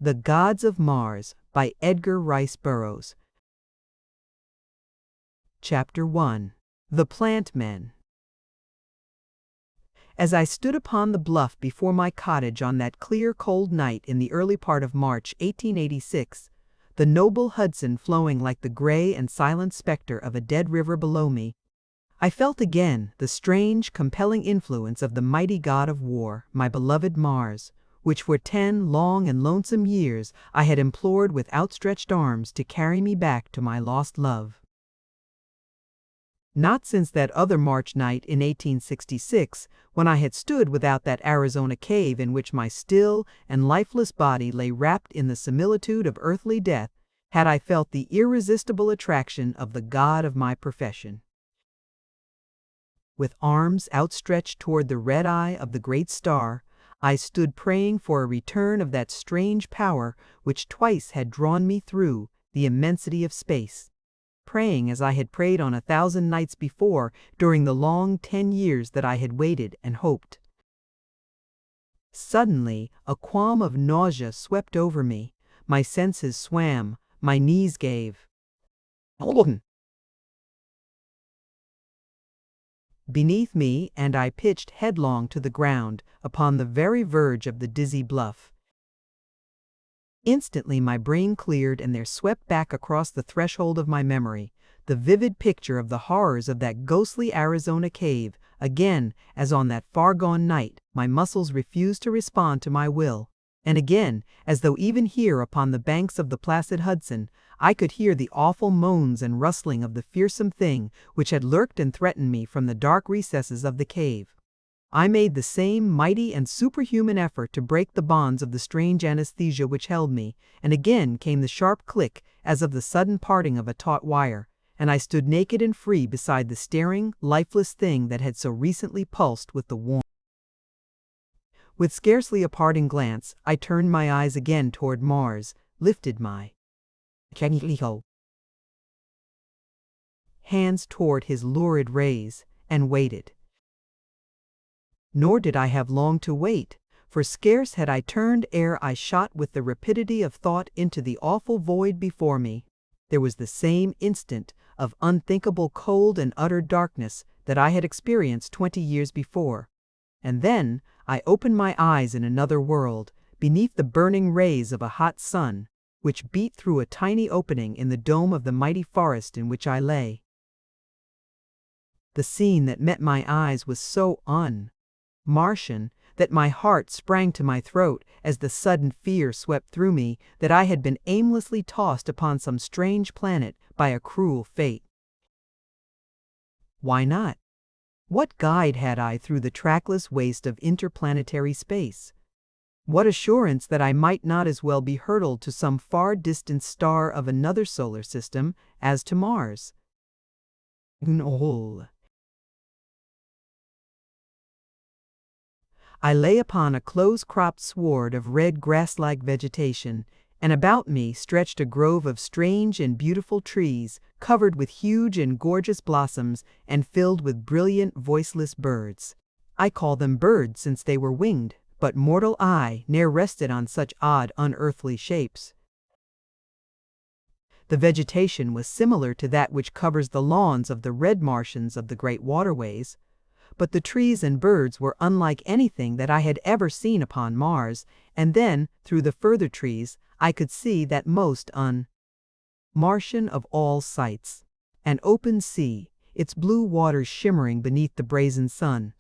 The Gods of Mars by Edgar Rice Burroughs. Chapter 1. The Plant Men. As I stood upon the bluff before my cottage on that clear, cold night in the early part of March 1886, the noble Hudson flowing like the gray and silent specter of a dead river below me, I felt again the strange, compelling influence of the mighty god of war, my beloved Mars, which for 10 long and lonesome years I had implored with outstretched arms to carry me back to my lost love. Not since that other March night in 1866, when I had stood without that Arizona cave in which my still and lifeless body lay wrapped in the similitude of earthly death, had I felt the irresistible attraction of the god of my profession. With arms outstretched toward the red eye of the great star, I stood praying for a return of that strange power which twice had drawn me through the immensity of space, praying as I had prayed on 1,000 nights before during the long 10 years that I had waited and hoped. Suddenly, a qualm of nausea swept over me, my senses swam, my knees gave beneath me, and I pitched headlong to the ground upon the very verge of the dizzy bluff. Instantly my brain cleared, and there swept back across the threshold of my memory the vivid picture of the horrors of that ghostly Arizona cave. Again, as on that far-gone night, my muscles refused to respond to my will, and again, as though even here upon the banks of the placid Hudson, I could hear the awful moans and rustling of the fearsome thing which had lurked and threatened me from the dark recesses of the cave. I made the same mighty and superhuman effort to break the bonds of the strange anesthesia which held me, and again came the sharp click as of the sudden parting of a taut wire, and I stood naked and free beside the staring, lifeless thing that had so recently pulsed with the warmth. With scarcely a parting glance, I turned my eyes again toward Mars, lifted my hands toward his lurid rays, and waited. Nor did I have long to wait, for scarce had I turned ere I shot with the rapidity of thought into the awful void before me. There was the same instant of unthinkable cold and utter darkness that I had experienced 20 years before, and then I opened my eyes in another world, beneath the burning rays of a hot sun, which beat through a tiny opening in the dome of the mighty forest in which I lay. The scene that met my eyes was so Martian, that my heart sprang to my throat as the sudden fear swept through me that I had been aimlessly tossed upon some strange planet by a cruel fate. Why not? What guide had I through the trackless waste of interplanetary space? What assurance that I might not as well be hurtled to some far distant star of another solar system as to Mars? I lay upon a close-cropped sward of red grass-like vegetation, and about me stretched a grove of strange and beautiful trees, covered with huge and gorgeous blossoms and filled with brilliant, voiceless birds. I call them birds since they were winged, but mortal eye ne'er rested on such odd, unearthly shapes. The vegetation was similar to that which covers the lawns of the red Martians of the great waterways, but the trees and birds were unlike anything that I had ever seen upon Mars, and then, through the further trees, I could see that most Martian of all sights, an open sea, its blue waters shimmering beneath the brazen sun.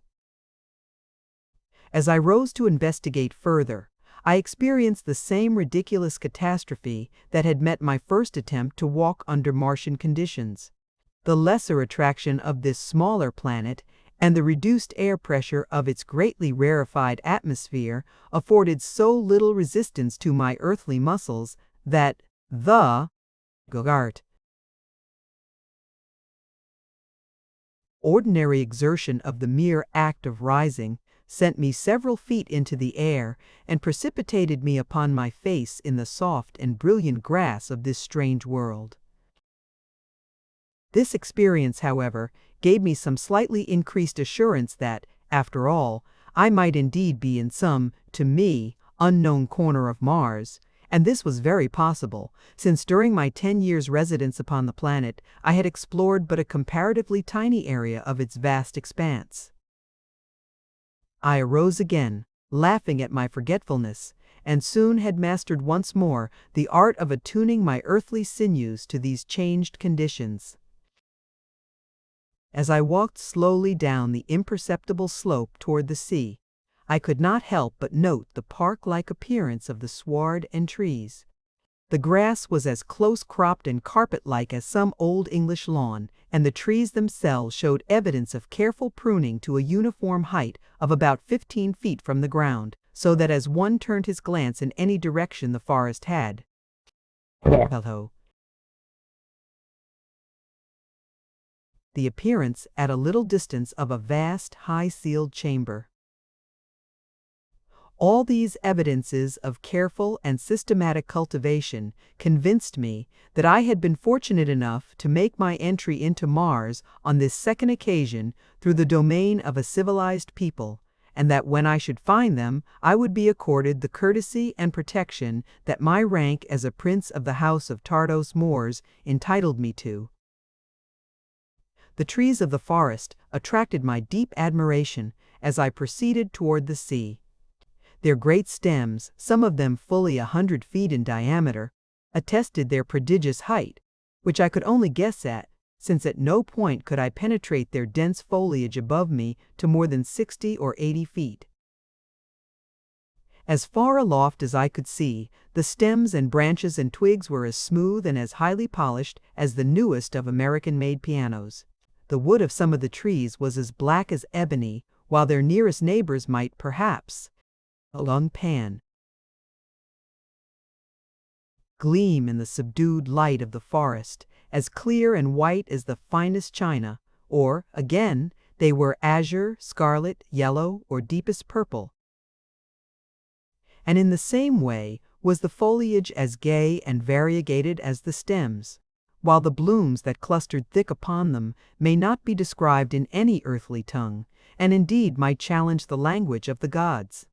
As I rose to investigate further, I experienced the same ridiculous catastrophe that had met my first attempt to walk under Martian conditions. The lesser attraction of this smaller planet and the reduced air pressure of its greatly rarefied atmosphere afforded so little resistance to my earthly muscles that the ordinary exertion of the mere act of rising sent me several feet into the air and precipitated me upon my face in the soft and brilliant grass of this strange world. This experience, however, gave me some slightly increased assurance that, after all, I might indeed be in some, to me, unknown corner of Mars, And this was very possible, since during my 10 years' residence upon the planet, I had explored but a comparatively tiny area of its vast expanse. I arose again, laughing at my forgetfulness, and soon had mastered once more the art of attuning my earthly sinews to these changed conditions. As I walked slowly down the imperceptible slope toward the sea, I could not help but note the park-like appearance of the sward and trees. The grass was as close-cropped and carpet-like as some old English lawn, and the trees themselves showed evidence of careful pruning to a uniform height of about 15 feet from the ground, so that as one turned his glance in any direction the forest had the appearance at a little distance of a vast, high-ceiled chamber. All these evidences of careful and systematic cultivation convinced me that I had been fortunate enough to make my entry into Mars on this second occasion through the domain of a civilized people, and that when I should find them, I would be accorded the courtesy and protection that my rank as a prince of the house of Tardos Mors entitled me to. The trees of the forest attracted my deep admiration as I proceeded toward the sea. Their great stems, some of them fully 100 feet in diameter, attested their prodigious height, which I could only guess at, since at no point could I penetrate their dense foliage above me to more than 60 or 80 feet. As far aloft as I could see, the stems and branches and twigs were as smooth and as highly polished as the newest of American-made pianos. The wood of some of the trees was as black as ebony, while their nearest neighbors might, perhaps, along pan, gleam in the subdued light of the forest, as clear and white as the finest china, or, again, they were azure, scarlet, yellow, or deepest purple. And in the same way was the foliage as gay and variegated as the stems, while the blooms that clustered thick upon them may not be described in any earthly tongue, and indeed might challenge the language of the gods.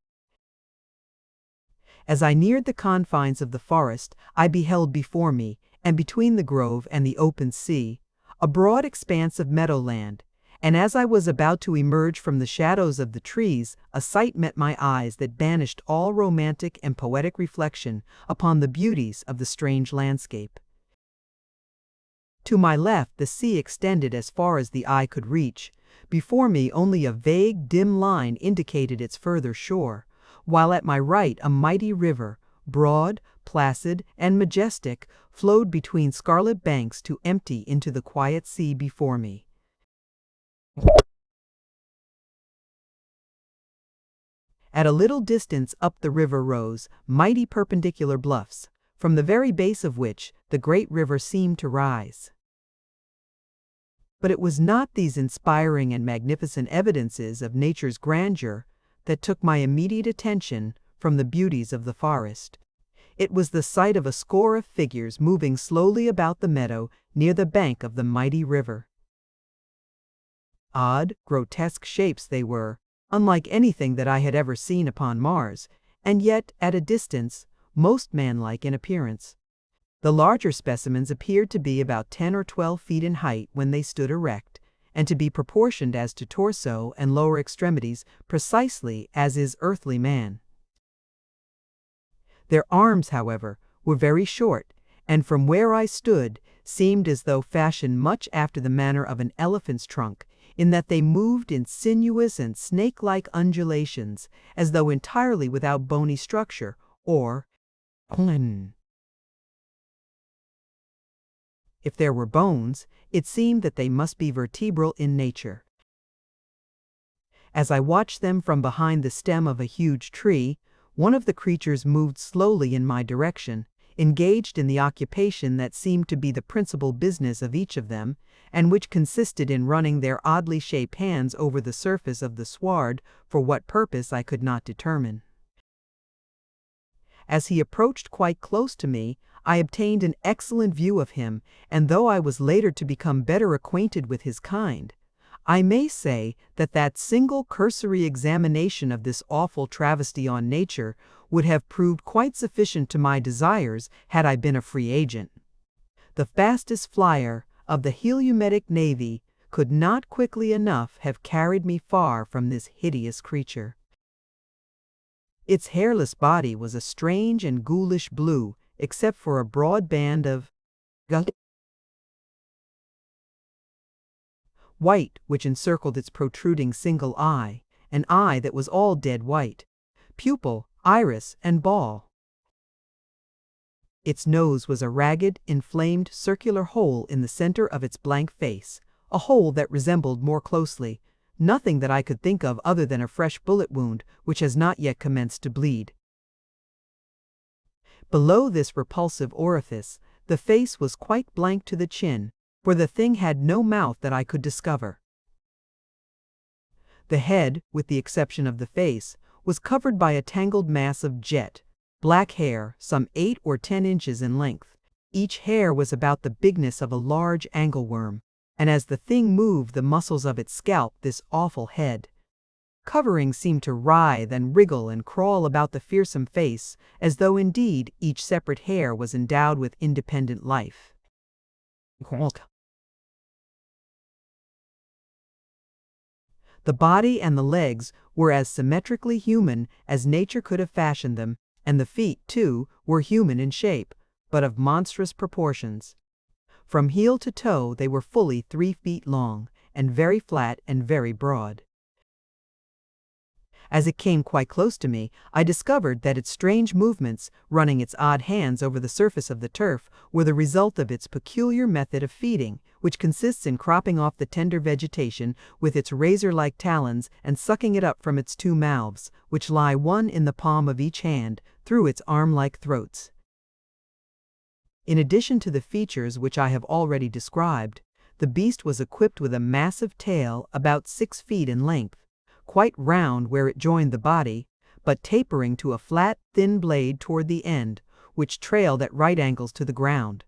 As I neared the confines of the forest, I beheld before me, and between the grove and the open sea, a broad expanse of meadowland, and as I was about to emerge from the shadows of the trees, a sight met my eyes that banished all romantic and poetic reflection upon the beauties of the strange landscape. To my left the sea extended as far as the eye could reach. Before me only a vague, dim line indicated its further shore, while at my right a mighty river, broad, placid, and majestic, flowed between scarlet banks to empty into the quiet sea before me. At a little distance up the river rose mighty perpendicular bluffs, from the very base of which the great river seemed to rise. But it was not these inspiring and magnificent evidences of nature's grandeur that took my immediate attention from the beauties of the forest. It was the sight of a score of figures moving slowly about the meadow near the bank of the mighty river. Odd, grotesque shapes they were, unlike anything that I had ever seen upon Mars, and yet, at a distance, most manlike in appearance. The larger specimens appeared to be about 10 or 12 feet in height when they stood erect, and to be proportioned as to torso and lower extremities precisely as is earthly man. Their arms, however, were very short, and from where I stood seemed as though fashioned much after the manner of an elephant's trunk, in that they moved in sinuous and snake-like undulations, as though entirely without bony structure, or if there were bones, it seemed that they must be vertebral in nature. As I watched them from behind the stem of a huge tree, one of the creatures moved slowly in my direction, engaged in the occupation that seemed to be the principal business of each of them, and which consisted in running their oddly shaped hands over the surface of the sward, for what purpose I could not determine. As he approached quite close to me, I obtained an excellent view of him, and though I was later to become better acquainted with his kind, I may say that that single cursory examination of this awful travesty on nature would have proved quite sufficient to my desires had I been a free agent. The fastest flyer of the Heliometic Navy could not quickly enough have carried me far from this hideous creature. Its hairless body was a strange and ghoulish blue, except for a broad band of white which encircled its protruding single eye, an eye that was all dead white, pupil, iris, and ball. Its nose was a ragged, inflamed, circular hole in the center of its blank face, a hole that resembled more closely nothing that I could think of other than a fresh bullet wound which has not yet commenced to bleed. Below this repulsive orifice, the face was quite blank to the chin, for the thing had no mouth that I could discover. The head, with the exception of the face, was covered by a tangled mass of jet black hair, some 8 or 10 inches in length. Each hair was about the bigness of a large angleworm, and as the thing moved the muscles of its scalp this awful head covering seemed to writhe and wriggle and crawl about the fearsome face, as though indeed each separate hair was endowed with independent life. The body and the legs were as symmetrically human as nature could have fashioned them, and the feet, too, were human in shape, but of monstrous proportions. From heel to toe they were fully 3 feet long, and very flat and very broad. As it came quite close to me, I discovered that its strange movements, running its odd hands over the surface of the turf, were the result of its peculiar method of feeding, which consists in cropping off the tender vegetation with its razor-like talons and sucking it up from its 2 mouths, which lie one in the palm of each hand, through its arm-like throats. In addition to the features which I have already described, the beast was equipped with a massive tail about 6 feet in length, quite round where it joined the body, but tapering to a flat, thin blade toward the end, which trailed at right angles to the ground.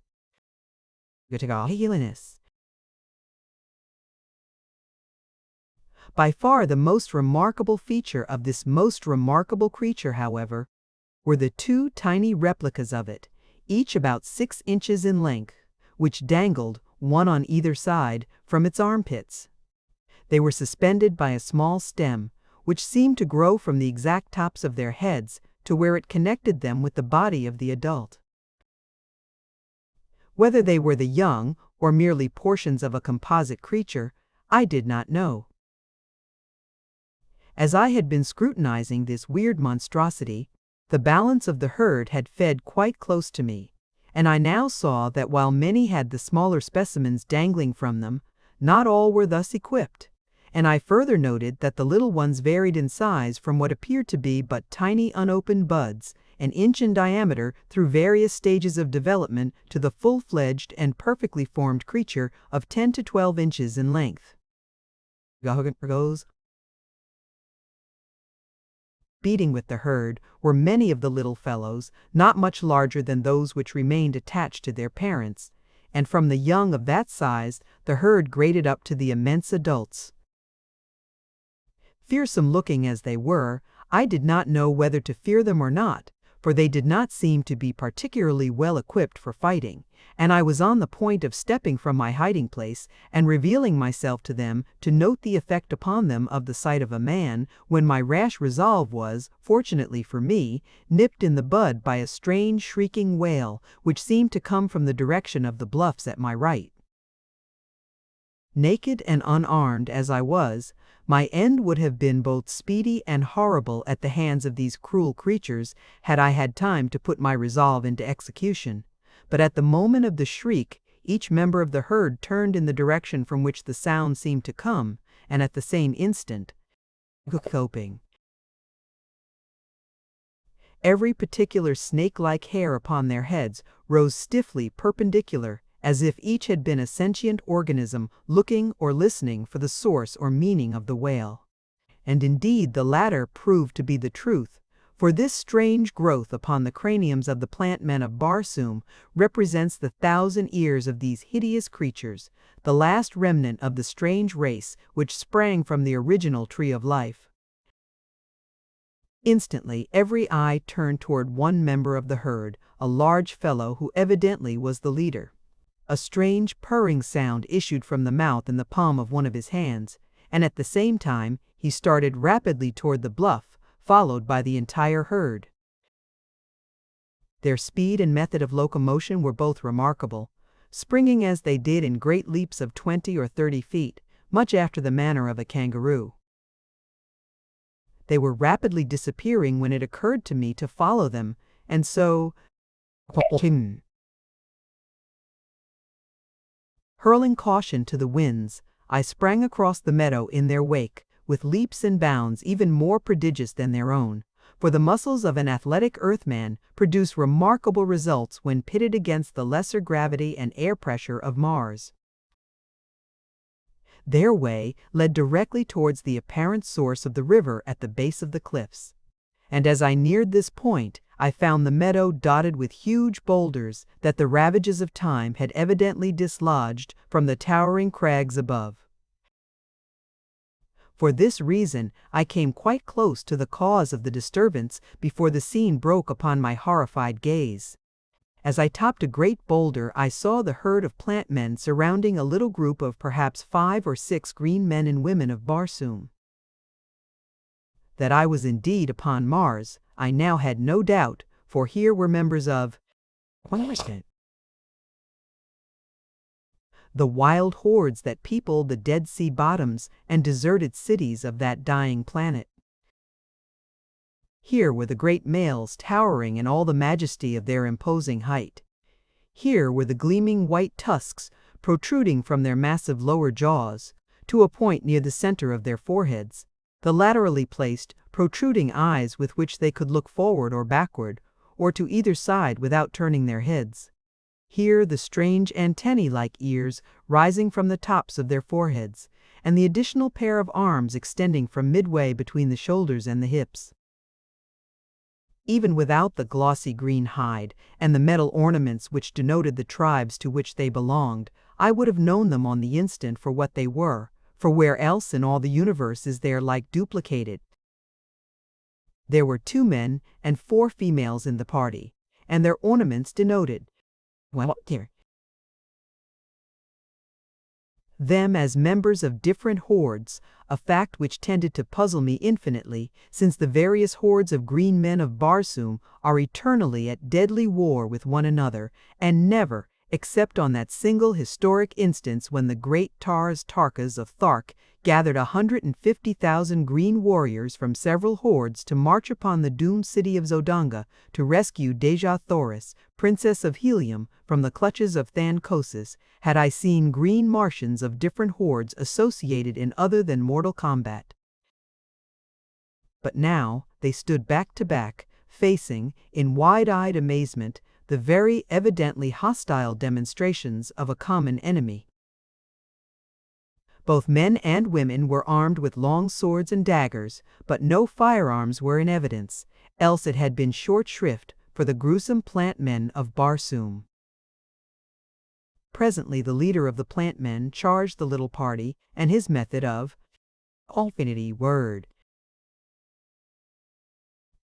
By far the most remarkable feature of this most remarkable creature, however, were the 2 tiny replicas of it, each about 6 inches in length, which dangled, one on either side, from its armpits. They were suspended by a small stem, which seemed to grow from the exact tops of their heads to where it connected them with the body of the adult. Whether they were the young, or merely portions of a composite creature, I did not know. As I had been scrutinizing this weird monstrosity, the balance of the herd had fed quite close to me, and I now saw that while many had the smaller specimens dangling from them, not all were thus equipped, and I further noted that the little ones varied in size from what appeared to be but tiny unopened buds, an inch in diameter, through various stages of development to the full-fledged and perfectly formed creature of 10 to 12 inches in length. Beating with the herd were many of the little fellows, not much larger than those which remained attached to their parents, and from the young of that size the herd graded up to the immense adults. Fearsome looking as they were, I did not know whether to fear them or not, for they did not seem to be particularly well equipped for fighting, and I was on the point of stepping from my hiding place and revealing myself to them to note the effect upon them of the sight of a man, when my rash resolve was, fortunately for me, nipped in the bud by a strange shrieking wail, which seemed to come from the direction of the bluffs at my right. Naked and unarmed as I was, my end would have been both speedy and horrible at the hands of these cruel creatures had I had time to put my resolve into execution. But at the moment of the shriek, each member of the herd turned in the direction from which the sound seemed to come, and at the same instant, coping. Every particular snake-like hair upon their heads rose stiffly perpendicular, as if each had been a sentient organism looking or listening for the source or meaning of the wail. And indeed the latter proved to be the truth, For this strange growth upon the craniums of the plant men of Barsoom represents the 1,000 ears of these hideous creatures, the last remnant of the strange race which sprang from the original tree of life. Instantly, every eye turned toward one member of the herd, a large fellow who evidently was the leader. A strange purring sound issued from the mouth in the palm of one of his hands, and at the same time he started rapidly toward the bluff, followed by the entire herd. Their speed and method of locomotion were both remarkable, springing as they did in great leaps of 20 or 30 feet, much after the manner of a kangaroo. They were rapidly disappearing when it occurred to me to follow them, and so, hurling caution to the winds, I sprang across the meadow in their wake, with leaps and bounds even more prodigious than their own, for the muscles of an athletic earthman produce remarkable results when pitted against the lesser gravity and air pressure of Mars. Their way led directly towards the apparent source of the river at the base of the cliffs, and as I neared this point, I found the meadow dotted with huge boulders that the ravages of time had evidently dislodged from the towering crags above. For this reason, I came quite close to the cause of the disturbance before the scene broke upon my horrified gaze. As I topped a great boulder, I saw the herd of plant men surrounding a little group of perhaps 5 or 6 green men and women of Barsoom. That I was indeed upon Mars, I now had no doubt, for here were members of the wild hordes that peopled the Dead Sea bottoms and deserted cities of that dying planet. Here were the great males towering in all the majesty of their imposing height. Here were the gleaming white tusks protruding from their massive lower jaws, to a point near the center of their foreheads, the laterally placed, protruding eyes with which they could look forward or backward, or to either side without turning their heads. Here the strange antennae-like ears rising from the tops of their foreheads, and the additional pair of arms extending from midway between the shoulders and the hips. Even without the glossy green hide and the metal ornaments which denoted the tribes to which they belonged, I would have known them on the instant for what they were, for where else in all the universe is their like duplicated? There were 2 men and 4 females in the party, and their ornaments denoted them as members of different hordes, a fact which tended to puzzle me infinitely, since the various hordes of green men of Barsoom are eternally at deadly war with one another, and never, except on that single historic instance when the great Tarkas of Thark gathered 150,000 green warriors from several hordes to march upon the doomed city of Zodanga to rescue Dejah Thoris, Princess of Helium, from the clutches of Thankosis, had I seen green Martians of different hordes associated in other than mortal combat. But now they stood back to back, facing, in wide-eyed amazement, the very evidently hostile demonstrations of a common enemy. Both men and women were armed with long swords and daggers, but no firearms were in evidence, else it had been short shrift for the gruesome plant men of Barsoom. Presently the leader of the plant men charged the little party, and his method of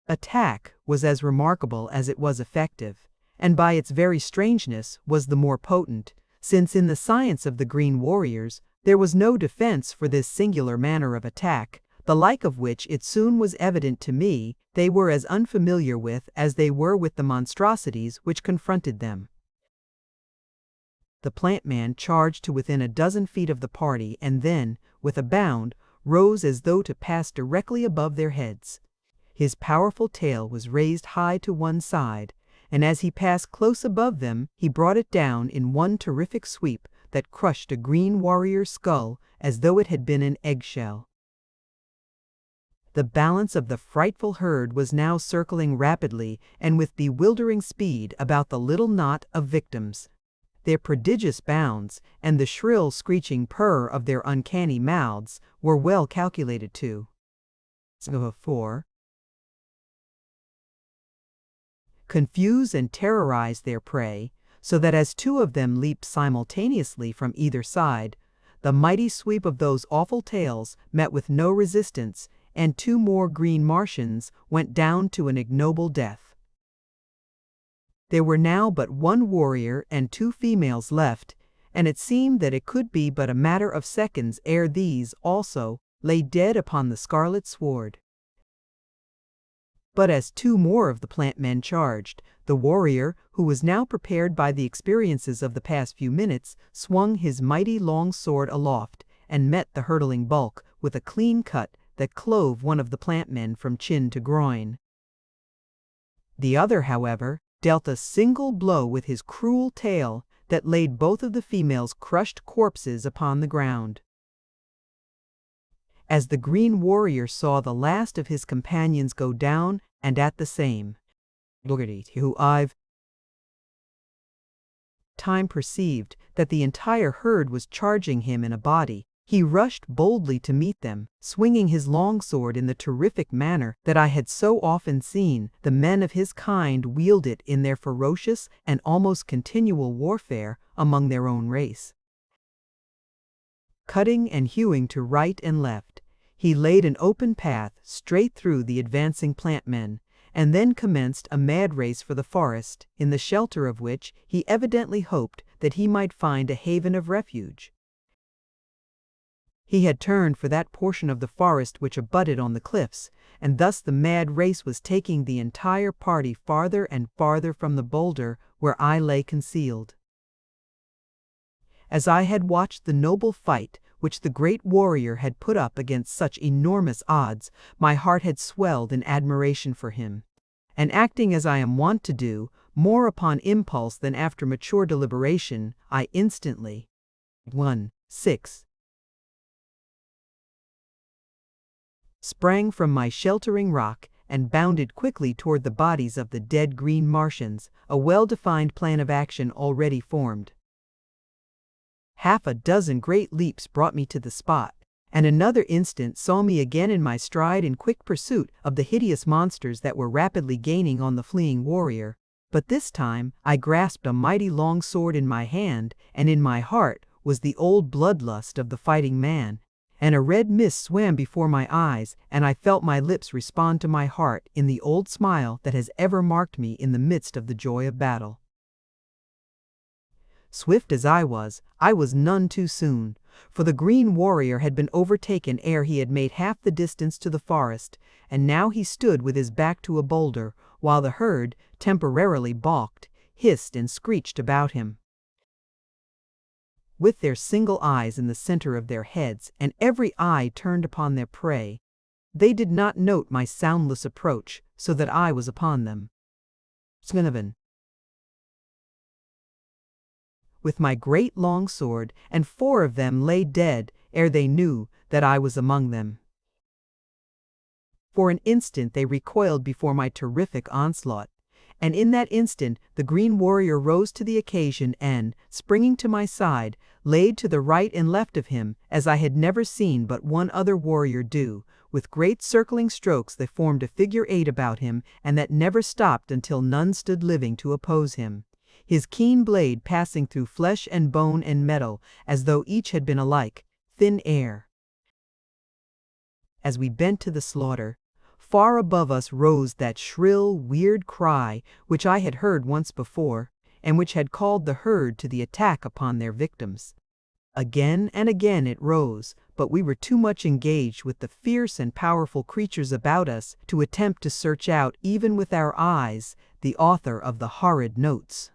attack was as remarkable as it was effective, and by its very strangeness was the more potent, since in the science of the Green Warriors there was no defense for this singular manner of attack, the like of which it soon was evident to me they were as unfamiliar with as they were with the monstrosities which confronted them. The plant man charged to within a dozen feet of the party and then, with a bound, rose as though to pass directly above their heads. His powerful tail was raised high to one side, and as he passed close above them, he brought it down in one terrific sweep that crushed a green warrior's skull as though it had been an eggshell. The balance of the frightful herd was now circling rapidly and with bewildering speed about the little knot of victims. Their prodigious bounds and the shrill screeching purr of their uncanny mouths were well calculated to confuse and terrorize their prey, so that as two of them leaped simultaneously from either side, the mighty sweep of those awful tails met with no resistance, and two more green Martians went down to an ignoble death. There were now but one warrior and two females left, and it seemed that it could be but a matter of seconds ere these, also, lay dead upon the scarlet sward. But as two more of the plant men charged, the warrior, who was now prepared by the experiences of the past few minutes, swung his mighty long sword aloft, and met the hurtling bulk with a clean cut that clove one of the plant men from chin to groin. The other, however, dealt a single blow with his cruel tail that laid both of the females' crushed corpses upon the ground. As the green warrior saw the last of his companions go down, and at the same time perceived that the entire herd was charging him in a body, he rushed boldly to meet them, swinging his longsword in the terrific manner that I had so often seen the men of his kind wield it in their ferocious and almost continual warfare among their own race. Cutting and hewing to right and left, he laid an open path straight through the advancing plant men, and then commenced a mad race for the forest, in the shelter of which he evidently hoped that he might find a haven of refuge. He had turned for that portion of the forest which abutted on the cliffs, and thus the mad race was taking the entire party farther and farther from the boulder where I lay concealed. As I had watched the noble fight which the great warrior had put up against such enormous odds, my heart had swelled in admiration for him, and acting as I am wont to do, more upon impulse than after mature deliberation, I instantly sprang from my sheltering rock and bounded quickly toward the bodies of the dead green Martians, a well-defined plan of action already formed. Half a dozen great leaps brought me to the spot, and another instant saw me again in my stride in quick pursuit of the hideous monsters that were rapidly gaining on the fleeing warrior. But this time I grasped a mighty long sword in my hand, and in my heart was the old bloodlust of the fighting man, and a red mist swam before my eyes, and I felt my lips respond to my heart in the old smile that has ever marked me in the midst of the joy of battle. Swift as I was none too soon, for the green warrior had been overtaken ere he had made half the distance to the forest, and now he stood with his back to a boulder, while the herd, temporarily balked, hissed and screeched about him. With their single eyes in the center of their heads, and every eye turned upon their prey, they did not note my soundless approach, so that I was upon them. With my great long sword, and 4 of them lay dead ere they knew that I was among them. For an instant they recoiled before my terrific onslaught, and in that instant the green warrior rose to the occasion and, springing to my side, laid to the right and left of him, as I had never seen but one other warrior do. With great circling strokes they formed a figure 8 about him, and that never stopped until none stood living to oppose him, his keen blade passing through flesh and bone and metal, as though each had been alike thin air. As we bent to the slaughter, far above us rose that shrill, weird cry which I had heard once before, and which had called the herd to the attack upon their victims. Again and again it rose, but we were too much engaged with the fierce and powerful creatures about us to attempt to search out, even with our eyes, the author of the horrid notes.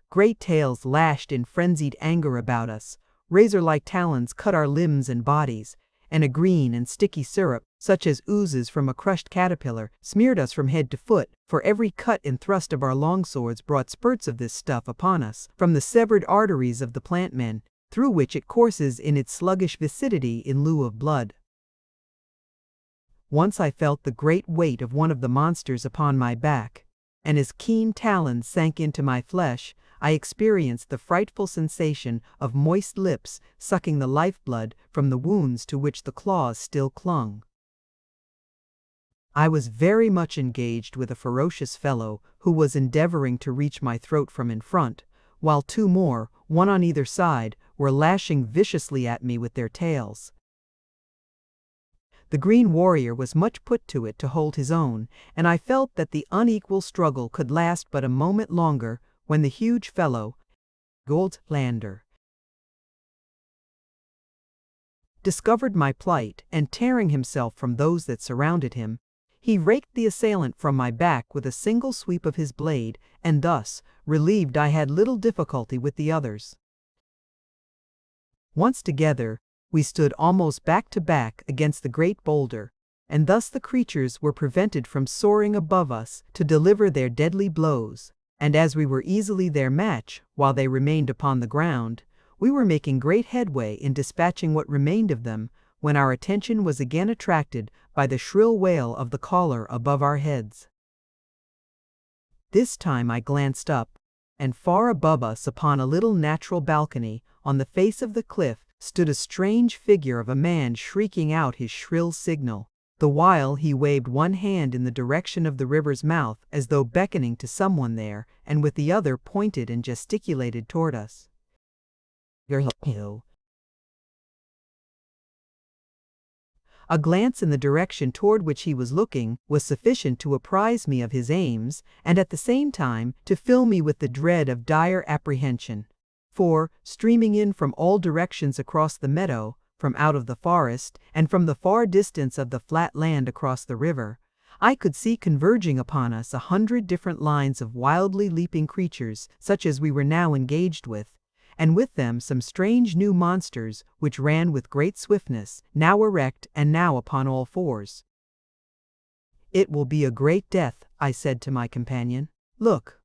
Great tails lashed in frenzied anger about us, razor-like talons cut our limbs and bodies, and a green and sticky syrup, such as oozes from a crushed caterpillar, smeared us from head to foot, for every cut and thrust of our longswords brought spurts of this stuff upon us, from the severed arteries of the plant men, through which it courses in its sluggish viscidity in lieu of blood. Once I felt the great weight of one of the monsters upon my back, and as keen talons sank into my flesh, I experienced the frightful sensation of moist lips sucking the lifeblood from the wounds to which the claws still clung. I was very much engaged with a ferocious fellow who was endeavoring to reach my throat from in front, while two more, one on either side, were lashing viciously at me with their tails. The green warrior was much put to it to hold his own, and I felt that the unequal struggle could last but a moment longer when the huge fellow, Goldlander, discovered my plight, and tearing himself from those that surrounded him, he raked the assailant from my back with a single sweep of his blade, and thus, relieved, I had little difficulty with the others. Once together, we stood almost back to back against the great boulder, and thus the creatures were prevented from soaring above us to deliver their deadly blows, and as we were easily their match while they remained upon the ground, we were making great headway in dispatching what remained of them, when our attention was again attracted by the shrill wail of the caller above our heads. This time I glanced up, and far above us upon a little natural balcony on the face of the cliff stood a strange figure of a man shrieking out his shrill signal, the while he waved one hand in the direction of the river's mouth as though beckoning to someone there, and with the other pointed and gesticulated toward us. A glance in the direction toward which he was looking was sufficient to apprise me of his aims, and at the same time to fill me with the dread of dire apprehension. For, streaming in from all directions across the meadow, from out of the forest, and from the far distance of the flat land across the river, I could see converging upon us 100 different lines of wildly leaping creatures such as we were now engaged with, and with them some strange new monsters which ran with great swiftness, now erect and now upon all fours. "It will be a great death," I said to my companion. "Look."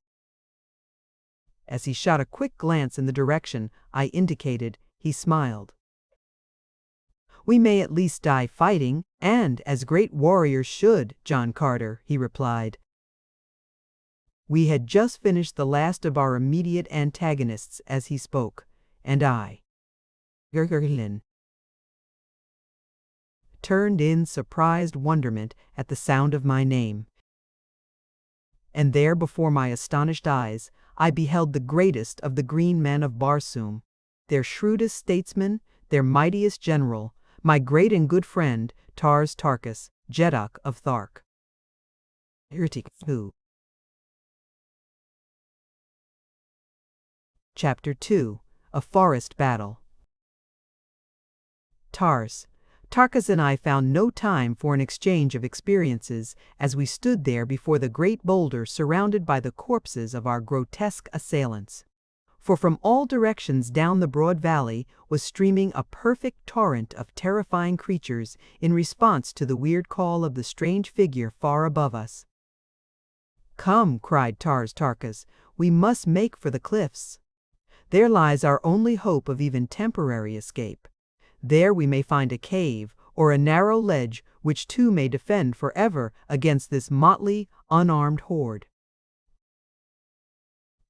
As he shot a quick glance in the direction I indicated, he smiled. "We may at least die fighting, and as great warriors should, John Carter," he replied. We had just finished the last of our immediate antagonists as he spoke, and I turned in surprised wonderment at the sound of my name. And there before my astonished eyes I beheld the greatest of the green men of Barsoom, their shrewdest statesman, their mightiest general, my great and good friend, Dejah Thoris, Jeddak of Thark. Chapter 2. A Forest Battle. Thoris and I found no time for an exchange of experiences as we stood there before the great boulder surrounded by the corpses of our grotesque assailants. For from all directions down the broad valley was streaming a perfect torrent of terrifying creatures in response to the weird call of the strange figure far above us. "Come," cried Dejah Thoris, "we must make for the cliffs. There lies our only hope of even temporary escape. There we may find a cave or a narrow ledge which too may defend forever against this motley, unarmed horde."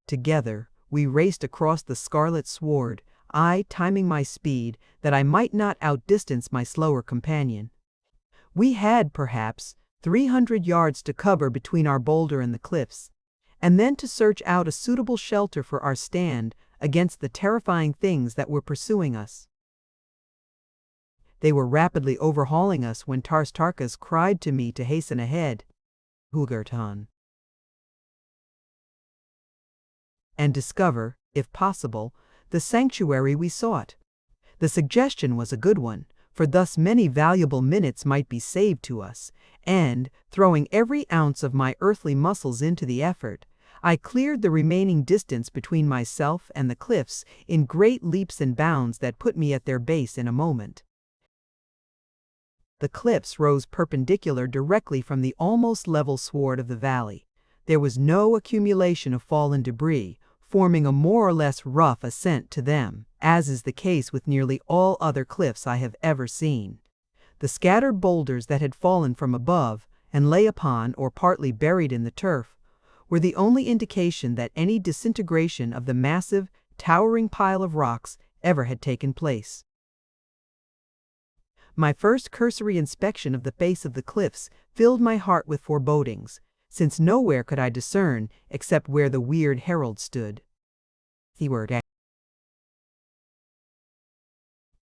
Together we raced across the scarlet sward, I timing my speed that I might not outdistance my slower companion. We had, perhaps, 300 yards to cover between our boulder and the cliffs, and then to search out a suitable shelter for our stand against the terrifying things that were pursuing us. They were rapidly overhauling us when Dejah Thoris cried to me to hasten ahead, and discover, if possible, the sanctuary we sought. The suggestion was a good one, for thus many valuable minutes might be saved to us, and, throwing every ounce of my earthly muscles into the effort, I cleared the remaining distance between myself and the cliffs in great leaps and bounds that put me at their base in a moment. The cliffs rose perpendicular directly from the almost level sward of the valley. There was no accumulation of fallen debris, forming a more or less rough ascent to them, as is the case with nearly all other cliffs I have ever seen. The scattered boulders that had fallen from above, and lay upon or partly buried in the turf, were the only indication that any disintegration of the massive, towering pile of rocks ever had taken place. My first cursory inspection of the face of the cliffs filled my heart with forebodings, since nowhere could I discern except where the weird herald stood.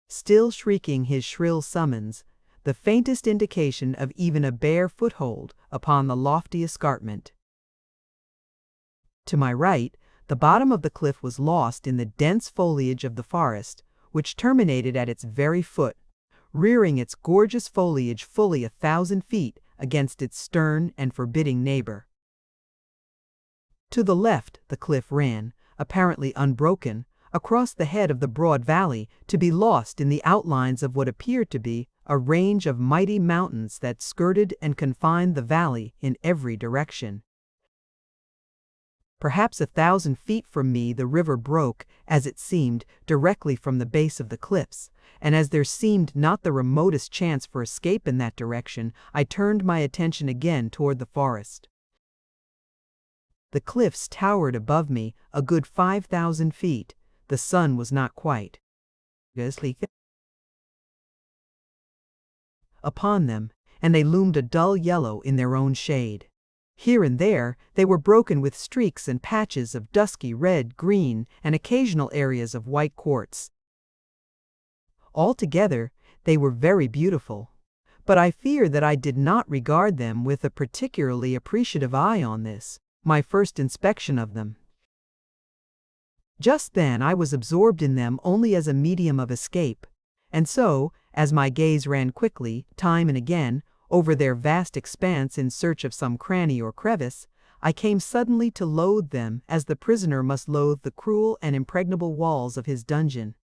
Still shrieking his shrill summons, the faintest indication of even a bare foothold upon the lofty escarpment. To my right, the bottom of the cliff was lost in the dense foliage of the forest, which terminated at its very foot, rearing its gorgeous foliage fully 1,000 feet against its stern and forbidding neighbor. To the left, the cliff ran, apparently unbroken, across the head of the broad valley to be lost in the outlines of what appeared to be a range of mighty mountains that skirted and confined the valley in every direction. Perhaps 1,000 feet from me the river broke, as it seemed, directly from the base of the cliffs, and as there seemed not the remotest chance for escape in that direction, I turned my attention again toward the forest. The cliffs towered above me a good 5,000 feet. The sun was not quite upon them, and they loomed a dull yellow in their own shade. Here and there, they were broken with streaks and patches of dusky red, green, and occasional areas of white quartz. Altogether, they were very beautiful, but I fear that I did not regard them with a particularly appreciative eye on this, my first inspection of them. Just then I was absorbed in them only as a medium of escape, and so, as my gaze ran quickly, time and again, over their vast expanse in search of some cranny or crevice, I came suddenly to loathe them as the prisoner must loathe the cruel and impregnable walls of his dungeon.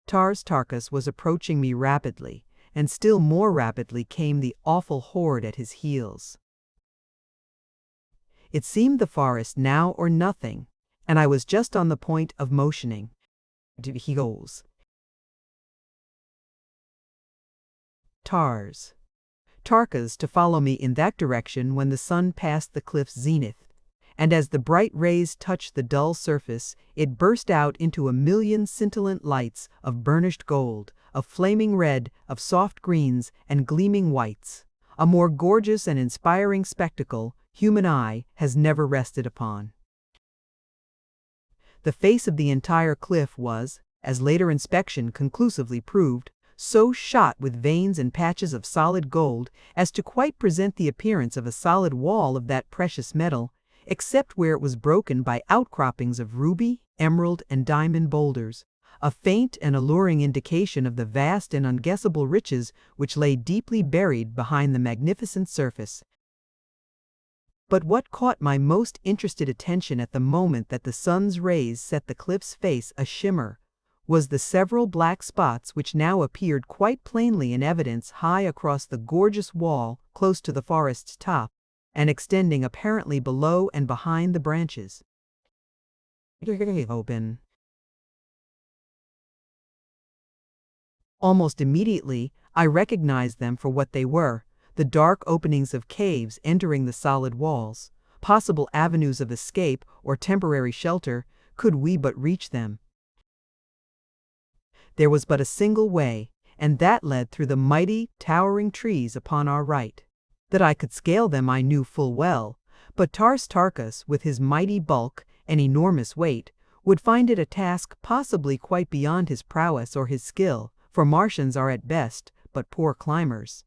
Tarkas was approaching me rapidly, and still more rapidly came the awful horde at his heels. It seemed the forest now or nothing, and I was just on the point of motioning. He goes. Tarkas to follow me in that direction when the sun passed the cliff's zenith, and as the bright rays touched the dull surface, it burst out into a million scintillant lights of burnished gold, of flaming red, of soft greens, and gleaming whites. A more gorgeous and inspiring spectacle human eye has never rested upon. The face of the entire cliff was, as later inspection conclusively proved, so shot with veins and patches of solid gold as to quite present the appearance of a solid wall of that precious metal, except where it was broken by outcroppings of ruby, emerald, and diamond boulders, a faint and alluring indication of the vast and unguessable riches which lay deeply buried behind the magnificent surface. But what caught my most interested attention at the moment that the sun's rays set the cliff's face a-shimmer was the several black spots which now appeared quite plainly in evidence high across the gorgeous wall close to the forest's top, and extending apparently below and behind the branches. Open. Almost immediately, I recognized them for what they were, the dark openings of caves entering the solid walls, possible avenues of escape or temporary shelter, could we but reach them. There was but a single way, and that led through the mighty, towering trees upon our right. That I could scale them I knew full well, but Tarkas, with his mighty bulk and enormous weight, would find it a task possibly quite beyond his prowess or his skill, for Martians are at best but poor climbers.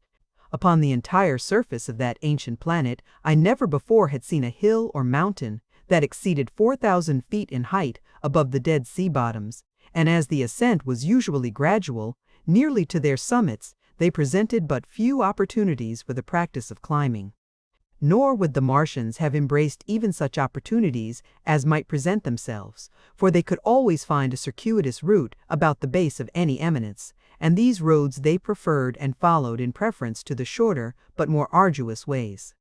Upon the entire surface of that ancient planet, I never before had seen a hill or mountain that exceeded 4,000 feet in height above the Dead Sea bottoms, and as the ascent was usually gradual, nearly to their summits, they presented but few opportunities for the practice of climbing. Nor would the Martians have embraced even such opportunities as might present themselves, for they could always find a circuitous route about the base of any eminence, and these roads they preferred and followed in preference to the shorter but more arduous ways.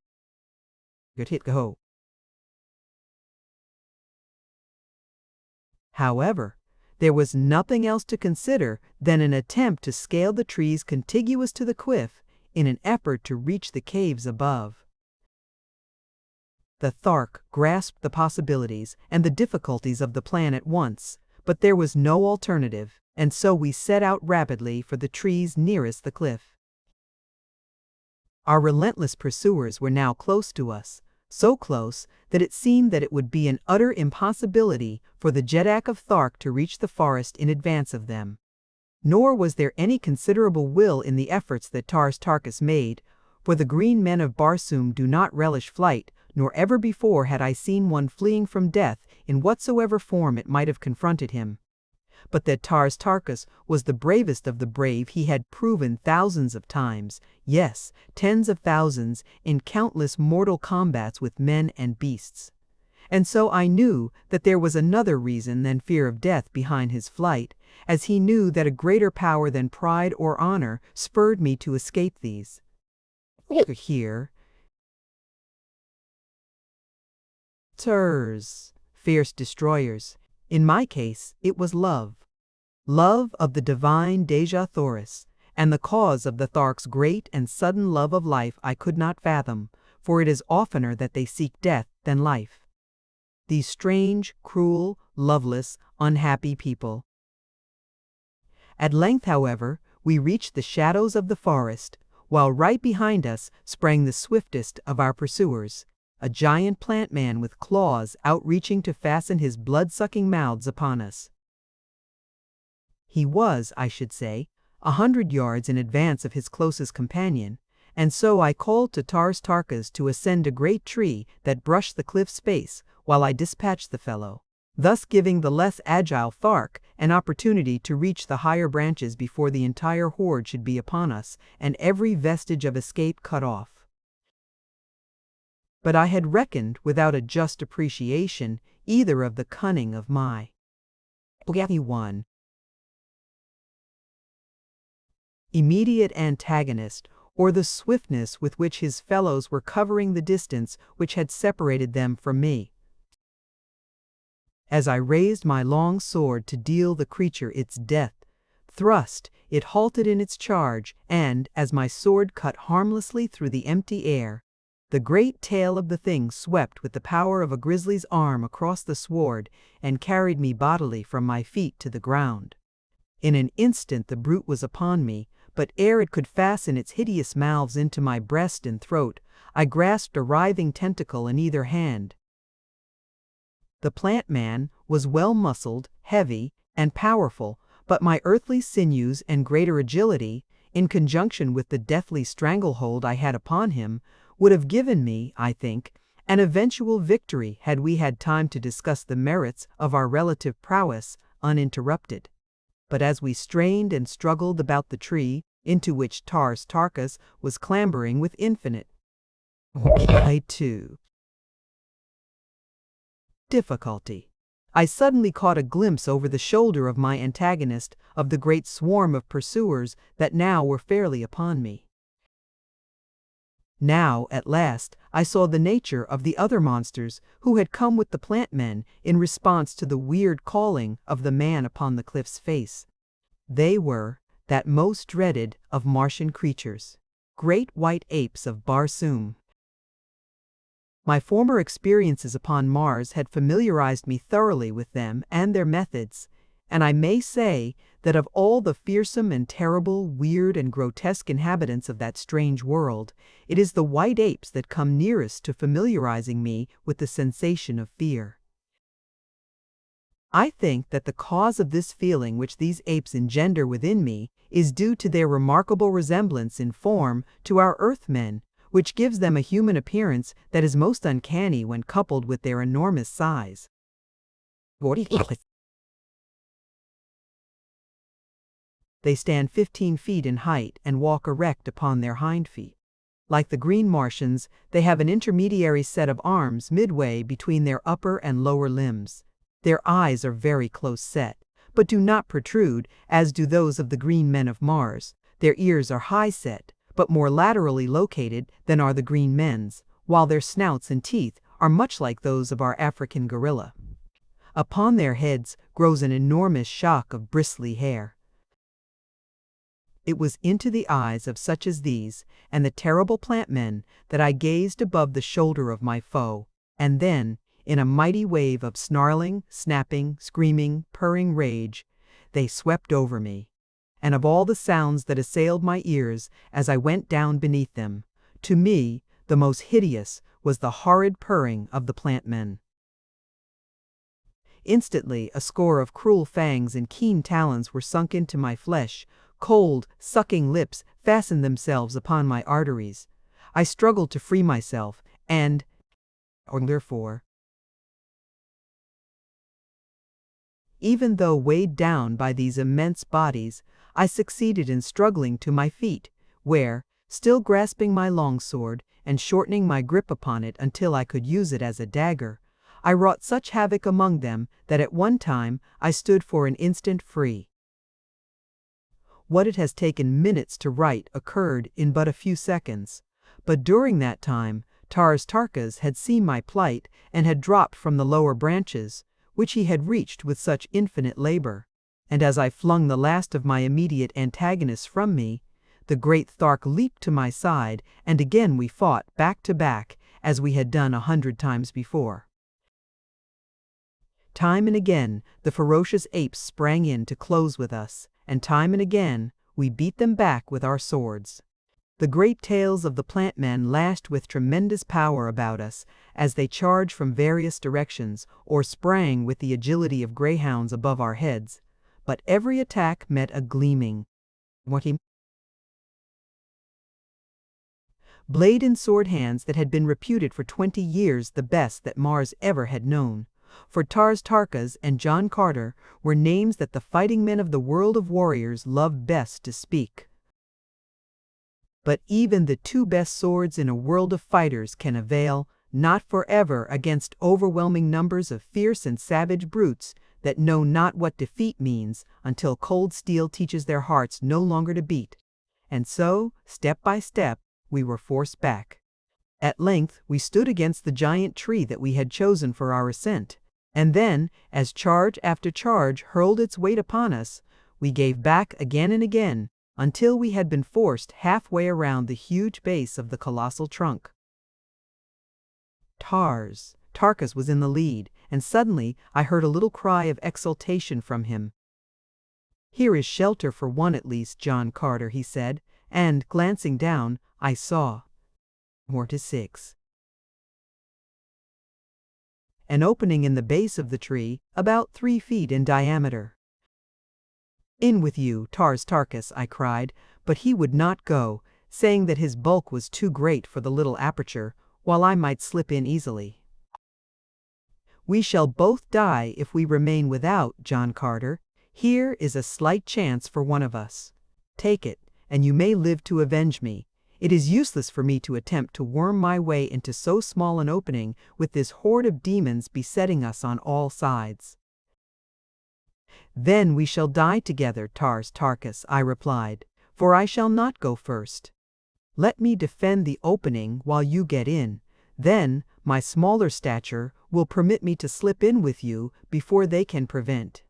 However, there was nothing else to consider than an attempt to scale the trees contiguous to the cliff in an effort to reach the caves above. The Thark grasped the possibilities and the difficulties of the plan at once, but there was no alternative. and so we set out rapidly for the trees nearest the cliff. Our relentless pursuers were now close to us, so close that it seemed that it would be an utter impossibility for the Dejah of Thark to reach the forest in advance of them. Nor was there any considerable will in the efforts that Tarkus made, for the green men of Barsoom do not relish flight, nor ever before had I seen one fleeing from death in whatsoever form it might have confronted him. But that Tarkus was the bravest of the brave he had proven thousands of times, yes, tens of thousands, in countless mortal combats with men and beasts. And so I knew that there was another reason than fear of death behind his flight, as he knew that a greater power than pride or honor spurred me to escape these. Here, fierce destroyers. In my case, it was love. Love of the divine Dejah Thoris, and the cause of the Thark's great and sudden love of life I could not fathom, for it is oftener that they seek death than life. These strange, cruel, loveless, unhappy people. At length, however, we reached the shadows of the forest, while right behind us sprang the swiftest of our pursuers, a giant plant man with claws outreaching to fasten his blood-sucking mouths upon us. He was, I should say, 100 yards in advance of his closest companion, and so I called to Tarkus to ascend a great tree that brushed the cliff's base while I dispatched the fellow, thus giving the less agile Thark an opportunity to reach the higher branches before the entire horde should be upon us and every vestige of escape cut off. But I had reckoned without a just appreciation either of the cunning of my one immediate antagonist, or the swiftness with which his fellows were covering the distance which had separated them from me. As I raised my long sword to deal the creature its death thrust, it halted in its charge, and, as my sword cut harmlessly through the empty air, the great tail of the thing swept with the power of a grizzly's arm across the sward and carried me bodily from my feet to the ground. In an instant the brute was upon me, but ere it could fasten its hideous mouths into my breast and throat, I grasped a writhing tentacle in either hand. The plant man was well-muscled, heavy, and powerful, but my earthly sinews and greater agility, in conjunction with the deathly stranglehold I had upon him, would have given me, I think, an eventual victory had we had time to discuss the merits of our relative prowess uninterrupted. But as we strained and struggled about the tree, into which Tarkus was clambering with infinite difficulty, I suddenly caught a glimpse over the shoulder of my antagonist of the great swarm of pursuers that now were fairly upon me. Now, at last, I saw the nature of the other monsters who had come with the plant men in response to the weird calling of the man upon the cliff's face. They were that most dreaded of Martian creatures, great white apes of Barsoom. My former experiences upon Mars had familiarized me thoroughly with them and their methods, and I may say that of all the fearsome and terrible, weird and grotesque inhabitants of that strange world, it is the white apes that come nearest to familiarizing me with the sensation of fear. I think that the cause of this feeling which these apes engender within me is due to their remarkable resemblance in form to our Earthmen, which gives them a human appearance that is most uncanny when coupled with their enormous size. They stand 15 feet in height and walk erect upon their hind feet. Like the green Martians, they have an intermediary set of arms midway between their upper and lower limbs. Their eyes are very close set, but do not protrude, as do those of the green men of Mars. Their ears are high set, but more laterally located than are the green men's, while their snouts and teeth are much like those of our African gorilla. Upon their heads grows an enormous shock of bristly hair. It was into the eyes of such as these, and the terrible plant men, that I gazed above the shoulder of my foe, and then, in a mighty wave of snarling, snapping, screaming, purring rage, they swept over me. And of all the sounds that assailed my ears as I went down beneath them, to me, the most hideous was the horrid purring of the plant-men. Instantly, a score of cruel fangs and keen talons were sunk into my flesh. Cold, sucking lips fastened themselves upon my arteries. I struggled to free myself, and, therefore, even though weighed down by these immense bodies, I succeeded in struggling to my feet, where, still grasping my longsword and shortening my grip upon it until I could use it as a dagger, I wrought such havoc among them that at one time I stood for an instant free. What it has taken minutes to write occurred in but a few seconds, but during that time Dejah Thoris had seen my plight and had dropped from the lower branches, which he had reached with such infinite labor, and as I flung the last of my immediate antagonists from me, the great Thark leaped to my side, and again we fought back to back, as we had done 100 times before. Time and again, the ferocious apes sprang in to close with us, and time and again, we beat them back with our swords. The great tails of the plant-men lashed with tremendous power about us as they charged from various directions or sprang with the agility of greyhounds above our heads, but every attack met a gleaming blade in sword hands that had been reputed for 20 years the best that Mars ever had known. For Dejah Thoris and John Carter were names that the fighting men of the world of warriors loved best to speak. But even the two best swords in a world of fighters can avail not forever against overwhelming numbers of fierce and savage brutes that know not what defeat means until cold steel teaches their hearts no longer to beat. And so, step by step, we were forced back. At length we stood against the giant tree that we had chosen for our ascent, and then, as charge after charge hurled its weight upon us, we gave back again and again, until we had been forced halfway around the huge base of the colossal trunk. Dejah Thoris was in the lead, and suddenly I heard a little cry of exultation from him. "Here is shelter for one at least, John Carter," he said, and, glancing down, I saw Hordes 6. An opening in the base of the tree, about 3 feet in diameter. "In with you, Dejah Thoris," I cried, but he would not go, saying that his bulk was too great for the little aperture, while I might slip in easily. "We shall both die if we remain without, John Carter. Here is a slight chance for one of us. Take it, and you may live to avenge me. It is useless for me to attempt to worm my way into so small an opening with this horde of demons besetting us on all sides." "Then we shall die together, Dejah Thoris," I replied, "for I shall not go first. Let me defend the opening while you get in. Then my smaller stature will permit me to slip in with you before they can prevent."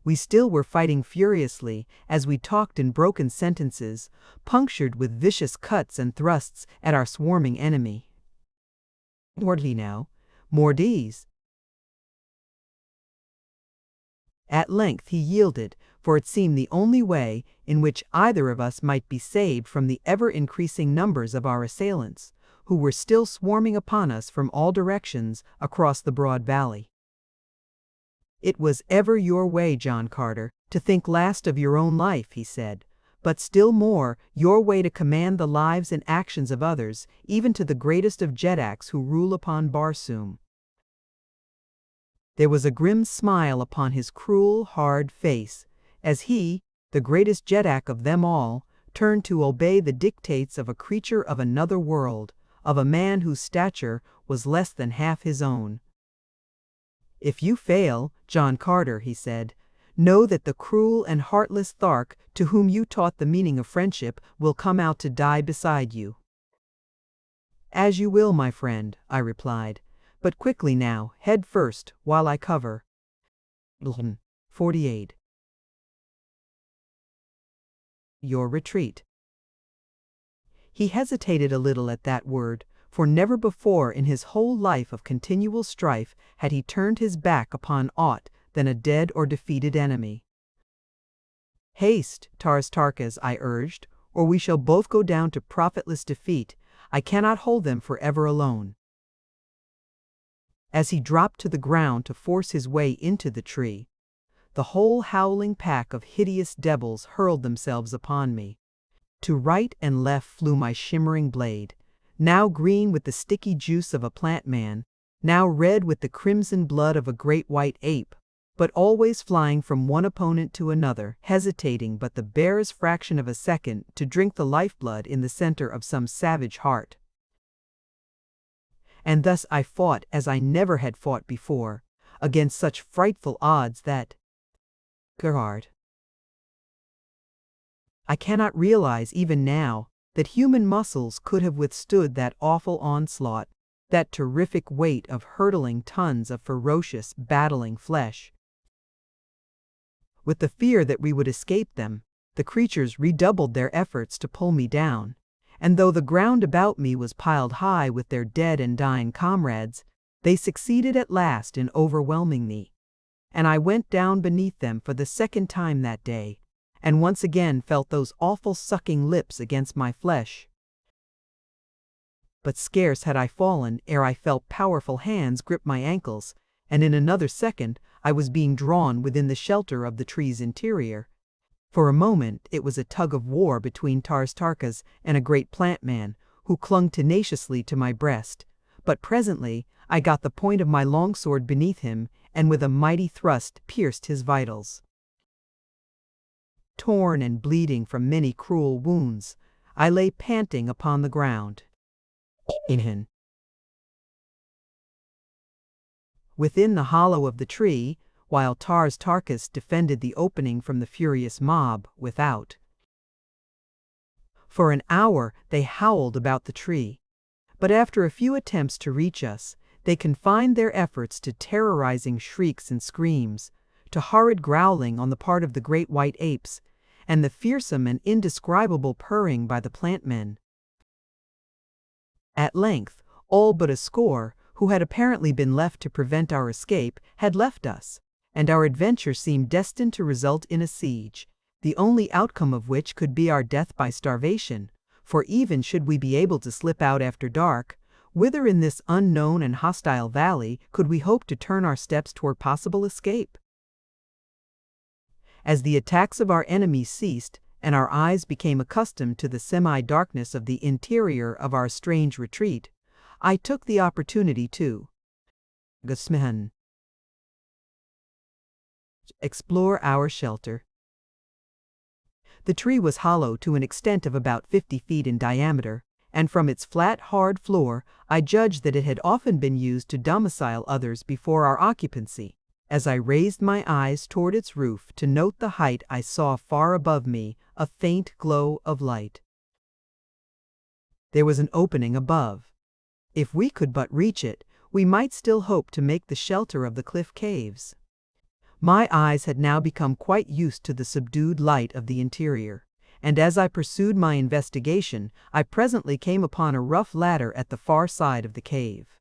We still were fighting furiously as we talked in broken sentences, punctured with vicious cuts and thrusts at our swarming enemy. "Mordly now, Mordes." At length he yielded, for it seemed the only way in which either of us might be saved from the ever-increasing numbers of our assailants, who were still swarming upon us from all directions across the broad valley. "It was ever your way, John Carter, to think last of your own life," he said, "but still more your way to command the lives and actions of others, even to the greatest of jedaks who rule upon Barsoom." There was a grim smile upon his cruel, hard face, as he, the greatest jedak of them all, turned to obey the dictates of a creature of another world, of a man whose stature was less than half his own. "If you fail, John Carter," he said, "know that the cruel and heartless Thark to whom you taught the meaning of friendship will come out to die beside you." "As you will, my friend," I replied, "but quickly now, head first, while I cover." 48. Your retreat. He hesitated a little at that word, for never before in his whole life of continual strife had he turned his back upon aught than a dead or defeated enemy. "Haste, Tarkas," I urged, "or we shall both go down to profitless defeat. I cannot hold them forever alone." As he dropped to the ground to force his way into the tree, the whole howling pack of hideous devils hurled themselves upon me. To right and left flew my shimmering blade, now green with the sticky juice of a plant man, now red with the crimson blood of a great white ape, but always flying from one opponent to another, hesitating but the barest fraction of a second to drink the lifeblood in the center of some savage heart. And thus I fought as I never had fought before, against such frightful odds that Gerhard. I cannot realize even now that human muscles could have withstood that awful onslaught, that terrific weight of hurtling tons of ferocious, battling flesh. With the fear that we would escape them, the creatures redoubled their efforts to pull me down, and though the ground about me was piled high with their dead and dying comrades, they succeeded at last in overwhelming me, and I went down beneath them for the second time that day, and once again felt those awful sucking lips against my flesh. But scarce had I fallen ere I felt powerful hands grip my ankles, and in another second I was being drawn within the shelter of the tree's interior. For a moment it was a tug of war between Tarkas and a great plant man, who clung tenaciously to my breast, but presently I got the point of my longsword beneath him, and with a mighty thrust pierced his vitals. Torn and bleeding from many cruel wounds, I lay panting upon the ground. Within the hollow of the tree, while Tarkas defended the opening from the furious mob without. For an hour they howled about the tree, but after a few attempts to reach us, they confined their efforts to terrorizing shrieks and screams, to horrid growling on the part of the great white apes, and the fearsome and indescribable purring by the plant men. At length, all but a score, who had apparently been left to prevent our escape, had left us, and our adventure seemed destined to result in a siege, the only outcome of which could be our death by starvation, for even should we be able to slip out after dark, whither in this unknown and hostile valley could we hope to turn our steps toward possible escape? As the attacks of our enemies ceased, and our eyes became accustomed to the semi-darkness of the interior of our strange retreat, I took the opportunity to explore our shelter. The tree was hollow to an extent of about 50 feet in diameter, and from its flat, hard floor, I judged that it had often been used to domicile others before our occupancy. As I raised my eyes toward its roof to note the height, I saw far above me a faint glow of light. There was an opening above. If we could but reach it, we might still hope to make the shelter of the cliff caves. My eyes had now become quite used to the subdued light of the interior, and as I pursued my investigation, I presently came upon a rough ladder at the far side of the cave.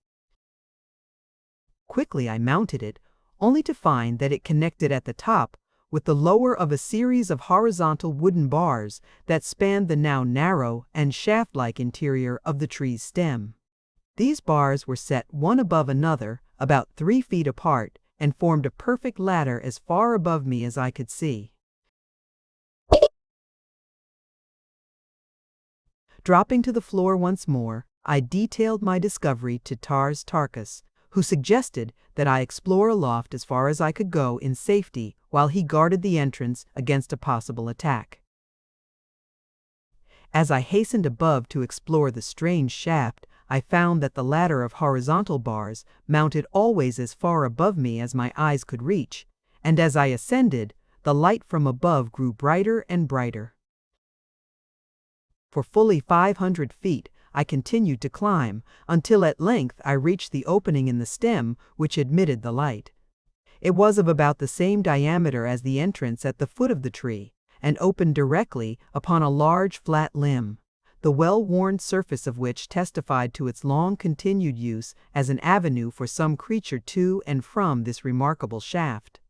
Quickly I mounted it, only to find that it connected at the top with the lower of a series of horizontal wooden bars that spanned the now narrow and shaft-like interior of the tree's stem. These bars were set one above another, about 3 feet apart, and formed a perfect ladder as far above me as I could see. Dropping to the floor once more, I detailed my discovery to Tarkas, who suggested that I explore aloft as far as I could go in safety while he guarded the entrance against a possible attack. As I hastened above to explore the strange shaft, I found that the ladder of horizontal bars mounted always as far above me as my eyes could reach, and as I ascended, the light from above grew brighter and brighter. For fully 500 feet, I continued to climb, until at length I reached the opening in the stem which admitted the light. It was of about the same diameter as the entrance at the foot of the tree, and opened directly upon a large flat limb, the well-worn surface of which testified to its long-continued use as an avenue for some creature to and from this remarkable shaft.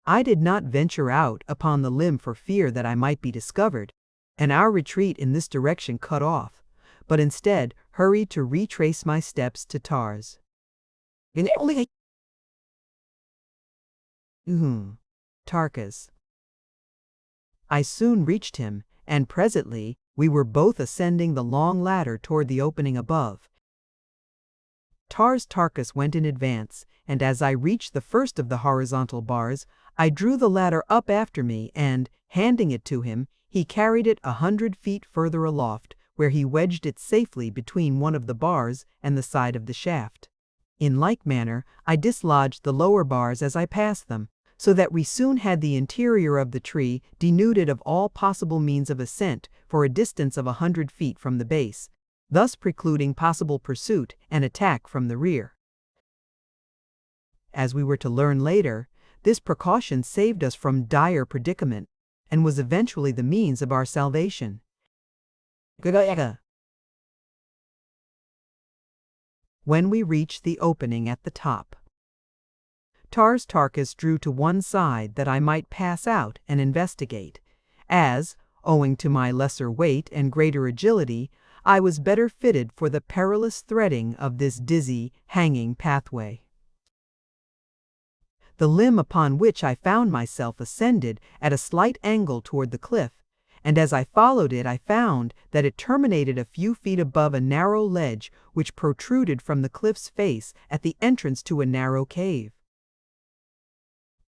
I did not venture out upon the limb for fear that I might be discovered, and our retreat in this direction cut off, but instead hurried to retrace my steps to Tars. Tarkus. I soon reached him, and presently we were both ascending the long ladder toward the opening above. Tarkus went in advance, and as I reached the first of the horizontal bars, I drew the ladder up after me and, handing it to him, he carried it 100 feet further aloft, where he wedged it safely between one of the bars and the side of the shaft. In like manner, I dislodged the lower bars as I passed them, so that we soon had the interior of the tree denuded of all possible means of ascent for a distance of 100 feet from the base, thus precluding possible pursuit and attack from the rear. As we were to learn later, this precaution saved us from dire predicament, and was eventually the means of our salvation. When we reached the opening at the top, Tarkus drew to one side that I might pass out and investigate, as, owing to my lesser weight and greater agility, I was better fitted for the perilous threading of this dizzy, hanging pathway. The limb upon which I found myself ascended at a slight angle toward the cliff, and as I followed it I found that it terminated a few feet above a narrow ledge which protruded from the cliff's face at the entrance to a narrow cave.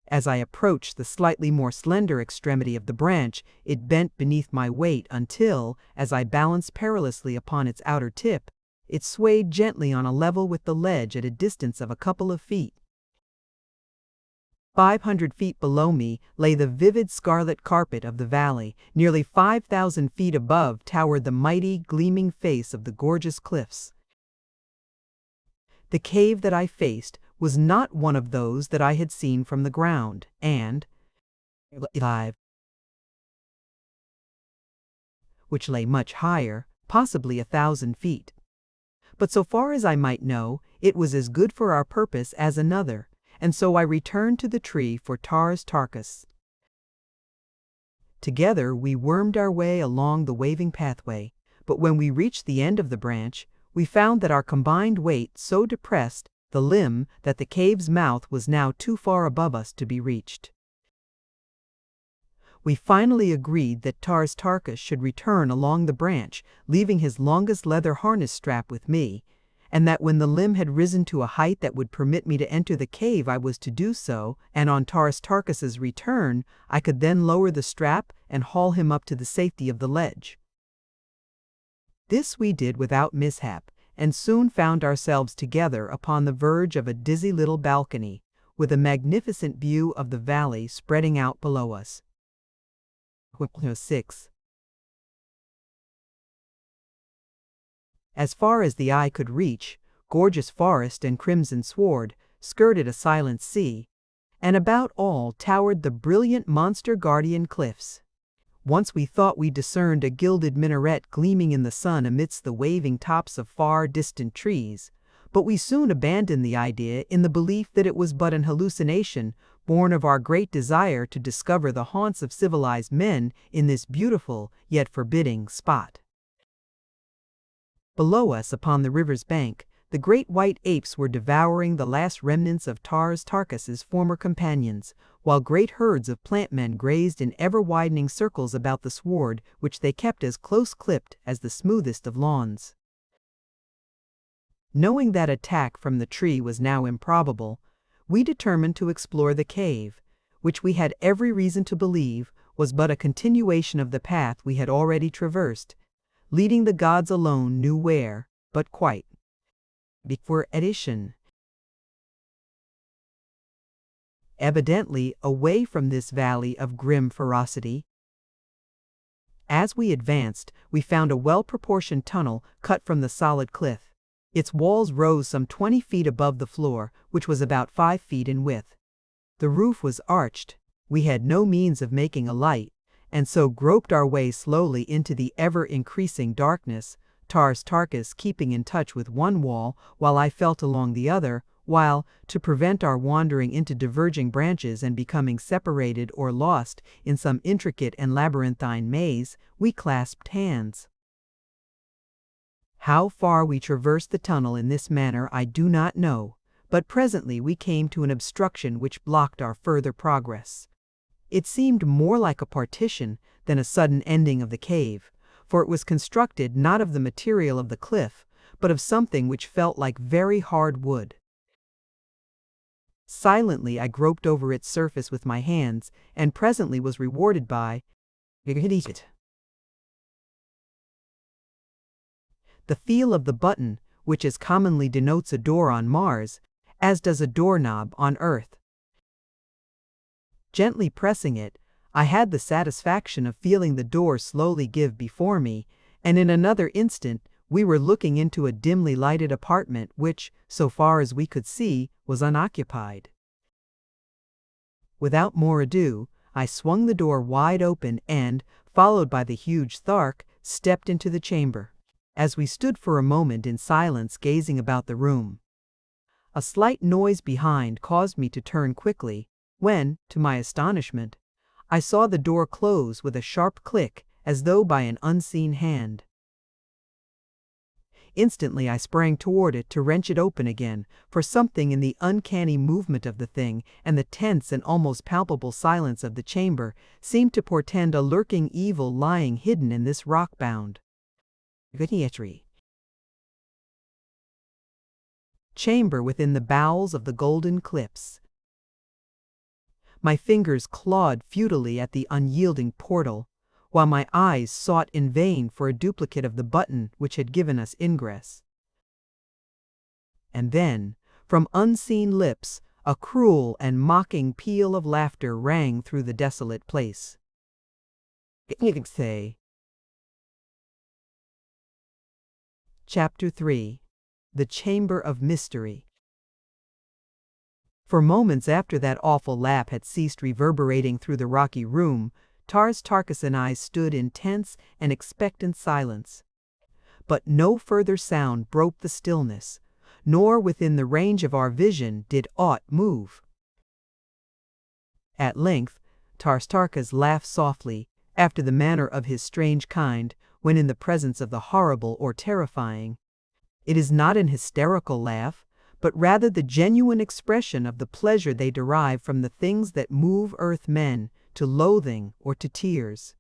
As I approached the slightly more slender extremity of the branch, it bent beneath my weight until, as I balanced perilously upon its outer tip, it swayed gently on a level with the ledge at a distance of a couple of feet. 500 feet below me lay the vivid scarlet carpet of the valley. Nearly 5,000 feet above towered the mighty, gleaming face of the gorgeous cliffs. The cave that I faced was not one of those that I had seen from the ground, and which lay much higher, possibly 1,000 feet. But so far as I might know, it was as good for our purpose as another, and so I returned to the tree for Tarkus. Together we wormed our way along the waving pathway, but when we reached the end of the branch, we found that our combined weight so depressed the limb that the cave's mouth was now too far above us to be reached. We finally agreed that Tarkus should return along the branch, leaving his longest leather harness strap with me, and that when the limb had risen to a height that would permit me to enter the cave I was to do so, and on Tarkus's return I could then lower the strap and haul him up to the safety of the ledge. This we did without mishap, and soon found ourselves together upon the verge of a dizzy little balcony, with a magnificent view of the valley spreading out below us. 6. As far as the eye could reach, gorgeous forest and crimson sward skirted a silent sea, and about all towered the brilliant monster guardian cliffs. Once we thought we discerned a gilded minaret gleaming in the sun amidst the waving tops of far distant trees, but we soon abandoned the idea in the belief that it was but an hallucination born of our great desire to discover the haunts of civilized men in this beautiful yet forbidding spot. Below us upon the river's bank, the great white apes were devouring the last remnants of Tarkus's former companions, while great herds of plantmen grazed in ever-widening circles about the sward which they kept as close-clipped as the smoothest of lawns. Knowing that attack from the tree was now improbable, we determined to explore the cave, which we had every reason to believe was but a continuation of the path we had already traversed, leading the gods alone knew where, but quite. Before edition. Evidently away from this valley of grim ferocity. As we advanced, we found a well-proportioned tunnel cut from the solid cliff. Its walls rose some 20 feet above the floor, which was about 5 feet in width. The roof was arched. We had no means of making a light, and so groped our way slowly into the ever-increasing darkness, Tarkus keeping in touch with one wall while I felt along the other, while, to prevent our wandering into diverging branches and becoming separated or lost in some intricate and labyrinthine maze, we clasped hands. How far we traversed the tunnel in this manner I do not know, but presently we came to an obstruction which blocked our further progress. It seemed more like a partition than a sudden ending of the cave, for it was constructed not of the material of the cliff, but of something which felt like very hard wood. Silently I groped over its surface with my hands, and presently was rewarded by it. The feel of the button, which as commonly denotes a door on Mars, as does a doorknob on Earth. Gently pressing it, I had the satisfaction of feeling the door slowly give before me, and in another instant we were looking into a dimly lighted apartment which, so far as we could see, was unoccupied. Without more ado, I swung the door wide open and, followed by the huge Thark, stepped into the chamber. As we stood for a moment in silence gazing about the room, a slight noise behind caused me to turn quickly, when, to my astonishment, I saw the door close with a sharp click as though by an unseen hand. Instantly I sprang toward it to wrench it open again, for something in the uncanny movement of the thing and the tense and almost palpable silence of the chamber seemed to portend a lurking evil lying hidden in this rock-bound chamber within the bowels of the golden cliffs. My fingers clawed futilely at the unyielding portal, while my eyes sought in vain for a duplicate of the button which had given us ingress. And then, from unseen lips, a cruel and mocking peal of laughter rang through the desolate place. Chapter 3. The Chamber of Mystery. For moments after that awful laugh had ceased reverberating through the rocky room, Tarkas and I stood in tense and expectant silence. But no further sound broke the stillness, nor within the range of our vision did aught move. At length, Tarkas laughed softly, after the manner of his strange kind, when in the presence of the horrible or terrifying. It is not an hysterical laugh, but rather the genuine expression of the pleasure they derive from the things that move earth men to loathing or to tears.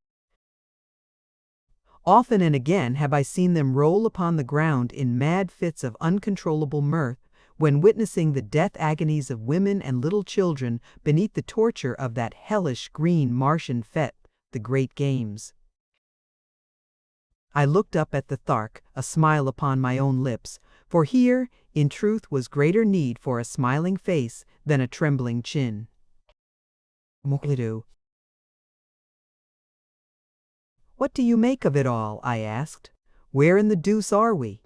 Often and again have I seen them roll upon the ground in mad fits of uncontrollable mirth, when witnessing the death agonies of women and little children beneath the torture of that hellish green Martian fete, the Great Games. I looked up at the Thark, a smile upon my own lips, for here, in truth, was greater need for a smiling face than a trembling chin. What do you make of it all? I asked. Where in the deuce are we?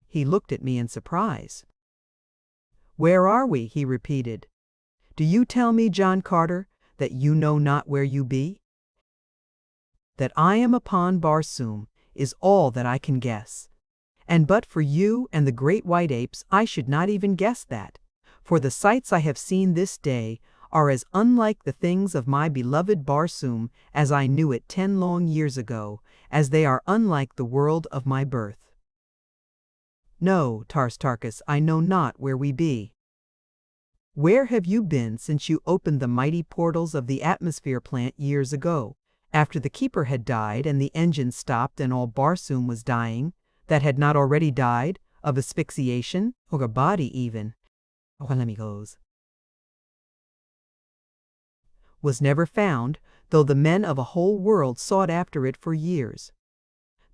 He looked at me in surprise. Where are we? He repeated. Do you tell me, John Carter, that you know not where you be? That I am upon Barsoom is all that I can guess. And but for you and the great white apes, I should not even guess that, for the sights I have seen this day are as unlike the things of my beloved Barsoom as I knew it 10 long years ago, as they are unlike the world of my birth. No, Tarkas, I know not where we be. Where have you been since you opened the mighty portals of the atmosphere plant years ago, after the keeper had died and the engine stopped and all Barsoom was dying, that had not already died, of asphyxiation, or a body even? Was never found, though the men of a whole world sought after it for years.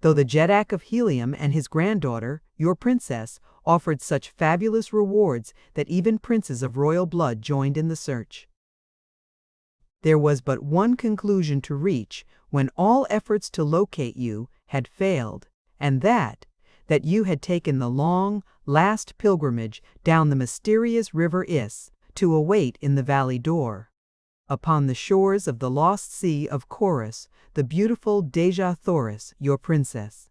Though the Jeddak of Helium and his granddaughter, your princess, offered such fabulous rewards that even princes of royal blood joined in the search. There was but one conclusion to reach when all efforts to locate you had failed, and that you had taken the long, last pilgrimage down the mysterious river Is to await in the valley door, upon the shores of the lost sea of Chorus, the beautiful Dejah Thoris, your princess.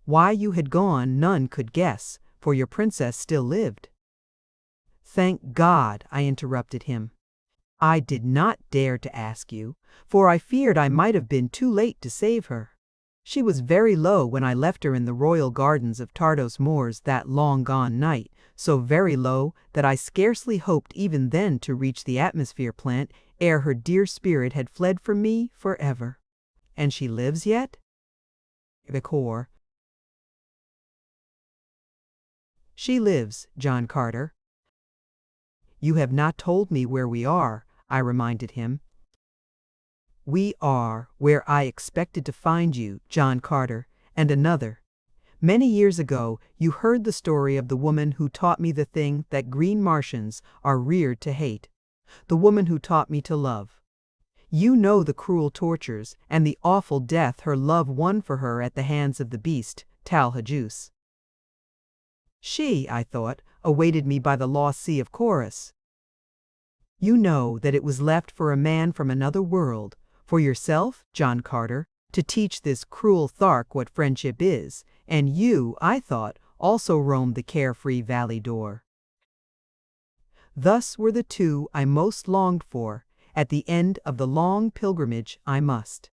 Why you had gone none could guess, for your princess still lived. Thank God, I interrupted him. I did not dare to ask you, for I feared I might have been too late to save her. She was very low when I left her in the royal gardens of Tardos Moors that long-gone night, so very low that I scarcely hoped even then to reach the atmosphere plant ere her dear spirit had fled from me forever. And she lives yet? The core. She lives, John Carter. You have not told me where we are, I reminded him. We are where I expected to find you, John Carter, and another. Many years ago, you heard the story of the woman who taught me the thing that green Martians are reared to hate, the woman who taught me to love. You know the cruel tortures and the awful death her love won for her at the hands of the beast, Talhajus. She, I thought, awaited me by the lost sea of Chorus. You know that it was left for a man from another world, for yourself, John Carter, to teach this cruel Thark what friendship is, and you, I thought, also roamed the carefree valley door. Thus were the two I most longed for, at the end of the long pilgrimage I must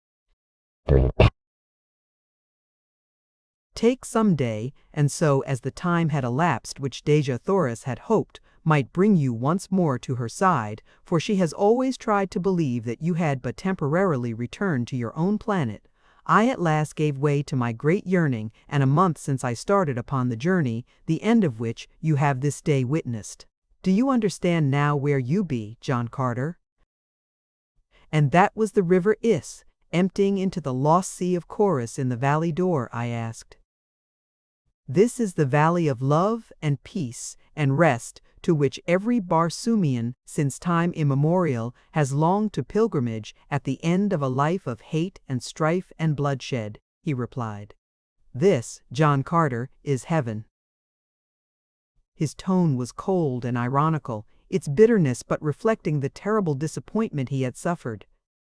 take some day, and so as the time had elapsed which Dejah Thoris had hoped might bring you once more to her side, for she has always tried to believe that you had but temporarily returned to your own planet, I at last gave way to my great yearning, and a month since I started upon the journey, the end of which you have this day witnessed. Do you understand now where you be, John Carter? And that was the river Is, emptying into the lost sea of Chorus in the valley door, I asked. This is the valley of love and peace and rest to which every Barsoomian since time immemorial has longed to pilgrimage at the end of a life of hate and strife and bloodshed, he replied. This, John Carter, is heaven. His tone was cold and ironical, its bitterness but reflecting the terrible disappointment he had suffered.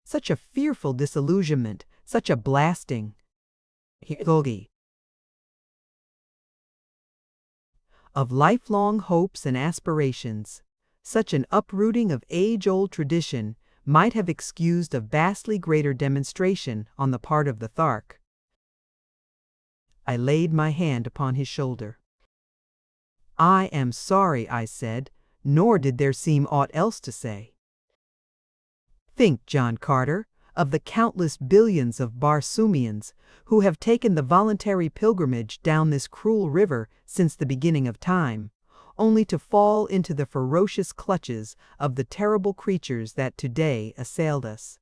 Such a fearful disillusionment, such a blasting of lifelong hopes and aspirations, such an uprooting of age-old tradition might have excused a vastly greater demonstration on the part of the Thark. I laid my hand upon his shoulder. I am sorry, I said, nor did there seem aught else to say. Think, John Carter, of the countless billions of Barsoomians who have taken the voluntary pilgrimage down this cruel river since the beginning of time, only to fall into the ferocious clutches of the terrible creatures that today assailed us.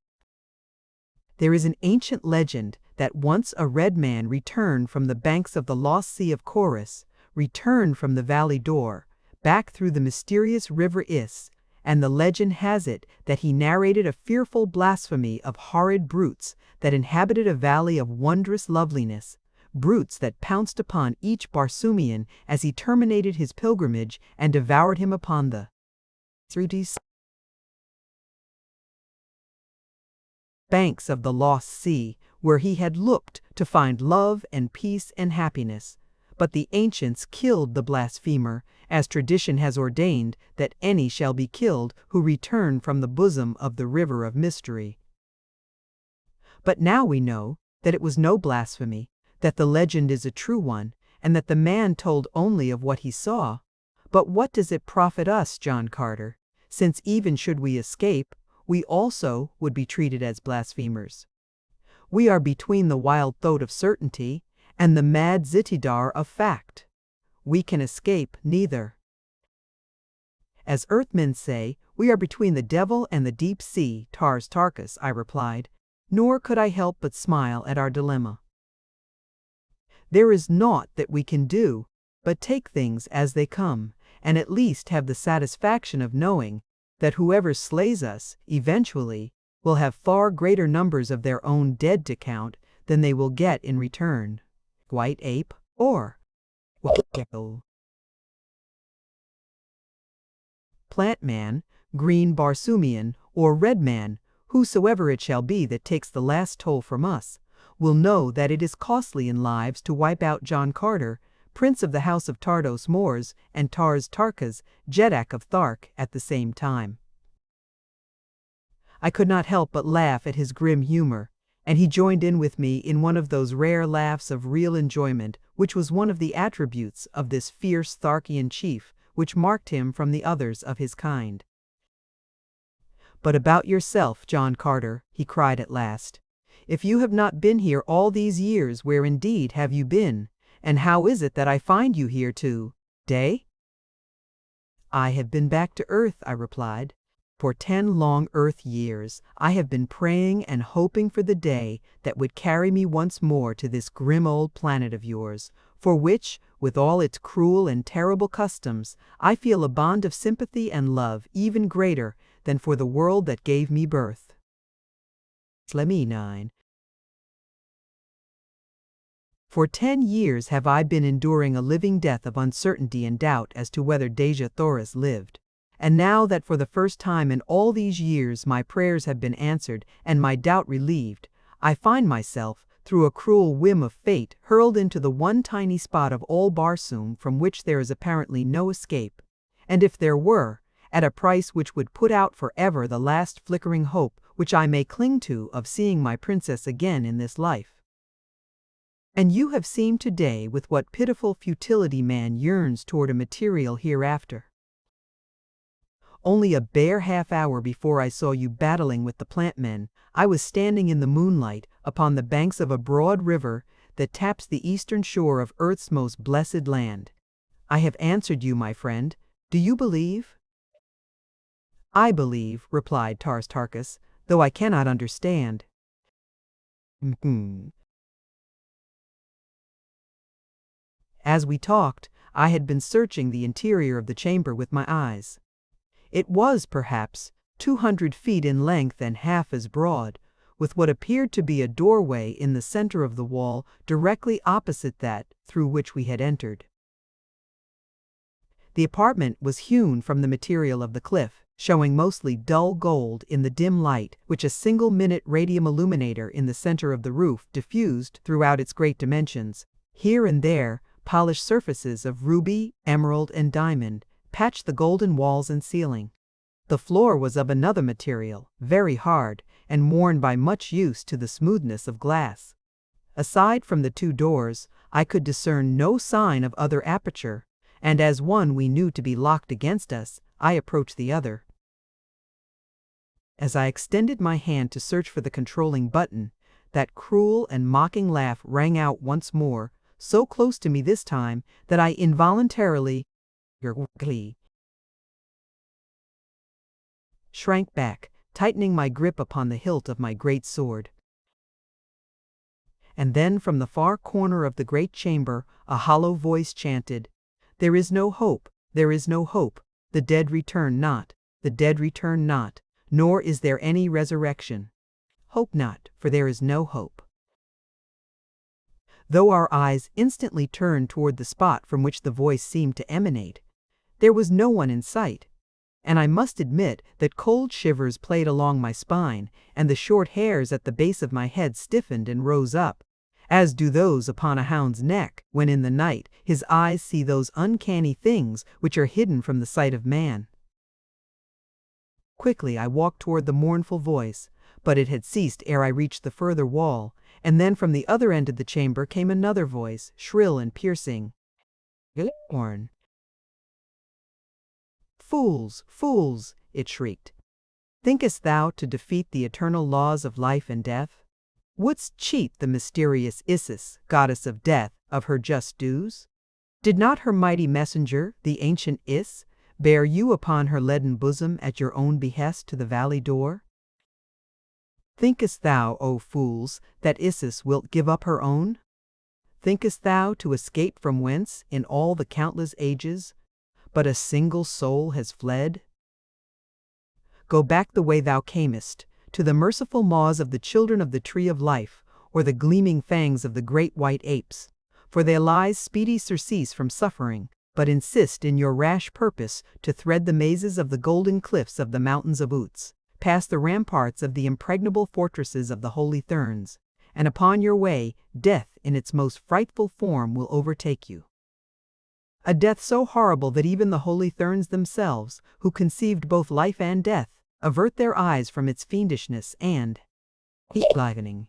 There is an ancient legend that once a red man returned from the banks of the lost sea of Chorus, returned from the valley door, back through the mysterious river Is, and the legend has it that he narrated a fearful blasphemy of horrid brutes that inhabited a valley of wondrous loveliness, brutes that pounced upon each Barsoomian as he terminated his pilgrimage and devoured him upon the banks of the lost sea, where he had looked to find love and peace and happiness. But the ancients killed the blasphemer, as tradition has ordained that any shall be killed who return from the bosom of the river of mystery. But now we know that it was no blasphemy, that the legend is a true one, and that the man told only of what he saw. But what does it profit us, John Carter, since even should we escape, we also would be treated as blasphemers? We are between the wild thought of certainty and the mad zitidar of fact. We can escape neither. As earthmen say, we are between the devil and the deep sea, Tars Tarkas, I replied, nor could I help but smile at our dilemma. There is naught that we can do but take things as they come, and at least have the satisfaction of knowing that whoever slays us, eventually, will have far greater numbers of their own dead to count than they will get in return. White ape, or plant man, green Barsoomian, or red man, whosoever it shall be that takes the last toll from us, will know that it is costly in lives to wipe out John Carter, prince of the house of Tardos Mors, and Tars Tarkas, Jedak of Thark, at the same time. I could not help but laugh at his grim humor, and he joined in with me in one of those rare laughs of real enjoyment which was one of the attributes of this fierce Tharkian chief, which marked him from the others of his kind. "But about yourself, John Carter," he cried at last. "If you have not been here all these years, where indeed have you been, and how is it that I find you here today?" "I have been back to Earth," I replied. "For 10 long Earth years I have been praying and hoping for the day that would carry me once more to this grim old planet of yours, for which, with all its cruel and terrible customs, I feel a bond of sympathy and love even greater than for the world that gave me birth." Slemi 9. For 10 years have I been enduring a living death of uncertainty and doubt as to whether Dejah Thoris lived. And now that for the first time in all these years my prayers have been answered and my doubt relieved, I find myself, through a cruel whim of fate, hurled into the one tiny spot of all Barsoom from which there is apparently no escape, and if there were, at a price which would put out forever the last flickering hope which I may cling to of seeing my princess again in this life. And you have seen today with what pitiful futility man yearns toward a material hereafter. Only a bare half-hour before I saw you battling with the plant men, I was standing in the moonlight upon the banks of a broad river that taps the eastern shore of Earth's most blessed land. I have answered you, my friend. Do you believe? "I believe," replied Tars Tarkas, "though I cannot understand." As we talked, I had been searching the interior of the chamber with my eyes. It was, perhaps, 200 feet in length and half as broad, with what appeared to be a doorway in the center of the wall directly opposite that through which we had entered. The apartment was hewn from the material of the cliff, showing mostly dull gold in the dim light which a single-minute radium illuminator in the center of the roof diffused throughout its great dimensions. Here and there, polished surfaces of ruby, emerald, and diamond patched the golden walls and ceiling. The floor was of another material, very hard, and worn by much use to the smoothness of glass. Aside from the 2 doors, I could discern no sign of other aperture, and as one we knew to be locked against us, I approached the other. As I extended my hand to search for the controlling button, that cruel and mocking laugh rang out once more, so close to me this time that I involuntarily shrank back, tightening my grip upon the hilt of my great sword. And then from the far corner of the great chamber a hollow voice chanted, "There is no hope, there is no hope, the dead return not, the dead return not, nor is there any resurrection. Hope not, for there is no hope." Though our eyes instantly turned toward the spot from which the voice seemed to emanate, there was no one in sight, and I must admit that cold shivers played along my spine, and the short hairs at the base of my head stiffened and rose up, as do those upon a hound's neck when in the night his eyes see those uncanny things which are hidden from the sight of man. Quickly I walked toward the mournful voice, but it had ceased ere I reached the further wall, and then from the other end of the chamber came another voice, shrill and piercing. "Horn. Fools, fools," it shrieked. "Thinkest thou to defeat the eternal laws of life and death? Wouldst cheat the mysterious Isis, goddess of death, of her just dues? Did not her mighty messenger, the ancient Is, bear you upon her leaden bosom at your own behest to the valley door? Thinkest thou, O fools, that Isis wilt give up her own? Thinkest thou to escape from whence, in all the countless ages, but a single soul has fled? Go back the way thou camest, to the merciful maws of the children of the tree of life, or the gleaming fangs of the great white apes, for they lies speedy surcease from suffering, but insist in your rash purpose to thread the mazes of the golden cliffs of the mountains of Uts, past the ramparts of the impregnable fortresses of the holy Therns, and upon your way death in its most frightful form will overtake you. A death so horrible that even the holy Therns themselves, who conceived both life and death, avert their eyes from its fiendishness and lightning.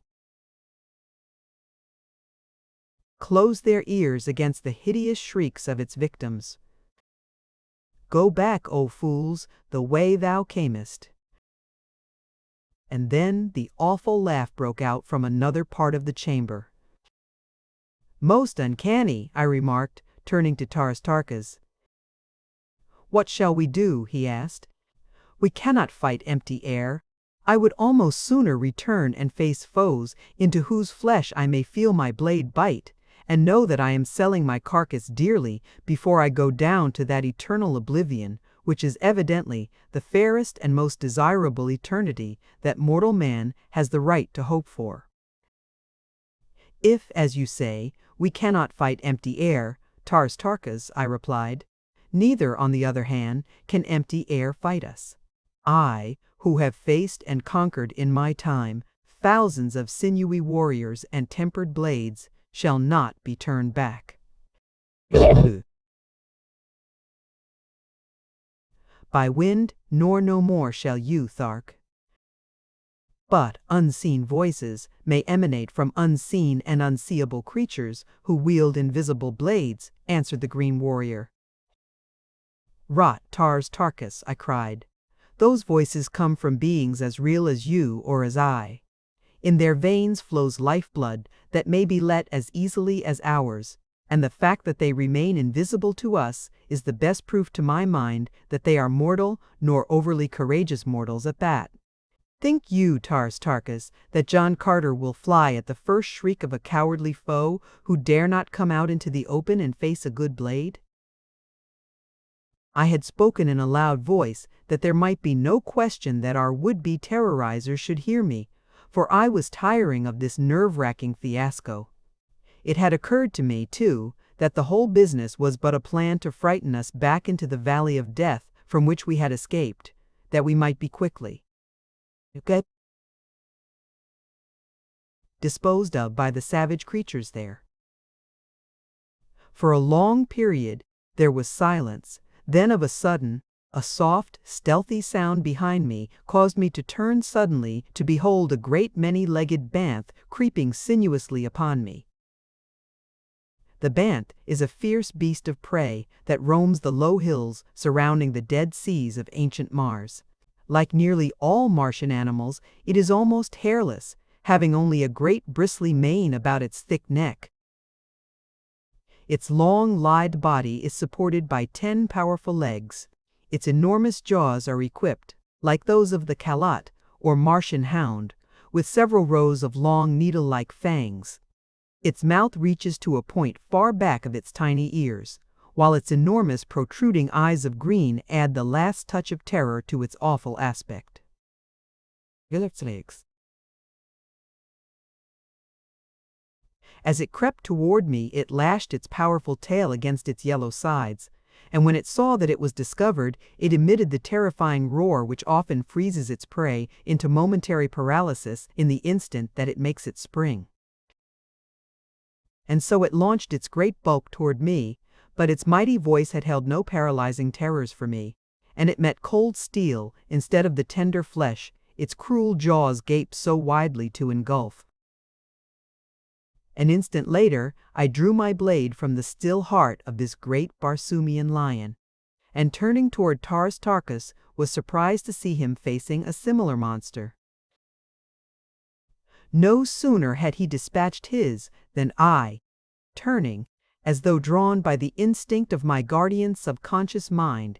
Close their ears against the hideous shrieks of its victims. Go back, O fools, the way thou camest. And then the awful laugh broke out from another part of the chamber. Most uncanny, I remarked, turning to Tarkas. What shall we do? He asked. We cannot fight empty air. I would almost sooner return and face foes into whose flesh I may feel my blade bite, and know that I am selling my carcass dearly before I go down to that eternal oblivion, which is evidently the fairest and most desirable eternity that mortal man has the right to hope for. If, as you say, we cannot fight empty air, Tarkas, I replied, neither, on the other hand, can empty air fight us. I, who have faced and conquered in my time thousands of sinewy warriors and tempered blades, shall not be turned back. By wind, nor no more shall you, Thark. But unseen voices may emanate from unseen and unseeable creatures who wield invisible blades, answered the green warrior. Rot, Tarkas, I cried. Those voices come from beings as real as you or as I. In their veins flows lifeblood that may be let as easily as ours, and the fact that they remain invisible to us is the best proof to my mind that they are mortal, nor overly courageous mortals at that. Think you, Tarkas, that John Carter will fly at the first shriek of a cowardly foe who dare not come out into the open and face a good blade? I had spoken in a loud voice that there might be no question that our would-be terrorizers should hear me, for I was tiring of this nerve-wracking fiasco. It had occurred to me, too, that the whole business was but a plan to frighten us back into the valley of death from which we had escaped, that we might be quickly disposed of by the savage creatures there. For a long period there was silence. Then of a sudden, a soft, stealthy sound behind me caused me to turn suddenly to behold a great many-legged banth creeping sinuously upon me. The banth is a fierce beast of prey that roams the low hills surrounding the dead seas of ancient Mars. Like nearly all Martian animals, it is almost hairless, having only a great bristly mane about its thick neck. Its long, lithe body is supported by 10 powerful legs. Its enormous jaws are equipped, like those of the Kalat, or Martian hound, with several rows of long needle-like fangs. Its mouth reaches to a point far back of its tiny ears, while its enormous protruding eyes of green add the last touch of terror to its awful aspect. As it crept toward me, it lashed its powerful tail against its yellow sides, and when it saw that it was discovered, it emitted the terrifying roar which often freezes its prey into momentary paralysis in the instant that it makes its spring. And so it launched its great bulk toward me, but its mighty voice had held no paralyzing terrors for me, and it met cold steel instead of the tender flesh its cruel jaws gaped so widely to engulf. An instant later, I drew my blade from the still heart of this great Barsoomian lion, and turning toward Tarkas, was surprised to see him facing a similar monster. No sooner had he dispatched his than I, turning, as though drawn by the instinct of my guardian subconscious mind,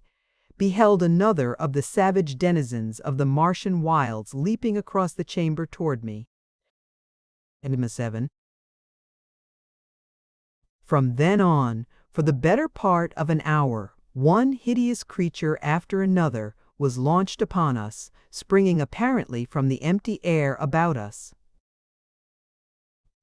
beheld another of the savage denizens of the Martian wilds leaping across the chamber toward me. Enigma 7. From then on, for the better part of an hour, one hideous creature after another was launched upon us, springing apparently from the empty air about us.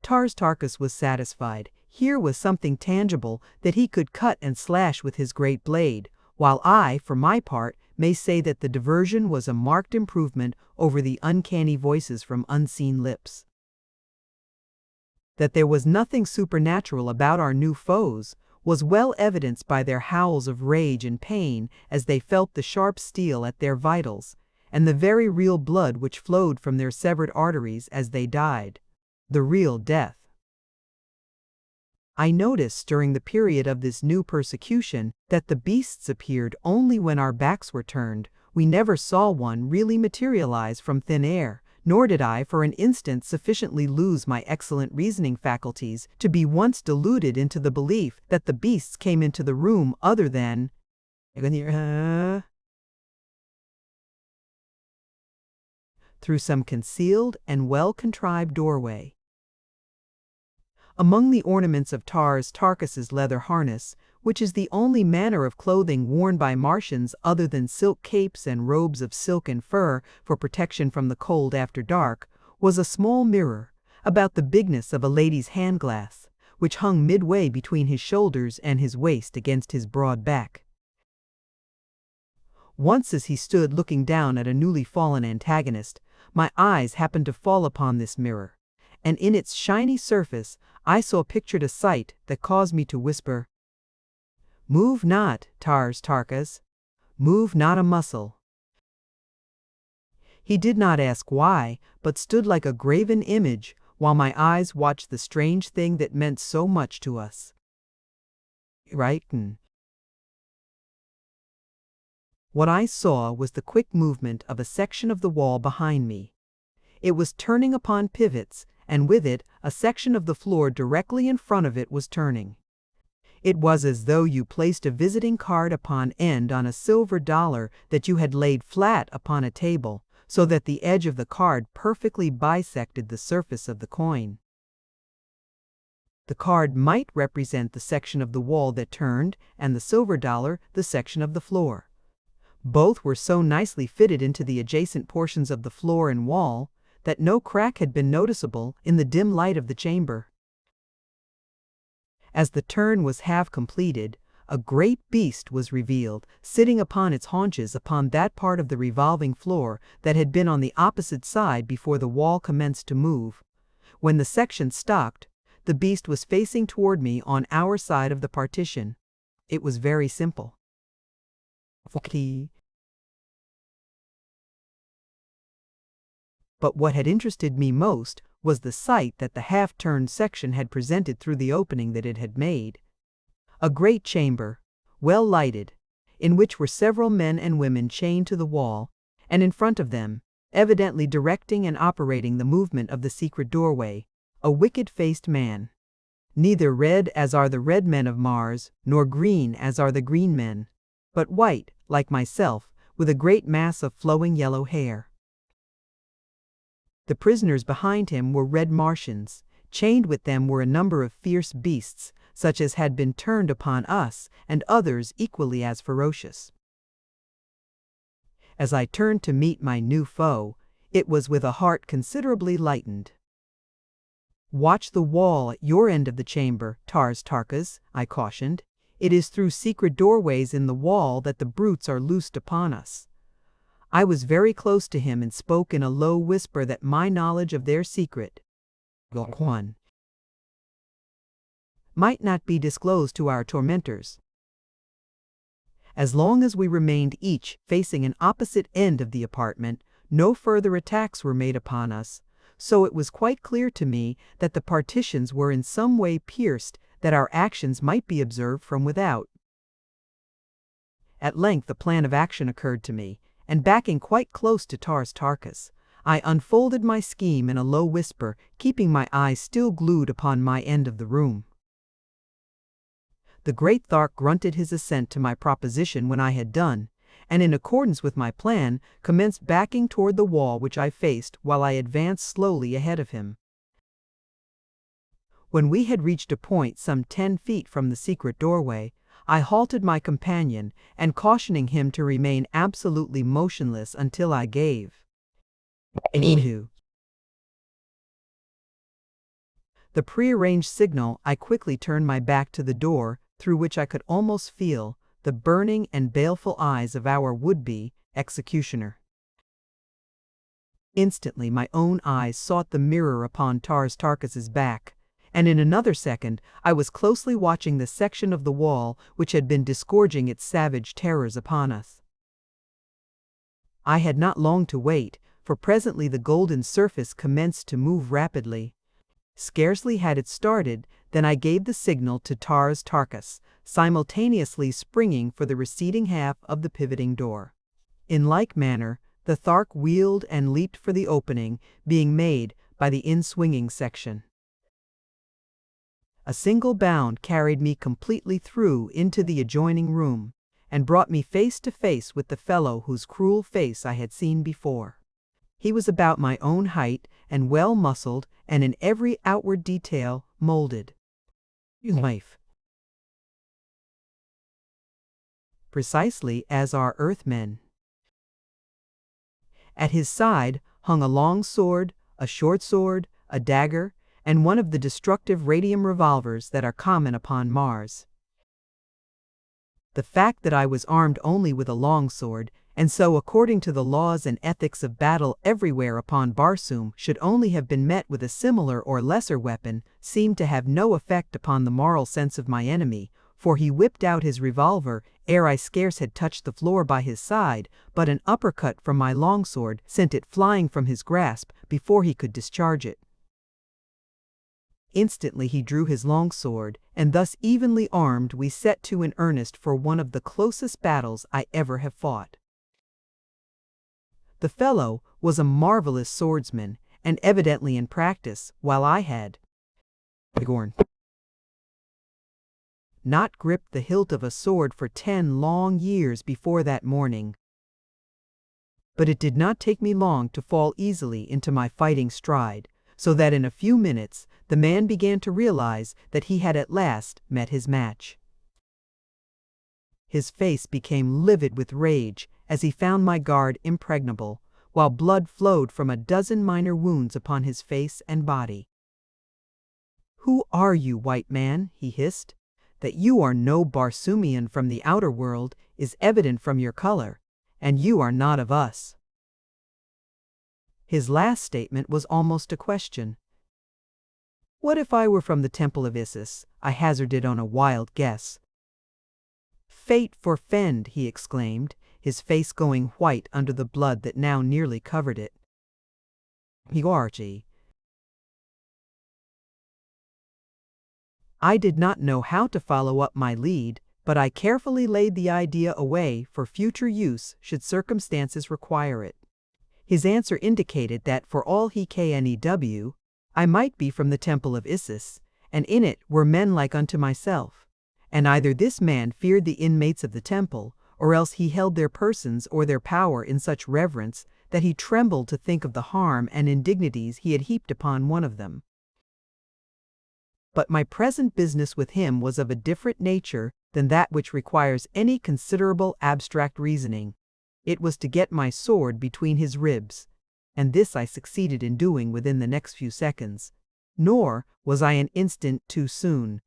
Tarkas was satisfied. Here was something tangible that he could cut and slash with his great blade, while I, for my part, may say that the diversion was a marked improvement over the uncanny voices from unseen lips. That there was nothing supernatural about our new foes was well evidenced by their howls of rage and pain as they felt the sharp steel at their vitals, and the very real blood which flowed from their severed arteries as they died. The real death. I noticed during the period of this new persecution that the beasts appeared only when our backs were turned. We never saw one really materialize from thin air, nor did I for an instant sufficiently lose my excellent reasoning faculties to be once deluded into the belief that the beasts came into the room other than through some concealed and well-contrived doorway. Among the ornaments of Tarkis's leather harness, which is the only manner of clothing worn by Martians other than silk capes and robes of silk and fur for protection from the cold after dark, was a small mirror, about the bigness of a lady's hand-glass, which hung midway between his shoulders and his waist against his broad back. Once as he stood looking down at a newly fallen antagonist, my eyes happened to fall upon this mirror, and in its shiny surface I saw pictured a sight that caused me to whisper, "Move not, Tarkis, move not a muscle." He did not ask why, but stood like a graven image while my eyes watched the strange thing that meant so much to us. What I saw was the quick movement of a section of the wall behind me. It was turning upon pivots, and with it, a section of the floor directly in front of it was turning. It was as though you placed a visiting card upon end on a silver dollar that you had laid flat upon a table, so that the edge of the card perfectly bisected the surface of the coin. The card might represent the section of the wall that turned, and the silver dollar the section of the floor. Both were so nicely fitted into the adjacent portions of the floor and wall that no crack had been noticeable in the dim light of the chamber. As the turn was half completed, a great beast was revealed, sitting upon its haunches upon that part of the revolving floor that had been on the opposite side before the wall commenced to move. When the section stopped, the beast was facing toward me on our side of the partition. It was very simple. But what had interested me most was the sight that the half-turned section had presented through the opening that it had made. A great chamber, well lighted, in which were several men and women chained to the wall, and in front of them, evidently directing and operating the movement of the secret doorway, a wicked-faced man. Neither red as are the red men of Mars, nor green as are the green men, but white, like myself, with a great mass of flowing yellow hair. The prisoners behind him were red Martians. Chained with them were a number of fierce beasts, such as had been turned upon us, and others equally as ferocious. As I turned to meet my new foe, it was with a heart considerably lightened. "Watch the wall at your end of the chamber, Tarkis," I cautioned. "It is through secret doorways in the wall that the brutes are loosed upon us." I was very close to him and spoke in a low whisper that my knowledge of their secret might not be disclosed to our tormentors. As long as we remained each facing an opposite end of the apartment, no further attacks were made upon us, so it was quite clear to me that the partitions were in some way pierced, that our actions might be observed from without. At length a plan of action occurred to me, and backing quite close to Tarkis, I unfolded my scheme in a low whisper, keeping my eyes still glued upon my end of the room. The great Thark grunted his assent to my proposition when I had done, and in accordance with my plan, commenced backing toward the wall which I faced while I advanced slowly ahead of him. When we had reached a point some 10 feet from the secret doorway, I halted my companion, and cautioning him to remain absolutely motionless until I gave the prearranged signal, I quickly turned my back to the door, through which I could almost feel the burning and baleful eyes of our would-be executioner. Instantly my own eyes sought the mirror upon Tarkis's back, and in another second I was closely watching the section of the wall which had been disgorging its savage terrors upon us. I had not long to wait, for presently the golden surface commenced to move rapidly. Scarcely had it started than I gave the signal to Dejah Thoris, simultaneously springing for the receding half of the pivoting door. In like manner, the Thark wheeled and leaped for the opening being made by the in-swinging section. A single bound carried me completely through into the adjoining room, and brought me face to face with the fellow whose cruel face I had seen before. He was about my own height, and well-muscled, and in every outward detail molded. Life. Precisely as are Earthmen. At his side hung a long sword, a short sword, a dagger, and one of the destructive radium revolvers that are common upon Mars. The fact that I was armed only with a long sword, and so according to the laws and ethics of battle everywhere upon Barsoom should only have been met with a similar or lesser weapon, seemed to have no effect upon the moral sense of my enemy, for he whipped out his revolver ere I scarce had touched the floor by his side, but an uppercut from my longsword sent it flying from his grasp before he could discharge it. Instantly he drew his longsword, and thus evenly armed we set to in earnest for one of the closest battles I ever have fought. The fellow was a marvelous swordsman, and evidently in practice, while I had not gripped the hilt of a sword for 10 long years before that morning. But it did not take me long to fall easily into my fighting stride, so that in a few minutes the man began to realize that he had at last met his match. His face became livid with rage as he found my guard impregnable, while blood flowed from a dozen minor wounds upon his face and body. "Who are you, white man?" he hissed. "That you are no Barsoomian from the outer world is evident from your color, and you are not of us." His last statement was almost a question. "What if I were from the temple of Isis?" I hazarded on a wild guess. "Fate forfend!" he exclaimed, his face going white under the blood that now nearly covered it. I did not know how to follow up my lead, but I carefully laid the idea away for future use should circumstances require it. His answer indicated that for all he knew, I might be from the temple of Isis, and in it were men like unto myself, and either this man feared the inmates of the temple, or else he held their persons or their power in such reverence that he trembled to think of the harm and indignities he had heaped upon one of them. But my present business with him was of a different nature than that which requires any considerable abstract reasoning. It was to get my sword between his ribs, and this I succeeded in doing within the next few seconds. Nor was I an instant too soon.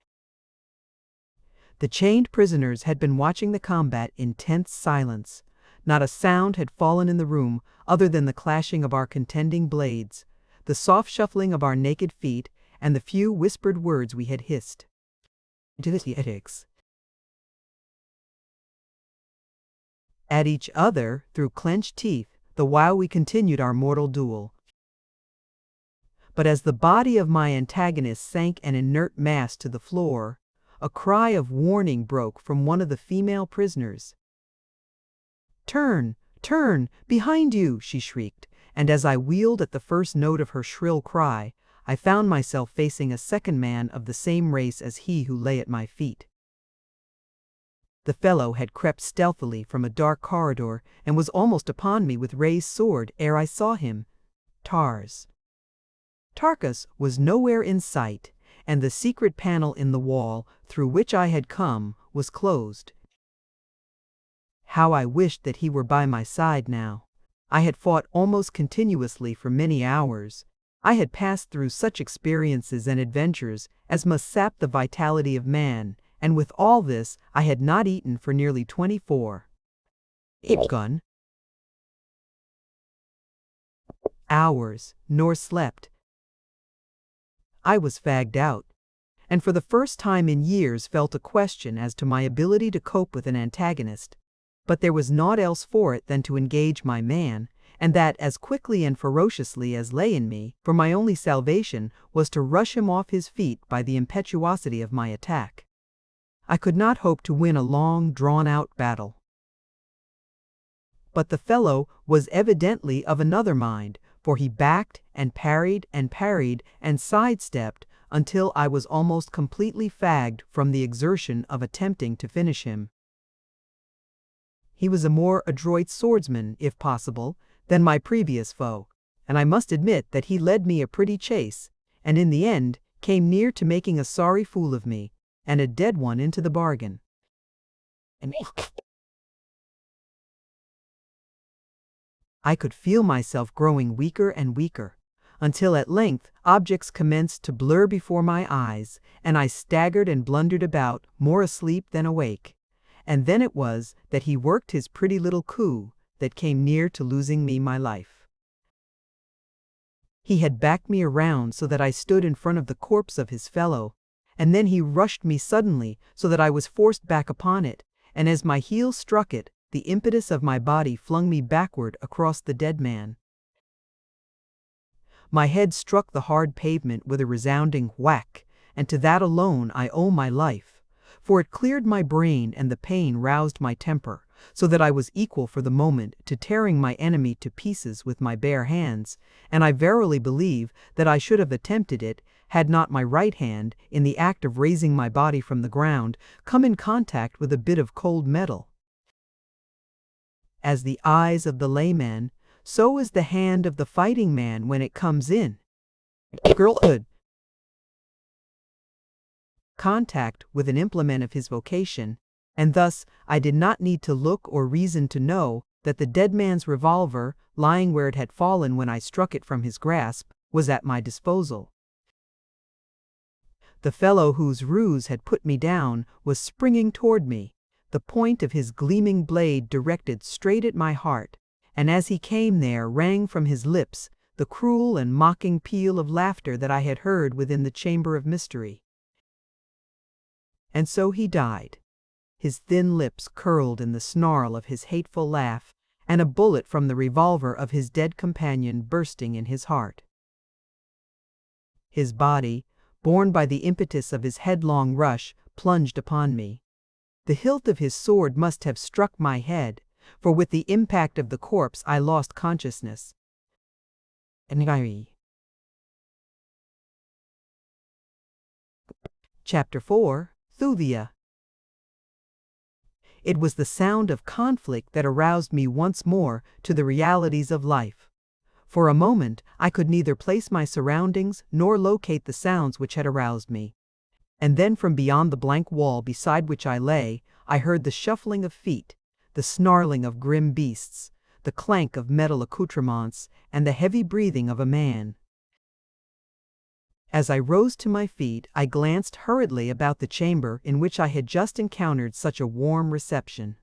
The chained prisoners had been watching the combat in tense silence. Not a sound had fallen in the room other than the clashing of our contending blades, the soft shuffling of our naked feet, and the few whispered words we had hissed at each other through clenched teeth, the while we continued our mortal duel. But as the body of my antagonist sank an inert mass to the floor, a cry of warning broke from one of the female prisoners. "Turn! Turn! Behind you!" she shrieked, and as I wheeled at the first note of her shrill cry, I found myself facing a second man of the same race as he who lay at my feet. The fellow had crept stealthily from a dark corridor and was almost upon me with raised sword ere I saw him. Thoris was nowhere in sight, and the secret panel in the wall through which I had come was closed. How I wished that he were by my side now. I had fought almost continuously for many hours. I had passed through such experiences and adventures as must sap the vitality of man, and with all this I had not eaten for nearly 24 hours, nor slept. I was fagged out, and for the first time in years felt a question as to my ability to cope with an antagonist. But there was naught else for it than to engage my man, and that as quickly and ferociously as lay in me, for my only salvation was to rush him off his feet by the impetuosity of my attack. I could not hope to win a long, drawn-out battle. But the fellow was evidently of another mind, for he backed and parried and sidestepped until I was almost completely fagged from the exertion of attempting to finish him. He was a more adroit swordsman, if possible, than my previous foe, and I must admit that he led me a pretty chase, and in the end came near to making a sorry fool of me, and a dead one into the bargain. I could feel myself growing weaker and weaker, until at length objects commenced to blur before my eyes, and I staggered and blundered about, more asleep than awake. And then it was that he worked his pretty little coup that came near to losing me my life. He had backed me around so that I stood in front of the corpse of his fellow, and then he rushed me suddenly so that I was forced back upon it, and as my heel struck it, the impetus of my body flung me backward across the dead man. My head struck the hard pavement with a resounding whack, and to that alone I owe my life, for it cleared my brain and the pain roused my temper, so that I was equal for the moment to tearing my enemy to pieces with my bare hands, and I verily believe that I should have attempted it, had not my right hand, in the act of raising my body from the ground, come in contact with a bit of cold metal. As the eyes of the layman, so is the hand of the fighting man when it comes in girlhood contact with an implement of his vocation, and thus I did not need to look or reason to know that the dead man's revolver, lying where it had fallen when I struck it from his grasp, was at my disposal. The fellow whose ruse had put me down was springing toward me, the point of his gleaming blade directed straight at my heart, and as he came there rang from his lips the cruel and mocking peal of laughter that I had heard within the chamber of mystery. And so he died, his thin lips curled in the snarl of his hateful laugh, and a bullet from the revolver of his dead companion bursting in his heart. His body, borne by the impetus of his headlong rush, plunged upon me. The hilt of his sword must have struck my head, for with the impact of the corpse I lost consciousness. Chapter 4. Thuvia. It was the sound of conflict that aroused me once more to the realities of life. For a moment I could neither place my surroundings nor locate the sounds which had aroused me. And then from beyond the blank wall beside which I lay, I heard the shuffling of feet, the snarling of grim beasts, the clank of metal accoutrements, and the heavy breathing of a man. As I rose to my feet, I glanced hurriedly about the chamber in which I had just encountered such a warm reception.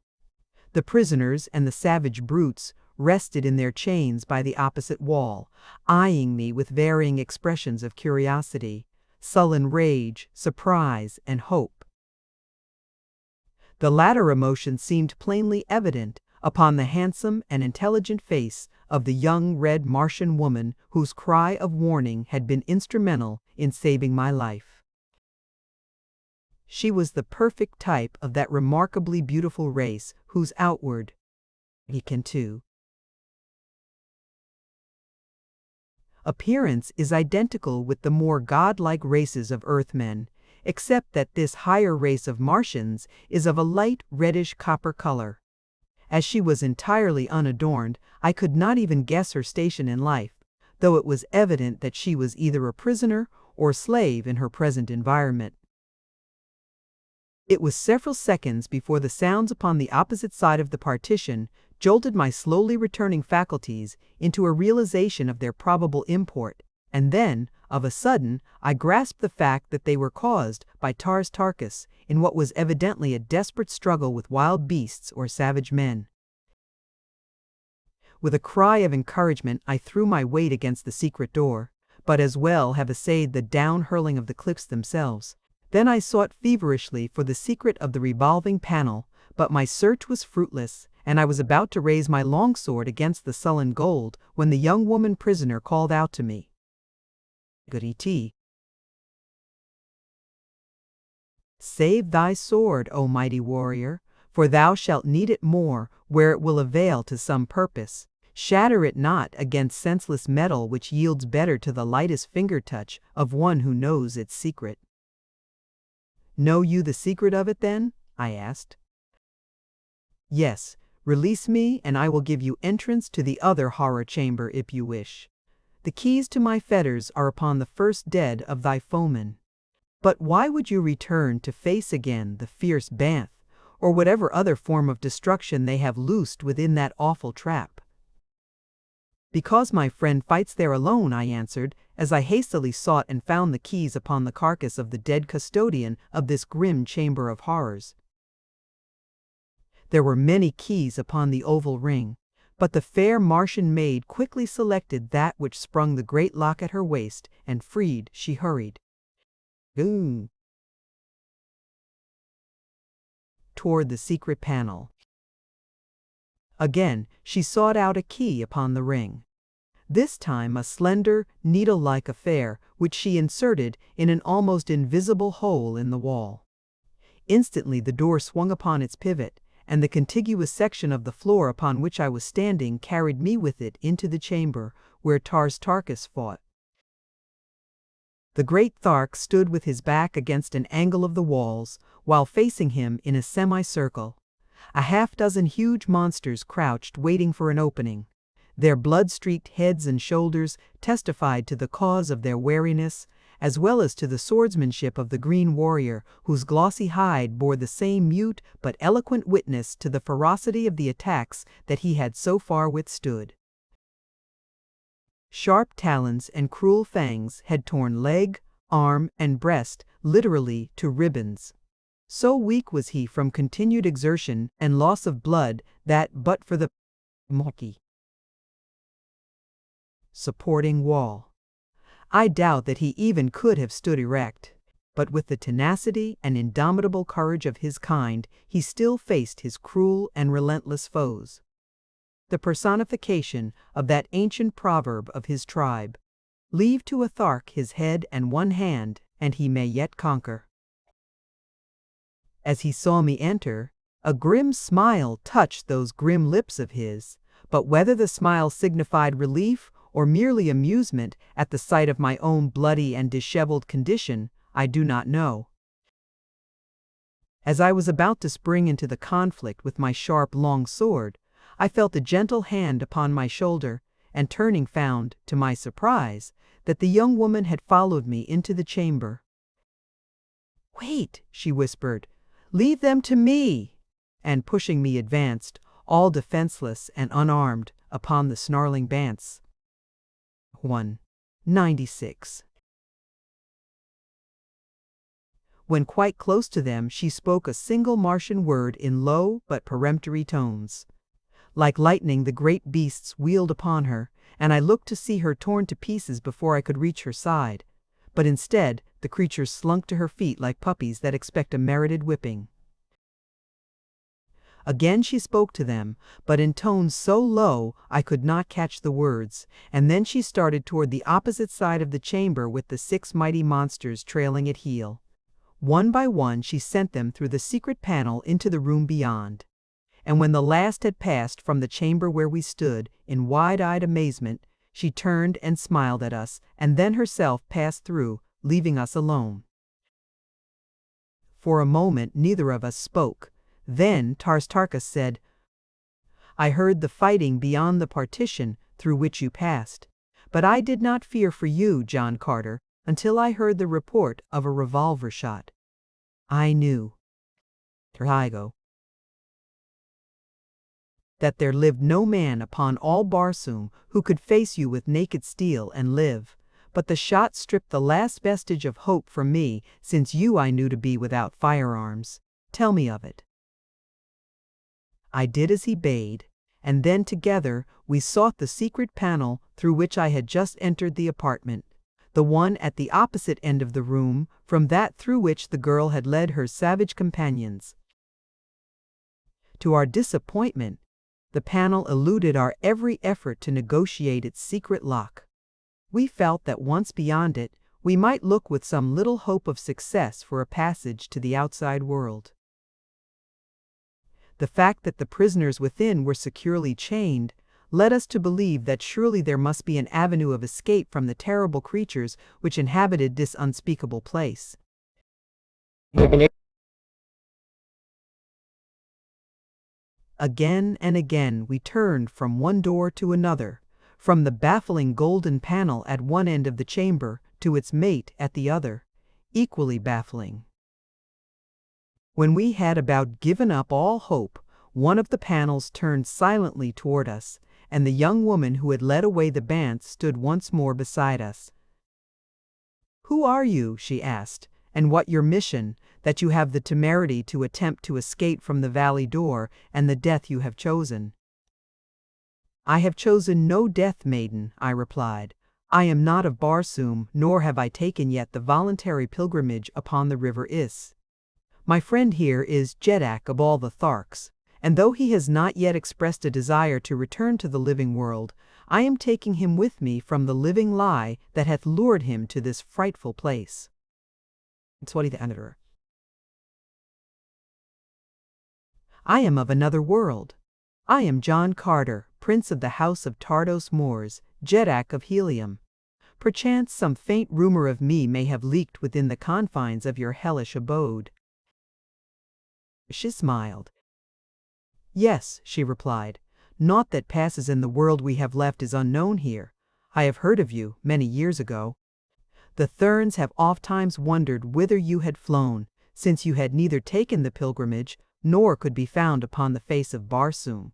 The prisoners and the savage brutes rested in their chains by the opposite wall, eyeing me with varying expressions of curiosity, sullen rage, surprise, and hope. The latter emotion seemed plainly evident upon the handsome and intelligent face of the young red Martian woman whose cry of warning had been instrumental in saving my life. She was the perfect type of that remarkably beautiful race whose outward appearance is identical with the more godlike races of Earthmen, except that this higher race of Martians is of a light reddish copper color. As she was entirely unadorned, I could not even guess her station in life, though it was evident that she was either a prisoner or slave in her present environment. It was several seconds before the sounds upon the opposite side of the partition jolted my slowly returning faculties into a realization of their probable import, and then, of a sudden, I grasped the fact that they were caused by Tars Tarkas in what was evidently a desperate struggle with wild beasts or savage men. With a cry of encouragement, I threw my weight against the secret door, but as well have essayed the down-hurling of the cliffs themselves. Then I sought feverishly for the secret of the revolving panel, but my search was fruitless, and I was about to raise my longsword against the sullen gold when the young woman prisoner called out to me. Goody tea. Save thy sword, O mighty warrior, for thou shalt need it more where it will avail to some purpose. Shatter it not against senseless metal which yields better to the lightest finger touch of one who knows its secret. Know you the secret of it then? I asked. Yes, release me and I will give you entrance to the other horror chamber if you wish. The keys to my fetters are upon the first dead of thy foemen. But why would you return to face again the fierce banth, or whatever other form of destruction they have loosed within that awful trap? Because my friend fights there alone, I answered, as I hastily sought and found the keys upon the carcass of the dead custodian of this grim chamber of horrors. There were many keys upon the oval ring, but the fair Martian maid quickly selected that which sprung the great lock at her waist, and freed she hurried. Toward the secret panel. Again, she sought out a key upon the ring. This time a slender, needle-like affair which she inserted in an almost invisible hole in the wall. Instantly the door swung upon its pivot, and the contiguous section of the floor upon which I was standing carried me with it into the chamber where Tartarchus fought. The great Thark stood with his back against an angle of the walls, while facing him in a semicircle. A half-dozen huge monsters crouched waiting for an opening. Their blood-streaked heads and shoulders testified to the cause of their wariness, as well as to the swordsmanship of the green warrior, whose glossy hide bore the same mute but eloquent witness to the ferocity of the attacks that he had so far withstood. Sharp talons and cruel fangs had torn leg, arm, and breast literally to ribbons. So weak was he from continued exertion and loss of blood that, but for the supporting wall, I doubt that he even could have stood erect. But with the tenacity and indomitable courage of his kind, he still faced his cruel and relentless foes. The personification of that ancient proverb of his tribe, "Leave to a Thark his head and one hand, and he may yet conquer." As he saw me enter, a grim smile touched those grim lips of his, but whether the smile signified relief or merely amusement at the sight of my own bloody and disheveled condition, I do not know. As I was about to spring into the conflict with my sharp long sword, I felt a gentle hand upon my shoulder, and turning found, to my surprise, that the young woman had followed me into the chamber. "Wait," she whispered, "leave them to me," and pushing me advanced, all defenseless and unarmed, upon the snarling bants. 196. When quite close to them, she spoke a single Martian word in low but peremptory tones. Like lightning the great beasts wheeled upon her, and I looked to see her torn to pieces before I could reach her side. But instead, the creatures slunk to her feet like puppies that expect a merited whipping. Again she spoke to them, but in tones so low I could not catch the words, and then she started toward the opposite side of the chamber with the 6 mighty monsters trailing at heel. One by one she sent them through the secret panel into the room beyond. And when the last had passed from the chamber where we stood, in wide-eyed amazement, she turned and smiled at us, and then herself passed through, leaving us alone. For a moment neither of us spoke. Then Tartarchus said, "I heard the fighting beyond the partition through which you passed, but I did not fear for you, John Carter, until I heard the report of a revolver shot. I knew that there lived no man upon all Barsoom who could face you with naked steel and live, but the shot stripped the last vestige of hope from me, since you I knew to be without firearms. Tell me of it." I did as he bade, and then together we sought the secret panel through which I had just entered the apartment. the one at the opposite end of the room from that through which the girl had led her savage companions. To our disappointment, the panel eluded our every effort to negotiate its secret lock. We felt that once beyond it, we might look with some little hope of success for a passage to the outside world. The fact that the prisoners within were securely chained led us to believe that surely there must be an avenue of escape from the terrible creatures which inhabited this unspeakable place. Again and again we turned from one door to another, from the baffling golden panel at one end of the chamber to its mate at the other, equally baffling. When we had about given up all hope, one of the panels turned silently toward us, and the young woman who had led away the band stood once more beside us. "Who are you," she asked, "and what your mission, that you have the temerity to attempt to escape from the valley door and the death you have chosen?" "I have chosen no death, maiden," I replied. "I am not of Barsoom, nor have I taken yet the voluntary pilgrimage upon the river Is. My friend here is Jeddak of all the Tharks, and though he has not yet expressed a desire to return to the living world, I am taking him with me from the living lie that hath lured him to this frightful place." I am of another world. I am John Carter, Prince of the House of Tardos Moors, Jeddak of Helium. Perchance some faint rumor of me may have leaked within the confines of your hellish abode. She smiled. "Yes," she replied, "naught that passes in the world we have left is unknown here. I have heard of you many years ago. The Therns have ofttimes wondered whither you had flown, since you had neither taken the pilgrimage nor could be found upon the face of Barsoom."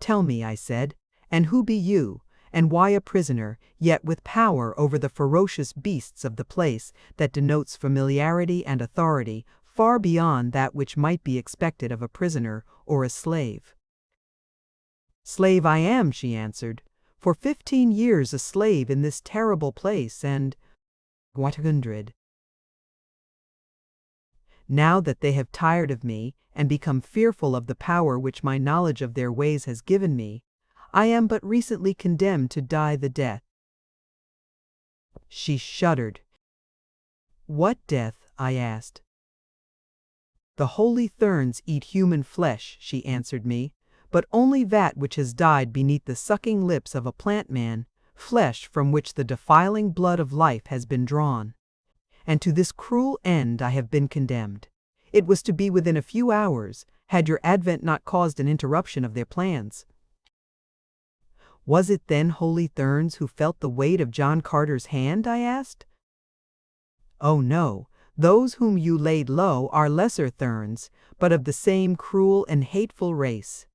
"Tell me," I said, "and who be you, and why a prisoner, yet with power over the ferocious beasts of the place that denotes familiarity and authority far beyond that which might be expected of a prisoner or a slave?" "Slave I am," she answered, "for 15 years a slave in this terrible place, and what 100. Now that they have tired of me and become fearful of the power which my knowledge of their ways has given me, I am but recently condemned to die the death." She shuddered. "What death?" I asked. "The holy Therns eat human flesh," she answered me, "but only that which has died beneath the sucking lips of a plant man, flesh from which the defiling blood of life has been drawn. And to this cruel end I have been condemned. It was to be within a few hours, had your advent not caused an interruption of their plans." "Was it then holy Therns who felt the weight of John Carter's hand?" I asked. "Oh no. Those whom you laid low are lesser Therns, but of the same cruel and hateful race.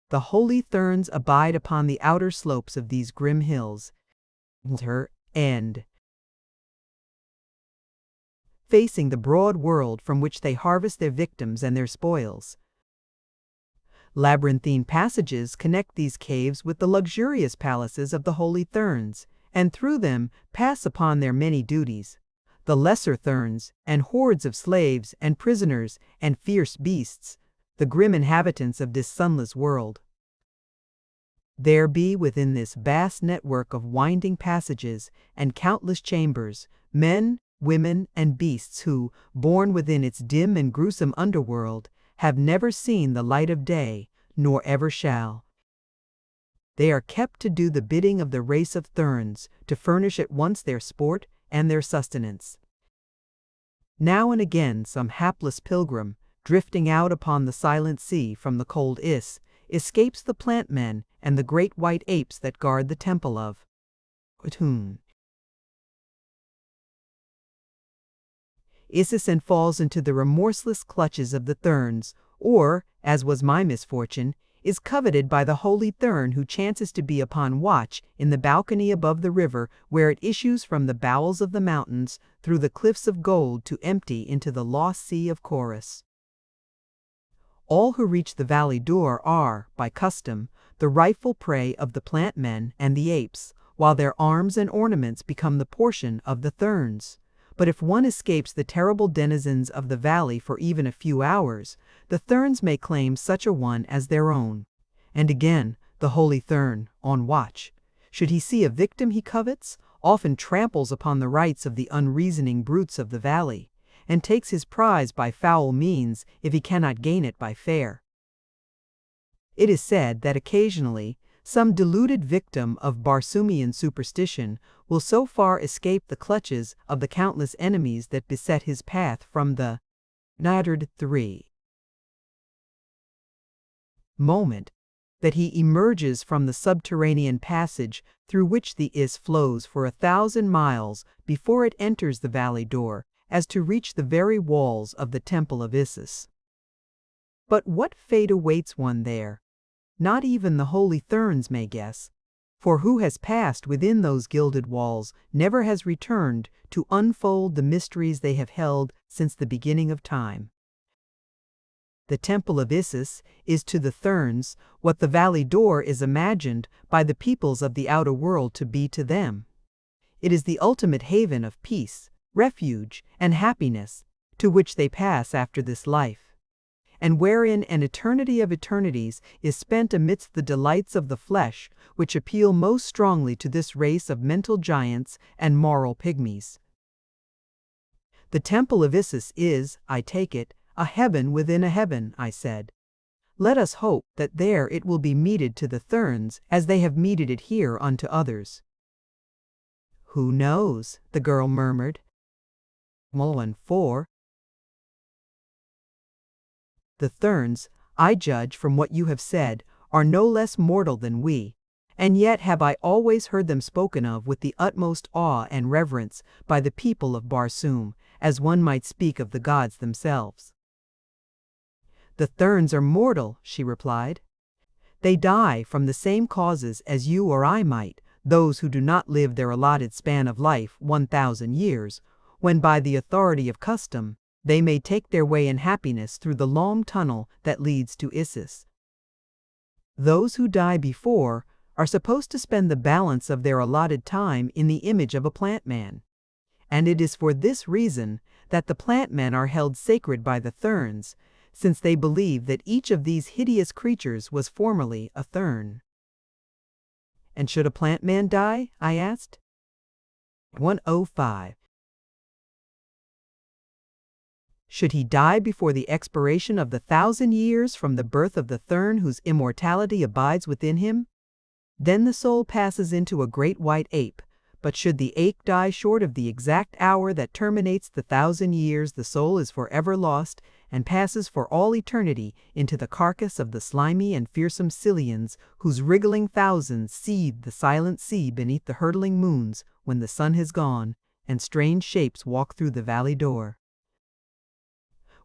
The holy Therns abide upon the outer slopes of these grim hills, and facing the broad world from which they harvest their victims and their spoils. Labyrinthine passages connect these caves with the luxurious palaces of the holy Therns, and through them pass upon their many duties. The lesser Therns, and hordes of slaves and prisoners and fierce beasts, the grim inhabitants of this sunless world. There be within this vast network of winding passages and countless chambers, men, women, and beasts who, born within its dim and gruesome underworld, have never seen the light of day, nor ever shall. They are kept to do the bidding of the race of Therns, to furnish at once their sport and their sustenance. Now and again some hapless pilgrim, drifting out upon the silent sea from the cold Is, escapes the plant men and the great white apes that guard the temple of Isis, and falls into the remorseless clutches of the Therns, or, as was my misfortune, is coveted by the holy Thern who chances to be upon watch in the balcony above the river where it issues from the bowels of the mountains through the cliffs of gold to empty into the lost sea of Chorus. All who reach the valley door are, by custom, the rightful prey of the plant men and the apes, while their arms and ornaments become the portion of the Therns. But if one escapes the terrible denizens of the valley for even a few hours, the Therns may claim such a one as their own. And again, the holy Thern, on watch, should he see a victim he covets, often tramples upon the rights of the unreasoning brutes of the valley, and takes his prize by foul means if he cannot gain it by fair. It is said that occasionally some deluded victim of Barsoomian superstition will so far escape the clutches of the countless enemies that beset his path from the 3 moment that he emerges from the subterranean passage through which the Is flows for 1,000 miles before it enters the valley door, as to reach the very walls of the Temple of Isis. But what fate awaits one there? Not even the holy Therns may guess, for who has passed within those gilded walls never has returned to unfold the mysteries they have held since the beginning of time. The Temple of Isis is to the Therns what the valley door is imagined by the peoples of the outer world to be to them. It is the ultimate haven of peace, refuge, and happiness to which they pass after this life, and wherein an eternity of eternities is spent amidst the delights of the flesh which appeal most strongly to this race of mental giants and moral pygmies. The Temple of Isis is, I take it, a heaven within a heaven, I said. Let us hope that there it will be meted to the Therns as they have meted it here unto others. Who knows? The girl murmured. Mullen 4. The Therns, I judge from what you have said, are no less mortal than we, and yet have I always heard them spoken of with the utmost awe and reverence by the people of Barsoom, as one might speak of the gods themselves. The Therns are mortal, she replied. They die from the same causes as you or I might, those who do not live their allotted span of life 1,000 years, when by the authority of custom, they may take their way in happiness through the long tunnel that leads to Isis. Those who die before are supposed to spend the balance of their allotted time in the image of a plant man. And it is for this reason that the plant men are held sacred by the Therns, since they believe that each of these hideous creatures was formerly a Thern. And should a plant man die? I asked. 105. Should he die before the expiration of the 1,000 years from the birth of the Thern whose immortality abides within him? Then the soul passes into a great white ape, but should the ape die short of the exact hour that terminates the 1,000 years, the soul is forever lost and passes for all eternity into the carcass of the slimy and fearsome Scylians, whose wriggling thousands seethe the silent sea beneath the hurtling moons when the sun has gone, and strange shapes walk through the valley door.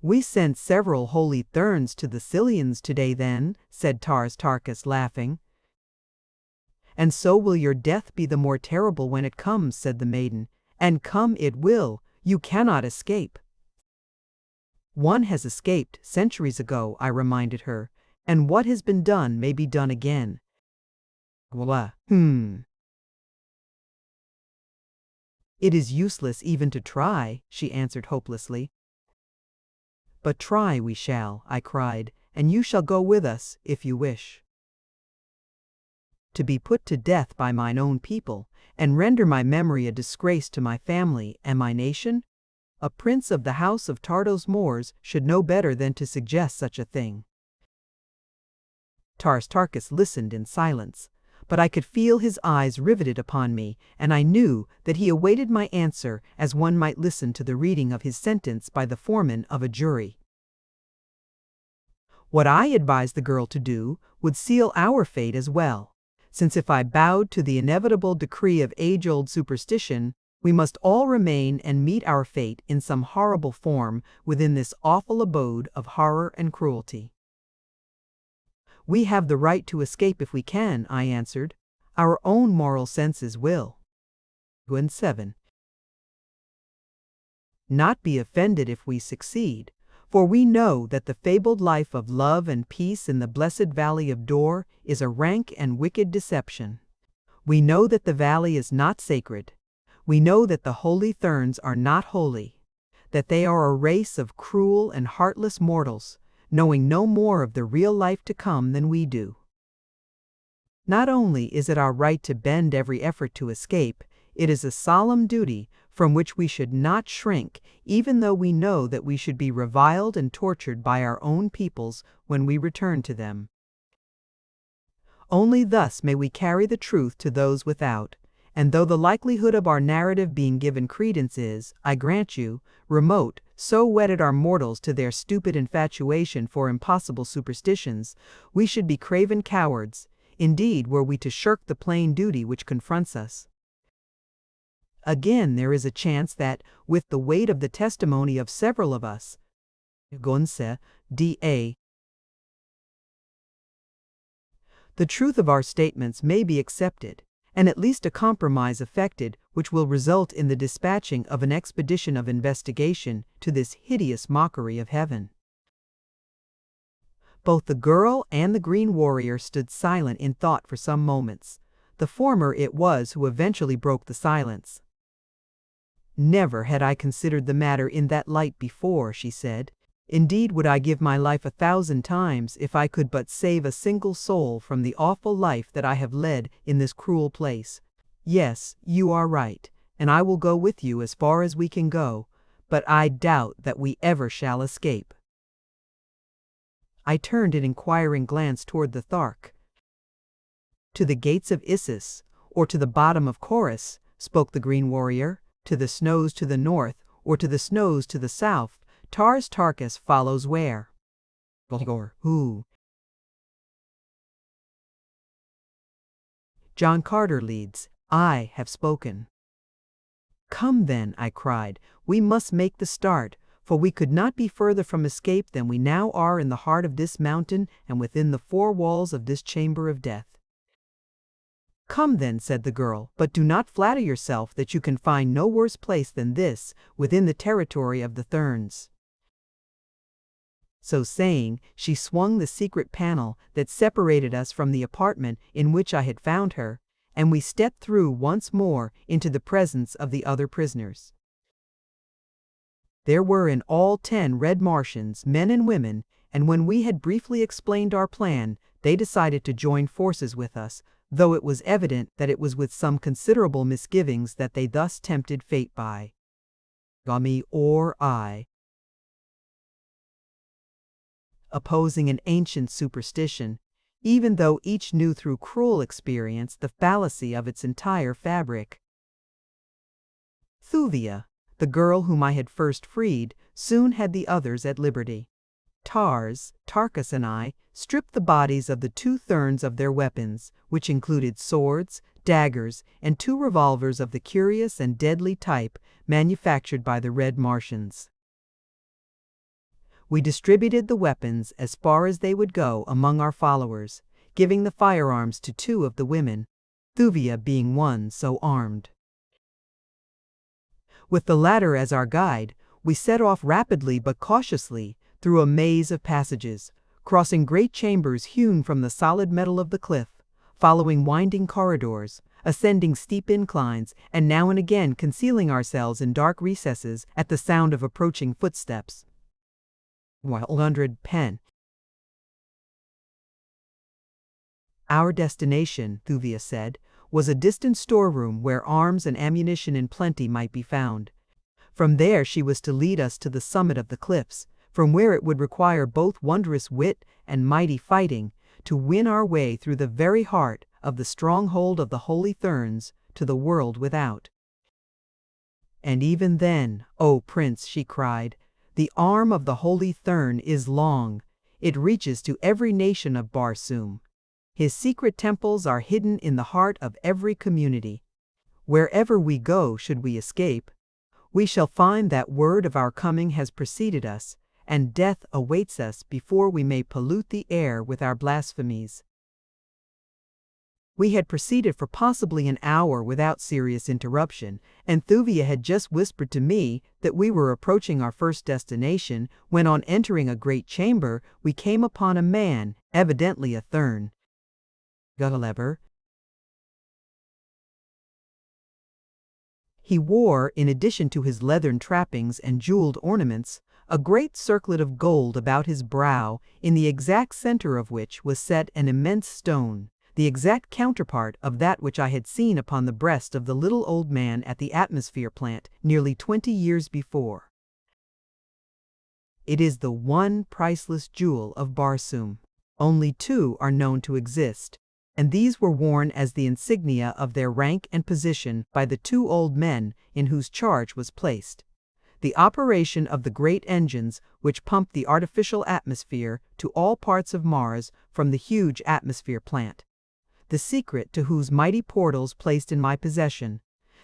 We sent several holy Therns to the Scylians today then, said Tarkas, laughing. And so will your death be the more terrible when it comes, said the maiden, and come it will, you cannot escape. One has escaped centuries ago, I reminded her, and what has been done may be done again. It is useless even to try, she answered hopelessly. But try we shall, I cried, and you shall go with us, if you wish. To be put to death by mine own people, and render my memory a disgrace to my family and my nation? A prince of the house of Tardos Mors should know better than to suggest such a thing. Tarkas listened in silence, but I could feel his eyes riveted upon me, and I knew that he awaited my answer as one might listen to the reading of his sentence by the foreman of a jury. What I advised the girl to do would seal our fate as well, since if I bowed to the inevitable decree of age-old superstition, we must all remain and meet our fate in some horrible form within this awful abode of horror and cruelty. We have the right to escape if we can, I answered. Our own moral senses will. 7. Not be offended if we succeed, for we know that the fabled life of love and peace in the blessed valley of Dor is a rank and wicked deception. We know that the valley is not sacred. We know that the holy Therns are not holy, that they are a race of cruel and heartless mortals, knowing no more of the real life to come than we do. Not only is it our right to bend every effort to escape, it is a solemn duty from which we should not shrink, even though we know that we should be reviled and tortured by our own peoples when we return to them. Only thus may we carry the truth to those without, and though the likelihood of our narrative being given credence is, I grant you, remote, so wedded are mortals to their stupid infatuation for impossible superstitions, we should be craven cowards, indeed, were we to shirk the plain duty which confronts us. Again, there is a chance that, with the weight of the testimony of several of us, Gonse, D.A., the truth of our statements may be accepted, and at least a compromise effected which will result in the dispatching of an expedition of investigation to this hideous mockery of heaven. Both the girl and the green warrior stood silent in thought for some moments. The former it was who eventually broke the silence. "Never had I considered the matter in that light before," she said. "Indeed would I give my life 1,000 times if I could but save a single soul from the awful life that I have led in this cruel place. Yes, you are right, and I will go with you as far as we can go, but I doubt that we ever shall escape." I turned an inquiring glance toward the Thark. "To the gates of Issus, or to the bottom of Chorus," spoke the green warrior, "to the snows to the north, or to the snows to the south, Tars Tarkas follows where?" "Who?" "John Carter leads. I have spoken." "Come then," I cried, "we must make the start, for we could not be further from escape than we now are in the heart of this mountain and within the 4 walls of this chamber of death." "Come then," said the girl, "but do not flatter yourself that you can find no worse place than this within the territory of the Therns." So saying, she swung the secret panel that separated us from the apartment in which I had found her, and we stepped through once more into the presence of the other prisoners. There were in all 10 red Martians, men and women, and when we had briefly explained our plan, they decided to join forces with us, though it was evident that it was with some considerable misgivings that they thus tempted fate by Gami or I, opposing an ancient superstition, even though each knew through cruel experience the fallacy of its entire fabric. Thuvia, the girl whom I had first freed, soon had the others at liberty. Tarkas and I stripped the bodies of the 2 Therns of their weapons, which included swords, daggers, and 2 revolvers of the curious and deadly type manufactured by the Red Martians. We distributed the weapons as far as they would go among our followers, giving the firearms to 2 of the women, Thuvia being one so armed. With the latter as our guide, we set off rapidly but cautiously through a maze of passages, crossing great chambers hewn from the solid metal of the cliff, following winding corridors, ascending steep inclines, and now and again concealing ourselves in dark recesses at the sound of approaching footsteps. 100 pen. Our destination, Thuvia said, was a distant storeroom where arms and ammunition in plenty might be found. From there she was to lead us to the summit of the cliffs, from where it would require both wondrous wit and mighty fighting to win our way through the very heart of the stronghold of the Holy Therns to the world without. "And even then, O Prince," she cried, "the arm of the Holy Thern is long. It reaches to every nation of Barsoom. His secret temples are hidden in the heart of every community. Wherever we go, should we escape, we shall find that word of our coming has preceded us, and death awaits us before we may pollute the air with our blasphemies." We had proceeded for possibly an hour without serious interruption, and Thuvia had just whispered to me that we were approaching our first destination, when on entering a great chamber, we came upon a man, evidently a Thern. Gulliver, He wore, in addition to his leathern trappings and jeweled ornaments, a great circlet of gold about his brow, in the exact center of which was set an immense stone, the exact counterpart of that which I had seen upon the breast of the little old man at the atmosphere plant nearly 20 years before. It is the one priceless jewel of Barsoom. Only two are known to exist, and these were worn as the insignia of their rank and position by the two old men in whose charge was placed the operation of the great engines which pumped the artificial atmosphere to all parts of Mars from the huge atmosphere plant, the secret to whose mighty portals placed in my possession,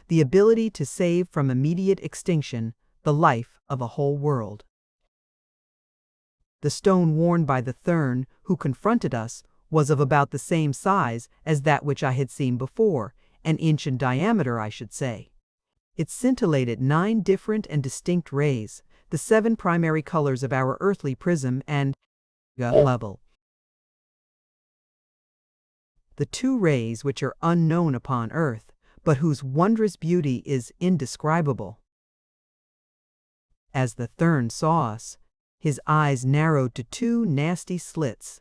the ability to save from immediate extinction the life of a whole world. The stone worn by the Thurn who confronted us was of about the same size as that which I had seen before, an inch in diameter, I should say. It scintillated 9 different and distinct rays, the 7 primary colors of our earthly prism and level. The 2 rays which are unknown upon Earth, but whose wondrous beauty is indescribable. As the Thurn saw us, his eyes narrowed to 2 nasty slits.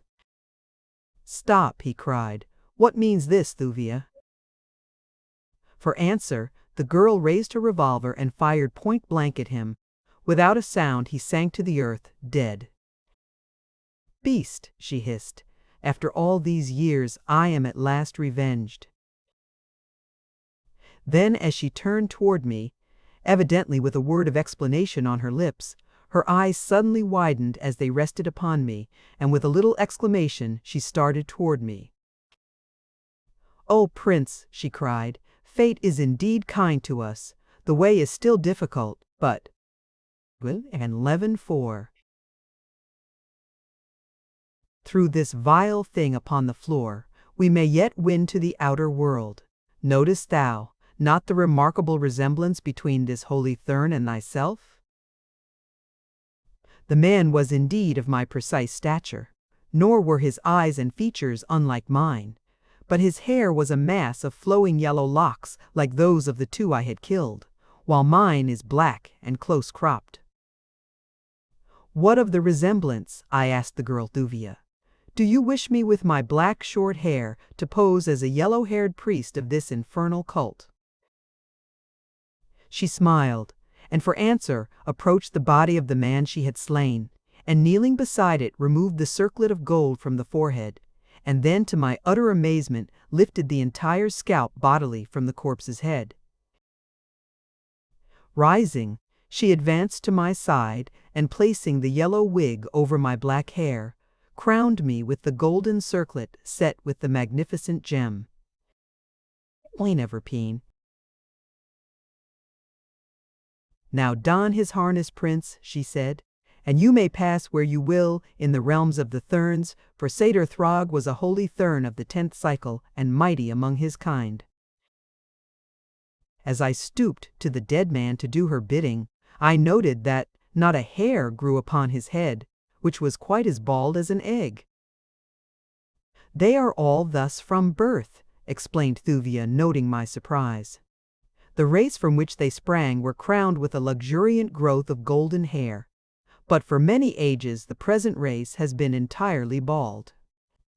"Stop," he cried. "What means this, Thuvia?" For answer, the girl raised her revolver and fired point blank at him. Without a sound, he sank to the earth, dead. "Beast," she hissed, "after all these years, I am at last revenged." Then, as she turned toward me, evidently with a word of explanation on her lips, her eyes suddenly widened as they rested upon me, and with a little exclamation she started toward me. "Oh, Prince," she cried, "fate is indeed kind to us. The way is still difficult, but..." And 11:4. "Through this vile thing upon the floor, we may yet win to the outer world. Noticed thou not the remarkable resemblance between this holy Thurn and thyself?" The man was indeed of my precise stature, nor were his eyes and features unlike mine, but his hair was a mass of flowing yellow locks like those of the 2 I had killed, while mine is black and close-cropped. "What of the resemblance?" I asked the girl Thuvia. "Do you wish me with my black short hair to pose as a yellow-haired priest of this infernal cult?" She smiled, and for answer approached the body of the man she had slain, and kneeling beside it removed the circlet of gold from the forehead, and then to my utter amazement lifted the entire scalp bodily from the corpse's head. Rising, she advanced to my side, and placing the yellow wig over my black hair, crowned me with the golden circlet set with the magnificent gem. Everpeen. "Now don his harness, Prince," she said, "and you may pass where you will in the realms of the Thurns, for Satyr Throg was a holy Thurn of the 10th cycle and mighty among his kind." As I stooped to the dead man to do her bidding, I noted that not a hair grew upon his head, which was quite as bald as an egg. "They are all thus from birth," explained Thuvia, noting my surprise. "The race from which they sprang were crowned with a luxuriant growth of golden hair, but for many ages the present race has been entirely bald.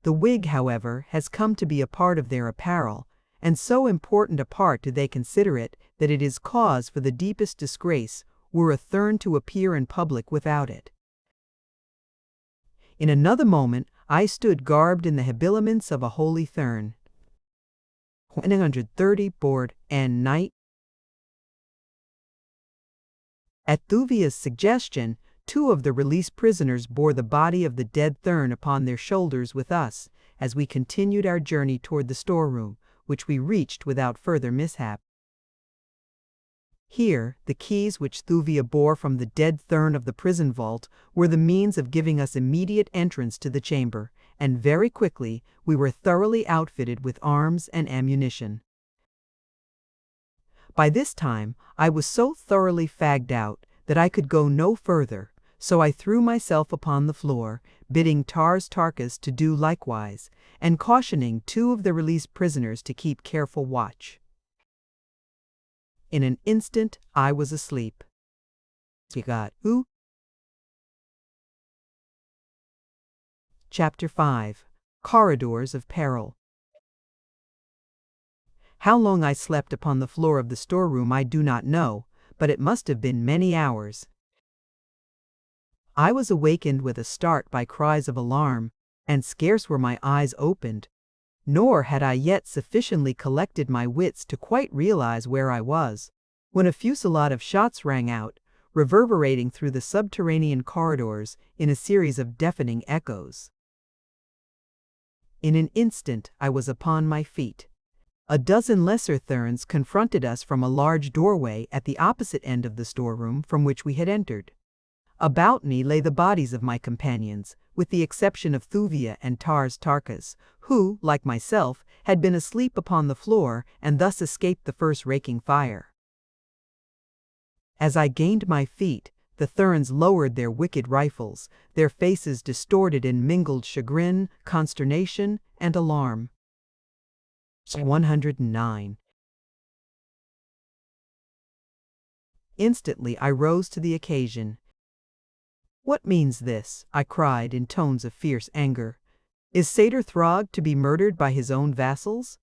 The wig, however, has come to be a part of their apparel, and so important a part do they consider it that it is cause for the deepest disgrace were a Thurn to appear in public without it." In another moment I stood garbed in the habiliments of a holy Thurn. 130 board and night. At Thuvia's suggestion, 2 of the released prisoners bore the body of the dead Thurn upon their shoulders with us, as we continued our journey toward the storeroom, which we reached without further mishap. Here, the keys which Thuvia bore from the dead Thurn of the prison vault were the means of giving us immediate entrance to the chamber, and very quickly we were thoroughly outfitted with arms and ammunition. By this time, I was so thoroughly fagged out that I could go no further, so I threw myself upon the floor, bidding Tars Tarkas to do likewise, and cautioning 2 of the released prisoners to keep careful watch. In an instant, I was asleep. Who? Chapter 5. Corridors of Peril. How long I slept upon the floor of the storeroom I do not know, but it must have been many hours. I was awakened with a start by cries of alarm, and scarce were my eyes opened, nor had I yet sufficiently collected my wits to quite realize where I was, when a fusillade of shots rang out, reverberating through the subterranean corridors in a series of deafening echoes. In an instant I was upon my feet. A dozen lesser Therns confronted us from a large doorway at the opposite end of the storeroom from which we had entered. About me lay the bodies of my companions, with the exception of Thuvia and Dejah Thoris, who, like myself, had been asleep upon the floor and thus escaped the first raking fire. As I gained my feet, the Therns lowered their wicked rifles, their faces distorted in mingled chagrin, consternation, and alarm. 109. Instantly I rose to the occasion. "What means this?" I cried in tones of fierce anger. "Is Satyr Throg to be murdered by his own vassals?"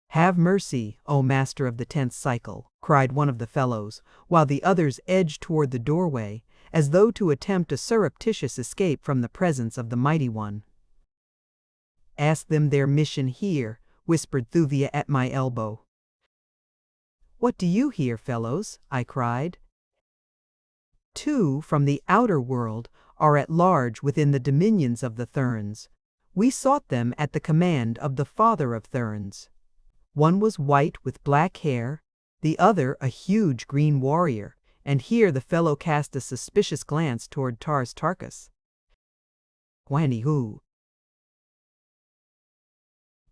"Have mercy, O master of the 10th cycle," cried one of the fellows, while the others edged toward the doorway, as though to attempt a surreptitious escape from the presence of the Mighty One. "Ask them their mission here," whispered Thuvia at my elbow. "What do you hear, fellows?" I cried. "Two from the outer world are at large within the dominions of the Therns. We sought them at the command of the father of Therns. One was white with black hair, the other a huge green warrior," and here the fellow cast a suspicious glance toward Dejah Thoris. "Who?"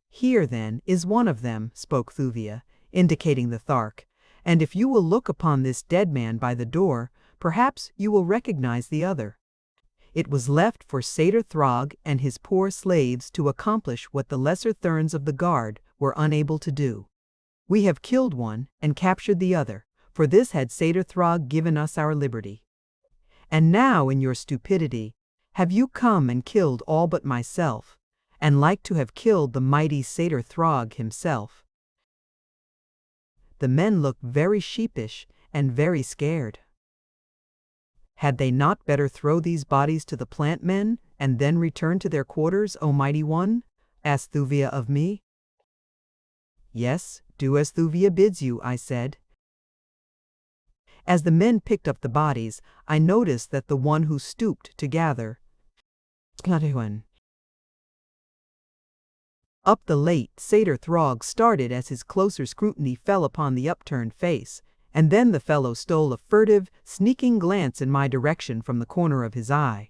"Here, then, is one of them," spoke Thuvia, indicating the Thark, "and if you will look upon this dead man by the door, perhaps you will recognize the other. It was left for Satyr Throg and his poor slaves to accomplish what the lesser Therns of the guard were unable to do. We have killed one and captured the other, for this had Satyr Throg given us our liberty. And now, in your stupidity, have you come and killed all but myself, and like to have killed the mighty Satyr Throg himself." The men looked very sheepish and very scared. "Had they not better throw these bodies to the plant men and then return to their quarters, O Mighty One?" asked Thuvia of me. "Yes, do as Thuvia bids you," I said. As the men picked up the bodies, I noticed that the one who stooped to gather up the late Satyr Throg started as his closer scrutiny fell upon the upturned face, and then the fellow stole a furtive, sneaking glance in my direction from the corner of his eye.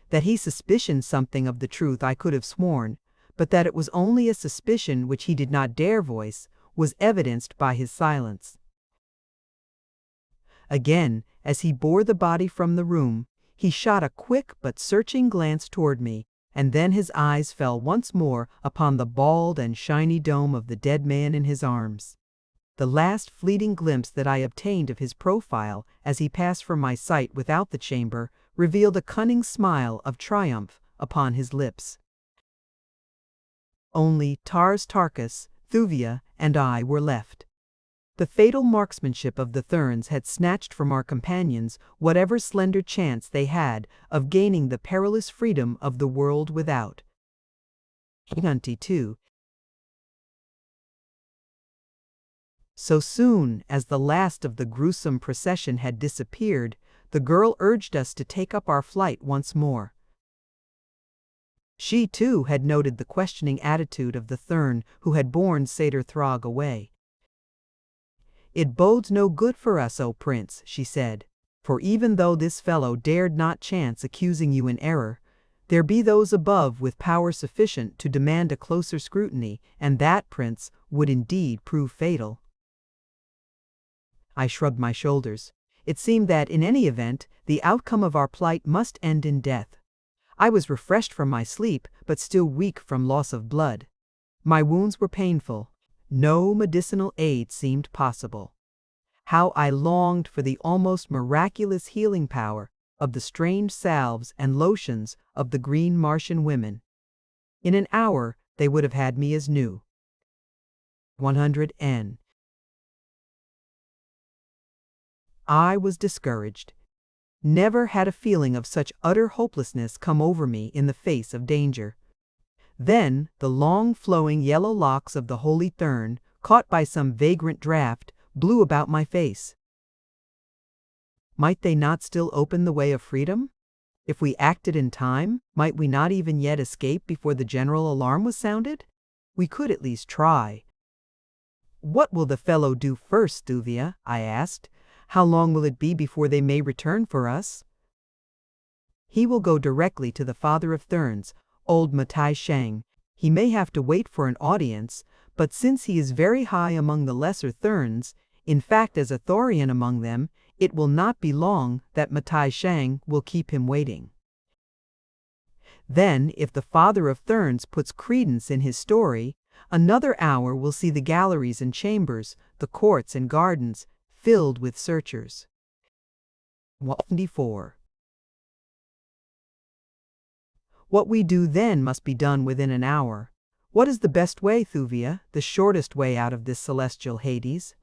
That he suspicioned something of the truth I could have sworn, but that it was only a suspicion which he did not dare voice, was evidenced by his silence. Again, as he bore the body from the room, he shot a quick but searching glance toward me, and then his eyes fell once more upon the bald and shiny dome of the dead man in his arms. The last fleeting glimpse that I obtained of his profile as he passed from my sight without the chamber revealed a cunning smile of triumph upon his lips. Only Dejah Thoris, Thuvia, and I were left. The fatal marksmanship of the Therns had snatched from our companions whatever slender chance they had of gaining the perilous freedom of the world without. 22. So soon as the last of the gruesome procession had disappeared, the girl urged us to take up our flight once more. She, too, had noted the questioning attitude of the Thern who had borne Satyr Throg away. "It bodes no good for us, O Prince," she said, "for even though this fellow dared not chance accusing you in error, there be those above with power sufficient to demand a closer scrutiny, and that, Prince, would indeed prove fatal." I shrugged my shoulders. It seemed that, in any event, the outcome of our plight must end in death. I was refreshed from my sleep, but still weak from loss of blood. My wounds were painful. No medicinal aid seemed possible. How I longed for the almost miraculous healing power of the strange salves and lotions of the green Martian women. In an hour, they would have had me as new. 100 N. I was discouraged. Never had a feeling of such utter hopelessness come over me in the face of danger. Then the long flowing yellow locks of the holy Thurn, caught by some vagrant draught, blew about my face. Might they not still open the way of freedom? If we acted in time, might we not even yet escape before the general alarm was sounded? We could at least try. What will the fellow do first, Dejah? I asked. How long will it be before they may return for us? He will go directly to the father of Thurns, old Matai Shang. He may have to wait for an audience, but since he is very high among the lesser Thurns, in fact as a Thorian among them, it will not be long that Matai Shang will keep him waiting. Then, if the father of Thurns puts credence in his story, another hour will see the galleries and chambers, the courts and gardens, filled with searchers. 194. What we do then must be done within an hour. What is the best way, Dejah, the shortest way out of this celestial Hades?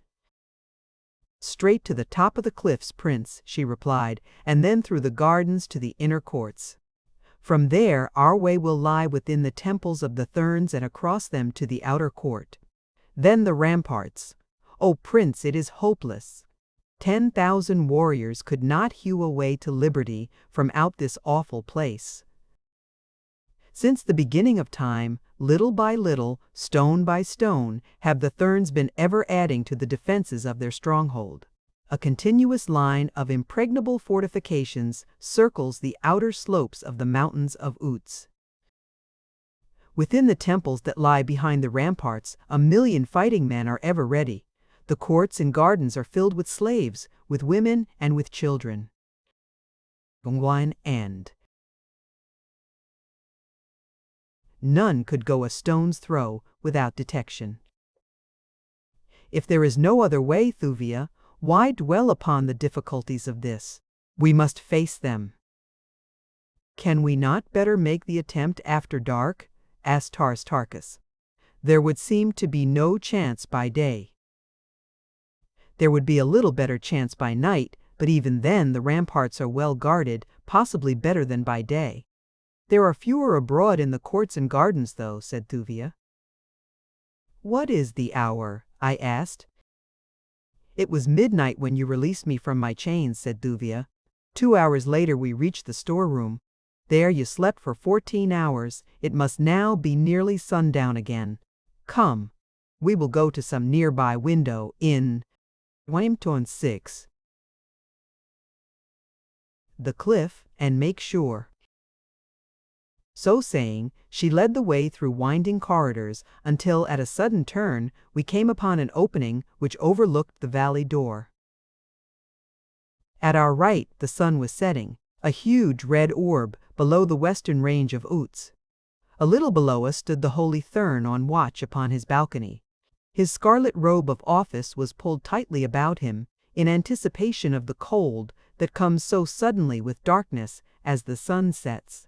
Straight to the top of the cliffs, Prince, she replied, and then through the gardens to the inner courts. From there our way will lie within the temples of the Thurns and across them to the outer court. Then the ramparts. O Prince, it is hopeless. 10,000 warriors could not hew a way to liberty from out this awful place. Since the beginning of time, little by little, stone by stone, have the Thurns been ever adding to the defenses of their stronghold. A continuous line of impregnable fortifications circles the outer slopes of the mountains of Uts. Within the temples that lie behind the ramparts, 1,000,000 fighting men are ever ready. The courts and gardens are filled with slaves, with women, and with children. And none could go a stone's throw without detection. If there is no other way, Dejah, why dwell upon the difficulties of this? We must face them. Can we not better make the attempt after dark? Asked Tarkas. There would seem to be no chance by day. There would be a little better chance by night, but even then the ramparts are well guarded, possibly better than by day. There are fewer abroad in the courts and gardens, though, said Dejah. What is the hour? I asked. It was midnight when you released me from my chains, said Dejah. 2 hours later we reached the storeroom. There you slept for 14 hours. It must now be nearly sundown again. Come, we will go to some nearby window in 106. The cliff, and make sure. So saying, she led the way through winding corridors until at a sudden turn we came upon an opening which overlooked the valley door. At our right the sun was setting, a huge red orb below the western range of Uts. A little below us stood the holy Thurn on watch upon his balcony. His scarlet robe of office was pulled tightly about him in anticipation of the cold that comes so suddenly with darkness as the sun sets.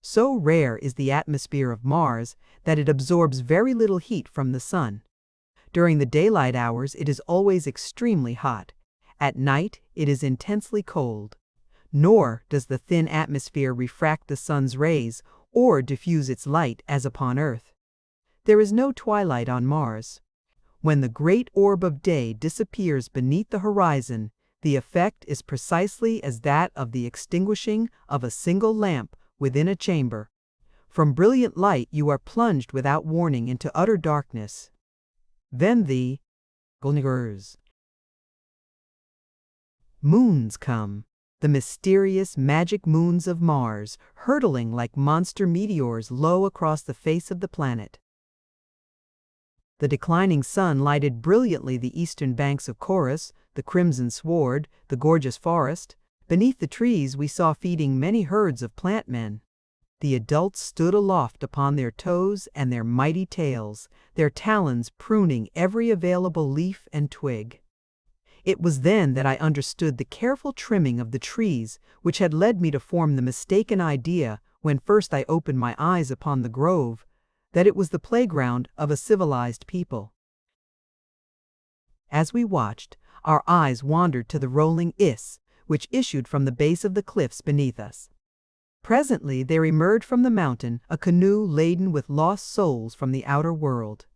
So rare is the atmosphere of Mars that it absorbs very little heat from the sun. During the daylight hours it is always extremely hot. At night it is intensely cold. Nor does the thin atmosphere refract the sun's rays or diffuse its light as upon Earth. There is no twilight on Mars. When the great orb of day disappears beneath the horizon, the effect is precisely as that of the extinguishing of a single lamp within a chamber. From brilliant light you are plunged without warning into utter darkness. Then the moons come, the mysterious magic moons of Mars, hurtling like monster meteors low across the face of the planet. The declining sun lighted brilliantly the eastern banks of Chorus, the crimson sward, the gorgeous forest. Beneath the trees we saw feeding many herds of plant men. The adults stood aloft upon their toes and their mighty tails, their talons pruning every available leaf and twig. It was then that I understood the careful trimming of the trees which had led me to form the mistaken idea, when first I opened my eyes upon the grove, that it was the playground of a civilized people. As we watched, our eyes wandered to the rolling ice, which issued from the base of the cliffs beneath us. Presently there emerged from the mountain a canoe laden with lost souls from the outer world.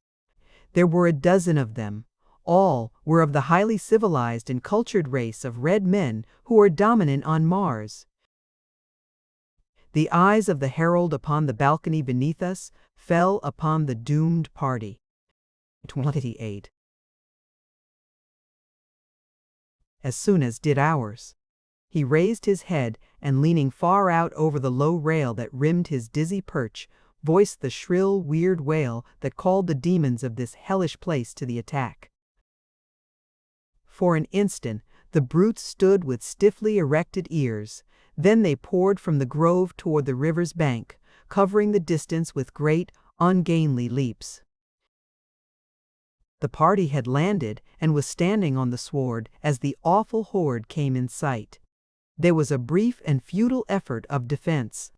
There were a dozen of them. All were of the highly civilized and cultured race of red men who are dominant on Mars. The eyes of the herald upon the balcony beneath us fell upon the doomed party. 28. As soon as did ours. He raised his head and, leaning far out over the low rail that rimmed his dizzy perch, voiced the shrill, weird wail that called the demons of this hellish place to the attack. For an instant, the brutes stood with stiffly erected ears. Then they poured from the grove toward the river's bank, covering the distance with great, ungainly leaps. The party had landed and was standing on the sward as the awful horde came in sight. There was a brief and futile effort of defense.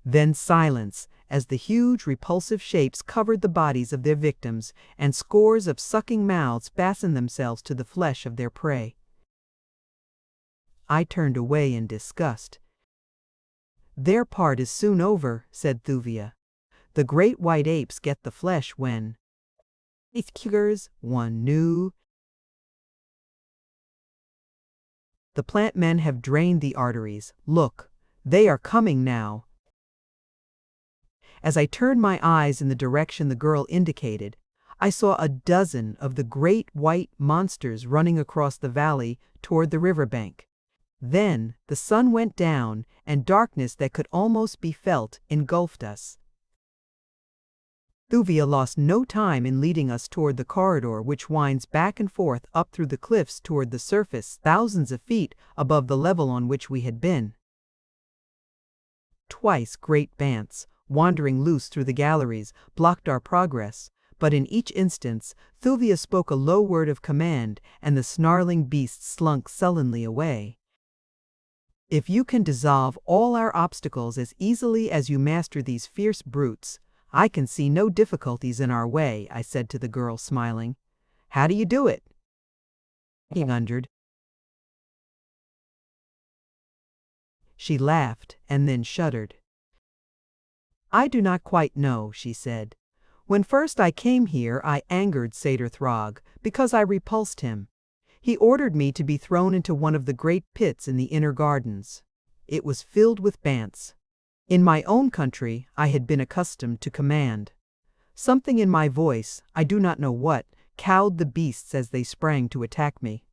Then silence, as the huge, repulsive shapes covered the bodies of their victims, and scores of sucking mouths fastened themselves to the flesh of their prey. I turned away in disgust. "Their part is soon over," said Thuvia. "The great white apes get the flesh when one knew. The plant men have drained the arteries. Look, they are coming now." As I turned my eyes in the direction the girl indicated, I saw a dozen of the great white monsters running across the valley toward the riverbank. Then the sun went down, and darkness that could almost be felt engulfed us. Thuvia lost no time in leading us toward the corridor which winds back and forth up through the cliffs toward the surface, thousands of feet above the level on which we had been. Twice great bants, wandering loose through the galleries, blocked our progress, but in each instance Thuvia spoke a low word of command, and the snarling beasts slunk sullenly away. "If you can dissolve all our obstacles as easily as you master these fierce brutes, I can see no difficulties in our way," I said to the girl, smiling. "How do you do it?" He wondered. She laughed and then shuddered. "I do not quite know," she said. "When first I came here, I angered Satyr Throg because I repulsed him. He ordered me to be thrown into one of the great pits in the inner gardens. It was filled with bants. In my own country, I had been accustomed to command. Something in my voice, I do not know what, cowed the beasts as they sprang to attack me.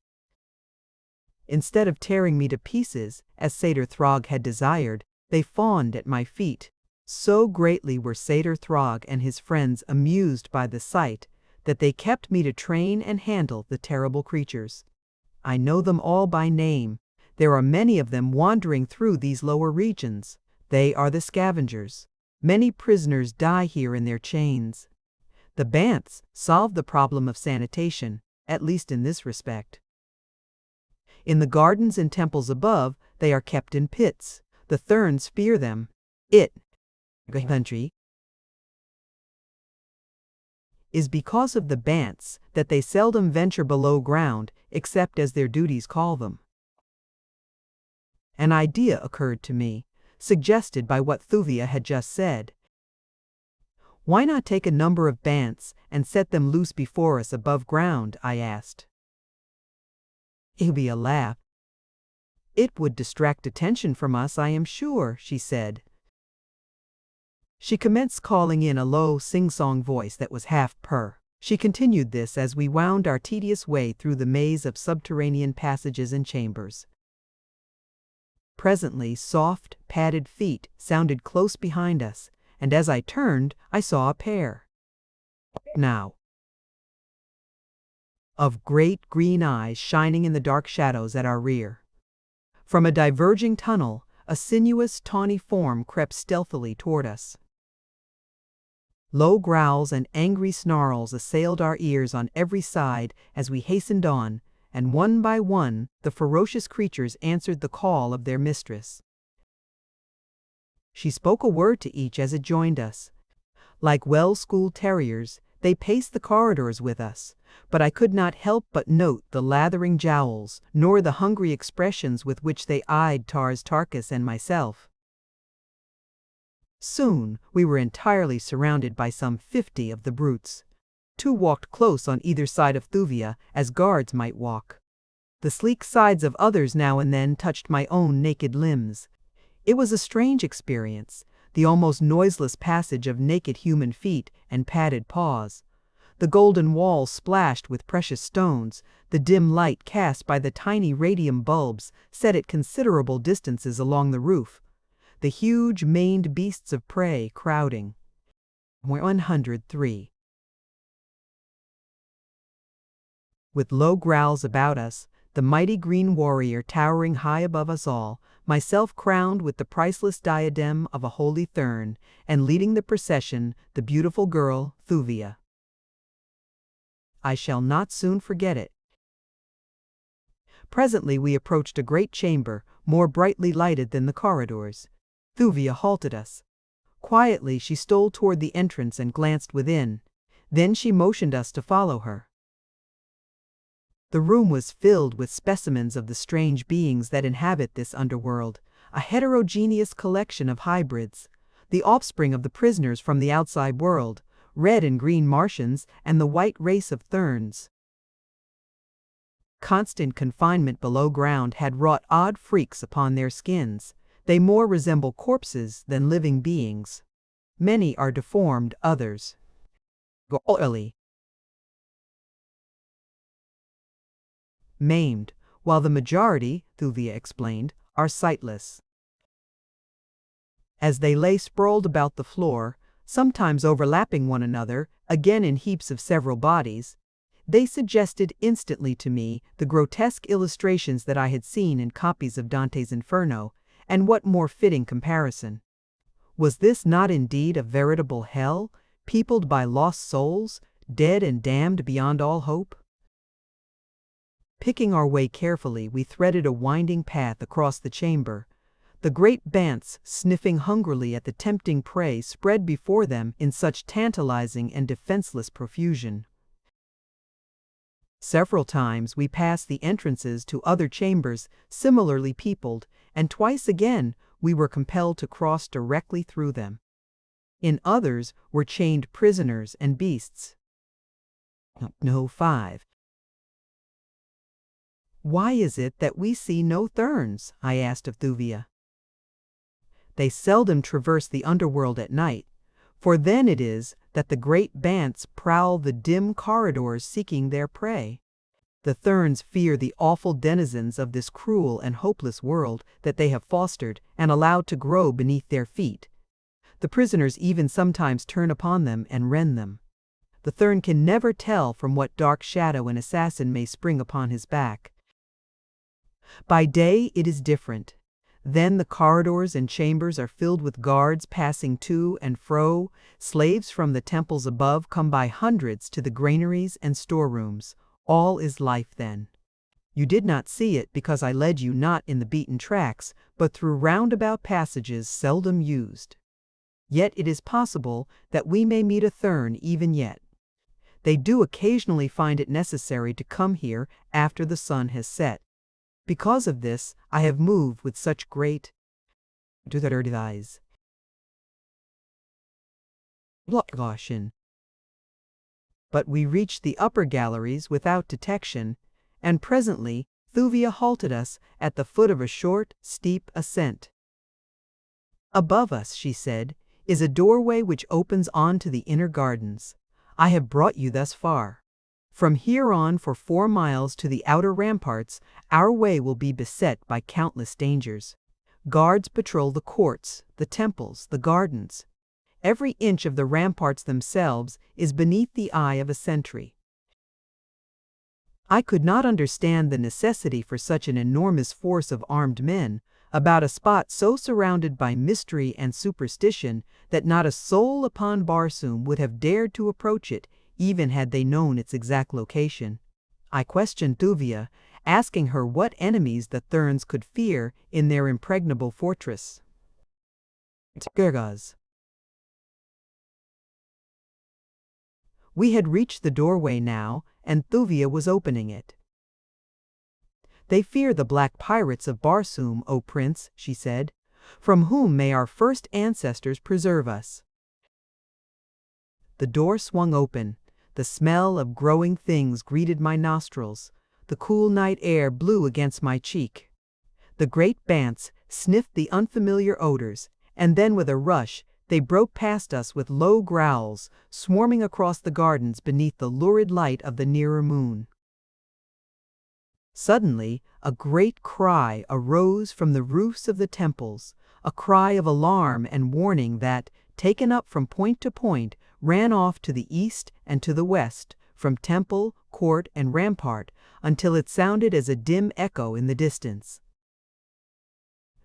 Instead of tearing me to pieces, as Satyr Throg had desired, they fawned at my feet. So greatly were Satyr Throg and his friends amused by the sight that they kept me to train and handle the terrible creatures. I know them all by name. There are many of them wandering through these lower regions. They are the scavengers. Many prisoners die here in their chains. The bants solve the problem of sanitation, at least in this respect. In the gardens and temples above, they are kept in pits. The Therns fear them. Country is because of the bants that they seldom venture below ground, except as their duties call them. An idea occurred to me, suggested by what Thuvia had just said. "Why not take a number of bants and set them loose before us above ground?" I asked. Thuvia laughed. "It would distract attention from us, I am sure," she said. She commenced calling in a low, sing-song voice that was half purr. She continued this as we wound our tedious way through the maze of subterranean passages and chambers. Presently, soft, padded feet sounded close behind us, and as I turned, I saw a pair. Now, of great green eyes shining in the dark shadows at our rear. From a diverging tunnel, a sinuous, tawny form crept stealthily toward us. Low growls and angry snarls assailed our ears on every side as we hastened on, and one by one the ferocious creatures answered the call of their mistress. She spoke a word to each as it joined us. Like well-schooled terriers, they paced the corridors with us, but I could not help but note the lathering jowls, nor the hungry expressions with which they eyed Tarkis and myself. Soon we were entirely surrounded by some 50 of the brutes. 2 walked close on either side of Thuvia, as guards might walk. The sleek sides of others now and then touched my own naked limbs. It was a strange experience, the almost noiseless passage of naked human feet and padded paws. The golden walls splashed with precious stones, the dim light cast by the tiny radium bulbs set at considerable distances along the roof. The huge maned beasts of prey crowding. 103. With low growls about us, the mighty green warrior towering high above us all, myself crowned with the priceless diadem of a holy thurn, and leading the procession, the beautiful girl, Thuvia. I shall not soon forget it. Presently we approached a great chamber, more brightly lighted than the corridors. Thuvia halted us. Quietly she stole toward the entrance and glanced within. Then she motioned us to follow her. The room was filled with specimens of the strange beings that inhabit this underworld, a heterogeneous collection of hybrids, the offspring of the prisoners from the outside world, red and green Martians and the white race of Therns. Constant confinement below ground had wrought odd freaks upon their skins. They more resemble corpses than living beings. Many are deformed, others maimed, while the majority, Thuvia explained, are sightless. As they lay sprawled about the floor, sometimes overlapping one another, again in heaps of several bodies, they suggested instantly to me the grotesque illustrations that I had seen in copies of Dante's Inferno, and what more fitting comparison? Was this not indeed a veritable hell, peopled by lost souls, dead and damned beyond all hope? Picking our way carefully, we threaded a winding path across the chamber. The great bants, sniffing hungrily at the tempting prey, spread before them in such tantalizing and defenseless profusion. Several times we passed the entrances to other chambers similarly peopled, and twice again we were compelled to cross directly through them. In others were chained prisoners and beasts. No 5. Why is it that we see no Therns? I asked of Thuvia. They seldom traverse the underworld at night, for then it is that the great bants prowl the dim corridors seeking their prey. The Therns fear the awful denizens of this cruel and hopeless world that they have fostered and allowed to grow beneath their feet. The prisoners even sometimes turn upon them and rend them. The Thern can never tell from what dark shadow an assassin may spring upon his back. By day it is different. Then the corridors and chambers are filled with guards passing to and fro. Slaves from the temples above come by hundreds to the granaries and storerooms. All is life then. You did not see it because I led you not in the beaten tracks, but through roundabout passages seldom used. Yet it is possible that we may meet a Thern even yet. They do occasionally find it necessary to come here after the sun has set. Because of this, I have moved with such great caution. But we reached the upper galleries without detection, and presently Thuvia halted us at the foot of a short, steep ascent. Above us, she said, is a doorway which opens on to the inner gardens. I have brought you thus far. From here on for 4 miles to the outer ramparts, our way will be beset by countless dangers. Guards patrol the courts, the temples, the gardens. Every inch of the ramparts themselves is beneath the eye of a sentry. I could not understand the necessity for such an enormous force of armed men, about a spot so surrounded by mystery and superstition that not a soul upon Barsoom would have dared to approach it, even had they known its exact location. I questioned Thuvia, asking her what enemies the Therns could fear in their impregnable fortress. Gergaz. We had reached the doorway now, and Thuvia was opening it. "They fear the black pirates of Barsoom, O Prince," she said, "from whom may our first ancestors preserve us." The door swung open. The smell of growing things greeted my nostrils. The cool night air blew against my cheek. The great bants sniffed the unfamiliar odors, and then with a rush, they broke past us with low growls, swarming across the gardens beneath the lurid light of the nearer moon. Suddenly, a great cry arose from the roofs of the temples, a cry of alarm and warning that, taken up from point to point, ran off to the east and to the west, from temple, court, and rampart, until it sounded as a dim echo in the distance.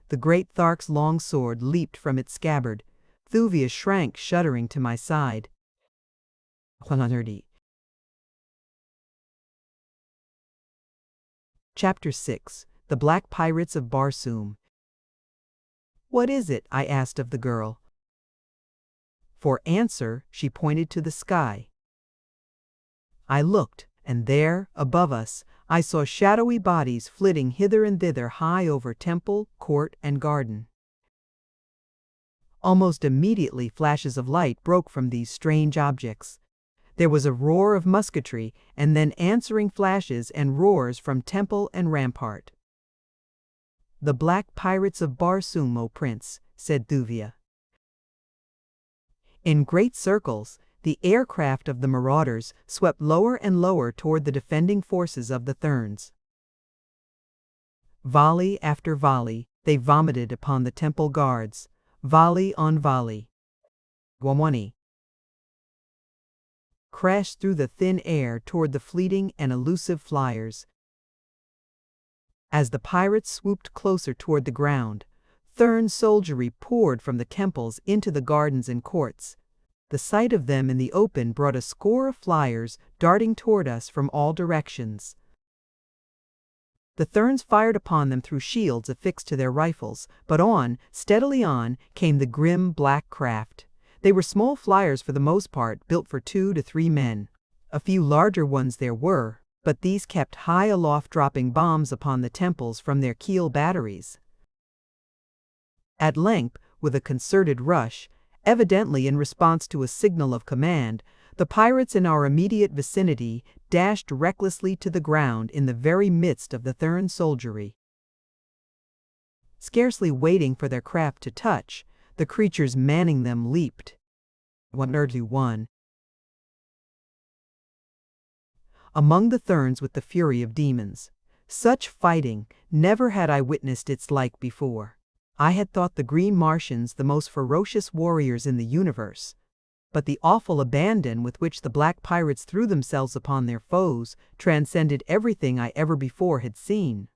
The great Thark's long sword leaped from its scabbard. Thuvia shrank shuddering to my side. Chapter 6. The Black Pirates of Barsoom. "What is it?" I asked of the girl. For answer, she pointed to the sky. I looked, and there, above us, I saw shadowy bodies flitting hither and thither high over temple, court, and garden. Almost immediately flashes of light broke from these strange objects. There was a roar of musketry, and then answering flashes and roars from temple and rampart. "The black pirates of Barsoom, O Prince," said Thuvia. In great circles, the aircraft of the marauders swept lower and lower toward the defending forces of the Therns. Volley after volley, they vomited upon the temple guards, volley on volley. Gwamwani crashed through the thin air toward the fleeting and elusive flyers. As the pirates swooped closer toward the ground, Thern soldiery poured from the temples into the gardens and courts. The sight of them in the open brought a score of flyers darting toward us from all directions. The Therns fired upon them through shields affixed to their rifles, but on, steadily on, came the grim black craft. They were small flyers for the most part, built for 2 to 3 men. A few larger ones there were, but these kept high aloft, dropping bombs upon the temples from their keel batteries. At length, with a concerted rush, evidently in response to a signal of command, the pirates in our immediate vicinity dashed recklessly to the ground in the very midst of the Thern soldiery. Scarcely waiting for their craft to touch, the creatures manning them leaped. 1 among the Therns with the fury of demons. Such fighting, never had I witnessed its like before. I had thought the green Martians the most ferocious warriors in the universe, but the awful abandon with which the black pirates threw themselves upon their foes transcended everything I ever before had seen.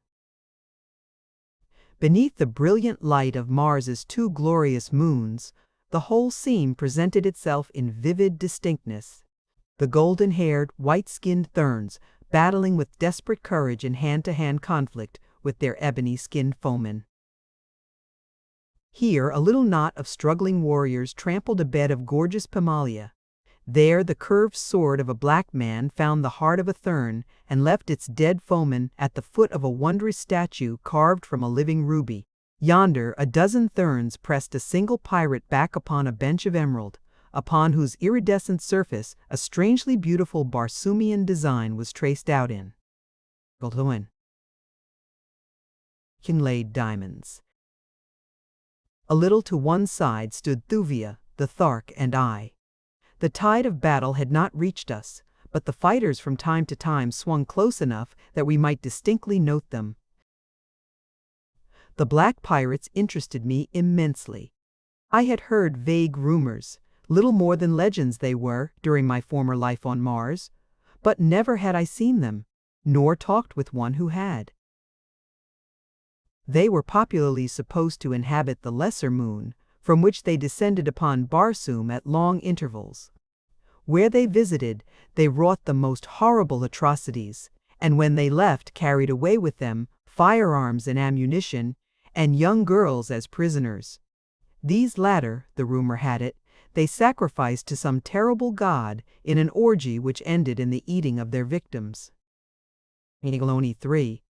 Beneath the brilliant light of Mars's 2 glorious moons, the whole scene presented itself in vivid distinctness. The golden-haired, white-skinned Therns battling with desperate courage in hand-to-hand conflict with their ebony-skinned foemen. Here a little knot of struggling warriors trampled a bed of gorgeous pamalia. There the curved sword of a black man found the heart of a Thern and left its dead foeman at the foot of a wondrous statue carved from a living ruby. Yonder a dozen Therns pressed a single pirate back upon a bench of emerald, upon whose iridescent surface a strangely beautiful Barsoomian design was traced out in inlaid diamonds. A little to one side stood Thuvia, the Thark, and I. The tide of battle had not reached us, but the fighters from time to time swung close enough that we might distinctly note them. The black pirates interested me immensely. I had heard vague rumors, little more than legends they were, during my former life on Mars, but never had I seen them, nor talked with one who had. They were popularly supposed to inhabit the lesser moon, from which they descended upon Barsoom at long intervals. Where they visited, they wrought the most horrible atrocities, and when they left carried away with them firearms and ammunition, and young girls as prisoners. These latter, the rumor had it, they sacrificed to some terrible god in an orgy which ended in the eating of their victims. 3.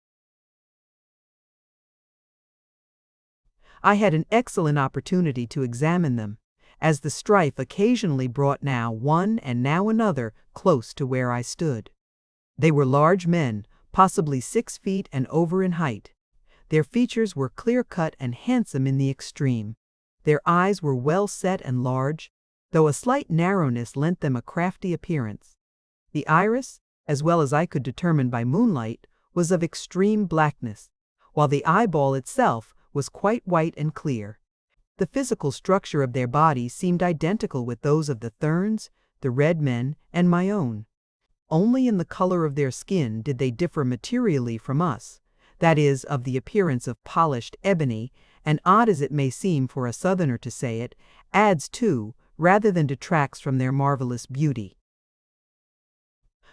I had an excellent opportunity to examine them, as the strife occasionally brought now one and now another close to where I stood. They were large men, possibly 6 feet and over in height. Their features were clear-cut and handsome in the extreme. Their eyes were well set and large, though a slight narrowness lent them a crafty appearance. The iris, as well as I could determine by moonlight, was of extreme blackness, while the eyeball itself was quite white and clear. The physical structure of their bodies seemed identical with those of the Therns, the Red Men, and my own. Only in the color of their skin did they differ materially from us, that is, of the appearance of polished ebony, and odd as it may seem for a Southerner to say it, adds to, rather than detracts from their marvelous beauty.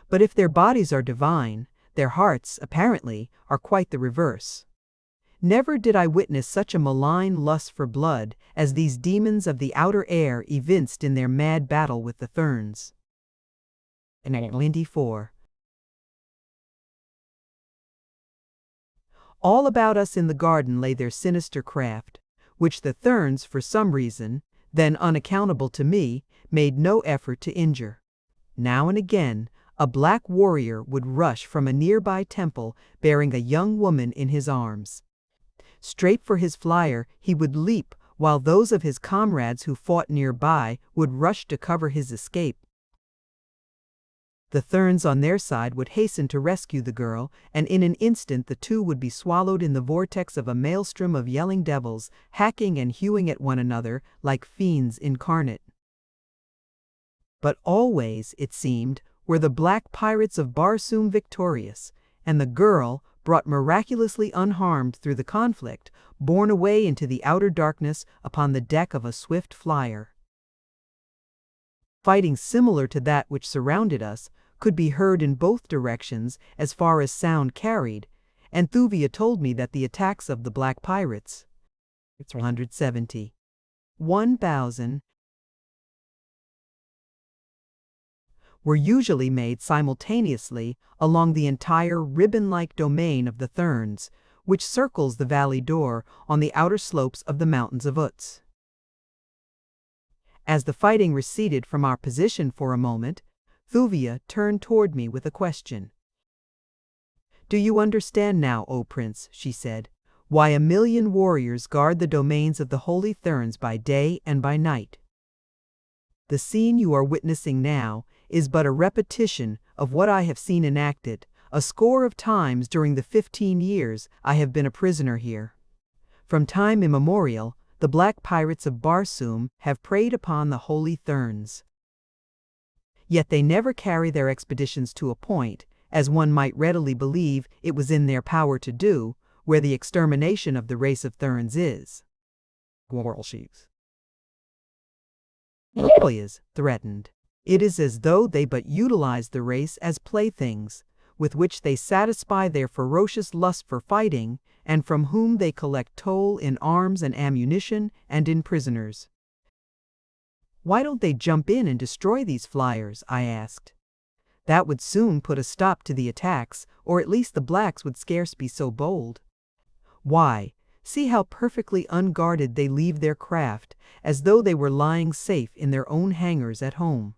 But if their bodies are divine, their hearts, apparently, are quite the reverse. Never did I witness such a malign lust for blood as these demons of the outer air evinced in their mad battle with the Therns. 4. All about us in the garden lay their sinister craft, which the Therns, for some reason, then unaccountable to me, made no effort to injure. Now and again, a black warrior would rush from a nearby temple bearing a young woman in his arms. Straight for his flyer he would leap, while those of his comrades who fought nearby would rush to cover his escape. The Therns on their side would hasten to rescue the girl, and in an instant the two would be swallowed in the vortex of a maelstrom of yelling devils, hacking and hewing at one another like fiends incarnate. But always, it seemed, were the black pirates of Barsoom victorious, and the girl, brought miraculously unharmed through the conflict, borne away into the outer darkness upon the deck of a swift flyer. Fighting similar to that which surrounded us could be heard in both directions as far as sound carried, and Thuvia told me that the attacks of the black pirates, 1,000, were usually made simultaneously along the entire ribbon-like domain of the Therns, which circles the valley door on the outer slopes of the mountains of Uts. As the fighting receded from our position for a moment, Thuvia turned toward me with a question. "Do you understand now, O Prince," she said, "why 1,000,000 warriors guard the domains of the holy Therns by day and by night? The scene you are witnessing now is but a repetition of what I have seen enacted a score of times during the 15 years I have been a prisoner here. From time immemorial, the black pirates of Barsoom have preyed upon the holy Therns. Yet they never carry their expeditions to a point, as one might readily believe it was in their power to do, where the extermination of the race of Therns is threatened. It is as though they but utilize the race as playthings, with which they satisfy their ferocious lust for fighting, and from whom they collect toll in arms and ammunition and in prisoners." "Why don't they jump in and destroy these flyers?" I asked. "That would soon put a stop to the attacks, or at least the blacks would scarce be so bold. Why, see how perfectly unguarded they leave their craft, as though they were lying safe in their own hangars at home.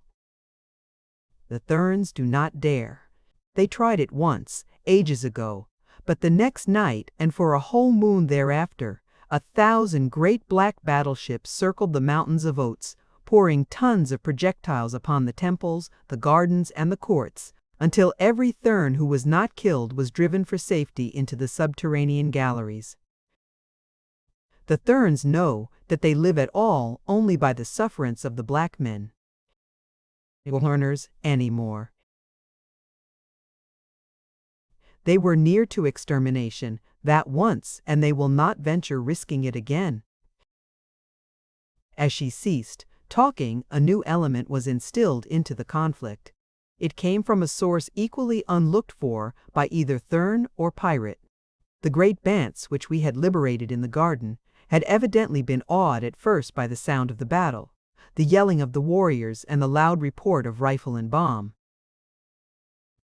The Therns do not dare. They tried it once, ages ago, but the next night, and for a whole moon thereafter, 1,000 great black battleships circled the mountains of Oats, pouring tons of projectiles upon the temples, the gardens, and the courts, until every Thern who was not killed was driven for safety into the subterranean galleries. The Therns know that they live at all only by the sufferance of the black men. Learners anymore. They were near to extermination, That once, and they will not venture risking it again." As she ceased talking, a new element was instilled into the conflict. It came from a source equally unlooked for by either Thurn or pirate. The great bants which we had liberated in the garden had evidently been awed at first by the sound of the battle, the yelling of the warriors and the loud report of rifle and bomb.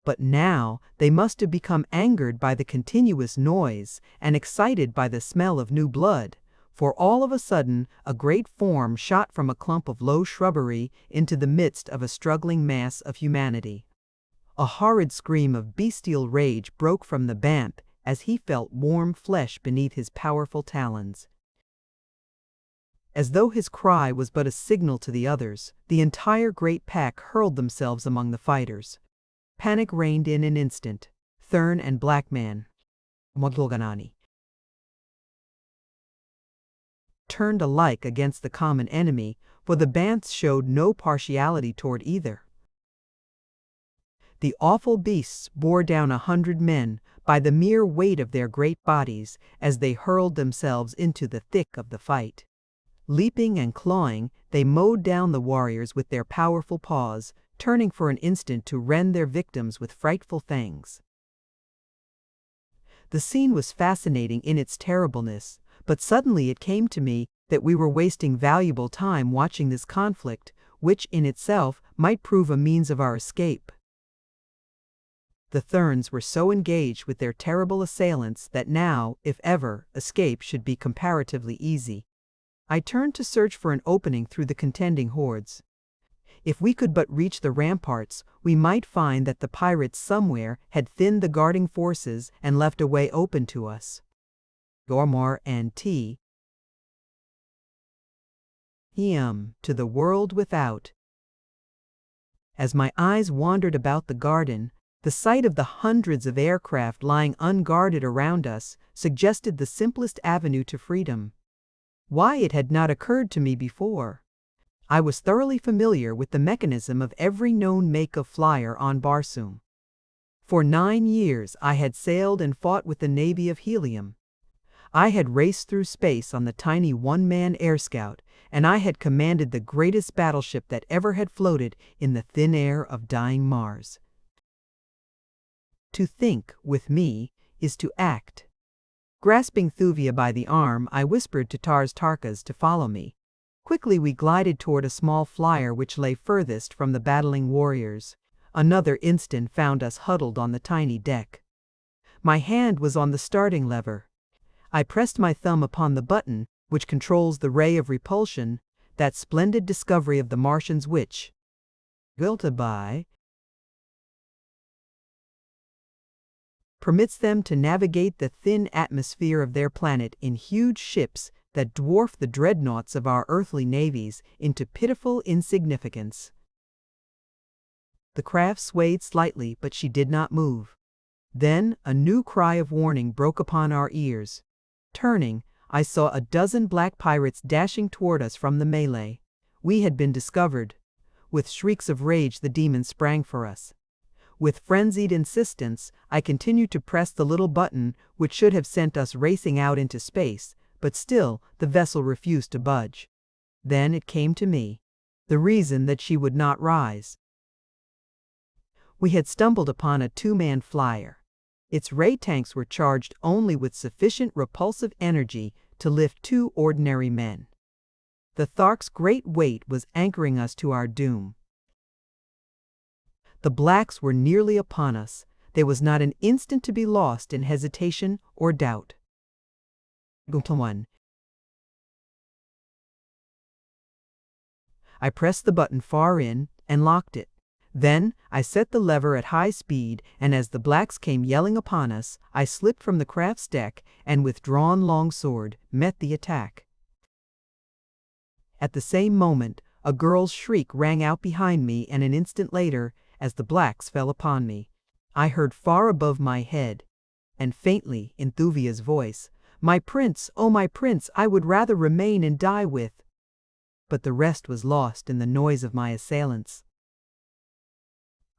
But now they must have become angered by the continuous noise and excited by the smell of new blood, for all of a sudden a great form shot from a clump of low shrubbery into the midst of a struggling mass of humanity. A horrid scream of bestial rage broke from the Bant as he felt warm flesh beneath his powerful talons. As though his cry was but a signal to the others, the entire great pack hurled themselves among the fighters. Panic reigned in an instant. Thurn and Blackman turned alike against the common enemy, for the Bants showed no partiality toward either. The awful beasts bore down 100 men by the mere weight of their great bodies as they hurled themselves into the thick of the fight. Leaping and clawing, they mowed down the warriors with their powerful paws, turning for an instant to rend their victims with frightful fangs. The scene was fascinating in its terribleness, but suddenly it came to me that we were wasting valuable time watching this conflict, which in itself might prove a means of our escape. The Thurns were so engaged with their terrible assailants that now, if ever, escape should be comparatively easy. I turned to search for an opening through the contending hordes. If we could but reach the ramparts, we might find that the pirates somewhere had thinned the guarding forces and left a way open to us. Gormar and T. To the world without. As my eyes wandered about the garden, the sight of the hundreds of aircraft lying unguarded around us suggested the simplest avenue to freedom. Why it had not occurred to me before? I was thoroughly familiar with the mechanism of every known make of flyer on Barsoom. For 9 years I had sailed and fought with the Navy of Helium. I had raced through space on the tiny one-man Air Scout, and I had commanded the greatest battleship that ever had floated in the thin air of dying Mars. To think, with me, is to act. Grasping Thuvia by the arm, I whispered to Tars Tarkas to follow me. Quickly we glided toward a small flyer which lay furthest from the battling warriors. Another instant found us huddled on the tiny deck. My hand was on the starting lever. I pressed my thumb upon the button which controls the ray of repulsion, that splendid discovery of the Martians which, permits them to navigate the thin atmosphere of their planet in huge ships that dwarf the dreadnoughts of our earthly navies into pitiful insignificance. The craft swayed slightly, but she did not move. Then a new cry of warning broke upon our ears. Turning, I saw a dozen black pirates dashing toward us from the melee. We had been discovered. With shrieks of rage the demons sprang for us. With frenzied insistence, I continued to press the little button which should have sent us racing out into space, but still the vessel refused to budge. Then it came to me, the reason that she would not rise. We had stumbled upon a 2-man flyer. Its ray tanks were charged only with sufficient repulsive energy to lift 2 ordinary men. The Thark's great weight was anchoring us to our doom. The blacks were nearly upon us. There was not an instant to be lost in hesitation or doubt. I pressed the button far in and locked it. Then I set the lever at high speed, and as the blacks came yelling upon us, I slipped from the craft's deck and with drawn longsword met the attack. At the same moment, a girl's shriek rang out behind me, and an instant later, as the blacks fell upon me, I heard far above my head, and faintly in Thuvia's voice, "My prince, oh my prince, I would rather remain and die with." But the rest was lost in the noise of my assailants.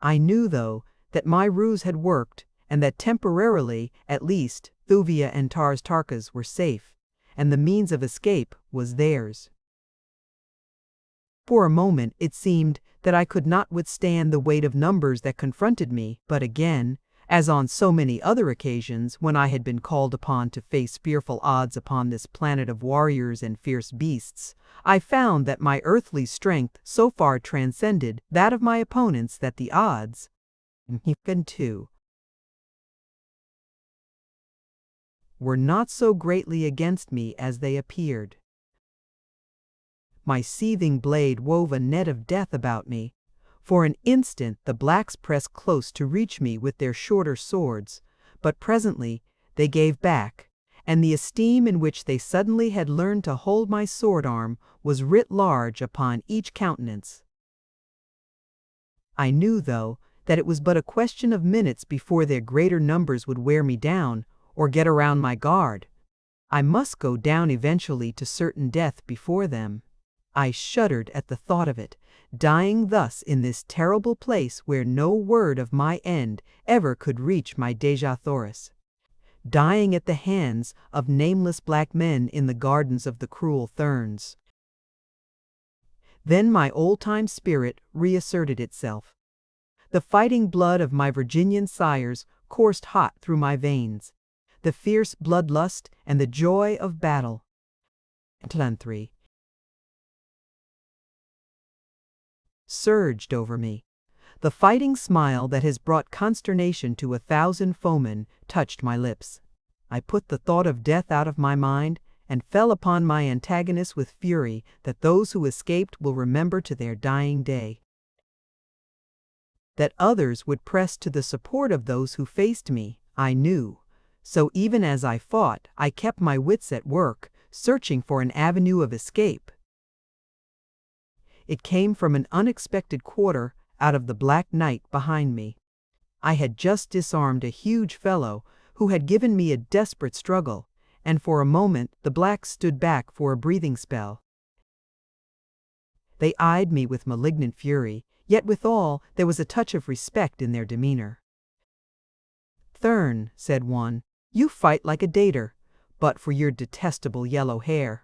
I knew, though, that my ruse had worked, and that temporarily, at least, Thuvia and Tars Tarkas were safe, and the means of escape was theirs. For a moment it seemed that I could not withstand the weight of numbers that confronted me, but again, as on so many other occasions when I had been called upon to face fearful odds upon this planet of warriors and fierce beasts, I found that my earthly strength so far transcended that of my opponents that the odds, too, were not so greatly against me as they appeared. My seething blade wove a net of death about me. For an instant the blacks pressed close to reach me with their shorter swords, but presently they gave back, and the esteem in which they suddenly had learned to hold my sword arm was writ large upon each countenance. I knew, though, that it was but a question of minutes before their greater numbers would wear me down, or get around my guard. I must go down eventually to certain death before them. I shuddered at the thought of it, dying thus in this terrible place where no word of my end ever could reach my Dejah Thoris. Dying at the hands of nameless black men in the gardens of the cruel Therns. Then my old-time spirit reasserted itself. The fighting blood of my Virginian sires coursed hot through my veins. The fierce bloodlust and the joy of battle. 3 surged over me. The fighting smile that has brought consternation to 1,000 foemen touched my lips. I put the thought of death out of my mind and fell upon my antagonists with fury that those who escaped will remember to their dying day. That others would press to the support of those who faced me, I knew. So even as I fought, I kept my wits at work, searching for an avenue of escape. It came from an unexpected quarter out of the black night behind me. I had just disarmed a huge fellow who had given me a desperate struggle, and for a moment the blacks stood back for a breathing spell. They eyed me with malignant fury, yet withal there was a touch of respect in their demeanor. "Thurn," said one, "you fight like a dater, but for your detestable yellow hair.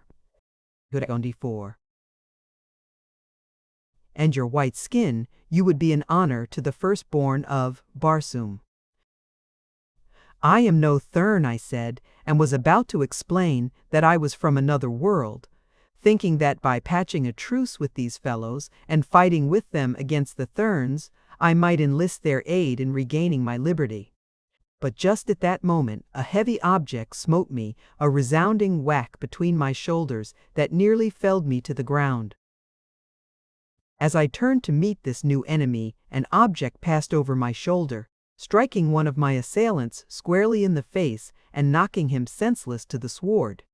And your white skin, you would be an honor to the firstborn of Barsoom." "I am no Thurn," I said, and was about to explain that I was from another world, thinking that by patching a truce with these fellows and fighting with them against the Therns, I might enlist their aid in regaining my liberty. But just at that moment a heavy object smote me, a resounding whack between my shoulders that nearly felled me to the ground. As I turned to meet this new enemy, an object passed over my shoulder, striking one of my assailants squarely in the face and knocking him senseless to the sward.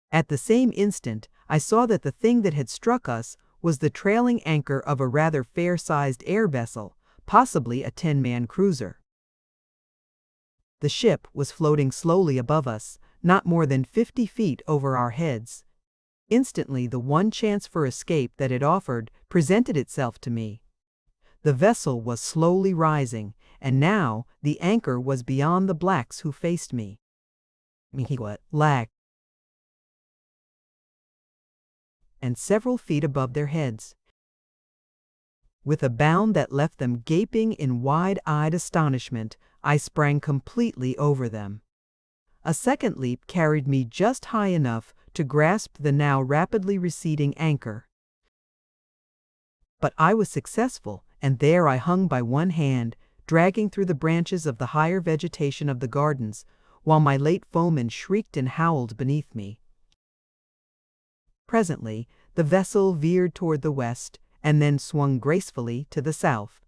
At the same instant, I saw that the thing that had struck us was the trailing anchor of a rather fair-sized air vessel, possibly a 10-man cruiser. The ship was floating slowly above us, not more than 50 feet over our heads. Instantly, the one chance for escape that it offered presented itself to me. The vessel was slowly rising, and now the anchor was beyond the blacks who faced me. Lagged, and several feet above their heads. With a bound that left them gaping in wide-eyed astonishment, I sprang completely over them. A second leap carried me just high enough to grasp the now rapidly receding anchor. But I was successful, and there I hung by one hand, dragging through the branches of the higher vegetation of the gardens, while my late foemen shrieked and howled beneath me. Presently, the vessel veered toward the west, and then swung gracefully to the south.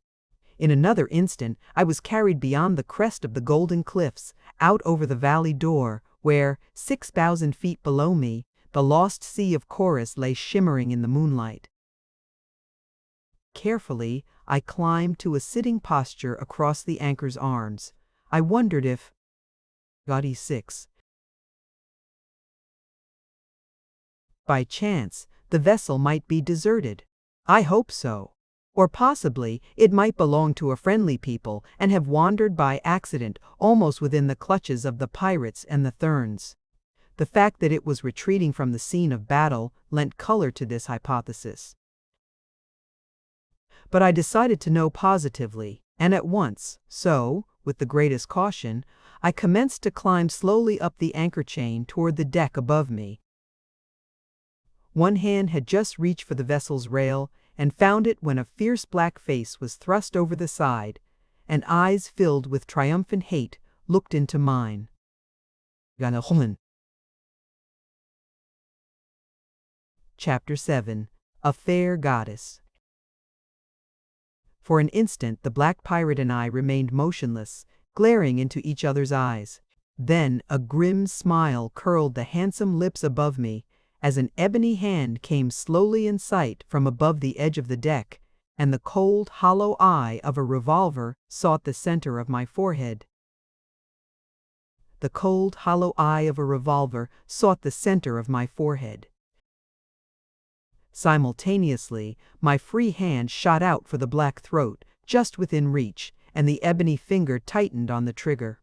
In another instant, I was carried beyond the crest of the golden cliffs, out over the valley door, where, 6,000 feet below me, the lost sea of Chorus lay shimmering in the moonlight. Carefully, I climbed to a sitting posture across the anchor's arms. I wondered if, by chance, the vessel might be deserted. I hoped so. Or possibly, it might belong to a friendly people and have wandered by accident almost within the clutches of the pirates and the Therns. The fact that it was retreating from the scene of battle lent color to this hypothesis. But I decided to know positively, and at once, so, with the greatest caution, I commenced to climb slowly up the anchor chain toward the deck above me. One hand had just reached for the vessel's rail, and found it when a fierce black face was thrust over the side, and eyes filled with triumphant hate looked into mine. Chapter 7. A Fair Goddess. For an instant the black pirate and I remained motionless, glaring into each other's eyes. Then a grim smile curled the handsome lips above me, as an ebony hand came slowly in sight from above the edge of the deck, and the cold, hollow eye of a revolver sought the center of my forehead. The cold, hollow eye of a revolver sought the center of my forehead. Simultaneously, my free hand shot out for the black throat, just within reach, and the ebony finger tightened on the trigger.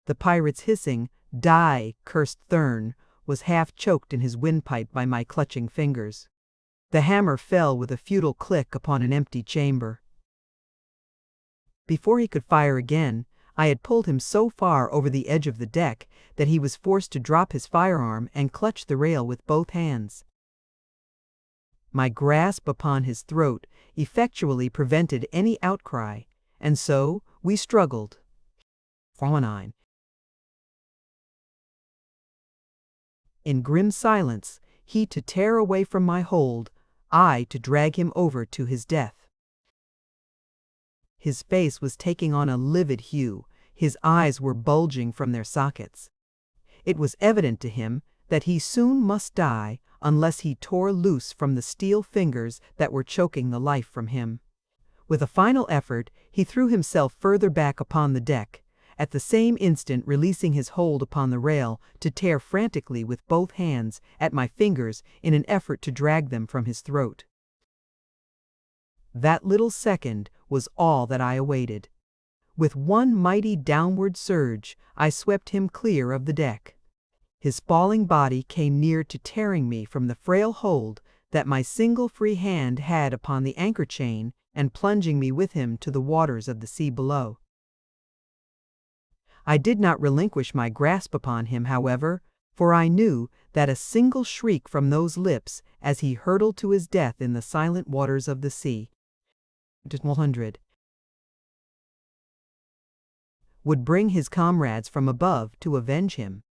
The pirate's hissing, "Die, cursed Thern," was half choked in his windpipe by my clutching fingers. The hammer fell with a futile click upon an empty chamber. Before he could fire again, I had pulled him so far over the edge of the deck that he was forced to drop his firearm and clutch the rail with both hands. My grasp upon his throat effectually prevented any outcry, and so we struggled. In grim silence, he to tear away from my hold, I to drag him over to his death. His face was taking on a livid hue, his eyes were bulging from their sockets. It was evident to him that he soon must die unless he tore loose from the steel fingers that were choking the life from him. With a final effort, he threw himself further back upon the deck, at the same instant releasing his hold upon the rail to tear frantically with both hands at my fingers in an effort to drag them from his throat. That little second was all that I awaited. With one mighty downward surge, I swept him clear of the deck. His falling body came near to tearing me from the frail hold that my single free hand had upon the anchor chain and plunging me with him to the waters of the sea below. I did not relinquish my grasp upon him, however, for I knew that a single shriek from those lips as he hurtled to his death in the silent waters of the sea 100 would bring his comrades from above to avenge him.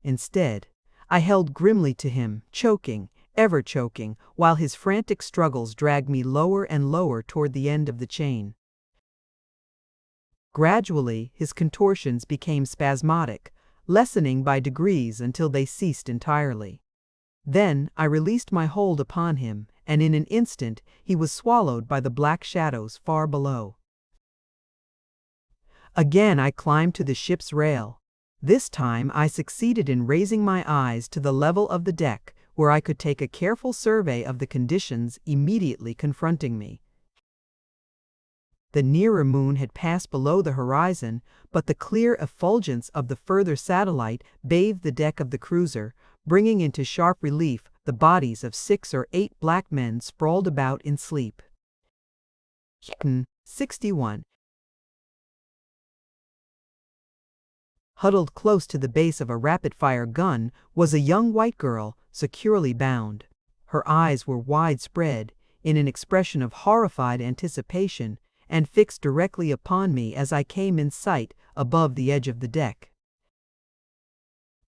Instead, I held grimly to him, choking, ever choking, while his frantic struggles dragged me lower and lower toward the end of the chain. Gradually, his contortions became spasmodic, lessening by degrees until they ceased entirely. Then I released my hold upon him, and in an instant he was swallowed by the black shadows far below. Again I climbed to the ship's rail. This time I succeeded in raising my eyes to the level of the deck, where I could take a careful survey of the conditions immediately confronting me. The nearer moon had passed below the horizon, but the clear effulgence of the further satellite bathed the deck of the cruiser, bringing into sharp relief the bodies of 6 or 8 black men sprawled about in sleep. 61. Huddled close to the base of a rapid-fire gun was a young white girl, securely bound. Her eyes were widespread, in an expression of horrified anticipation, and fixed directly upon me as I came in sight above the edge of the deck.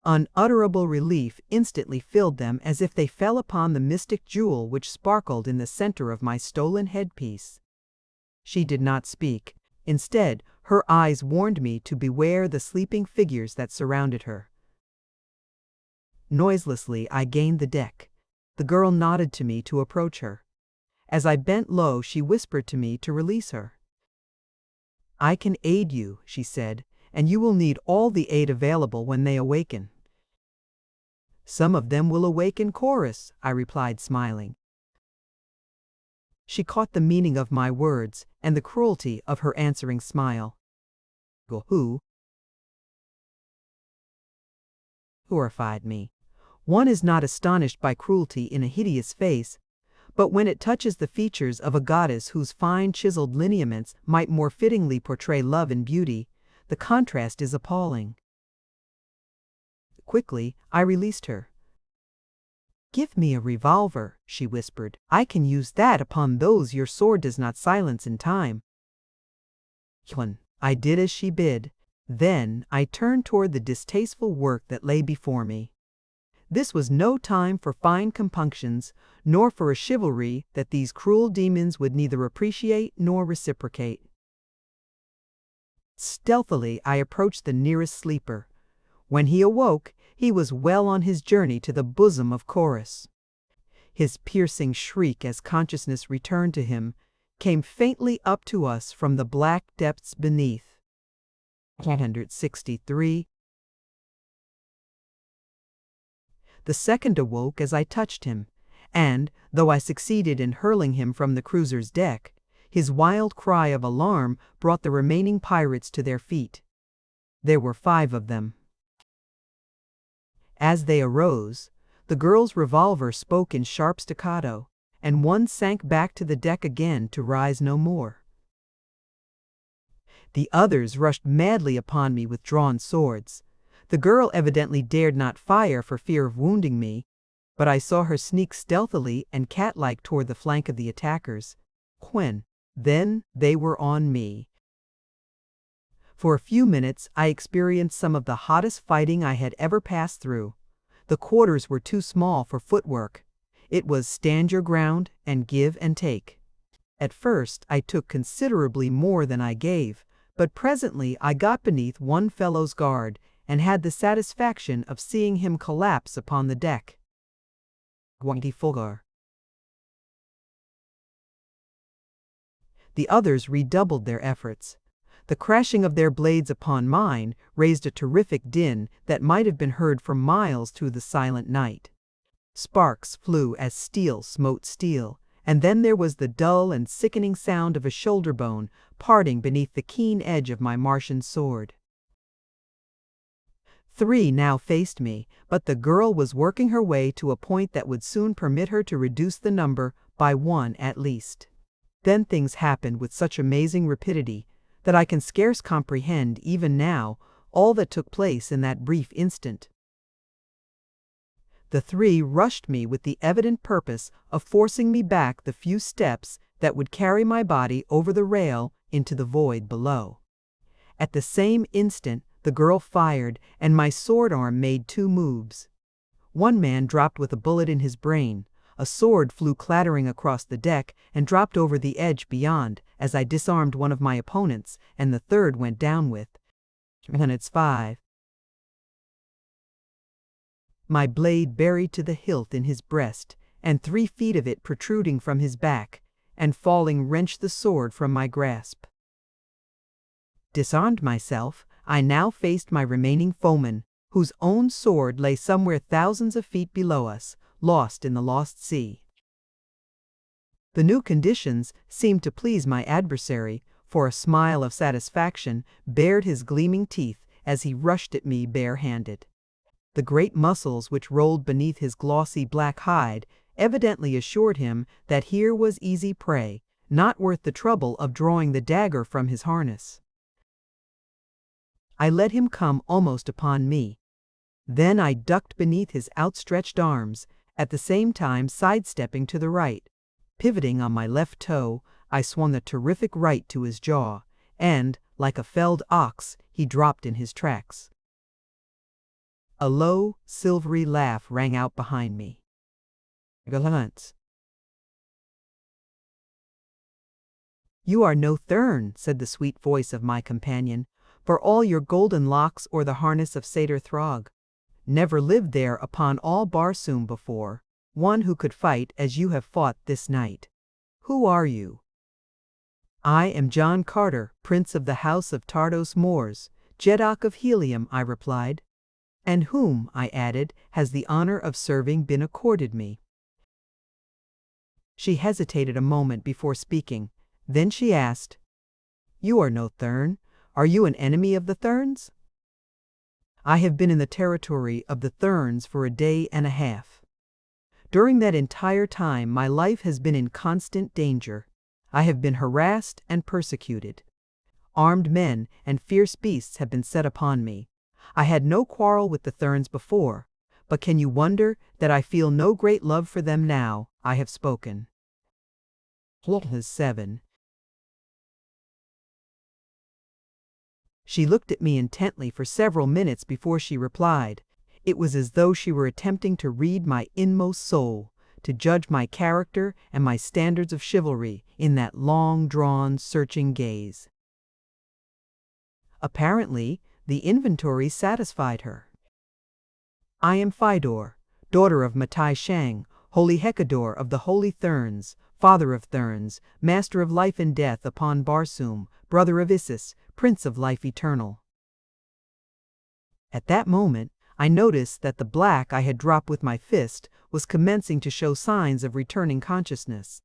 Unutterable relief instantly filled them as if they fell upon the mystic jewel which sparkled in the center of my stolen headpiece. She did not speak. Instead, her eyes warned me to beware the sleeping figures that surrounded her. Noiselessly, I gained the deck. The girl nodded to me to approach her. As I bent low, she whispered to me to release her. "I can aid you," she said, "and you will need all the aid available when they awaken." "Some of them will awake in chorus," I replied, smiling. She caught the meaning of my words and the cruelty of her answering smile. Who horrified me. One is not astonished by cruelty in a hideous face, but when it touches the features of a goddess whose fine chiseled lineaments might more fittingly portray love and beauty, the contrast is appalling. Quickly, I released her. "Give me a revolver," she whispered. "I can use that upon those your sword does not silence in time." I did as she bid. Then I turned toward the distasteful work that lay before me. This was no time for fine compunctions, nor for a chivalry that these cruel demons would neither appreciate nor reciprocate. Stealthily I approached the nearest sleeper. When he awoke, he was well on his journey to the bosom of Chorus. His piercing shriek as consciousness returned to him came faintly up to us from the black depths beneath. 163. The second awoke as I touched him, and, though I succeeded in hurling him from the cruiser's deck, his wild cry of alarm brought the remaining pirates to their feet. There were 5 of them. As they arose, the girl's revolver spoke in sharp staccato, and one sank back to the deck again to rise no more. The others rushed madly upon me with drawn swords. The girl evidently dared not fire for fear of wounding me, but I saw her sneak stealthily and cat-like toward the flank of the attackers. Then they were on me. For a few minutes I experienced some of the hottest fighting I had ever passed through. The quarters were too small for footwork. It was stand your ground and give and take. At first I took considerably more than I gave, but presently I got beneath one fellow's guard and had the satisfaction of seeing him collapse upon the deck. The others redoubled their efforts. The crashing of their blades upon mine raised a terrific din that might have been heard for miles through the silent night. Sparks flew as steel smote steel, and then there was the dull and sickening sound of a shoulder bone parting beneath the keen edge of my Martian sword. 3 now faced me, but the girl was working her way to a point that would soon permit her to reduce the number by 1 at least. Then things happened with such amazing rapidity that I can scarce comprehend even now all that took place in that brief instant. The 3 rushed me with the evident purpose of forcing me back the few steps that would carry my body over the rail into the void below. At the same instant the girl fired, and my sword arm made 2 moves. One man dropped with a bullet in his brain. A sword flew clattering across the deck and dropped over the edge beyond as I disarmed one of my opponents, and the third went down with 5. My blade buried to the hilt in his breast, and 3 feet of it protruding from his back, and falling wrenched the sword from my grasp. Disarmed myself, I now faced my remaining foeman, whose own sword lay somewhere thousands of feet below us, lost in the lost sea. The new conditions seemed to please my adversary, for a smile of satisfaction bared his gleaming teeth as he rushed at me bare-handed. The great muscles which rolled beneath his glossy black hide evidently assured him that here was easy prey, not worth the trouble of drawing the dagger from his harness. I let him come almost upon me. Then I ducked beneath his outstretched arms, at the same time sidestepping to the right. Pivoting on my left toe, I swung a terrific right to his jaw, and, like a felled ox, he dropped in his tracks. A low, silvery laugh rang out behind me. "You are no Thurn," said the sweet voice of my companion, "for all your golden locks or the harness of Satyr Throg. Never lived there upon all Barsoom before, one who could fight as you have fought this night. Who are you?" "I am John Carter, Prince of the House of Tardos Mors, Jeddak of Helium," I replied. "And whom," I added, "has the honor of serving been accorded me?" She hesitated a moment before speaking. Then she asked, "You are no Thurn. Are you an enemy of the Thurns?" "I have been in the territory of the Thurns for a day and a half. During that entire time my life has been in constant danger. I have been harassed and persecuted. Armed men and fierce beasts have been set upon me. I had no quarrel with the Thurns before, but can you wonder that I feel no great love for them now I have spoken?" 7. She looked at me intently for several minutes before she replied. It was as though she were attempting to read my inmost soul, to judge my character and my standards of chivalry in that long-drawn, searching gaze. Apparently, the inventory satisfied her. "I am Fidor, daughter of Matai Shang, holy Hecador of the holy Thurns, father of Thurns, master of life and death upon Barsoom, brother of Isis, prince of life eternal." At that moment, I noticed that the black I had dropped with my fist was commencing to show signs of returning consciousness.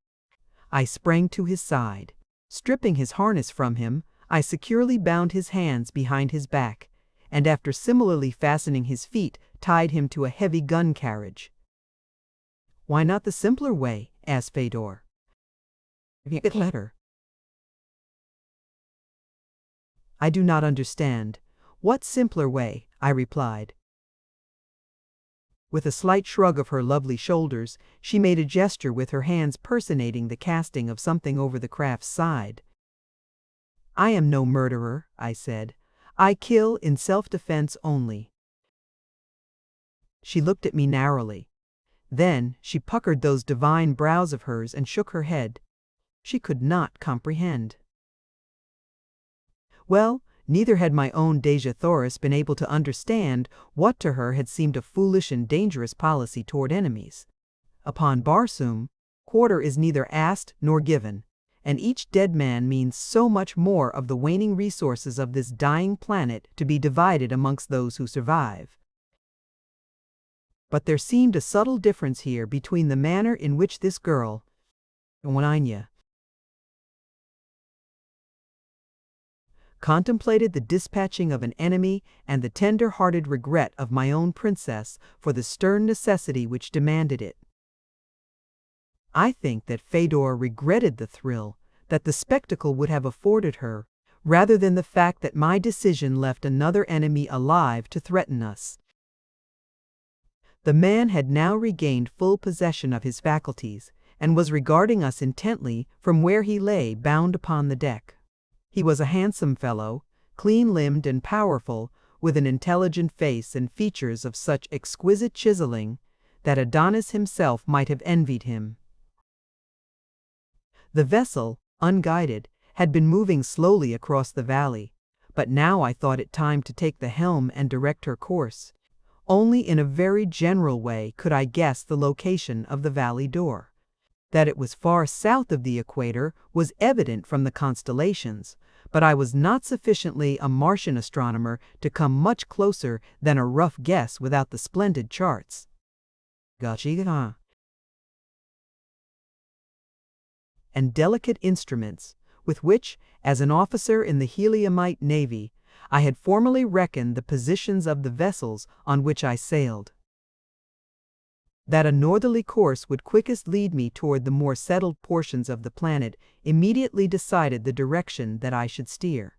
I sprang to his side. Stripping his harness from him, I securely bound his hands behind his back, and after similarly fastening his feet, tied him to a heavy gun carriage. "Why not the simpler way?" asked Fedor. "Letter." "I do not understand. What simpler way?" I replied. With a slight shrug of her lovely shoulders, she made a gesture with her hands personating the casting of something over the craft's side. "I am no murderer," I said. "I kill in self-defense only." She looked at me narrowly. Then she puckered those divine brows of hers and shook her head. She could not comprehend. Well, neither had my own Dejah Thoris been able to understand what to her had seemed a foolish and dangerous policy toward enemies. Upon Barsoom, quarter is neither asked nor given, and each dead man means so much more of the waning resources of this dying planet to be divided amongst those who survive. But there seemed a subtle difference here between the manner in which this girl, Wananya, contemplated the dispatching of an enemy and the tender-hearted regret of my own princess for the stern necessity which demanded it. I think that Fedor regretted the thrill that the spectacle would have afforded her, rather than the fact that my decision left another enemy alive to threaten us. The man had now regained full possession of his faculties, and was regarding us intently from where he lay bound upon the deck. He was a handsome fellow, clean-limbed and powerful, with an intelligent face and features of such exquisite chiseling that Adonis himself might have envied him. The vessel, unguided, had been moving slowly across the valley, but now I thought it time to take the helm and direct her course. Only in a very general way could I guess the location of the valley door. That it was far south of the equator was evident from the constellations, but I was not sufficiently a Martian astronomer to come much closer than a rough guess without the splendid charts. And delicate instruments, with which, as an officer in the Heliumite Navy, I had formerly reckoned the positions of the vessels on which I sailed. That a northerly course would quickest lead me toward the more settled portions of the planet immediately decided the direction that I should steer.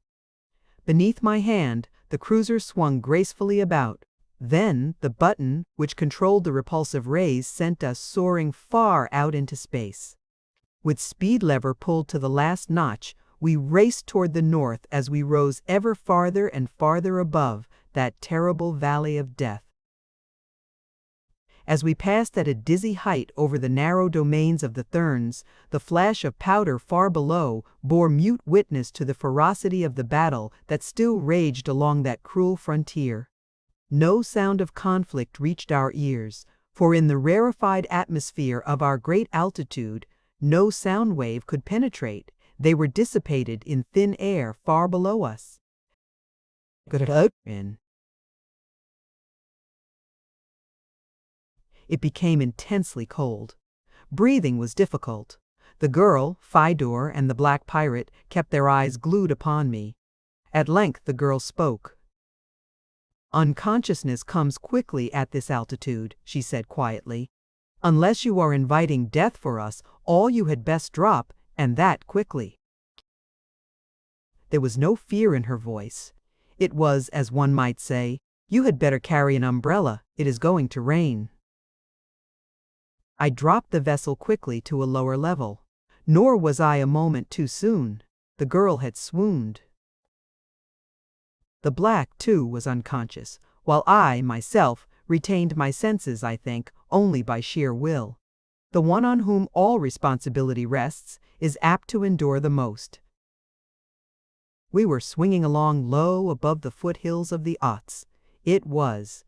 Beneath my hand, the cruiser swung gracefully about. Then, the button, which controlled the repulsive rays, sent us soaring far out into space. With speed lever pulled to the last notch, we raced toward the north as we rose ever farther and farther above that terrible valley of death. As we passed at a dizzy height over the narrow domains of the Thurns, the flash of powder far below bore mute witness to the ferocity of the battle that still raged along that cruel frontier. No sound of conflict reached our ears, for in the rarefied atmosphere of our great altitude, no sound wave could penetrate. They were dissipated in thin air far below us. It became intensely cold. Breathing was difficult. The girl, Fedor, and the black pirate kept their eyes glued upon me. At length the girl spoke. "Unconsciousness comes quickly at this altitude," she said quietly. "Unless you are inviting death for us, all you had best drop, and that quickly." There was no fear in her voice. It was, as one might say, "You had better carry an umbrella, it is going to rain." I dropped the vessel quickly to a lower level. Nor was I a moment too soon. The girl had swooned. The black, too, was unconscious, while I, myself, retained my senses, I think, only by sheer will. The one on whom all responsibility rests is apt to endure the most. We were swinging along low above the foothills of the Ots. It was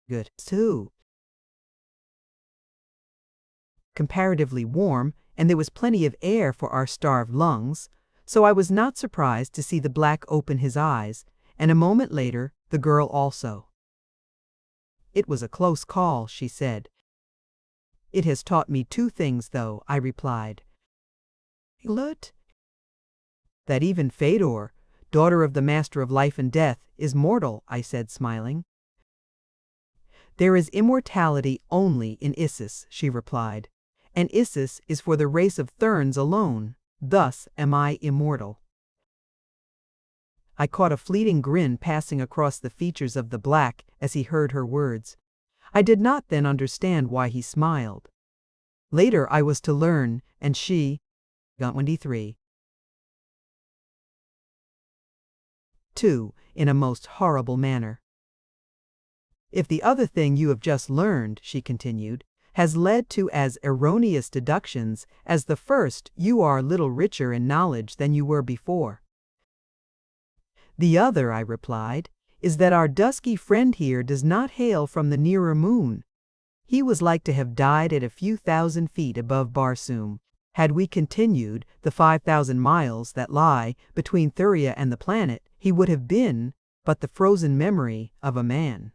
good, too. Comparatively warm, and there was plenty of air for our starved lungs, so I was not surprised to see the black open his eyes, and a moment later the girl also. "It was a close call," she said. "It has taught me two things, though," I replied. "What?" "That even Fedor, daughter of the master of life and death, is mortal," I said, smiling. "There is immortality only in Issus," she replied, "and Issus is for the race of Therns alone. Thus am I immortal." I caught a fleeting grin passing across the features of the black as he heard her words. I did not then understand why he smiled. Later I was to learn, and she got 23. 2. In a most horrible manner. "If the other thing you have just learned," she continued, "has led to as erroneous deductions as the first, you are little richer in knowledge than you were before." "The other," I replied, "is that our dusky friend here does not hail from the nearer moon. He was like to have died at a few thousand feet above Barsoom. Had we continued the 5,000 miles that lie between Thuria and the planet, he would have been but the frozen memory of a man."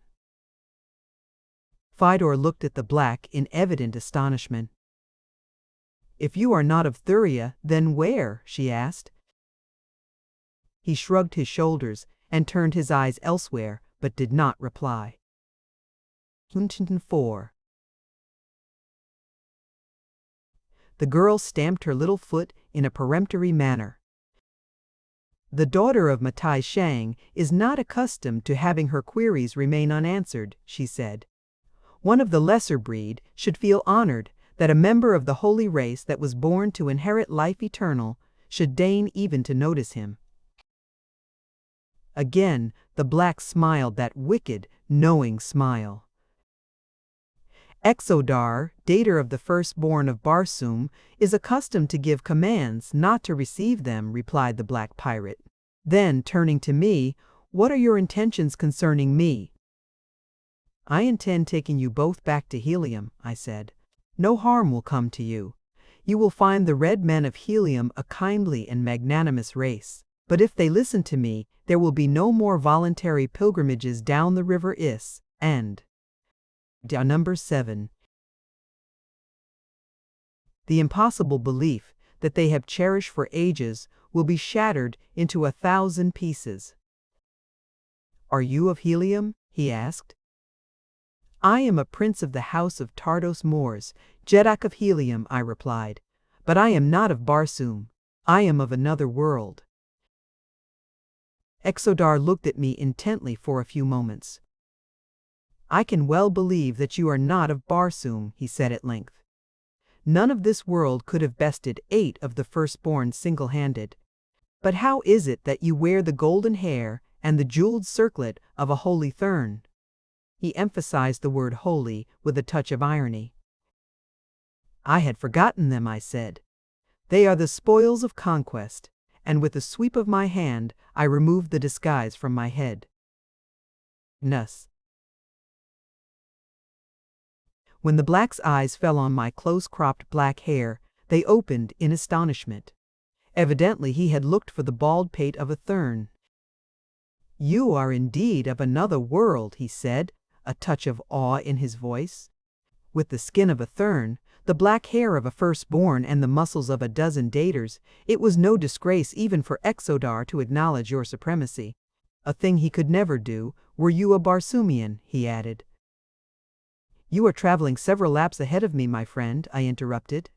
Fedor looked at the black in evident astonishment. "If you are not of Thuria, then where?" she asked. He shrugged his shoulders and turned his eyes elsewhere, but did not reply. 4. The girl stamped her little foot in a peremptory manner. "The daughter of Matai Shang is not accustomed to having her queries remain unanswered," she said. "One of the lesser breed should feel honored that a member of the holy race that was born to inherit life eternal should deign even to notice him." Again the black smiled that wicked, knowing smile. "Exodar, dater of the firstborn of Barsoom, is accustomed to give commands, not to receive them," replied the black pirate. Then, turning to me, "What are your intentions concerning me?" "I intend taking you both back to Helium," I said. "No harm will come to you. You will find the red men of Helium a kindly and magnanimous race. But if they listen to me, there will be no more voluntary pilgrimages down the river Is, and number 7. The impossible belief that they have cherished for ages will be shattered into 1,000 pieces." "Are you of Helium?" he asked. "I am a prince of the house of Tardos Mors, Jeddak of Helium," I replied. "But I am not of Barsoom. I am of another world." Exodar looked at me intently for a few moments. "I can well believe that you are not of Barsoom," he said at length. "None of this world could have bested 8 of the firstborn single-handed. But how is it that you wear the golden hair and the jeweled circlet of a holy Thern?" He emphasized the word holy with a touch of irony. "I had forgotten them," I said. "They are the spoils of conquest," and with a sweep of my hand I removed the disguise from my head. Nus. When the black's eyes fell on my close-cropped black hair, they opened in astonishment. Evidently he had looked for the bald pate of a Thern. "You are indeed of another world," he said, a touch of awe in his voice. "With the skin of a Thern, the black hair of a firstborn and the muscles of a dozen daters, it was no disgrace even for Exodar to acknowledge your supremacy. A thing he could never do, were you a Barsoomian, he added. You are traveling several laps ahead of me, my friend, I interrupted.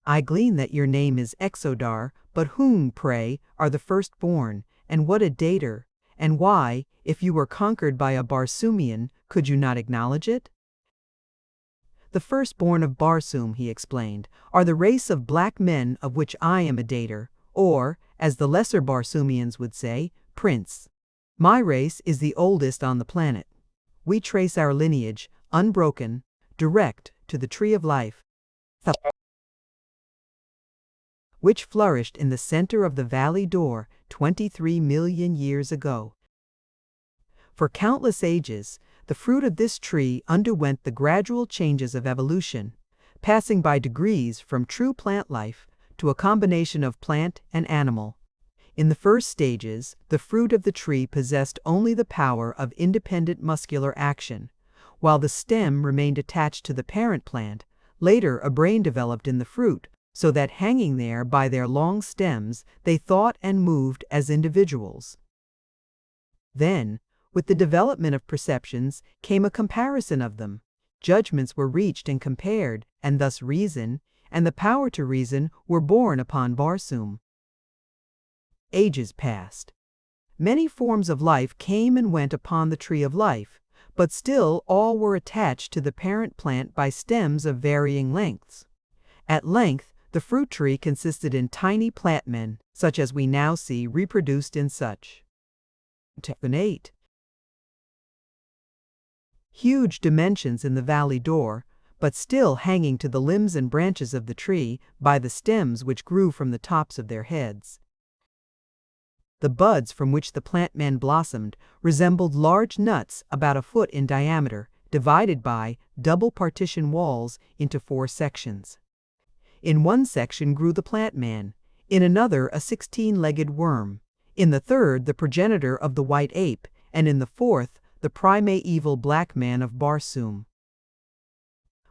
I glean that your name is Exodar, but whom, pray, are the firstborn, and what a dater, and why, if you were conquered by a Barsoomian, could you not acknowledge it? The firstborn of Barsoom, he explained, are the race of black men of which I am a dater, or, as the lesser Barsoomians would say, prince. My race is the oldest on the planet. We trace our lineage, unbroken, direct, to the tree of life, which flourished in the center of the valley door 23 million years ago. For countless ages, the fruit of this tree underwent the gradual changes of evolution, passing by degrees from true plant life to a combination of plant and animal. In the first stages, the fruit of the tree possessed only the power of independent muscular action, while the stem remained attached to the parent plant. Later, a brain developed in the fruit, so that hanging there by their long stems, they thought and moved as individuals. Then, with the development of perceptions, came a comparison of them. Judgments were reached and compared, and thus reason, and the power to reason, were born upon Barsoom. Ages passed. Many forms of life came and went upon the tree of life, but still all were attached to the parent plant by stems of varying lengths. At length, the fruit tree consisted in tiny plant men, such as we now see reproduced in such. 8. Huge dimensions in the valley door, but still hanging to the limbs and branches of the tree by the stems which grew from the tops of their heads. The buds from which the plant men blossomed resembled large nuts about a foot in diameter, divided by double partition walls into 4 sections. In one section grew the plant man, in another a 16-legged worm, in the third the progenitor of the white ape, and in the fourth the primeval black man of Barsoom.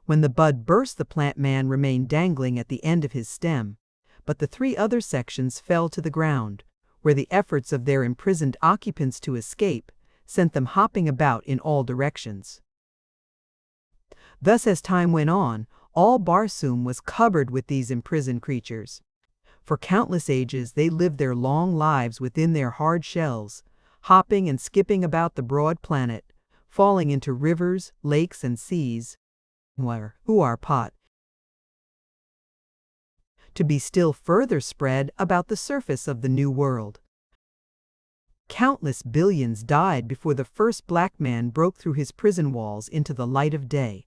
When the bud burst, the plant man remained dangling at the end of his stem, but the 3 other sections fell to the ground, where the efforts of their imprisoned occupants to escape sent them hopping about in all directions. Thus, as time went on, all Barsoom was covered with these imprisoned creatures. For countless ages they lived their long lives within their hard shells, hopping and skipping about the broad planet, falling into rivers, lakes, and seas, who are pot, to be still further spread about the surface of the new world. Countless billions died before the first black man broke through his prison walls into the light of day.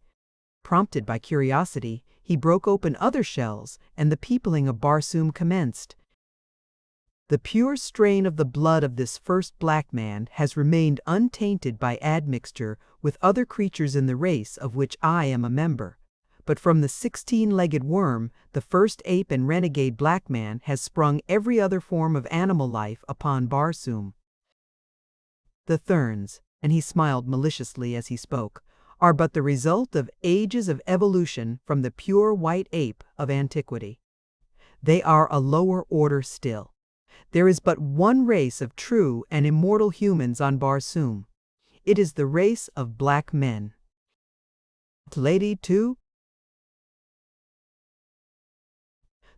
Prompted by curiosity, he broke open other shells, and the peopling of Barsoom commenced. The pure strain of the blood of this first black man has remained untainted by admixture with other creatures in the race of which I am a member. But from the 16-legged worm, the first ape and renegade black man, has sprung every other form of animal life upon Barsoom. The Therns, and he smiled maliciously as he spoke, are but the result of ages of evolution from the pure white ape of antiquity. They are a lower order still. There is but one race of true and immortal humans on Barsoom. It is the race of black men. Lady 2.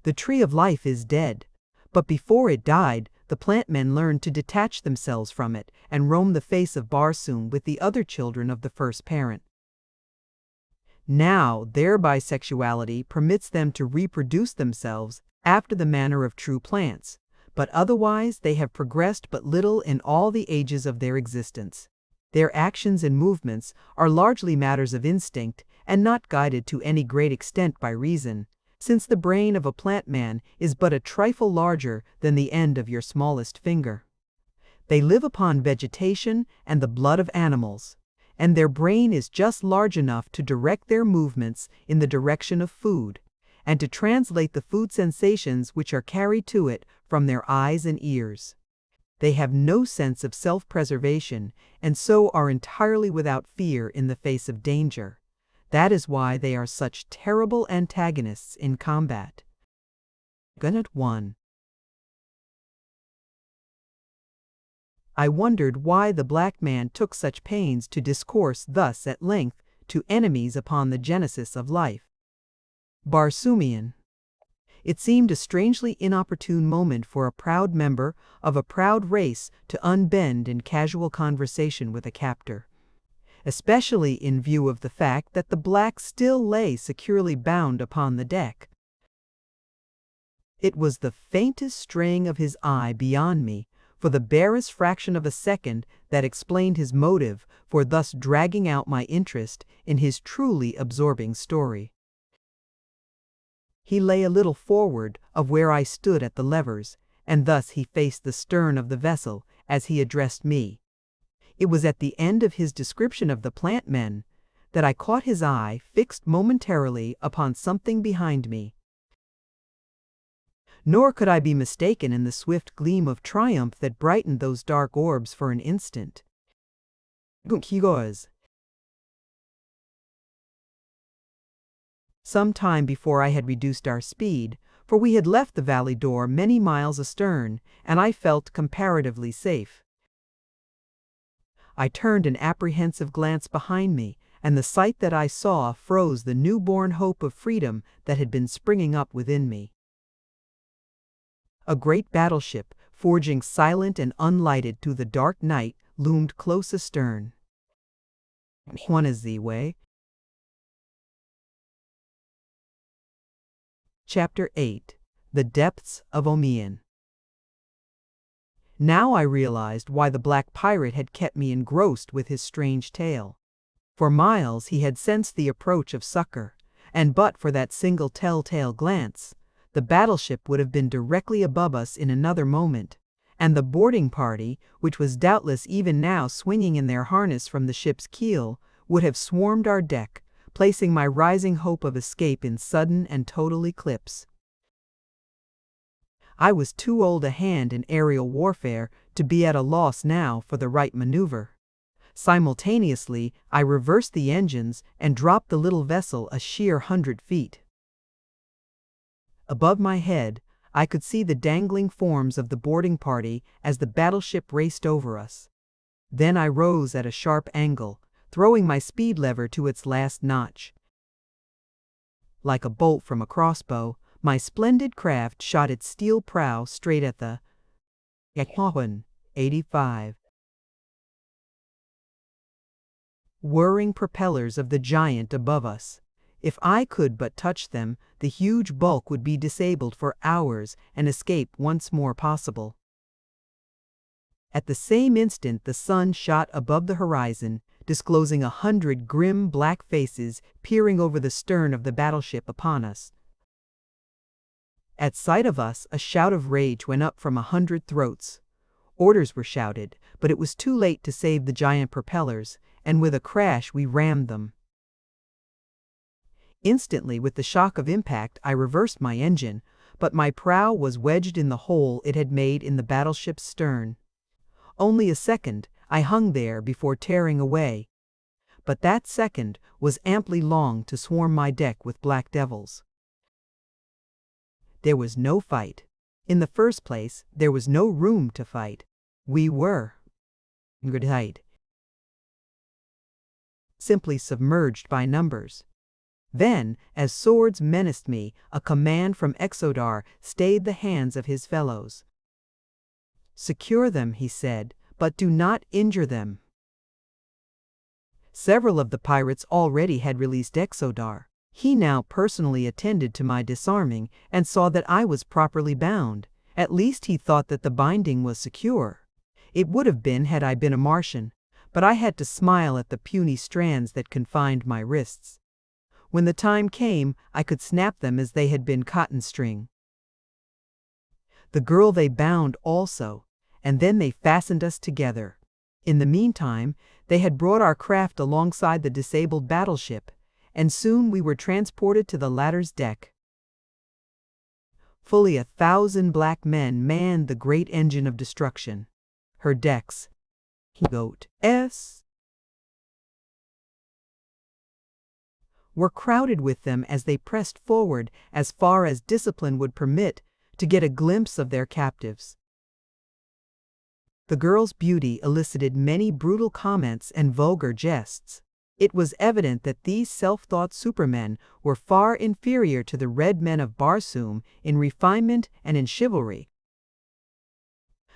The tree of life is dead, but before it died, the plant men learned to detach themselves from it and roam the face of Barsoom with the other children of the first parent. Now, their bisexuality permits them to reproduce themselves after the manner of true plants, but otherwise they have progressed but little in all the ages of their existence. Their actions and movements are largely matters of instinct and not guided to any great extent by reason, since the brain of a plant man is but a trifle larger than the end of your smallest finger. They live upon vegetation and the blood of animals, and their brain is just large enough to direct their movements in the direction of food, and to translate the food sensations which are carried to it from their eyes and ears. They have no sense of self-preservation, and so are entirely without fear in the face of danger. That is why they are such terrible antagonists in combat. Gunnet 1. I wondered why the black man took such pains to discourse thus at length to enemies upon the genesis of life. Barsoomian. It seemed a strangely inopportune moment for a proud member of a proud race to unbend in casual conversation with a captor, especially in view of the fact that the black still lay securely bound upon the deck. It was the faintest straying of his eye beyond me, for the barest fraction of a second, that explained his motive for thus dragging out my interest in his truly absorbing story. He lay a little forward of where I stood at the levers, and thus he faced the stern of the vessel as he addressed me. It was at the end of his description of the plant men that I caught his eye fixed momentarily upon something behind me. Nor could I be mistaken in the swift gleam of triumph that brightened those dark orbs for an instant. Some time before I had reduced our speed, for we had left the valley door many miles astern, and I felt comparatively safe. I turned an apprehensive glance behind me, and the sight that I saw froze the newborn hope of freedom that had been springing up within me. A great battleship, forging silent and unlighted through the dark night, loomed close astern. One is the way. Chapter 8. The Depths of Omian. Now I realized why the black pirate had kept me engrossed with his strange tale. For miles he had sensed the approach of succor, and but for that single telltale glance, the battleship would have been directly above us in another moment, and the boarding party, which was doubtless even now swinging in their harness from the ship's keel, would have swarmed our deck, placing my rising hope of escape in sudden and total eclipse. I was too old a hand in aerial warfare to be at a loss now for the right maneuver. Simultaneously, I reversed the engines and dropped the little vessel a sheer 100 feet. Above my head, I could see the dangling forms of the boarding party as the battleship raced over us. Then I rose at a sharp angle, throwing my speed lever to its last notch. Like a bolt from a crossbow, my splendid craft shot its steel prow straight at the 85 whirring propellers of the giant above us. If I could but touch them, the huge bulk would be disabled for hours and escape once more possible. At the same instant the sun shot above the horizon, disclosing 100 grim black faces peering over the stern of the battleship upon us. At sight of us, a shout of rage went up from 100 throats. Orders were shouted, but it was too late to save the giant propellers, and with a crash we rammed them. Instantly, with the shock of impact, I reversed my engine, but my prow was wedged in the hole it had made in the battleship's stern. Only a second, I hung there before tearing away. But that second was amply long to swarm my deck with black devils. There was no fight. In the first place, there was no room to fight. We were simply submerged by numbers. Then, as swords menaced me, a command from Exodar stayed the hands of his fellows. "Secure them," he said, "but do not injure them." Several of the pirates already had released Exodar. He now personally attended to my disarming and saw that I was properly bound. At least he thought that the binding was secure. It would have been had I been a Martian, but I had to smile at the puny strands that confined my wrists. When the time came, I could snap them as they had been cotton string. The girl they bound also, and then they fastened us together. In the meantime, they had brought our craft alongside the disabled battleship, and soon we were transported to the latter's deck. Fully 1,000 black men manned the great engine of destruction. Her decks were crowded with them as they pressed forward as far as discipline would permit to get a glimpse of their captives. The girl's beauty elicited many brutal comments and vulgar jests. It was evident that these self-taught supermen were far inferior to the red men of Barsoom in refinement and in chivalry.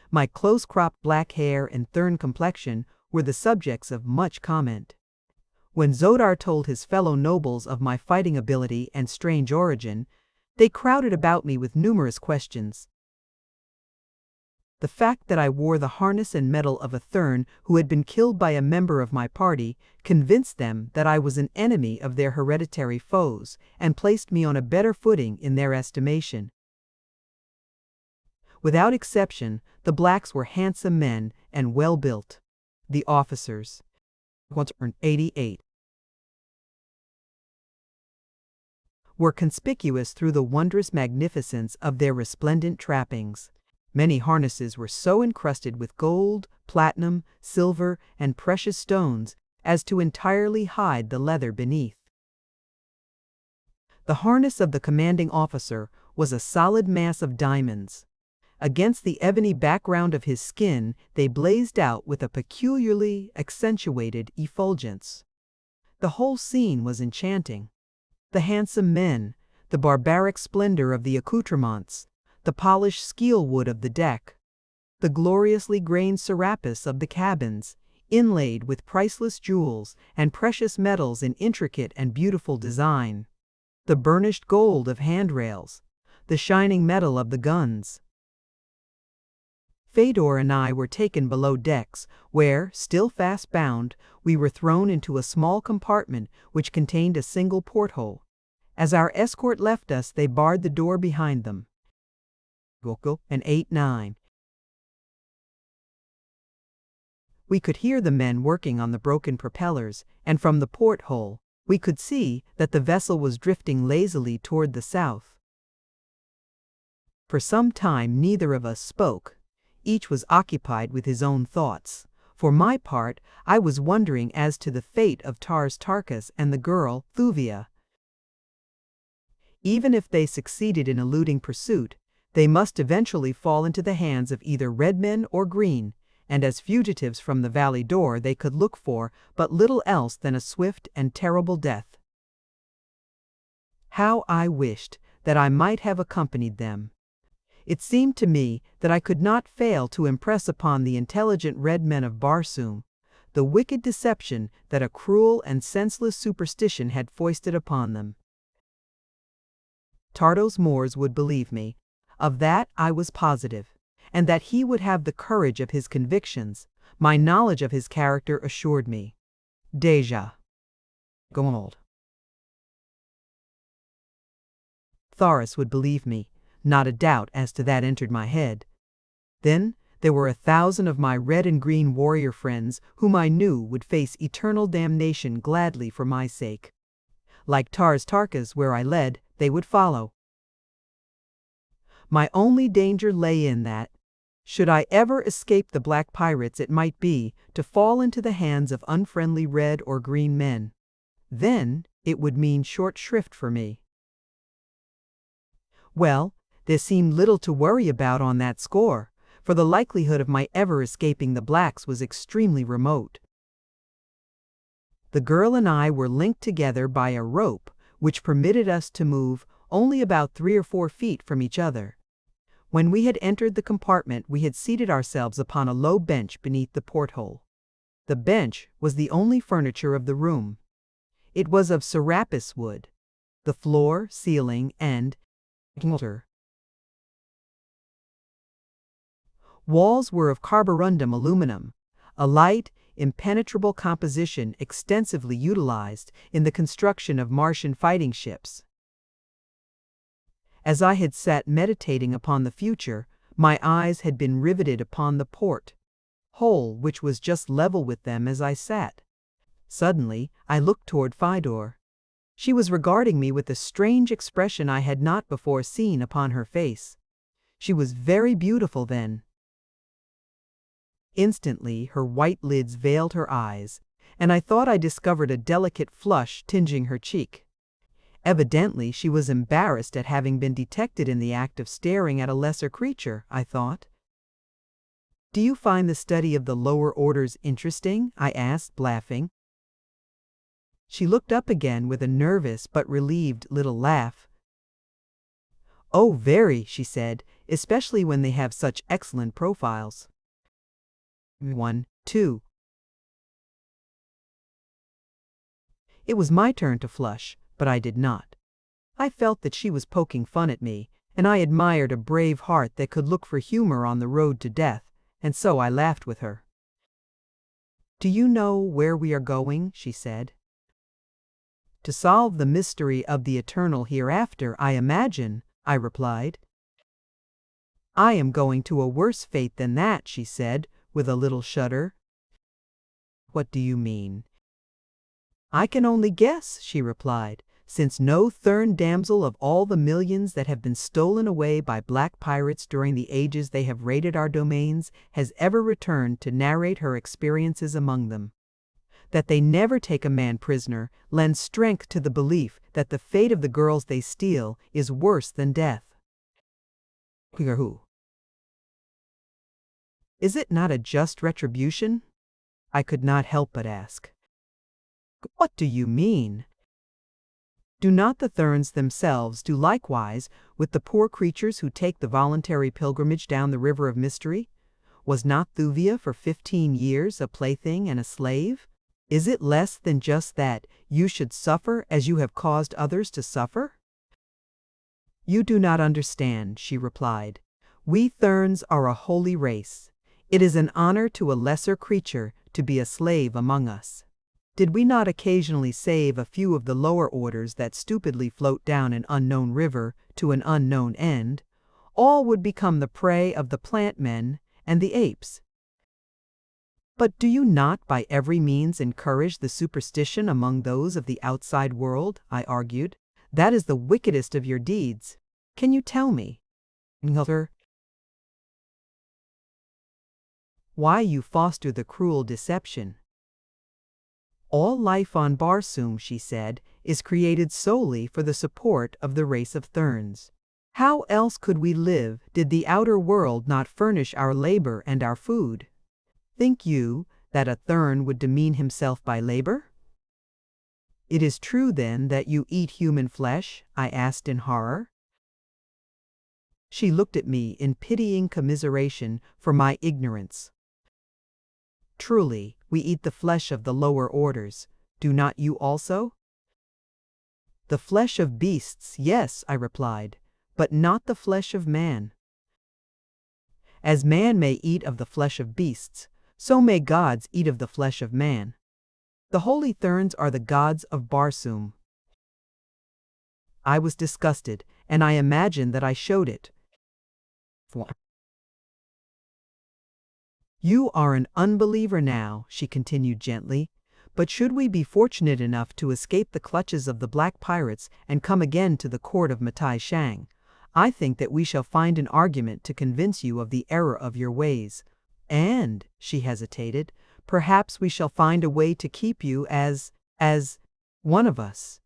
My close-cropped black hair and thorn complexion were the subjects of much comment. When Zodar told his fellow nobles of my fighting ability and strange origin, they crowded about me with numerous questions. The fact that I wore the harness and metal of a Thurn who had been killed by a member of my party convinced them that I was an enemy of their hereditary foes and placed me on a better footing in their estimation. Without exception, the blacks were handsome men and well-built. The officers, 88, were conspicuous through the wondrous magnificence of their resplendent trappings. Many harnesses were so encrusted with gold, platinum, silver, and precious stones as to entirely hide the leather beneath. The harness of the commanding officer was a solid mass of diamonds. Against the ebony background of his skin, they blazed out with a peculiarly accentuated effulgence. The whole scene was enchanting. The handsome men, the barbaric splendor of the accoutrements, the polished skeel wood of the deck, the gloriously grained serapis of the cabins, inlaid with priceless jewels and precious metals in intricate and beautiful design, the burnished gold of handrails, the shining metal of the guns. Fedor and I were taken below decks, where, still fast bound, we were thrown into a small compartment which contained a single porthole. As our escort left us, they barred the door behind them. And 8-9. We could hear the men working on the broken propellers, and from the porthole, we could see that the vessel was drifting lazily toward the south. For some time neither of us spoke. Each was occupied with his own thoughts. For my part, I was wondering as to the fate of Tarkas and the girl, Thuvia. Even if they succeeded in eluding pursuit, they must eventually fall into the hands of either red men or green, and as fugitives from the valley door they could look for but little else than a swift and terrible death. How I wished that I might have accompanied them. It seemed to me that I could not fail to impress upon the intelligent red men of Barsoom the wicked deception that a cruel and senseless superstition had foisted upon them. Tardos Mors would believe me. Of that I was positive, and that he would have the courage of his convictions, my knowledge of his character assured me. Dejah Thoris would believe me, not a doubt as to that entered my head. Then there were 1,000 of my red and green warrior friends whom I knew would face eternal damnation gladly for my sake. Like Tarkas where I led, they would follow. My only danger lay in that, should I ever escape the black pirates, it might be to fall into the hands of unfriendly red or green men. Then it would mean short shrift for me. Well, there seemed little to worry about on that score, for the likelihood of my ever escaping the blacks was extremely remote. The girl and I were linked together by a rope which permitted us to move only about 3 or 4 feet from each other. When we had entered the compartment, we had seated ourselves upon a low bench beneath the porthole. The bench was the only furniture of the room. It was of serapis wood. The floor, ceiling, and walls were of carborundum aluminum, a light, impenetrable composition extensively utilized in the construction of Martian fighting ships. As I had sat meditating upon the future, my eyes had been riveted upon the port-hole which was just level with them as I sat. Suddenly, I looked toward Fedor. She was regarding me with a strange expression I had not before seen upon her face. She was very beautiful then. Instantly, her white lids veiled her eyes, and I thought I discovered a delicate flush tinging her cheek. Evidently, she was embarrassed at having been detected in the act of staring at a lesser creature, I thought. Do you find the study of the lower orders interesting? I asked, laughing. She looked up again with a nervous but relieved little laugh. Oh, very, she said, especially when they have such excellent profiles. 1, 2. It was my turn to flush, but I did not. I felt that she was poking fun at me, and I admired a brave heart that could look for humor on the road to death, and so I laughed with her. Do you know where we are going? She said. To solve the mystery of the eternal hereafter, I imagine, I replied. I am going to a worse fate than that, she said, with a little shudder. What do you mean? I can only guess, she replied, since no Thurn damsel of all the millions that have been stolen away by black pirates during the ages they have raided our domains has ever returned to narrate her experiences among them. That they never take a man prisoner lends strength to the belief that the fate of the girls they steal is worse than death. Who? Is it not a just retribution? I could not help but ask. What do you mean? Do not the Thurns themselves do likewise with the poor creatures who take the voluntary pilgrimage down the river of mystery? Was not Thuvia for 15 years a plaything and a slave? Is it less than just that you should suffer as you have caused others to suffer? You do not understand, she replied. We Thurns are a holy race. It is an honor to a lesser creature to be a slave among us. Did we not occasionally save a few of the lower orders that stupidly float down an unknown river to an unknown end, all would become the prey of the plant men and the apes. But do you not by every means encourage the superstition among those of the outside world? I argued. That is the wickedest of your deeds. Can you tell me, why you foster the cruel deception? All life on Barsoom, she said, is created solely for the support of the race of Thurns. How else could we live did the outer world not furnish our labor and our food? Think you that a Thurn would demean himself by labor? It is true, then, that you eat human flesh? I asked in horror. She looked at me in pitying commiseration for my ignorance. Truly, we eat the flesh of the lower orders. Do not you also? The flesh of beasts, yes, I replied, but not the flesh of man. As man may eat of the flesh of beasts, so may gods eat of the flesh of man. The holy Thurns are the gods of Barsoom. I was disgusted, and I imagined that I showed it. You are an unbeliever now, she continued gently, but should we be fortunate enough to escape the clutches of the black pirates and come again to the court of Matai Shang, I think that we shall find an argument to convince you of the error of your ways. And, she hesitated, perhaps we shall find a way to keep you as one of us.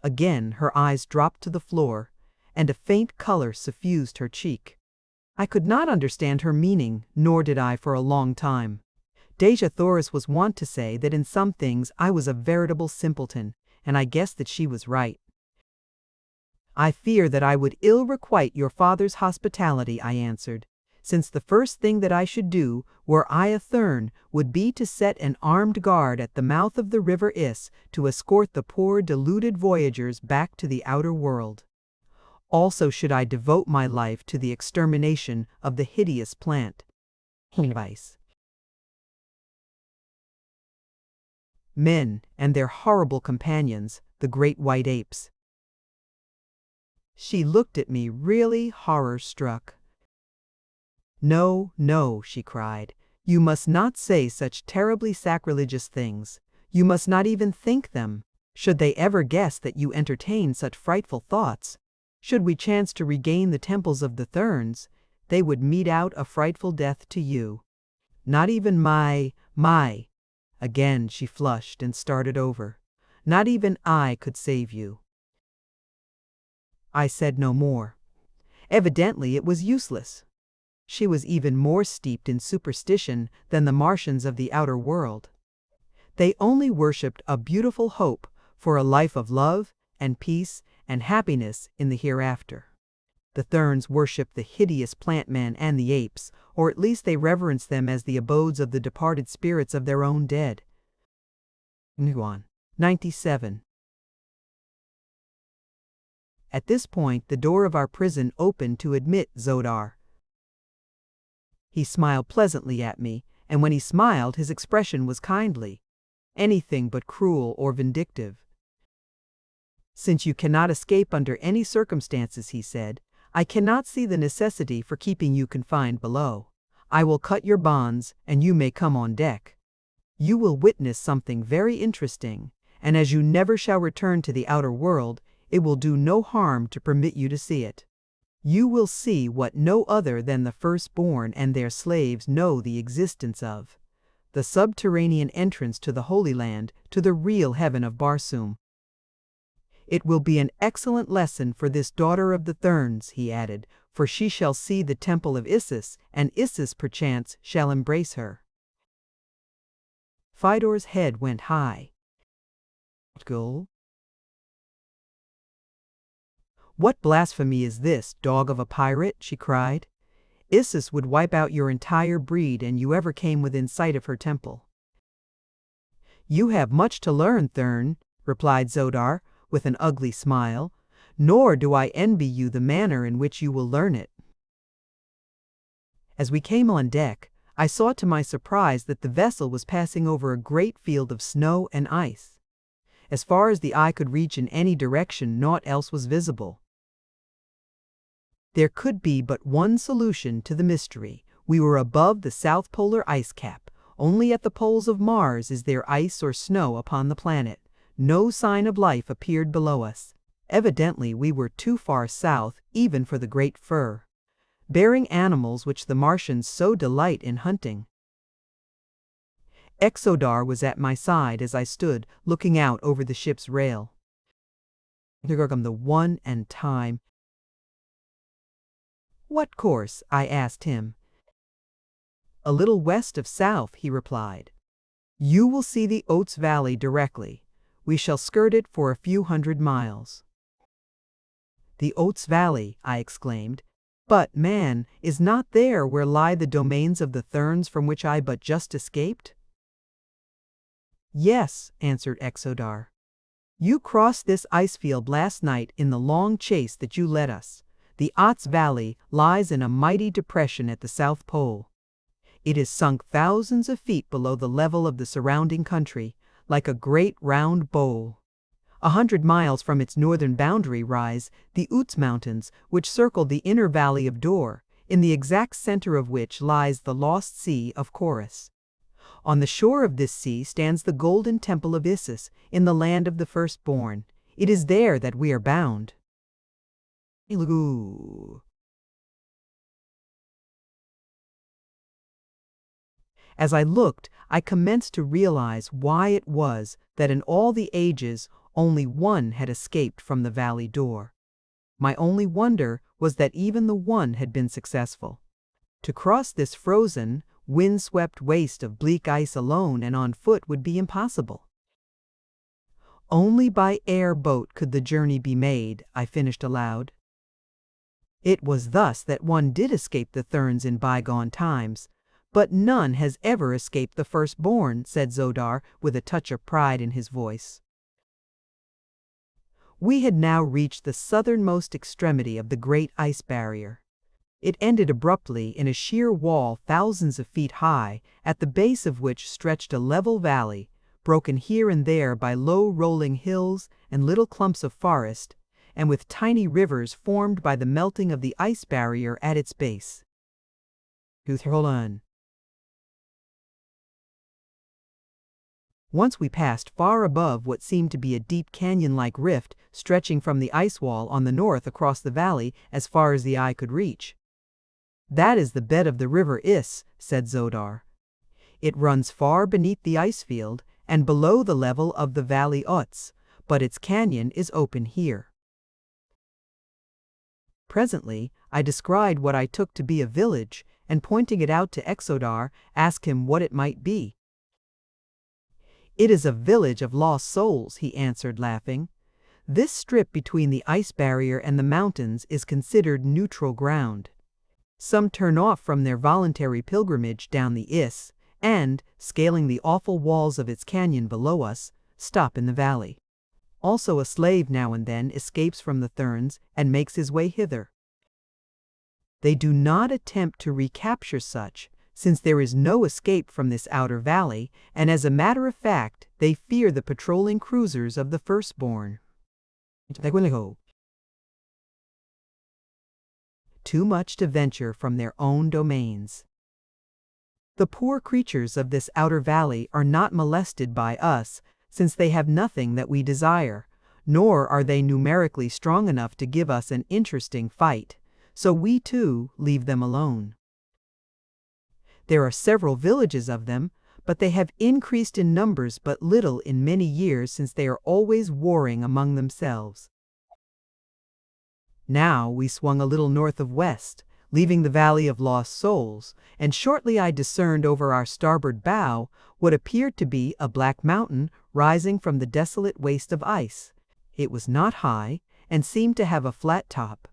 Again her eyes dropped to the floor, and a faint color suffused her cheek. I could not understand her meaning, nor did I for a long time. Dejah Thoris was wont to say that in some things I was a veritable simpleton, and I guessed that she was right. I fear that I would ill requite your father's hospitality, I answered, since the first thing that I should do, were I a Thurn, would be to set an armed guard at the mouth of the river Is to escort the poor deluded voyagers back to the outer world. Also should I devote my life to the extermination of the hideous plant. Men and their horrible companions, the great white apes. She looked at me really horror-struck. No, no, she cried. You must not say such terribly sacrilegious things. You must not even think them. Should they ever guess that you entertain such frightful thoughts, should we chance to regain the temples of the Thurns, they would mete out a frightful death to you. Not even my. Again she flushed and started over. Not even I could save you." I said no more. Evidently it was useless. She was even more steeped in superstition than the Martians of the outer world. They only worshipped a beautiful hope for a life of love and peace and happiness in the hereafter. The Therns worshipped the hideous plant-man and the apes, or at least they reverenced them as the abodes of the departed spirits of their own dead. Nguyen, 97. At this point, the door of our prison opened to admit Zodar. He smiled pleasantly at me, and when he smiled, his expression was kindly, anything but cruel or vindictive. "Since you cannot escape under any circumstances," he said, "I cannot see the necessity for keeping you confined below. I will cut your bonds, and you may come on deck. You will witness something very interesting, and as you never shall return to the outer world, it will do no harm to permit you to see it. You will see what no other than the firstborn and their slaves know the existence of: the subterranean entrance to the Holy Land, to the real heaven of Barsoom. It will be an excellent lesson for this daughter of the Therns," he added, "for she shall see the temple of Isis, and Isis perchance shall embrace her." Fidor's head went high. "Go? What blasphemy is this, dog of a pirate?" she cried. "Isis would wipe out your entire breed and you ever came within sight of her temple." "You have much to learn, Thern," replied Zodar, with an ugly smile, "nor do I envy you the manner in which you will learn it." As we came on deck, I saw to my surprise that the vessel was passing over a great field of snow and ice. As far as the eye could reach in any direction, naught else was visible. There could be but one solution to the mystery. We were above the South Polar ice cap. Only at the poles of Mars is there ice or snow upon the planet. No sign of life appeared below us. Evidently we were too far south even for the great fur bearing animals which the Martians so delight in hunting. Exodar was at my side as I stood looking out over the ship's rail. The one and time. "What course?" I asked him. "A little west of south," he replied. "You will see the Oats Valley directly. We shall skirt it for a few hundred miles." "The Oats Valley," I exclaimed. "But, man, is not there where lie the domains of the Therns from which I but just escaped?" "Yes," answered Exodar. "You crossed this ice field last night in the long chase that you led us. The Oats Valley lies in a mighty depression at the South Pole. It is sunk thousands of feet below the level of the surrounding country, like a great round bowl. 100 miles from its northern boundary rise the Oats Mountains, which circle the inner valley of Dor, in the exact center of which lies the lost sea of Chorus. On the shore of this sea stands the golden temple of Isis, in the land of the firstborn. It is there that we are bound." As I looked, I commenced to realize why it was that in all the ages only one had escaped from the valley door. My only wonder was that even the one had been successful. To cross this frozen, wind-swept waste of bleak ice alone and on foot would be impossible. Only by air boat could the journey be made, I finished aloud. It was thus that one did escape the Therns in bygone times. "But none has ever escaped the firstborn," said Zodar, with a touch of pride in his voice. We had now reached the southernmost extremity of the great ice barrier. It ended abruptly in a sheer wall thousands of feet high, at the base of which stretched a level valley, broken here and there by low rolling hills and little clumps of forest, and with tiny rivers formed by the melting of the ice barrier at its base. Once we passed far above what seemed to be a deep canyon-like rift stretching from the ice wall on the north across the valley as far as the eye could reach. "That is the bed of the river Is," said Zodar. "It runs far beneath the ice field, and below the level of the valley Ots, but its canyon is open here. Presently, I descried what I took to be a village, and pointing it out to Exodar, asked him what it might be. "It is a village of lost souls," he answered, laughing. "This strip between the ice barrier and the mountains is considered neutral ground. Some turn off from their voluntary pilgrimage down the Is, and, scaling the awful walls of its canyon below us, stop in the valley. Also a slave now and then escapes from the Therns and makes his way hither. They do not attempt to recapture such, since there is no escape from this outer valley, and as a matter of fact, they fear the patrolling cruisers of the firstborn. Too much to venture from their own domains. The poor creatures of this outer valley are not molested by us, since they have nothing that we desire, nor are they numerically strong enough to give us an interesting fight, so we too leave them alone. There are several villages of them, but they have increased in numbers but little in many years, since they are always warring among themselves. Now we swung a little north of west, leaving the Valley of Lost Souls, and shortly I discerned over our starboard bow what appeared to be a black mountain rising from the desolate waste of ice. It was not high, and seemed to have a flat top.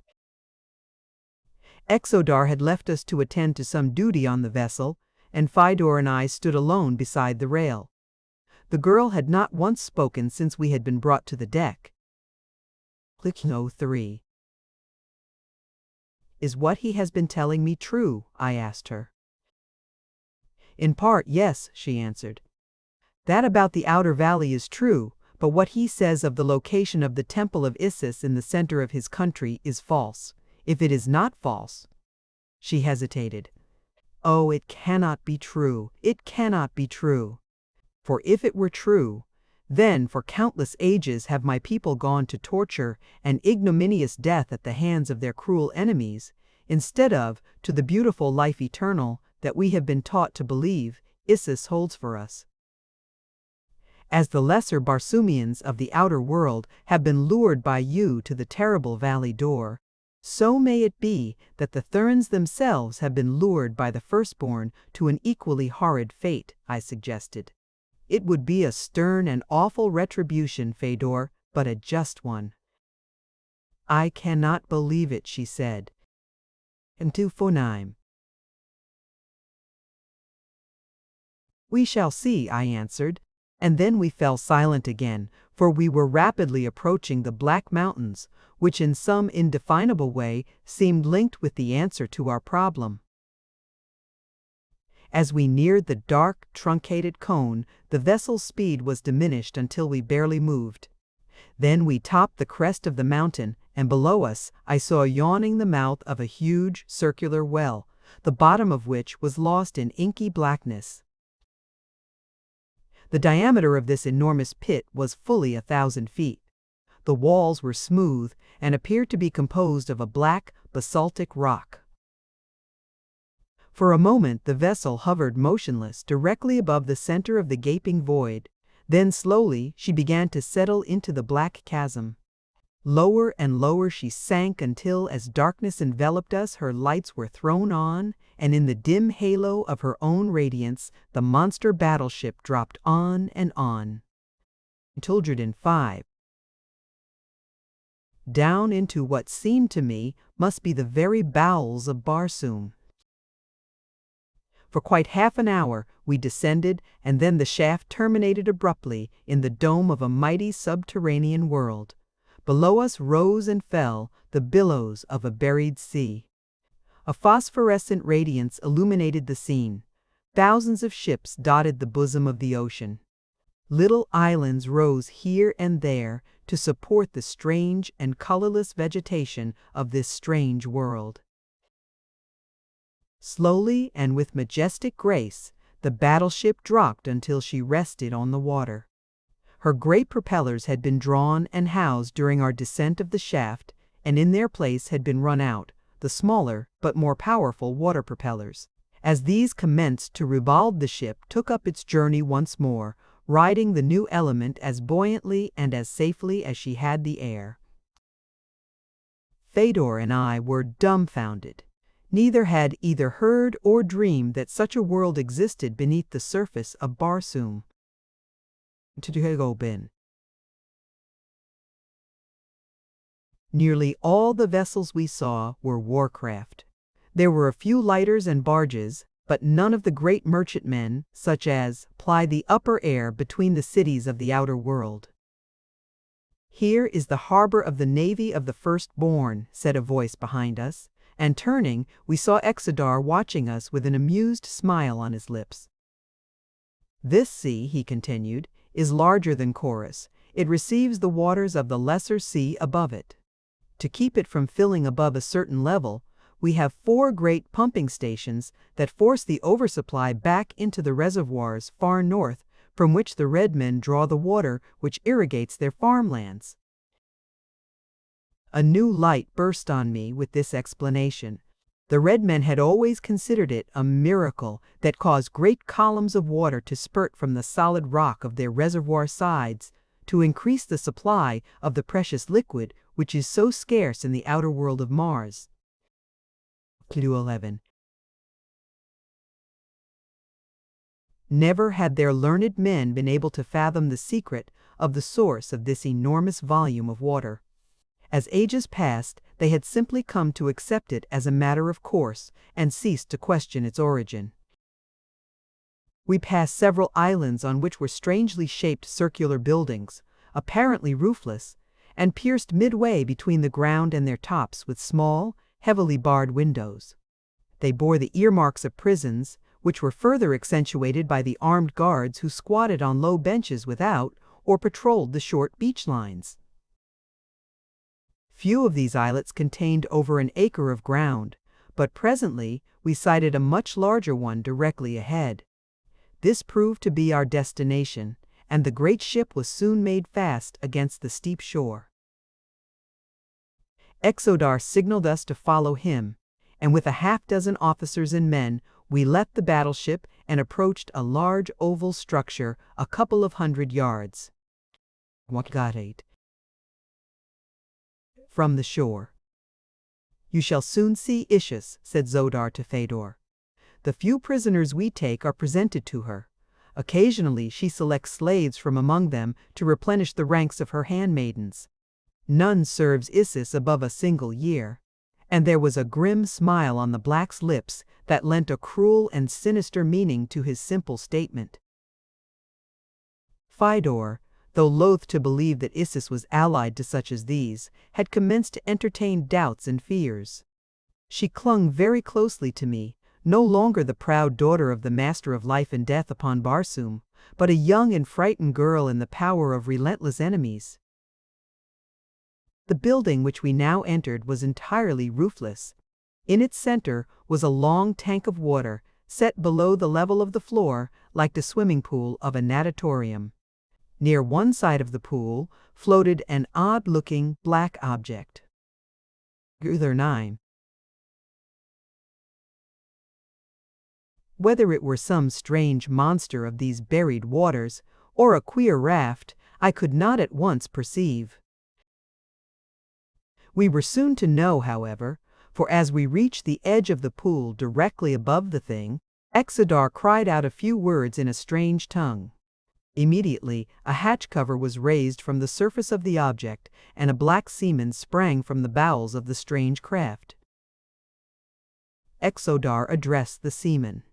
Exodar had left us to attend to some duty on the vessel, and Fedor and I stood alone beside the rail. The girl had not once spoken since we had been brought to the deck. Click No 3. "Is what he has been telling me true?" I asked her. "In part, yes," she answered. "That about the outer valley is true, but what he says of the location of the temple of Isis in the center of his country is false. If it is not false—" She hesitated. "Oh, it cannot be true. It cannot be true. For if it were true, then for countless ages have my people gone to torture and ignominious death at the hands of their cruel enemies, instead of to the beautiful life eternal that we have been taught to believe Isis holds for us. As the lesser Barsoomians of the outer world have been lured by you to the terrible valley door, so may it be that the Therns themselves have been lured by the firstborn to an equally horrid fate," I suggested. "It would be a stern and awful retribution, Fedor, but a just one." "I cannot believe it," she said. And to Fonaim. "We shall see," I answered, and then we fell silent again, for we were rapidly approaching the Black Mountains, which in some indefinable way seemed linked with the answer to our problem. As we neared the dark, truncated cone, the vessel's speed was diminished until we barely moved. Then we topped the crest of the mountain, and below us I saw yawning the mouth of a huge, circular well, the bottom of which was lost in inky blackness. The diameter of this enormous pit was fully 1,000 feet. The walls were smooth and appeared to be composed of a black, basaltic rock. For a moment the vessel hovered motionless directly above the center of the gaping void. Then slowly she began to settle into the black chasm. Lower and lower she sank until, as darkness enveloped us, her lights were thrown on, and in the dim halo of her own radiance, the monster battleship dropped on and on. Tuldredin 5. Down into what seemed to me must be the very bowels of Barsoom. For quite half an hour we descended, and then the shaft terminated abruptly in the dome of a mighty subterranean world. Below us rose and fell the billows of a buried sea. A phosphorescent radiance illuminated the scene. Thousands of ships dotted the bosom of the ocean. Little islands rose here and there to support the strange and colorless vegetation of this strange world. Slowly and with majestic grace, the battleship dropped until she rested on the water. Her great propellers had been drawn and housed during our descent of the shaft, and in their place had been run out the smaller but more powerful water propellers. As these commenced to revolve, the ship took up its journey once more, riding the new element as buoyantly and as safely as she had the air. Fedor and I were dumbfounded. Neither had either heard or dreamed that such a world existed beneath the surface of Barsoom. Nearly all the vessels we saw were warcraft. There were a few lighters and barges, but none of the great merchantmen, such as ply the upper air between the cities of the outer world. "Here is the harbor of the navy of the firstborn," said a voice behind us, and turning, we saw Exodar watching us with an amused smile on his lips. "This sea," he continued, "is larger than Chorus. It receives the waters of the lesser sea above it. To keep it from filling above a certain level, we have 4 great pumping stations that force the oversupply back into the reservoirs far north, from which the red men draw the water which irrigates their farmlands." A new light burst on me with this explanation. The red men had always considered it a miracle that caused great columns of water to spurt from the solid rock of their reservoir sides to increase the supply of the precious liquid which is so scarce in the outer world of Mars. Clue 11. Never had their learned men been able to fathom the secret of the source of this enormous volume of water. As ages passed, they had simply come to accept it as a matter of course and ceased to question its origin. We passed several islands on which were strangely shaped circular buildings, apparently roofless, and pierced midway between the ground and their tops with small, heavily barred windows. They bore the earmarks of prisons, which were further accentuated by the armed guards who squatted on low benches without or patrolled the short beach lines. Few of these islets contained over an acre of ground, but presently we sighted a much larger one directly ahead. This proved to be our destination, and the great ship was soon made fast against the steep shore. Exodar signaled us to follow him, and with a half-dozen officers and men, we left the battleship and approached a large oval structure a couple of 100 yards from the shore. "You shall soon see Ishus," said Zodar to Fedor. "The few prisoners we take are presented to her. Occasionally she selects slaves from among them to replenish the ranks of her handmaidens. None serves Isis above a single year." And there was a grim smile on the black's lips that lent a cruel and sinister meaning to his simple statement. Fedor, though loath to believe that Isis was allied to such as these, had commenced to entertain doubts and fears. She clung very closely to me, no longer the proud daughter of the master of life and death upon Barsoom, but a young and frightened girl in the power of relentless enemies. The building which we now entered was entirely roofless. In its center was a long tank of water, set below the level of the floor like the swimming pool of a natatorium. Near one side of the pool floated an odd-looking black object. Clue 9. Whether it were some strange monster of these buried waters, or a queer raft, I could not at once perceive. We were soon to know, however, for as we reached the edge of the pool directly above the thing, Exodar cried out a few words in a strange tongue. Immediately, a hatch cover was raised from the surface of the object, and a black seaman sprang from the bowels of the strange craft. Exodar addressed the seaman.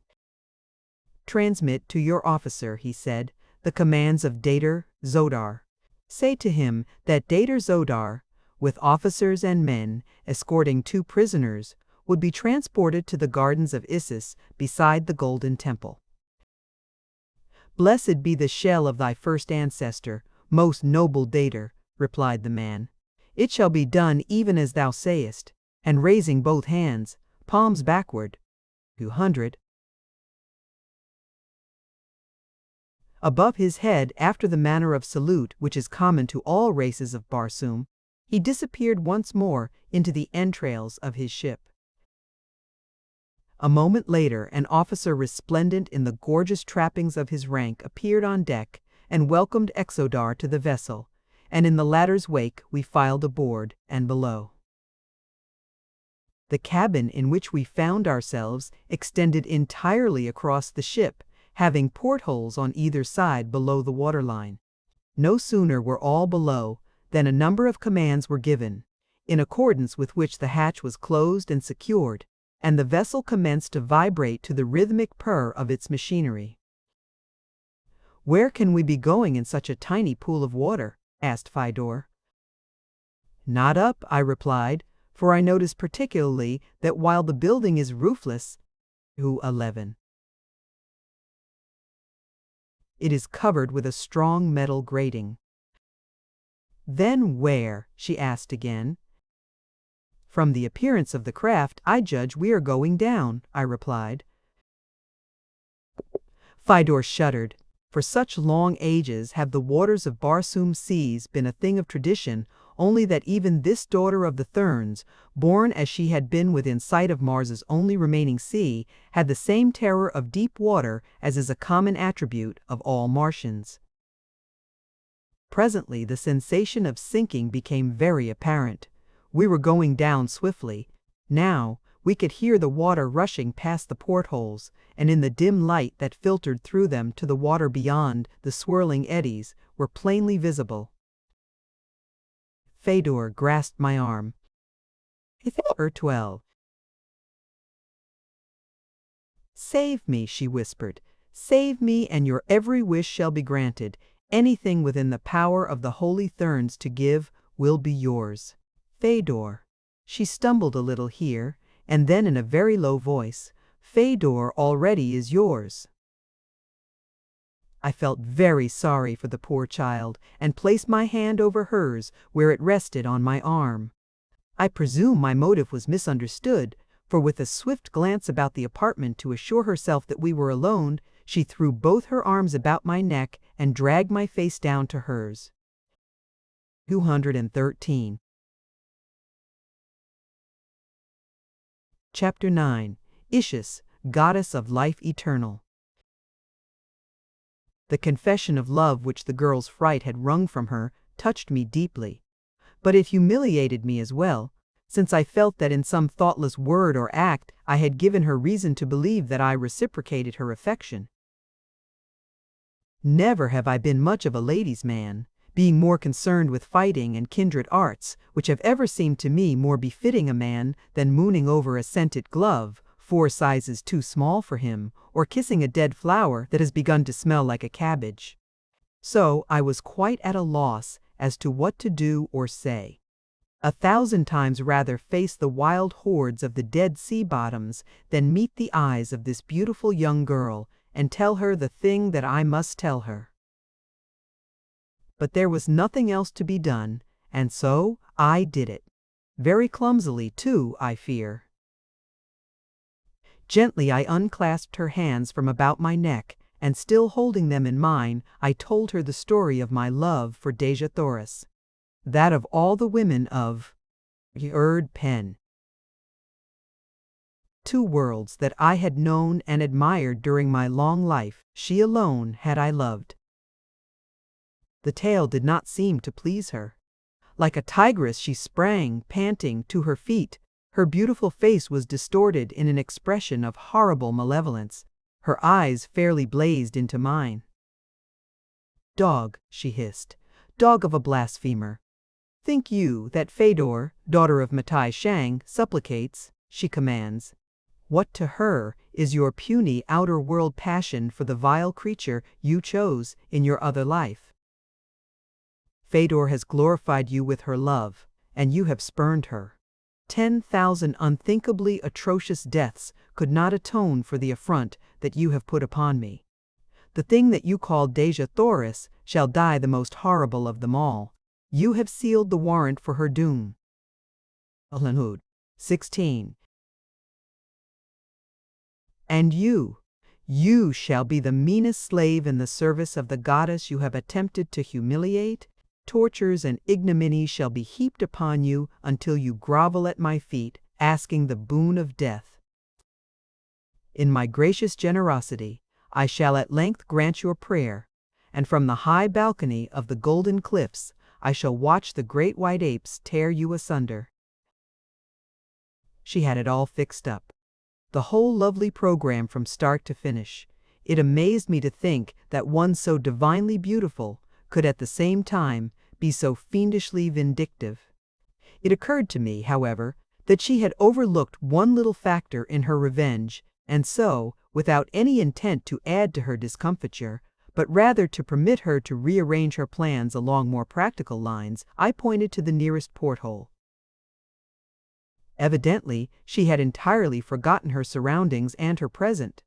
"Transmit to your officer," he said, "the commands of Dejah Zodar. Say to him that Dejah Zodar, with officers and men, escorting 2 prisoners, would be transported to the gardens of Isis beside the Golden Temple." "Blessed be the shell of thy first ancestor, most noble Dejah," replied the man. "It shall be done even as thou sayest," and raising both hands, palms backward, 200. Above his head, after the manner of salute which is common to all races of Barsoom, he disappeared once more into the entrails of his ship. A moment later, an officer resplendent in the gorgeous trappings of his rank appeared on deck and welcomed Exodar to the vessel, and in the latter's wake we filed aboard and below. The cabin in which we found ourselves extended entirely across the ship, having portholes on either side below the waterline. No sooner were all below than a number of commands were given, in accordance with which the hatch was closed and secured, and the vessel commenced to vibrate to the rhythmic purr of its machinery. "Where can we be going in such a tiny pool of water?" asked Fedor. "Not up," I replied, for I noticed particularly that while the building is roofless, 11, it is covered with a strong metal grating. "Then where?" she asked again. "From the appearance of the craft, I judge we are going down," I replied. Fedor shuddered. For such long ages have the waters of Barsoom seas been a thing of tradition, only that even this daughter of the Therns, born as she had been within sight of Mars's only remaining sea, had the same terror of deep water as is a common attribute of all Martians. Presently the sensation of sinking became very apparent. We were going down swiftly. Now we could hear the water rushing past the portholes, and in the dim light that filtered through them to the water beyond, the swirling eddies were plainly visible. Fedor grasped my arm. 12. "Save me," she whispered. "Save me, and your every wish shall be granted. Anything within the power of the holy Therns to give will be yours." "Fedor." She stumbled a little here, and then in a very low voice, "Fedor already is yours." I felt very sorry for the poor child, and placed my hand over hers where it rested on my arm. I presume my motive was misunderstood, for with a swift glance about the apartment to assure herself that we were alone, she threw both her arms about my neck and dragged my face down to hers. 213. Chapter 9. Ishis, Goddess of Life Eternal. The confession of love which the girl's fright had wrung from her touched me deeply. But it humiliated me as well, since I felt that in some thoughtless word or act I had given her reason to believe that I reciprocated her affection. Never have I been much of a ladies' man, being more concerned with fighting and kindred arts, which have ever seemed to me more befitting a man than mooning over a scented glove 4 sizes too small for him, or kissing a dead flower that has begun to smell like a cabbage. So I was quite at a loss as to what to do or say. 1,000 times rather face the wild hordes of the dead sea bottoms than meet the eyes of this beautiful young girl and tell her the thing that I must tell her. But there was nothing else to be done, and so I did it. Very clumsily, too, I fear. Gently I unclasped her hands from about my neck, and still holding them in mine, I told her the story of my love for Dejah Thoris, that of all the women of Pen. 2 worlds that I had known and admired during my long life, she alone had I loved. The tale did not seem to please her. Like a tigress she sprang, panting, to her feet. Her beautiful face was distorted in an expression of horrible malevolence. Her eyes fairly blazed into mine. "Dog," she hissed, "dog of a blasphemer. Think you that Fedor, daughter of Matai Shang, supplicates, she commands? What to her is your puny outer world passion for the vile creature you chose in your other life? Fedor has glorified you with her love, and you have spurned her. 10,000 unthinkably atrocious deaths could not atone for the affront that you have put upon me. The thing that you call Dejah Thoris shall die the most horrible of them all. You have sealed the warrant for her doom." 16. "And you shall be the meanest slave in the service of the goddess you have attempted to humiliate. Tortures and ignominy shall be heaped upon you until you grovel at my feet, asking the boon of death. In my gracious generosity, I shall at length grant your prayer, and from the high balcony of the golden cliffs, I shall watch the great white apes tear you asunder." She had it all fixed up. The whole lovely program from start to finish. It amazed me to think that one so divinely beautiful could at the same time be so fiendishly vindictive. It occurred to me, however, that she had overlooked one little factor in her revenge, and so, without any intent to add to her discomfiture, but rather to permit her to rearrange her plans along more practical lines, I pointed to the nearest porthole. Evidently, she had entirely forgotten her surroundings and her present.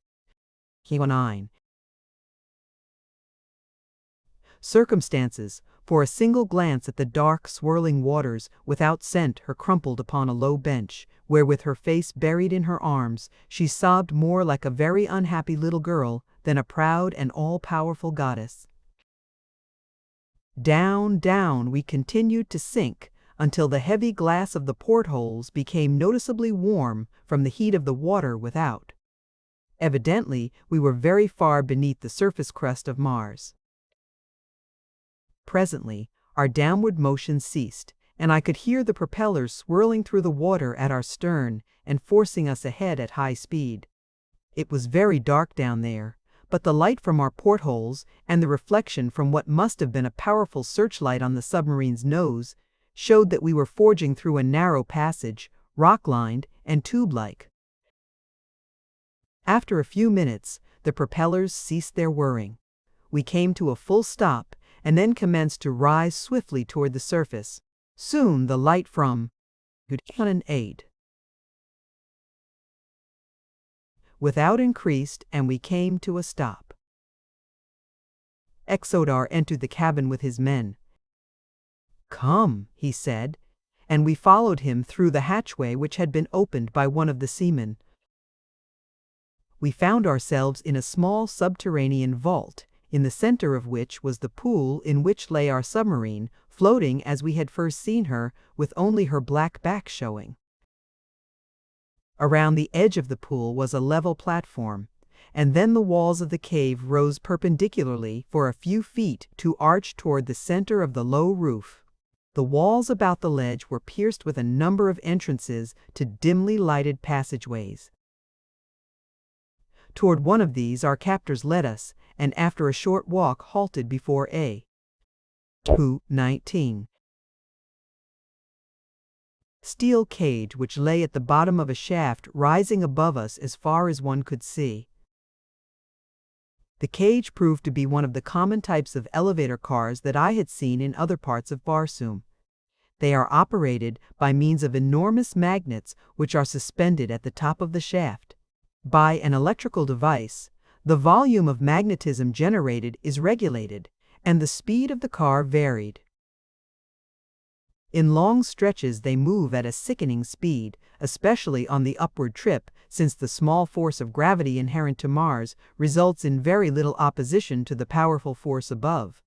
Circumstances, for a single glance at the dark, swirling waters without scent her crumpled upon a low bench, where with her face buried in her arms, she sobbed more like a very unhappy little girl than a proud and all-powerful goddess. Down, down we continued to sink, until the heavy glass of the portholes became noticeably warm from the heat of the water without. Evidently, we were very far beneath the surface crust of Mars. Presently, our downward motion ceased, and I could hear the propellers swirling through the water at our stern and forcing us ahead at high speed. It was very dark down there, but the light from our portholes and the reflection from what must have been a powerful searchlight on the submarine's nose showed that we were forging through a narrow passage, rock-lined and tube-like. After a few minutes, the propellers ceased their whirring. We came to a full stop and then commenced to rise swiftly toward the surface. Soon the light from aid without increased, and we came to a stop. Exodar entered the cabin with his men. "Come," he said, and we followed him through the hatchway which had been opened by one of the seamen. We found ourselves in a small subterranean vault, in the center of which was the pool in which lay our submarine, floating as we had first seen her, with only her black back showing. Around the edge of the pool was a level platform, and then the walls of the cave rose perpendicularly for a few feet to arch toward the center of the low roof. The walls about the ledge were pierced with a number of entrances to dimly lighted passageways. Toward one of these our captors led us, and after a short walk halted before a 19 steel cage which lay at the bottom of a shaft rising above us as far as one could see. The cage proved to be one of the common types of elevator cars that I had seen in other parts of Barsoom. They are operated by means of enormous magnets which are suspended at the top of the shaft. By an electrical device, the volume of magnetism generated is regulated, and the speed of the car varied. In long stretches they move at a sickening speed, especially on the upward trip, since the small force of gravity inherent to Mars results in very little opposition to the powerful force above.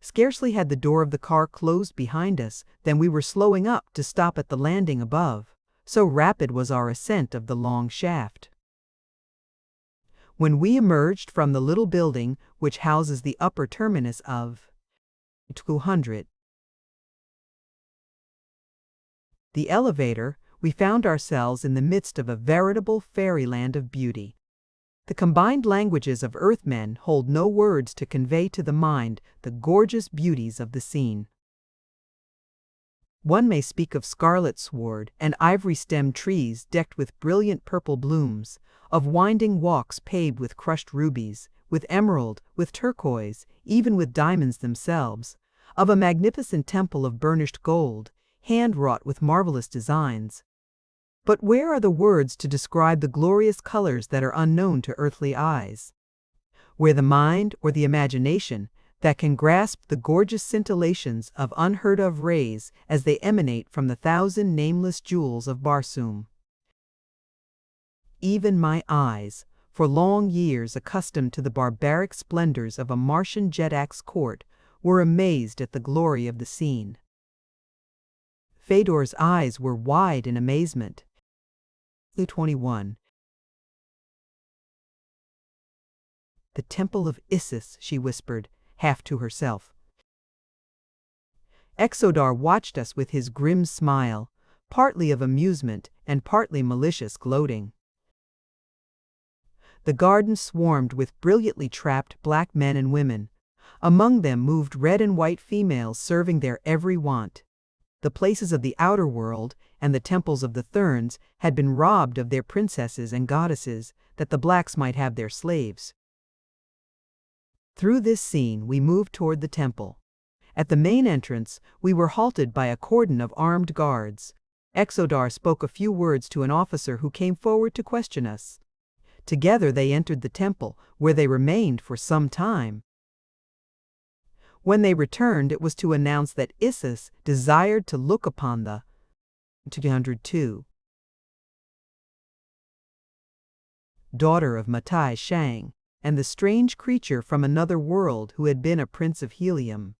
Scarcely had the door of the car closed behind us than we were slowing up to stop at the landing above, so rapid was our ascent of the long shaft. When we emerged from the little building which houses the upper terminus of 200, the elevator, we found ourselves in the midst of a veritable fairyland of beauty. The combined languages of Earthmen hold no words to convey to the mind the gorgeous beauties of the scene. One may speak of scarlet sward and ivory-stemmed trees decked with brilliant purple blooms, of winding walks paved with crushed rubies, with emerald, with turquoise, even with diamonds themselves, of a magnificent temple of burnished gold, hand-wrought with marvelous designs. But where are the words to describe the glorious colors that are unknown to earthly eyes? Where the mind or the imagination that can grasp the gorgeous scintillations of unheard-of rays as they emanate from the thousand nameless jewels of Barsoom? Even my eyes, for long years accustomed to the barbaric splendors of a Martian jet-axe court, were amazed at the glory of the scene. Fedor's eyes were wide in amazement. 21. "The temple of Isis," she whispered, half to herself. Exodar watched us with his grim smile, partly of amusement and partly malicious gloating. The garden swarmed with brilliantly trapped black men and women. Among them moved red and white females serving their every want. The places of the outer world and the temples of the Therns had been robbed of their princesses and goddesses, that the blacks might have their slaves. Through this scene we moved toward the temple. At the main entrance, we were halted by a cordon of armed guards. Exodar spoke a few words to an officer who came forward to question us. Together they entered the temple, where they remained for some time. When they returned, it was to announce that Isis desired to look upon the 202 daughter of Matai Shang, and the strange creature from another world who had been a prince of Helium.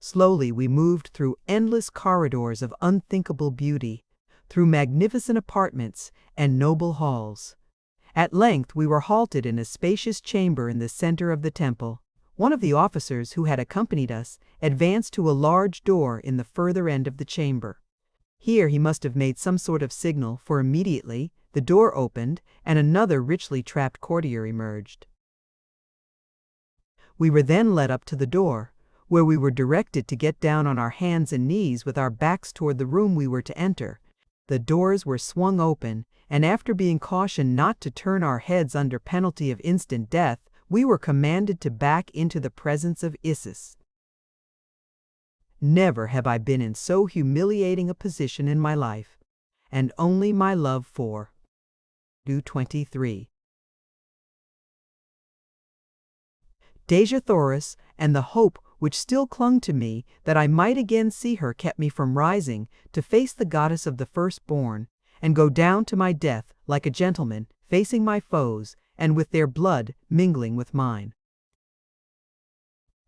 Slowly we moved through endless corridors of unthinkable beauty, through magnificent apartments and noble halls. At length we were halted in a spacious chamber in the center of the temple. One of the officers who had accompanied us advanced to a large door in the further end of the chamber. Here he must have made some sort of signal, for immediately the door opened and another richly trapped courtier emerged. We were then led up to the door, where we were directed to get down on our hands and knees with our backs toward the room we were to enter. The doors were swung open, and after being cautioned not to turn our heads under penalty of instant death, we were commanded to back into the presence of Isis. Never have I been in so humiliating a position in my life, and only my love for 23 Dejah Thoris and the hope which still clung to me that I might again see her kept me from rising to face the goddess of the firstborn, and go down to my death like a gentleman, facing my foes, and with their blood mingling with mine.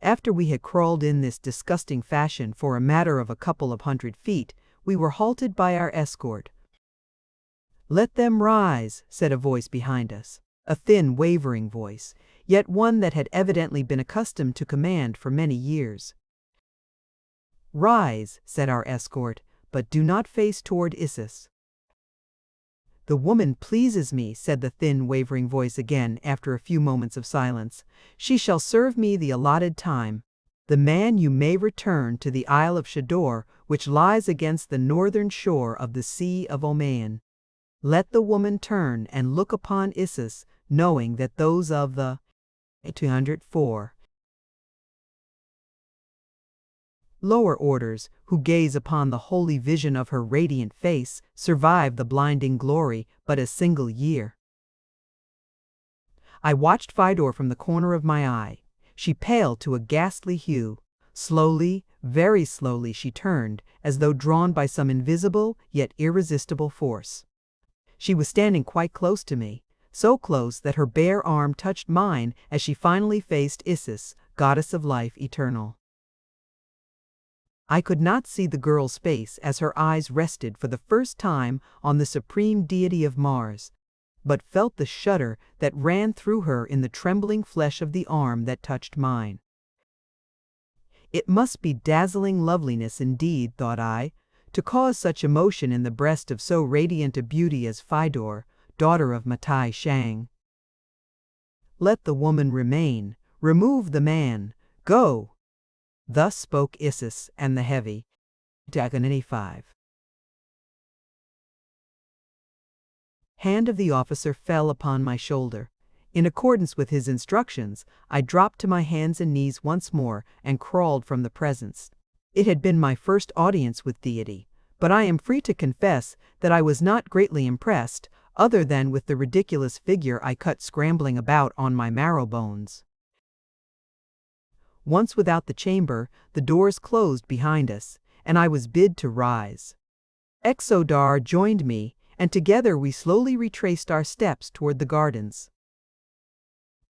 After we had crawled in this disgusting fashion for a matter of a couple of 100 feet, we were halted by our escort. "Let them rise," said a voice behind us, a thin, wavering voice, yet one that had evidently been accustomed to command for many years. "Rise," said our escort, "but do not face toward Isis." "The woman pleases me," said the thin, wavering voice again after a few moments of silence. "She shall serve me the allotted time. The man you may return to the Isle of Shador, which lies against the northern shore of the Sea of Oman. Let the woman turn and look upon Isis, knowing that those of the 204 lower orders, who gaze upon the holy vision of her radiant face, survive the blinding glory but a single year." I watched Fedor from the corner of my eye. She paled to a ghastly hue. Slowly, very slowly she turned, as though drawn by some invisible yet irresistible force. She was standing quite close to me, so close that her bare arm touched mine as she finally faced Isis, goddess of life eternal. I could not see the girl's face as her eyes rested for the first time on the supreme deity of Mars, but felt the shudder that ran through her in the trembling flesh of the arm that touched mine. It must be dazzling loveliness indeed, thought I, to cause such emotion in the breast of so radiant a beauty as Fedor, daughter of Matai Shang. "Let the woman remain, remove the man, go!" Thus spoke Isis and the heavy. 5 Hand of the officer fell upon my shoulder. In accordance with his instructions, I dropped to my hands and knees once more and crawled from the presence. It had been my first audience with deity, but I am free to confess that I was not greatly impressed, other than with the ridiculous figure I cut scrambling about on my marrow bones. Once without the chamber, the doors closed behind us, and I was bid to rise. Exodar joined me, and together we slowly retraced our steps toward the gardens.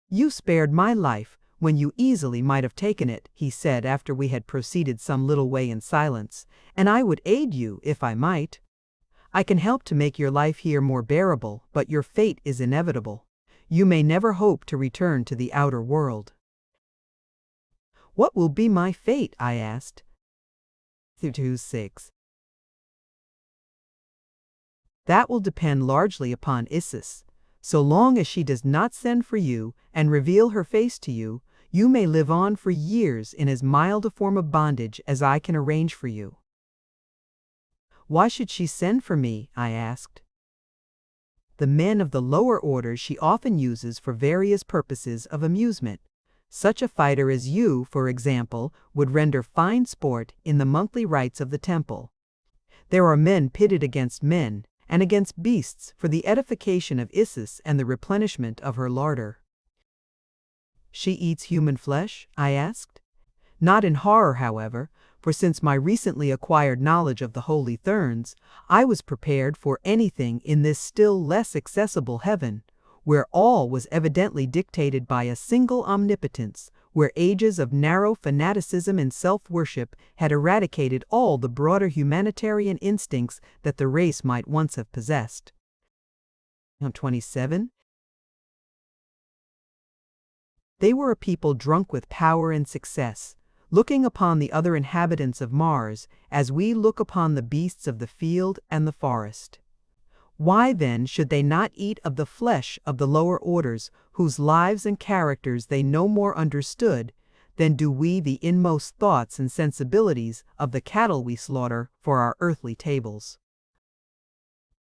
"You spared my life when you easily might have taken it," he said after we had proceeded some little way in silence, "and I would aid you if I might. I can help to make your life here more bearable, but your fate is inevitable. You may never hope to return to the outer world." "What will be my fate?" I asked. 2:6. "That will depend largely upon Isis. So long as she does not send for you and reveal her face to you, you may live on for years in as mild a form of bondage as I can arrange for you." "Why should she send for me?" I asked. "The men of the lower orders she often uses for various purposes of amusement. Such a fighter as you, for example, would render fine sport in the monthly rites of the temple. There are men pitted against men, and against beasts for the edification of Isis and the replenishment of her larder." "She eats human flesh?" I asked. Not in horror, however, for since my recently acquired knowledge of the holy Therns, I was prepared for anything in this still less accessible heaven, where all was evidently dictated by a single omnipotence, where ages of narrow fanaticism and self-worship had eradicated all the broader humanitarian instincts that the race might once have possessed. 27. They were a people drunk with power and success, looking upon the other inhabitants of Mars as we look upon the beasts of the field and the forest. Why then should they not eat of the flesh of the lower orders, whose lives and characters they no more understood than do we the inmost thoughts and sensibilities of the cattle we slaughter for our earthly tables?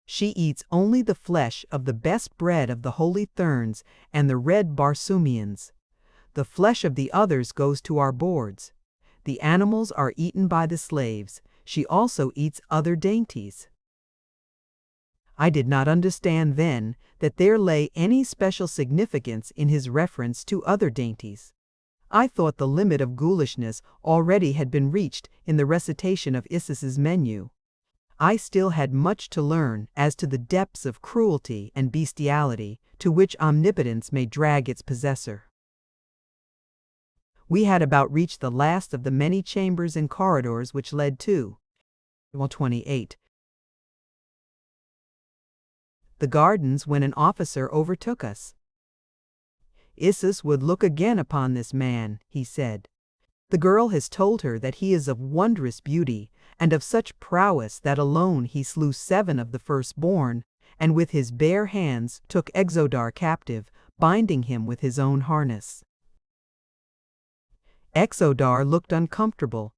She eats only the flesh of the best bred of the holy Therns and the red Barsoomians. The flesh of the others goes to our boards. The animals are eaten by the slaves. She also eats other dainties." I did not understand then that there lay any special significance in his reference to other dainties. I thought the limit of ghoulishness already had been reached in the recitation of Isis's menu. I still had much to learn as to the depths of cruelty and bestiality to which omnipotence may drag its possessor. We had about reached the last of the many chambers and corridors which led to 28. The gardens when an officer overtook us. "Isis would look again upon this man," he said. "The girl has told her that he is of wondrous beauty, and of such prowess that alone he slew 7 of the firstborn, and with his bare hands took Exodar captive, binding him with his own harness." Exodar looked uncomfortable.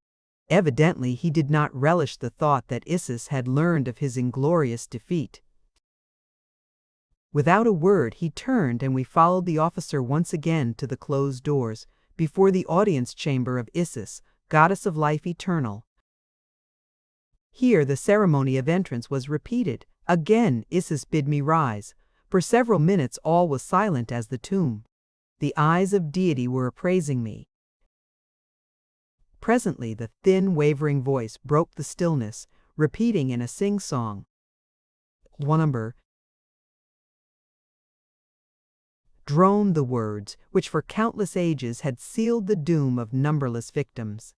Evidently he did not relish the thought that Isis had learned of his inglorious defeat. Without a word he turned and we followed the officer once again to the closed doors, before the audience chamber of Isis, goddess of life eternal. Here the ceremony of entrance was repeated. Again Isis bid me rise. For several minutes all was silent as the tomb. The eyes of deity were appraising me. Presently the thin, wavering voice broke the stillness, repeating in a sing-song. One number. Droned the words which for countless ages had sealed the doom of numberless victims.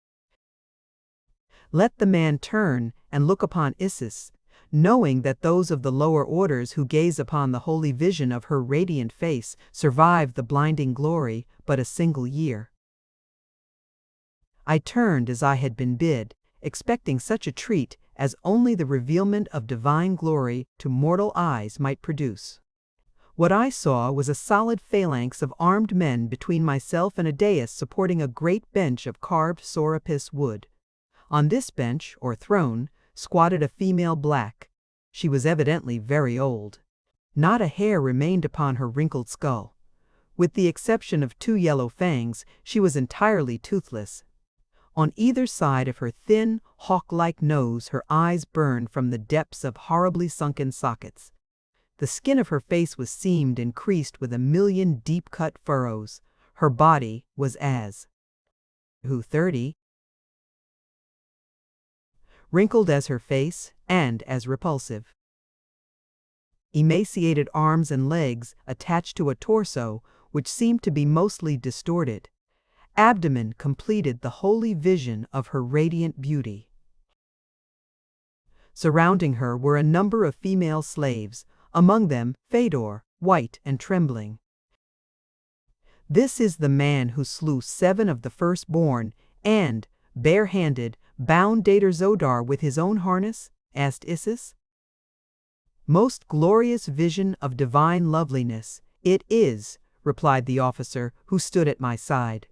Let the man turn and look upon Isis, knowing that those of the lower orders who gaze upon the holy vision of her radiant face survive the blinding glory but a single year. I turned as I had been bid, expecting such a treat as only the revealment of divine glory to mortal eyes might produce. What I saw was a solid phalanx of armed men between myself and a dais supporting a great bench of carved sorapis wood. On this bench, or throne, squatted a female black. She was evidently very old. Not a hair remained upon her wrinkled skull. With the exception of 2 yellow fangs, she was entirely toothless. On either side of her thin, hawk-like nose her eyes burned from the depths of horribly sunken sockets. The skin of her face was seamed and creased with 1,000,000 deep-cut furrows. Her body was as 30, wrinkled as her face, and as repulsive. Emaciated arms and legs attached to a torso which seemed to be mostly distorted. Abdomen completed the holy vision of her radiant beauty. Surrounding her were a number of female slaves, among them Fedor, white and trembling. This is the man who slew 7 of the firstborn, and, bare-handed, bound Dejah with his own harness?" asked Isis. "Most glorious vision of divine loveliness, it is," replied the officer who stood at my side.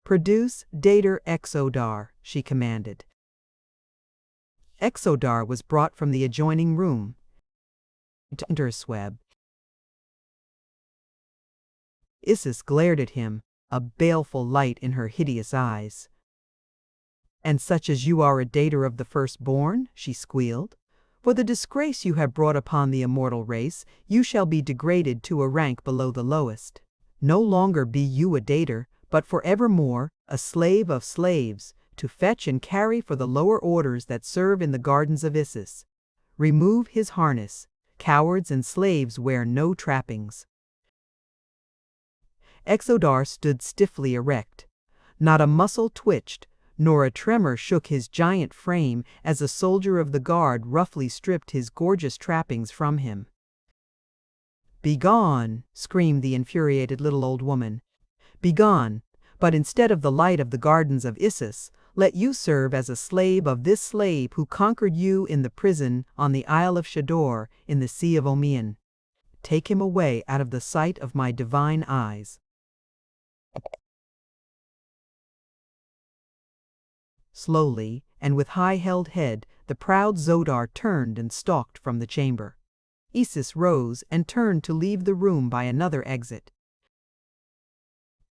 "Produce Dejah," she commanded. Dejah was brought from the adjoining room. Isis glared at him, a baleful light in her hideous eyes. "And such as you are a Dejah of the firstborn?" she squealed. "For the disgrace you have brought upon the immortal race, you shall be degraded to a rank below the lowest. No longer be you a Dejah, but forevermore a slave of slaves, to fetch and carry for the lower orders that serve in the gardens of Isis. Remove his harness. Cowards and slaves wear no trappings." Dejah stood stiffly erect. Not a muscle twitched, nor a tremor shook his giant frame as a soldier of the guard roughly stripped his gorgeous trappings from him. "Begone!" screamed the infuriated little old woman. "Begone! But instead of the light of the gardens of Isis, let you serve as a slave of this slave who conquered you in the prison on the Isle of Shador in the Sea of Omian. Take him away out of the sight of my divine eyes." Slowly, and with high-held head, the proud Zodar turned and stalked from the chamber. Isis rose and turned to leave the room by another exit.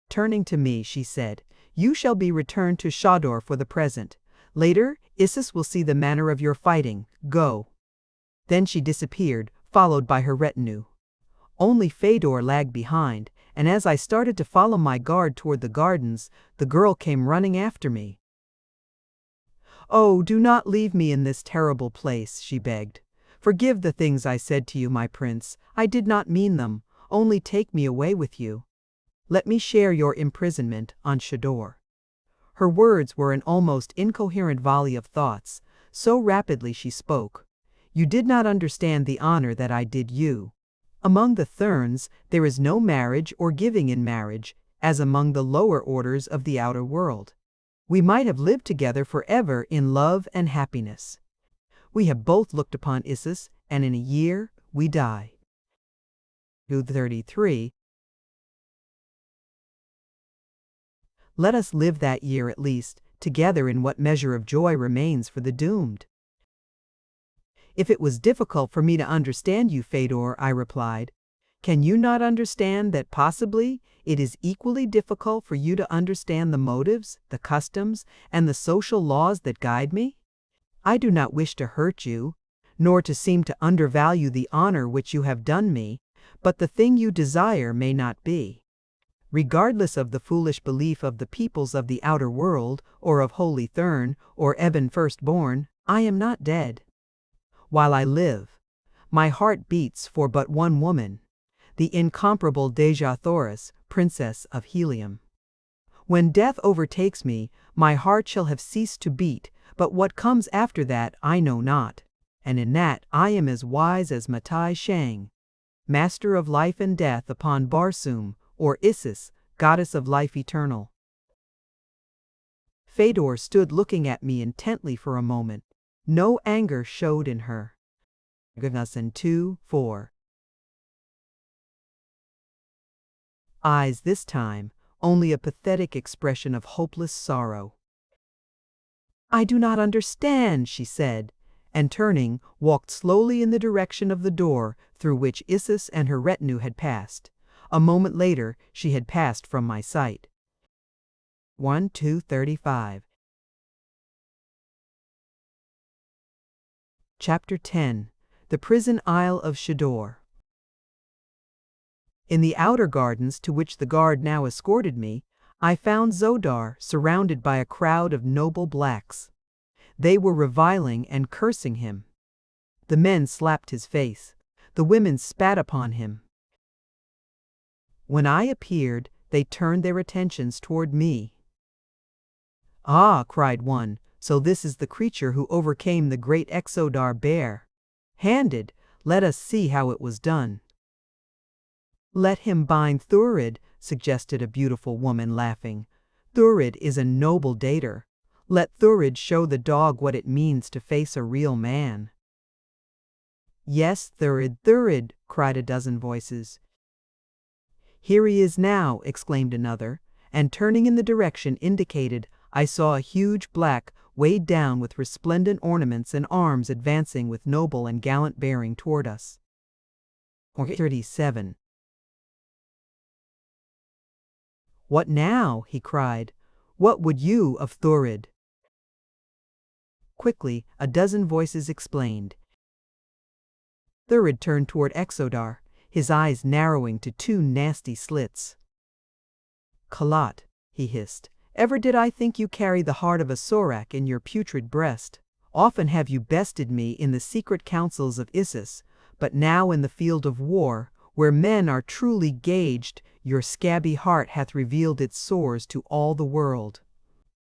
Turning to me, she said, "You shall be returned to Shador for the present. Later, Isis will see the manner of your fighting. Go." Then she disappeared, followed by her retinue. Only Fedor lagged behind, and as I started to follow my guard toward the gardens, the girl came running after me. "Oh, do not leave me in this terrible place," she begged. "Forgive the things I said to you, my prince. I did not mean them. Only take me away with you. Let me share your imprisonment on Shador." Her words were an almost incoherent volley of thoughts. So rapidly she spoke. "You did not understand the honor that I did you. Among the Therns there is no marriage or giving in marriage, as among the lower orders of the outer world. We might have lived together forever in love and happiness. We have both looked upon Isis, and in a year we die." 33. Let us live that year at least, together in what measure of joy remains for the doomed. "If it was difficult for me to understand you, Fedor," I replied, "can you not understand that possibly it is equally difficult for you to understand the motives, the customs, and the social laws that guide me? I do not wish to hurt you, nor to seem to undervalue the honor which you have done me, but the thing you desire may not be. Regardless of the foolish belief of the peoples of the outer world, or of Holy Thurn, or Eben Firstborn, I am not dead. While I live, my heart beats for but one woman, the incomparable Dejah Thoris, Princess of Helium. When death overtakes me, my heart shall have ceased to beat, but what comes after that I know not, and in that I am as wise as Matai Shang, master of life and death upon Barsoom, or Isis, goddess of life eternal." Fedor stood looking at me intently for a moment. No anger showed in her. 2:4. Eyes this time, only a pathetic expression of hopeless sorrow. "I do not understand," she said, and turning, walked slowly in the direction of the door through which Isis and her retinue had passed. A moment later, she had passed from my sight. 1:35. Chapter 10. The Prison Isle of Shador. In the outer gardens to which the guard now escorted me, I found Zodar surrounded by a crowd of noble blacks. They were reviling and cursing him. The men slapped his face. The women spat upon him. When I appeared, they turned their attentions toward me. "Ah," cried one, "so this is the creature who overcame the great Exodar bear. Handed, let us see how it was done." "Let him bind Thurid," suggested a beautiful woman, laughing. Thurid is a noble dater. Let Thurid show the dog what it means to face a real man. Yes, Thurid, Thurid, cried a dozen voices. Here he is now, exclaimed another, and turning in the direction indicated, I saw a huge black, weighed down with resplendent ornaments and arms advancing with noble and gallant bearing toward us. 37. What now? He cried. What would you of Thurid? Quickly, a dozen voices explained. Thurid turned toward Exodar, his eyes narrowing to two nasty slits. Kalat, he hissed, ever did I think you carried the heart of a Sorak in your putrid breast? Often have you bested me in the secret councils of Isis, but now in the field of war, where men are truly gauged, your scabby heart hath revealed its sores to all the world.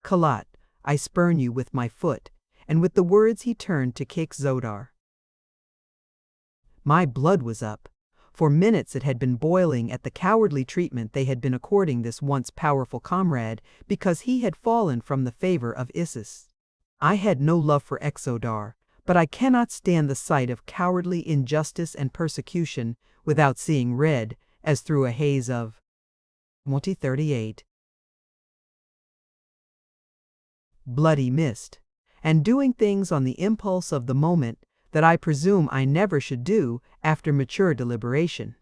Kalat, I spurn you with my foot, and with the words he turned to kick Zodar. My blood was up. For minutes it had been boiling at the cowardly treatment they had been according this once powerful comrade because he had fallen from the favor of Isis. I had no love for Exodar, but I cannot stand the sight of cowardly injustice and persecution without seeing red, as through a haze of 38. Bloody mist, and doing things on the impulse of the moment that I presume I never should do after mature deliberation.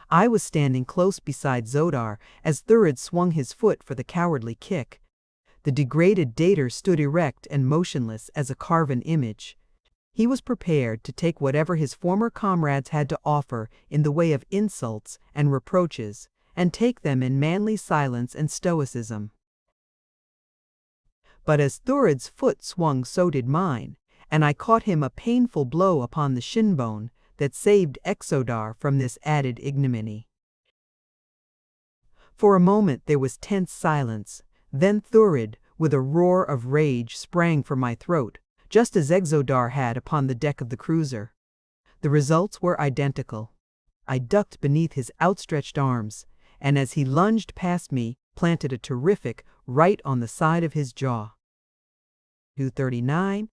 I was standing close beside Zodar as Thurid swung his foot for the cowardly kick. The degraded dater stood erect and motionless as a carven image. He was prepared to take whatever his former comrades had to offer in the way of insults and reproaches, and take them in manly silence and stoicism. But as Thurid's foot swung, so did mine, and I caught him a painful blow upon the shin bone that saved Exodar from this added ignominy. For a moment there was tense silence, then Thurid, with a roar of rage, sprang for my throat, just as Exodar had upon the deck of the cruiser. The results were identical. I ducked beneath his outstretched arms, and as he lunged past me, planted a terrific right on the side of his jaw. 239.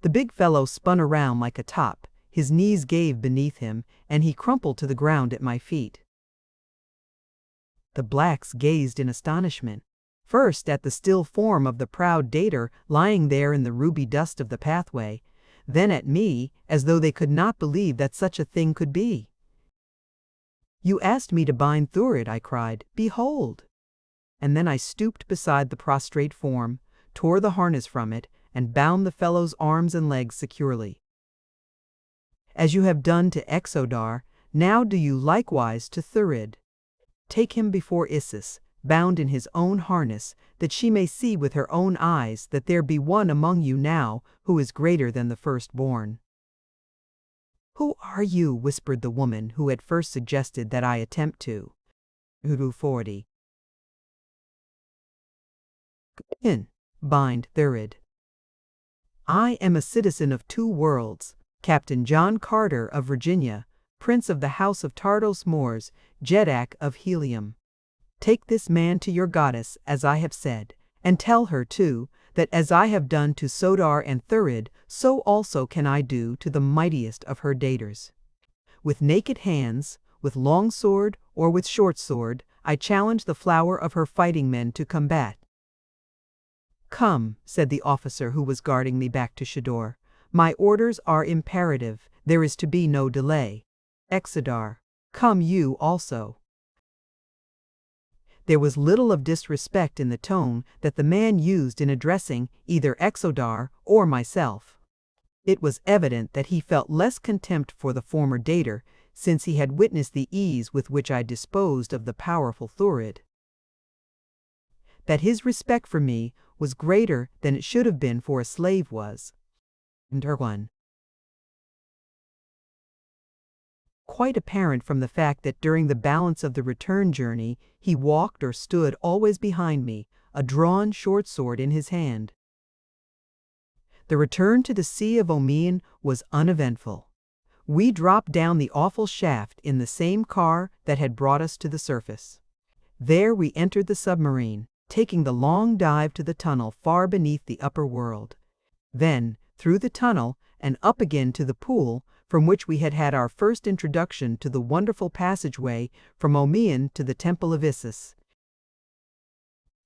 The big fellow spun around like a top, his knees gave beneath him, and he crumpled to the ground at my feet. The blacks gazed in astonishment, first at the still form of the proud dater lying there in the ruby dust of the pathway, then at me, as though they could not believe that such a thing could be. You asked me to bind Thurid, I cried. Behold! And then I stooped beside the prostrate form, tore the harness from it, and bound the fellow's arms and legs securely. As you have done to Exodar, now do you likewise to Thurid. Take him before Isis, bound in his own harness, that she may see with her own eyes that there be one among you now who is greater than the firstborn. Who are you? Whispered the woman who had first suggested that I attempt to. 40. Bind Thurid. I am a citizen of two worlds, Captain John Carter of Virginia, Prince of the House of Tardos Moors, Jedak of Helium. Take this man to your goddess, as I have said, and tell her, too, that as I have done to Sodar and Thurid, so also can I do to the mightiest of her daters. With naked hands, with long sword or with short sword, I challenge the flower of her fighting men to combat. Come, said the officer who was guarding me back to Shador. My orders are imperative. There is to be no delay. Exodar, come you also. There was little of disrespect in the tone that the man used in addressing either Exodar or myself. It was evident that he felt less contempt for the former dater, since he had witnessed the ease with which I disposed of the powerful Thurid. That his respect for me was greater than it should have been for a slave was. 1. Quite apparent from the fact that during the balance of the return journey he walked or stood always behind me, a drawn short sword in his hand. The return to the Sea of Omian was uneventful. We dropped down the awful shaft in the same car that had brought us to the surface. There we entered the submarine, taking the long dive to the tunnel far beneath the upper world. Then, through the tunnel, and up again to the pool, from which we had had our first introduction to the wonderful passageway from Omean to the Temple of Isis.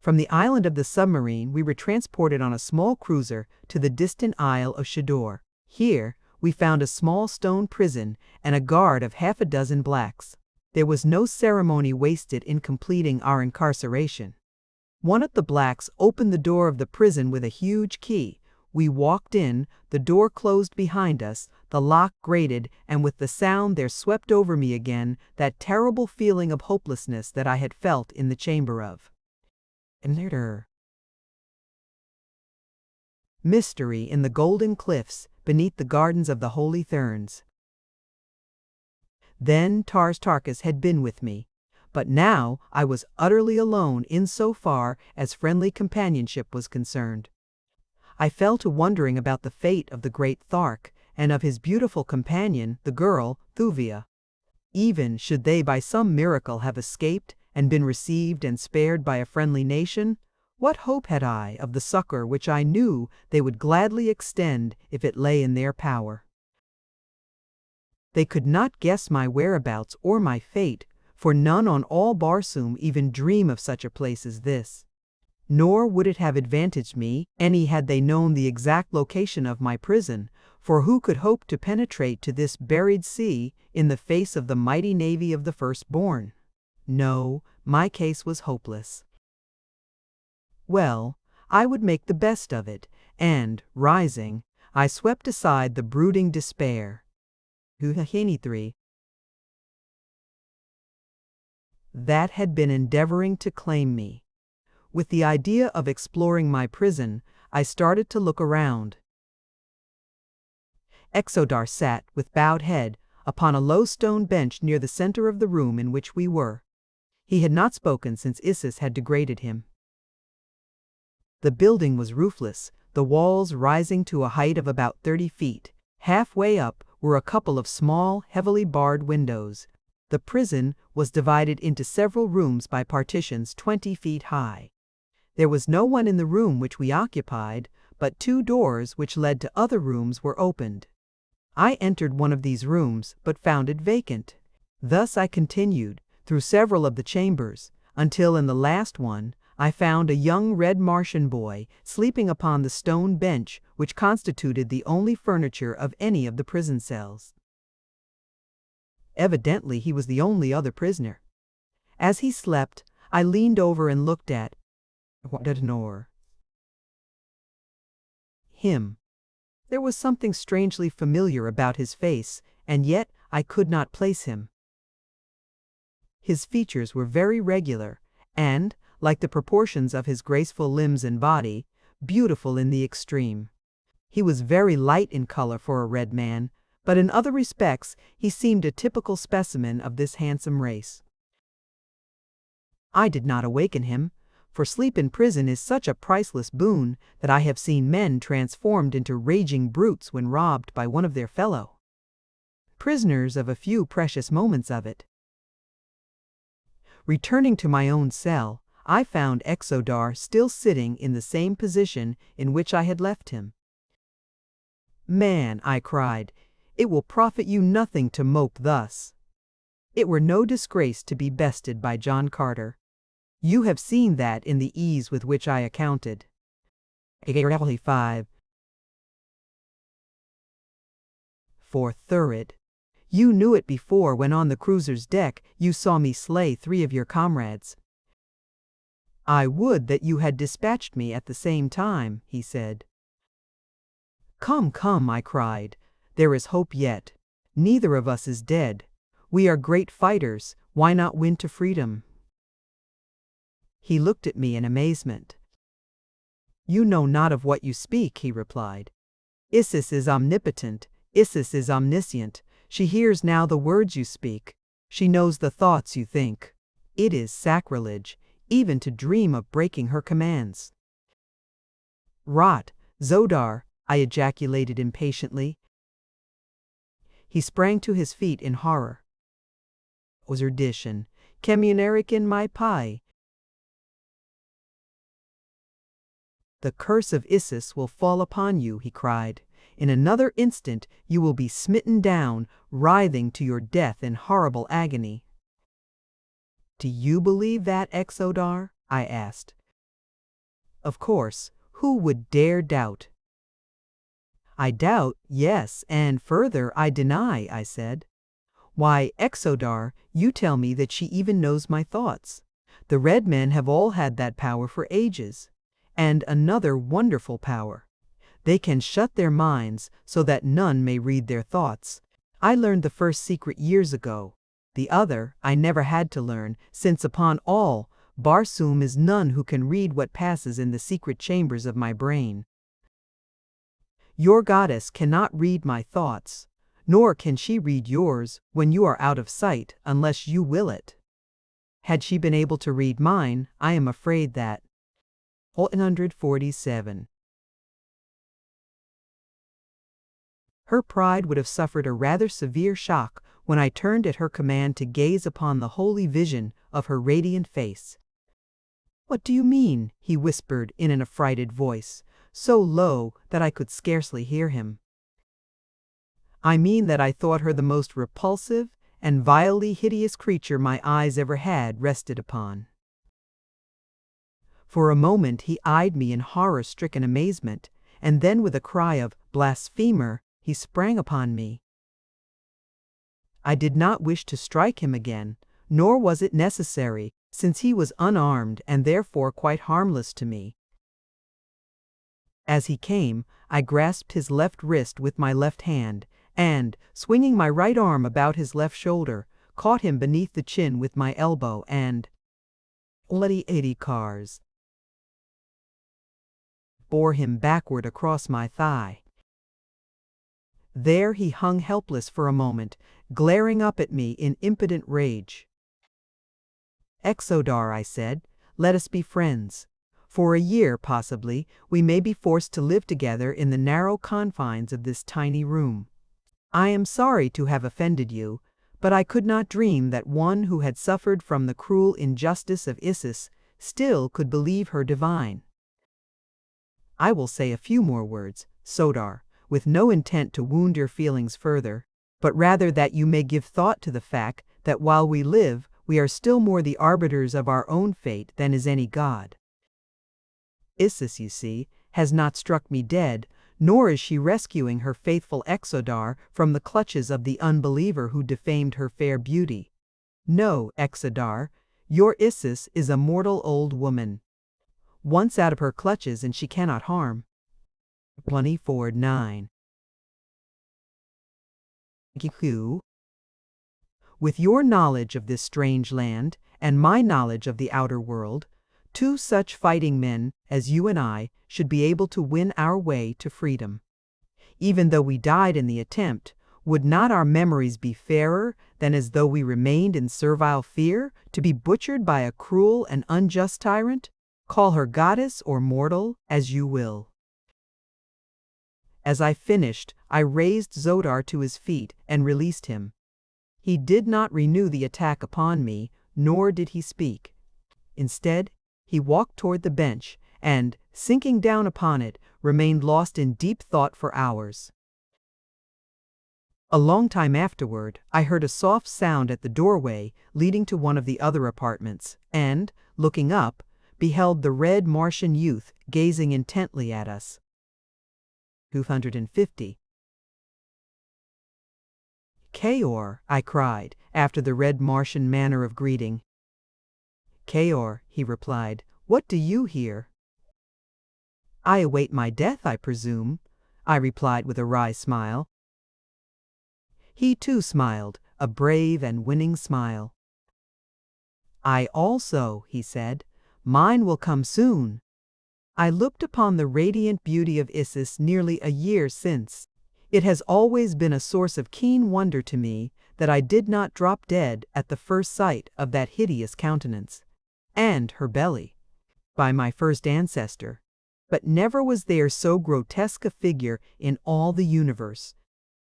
From the island of the submarine, we were transported on a small cruiser to the distant Isle of Shador. Here, we found a small stone prison and a guard of half a dozen blacks. There was no ceremony wasted in completing our incarceration. One of the blacks opened the door of the prison with a huge key. We walked in, the door closed behind us, the lock grated, and with the sound there swept over me again that terrible feeling of hopelessness that I had felt in the chamber of mystery in the golden cliffs beneath the gardens of the holy Therns. Then Tartarchus had been with me, but now I was utterly alone in so far as friendly companionship was concerned. I fell to wondering about the fate of the great Thark and of his beautiful companion, the girl, Thuvia. Even should they by some miracle have escaped and been received and spared by a friendly nation, what hope had I of the succor which I knew they would gladly extend if it lay in their power? They could not guess my whereabouts or my fate, for none on all Barsoom even dream of such a place as this. Nor would it have advantaged me any had they known the exact location of my prison, for who could hope to penetrate to this buried sea in the face of the mighty navy of the firstborn? No, my case was hopeless. Well, I would make the best of it, and, rising, I swept aside the brooding despair. That had been endeavoring to claim me. With the idea of exploring my prison, I started to look around. Exodar sat, with bowed head, upon a low stone bench near the center of the room in which we were. He had not spoken since Isis had degraded him. The building was roofless, the walls rising to a height of about 30 feet. Halfway up were a couple of small, heavily barred windows. The prison was divided into several rooms by partitions 20 feet high. There was no one in the room which we occupied, but 2 doors which led to other rooms were opened. I entered one of these rooms, but found it vacant. Thus I continued, through several of the chambers, until in the last one, I found a young red Martian boy sleeping upon the stone bench which constituted the only furniture of any of the prison cells. Evidently he was the only other prisoner. As he slept, I leaned over and looked at him. There was something strangely familiar about his face, and yet I could not place him. His features were very regular, and, like the proportions of his graceful limbs and body, beautiful in the extreme. He was very light in color for a red man, but in other respects he seemed a typical specimen of this handsome race. I did not awaken him, for sleep in prison is such a priceless boon that I have seen men transformed into raging brutes when robbed by one of their fellow prisoners of a few precious moments of it. Returning to my own cell, I found Exodar still sitting in the same position in which I had left him. "Man," I cried, "it will profit you nothing to mope thus. It were no disgrace to be bested by John Carter. You have seen that in the ease with which I accounted." 5. For Thurid. You knew it before when on the cruiser's deck you saw me slay 3 of your comrades. "I would that you had dispatched me at the same time," he said. "Come, come," I cried, "there is hope yet. Neither of us is dead. We are great fighters, why not win to freedom?" He looked at me in amazement. "You know not of what you speak," he replied. "Isis is omnipotent, Isis is omniscient. She hears now the words you speak. She knows the thoughts you think. It is sacrilege, even to dream of breaking her commands." "Rot, Zodar," I ejaculated impatiently. He sprang to his feet in horror. Ozerdishin, Kemunerikin my pai. The curse of Isis will fall upon you, he cried. In another instant you will be smitten down, writhing to your death in horrible agony. Do you believe that, Exodar? I asked. Of course, who would dare doubt? I doubt, yes, and further I deny, I said. Why, Exodar, you tell me that she even knows my thoughts. The red men have all had that power for ages. And another wonderful power. They can shut their minds so that none may read their thoughts. I learned the first secret years ago. The other I never had to learn, since upon all, Barsoom is none who can read what passes in the secret chambers of my brain. Your goddess cannot read my thoughts, nor can she read yours when you are out of sight unless you will it. Had she been able to read mine, I am afraid that 147. Her pride would have suffered a rather severe shock when I turned at her command to gaze upon the holy vision of her radiant face. What do you mean? He whispered in an affrighted voice, so low that I could scarcely hear him. I mean that I thought her the most repulsive and vilely hideous creature my eyes ever had rested upon. For a moment he eyed me in horror-stricken amazement, and then with a cry of "Blasphemer!" he sprang upon me. I did not wish to strike him again, nor was it necessary, since he was unarmed and therefore quite harmless to me. As he came, I grasped his left wrist with my left hand, and, swinging my right arm about his left shoulder, caught him beneath the chin with my elbow and bloody 80 cars. Bore him backward across my thigh. There he hung helpless for a moment, glaring up at me in impotent rage. Exodar, I said, let us be friends. For a year, possibly, we may be forced to live together in the narrow confines of this tiny room. I am sorry to have offended you, but I could not dream that one who had suffered from the cruel injustice of Isis still could believe her divine. I will say a few more words, Sodar, with no intent to wound your feelings further, but rather that you may give thought to the fact that while we live, we are still more the arbiters of our own fate than is any god. Isis, you see, has not struck me dead, nor is she rescuing her faithful Exodar from the clutches of the unbeliever who defamed her fair beauty. No, Exodar, your Isis is a mortal old woman. Once out of her clutches and she cannot harm. 24:9. With your knowledge of this strange land, and my knowledge of the outer world, 2 such fighting men as you and I should be able to win our way to freedom. Even though we died in the attempt, would not our memories be fairer than as though we remained in servile fear to be butchered by a cruel and unjust tyrant? Call her goddess or mortal, as you will. As I finished, I raised Zodar to his feet and released him. He did not renew the attack upon me, nor did he speak. Instead, he walked toward the bench and, sinking down upon it, remained lost in deep thought for hours. A long time afterward, I heard a soft sound at the doorway leading to one of the other apartments, and, looking up, beheld the red Martian youth gazing intently at us. 250. Kaor, I cried, after the red Martian manner of greeting. Kaor, he replied, what do you here? I await my death, I presume, I replied with a wry smile. He too smiled, a brave and winning smile. I also, he said, mine will come soon. I looked upon the radiant beauty of Isis nearly a year since. It has always been a source of keen wonder to me that I did not drop dead at the first sight of that hideous countenance, and her belly, by my first ancestor. But never was there so grotesque a figure in all the universe.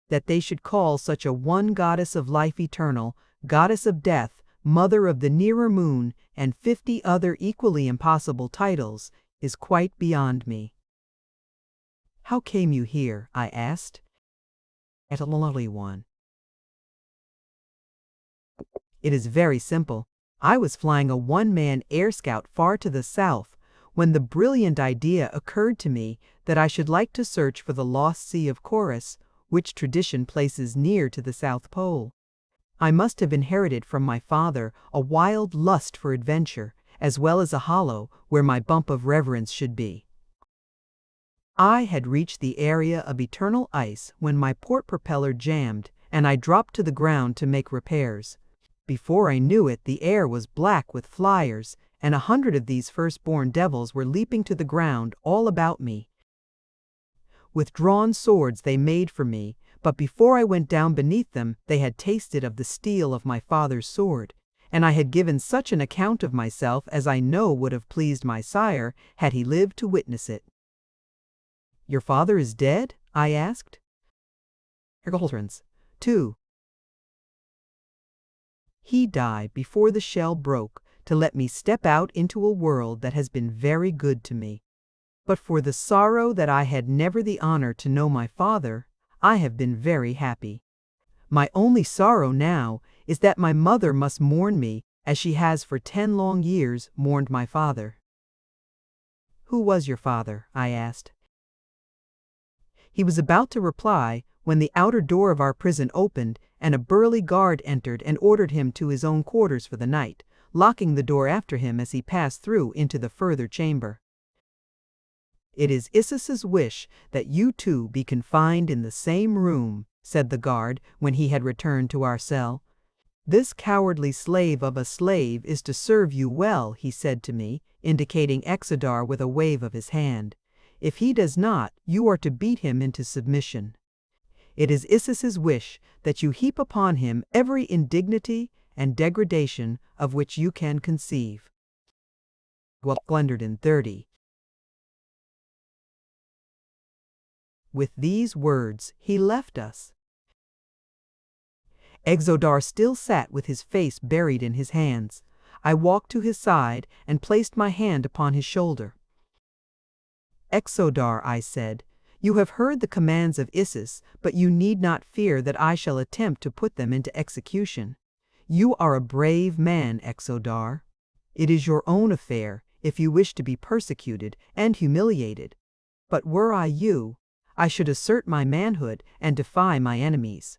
that they should call such a one goddess of life eternal, goddess of death, mother of the nearer moon, and 50 other equally impossible titles, is quite beyond me. How came you here? I asked. At a lovely one. It is very simple. I was flying a one-man air scout far to the south when the brilliant idea occurred to me that I should like to search for the lost Sea of Chorus, which tradition places near to the South Pole. I must have inherited from my father a wild lust for adventure, as well as a hollow where my bump of reverence should be. I had reached the area of eternal ice when my port propeller jammed, and I dropped to the ground to make repairs. Before I knew it, the air was black with flyers, and 100 of these firstborn devils were leaping to the ground all about me. With drawn swords they made for me, but before I went down beneath them, they had tasted of the steel of my father's sword, and I had given such an account of myself as I know would have pleased my sire had he lived to witness it. Your father is dead? I asked. Hercultrans, too. He died before the shell broke to let me step out into a world that has been very good to me. But for the sorrow that I had never the honor to know my father, I have been very happy. My only sorrow now is that my mother must mourn me as she has for 10 long years mourned my father. Who was your father? I asked. He was about to reply when the outer door of our prison opened and a burly guard entered and ordered him to his own quarters for the night, locking the door after him as he passed through into the further chamber. It is Isis's wish that you two be confined in the same room, said the guard when he had returned to our cell. This cowardly slave of a slave is to serve you well, he said to me, indicating Exodar with a wave of his hand. If he does not, you are to beat him into submission. It is Isis's wish that you heap upon him every indignity and degradation of which you can conceive. 130. With these words, he left us. Exodar still sat with his face buried in his hands. I walked to his side and placed my hand upon his shoulder. Exodar, I said, you have heard the commands of Isis, but you need not fear that I shall attempt to put them into execution. You are a brave man, Exodar. It is your own affair if you wish to be persecuted and humiliated. But were I you, I should assert my manhood and defy my enemies.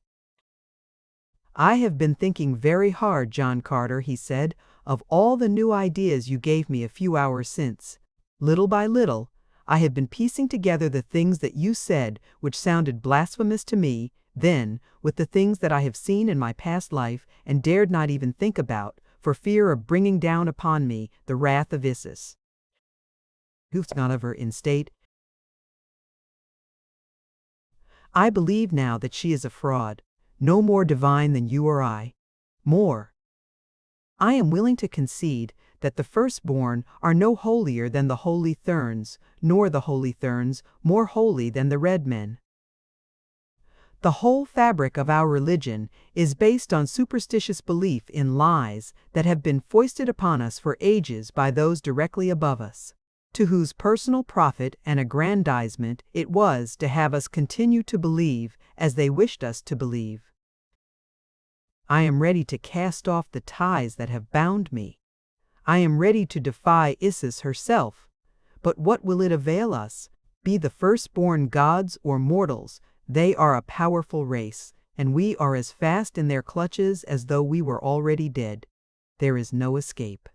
I have been thinking very hard, John Carter, he said, of all the new ideas you gave me a few hours since. Little by little, I have been piecing together the things that you said which sounded blasphemous to me, then, with the things that I have seen in my past life and dared not even think about, for fear of bringing down upon me the wrath of Isis. Who's not of her in state? I believe now that she is a fraud, no more divine than you or I. More. I am willing to concede that the firstborn are no holier than the holy Therns, nor the holy Therns more holy than the red men. The whole fabric of our religion is based on superstitious belief in lies that have been foisted upon us for ages by those directly above us, to whose personal profit and aggrandizement it was to have us continue to believe as they wished us to believe. I am ready to cast off the ties that have bound me. I am ready to defy Isis herself. But what will it avail us? Be the firstborn gods or mortals, they are a powerful race, and we are as fast in their clutches as though we were already dead. There is no escape.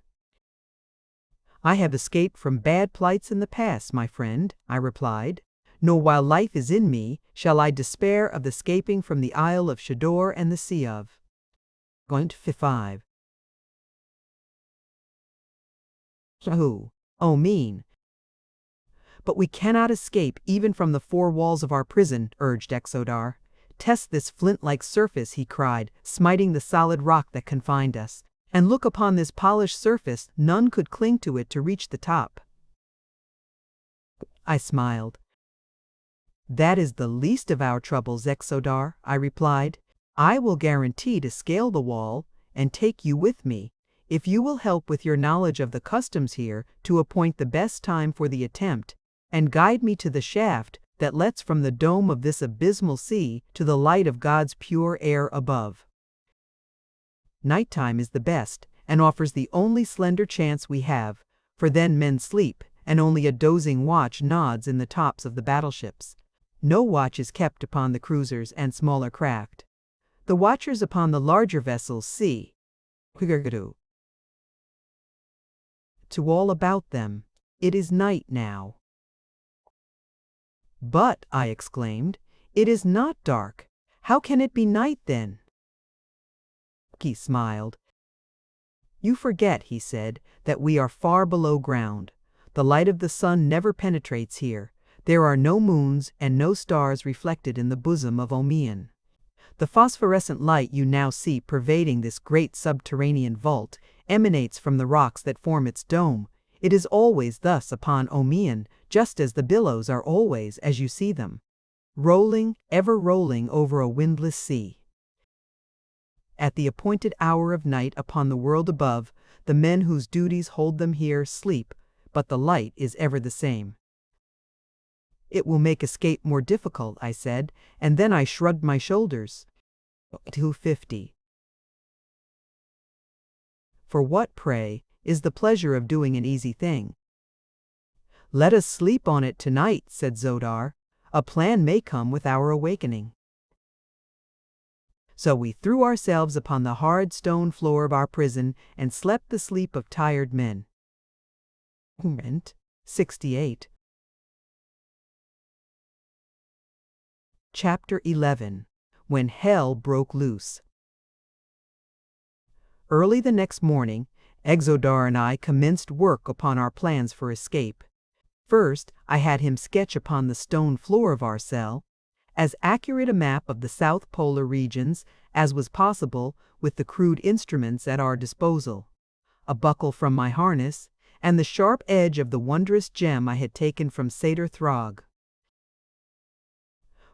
I have escaped from bad plights in the past, my friend, I replied. Nor while life is in me shall I despair of escaping from the Isle of Shador and the Sea of. Going to 5. Who? Oh, mean. But we cannot escape even from the 4 walls of our prison, urged Exodar. Test this flint-like surface, he cried, smiting the solid rock that confined us. And look upon this polished surface, none could cling to it to reach the top. I smiled. That is the least of our troubles, Exodar, I replied. I will guarantee to scale the wall and take you with me, if you will help with your knowledge of the customs here to appoint the best time for the attempt, and guide me to the shaft that lets from the dome of this abysmal sea to the light of God's pure air above. Nighttime is the best, and offers the only slender chance we have, for then men sleep, and only a dozing watch nods in the tops of the battleships. No watch is kept upon the cruisers and smaller craft. The watchers upon the larger vessels see to all about them. It is night now. But, I exclaimed, it is not dark. How can it be night then? He smiled. You forget, he said, that we are far below ground. The light of the sun never penetrates here. There are no moons and no stars reflected in the bosom of Omian. The phosphorescent light you now see pervading this great subterranean vault emanates from the rocks that form its dome. It is always thus upon Omian, just as the billows are always as you see them, rolling, ever rolling over a windless sea. At the appointed hour of night upon the world above, the men whose duties hold them here sleep, but the light is ever the same. It will make escape more difficult, I said, and then I shrugged my shoulders. 250. For what, pray, is the pleasure of doing an easy thing? Let us sleep on it tonight, said Zodar. A plan may come with our awakening. So we threw ourselves upon the hard stone floor of our prison and slept the sleep of tired men. 68. Chapter 11. When Hell Broke Loose. Early the next morning, Exodar and I commenced work upon our plans for escape. First, I had him sketch upon the stone floor of our cell as accurate a map of the South Polar regions as was possible with the crude instruments at our disposal, a buckle from my harness, and the sharp edge of the wondrous gem I had taken from Satyr Throg.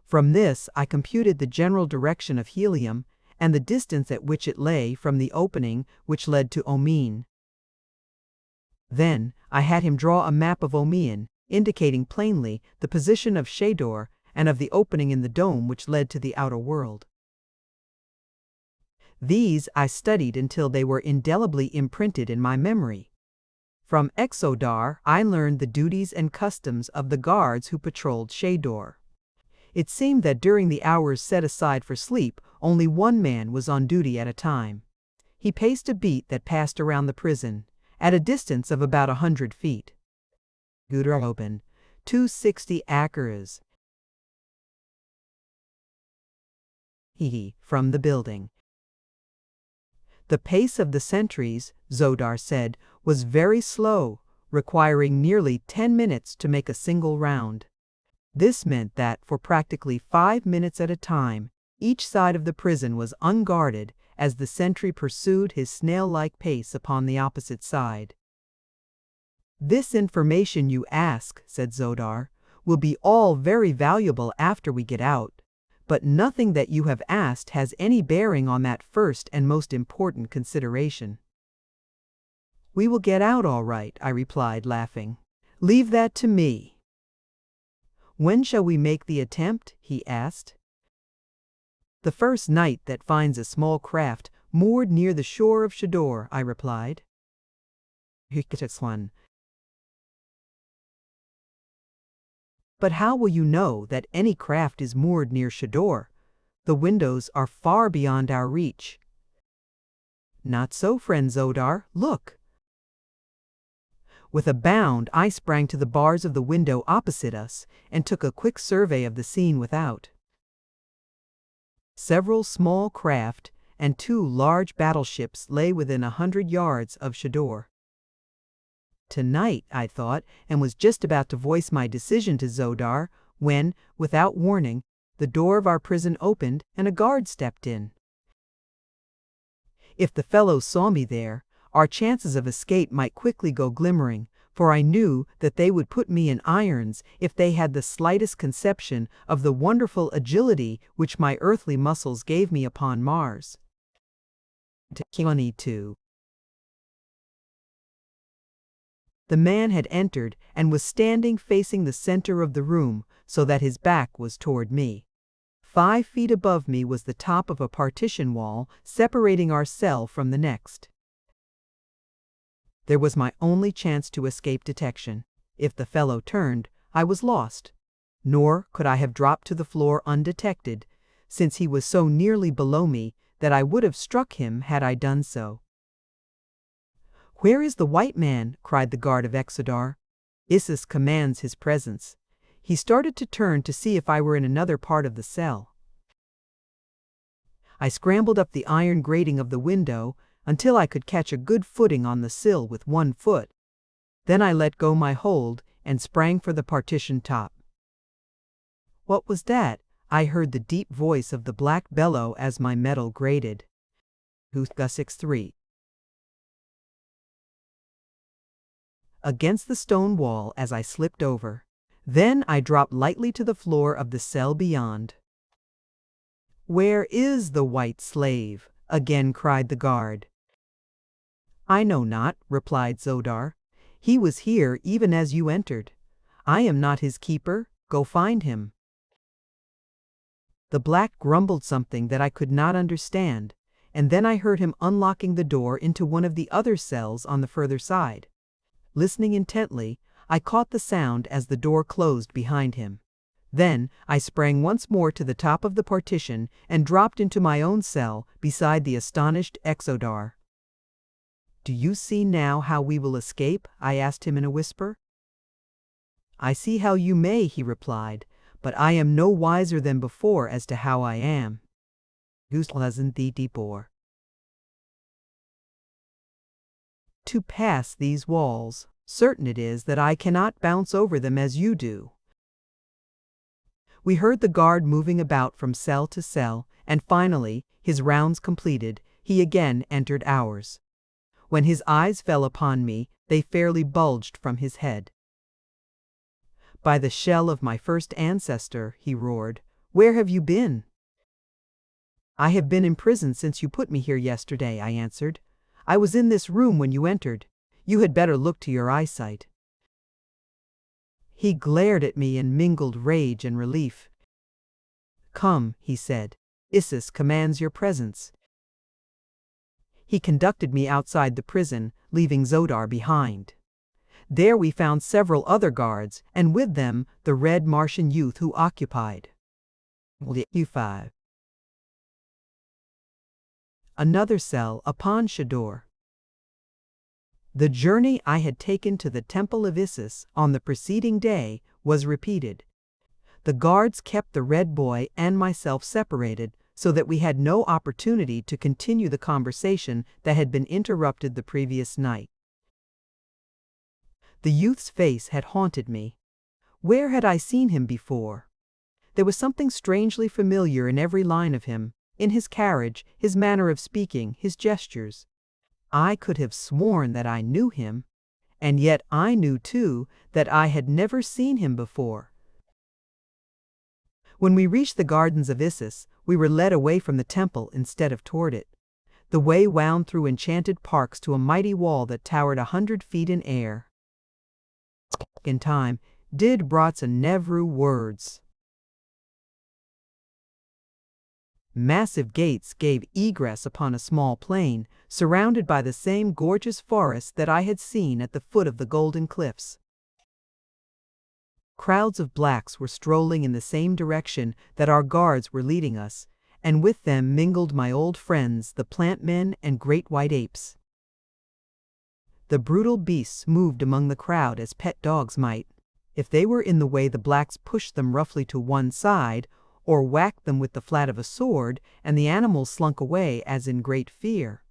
From this I computed the general direction of helium and the distance at which it lay from the opening which led to Omian. Then I had him draw a map of Omian, indicating plainly the position of Shador and of the opening in the dome which led to the outer world. These I studied until they were indelibly imprinted in my memory. From Exodar I learned the duties and customs of the guards who patrolled Shador. It seemed that during the hours set aside for sleep, only one man was on duty at a time. He paced a beat that passed around the prison, at a distance of about 100 feet. Gudra open, 260 acres. From the building. The pace of the sentries, Zodar said, was very slow, requiring nearly 10 minutes to make a single round. This meant that, for practically 5 minutes at a time, each side of the prison was unguarded as the sentry pursued his snail-like pace upon the opposite side. This information you ask, said Zodar, will be all very valuable after we get out, but nothing that you have asked has any bearing on that first and most important consideration. We will get out all right, I replied, laughing. Leave that to me. When shall we make the attempt? He asked. The first night that finds a small craft moored near the shore of Shador, I replied. But how will you know that any craft is moored near Shador? The windows are far beyond our reach. Not so, friend Zodar, look. With a bound, I sprang to the bars of the window opposite us and took a quick survey of the scene without. Several small craft and 2 large battleships lay within 100 yards of Shador. Tonight, I thought, and was just about to voice my decision to Zodar, when, without warning, the door of our prison opened and a guard stepped in. If the fellows saw me there, our chances of escape might quickly go glimmering, for I knew that they would put me in irons if they had the slightest conception of the wonderful agility which my earthly muscles gave me upon Mars. 22. The man had entered and was standing facing the center of the room, so that his back was toward me. 5 feet above me was the top of a partition wall separating our cell from the next. There was my only chance to escape detection. If the fellow turned, I was lost. Nor could I have dropped to the floor undetected, since he was so nearly below me that I would have struck him had I done so. "Where is the white man?" cried the guard of Exodar. "Isis commands his presence." He started to turn to see if I were in another part of the cell. I scrambled up the iron grating of the window until I could catch a good footing on the sill with one foot. Then I let go my hold and sprang for the partition top. What was that? I heard the deep voice of the black bellow as my metal grated. Huthga 3. Against the stone wall as I slipped over. Then I dropped lightly to the floor of the cell beyond. "Where is the white slave?" again cried the guard. "I know not," replied Zodar. "He was here even as you entered. I am not his keeper. Go find him." The black grumbled something that I could not understand, and then I heard him unlocking the door into one of the other cells on the further side. Listening intently, I caught the sound as the door closed behind him. Then I sprang once more to the top of the partition and dropped into my own cell beside the astonished Exodar. "Do you see now how we will escape?" I asked him in a whisper. "I see how you may," he replied, "but I am no wiser than before as to how I am." To pass these walls, certain it is that I cannot bounce over them as you do. We heard the guard moving about from cell to cell, and finally, his rounds completed, he again entered ours. When his eyes fell upon me, they fairly bulged from his head. "By the shell of my first ancestor," he roared, "where have you been?" "I have been in prison since you put me here yesterday," I answered. "I was in this room when you entered. You had better look to your eyesight." He glared at me in mingled rage and relief. "Come," he said. "Isis commands your presence." He conducted me outside the prison, leaving Zodar behind. There we found several other guards, and with them the red Martian youth who occupied. 5. Another cell upon Shador. The journey I had taken to the temple of Isis on the preceding day was repeated. The guards kept the red boy and myself separated so that we had no opportunity to continue the conversation that had been interrupted the previous night. The youth's face had haunted me. Where had I seen him before? There was something strangely familiar in every line of him, in his carriage, his manner of speaking, his gestures. I could have sworn that I knew him, and yet I knew, too, that I had never seen him before. When we reached the gardens of Isis, we were led away from the temple instead of toward it. The way wound through enchanted parks to a mighty wall that towered 100 feet in air. In time, did brought a Nevru words. Massive gates gave egress upon a small plain, surrounded by the same gorgeous forest that I had seen at the foot of the Golden Cliffs. Crowds of blacks were strolling in the same direction that our guards were leading us, and with them mingled my old friends, the plant men and great white apes. The brutal beasts moved among the crowd as pet dogs might. If they were in the way, the blacks pushed them roughly to one side, or whacked them with the flat of a sword, and the animals slunk away as in great fear.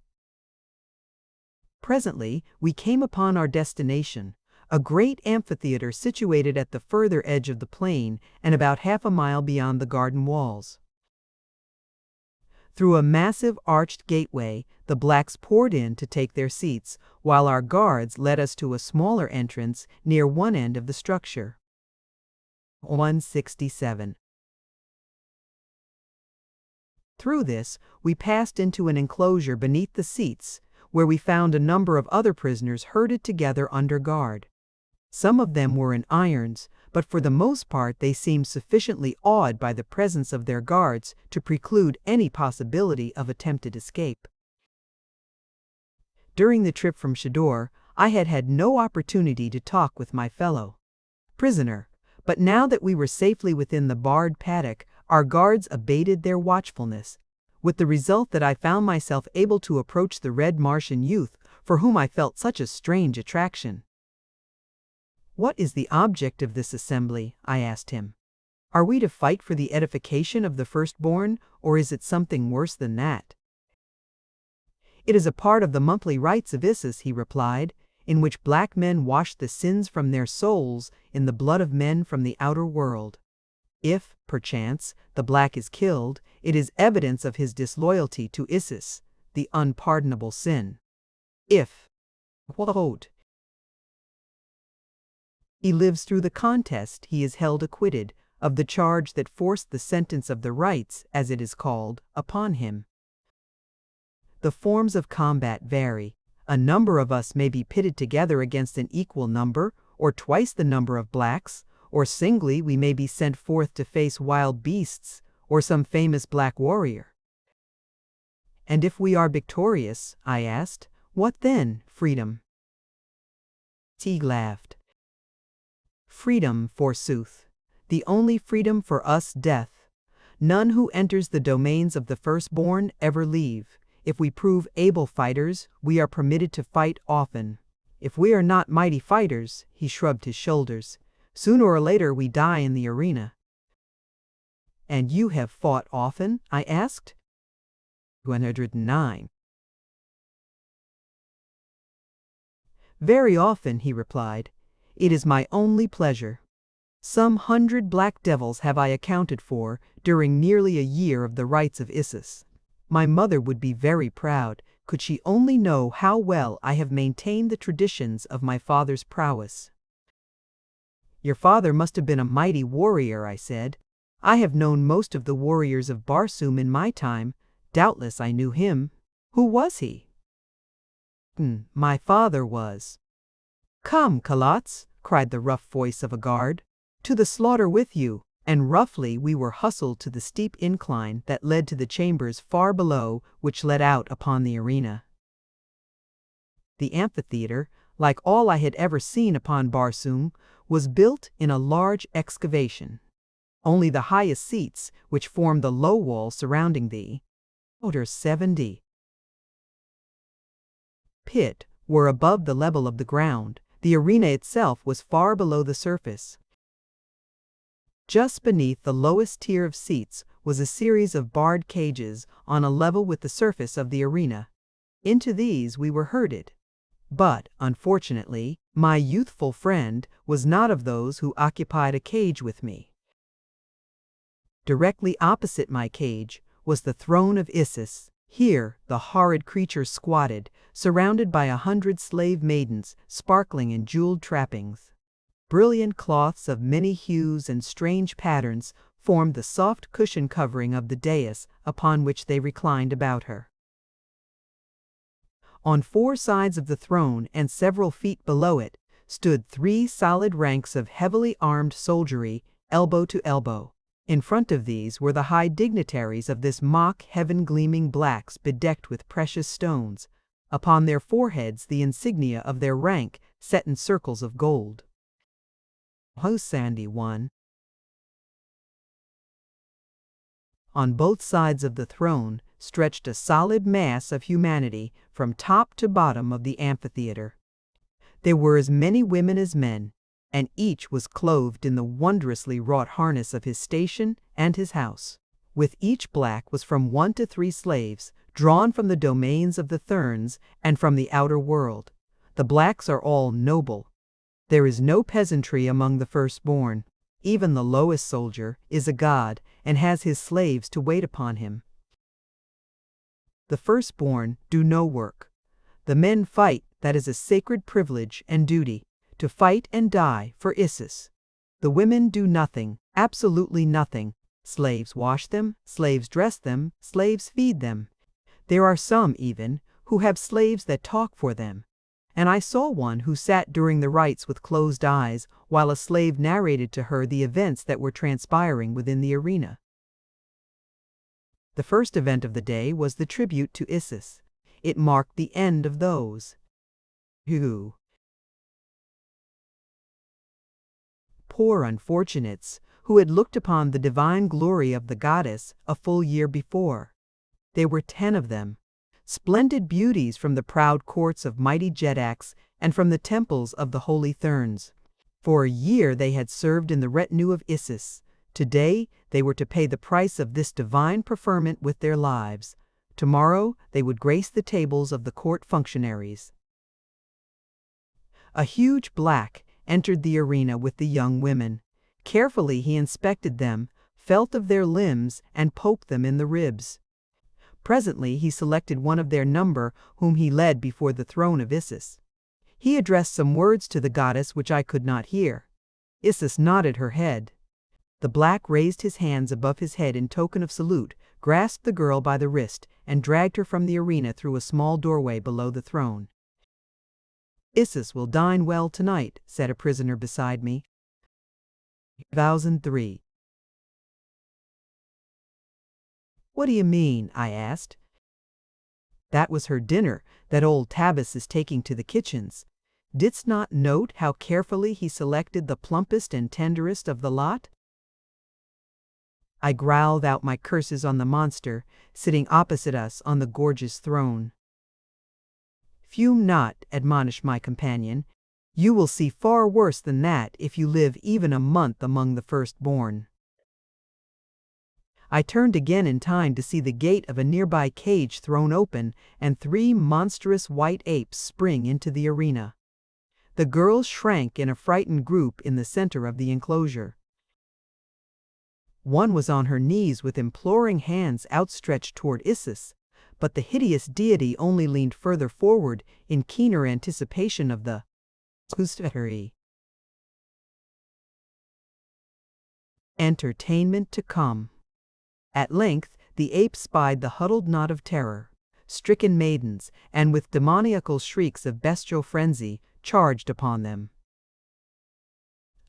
Presently, we came upon our destination, a great amphitheater situated at the further edge of the plain and about half a mile beyond the garden walls. Through a massive arched gateway, the blacks poured in to take their seats, while our guards led us to a smaller entrance near one end of the structure. 167. Through this, we passed into an enclosure beneath the seats, where we found a number of other prisoners herded together under guard. Some of them were in irons, but for the most part they seemed sufficiently awed by the presence of their guards to preclude any possibility of attempted escape. During the trip from Shador, I had had no opportunity to talk with my fellow prisoner, but now that we were safely within the barred paddock, our guards abated their watchfulness, with the result that I found myself able to approach the red Martian youth for whom I felt such a strange attraction. "What is the object of this assembly?" I asked him. "Are we to fight for the edification of the firstborn, or is it something worse than that?" "It is a part of the monthly rites of Isis," he replied, "in which black men wash the sins from their souls in the blood of men from the outer world. If, perchance, the black is killed, it is evidence of his disloyalty to Isis, the unpardonable sin. If he lives through the contest, he is held acquitted of the charge that forced the sentence of the rites, as it is called, upon him. The forms of combat vary. A number of us may be pitted together against an equal number, or twice the number of blacks, or singly we may be sent forth to face wild beasts, or some famous black warrior." "And if we are victorious," I asked, "what then, freedom?" Teague laughed. "Freedom, forsooth. The only freedom for us death. None who enters the domains of the firstborn ever leave. If we prove able fighters, we are permitted to fight often. If we are not mighty fighters," he shrugged his shoulders, "sooner or later we die in the arena." "And you have fought often?" I asked. 109. "Very often," he replied. "It is my only pleasure. Some 100 black devils have I accounted for during nearly a year of the rites of Isis. My mother would be very proud, could she only know how well I have maintained the traditions of my father's prowess." "Your father must have been a mighty warrior," I said. "I have known most of the warriors of Barsoom in my time. Doubtless I knew him. Who was he?" "My father was." "Come, Kalats," cried the rough voice of a guard. "To the slaughter with you!" And roughly we were hustled to the steep incline that led to the chambers far below, which led out upon the arena. The amphitheater, like all I had ever seen upon Barsoom, was built in a large excavation. Only the highest seats, which formed the low wall surrounding the 70 pit, were above the level of the ground. The arena itself was far below the surface. Just beneath the lowest tier of seats was a series of barred cages on a level with the surface of the arena. Into these we were herded. But, unfortunately, my youthful friend was not of those who occupied a cage with me. Directly opposite my cage was the throne of Isis. Here the horrid creature squatted, surrounded by 100 slave maidens, sparkling in jeweled trappings. Brilliant cloths of many hues and strange patterns formed the soft cushion covering of the dais upon which they reclined about her. On 4 sides of the throne and several feet below it stood 3 solid ranks of heavily armed soldiery, elbow to elbow. In front of these were the high dignitaries of this mock heaven-gleaming blacks bedecked with precious stones, upon their foreheads the insignia of their rank set in circles of gold. Sandy 1. On both sides of the throne stretched a solid mass of humanity from top to bottom of the amphitheater. There were as many women as men, and each was clothed in the wondrously wrought harness of his station and his house. With each black was from 1 to 3 slaves, drawn from the domains of the Therns and from the outer world. The blacks are all noble. There is no peasantry among the firstborn. Even the lowest soldier is a god and has his slaves to wait upon him. The firstborn do no work. The men fight, that is a sacred privilege and duty, to fight and die for Isis. The women do nothing, absolutely nothing. Slaves wash them, slaves dress them, slaves feed them. There are some, even, who have slaves that talk for them. And I saw one who sat during the rites with closed eyes while a slave narrated to her the events that were transpiring within the arena. The first event of the day was the tribute to Isis. It marked the end of those who, poor unfortunates, who had looked upon the divine glory of the goddess a full year before. There were 10 of them, splendid beauties from the proud courts of mighty Jedaks and from the temples of the holy Therns. For a year they had served in the retinue of Isis. Today they were to pay the price of this divine preferment with their lives. Tomorrow they would grace the tables of the court functionaries. A huge black entered the arena with the young women. Carefully he inspected them, felt of their limbs, and poked them in the ribs. Presently he selected one of their number whom he led before the throne of Isis. He addressed some words to the goddess which I could not hear. Isis nodded her head. The black raised his hands above his head in token of salute, grasped the girl by the wrist, and dragged her from the arena through a small doorway below the throne. "Isis will dine well tonight," said a prisoner beside me. 2003. "What do you mean?" I asked. "That was her dinner that old Tabus is taking to the kitchens. Didst not note how carefully he selected the plumpest and tenderest of the lot?" I growled out my curses on the monster, sitting opposite us on the gorgeous throne. "Fume not," admonished my companion. "You will see far worse than that if you live even a month among the firstborn." I turned again in time to see the gate of a nearby cage thrown open and 3 monstrous white apes spring into the arena. The girls shrank in a frightened group in the center of the enclosure. One was on her knees with imploring hands outstretched toward Isis, but the hideous deity only leaned further forward in keener anticipation of the entertainment to come. At length the apes spied the huddled knot of terror. Stricken maidens, and with demoniacal shrieks of bestial frenzy, charged upon them.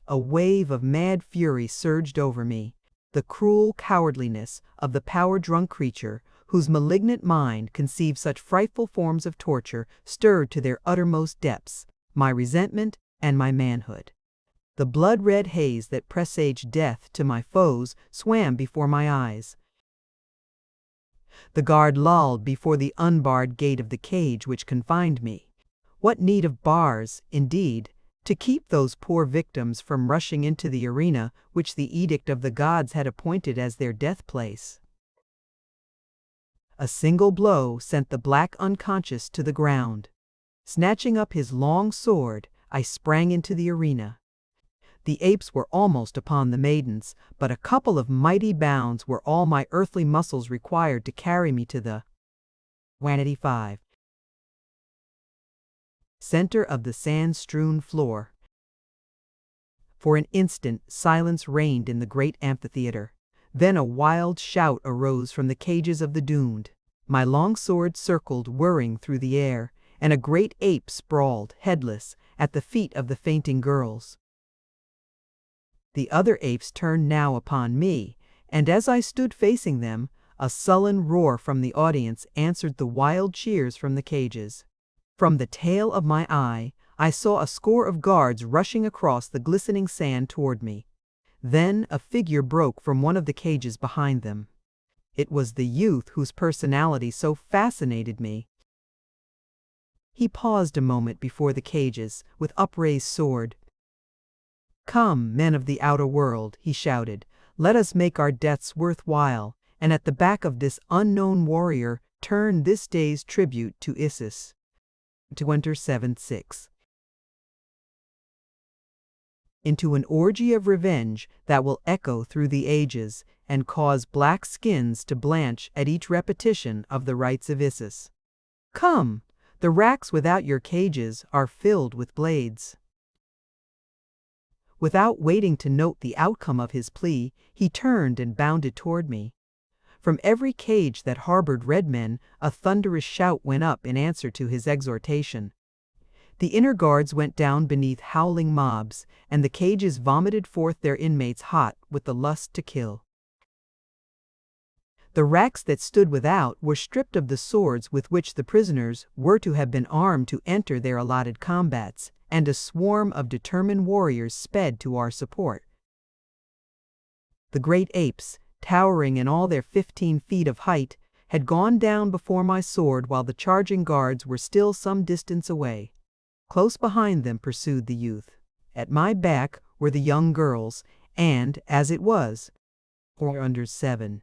A wave of mad fury surged over me. The cruel cowardliness of the power-drunk creature, whose malignant mind conceived such frightful forms of torture, stirred to their uttermost depths my resentment and my manhood. The blood-red haze that presaged death to my foes swam before my eyes. The guard lolled before the unbarred gate of the cage which confined me. What need of bars, indeed, to keep those poor victims from rushing into the arena which the edict of the gods had appointed as their death place? A single blow sent the black unconscious to the ground. Snatching up his long sword, I sprang into the arena. The apes were almost upon the maidens, but a couple of mighty bounds were all my earthly muscles required to carry me to the 185 center of the sand-strewn floor. For an instant silence reigned in the great amphitheater. Then a wild shout arose from the cages of the doomed. My long sword circled whirring through the air, and a great ape sprawled, headless, at the feet of the fainting girls. The other apes turned now upon me, and as I stood facing them, a sullen roar from the audience answered the wild cheers from the cages. From the tail of my eye, I saw a score of guards rushing across the glistening sand toward me. Then a figure broke from one of the cages behind them. It was the youth whose personality so fascinated me. He paused a moment before the cages, with upraised sword. "Come, men of the outer world," he shouted, "let us make our deaths worthwhile, and at the back of this unknown warrior turn this day's tribute to Isis." 27:6. Into an orgy of revenge that will echo through the ages, and cause black skins to blanch at each repetition of the rites of Isis. Come, the racks without your cages are filled with blades. Without waiting to note the outcome of his plea, he turned and bounded toward me. From every cage that harbored red men, a thunderous shout went up in answer to his exhortation. The inner guards went down beneath howling mobs, and the cages vomited forth their inmates hot with the lust to kill. The racks that stood without were stripped of the swords with which the prisoners were to have been armed to enter their allotted combats, and a swarm of determined warriors sped to our support. The great apes, towering in all their 15 feet of height, had gone down before my sword while the charging guards were still some distance away. Close behind them pursued the youth. At my back were the young girls, and, as it was, or under 7.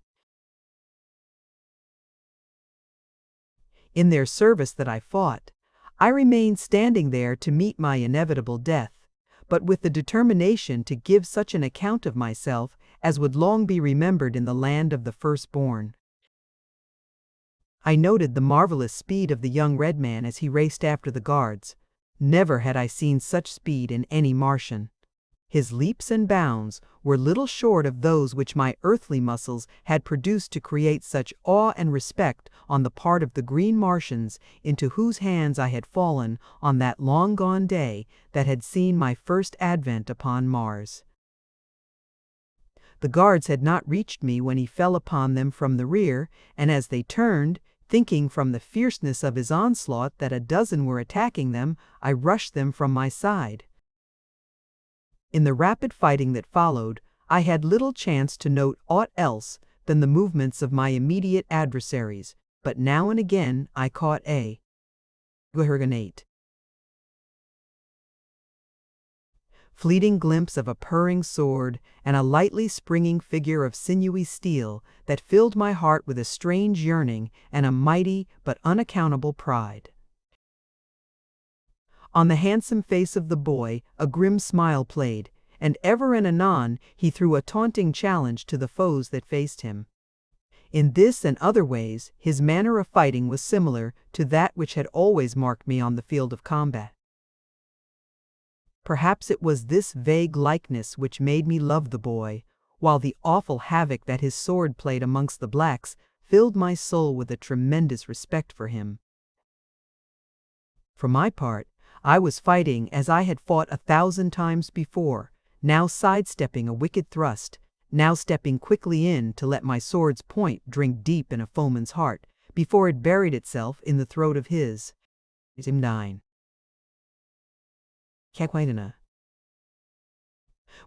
In their service that I fought, I remained standing there to meet my inevitable death, but with the determination to give such an account of myself as would long be remembered in the land of the firstborn. I noted the marvelous speed of the young red man as he raced after the guards. Never had I seen such speed in any Martian. His leaps and bounds were little short of those which my earthly muscles had produced to create such awe and respect on the part of the green Martians into whose hands I had fallen on that long-gone day that had seen my first advent upon Mars. The guards had not reached me when he fell upon them from the rear, and as they turned, thinking from the fierceness of his onslaught that a dozen were attacking them, I rushed them from my side. In the rapid fighting that followed, I had little chance to note aught else than the movements of my immediate adversaries, but now and again I caught a fleeting glimpse of a purring sword and a lightly springing figure of sinewy steel that filled my heart with a strange yearning and a mighty but unaccountable pride. On the handsome face of the boy a grim smile played, and ever and anon he threw a taunting challenge to the foes that faced him. In this and other ways his manner of fighting was similar to that which had always marked me on the field of combat. Perhaps it was this vague likeness which made me love the boy, while the awful havoc that his sword played amongst the blacks filled my soul with a tremendous respect for him. For my part, I was fighting as I had fought 1,000 times before, now sidestepping a wicked thrust, now stepping quickly in to let my sword's point drink deep in a foeman's heart, before it buried itself in the throat of his. 9.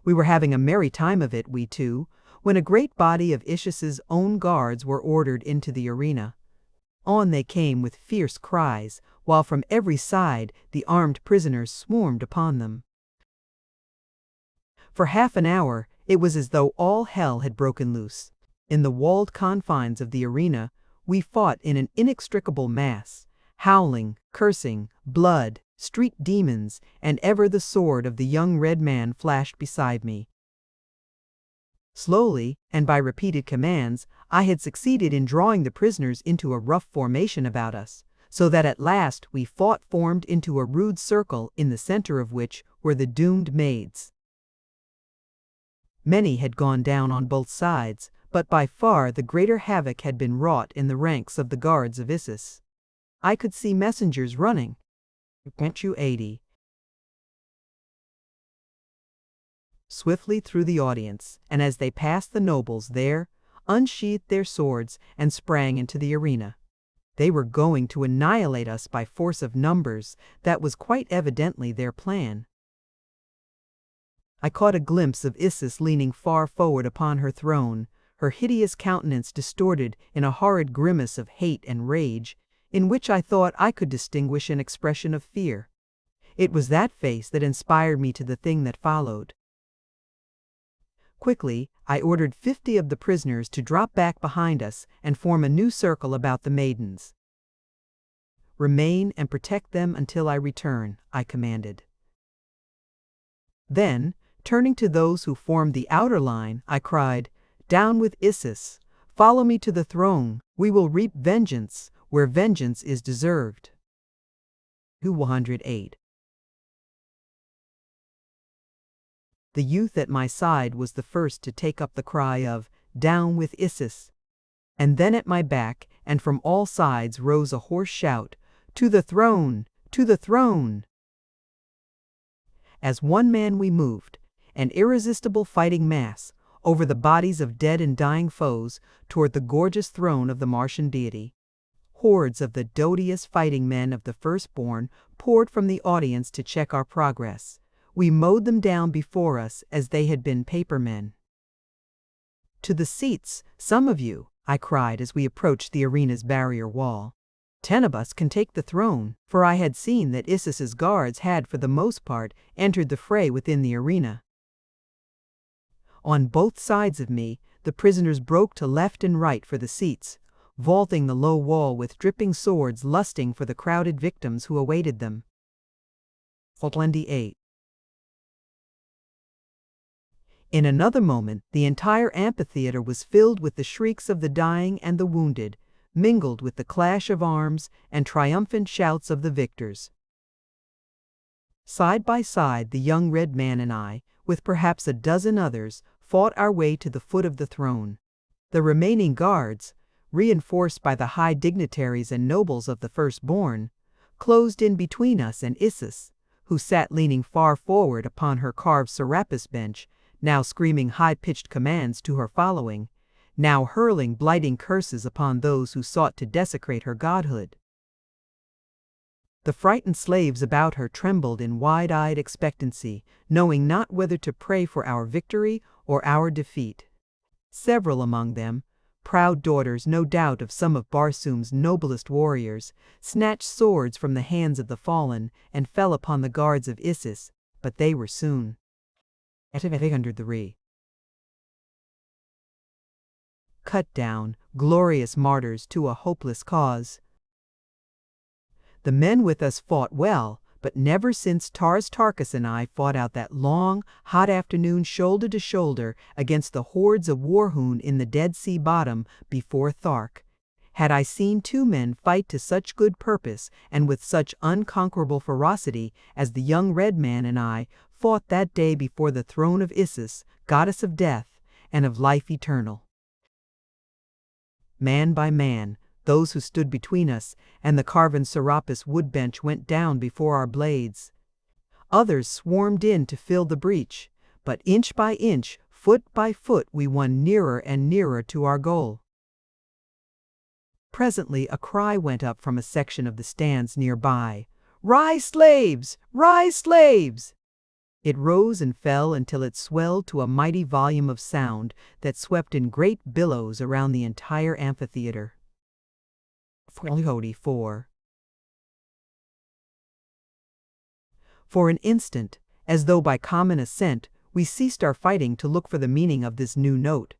We were having a merry time of it, we two, when a great body of Ishish's own guards were ordered into the arena. On they came with fierce cries, while from every side the armed prisoners swarmed upon them. For half an hour it was as though all hell had broken loose. In the walled confines of the arena we fought in an inextricable mass, howling, cursing, blood, street demons, and ever the sword of the young red man flashed beside me. Slowly, and by repeated commands, I had succeeded in drawing the prisoners into a rough formation about us, so that at last we fought formed into a rude circle in the center of which were the doomed maids. Many had gone down on both sides, but by far the greater havoc had been wrought in the ranks of the guards of Isis. I could see messengers running. 80. Swiftly through the audience, and as they passed the nobles there, unsheathed their swords and sprang into the arena. They were going to annihilate us by force of numbers. That was quite evidently their plan. I caught a glimpse of Isis leaning far forward upon her throne, her hideous countenance distorted in a horrid grimace of hate and rage, in which I thought I could distinguish an expression of fear. It was that face that inspired me to the thing that followed. Quickly, I ordered 50 of the prisoners to drop back behind us and form a new circle about the maidens. "Remain and protect them until I return," I commanded. Then, turning to those who formed the outer line, I cried, Down with Isis! Follow me to the throne. We will reap vengeance where vengeance is deserved. 108. The youth at my side was the first to take up the cry of, "Down with Isis!" And then at my back, and from all sides rose a hoarse shout, "To the throne! To the throne!" As one man we moved, an irresistible fighting mass, over the bodies of dead and dying foes, toward the gorgeous throne of the Martian deity. Hordes of the doughtiest fighting men of the firstborn poured from the audience to check our progress. We mowed them down before us as they had been paper men. "To the seats, some of you," I cried as we approached the arena's barrier wall. 10 of us can take the throne, for I had seen that Isis's guards had for the most part entered the fray within the arena. On both sides of me, the prisoners broke to left and right for the seats, vaulting the low wall with dripping swords, lusting for the crowded victims who awaited them. 28. In another moment, the entire amphitheater was filled with the shrieks of the dying and the wounded, mingled with the clash of arms and triumphant shouts of the victors. Side by side, the young red man and I, with perhaps a dozen others, fought our way to the foot of the throne. The remaining guards, reinforced by the high dignitaries and nobles of the firstborn, closed in between us and Isis, who sat leaning far forward upon her carved serapis bench, now screaming high-pitched commands to her following, now hurling blighting curses upon those who sought to desecrate her godhood. The frightened slaves about her trembled in wide-eyed expectancy, knowing not whether to pray for our victory or our defeat. Several among them, proud daughters no doubt of some of Barsoom's noblest warriors, snatched swords from the hands of the fallen and fell upon the guards of Isis, but they were soon 803. Cut down, glorious martyrs to a hopeless cause. The men with us fought well, but never since Tarkas and I fought out that long, hot afternoon shoulder to shoulder against the hordes of Warhoon in the Dead Sea bottom before Thark, had I seen two men fight to such good purpose and with such unconquerable ferocity as the young red man and I fought that day before the throne of Isis, goddess of death and of life eternal. Man by man, those who stood between us and the carven serapis woodbench went down before our blades. Others swarmed in to fill the breach, but inch by inch, foot by foot, we won nearer and nearer to our goal. Presently a cry went up from a section of the stands nearby. "Rise, slaves! Rise, slaves!" It rose and fell until it swelled to a mighty volume of sound that swept in great billows around the entire amphitheater. 4. For an instant, as though by common assent, we ceased our fighting to look for the meaning of this new note,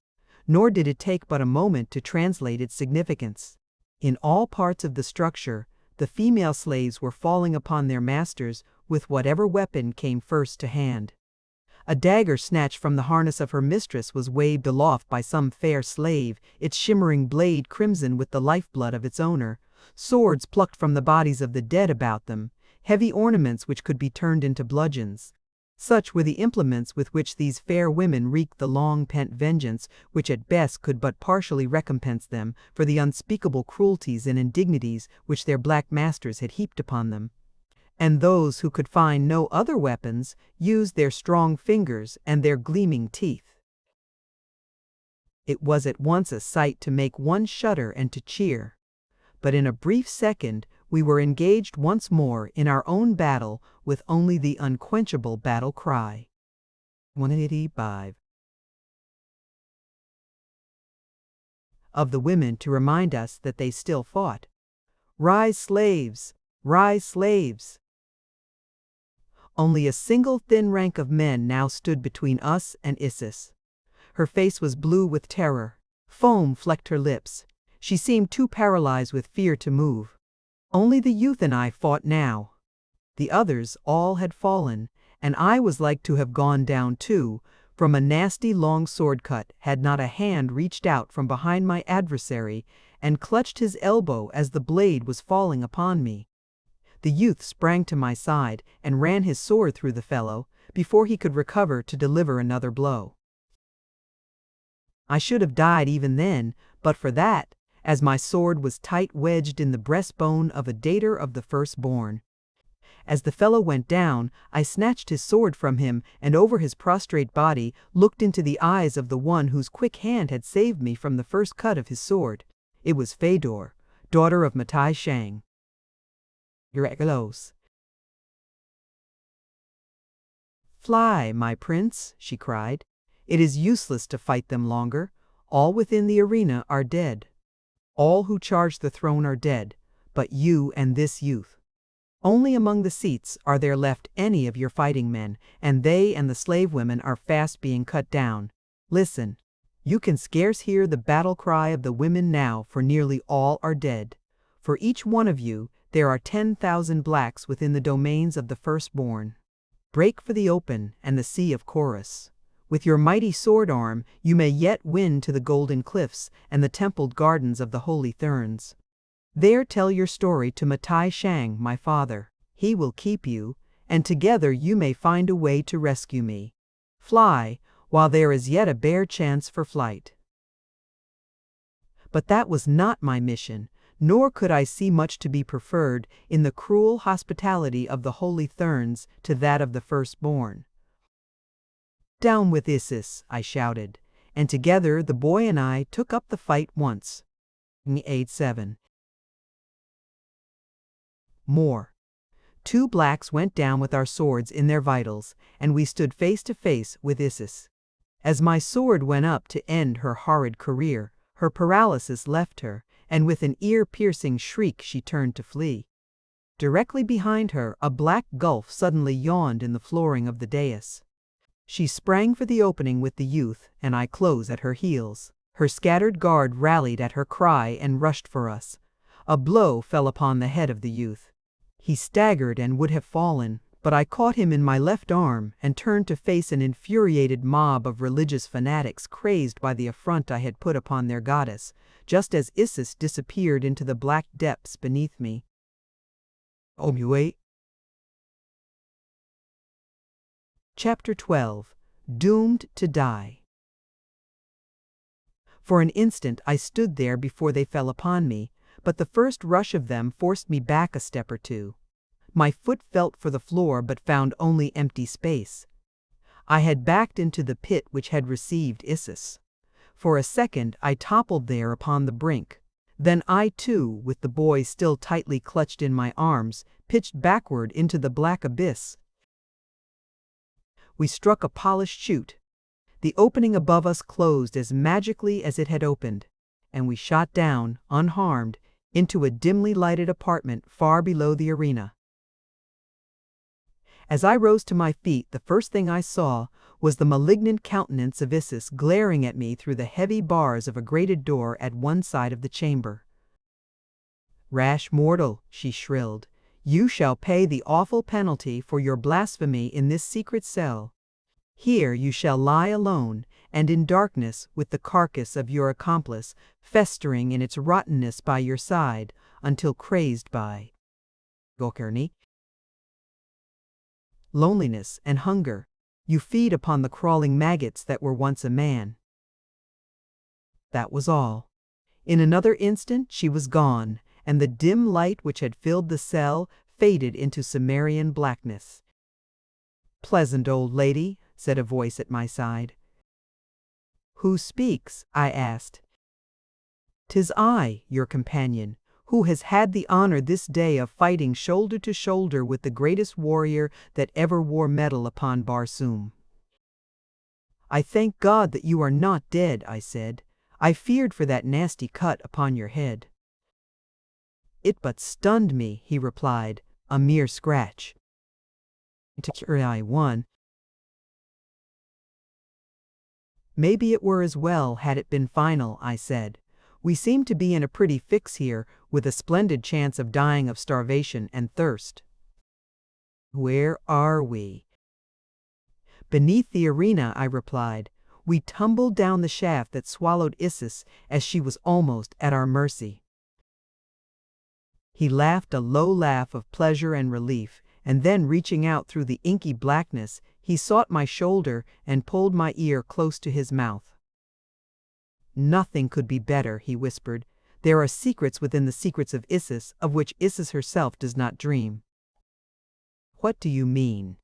nor did it take but a moment to translate its significance. In all parts of the structure, the female slaves were falling upon their masters with whatever weapon came first to hand. A dagger snatched from the harness of her mistress was waved aloft by some fair slave, its shimmering blade crimson with the lifeblood of its owner, swords plucked from the bodies of the dead about them, heavy ornaments which could be turned into bludgeons. Such were the implements with which these fair women wreaked the long-pent vengeance which at best could but partially recompense them for the unspeakable cruelties and indignities which their black masters had heaped upon them. And those who could find no other weapons used their strong fingers and their gleaming teeth. It was at once a sight to make one shudder and to cheer. But in a brief second we were engaged once more in our own battle with only the unquenchable battle cry. 185. Of the women to remind us that they still fought. "Rise, slaves! Rise, slaves!" Only a single thin rank of men now stood between us and Isis. Her face was blue with terror. Foam flecked her lips. She seemed too paralyzed with fear to move. Only the youth and I fought now. The others all had fallen, and I was like to have gone down too, From a nasty long sword cut had not a hand reached out from behind my adversary and clutched his elbow as the blade was falling upon me. The youth sprang to my side and ran his sword through the fellow before he could recover to deliver another blow. I should have died even then, but for that, as my sword was tight wedged in the breastbone of a dater of the firstborn. As the fellow went down, I snatched his sword from him and over his prostrate body looked into the eyes of the one whose quick hand had saved me from the first cut of his sword. It was Fedor, daughter of Matai Shang. Grelos. Fly, my prince, she cried. It is useless to fight them longer. All within the arena are dead. All who charge the throne are dead, but you and this youth. Only among the seats are there left any of your fighting men, and they and the slave women are fast being cut down. Listen, you can scarce hear the battle cry of the women now, for nearly all are dead. For each one of you, there are 10,000 blacks within the domains of the firstborn. Break for the open and the sea of chorus. With your mighty sword arm, you may yet win to the golden cliffs and the templed gardens of the holy Therns. There tell your story to Matai Shang, my father. He will keep you, and together you may find a way to rescue me. Fly, while there is yet a bare chance for flight. But that was not my mission, nor could I see much to be preferred in the cruel hospitality of the holy Therns to that of the firstborn. Down with Isis, I shouted, and together the boy and I took up the fight once. 8-7. More. 2 blacks went down with our swords in their vitals, and we stood face to face with Isis. As my sword went up to end her horrid career, her paralysis left her, and with an ear-piercing shriek she turned to flee. Directly behind her, a black gulf suddenly yawned in the flooring of the dais. She sprang for the opening with the youth, and I close at her heels. Her scattered guard rallied at her cry and rushed for us. A blow fell upon the head of the youth. He staggered and would have fallen, but I caught him in my left arm and turned to face an infuriated mob of religious fanatics crazed by the affront I had put upon their goddess, just as Isis disappeared into the black depths beneath me. Wait. Chapter 12. Doomed to Die. For an instant I stood there before they fell upon me, but the first rush of them forced me back a step or two. My foot felt for the floor but found only empty space. I had backed into the pit which had received Isis. For a second I toppled there upon the brink. Then I too, with the boy still tightly clutched in my arms, pitched backward into the black abyss. We struck a polished chute. The opening above us closed as magically as it had opened, and we shot down, unharmed, into a dimly lighted apartment far below the arena. As I rose to my feet, the first thing I saw was the malignant countenance of Isis glaring at me through the heavy bars of a grated door at one side of the chamber. "Rash mortal," she shrilled, "you shall pay the awful penalty for your blasphemy in this secret cell. Here you shall lie alone and in darkness with the carcass of your accomplice festering in its rottenness by your side until crazed by loneliness and hunger, you feed upon the crawling maggots that were once a man." That was all. In another instant she was gone, and the dim light which had filled the cell faded into Cimmerian blackness. "Pleasant old lady," said a voice at my side. "Who speaks?" I asked. "'Tis I, your companion, who has had the honor this day of fighting shoulder to shoulder with the greatest warrior that ever wore metal upon Barsoom." "I thank God that you are not dead," I said. "I feared for that nasty cut upon your head." "It but stunned me," he replied, "a mere scratch." I won. "Maybe it were as well had it been final," I said. "We seem to be in a pretty fix here, with a splendid chance of dying of starvation and thirst." "Where are we?" Beneath the arena, I replied. We tumbled down the shaft that swallowed Isis as she was almost at our mercy. He laughed a low laugh of pleasure and relief, and then reaching out through the inky blackness, he sought my shoulder and pulled my ear close to his mouth. Nothing could be better, he whispered. There are secrets within the secrets of Isis, of which Isis herself does not dream. What do you mean?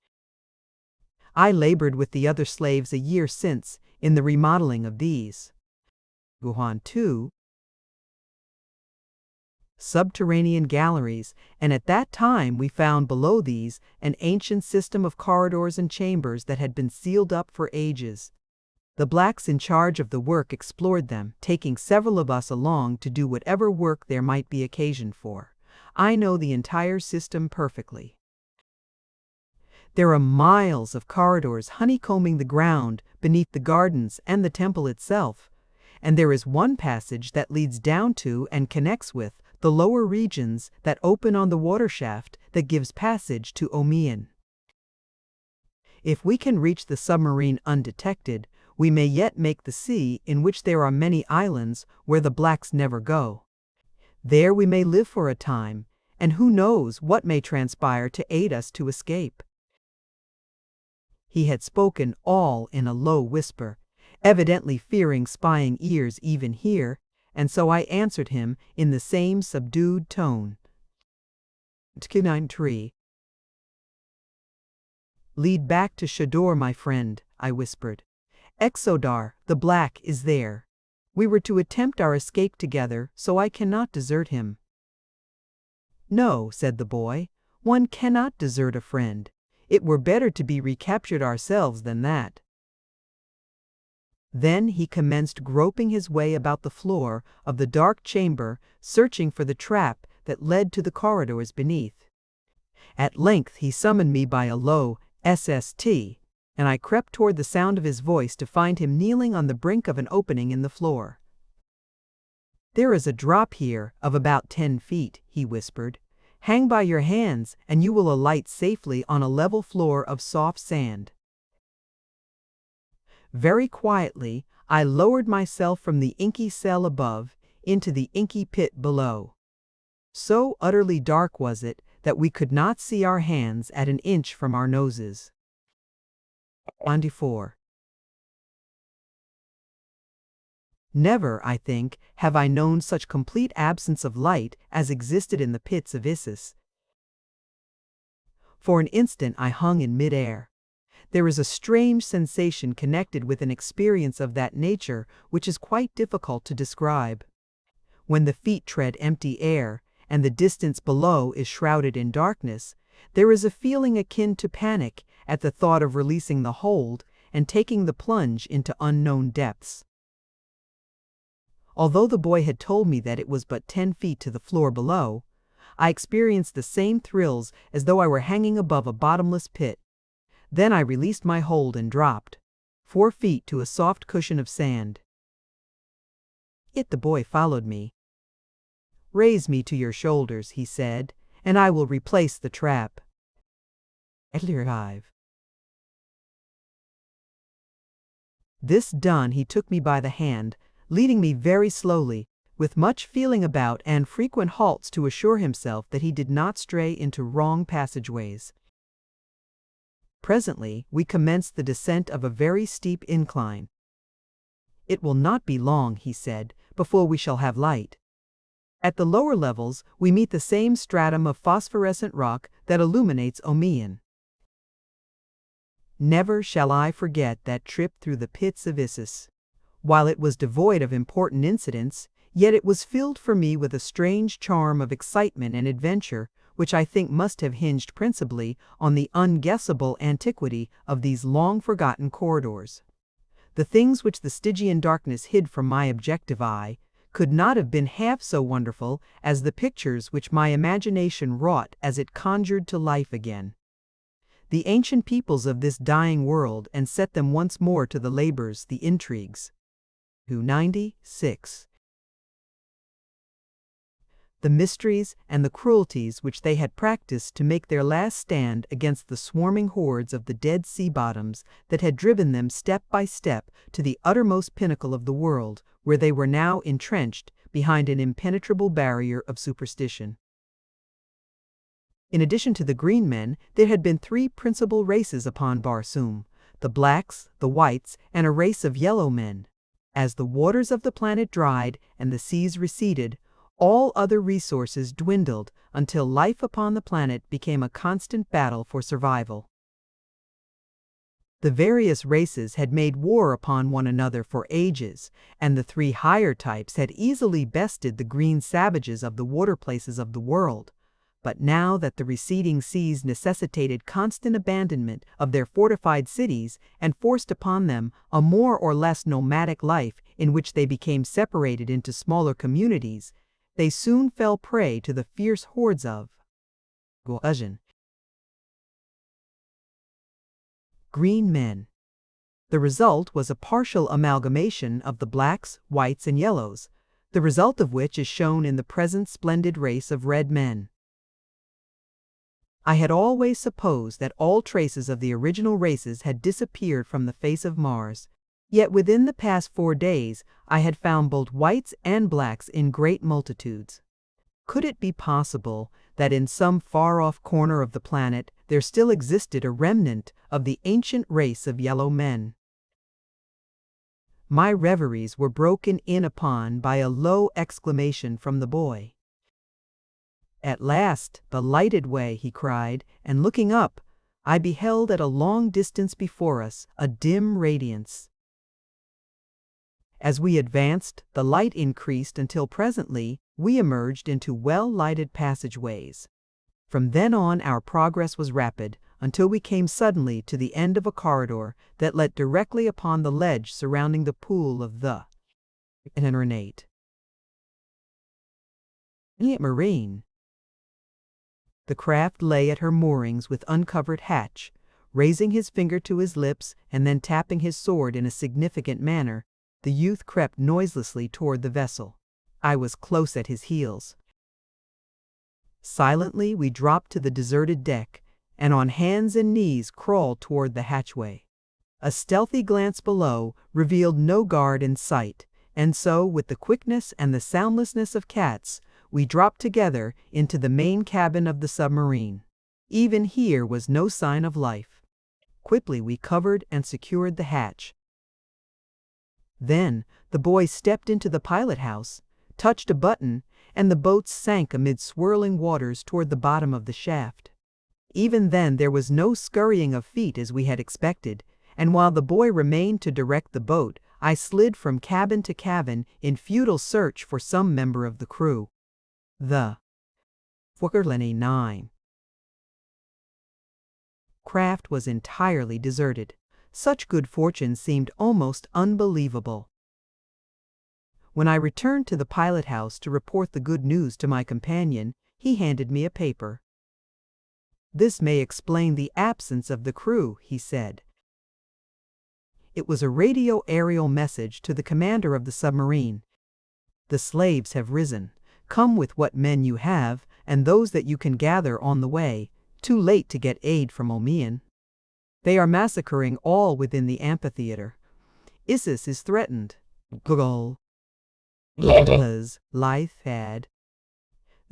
I labored with the other slaves a year since in the remodeling of these. Guhan 2. Subterranean galleries, and at that time we found below these an ancient system of corridors and chambers that had been sealed up for ages. The blacks in charge of the work explored them, taking several of us along to do whatever work there might be occasion for. I know the entire system perfectly. There are miles of corridors honeycombing the ground beneath the gardens and the temple itself, and there is one passage that leads down to and connects with the lower regions that open on the water shaft that gives passage to Omian. If we can reach the submarine undetected, we may yet make the sea, in which there are many islands where the blacks never go. There we may live for a time, and who knows what may transpire to aid us to escape. He had spoken all in a low whisper, evidently fearing spying ears even here, and so I answered him in the same subdued tone. Q93. Lead back to Shador, my friend, I whispered. Exodar, the black, is there. We were to attempt our escape together, so I cannot desert him. No, said the boy, one cannot desert a friend. It were better to be recaptured ourselves than that. Then he commenced groping his way about the floor of the dark chamber, searching for the trap that led to the corridors beneath. At length he summoned me by a low SST, and I crept toward the sound of his voice to find him kneeling on the brink of an opening in the floor. There is a drop here of about 10 feet, he whispered. Hang by your hands, and you will alight safely on a level floor of soft sand. Very quietly, I lowered myself from the inky cell above into the inky pit below. So utterly dark was it that we could not see our hands at an inch from our noses. 94. Never, I think, have I known such complete absence of light as existed in the pits of Isis. For an instant I hung in mid-air. There is a strange sensation connected with an experience of that nature which is quite difficult to describe. When the feet tread empty air, and the distance below is shrouded in darkness, there is a feeling akin to panic at the thought of releasing the hold and taking the plunge into unknown depths. Although the boy had told me that it was but 10 feet to the floor below, I experienced the same thrills as though I were hanging above a bottomless pit. Then I released my hold and dropped 4 feet to a soft cushion of sand. The boy followed me. Raise me to your shoulders, he said, and I will replace the trap. This done, he took me by the hand, leading me very slowly, with much feeling about and frequent halts to assure himself that he did not stray into wrong passageways. Presently, we commenced the descent of a very steep incline. It will not be long, he said, before we shall have light. At the lower levels, we meet the same stratum of phosphorescent rock that illuminates Omian. Never shall I forget that trip through the pits of Isis. While it was devoid of important incidents, yet it was filled for me with a strange charm of excitement and adventure, which I think must have hinged principally on the unguessable antiquity of these long-forgotten corridors. The things which the Stygian darkness hid from my objective eye could not have been half so wonderful as the pictures which my imagination wrought as it conjured to life again the ancient peoples of this dying world and set them once more to the labors, the intrigues. 96. the mysteries and the cruelties which they had practiced to make their last stand against the swarming hordes of the dead sea bottoms that had driven them step by step to the uttermost pinnacle of the world, where they were now entrenched behind an impenetrable barrier of superstition. In addition to the green men, there had been three principal races upon Barsoom: the blacks, the whites, and a race of yellow men. As the waters of the planet dried and the seas receded, all other resources dwindled until life upon the planet became a constant battle for survival. The various races had made war upon one another for ages, and the three higher types had easily bested the green savages of the water places of the world. But now that the receding seas necessitated constant abandonment of their fortified cities and forced upon them a more or less nomadic life in which they became separated into smaller communities, they soon fell prey to the fierce hordes of green men. The result was a partial amalgamation of the blacks, whites, and yellows, the result of which is shown in the present splendid race of red men. I had always supposed that all traces of the original races had disappeared from the face of Mars, yet within the past 4 days I had found both whites and blacks in great multitudes. Could it be possible that in some far-off corner of the planet there still existed a remnant of the ancient race of yellow men? My reveries were broken in upon by a low exclamation from the boy. "At last, the lighted way," he cried, and looking up, I beheld at a long distance before us a dim radiance. As we advanced, the light increased until presently we emerged into well-lighted passageways. From then on our progress was rapid, until we came suddenly to the end of a corridor that led directly upon the ledge surrounding the pool of the marine. The craft lay at her moorings with uncovered hatch. Raising his finger to his lips and then tapping his sword in a significant manner, the youth crept noiselessly toward the vessel. I was close at his heels. Silently we dropped to the deserted deck, and on hands and knees crawled toward the hatchway. A stealthy glance below revealed no guard in sight, and so, with the quickness and the soundlessness of cats, we dropped together into the main cabin of the submarine. Even here was no sign of life. Quickly we covered and secured the hatch. Then the boy stepped into the pilot house, touched a button, and the boat sank amid swirling waters toward the bottom of the shaft. Even then there was no scurrying of feet as we had expected, and while the boy remained to direct the boat, I slid from cabin to cabin in futile search for some member of the crew. The 9 craft was entirely deserted. Such good fortune seemed almost unbelievable. When I returned to the pilot house to report the good news to my companion, he handed me a paper. "This may explain the absence of the crew," he said. It was a radio aerial message to the commander of the submarine. "The slaves have risen. Come with what men you have, and those that you can gather on the way. Too late to get aid from Omean. They are massacring all within the amphitheater. Isis is threatened. Gugul. Lithad.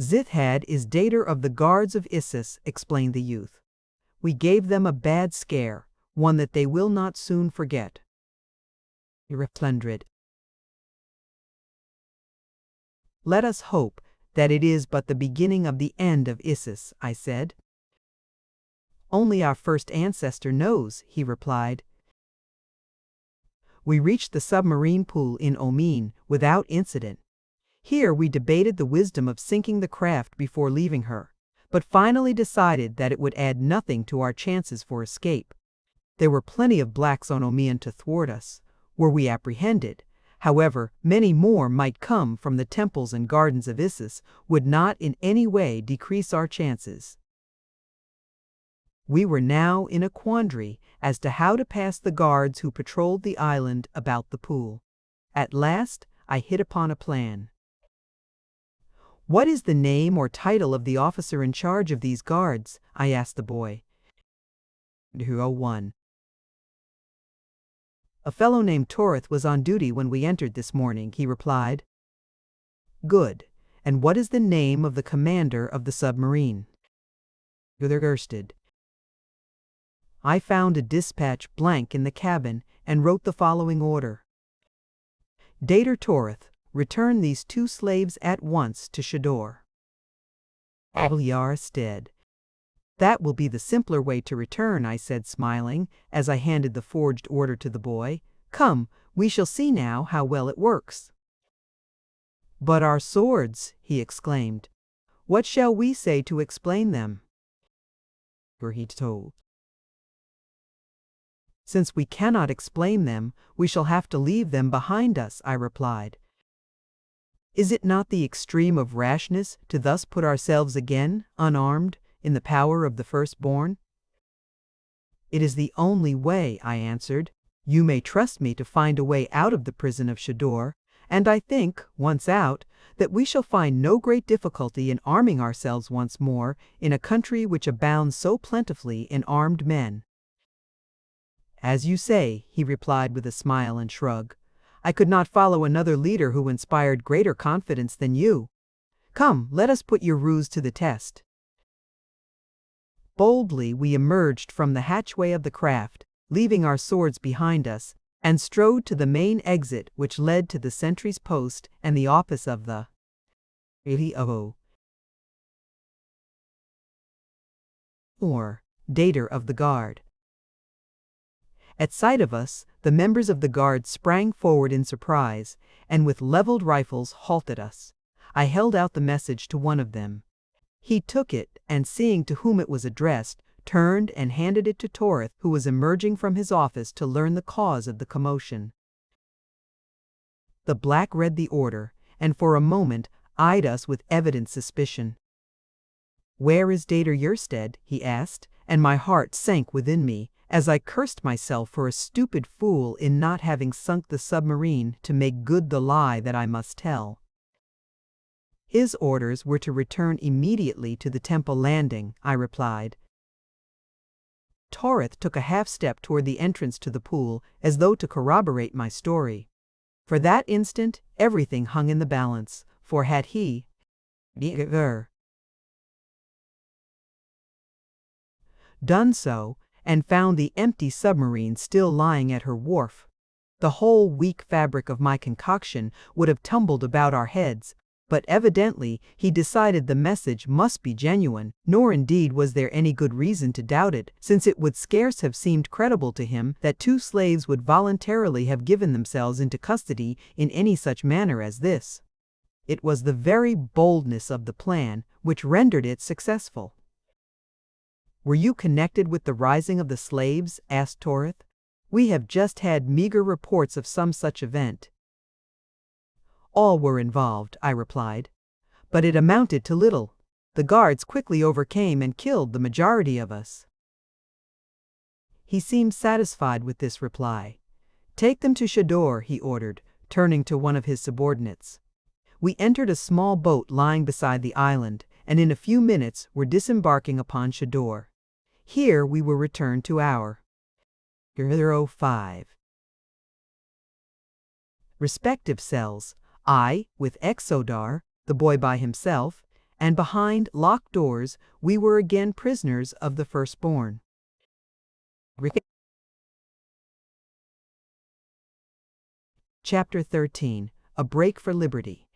Zithad is dater of the guards of Isis," explained the youth. "We gave them a bad scare, one that they will not soon forget." "Let us hope that it is but the beginning of the end of Isis," I said. "Only our first ancestor knows," he replied. We reached the submarine pool in Omean without incident. Here we debated the wisdom of sinking the craft before leaving her, but finally decided that it would add nothing to our chances for escape. There were plenty of blacks on Omean to thwart us, were we apprehended. However, many more might come from the temples and gardens of Isis would not in any way decrease our chances. We were now in a quandary as to how to pass the guards who patrolled the island about the pool. At last I hit upon a plan. "What is the name or title of the officer in charge of these guards?" I asked the boy. 1. "A fellow named Torith was on duty when we entered this morning," he replied. "Good. And what is the name of the commander of the submarine?" Gersted. I found a dispatch blank in the cabin and wrote the following order. Dejah Thoris, return these 2 slaves at once to Shador. Stead. "That will be the simpler way to return," I said, smiling, as I handed the forged order to the boy. "Come, we shall see now how well it works." "But our swords," he exclaimed. "What shall we say to explain them?" He told. "Since we cannot explain them, we shall have to leave them behind us," I replied. "Is it not the extreme of rashness to thus put ourselves again, unarmed, in the power of the firstborn?" "It is the only way," I answered. "You may trust me to find a way out of the prison of Shador, and I think, once out, that we shall find no great difficulty in arming ourselves once more in a country which abounds so plentifully in armed men." "As you say," he replied with a smile and shrug. "I could not follow another leader who inspired greater confidence than you. Come, let us put your ruse to the test." Boldly we emerged from the hatchway of the craft, leaving our swords behind us, and strode to the main exit which led to the sentry's post and the office of the Dater of the guard. At sight of us, the members of the guard sprang forward in surprise, and with leveled rifles halted us. I held out the message to one of them. He took it, and seeing to whom it was addressed, turned and handed it to Torith, who was emerging from his office to learn the cause of the commotion. The black read the order, and for a moment eyed us with evident suspicion. "Where is Dejah Thoris?" he asked, and my heart sank within me, as I cursed myself for a stupid fool in not having sunk the submarine to make good the lie that I must tell. His orders were to return immediately to the temple landing, I replied. Torith took a half-step toward the entrance to the pool, as though to corroborate my story. For that instant, everything hung in the balance, for had he done so, and found the empty submarine still lying at her wharf, the whole weak fabric of my concoction would have tumbled about our heads, but evidently he decided the message must be genuine, nor indeed was there any good reason to doubt it, since it would scarce have seemed credible to him that 2 slaves would voluntarily have given themselves into custody in any such manner as this. It was the very boldness of the plan which rendered it successful. "Were you connected with the rising of the slaves?" asked Torith. "We have just had meager reports of some such event." "All were involved," I replied. "But it amounted to little. The guards quickly overcame and killed the majority of us." He seemed satisfied with this reply. "Take them to Shador," he ordered, turning to one of his subordinates. We entered a small boat lying beside the island, and in a few minutes were disembarking upon Shador. Here we were returned to our 5 respective cells, I with Exodar, the boy by himself, and behind locked doors we were again prisoners of the firstborn. Chapter 13. A Break for Liberty.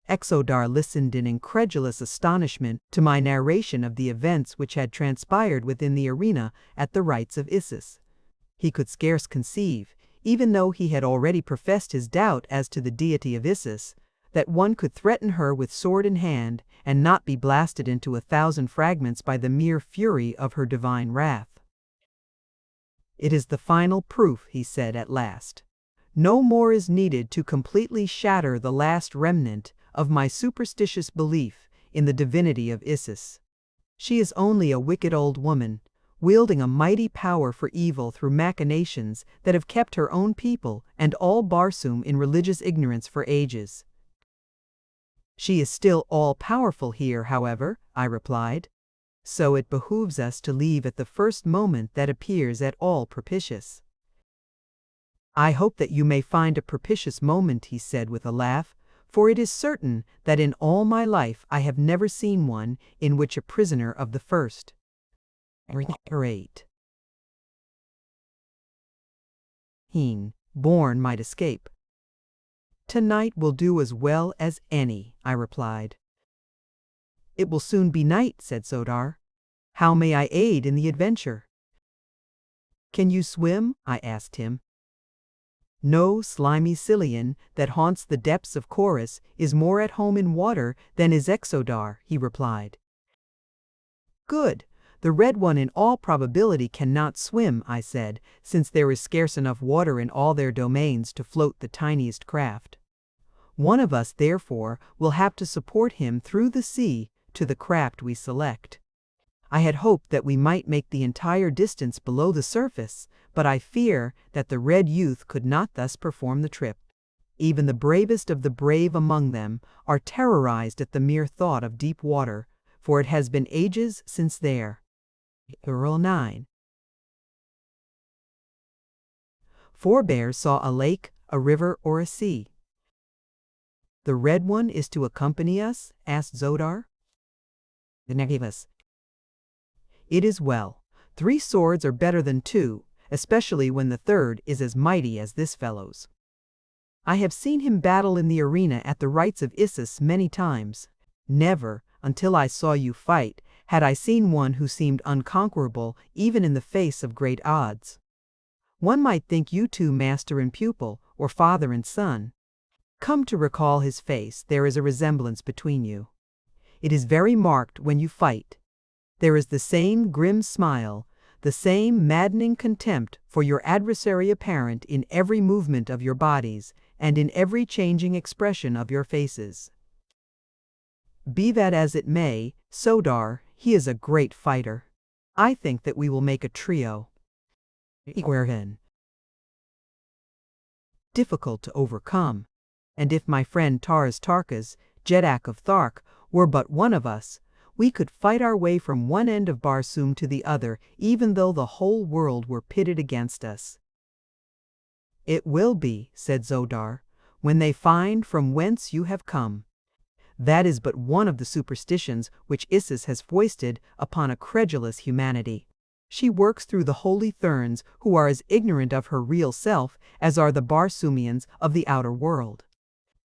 Exodar listened in incredulous astonishment to my narration of the events which had transpired within the arena at the rites of Isis. He could scarce conceive, even though he had already professed his doubt as to the deity of Isis, that one could threaten her with sword in hand and not be blasted into 1,000 fragments by the mere fury of her divine wrath. "It is the final proof," he said at last. "No more is needed to completely shatter the last remnant of my superstitious belief in the divinity of Isis. She is only a wicked old woman, wielding a mighty power for evil through machinations that have kept her own people and all Barsoom in religious ignorance for ages. She is still all-powerful here, however, I replied. So it behooves us to leave at the first moment that appears at all propitious. I hope that you may find a propitious moment, he said with a laugh, for it is certain that in all my life I have never seen one in which a prisoner of the first rate born might escape. Tonight will do as well as any, I replied. It will soon be night, said Zodar. How may I aid in the adventure? Can you swim? I asked him. No slimy Cillian that haunts the depths of Chorus is more at home in water than is Exodar, he replied. Good. The Red One in all probability cannot swim, I said, since there is scarce enough water in all their domains to float the tiniest craft. One of us, therefore, will have to support him through the sea to the craft we select. I had hoped that we might make the entire distance below the surface, but I fear that the Red Youth could not thus perform the trip. Even the bravest of the brave among them are terrorized at the mere thought of deep water, for it has been ages since there. Earl 9. 4 bears saw a lake, a river, or a sea. The Red One is to accompany us? Asked Zodar. It is well. 3 swords are better than 2, especially when the third is as mighty as this fellow's. I have seen him battle in the arena at the rites of Isis many times. Never, until I saw you fight, had I seen one who seemed unconquerable even in the face of great odds. One might think you two master and pupil, or father and son. Come to recall his face, there is a resemblance between you. It is very marked when you fight. There is the same grim smile, the same maddening contempt for your adversary apparent in every movement of your bodies and in every changing expression of your faces. Be that as it may, Zodar, he is a great fighter. I think that we will make a trio. Difficult to overcome. And if my friend Taras Tarkas, Jeddak of Thark, were but one of us, we could fight our way from one end of Barsoom to the other, even though the whole world were pitted against us. It will be, said Zodar, when they find from whence you have come. That is but one of the superstitions which Isis has foisted upon a credulous humanity. She works through the holy Therns, who are as ignorant of her real self as are the Barsoomians of the outer world.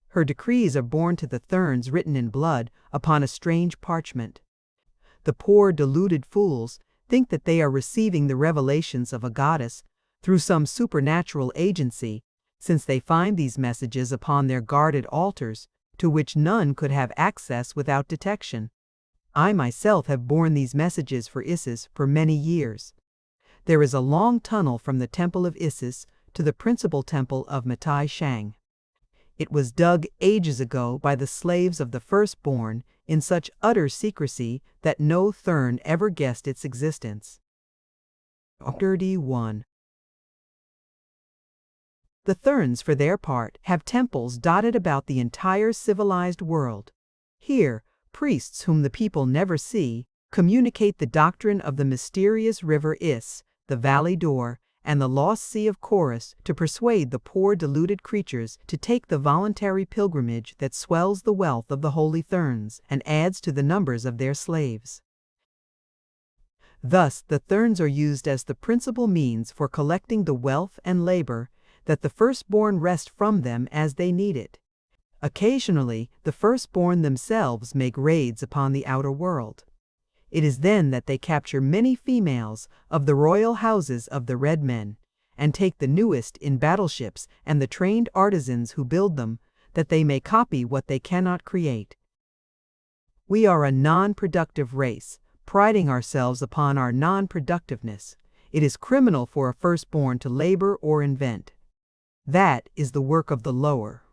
Her decrees are borne to the Therns written in blood upon a strange parchment. The poor deluded fools think that they are receiving the revelations of a goddess through some supernatural agency, since they find these messages upon their guarded altars, to which none could have access without detection. I myself have borne these messages for Isis for many years. There is a long tunnel from the temple of Isis to the principal temple of Matai Shang. It was dug ages ago by the slaves of the firstborn in such utter secrecy that no Thern ever guessed its existence. 31. The Therns, for their part, have temples dotted about the entire civilized world. Here, priests whom the people never see communicate the doctrine of the mysterious river Is, the valley door, and the lost sea of Chorus to persuade the poor deluded creatures to take the voluntary pilgrimage that swells the wealth of the holy Therns and adds to the numbers of their slaves. Thus, the Therns are used as the principal means for collecting the wealth and labor that the firstborn wrest from them as they need it. Occasionally, the firstborn themselves make raids upon the outer world. It is then that they capture many females of the royal houses of the Red Men, and take the newest in battleships and the trained artisans who build them, that they may copy what they cannot create. We are a non-productive race, priding ourselves upon our non-productiveness. It is criminal for a firstborn to labor or invent. That is the work of the lower.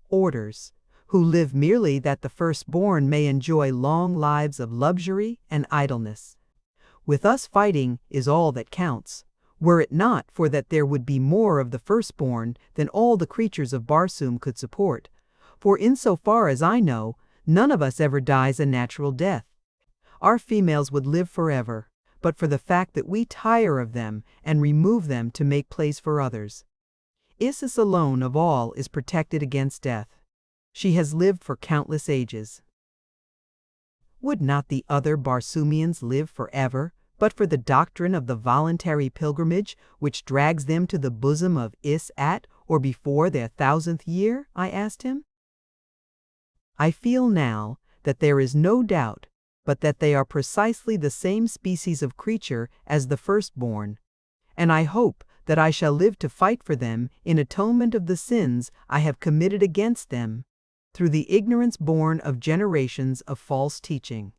Orders, who live merely that the firstborn may enjoy long lives of luxury and idleness. With us, fighting is all that counts. were it not for that there would be more of the firstborn than all the creatures of Barsoom could support. For insofar as I know, none of us ever dies a natural death. Our females would live forever, but for the fact that we tire of them and remove them to make place for others. Isis alone of all is protected against death. She has lived for countless ages. Would not the other Barsoomians live forever, but for the doctrine of the voluntary pilgrimage which drags them to the bosom of Is at or before their 1000th year? I asked him. I feel now that there is no doubt but that they are precisely the same species of creature as the firstborn, and I hope that I shall live to fight for them in atonement of the sins I have committed against them, through the ignorance born of generations of false teaching.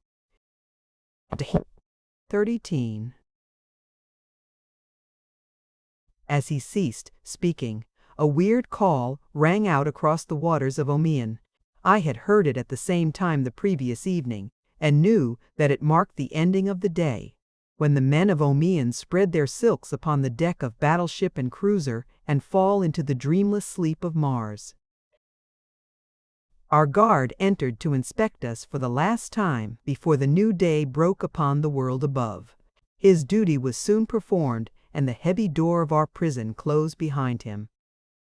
13. As he ceased speaking, a weird call rang out across the waters of Omian. I had heard it at the same time the previous evening, and knew that it marked the ending of the day, when the men of Omian spread their silks upon the deck of battleship and cruiser and fall into the dreamless sleep of Mars. Our guard entered to inspect us for the last time before the new day broke upon the world above. His duty was soon performed, and the heavy door of our prison closed behind him.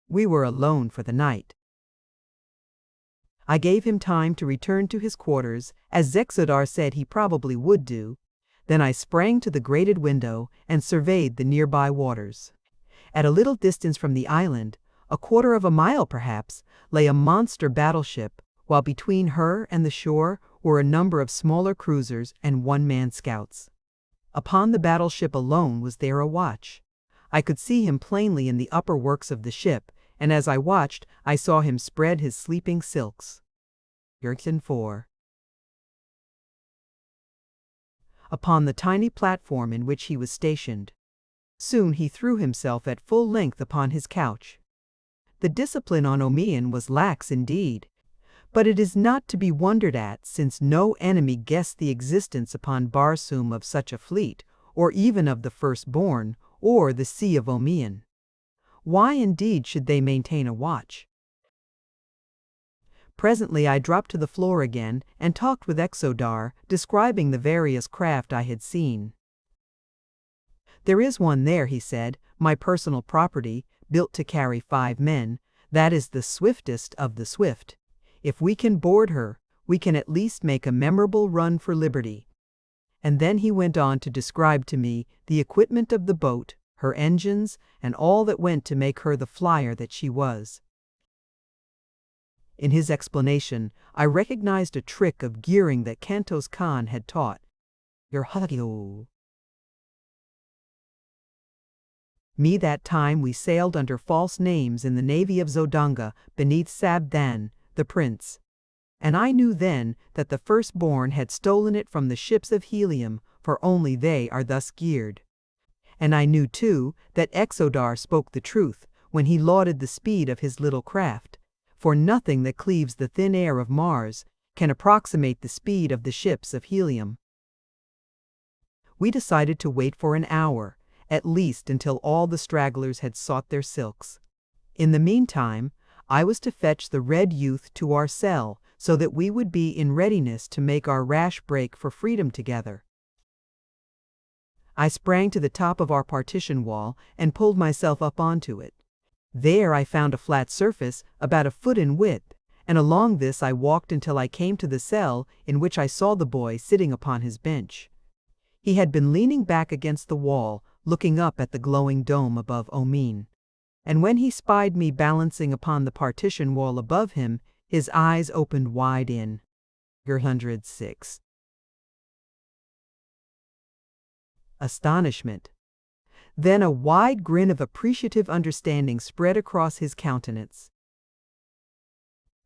We were alone for the night. I gave him time to return to his quarters, as Zexodar said he probably would do. Then I sprang to the grated window and surveyed the nearby waters. At a little distance from the island, a quarter of a mile perhaps, lay a monster battleship, while between her and the shore were a number of smaller cruisers and one-man scouts. Upon the battleship alone was there a watch. I could see him plainly in the upper works of the ship, and as I watched, I saw him spread his sleeping silks. 4. Upon the tiny platform in which he was stationed. Soon he threw himself at full length upon his couch. The discipline on Omian was lax indeed, but it is not to be wondered at, since no enemy guessed the existence upon Barsoom of such a fleet, or even of the firstborn, or the Sea of Omian. Why indeed should they maintain a watch? Presently I dropped to the floor again and talked with Exodar, describing the various craft I had seen. There is one there, he said, my personal property, built to carry 5 men. That is the swiftest of the swift. If we can board her, we can at least make a memorable run for liberty. And then he went on to describe to me the equipment of the boat, her engines, and all that went to make her the flyer that she was. In his explanation, I recognized a trick of gearing that Kantos Khan had taught. Me that time we sailed under false names in the navy of Zodanga beneath Sabdan, the prince. And I knew then that the firstborn had stolen it from the ships of Helium, for only they are thus geared. And I knew too that Exodar spoke the truth when he lauded the speed of his little craft, for nothing that cleaves the thin air of Mars can approximate the speed of the ships of Helium. We decided to wait for an hour, at least until all the stragglers had sought their silks. In the meantime, I was to fetch the Red Youth to our cell, so that we would be in readiness to make our rash break for freedom together. I sprang to the top of our partition wall and pulled myself up onto it. There I found a flat surface about a foot in width, and along this I walked until I came to the cell in which I saw the boy sitting upon his bench. He had been leaning back against the wall, looking up at the glowing dome above Omian. And when he spied me balancing upon the partition wall above him, his eyes opened wide in 106. Astonishment. Then a wide grin of appreciative understanding spread across his countenance.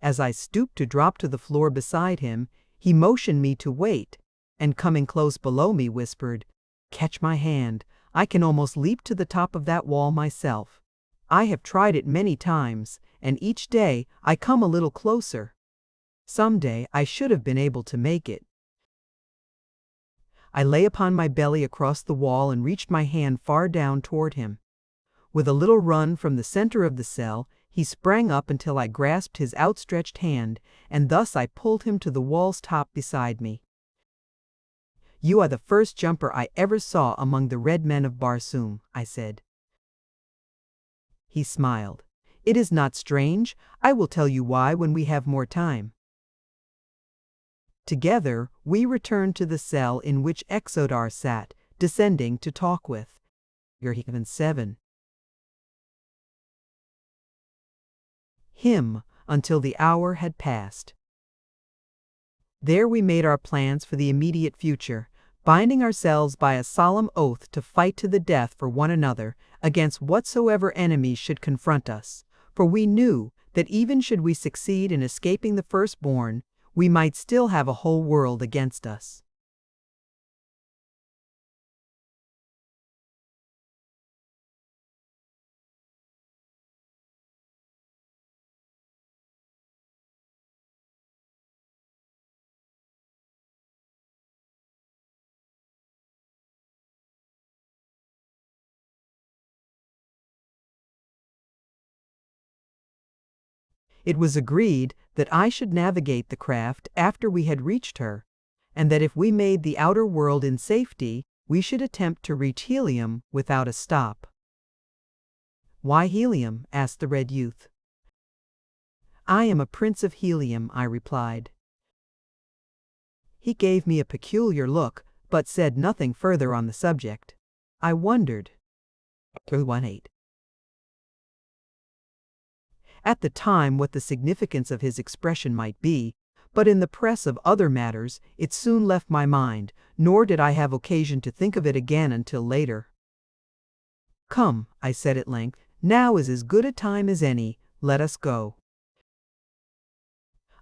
As I stooped to drop to the floor beside him, he motioned me to wait, and coming close below me whispered, "Catch my hand, I can almost leap to the top of that wall myself. I have tried it many times, and each day I come a little closer. Some day I should have been able to make it." I lay upon my belly across the wall and reached my hand far down toward him. With a little run from the center of the cell, he sprang up until I grasped his outstretched hand, and thus I pulled him to the wall's top beside me. "You are the first jumper I ever saw among the red men of Barsoom," I said. He smiled. "It is not strange. I will tell you why when we have more time." Together, we returned to the cell in which Exodar sat, descending to talk with. 7. Him, until the hour had passed. There we made our plans for the immediate future, binding ourselves by a solemn oath to fight to the death for one another against whatsoever enemies should confront us, for we knew that even should we succeed in escaping the firstborn, we might still have a whole world against us. It was agreed that I should navigate the craft after we had reached her, and that if we made the outer world in safety, we should attempt to reach Helium without a stop. "Why Helium?" asked the red youth. "I am a prince of Helium," I replied. He gave me a peculiar look, but said nothing further on the subject. I wondered. 1:8. At the time what the significance of his expression might be, but in the press of other matters it soon left my mind, nor did I have occasion to think of it again until later. "Come," I said at length, "now is as good a time as any, let us go."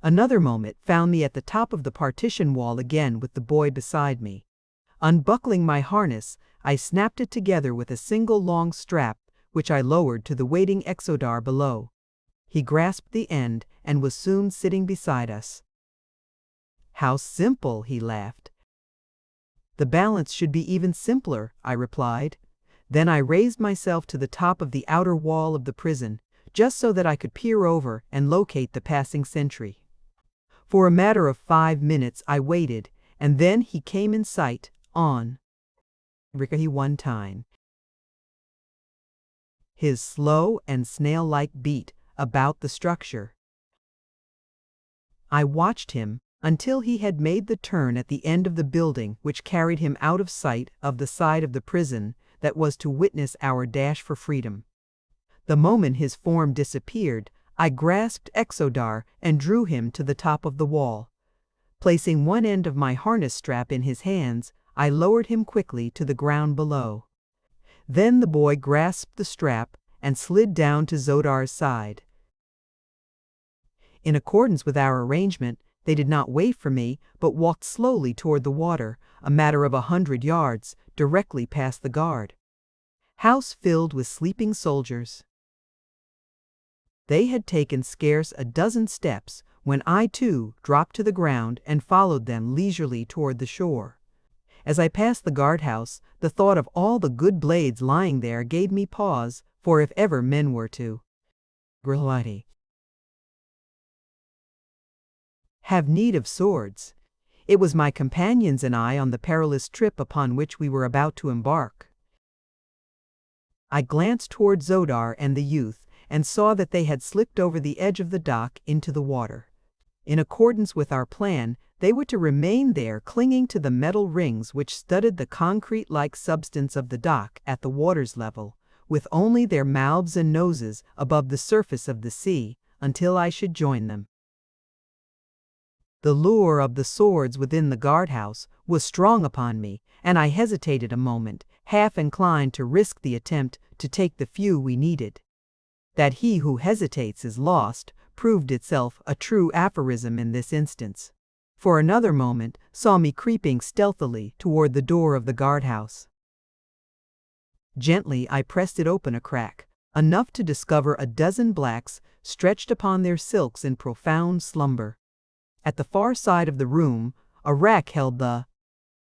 Another moment found me at the top of the partition wall again with the boy beside me. Unbuckling my harness, I snapped it together with a single long strap, which I lowered to the waiting Exodar below. He grasped the end and was soon sitting beside us. "How simple," he laughed. "The balance should be even simpler," I replied. Then I raised myself to the top of the outer wall of the prison, just so that I could peer over and locate the passing sentry. For a matter of 5 minutes I waited, and then he came in sight, on one time. His slow and snail-like beat about the structure. I watched him until he had made the turn at the end of the building which carried him out of sight of the side of the prison that was to witness our dash for freedom. The moment his form disappeared, I grasped Exodar and drew him to the top of the wall. Placing one end of my harness strap in his hands, I lowered him quickly to the ground below. Then the boy grasped the strap and slid down to Zodar's side. In accordance with our arrangement, they did not wait for me, but walked slowly toward the water, a matter of 100 yards, directly past the guard house filled with sleeping soldiers. They had taken scarce a dozen steps when I too dropped to the ground and followed them leisurely toward the shore. As I passed the guardhouse, the thought of all the good blades lying there gave me pause, for if ever men were to have need of swords, it was my companions and I on the perilous trip upon which we were about to embark. I glanced toward Zodar and the youth, and saw that they had slipped over the edge of the dock into the water. In accordance with our plan, they were to remain there clinging to the metal rings which studded the concrete-like substance of the dock at the water's level, with only their mouths and noses above the surface of the sea, until I should join them. The lure of the swords within the guardhouse was strong upon me, and I hesitated a moment, half inclined to risk the attempt to take the few we needed. That he who hesitates is lost proved itself a true aphorism in this instance. For another moment saw me creeping stealthily toward the door of the guardhouse. Gently I pressed it open a crack, enough to discover a dozen blacks stretched upon their silks in profound slumber. At the far side of the room, a rack held the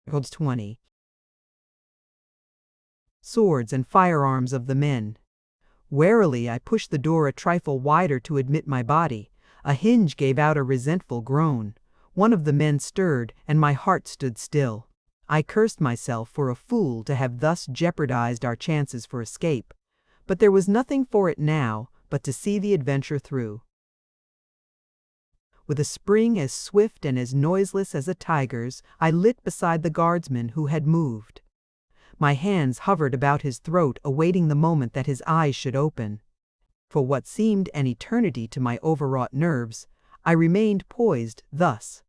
Hordes 20. Swords and firearms of the men. Warily I pushed the door a trifle wider to admit my body. A hinge gave out a resentful groan. One of the men stirred, and my heart stood still. I cursed myself for a fool to have thus jeopardized our chances for escape. But there was nothing for it now but to see the adventure through. With a spring as swift and as noiseless as a tiger's, I lit beside the guardsman who had moved. My hands hovered about his throat, awaiting the moment that his eyes should open. For what seemed an eternity to my overwrought nerves, I remained poised thus.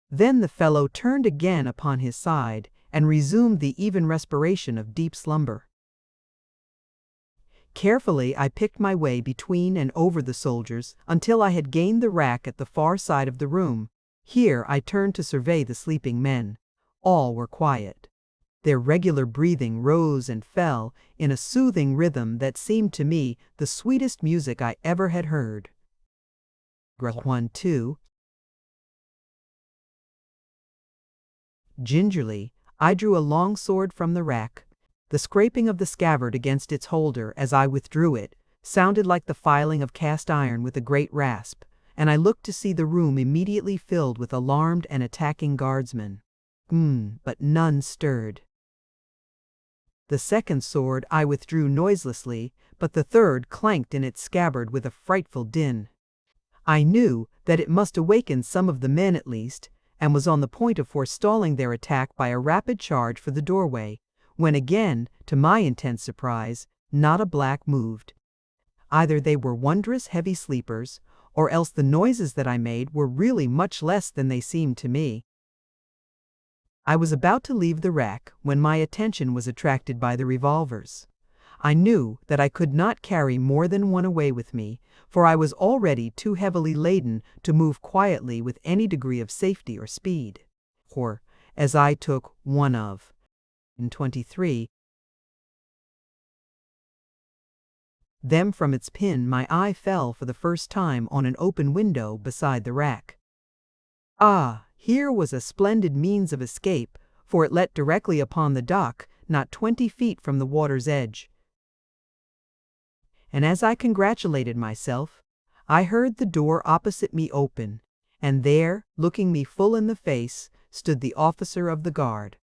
Then the fellow turned again upon his side and resumed the even respiration of deep slumber. Carefully I picked my way between and over the soldiers until I had gained the rack at the far side of the room. Here I turned to survey the sleeping men. All were quiet. Their regular breathing rose and fell in a soothing rhythm that seemed to me the sweetest music I ever had heard. 1-2. Gingerly, I drew a long sword from the rack. The scraping of the scabbard against its holder as I withdrew it sounded like the filing of cast iron with a great rasp, and I looked to see the room immediately filled with alarmed and attacking guardsmen. But none stirred. The second sword I withdrew noiselessly, but the third clanked in its scabbard with a frightful din. I knew that it must awaken some of the men at least, and was on the point of forestalling their attack by a rapid charge for the doorway, when again, to my intense surprise, not a black moved. Either they were wondrous heavy sleepers, or else the noises that I made were really much less than they seemed to me. I was about to leave the rack when my attention was attracted by the revolvers. I knew that I could not carry more than one away with me, for I was already too heavily laden to move quietly with any degree of safety or speed. Or, as I took one of 23 them from its pin, my eye fell for the first time on an open window beside the rack. Ah, here was a splendid means of escape, for it let directly upon the dock, not 20 feet from the water's edge. And as I congratulated myself, I heard the door opposite me open, and there, looking me full in the face, stood the officer of the guard.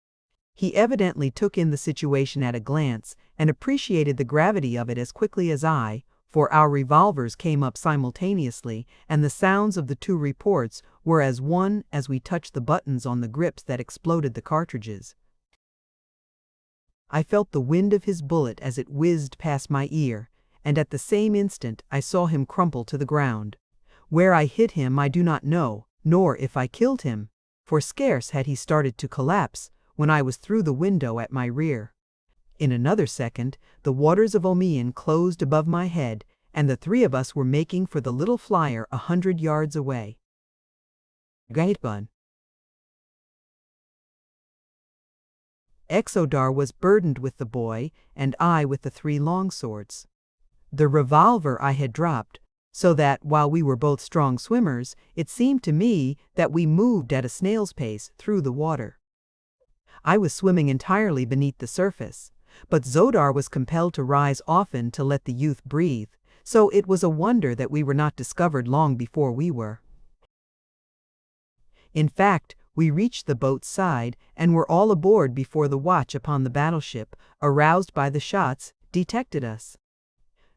He evidently took in the situation at a glance and appreciated the gravity of it as quickly as I, for our revolvers came up simultaneously, and the sounds of the two reports were as one as we touched the buttons on the grips that exploded the cartridges. I felt the wind of his bullet as it whizzed past my ear, and at the same instant I saw him crumple to the ground. Where I hit him I do not know, nor if I killed him, for scarce had he started to collapse when I was through the window at my rear. In another second, the waters of Omian closed above my head, and the three of us were making for the little flyer 100 yards away. Gaitbun. Exodar was burdened with the boy, and I with the 3 longswords. The revolver I had dropped, so that, while we were both strong swimmers, it seemed to me that we moved at a snail's pace through the water. I was swimming entirely beneath the surface, but Zodar was compelled to rise often to let the youth breathe, so it was a wonder that we were not discovered long before we were. In fact, we reached the boat's side and were all aboard before the watch upon the battleship, aroused by the shots, detected us.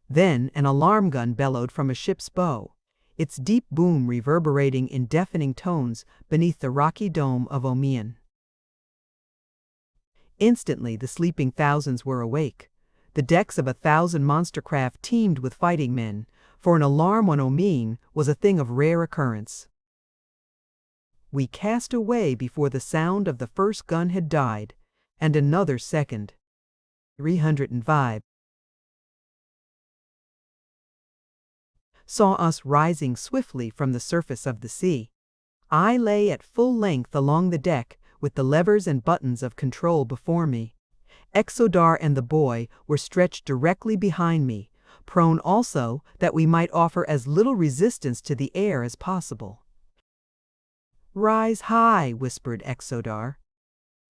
Then an alarm gun bellowed from a ship's bow, its deep boom reverberating in deafening tones beneath the rocky dome of Omian. Instantly the sleeping thousands were awake. The decks of 1,000 monster craft teemed with fighting men, for an alarm on Omian was a thing of rare occurrence. We cast away before the sound of the first gun had died, and another second. 305 saw us rising swiftly from the surface of the sea. I lay at full length along the deck, with the levers and buttons of control before me. Exodar and the boy were stretched directly behind me, prone also that we might offer as little resistance to the air as possible. "Rise high," whispered Exodar.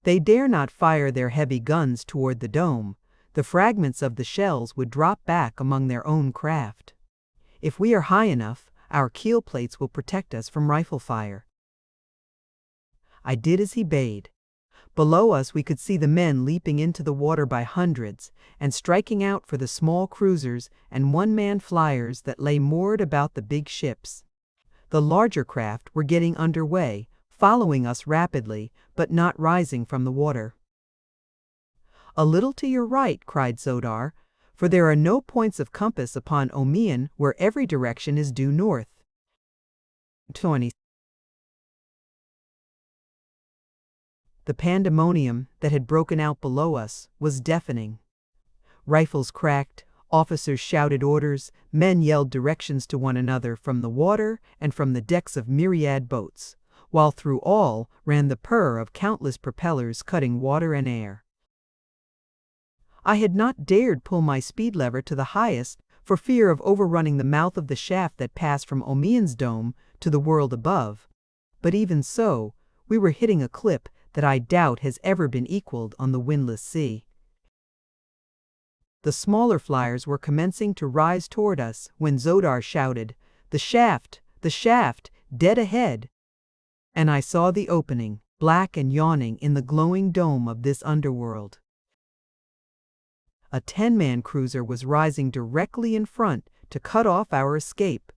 They dare not fire their heavy guns toward the dome. The fragments of the shells would drop back among their own craft. If we are high enough, our keel plates will protect us from rifle fire. I did as he bade. Below us we could see the men leaping into the water by hundreds and striking out for the small cruisers and one-man flyers that lay moored about the big ships. The larger craft were getting underway, following us rapidly, but not rising from the water. "A little to your right," cried Zodar, "for there are no points of compass upon Omean where every direction is due north." 20. The pandemonium that had broken out below us was deafening. Rifles cracked, officers shouted orders, men yelled directions to one another from the water and from the decks of myriad boats, while through all ran the purr of countless propellers cutting water and air. I had not dared pull my speed lever to the highest for fear of overrunning the mouth of the shaft that passed from Omean's dome to the world above, but even so, we were hitting a clip that I doubt has ever been equaled on the windless sea. The smaller flyers were commencing to rise toward us when Zodar shouted, the shaft, dead ahead!" And I saw the opening, black and yawning in the glowing dome of this underworld. A 10-man cruiser was rising directly in front to cut off our escape.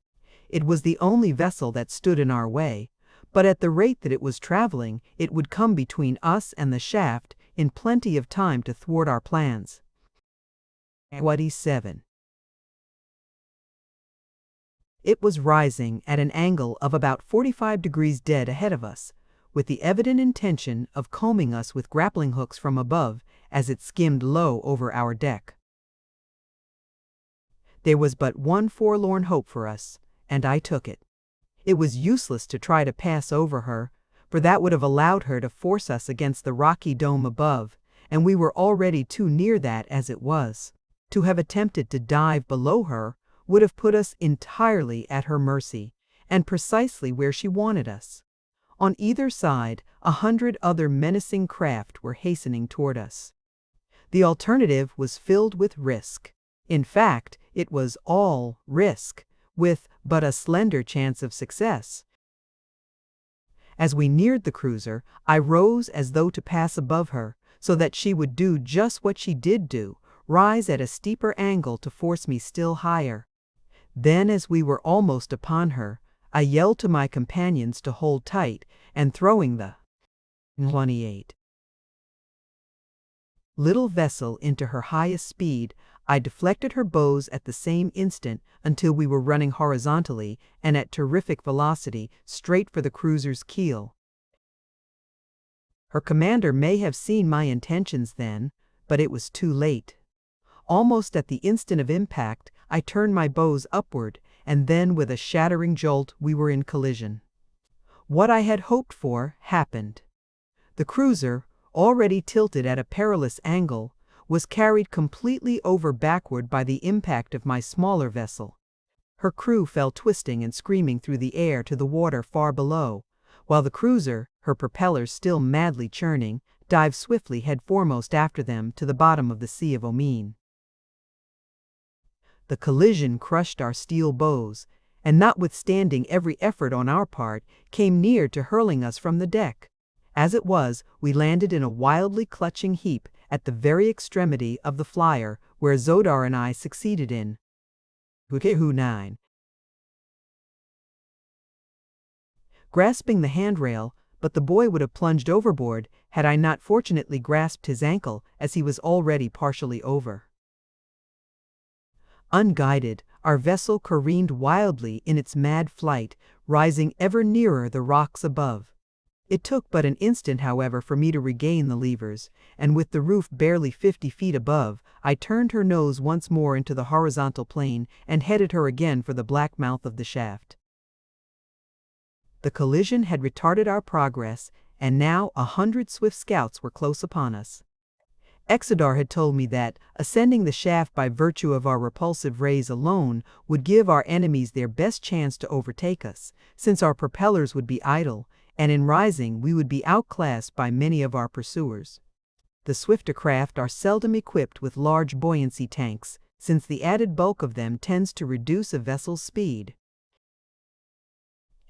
It was the only vessel that stood in our way, but at the rate that it was traveling, it would come between us and the shaft in plenty of time to thwart our plans. 27. It was rising at an angle of about 45 degrees dead ahead of us, with the evident intention of combing us with grappling hooks from above as it skimmed low over our deck. There was but one forlorn hope for us, and I took it. It was useless to try to pass over her, for that would have allowed her to force us against the rocky dome above, and we were already too near that as it was. To have attempted to dive below her would have put us entirely at her mercy, and precisely where she wanted us. On either side, 100 other menacing craft were hastening toward us. The alternative was filled with risk. In fact, it was all risk, with but a slender chance of success. As we neared the cruiser, I rose as though to pass above her, so that she would do just what she did do, rise at a steeper angle to force me still higher. Then, as we were almost upon her, I yelled to my companions to hold tight, and throwing the 28 little vessel into her highest speed, I deflected her bows at the same instant until we were running horizontally and at terrific velocity straight for the cruiser's keel. Her commander may have seen my intentions then, but it was too late. Almost at the instant of impact, I turned my bows upward, and then with a shattering jolt we were in collision. What I had hoped for happened. The cruiser, already tilted at a perilous angle, was carried completely over backward by the impact of my smaller vessel. Her crew fell twisting and screaming through the air to the water far below, while the cruiser, her propellers still madly churning, dived swiftly head foremost after them to the bottom of the Sea of Omean. The collision crushed our steel bows, and notwithstanding every effort on our part, came near to hurling us from the deck. As it was, we landed in a wildly clutching heap at the very extremity of the flyer, where Zodar and I succeeded in 9. Grasping the handrail, but the boy would have plunged overboard had I not fortunately grasped his ankle, as he was already partially over. Unguided, our vessel careened wildly in its mad flight, rising ever nearer the rocks above. It took but an instant, however, for me to regain the levers, and with the roof barely 50 feet above, I turned her nose once more into the horizontal plane and headed her again for the black mouth of the shaft. The collision had retarded our progress, and now 100 swift scouts were close upon us. Exodar had told me that, ascending the shaft by virtue of our repulsive rays alone would give our enemies their best chance to overtake us, since our propellers would be idle, and in rising we would be outclassed by many of our pursuers. The swifter craft are seldom equipped with large buoyancy tanks, since the added bulk of them tends to reduce a vessel's speed.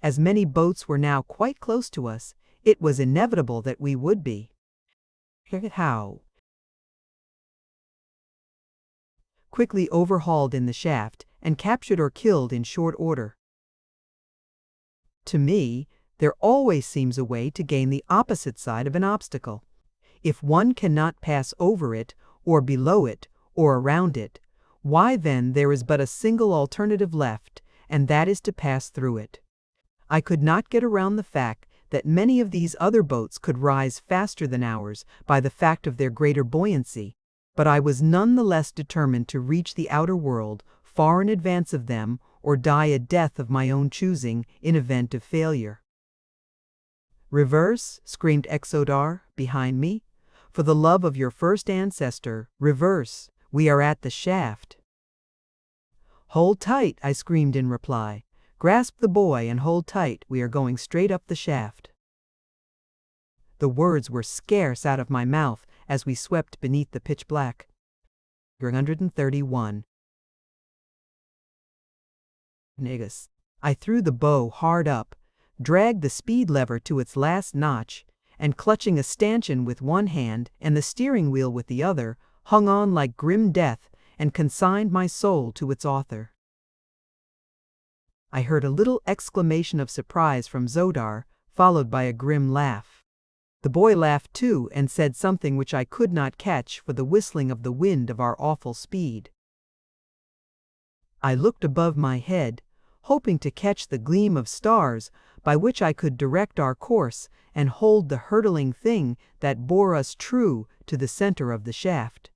As many boats were now quite close to us, it was inevitable that we would be quickly overhauled in the shaft and captured or killed in short order. To me, there always seems a way to gain the opposite side of an obstacle. If one cannot pass over it, or below it, or around it, why then there is but a single alternative left, and that is to pass through it. I could not get around the fact that many of these other boats could rise faster than ours by the fact of their greater buoyancy, but I was none the less determined to reach the outer world far in advance of them, or die a death of my own choosing in event of failure. "Reverse!" screamed Exodar, behind me. "For the love of your first ancestor, reverse! We are at the shaft." "Hold tight!" I screamed in reply. "Grasp the buoy and hold tight, we are going straight up the shaft." The words were scarce out of my mouth as we swept beneath the pitch black. 131. Niggas. I threw the bow hard up, dragged the speed lever to its last notch, and clutching a stanchion with one hand and the steering wheel with the other, hung on like grim death and consigned my soul to its author. I heard a little exclamation of surprise from Zodar, followed by a grim laugh. The boy laughed too and said something which I could not catch for the whistling of the wind of our awful speed. I looked above my head, hoping to catch the gleam of stars by which I could direct our course and hold the hurtling thing that bore us true to the center of the shaft.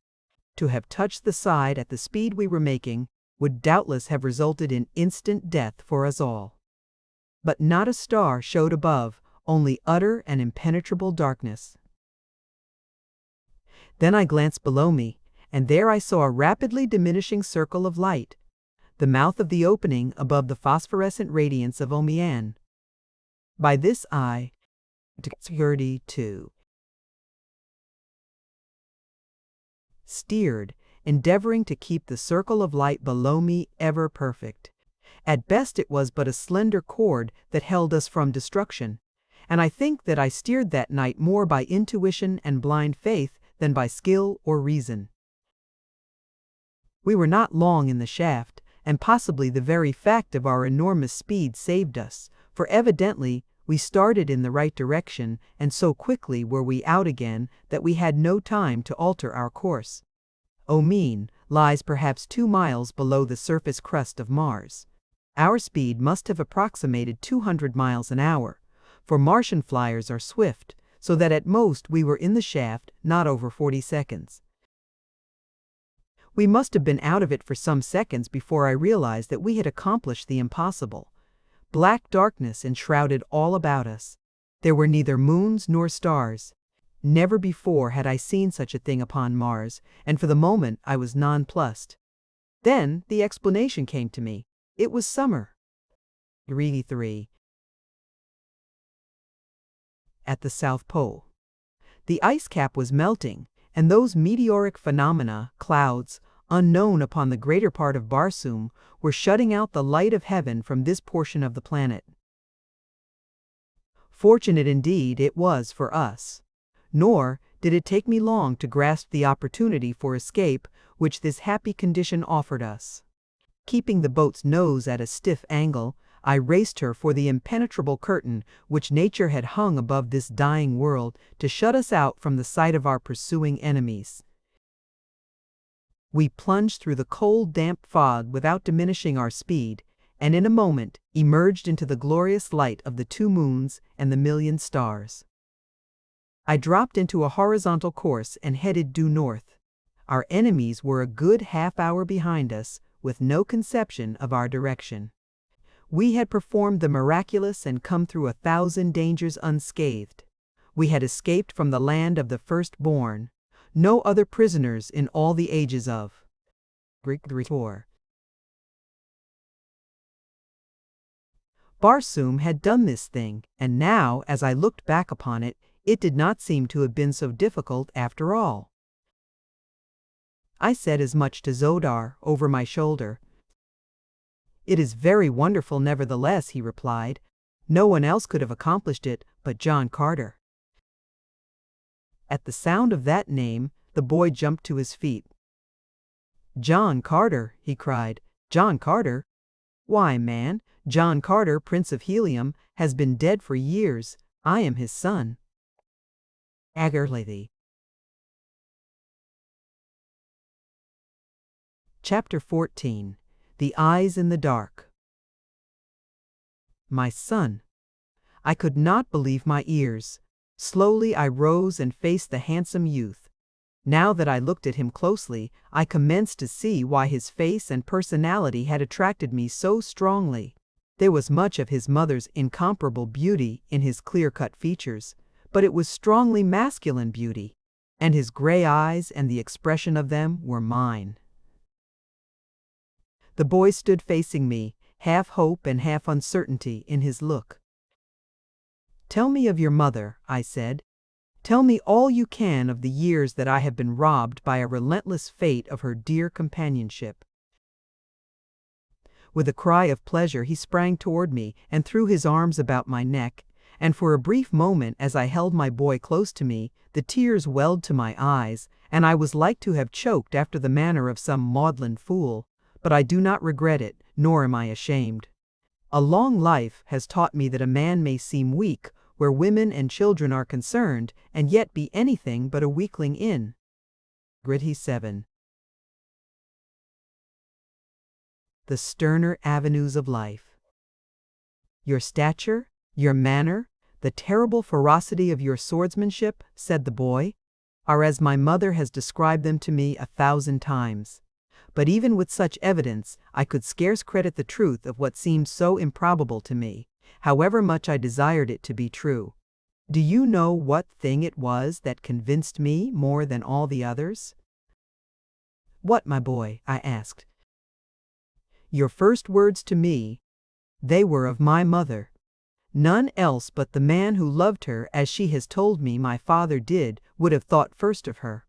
To have touched the side at the speed we were making would doubtless have resulted in instant death for us all. But not a star showed above, only utter and impenetrable darkness. Then I glanced below me, and there I saw a rapidly diminishing circle of light, the mouth of the opening above the phosphorescent radiance of Omian. By this I steered, endeavoring to keep the circle of light below me ever perfect. At best it was but a slender cord that held us from destruction, and I think that I steered that night more by intuition and blind faith than by skill or reason. We were not long in the shaft, and possibly the very fact of our enormous speed saved us, for evidently we started in the right direction, and so quickly were we out again that we had no time to alter our course. Omian lies perhaps 2 miles below the surface crust of Mars. Our speed must have approximated 200 miles an hour, for Martian flyers are swift, so that at most we were in the shaft not over 40 seconds. We must have been out of it for some seconds before I realized that we had accomplished the impossible. Black darkness enshrouded all about us. There were neither moons nor stars. Never before had I seen such a thing upon Mars, and for the moment I was nonplussed. Then the explanation came to me. It was summer. 3. At the South Pole. The ice cap was melting, and those meteoric phenomena, clouds, unknown upon the greater part of Barsoom, were shutting out the light of heaven from this portion of the planet. Fortunate indeed it was for us. Nor did it take me long to grasp the opportunity for escape which this happy condition offered us. Keeping the boat's nose at a stiff angle, I raced her for the impenetrable curtain which nature had hung above this dying world to shut us out from the sight of our pursuing enemies. We plunged through the cold, damp fog without diminishing our speed, and in a moment emerged into the glorious light of the 2 moons and the million stars. I dropped into a horizontal course and headed due north. Our enemies were a good half-hour behind us, with no conception of our direction. We had performed the miraculous and come through 1,000 dangers unscathed. We had escaped from the land of the firstborn, no other prisoners in all the ages of. Barsoom had done this thing, and now, as I looked back upon it, it did not seem to have been so difficult after all. I said as much to Zodar, over my shoulder. "It is very wonderful nevertheless," he replied. "No one else could have accomplished it but John Carter." At the sound of that name, the boy jumped to his feet. "John Carter!" he cried. "John Carter? Why, man, John Carter, Prince of Helium, has been dead for years. I am his son." Edgar Rice. Chapter 14. The Eyes in the Dark. My son. I could not believe my ears. Slowly I rose and faced the handsome youth. Now that I looked at him closely, I commenced to see why his face and personality had attracted me so strongly. There was much of his mother's incomparable beauty in his clear-cut features, but it was strongly masculine beauty, and his gray eyes and the expression of them were mine. The boy stood facing me, half hope and half uncertainty in his look. "Tell me of your mother," I said. "Tell me all you can of the years that I have been robbed by a relentless fate of her dear companionship." With a cry of pleasure he sprang toward me and threw his arms about my neck, and for a brief moment as I held my boy close to me, the tears welled to my eyes, and I was like to have choked after the manner of some maudlin fool, but I do not regret it, nor am I ashamed. A long life has taught me that a man may seem weak where women and children are concerned, and yet be anything but a weakling in. Gritty 7. The sterner avenues of life. "Your stature, your manner, the terrible ferocity of your swordsmanship," said the boy, "are as my mother has described them to me 1,000 times. But even with such evidence, I could scarce credit the truth of what seemed so improbable to me, however much I desired it to be true. Do you know what thing it was that convinced me more than all the others?" "What, my boy?" I asked. "Your first words to me. They were of my mother. None else but the man who loved her as she has told me my father did would have thought first of her.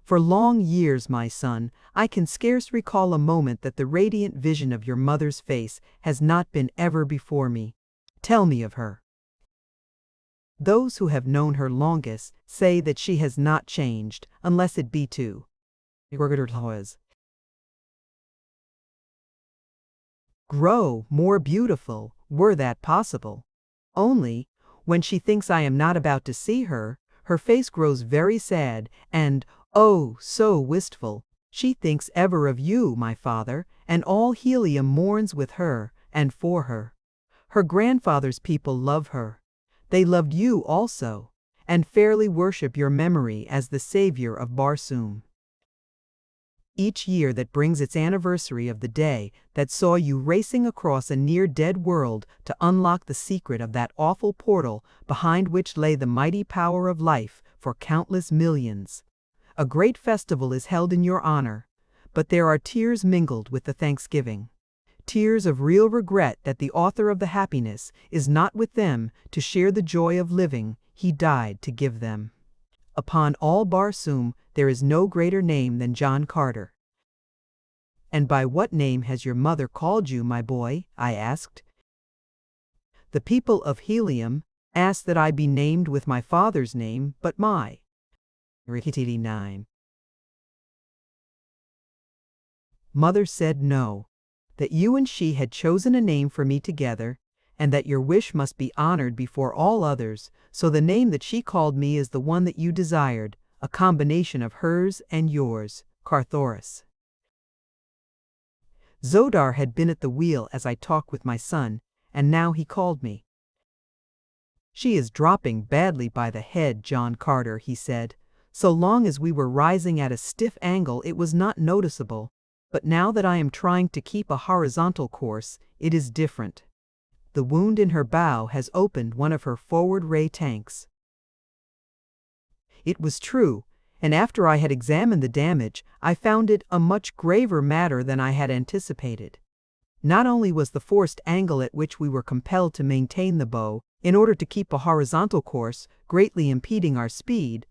For long years, my son, I can scarce recall a moment that the radiant vision of your mother's face has not been ever before me. Tell me of her." "Those who have known her longest say that she has not changed, unless it be to grow more beautiful, were that possible. Only, when she thinks I am not about to see her, her face grows very sad, and, oh, so wistful. She thinks ever of you, my father, and all Helium mourns with her, and for her. Her grandfather's people love her. They loved you also, and fairly worship your memory as the savior of Barsoom. Each year that brings its anniversary of the day that saw you racing across a near-dead world to unlock the secret of that awful portal behind which lay the mighty power of life for countless millions. A great festival is held in your honor, but there are tears mingled with the thanksgiving. Tears of real regret that the author of the happiness is not with them to share the joy of living he died to give them. Upon all Barsoom there is no greater name than John Carter." "And by what name has your mother called you, my boy?" I asked. "The people of Helium ask that I be named with my father's name, but my." Rickety 9. "Mother said no, that you and she had chosen a name for me together, and that your wish must be honored before all others, so the name that she called me is the one that you desired, a combination of hers and yours, Thoris." Zodar had been at the wheel as I talked with my son, and now he called me. "She is dropping badly by the head, John Carter," he said. "So long as we were rising at a stiff angle it was not noticeable, but now that I am trying to keep a horizontal course, it is different. The wound in her bow has opened one of her forward ray tanks." It was true, and after I had examined the damage, I found it a much graver matter than I had anticipated. Not only was the forced angle at which we were compelled to maintain the bow in order to keep a horizontal course greatly impeding our speed,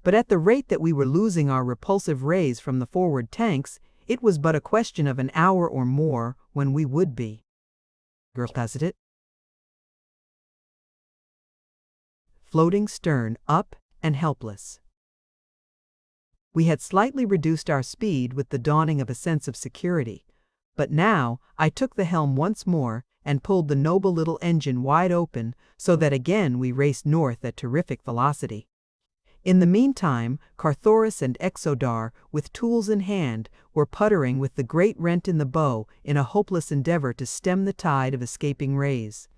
but at the rate that we were losing our repulsive rays from the forward tanks, it was but a question of an hour or more when we would be. Floating stern up and helpless. We had slightly reduced our speed with the dawning of a sense of security, but now I took the helm once more and pulled the noble little engine wide open so that again we raced north at terrific velocity. In the meantime, Thoris and Exodar, with tools in hand, were puttering with the great rent in the bow in a hopeless endeavor to stem the tide of escaping rays.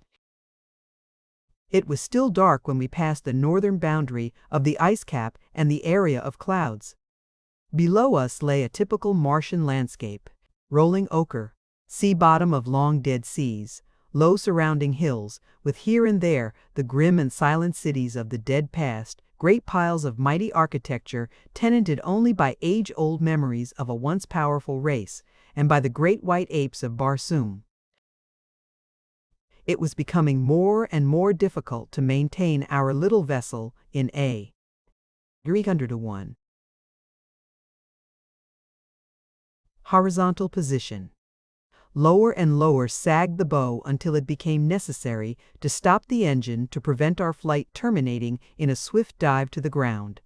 It was still dark when we passed the northern boundary of the ice cap and the area of clouds. Below us lay a typical Martian landscape: rolling ochre, sea bottom of long dead seas, low surrounding hills, with here and there the grim and silent cities of the dead past, great piles of mighty architecture tenanted only by age-old memories of a once powerful race, and by the great white apes of Barsoom. It was becoming more and more difficult to maintain our little vessel in a 300-to-1 horizontal position. Lower and lower sagged the bow until it became necessary to stop the engine to prevent our flight terminating in a swift dive to the ground.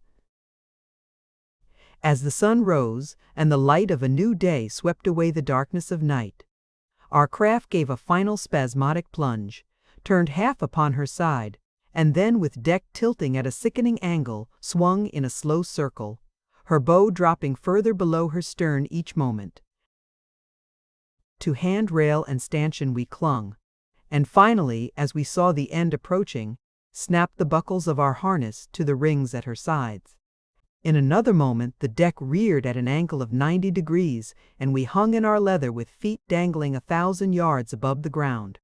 As the sun rose and the light of a new day swept away the darkness of night, our craft gave a final spasmodic plunge, turned half upon her side, and then, with deck tilting at a sickening angle, swung in a slow circle, her bow dropping further below her stern each moment. To handrail and stanchion we clung, and finally, as we saw the end approaching, snapped the buckles of our harness to the rings at her sides. In another moment the deck reared at an angle of 90 degrees, and we hung in our leather with feet dangling 1,000 yards above the ground.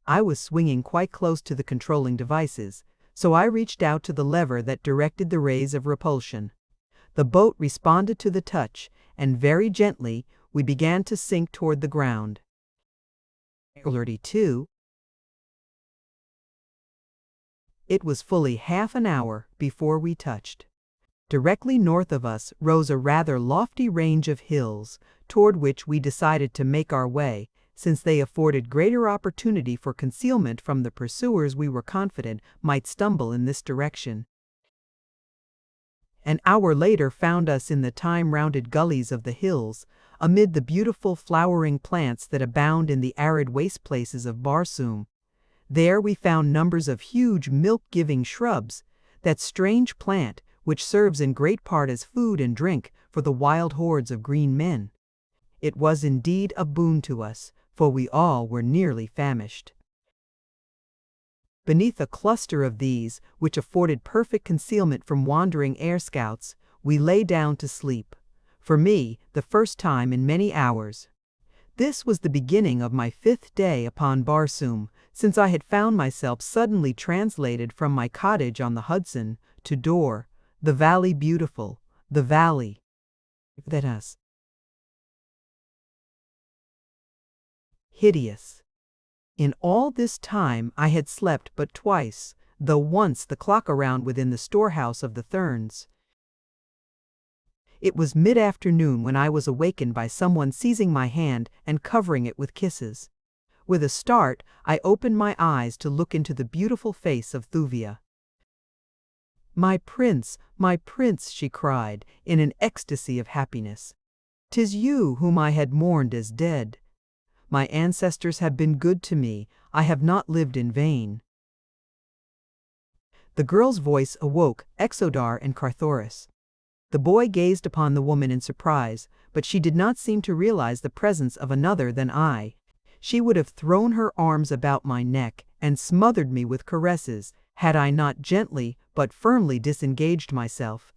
I was swinging quite close to the controlling devices, so I reached out to the lever that directed the rays of repulsion. The boat responded to the touch, and very gently we began to sink toward the ground. 32. It was fully half an hour before we touched. Directly north of us rose a rather lofty range of hills, toward which we decided to make our way, since they afforded greater opportunity for concealment from the pursuers we were confident might stumble in this direction. An hour later found us in the time-rounded gullies of the hills, amid the beautiful flowering plants that abound in the arid waste places of Barsoom. There we found numbers of huge milk-giving shrubs, that strange plant which serves in great part as food and drink for the wild hordes of green men. It was indeed a boon to us, for we all were nearly famished. Beneath a cluster of these, which afforded perfect concealment from wandering air scouts, we lay down to sleep. For me, the first time in many hours. This was the beginning of my 5th day upon Barsoom, since I had found myself suddenly translated from my cottage on the Hudson to Dor, the valley beautiful, the valley that us hideous. In all this time I had slept but twice, though once the clock around within the storehouse of the Therns. It was mid-afternoon when I was awakened by someone seizing my hand and covering it with kisses. With a start, I opened my eyes to look into the beautiful face of Thuvia. my prince," she cried, in an ecstasy of happiness. "'Tis you whom I had mourned as dead. My ancestors have been good to me, I have not lived in vain." The girl's voice awoke Exodar and Thoris. The boy gazed upon the woman in surprise, but she did not seem to realize the presence of another than I. She would have thrown her arms about my neck and smothered me with caresses, had I not gently but firmly disengaged myself.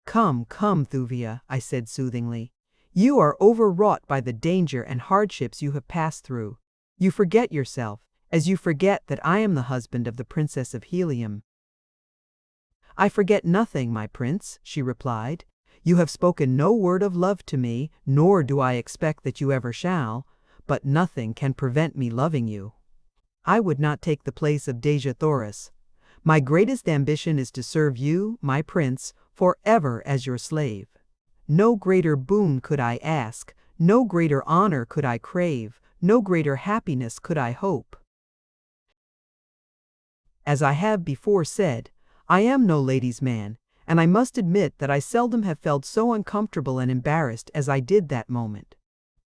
"Come, Thuvia," I said soothingly. "You are overwrought by the danger and hardships you have passed through. You forget yourself, as you forget that I am the husband of the Princess of Helium." "I forget nothing, my prince," she replied. You have spoken no word of love to me, nor do I expect that you ever shall, but nothing can prevent me loving you. I would not take the place of Dejah Thoris. My greatest ambition is to serve you, my prince, forever as your slave. No greater boon could I ask, no greater honor could I crave, no greater happiness could I hope. As I have before said, I am no ladies' man, and I must admit that I seldom have felt so uncomfortable and embarrassed as I did that moment.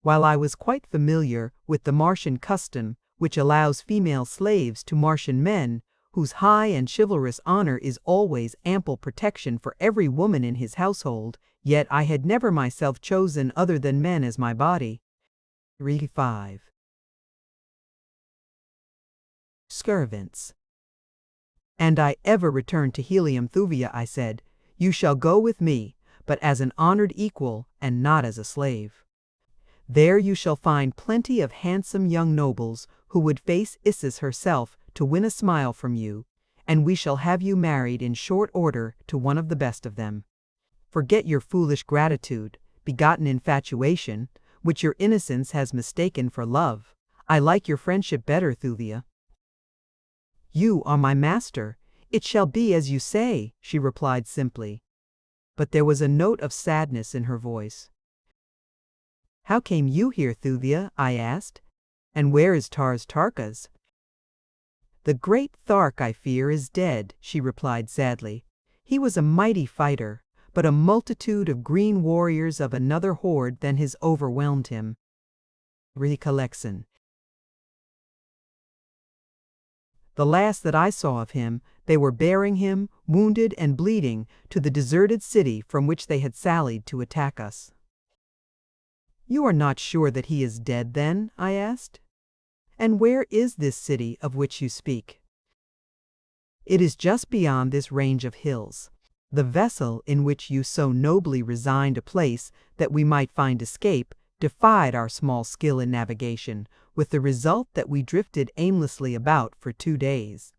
While I was quite familiar with the Martian custom, which allows female slaves to Martian men, whose high and chivalrous honor is always ample protection for every woman in his household, yet I had never myself chosen other than men as my body. 5. Servants. And I ever return to Helium Thuvia, I said. You shall go with me, but as an honored equal and not as a slave. There you shall find plenty of handsome young nobles who would face Isis herself to win a smile from you, and we shall have you married in short order to one of the best of them. Forget your foolish gratitude, begotten infatuation, which your innocence has mistaken for love. I like your friendship better, Thuvia. You are my master. It shall be as you say, she replied simply. But there was a note of sadness in her voice. How came you here, Thuvia? I asked. And where is Tarkas? The great Thark, I fear, is dead, she replied sadly. He was a mighty fighter, but a multitude of green warriors of another horde than his overwhelmed him. Recollection. The last that I saw of him, they were bearing him, wounded and bleeding, to the deserted city from which they had sallied to attack us. You are not sure that he is dead, then? I asked. And where is this city of which you speak? It is just beyond this range of hills. The vessel in which you so nobly resigned a place that we might find escape defied our small skill in navigation, with the result that we drifted aimlessly about for 2 days.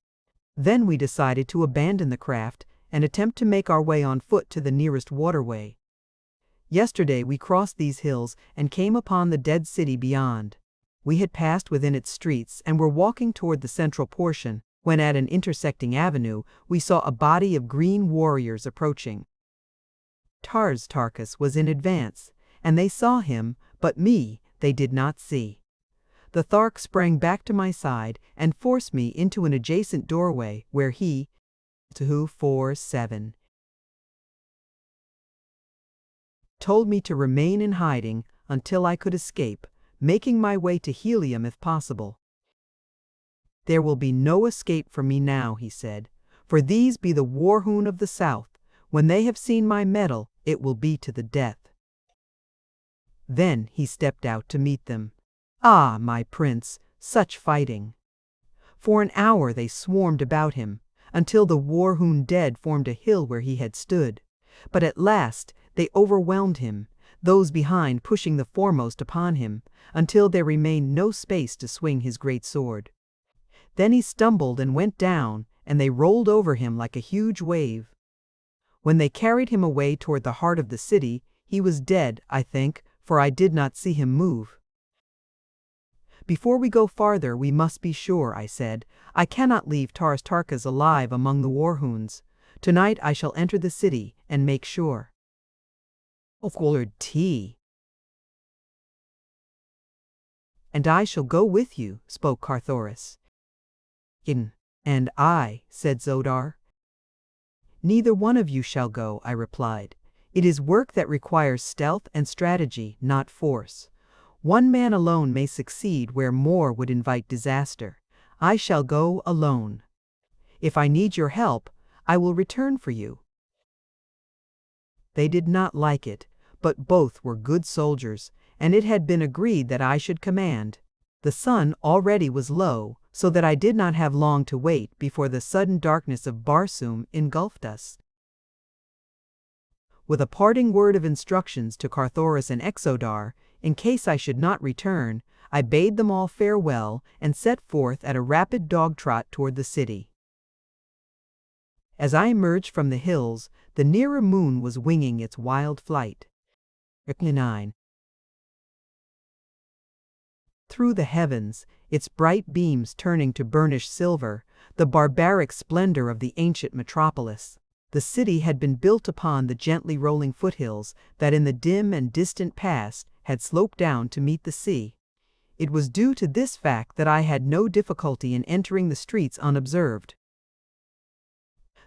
Then we decided to abandon the craft and attempt to make our way on foot to the nearest waterway. Yesterday we crossed these hills and came upon the dead city beyond. We had passed within its streets and were walking toward the central portion, when at an intersecting avenue we saw a body of green warriors approaching. Tarkas was in advance, and they saw him, but me they did not see. The Thark sprang back to my side and forced me into an adjacent doorway where he, 247, told me to remain in hiding until I could escape, making my way to Helium if possible. There will be no escape for me now, he said, for these be the Warhoon of the South. When they have seen my mettle, it will be to the death. Then he stepped out to meet them. Ah, my prince, such fighting! For an hour they swarmed about him, until the Warhoon dead formed a hill where he had stood. But at last they overwhelmed him, those behind pushing the foremost upon him, until there remained no space to swing his great sword. Then he stumbled and went down, and they rolled over him like a huge wave. When they carried him away toward the heart of the city, he was dead, I think, for I did not see him move. Before we go farther, we must be sure, I said. I cannot leave Tarkas alive among the Warhoons. Tonight I shall enter the city and make sure. Tea. And I shall go with you, spoke Carthoris. And I, said Zodar. Neither one of you shall go, I replied. It is work that requires stealth and strategy, not force. One man alone may succeed where more would invite disaster. I shall go alone. If I need your help, I will return for you. They did not like it, but both were good soldiers, and it had been agreed that I should command. The sun already was low, so that I did not have long to wait before the sudden darkness of Barsoom engulfed us. With a parting word of instructions to Carthoris and Exodar, in case I should not return, I bade them all farewell and set forth at a rapid dog trot toward the city. As I emerged from the hills, the nearer moon was winging its wild flight. 9. Through the heavens, its bright beams turning to burnished silver, the barbaric splendor of the ancient metropolis. The city had been built upon the gently rolling foothills that in the dim and distant past had sloped down to meet the sea. It was due to this fact that I had no difficulty in entering the streets unobserved.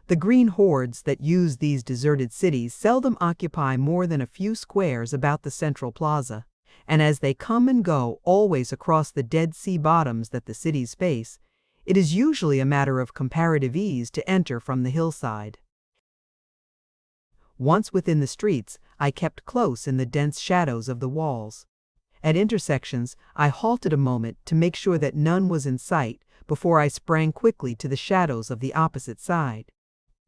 The green hordes that use these deserted cities seldom occupy more than a few squares about the central plaza, and as they come and go always across the dead sea bottoms that the cities face, it is usually a matter of comparative ease to enter from the hillside. Once within the streets, I kept close in the dense shadows of the walls. At intersections, I halted a moment to make sure that none was in sight before I sprang quickly to the shadows of the opposite side.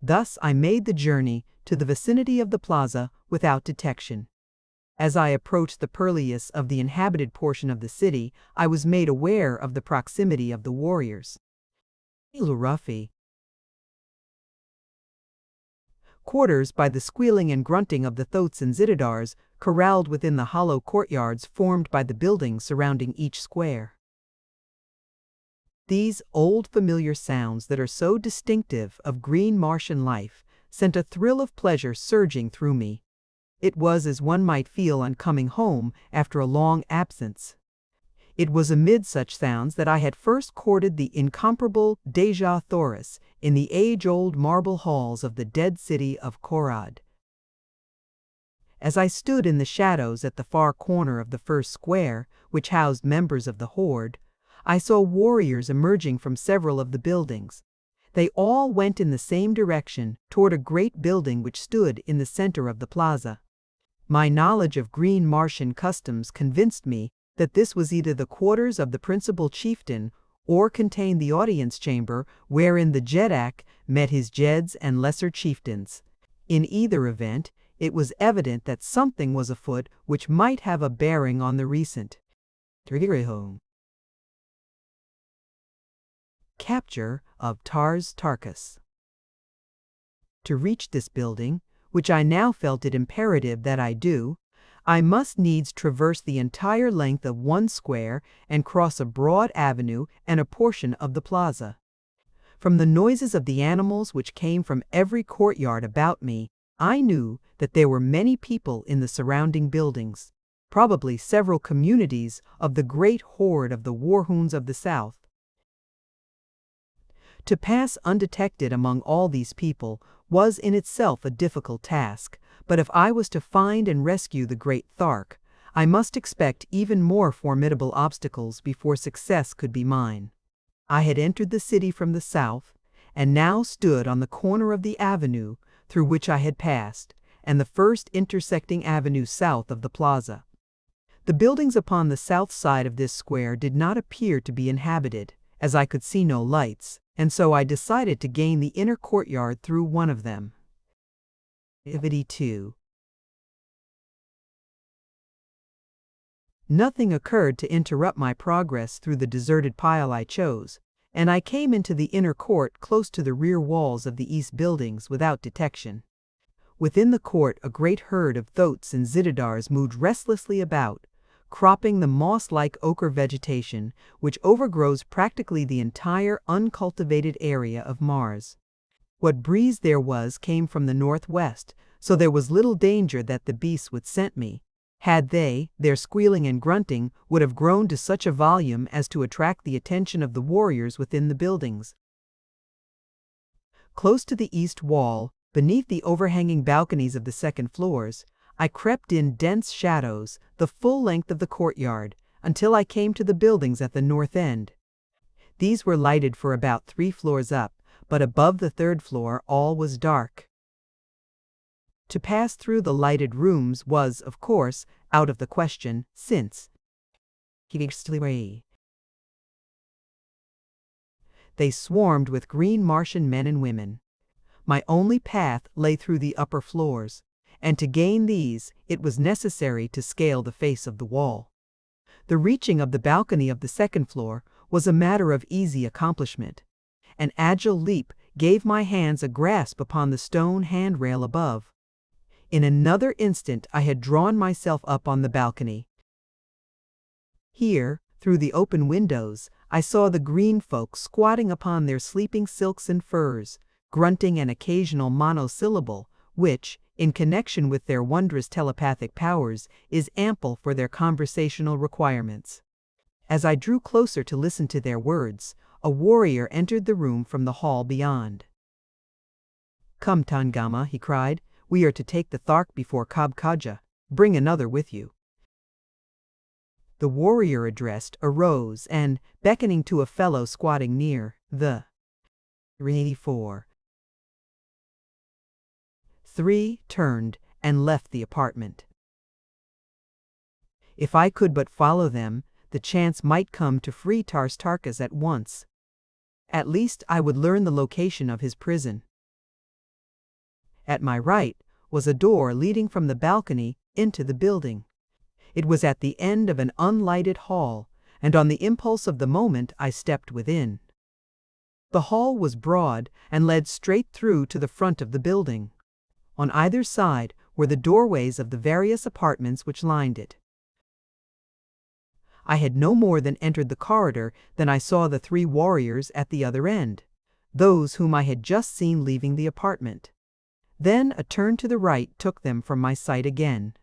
Thus I made the journey to the vicinity of the plaza without detection. As I approached the perilous of the inhabited portion of the city, I was made aware of the proximity of the warriors. Ruffy. Quarters by the squealing and grunting of the thoats and zitidars, corralled within the hollow courtyards formed by the buildings surrounding each square. These old familiar sounds that are so distinctive of green Martian life sent a thrill of pleasure surging through me. It was as one might feel on coming home after a long absence. It was amid such sounds that I had first courted the incomparable Dejah Thoris in the age-old marble halls of the dead city of Korad. As I stood in the shadows at the far corner of the first square, which housed members of the horde, I saw warriors emerging from several of the buildings. They all went in the same direction, toward a great building which stood in the center of the plaza. My knowledge of green Martian customs convinced me that this was either the quarters of the principal chieftain or contained the audience chamber wherein the Jedak met his Jeds and lesser chieftains. In either event, it was evident that something was afoot which might have a bearing on the recent capture of Tars Tarkas. To reach this building, which I now felt it imperative that I do, I must needs traverse the entire length of one square and cross a broad avenue and a portion of the plaza. From the noises of the animals which came from every courtyard about me, I knew that there were many people in the surrounding buildings, probably several communities of the great horde of the warhounds of the south. To pass undetected among all these people was in itself a difficult task, but if I was to find and rescue the great Thark, I must expect even more formidable obstacles before success could be mine. I had entered the city from the south, and now stood on the corner of the avenue through which I had passed, and the first intersecting avenue south of the plaza. The buildings upon the south side of this square did not appear to be inhabited, as I could see no lights, and so I decided to gain the inner courtyard through one of them. 2. Nothing occurred to interrupt my progress through the deserted pile I chose, and I came into the inner court close to the rear walls of the east buildings without detection. Within the court a great herd of thoats and zitidars moved restlessly about, cropping the moss-like ochre vegetation which overgrows practically the entire uncultivated area of Mars. What breeze there was came from the northwest, so there was little danger that the beasts would scent me. Had they, their squealing and grunting would have grown to such a volume as to attract the attention of the warriors within the buildings. Close to the east wall, beneath the overhanging balconies of the second floors, I crept in dense shadows the full length of the courtyard until I came to the buildings at the north end. These were lighted for about 3 floors up, but above the 3rd floor all was dark. To pass through the lighted rooms was, of course, out of the question, since they swarmed with green Martian men and women. My only path lay through the upper floors, and to gain these it was necessary to scale the face of the wall. The reaching of the balcony of the 2nd floor was a matter of easy accomplishment. An agile leap gave my hands a grasp upon the stone handrail above. In another instant I had drawn myself up on the balcony. Here, through the open windows, I saw the green folk squatting upon their sleeping silks and furs, grunting an occasional monosyllable, which, in connection with their wondrous telepathic powers, is ample for their conversational requirements. As I drew closer to listen to their words, a warrior entered the room from the hall beyond. "Come, Tangama," he cried, "we are to take the Thark before Kabkaja. Bring another with you." The warrior addressed arose and, beckoning to a fellow squatting near, the 3 turned and left the apartment. If I could but follow them, the chance might come to free Tarkas at once. At least I would learn the location of his prison. At my right was a door leading from the balcony into the building. It was at the end of an unlighted hall, and on the impulse of the moment I stepped within. The hall was broad and led straight through to the front of the building. On either side were the doorways of the various apartments which lined it. I had no more than entered the corridor than I saw the 3 warriors at the other end, those whom I had just seen leaving the apartment. Then a turn to the right took them from my sight again.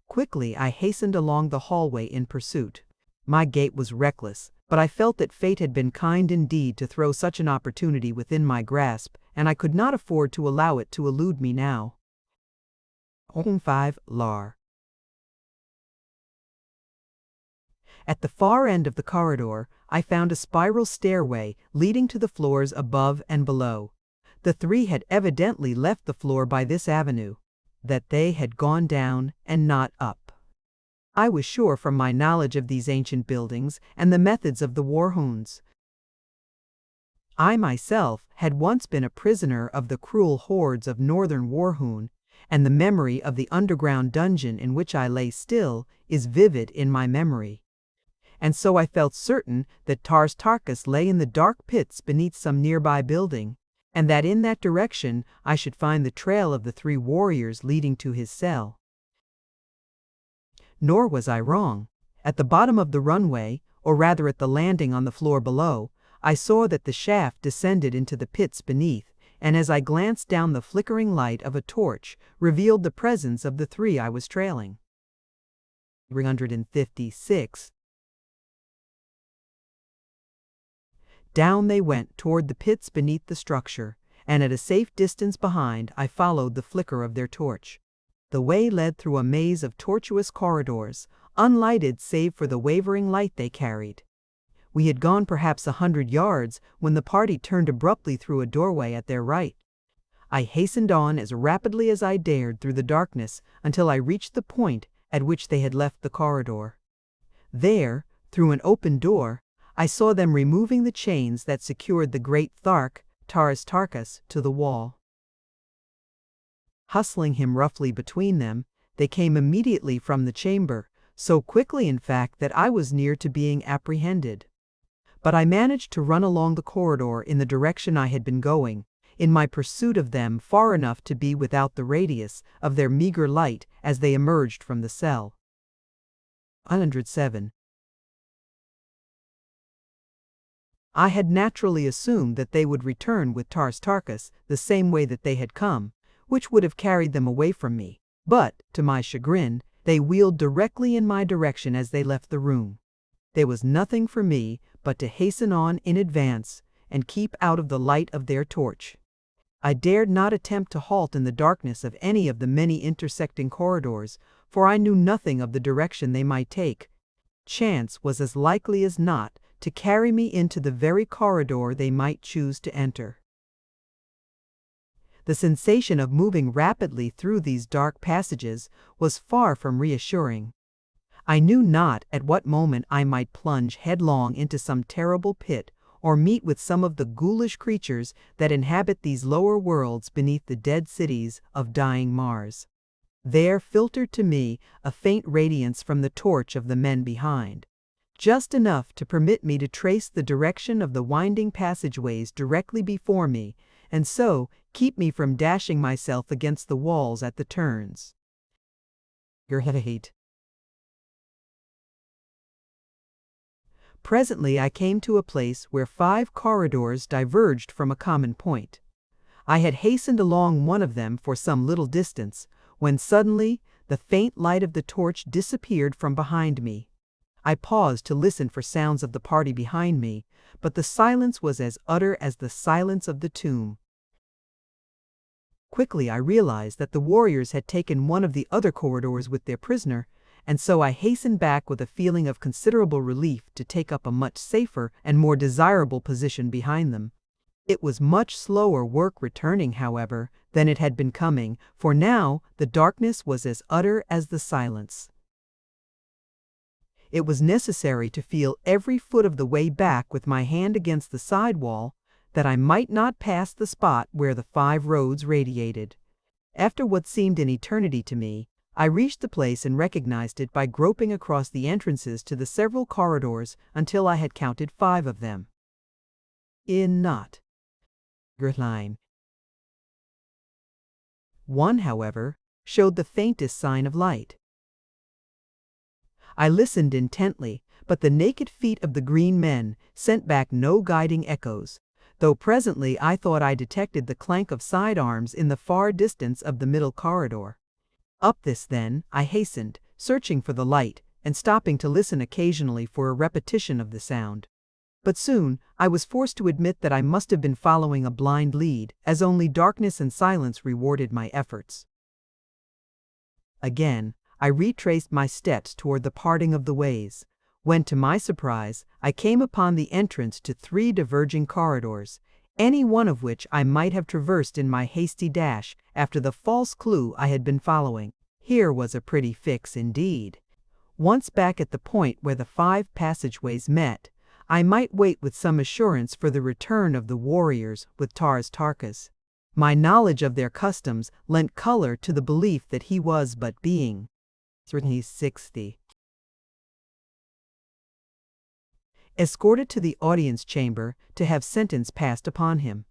Quickly I hastened along the hallway in pursuit. My gait was reckless, but I felt that fate had been kind indeed to throw such an opportunity within my grasp, and I could not afford to allow it to elude me now. 5 Lar. At the far end of the corridor, I found a spiral stairway leading to the floors above and below. The 3 had evidently left the floor by this avenue, that they had gone down and not up. I was sure from my knowledge of these ancient buildings and the methods of the warhoons. I myself had once been a prisoner of the cruel hordes of northern warhoon, and the memory of the underground dungeon in which I lay still is vivid in my memory. And so I felt certain that Tarkas lay in the dark pits beneath some nearby building, and that in that direction I should find the trail of the 3 warriors leading to his cell. Nor was I wrong. At the bottom of the runway, or rather at the landing on the floor below, I saw that the shaft descended into the pits beneath, and as I glanced down the flickering light of a torch revealed the presence of the 3 I was trailing. 356. Down they went toward the pits beneath the structure, and at a safe distance behind I followed the flicker of their torch. The way led through a maze of tortuous corridors, unlighted save for the wavering light they carried. We had gone perhaps 100 yards when the party turned abruptly through a doorway at their right. I hastened on as rapidly as I dared through the darkness until I reached the point at which they had left the corridor. There, through an open door, I saw them removing the chains that secured the great Thark, Tarkas, to the wall. Hustling him roughly between them, they came immediately from the chamber, so quickly in fact that I was near to being apprehended. But I managed to run along the corridor in the direction I had been going, in my pursuit of them far enough to be without the radius of their meager light as they emerged from the cell. 107. I had naturally assumed that they would return with Tarkas the same way that they had come, which would have carried them away from me, but, to my chagrin, they wheeled directly in my direction as they left the room. There was nothing for me but to hasten on in advance and keep out of the light of their torch. I dared not attempt to halt in the darkness of any of the many intersecting corridors, for I knew nothing of the direction they might take. Chance was as likely as not to carry me into the very corridor they might choose to enter. The sensation of moving rapidly through these dark passages was far from reassuring. I knew not at what moment I might plunge headlong into some terrible pit or meet with some of the ghoulish creatures that inhabit these lower worlds beneath the dead cities of dying Mars. There filtered to me a faint radiance from the torch of the men behind, just enough to permit me to trace the direction of the winding passageways directly before me and so keep me from dashing myself against the walls at the turns. Your head. Presently I came to a place where 5 corridors diverged from a common point. I had hastened along one of them for some little distance, when suddenly the faint light of the torch disappeared from behind me. I paused to listen for sounds of the party behind me, but the silence was as utter as the silence of the tomb. Quickly I realized that the warriors had taken one of the other corridors with their prisoner, and so I hastened back with a feeling of considerable relief to take up a much safer and more desirable position behind them. It was much slower work returning, however, than it had been coming, for now the darkness was as utter as the silence. It was necessary to feel every foot of the way back with my hand against the side wall, that I might not pass the spot where the 5 roads radiated. After what seemed an eternity to me, I reached the place and recognized it by groping across the entrances to the several corridors until I had counted 5 of them. In not line. One, however, showed the faintest sign of light. I listened intently, but the naked feet of the green men sent back no guiding echoes, though presently I thought I detected the clank of sidearms in the far distance of the middle corridor. Up this, then, I hastened, searching for the light, and stopping to listen occasionally for a repetition of the sound. But soon I was forced to admit that I must have been following a blind lead, as only darkness and silence rewarded my efforts. Again, I retraced my steps toward the parting of the ways, when to my surprise I came upon the entrance to 3 diverging corridors, any one of which I might have traversed in my hasty dash after the false clue I had been following. Here was a pretty fix indeed. Once back at the point where the 5 passageways met, I might wait with some assurance for the return of the warriors with Tars Tarkas. My knowledge of their customs lent color to the belief that he was but being 60. Escorted to the audience chamber to have sentence passed upon him.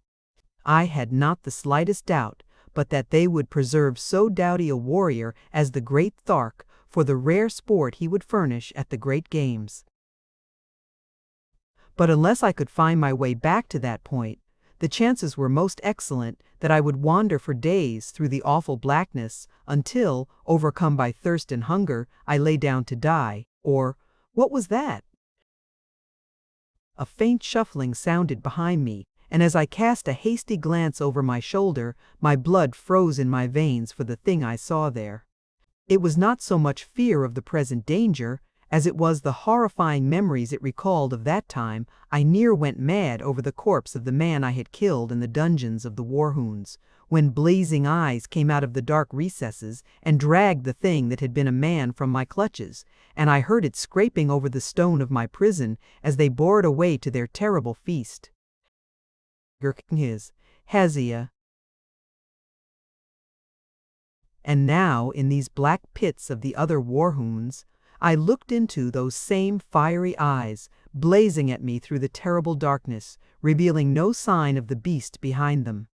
I had not the slightest doubt but that they would preserve so doughty a warrior as the great Thark for the rare sport he would furnish at the great games. But unless I could find my way back to that point, the chances were most excellent that I would wander for days through the awful blackness until, overcome by thirst and hunger, I lay down to die. Or, what was that? A faint shuffling sounded behind me, and as I cast a hasty glance over my shoulder, my blood froze in my veins for the thing I saw there. It was not so much fear of the present danger, as it was the horrifying memories it recalled of that time I near went mad over the corpse of the man I had killed in the dungeons of the Warhounds, when blazing eyes came out of the dark recesses and dragged the thing that had been a man from my clutches, and I heard it scraping over the stone of my prison as they bore it away to their terrible feast. Hazia. And now, in these black pits of the other Warhounds, I looked into those same fiery eyes, blazing at me through the terrible darkness, revealing no sign of the beast behind them.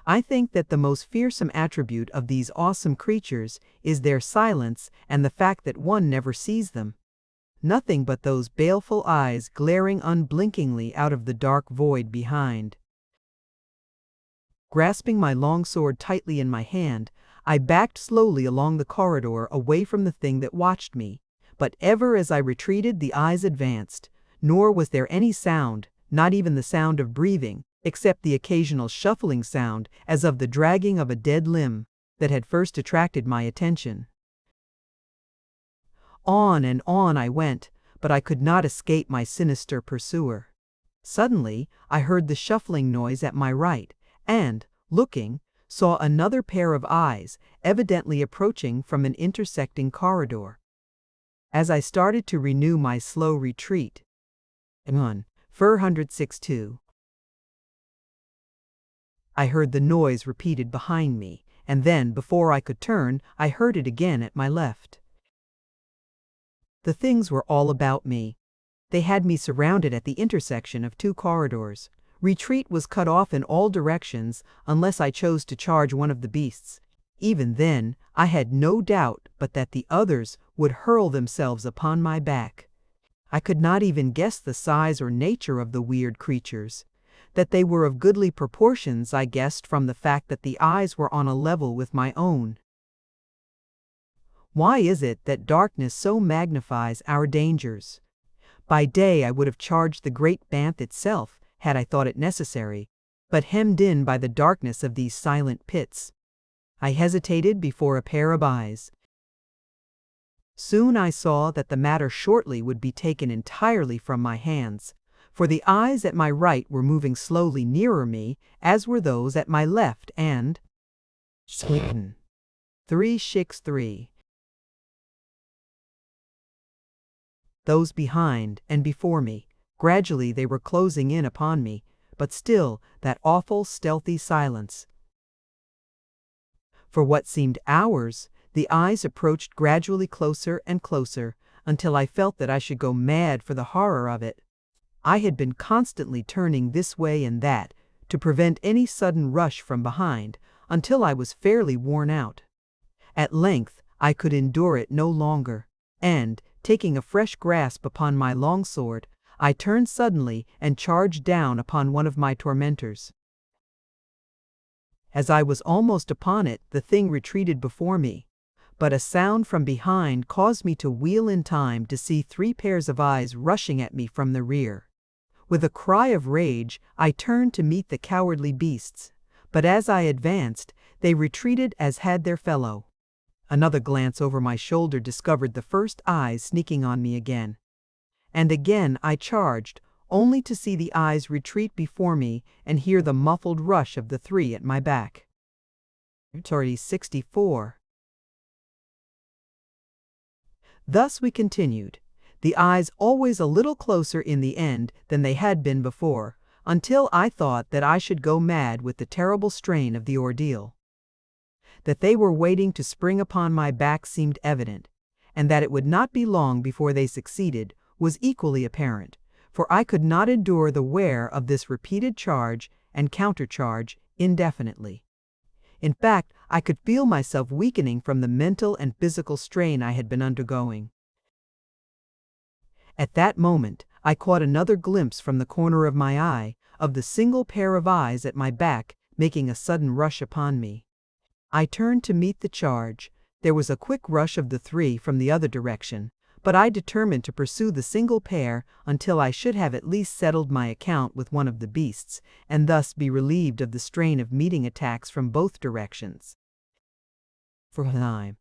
I think that the most fearsome attribute of these awesome creatures is their silence and the fact that one never sees them. Nothing but those baleful eyes glaring unblinkingly out of the dark void behind. Grasping my long sword tightly in my hand, I backed slowly along the corridor away from the thing that watched me. But ever as I retreated, the eyes advanced, nor was there any sound, not even the sound of breathing, except the occasional shuffling sound as of the dragging of a dead limb, that had first attracted my attention. On and on I went, but I could not escape my sinister pursuer. Suddenly I heard the shuffling noise at my right, and, looking, saw another pair of eyes, evidently approaching from an intersecting corridor. As I started to renew my slow retreat, 462, I heard the noise repeated behind me, and then, before I could turn, I heard it again at my left. The things were all about me. They had me surrounded at the intersection of 2 corridors. Retreat was cut off in all directions unless I chose to charge one of the beasts. Even then, I had no doubt but that the others would hurl themselves upon my back. I could not even guess the size or nature of the weird creatures. That they were of goodly proportions I guessed from the fact that the eyes were on a level with my own. Why is it that darkness so magnifies our dangers? By day I would have charged the great banth itself, had I thought it necessary, but hemmed in by the darkness of these silent pits, I hesitated before a pair of eyes. Soon I saw that the matter shortly would be taken entirely from my hands, for the eyes at my right were moving slowly nearer me, as were those at my left, and 363. Those behind and before me. Gradually they were closing in upon me, but still that awful stealthy silence. For what seemed hours, the eyes approached gradually closer and closer, until I felt that I should go mad for the horror of it. I had been constantly turning this way and that, to prevent any sudden rush from behind, until I was fairly worn out. At length I could endure it no longer, and, taking a fresh grasp upon my longsword, I turned suddenly and charged down upon one of my tormentors. As I was almost upon it, the thing retreated before me, but a sound from behind caused me to wheel in time to see 3 pairs of eyes rushing at me from the rear. With a cry of rage, I turned to meet the cowardly beasts, but as I advanced, they retreated as had their fellow. Another glance over my shoulder discovered the first eyes sneaking on me again. And again I charged, only to see the eyes retreat before me and hear the muffled rush of the 3 at my back. 64. Thus we continued, the eyes always a little closer in the end than they had been before, until I thought that I should go mad with the terrible strain of the ordeal. That they were waiting to spring upon my back seemed evident, and that it would not be long before they succeeded was equally apparent, for I could not endure the wear of this repeated charge and countercharge indefinitely. In fact, I could feel myself weakening from the mental and physical strain I had been undergoing. At that moment, I caught another glimpse from the corner of my eye of the single pair of eyes at my back making a sudden rush upon me. I turned to meet the charge. There was a quick rush of the 3 from the other direction, but I determined to pursue the single pair until I should have at least settled my account with one of the beasts, and thus be relieved of the strain of meeting attacks from both directions. For a time,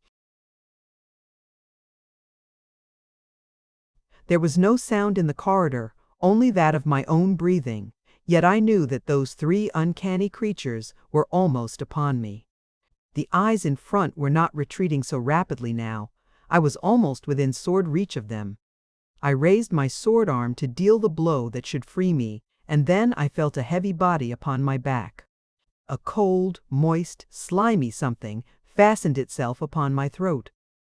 there was no sound in the corridor, only that of my own breathing, yet I knew that those 3 uncanny creatures were almost upon me. The eyes in front were not retreating so rapidly now. I was almost within sword reach of them. I raised my sword arm to deal the blow that should free me, and then I felt a heavy body upon my back. A cold, moist, slimy something fastened itself upon my throat.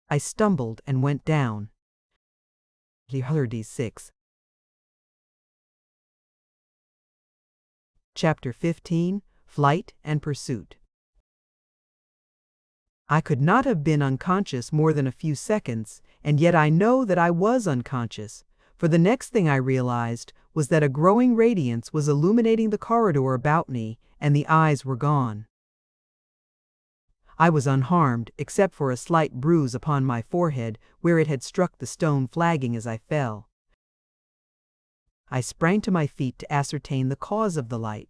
I stumbled and went down. 6. Chapter 15. Flight and Pursuit. I could not have been unconscious more than a few seconds, and yet I know that I was unconscious, for the next thing I realized was that a growing radiance was illuminating the corridor about me, and the eyes were gone. I was unharmed, except for a slight bruise upon my forehead where it had struck the stone flagging as I fell. I sprang to my feet to ascertain the cause of the light.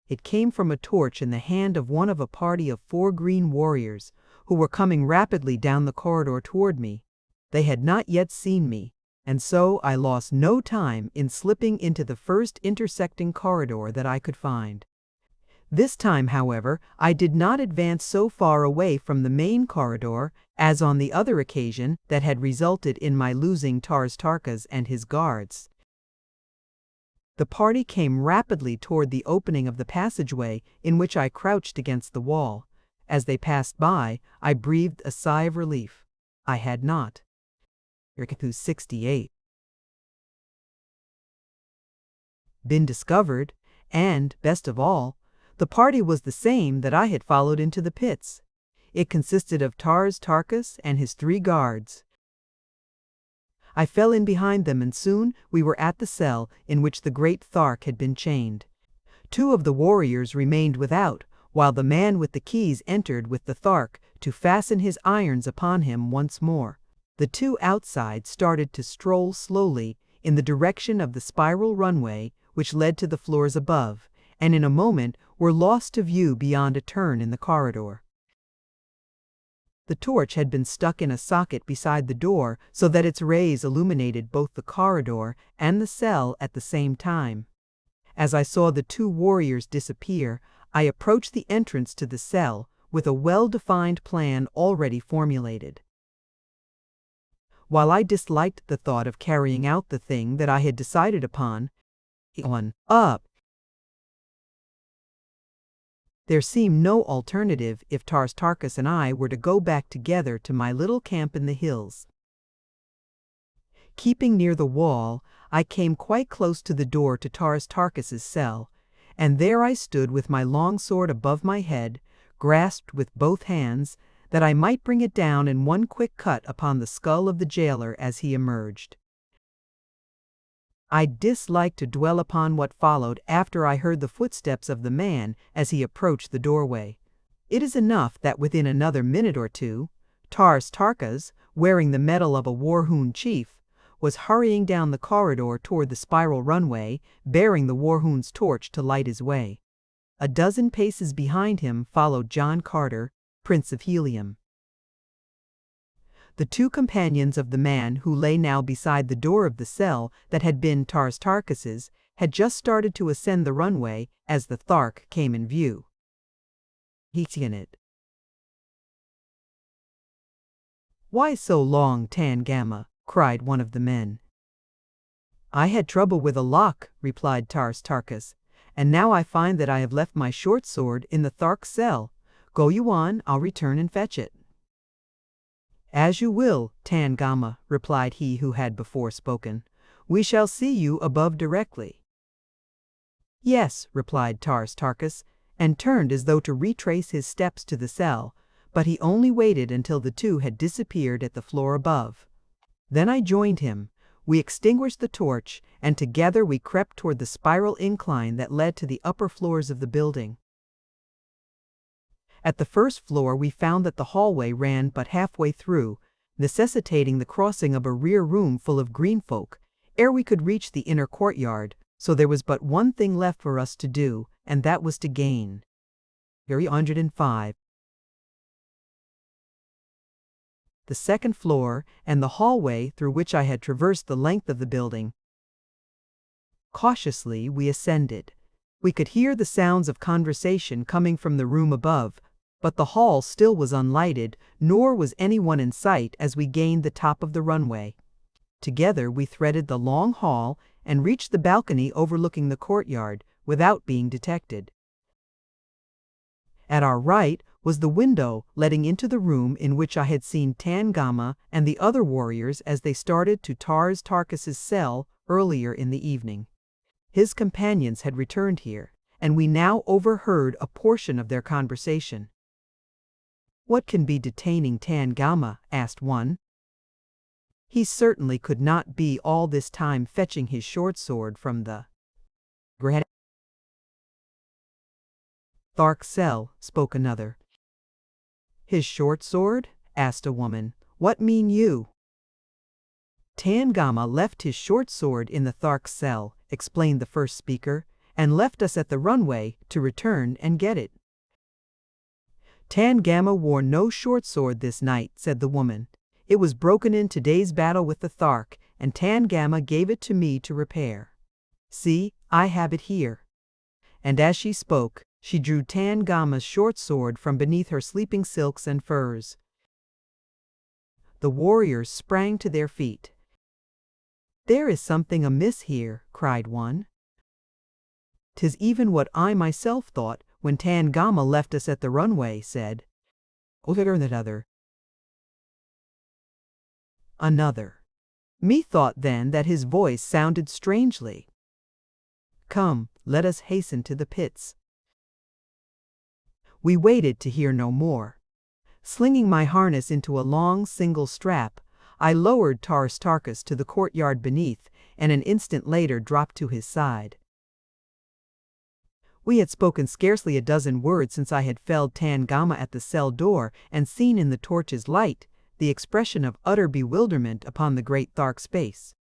It came from a torch in the hand of one of a party of 4 green warriors, who were coming rapidly down the corridor toward me. They had not yet seen me, and so I lost no time in slipping into the first intersecting corridor that I could find. This time, however, I did not advance so far away from the main corridor as on the other occasion that had resulted in my losing Tarkas and his guards. The party came rapidly toward the opening of the passageway in which I crouched against the wall. As they passed by, I breathed a sigh of relief. I had not 68. Been discovered, And, best of all, the party was the same that I had followed into the pits. It consisted of Dejah Thoris and his 3 guards. I fell in behind them, and soon we were at the cell in which the great Thark had been chained. 2 of the warriors remained without, while the man with the keys entered with the Thark to fasten his irons upon him once more. The 2 outside started to stroll slowly in the direction of the spiral runway which led to the floors above, and in a moment were lost to view beyond a turn in the corridor. The torch had been stuck in a socket beside the door so that its rays illuminated both the corridor and the cell at the same time. As I saw the 2 warriors disappear, I approached the entrance to the cell with a well-defined plan already formulated. While I disliked the thought of carrying out the thing that I had decided upon, there seemed no alternative if Dejah Thoris and I were to go back together to my little camp in the hills. Keeping near the wall, I came quite close to the door to Dejah Thoris's cell, and there I stood with my long sword above my head, grasped with both hands, that I might bring it down in one quick cut upon the skull of the jailer as he emerged. I disliked to dwell upon what followed after I heard the footsteps of the man as he approached the doorway. It is enough that within another minute or two, Dejah Thoris, wearing the medal of a Warhoon chief, was hurrying down the corridor toward the spiral runway, bearing the Warhoon's torch to light his way. A dozen paces behind him followed John Carter, Prince of Helium. The 2 companions of the man who lay now beside the door of the cell that had been Dejah Thoris's had just started to ascend the runway as the Thark came in view. He's in it. "Why so long, Tangama?" cried one of the men. "I had trouble with a lock," replied Dejah Thoris, "and now I find that I have left my short sword in the Thark's cell. Go you on, I'll return and fetch it." "As you will, Tangama," replied he who had before spoken. "We shall see you above directly." "Yes," replied Dejah Thoris, and turned as though to retrace his steps to the cell, but he only waited until the 2 had disappeared at the floor above. Then I joined him. We extinguished the torch, and together we crept toward the spiral incline that led to the upper floors of the building. At the first floor we found that the hallway ran but halfway through, necessitating the crossing of a rear room full of green folk, ere we could reach the inner courtyard, so there was but one thing left for us to do, and that was to gain. 105. The second floor, and the hallway through which I had traversed the length of the building. Cautiously we ascended. We could hear the sounds of conversation coming from the room above, but the hall still was unlighted, nor was anyone in sight as we gained the top of the runway. Together we threaded the long hall and reached the balcony overlooking the courtyard without being detected. At our right was the window letting into the room in which I had seen Tangama and the other warriors as they started to Dejah Thoris's cell earlier in the evening. His companions had returned here, and we now overheard a portion of their conversation. "What can be detaining Tangama?" asked one. "He certainly could not be all this time fetching his short sword from the Thark's cell," spoke another. "His short sword?" asked a woman. "What mean you?" "Tangama left his short sword in the Thark's cell," explained the first speaker, "and left us at the runway to return and get it." "Tangama wore no short sword this night," said the woman. "It was broken in today's battle with the Thark, and Tangama gave it to me to repair. See, I have it here." And as she spoke, she drew Tangama's short sword from beneath her sleeping silks and furs. The warriors sprang to their feet. "There is something amiss here," cried one. "'Tis even what I myself thought when Tangama left us at the runway," said another. "Methought then that his voice sounded strangely." "Come, let us hasten to the pits." We waited to hear no more. Slinging my harness into a long single strap, I lowered Tarkus to the courtyard beneath, and an instant later dropped to his side. We had spoken scarcely a dozen words since I had felled Tangama at the cell door and seen in the torch's light the expression of utter bewilderment upon the great Thark's face.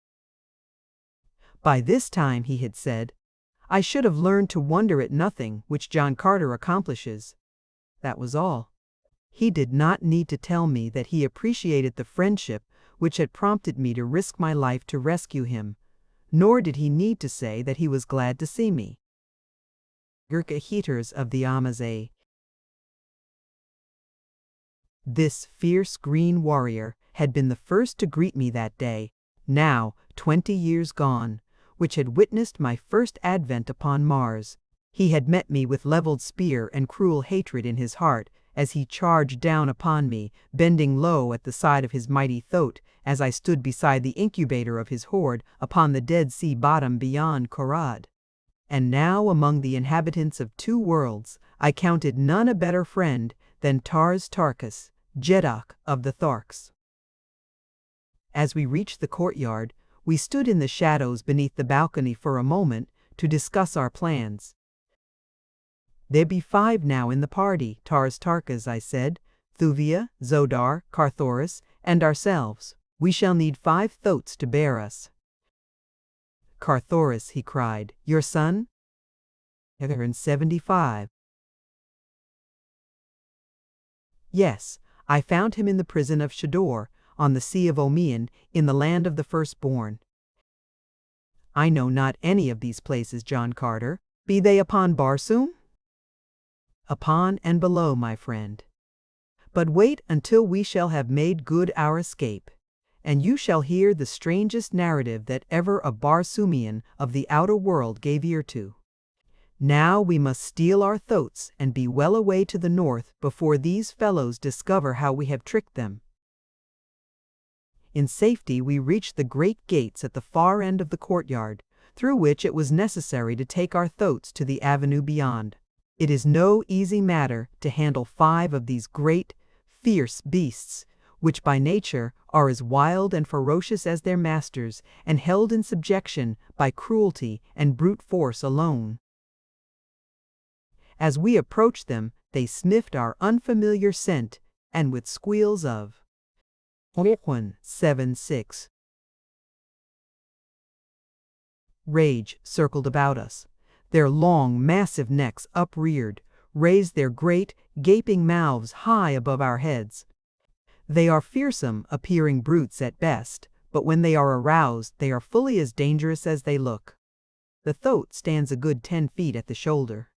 By this time, he had said, I should have learned to wonder at nothing which John Carter accomplishes. That was all. He did not need to tell me that he appreciated the friendship which had prompted me to risk my life to rescue him, nor did he need to say that he was glad to see me. Gurkha heaters of the Amazigh. This fierce green warrior had been the first to greet me that day, now 20 years gone, which had witnessed my first advent upon Mars. He had met me with leveled spear and cruel hatred in his heart as he charged down upon me, bending low at the side of his mighty throat as I stood beside the incubator of his horde upon the Dead Sea bottom beyond Korad. And now among the inhabitants of 2 worlds, I counted none a better friend than Tarkus, Jeddak of the Tharks. As we reached the courtyard, we stood in the shadows beneath the balcony for a moment to discuss our plans. There be 5 now in the party, Tarkus, I said, Thuvia, Zodar, Carthoris, and ourselves. We shall need 5 thoats to bear us. Carthoris, he cried, your son? 75. Yes, I found him in the prison of Shador, on the Sea of Omian, in the land of the firstborn. I know not any of these places, John Carter. Be they upon Barsoom? Upon and below, my friend. But wait until we shall have made good our escape, and you shall hear the strangest narrative that ever a Barsoomian of the outer world gave ear to. Now we must steal our thoats and be well away to the north before these fellows discover how we have tricked them. In safety we reached the great gates at the far end of the courtyard, through which it was necessary to take our thoats to the avenue beyond. It is no easy matter to handle 5 of these great, fierce beasts, which by nature are as wild and ferocious as their masters, and held in subjection by cruelty and brute force alone. As we approached them, they sniffed our unfamiliar scent, and with squeals of 176 rage circled about us. Their long, massive necks upreared, raised their great, gaping mouths high above our heads. They are fearsome appearing brutes at best, but when they are aroused, they are fully as dangerous as they look. The thoat stands a good 10 feet at the shoulder.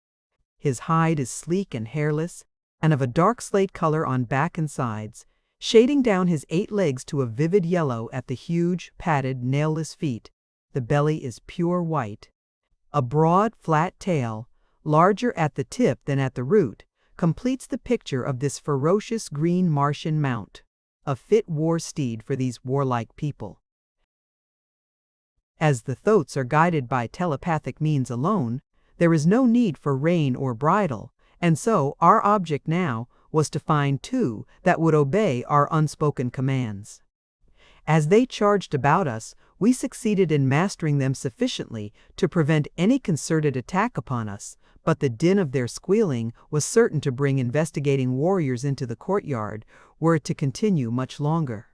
His hide is sleek and hairless, and of a dark slate color on back and sides, shading down his 8 legs to a vivid yellow at the huge, padded, nailless feet. The belly is pure white. A broad, flat tail, larger at the tip than at the root, completes the picture of this ferocious green Martian mount, a fit war steed for these warlike people. As the thoats are guided by telepathic means alone, there is no need for rein or bridle, and so our object now was to find 2 that would obey our unspoken commands. As they charged about us, we succeeded in mastering them sufficiently to prevent any concerted attack upon us, but the din of their squealing was certain to bring investigating warriors into the courtyard, were it to continue much longer.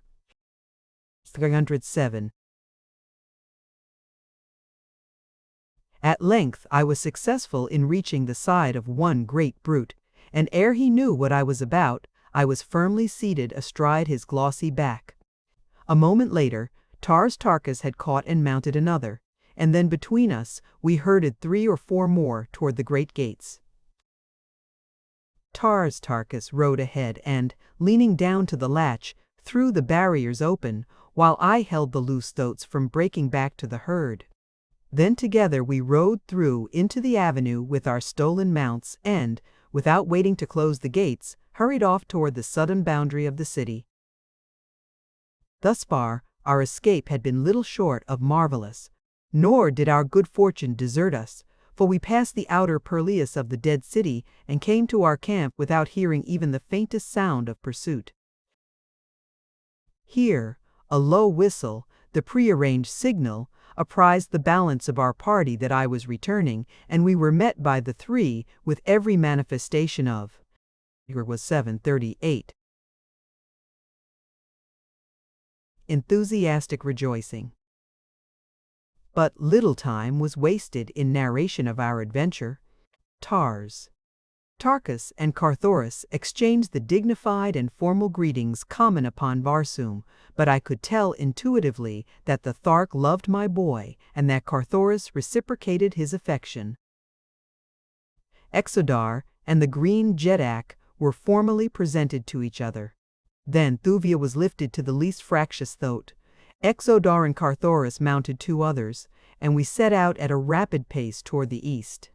307. At length I was successful in reaching the side of one great brute, and ere he knew what I was about, I was firmly seated astride his glossy back. A moment later, Tarkus had caught and mounted another, and then between us we herded 3 or 4 more toward the great gates. Tarkus rode ahead and, leaning down to the latch, threw the barriers open, while I held the loose thoats from breaking back to the herd. Then together we rode through into the avenue with our stolen mounts and, without waiting to close the gates, hurried off toward the southern boundary of the city. Thus far, our escape had been little short of marvelous, nor did our good fortune desert us, for we passed the outer perilous of the dead city and came to our camp without hearing even the faintest sound of pursuit. Here, a low whistle, the prearranged signal, apprised the balance of our party that I was returning, and we were met by the three with every manifestation of. It was 7:38. Enthusiastic rejoicing. But little time was wasted in narration of our adventure. Tarkus and Thoris exchanged the dignified and formal greetings common upon Barsoom, but I could tell intuitively that the Thark loved my boy and that Thoris reciprocated his affection. Exodar and the green Jedak were formally presented to each other. Then Thuvia was lifted to the least fractious thoat. Exodar and Thoris mounted two others, and we set out at a rapid pace toward the east.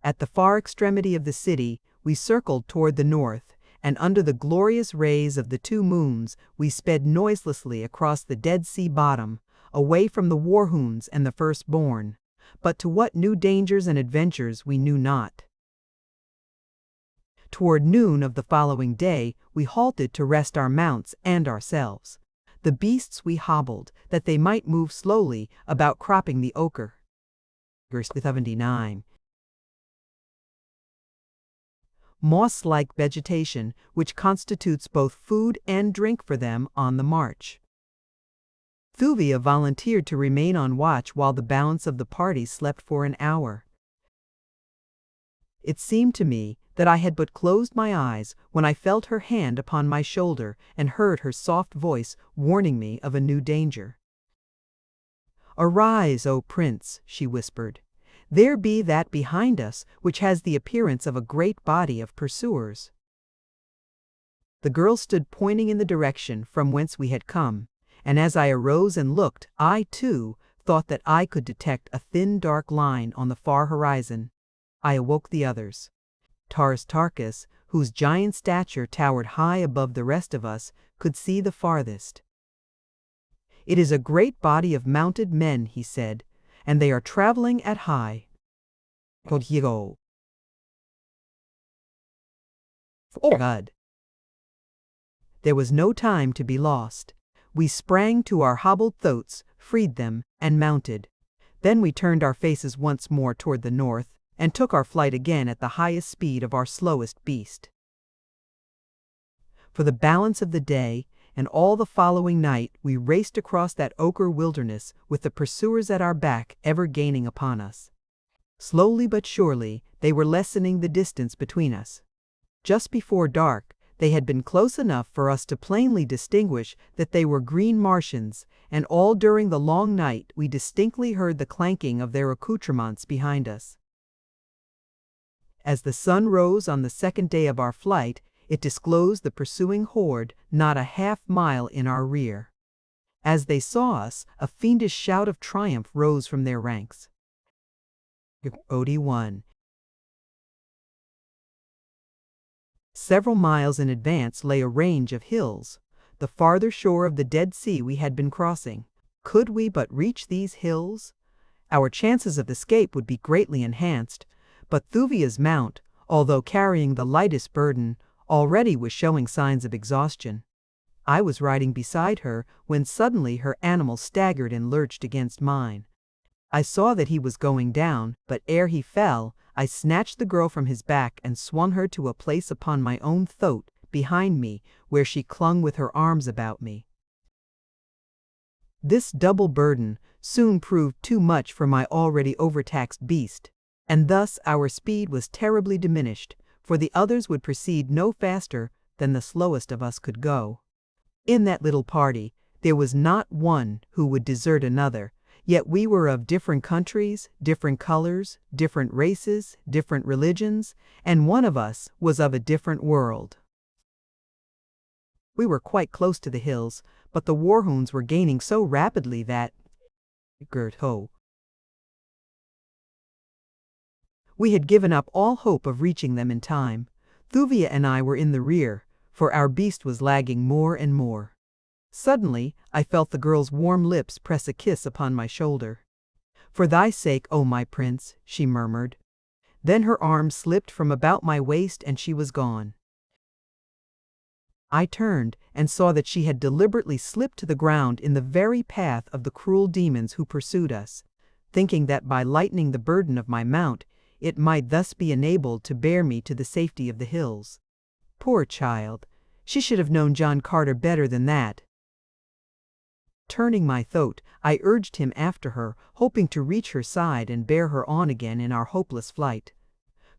At the far extremity of the city, we circled toward the north, and under the glorious rays of the two moons, we sped noiselessly across the Dead Sea bottom, away from the warhounds and the firstborn. But to what new dangers and adventures we knew not. Toward noon of the following day, we halted to rest our mounts and ourselves. The beasts we hobbled, that they might move slowly about cropping the ochre. Verse 79. Moss-like vegetation, which constitutes both food and drink for them on the march. Thuvia volunteered to remain on watch while the balance of the party slept for an hour. It seemed to me that I had but closed my eyes when I felt her hand upon my shoulder and heard her soft voice warning me of a new danger. "Arise, O Prince," she whispered. "There be that behind us which has the appearance of a great body of pursuers." The girl stood pointing in the direction from whence we had come, and as I arose and looked, I, too, thought that I could detect a thin dark line on the far horizon. I awoke the others. Tarkus, whose giant stature towered high above the rest of us, could see the farthest. "It is a great body of mounted men," he said, "and they are traveling at high." There was no time to be lost. We sprang to our hobbled thoats, freed them, and mounted. Then we turned our faces once more toward the north, and took our flight again at the highest speed of our slowest beast. For the balance of the day, and all the following night, we raced across that ochre wilderness with the pursuers at our back ever gaining upon us. Slowly but surely, they were lessening the distance between us. Just before dark, they had been close enough for us to plainly distinguish that they were green Martians, and all during the long night we distinctly heard the clanking of their accoutrements behind us. As the sun rose on the second day of our flight, it disclosed the pursuing horde not a half-mile in our rear. As they saw us, a fiendish shout of triumph rose from their ranks. 1. Several miles in advance lay a range of hills, the farther shore of the Dead Sea we had been crossing. Could we but reach these hills, our chances of escape would be greatly enhanced, but Thuvia's mount, although carrying the lightest burden, already was showing signs of exhaustion. I was riding beside her when suddenly her animal staggered and lurched against mine. I saw that he was going down, but ere he fell, I snatched the girl from his back and swung her to a place upon my own thoat behind me, where she clung with her arms about me. This double burden soon proved too much for my already overtaxed beast, and thus our speed was terribly diminished, for the others would proceed no faster than the slowest of us could go. In that little party, there was not one who would desert another, yet we were of different countries, different colors, different races, different religions, and one of us was of a different world. We were quite close to the hills, but the warhounds were gaining so rapidly that we had given up all hope of reaching them in time. Thuvia and I were in the rear, for our beast was lagging more and more. Suddenly, I felt the girl's warm lips press a kiss upon my shoulder. "For thy sake, O my prince," she murmured, Then her arm slipped from about my waist and she was gone. I turned and saw that she had deliberately slipped to the ground in the very path of the cruel demons who pursued us, thinking that by lightening the burden of my mount, it might thus be enabled to bear me to the safety of the hills. Poor child, she should have known John Carter better than that. Turning my throat, I urged him after her, hoping to reach her side and bear her on again in our hopeless flight.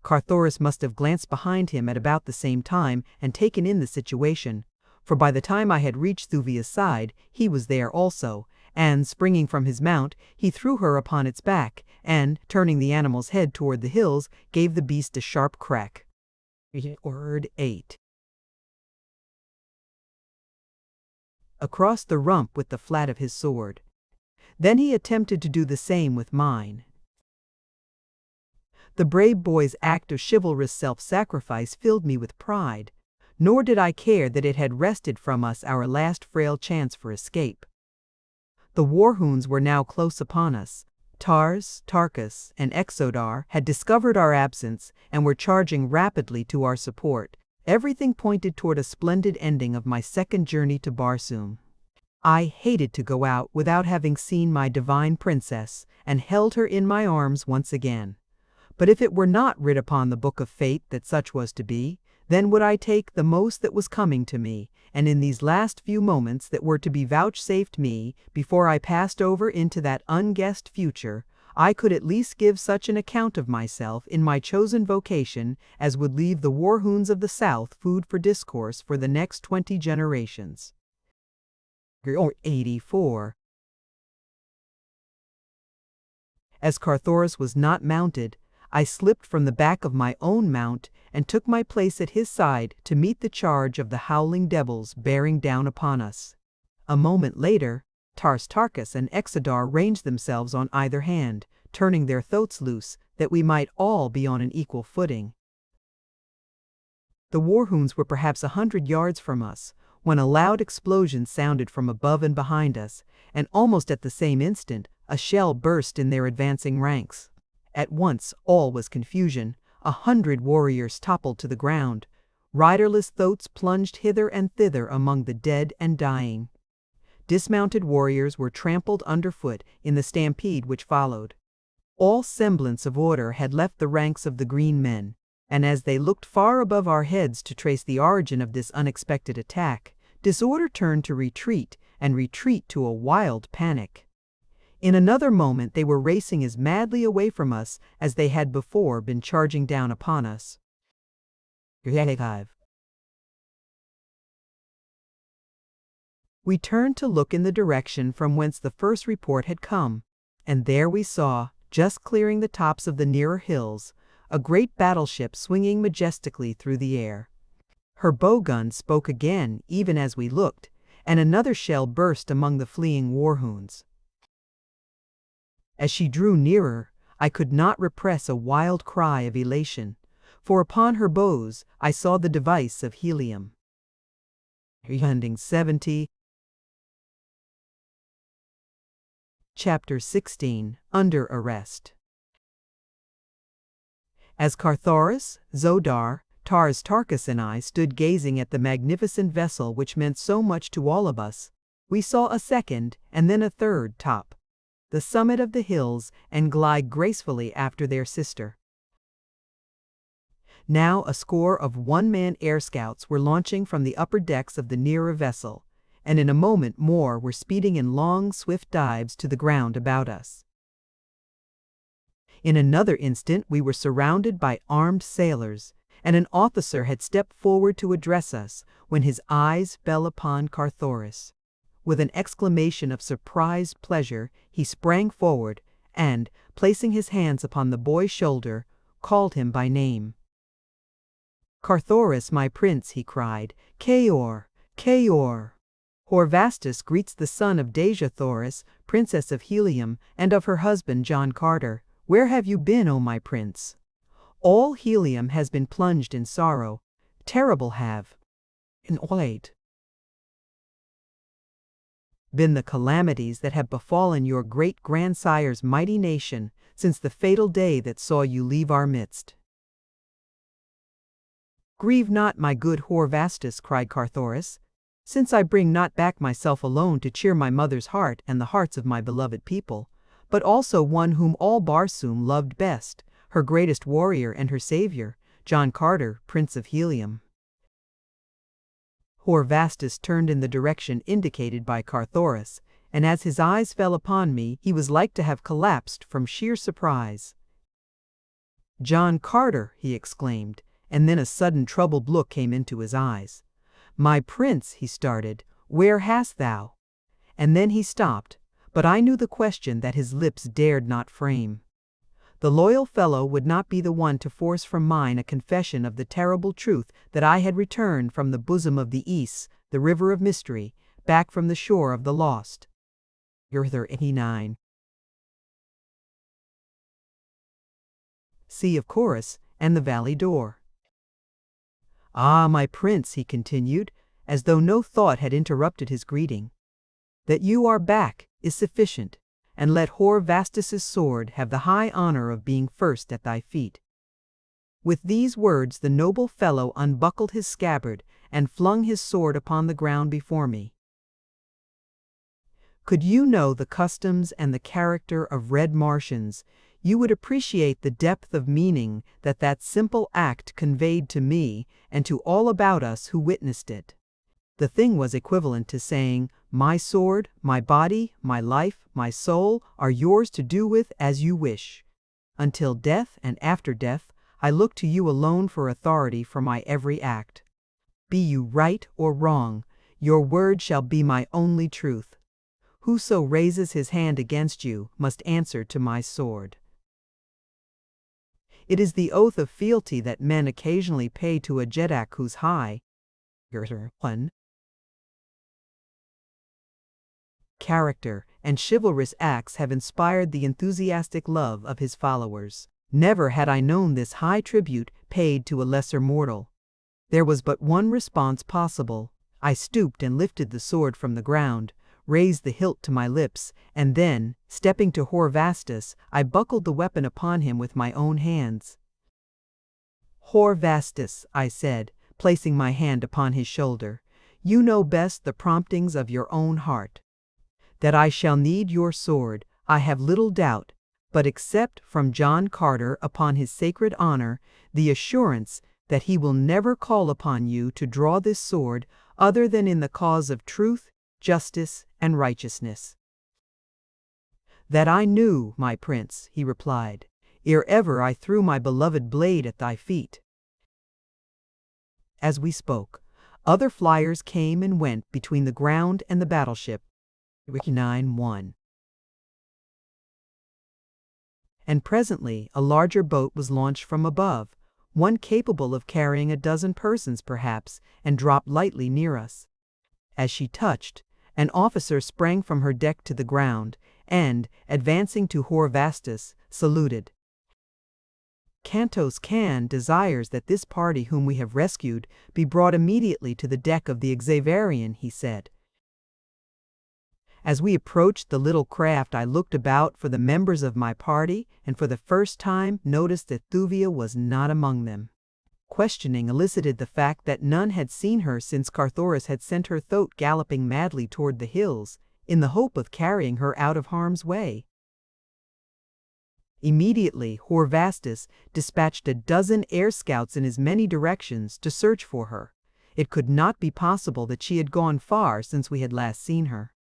Carthoris must have glanced behind him at about the same time and taken in the situation, for by the time I had reached Thuvia's side, he was there also, and, springing from his mount, he threw her upon its back, and, turning the animal's head toward the hills, gave the beast a sharp crack. Word 8. Across the rump with the flat of his sword. Then he attempted to do the same with mine. The brave boy's act of chivalrous self-sacrifice filled me with pride, nor did I care that it had wrested from us our last frail chance for escape. The warhounds were now close upon us. Tars, Tarkus, and Exodar had discovered our absence and were charging rapidly to our support. Everything pointed toward a splendid ending of my second journey to Barsoom. I hated to go out without having seen my divine princess and held her in my arms once again. But if it were not writ upon the book of fate that such was to be, then would I take the most that was coming to me, and in these last few moments that were to be vouchsafed me before I passed over into that unguessed future, I could at least give such an account of myself in my chosen vocation as would leave the warhounds of the South food for discourse for the next 20 generations. 84. As Carthoris was not mounted, I slipped from the back of my own mount and took my place at his side to meet the charge of the howling devils bearing down upon us. A moment later, Tarkus and Exodar ranged themselves on either hand, turning their throats loose, that we might all be on an equal footing. The warhounds were perhaps 100 yards from us, when a loud explosion sounded from above and behind us, and almost at the same instant, a shell burst in their advancing ranks. At once all was confusion. 100 warriors toppled to the ground. Riderless throats plunged hither and thither among the dead and dying. Dismounted warriors were trampled underfoot in the stampede which followed. All semblance of order had left the ranks of the green men, and as they looked far above our heads to trace the origin of this unexpected attack, disorder turned to retreat, and retreat to a wild panic. In another moment they were racing as madly away from us as they had before been charging down upon us. We turned to look in the direction from whence the first report had come, and there we saw, just clearing the tops of the nearer hills, a great battleship swinging majestically through the air. Her bowgun spoke again even as we looked, and another shell burst among the fleeing warhounds. As she drew nearer, I could not repress a wild cry of elation, for upon her bows I saw the device of helium. Ending 70. Chapter 16. Under Arrest. As Carthoris, Zodar, Tarkus and I stood gazing at the magnificent vessel which meant so much to all of us, we saw a second and then a third top the summit of the hills and glide gracefully after their sister. Now a score of one-man air scouts were launching from the upper decks of the nearer vessel, and in a moment more were speeding in long, swift dives to the ground about us. In another instant we were surrounded by armed sailors, and an officer had stepped forward to address us when his eyes fell upon Carthoris. With an exclamation of surprised pleasure, he sprang forward and, placing his hands upon the boy's shoulder, called him by name. "Carthoris, my prince," he cried, "Kaor, Kaor! Horvastus greets the son of Dejah Thoris, princess of Helium, and of her husband John Carter. Where have you been, O my prince? All Helium has been plunged in sorrow. Terrible have been the calamities that have befallen your great-grandsire's mighty nation since the fatal day that saw you leave our midst. "Grieve not, my good Horvastus," cried Carthoris, "since I bring not back myself alone to cheer my mother's heart and the hearts of my beloved people, but also one whom all Barsoom loved best, her greatest warrior and her savior, John Carter, Prince of Helium." Horvastus turned in the direction indicated by Carthoris, and as his eyes fell upon me, he was like to have collapsed from sheer surprise. "John Carter!" he exclaimed, and then a sudden troubled look came into his eyes. "My prince," he started, "where hast thou?" And then he stopped, but I knew the question that his lips dared not frame. The loyal fellow would not be the one to force from mine a confession of the terrible truth that I had returned from the bosom of the East, the river of mystery, back from the shore of the lost. Arthur 89. Sea of Chorus and the Valley Door. "Ah, my prince," he continued, as though no thought had interrupted his greeting, "that you are back is sufficient, and let Horvastus's sword have the high honor of being first at thy feet." With these words the noble fellow unbuckled his scabbard and flung his sword upon the ground before me. Could you know the customs and the character of red Martians, you would appreciate the depth of meaning that that simple act conveyed to me and to all about us who witnessed it. The thing was equivalent to saying, "My sword, my body, my life, my soul are yours to do with as you wish. Until death and after death, I look to you alone for authority for my every act. Be you right or wrong, your word shall be my only truth. Whoso raises his hand against you must answer to my sword." It is the oath of fealty that men occasionally pay to a Jeddak whose high character and chivalrous acts have inspired the enthusiastic love of his followers. Never had I known this high tribute paid to a lesser mortal. There was but one response possible. I stooped and lifted the sword from the ground, raised the hilt to my lips, and then, stepping to Horvastus, I buckled the weapon upon him with my own hands. "Horvastus," I said, placing my hand upon his shoulder, "you know best the promptings of your own heart. That I shall need your sword, I have little doubt, but accept from John Carter upon his sacred honor the assurance that he will never call upon you to draw this sword other than in the cause of truth, justice, and righteousness." "That I knew, my prince," he replied, "ere ever I threw my beloved blade at thy feet." As we spoke, other flyers came and went between the ground and the battleship. 9-1. And presently a larger boat was launched from above, one capable of carrying a dozen persons perhaps, and dropped lightly near us. As she touched, an officer sprang from her deck to the ground, and, advancing to Horvastus, saluted. "Cantos Can desires that this party whom we have rescued be brought immediately to the deck of the Xaverian," he said. As we approached the little craft, I looked about for the members of my party, and for the first time noticed that Thuvia was not among them. Questioning elicited the fact that none had seen her since Carthoris had sent her thoat galloping madly toward the hills, in the hope of carrying her out of harm's way. Immediately, Horvastus dispatched a dozen air scouts in as many directions to search for her. It could not be possible that she had gone far since we had last seen her.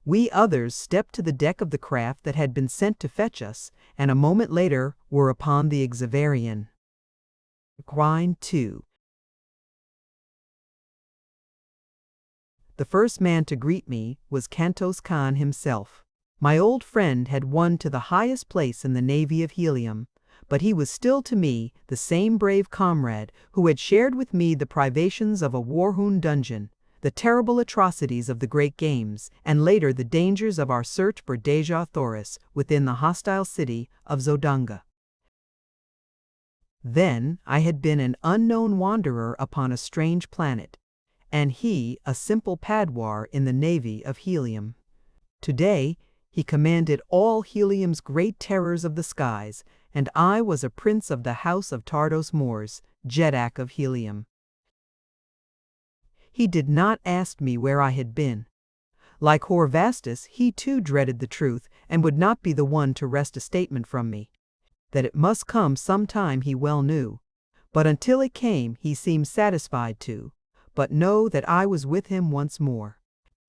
We others stepped to the deck of the craft that had been sent to fetch us, and a moment later were upon the Xaverian. Grind 2. The first man to greet me was Cantos Khan himself. My old friend had won to the highest place in the Navy of Helium, but he was still to me the same brave comrade who had shared with me the privations of a war-hewn dungeon, the terrible atrocities of the Great Games, and later the dangers of our search for Dejah Thoris within the hostile city of Zodanga. Then I had been an unknown wanderer upon a strange planet, and he a simple padwar in the Navy of Helium. Today he commanded all Helium's great terrors of the skies, and I was a prince of the House of Tardos Moors, Jeddak of Helium. He did not ask me where I had been. Like Horvastus, he too dreaded the truth and would not be the one to wrest a statement from me. That it must come some time he well knew, but until it came he seemed satisfied to but know that I was with him once more.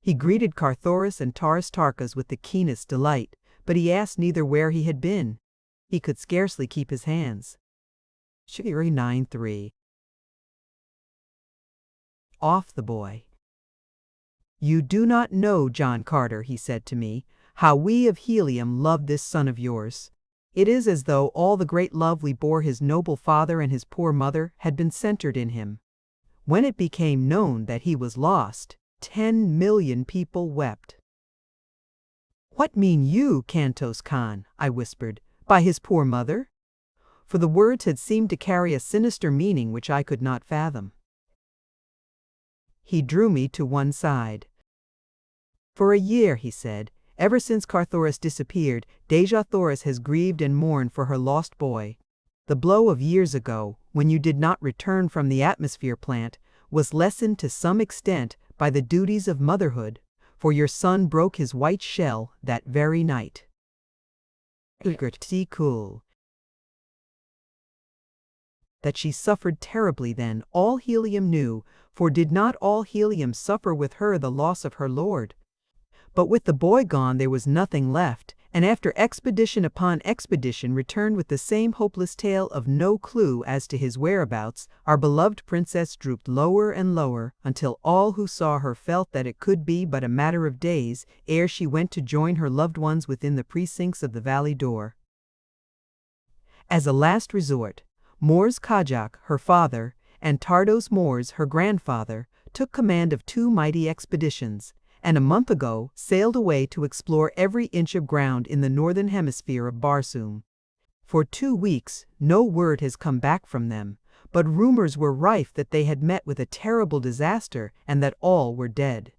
He greeted Carthoris and Taris with the keenest delight, but he asked neither where he had been. He could scarcely keep his hands. Shiri 9:3. Off the boy. You do not know, John Carter, he said to me, how we of Helium love this son of yours. It is as though all the great love we bore his noble father and his poor mother had been centered in him. When it became known that he was lost, 10 million people wept. What mean you, Kantos Khan, I whispered, by his poor mother? For the words had seemed to carry a sinister meaning which I could not fathom. He drew me to one side. For a year, he said, ever since Carthoris disappeared, Dejah Thoris has grieved and mourned for her lost boy. The blow of years ago, when you did not return from the atmosphere plant, was lessened to some extent by the duties of motherhood, for your son broke his white shell that very night. Cool. That she suffered terribly then, all Helium knew, for did not all Helium suffer with her the loss of her lord? But with the boy gone there was nothing left, and after expedition upon expedition returned with the same hopeless tale of no clue as to his whereabouts, our beloved princess drooped lower and lower, until all who saw her felt that it could be but a matter of days ere she went to join her loved ones within the precincts of the valley door. As a last resort, Mors Kajak, her father, and Tardos Mors, her grandfather, took command of 2 mighty expeditions, and a month ago sailed away to explore every inch of ground in the northern hemisphere of Barsoom. For 2 weeks no word has come back from them, but rumors were rife that they had met with a terrible disaster and that all were dead.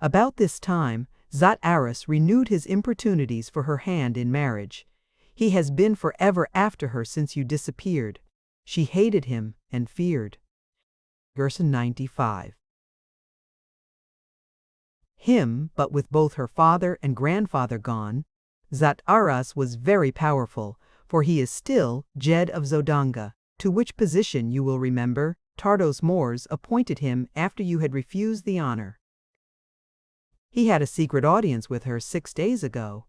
About this time, Dejah Thoris renewed his importunities for her hand in marriage. He has been forever after her since you disappeared. She hated him and feared. Gerson 95. Him, but with both her father and grandfather gone, Dejah Thoris was very powerful, for he is still Jed of Zodanga, to which position, you will remember, Tardos Mors appointed him after you had refused the honor. He had a secret audience with her 6 days ago.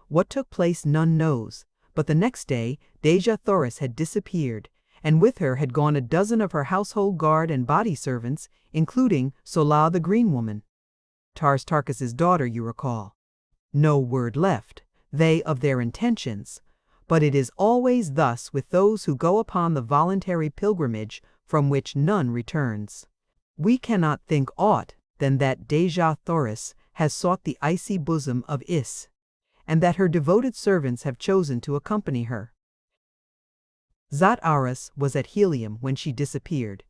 What took place none knows, but the next day Dejah Thoris had disappeared, and with her had gone a dozen of her household guard and body servants, including Sola the Green Woman, Tarkas's daughter, you recall. No word left, they of their intentions, but it is always thus with those who go upon the voluntary pilgrimage from which none returns. We cannot think aught than that Dejah Thoris has sought the icy bosom of Is, and that her devoted servants have chosen to accompany her. Dejah Thoris was at Helium when she disappeared.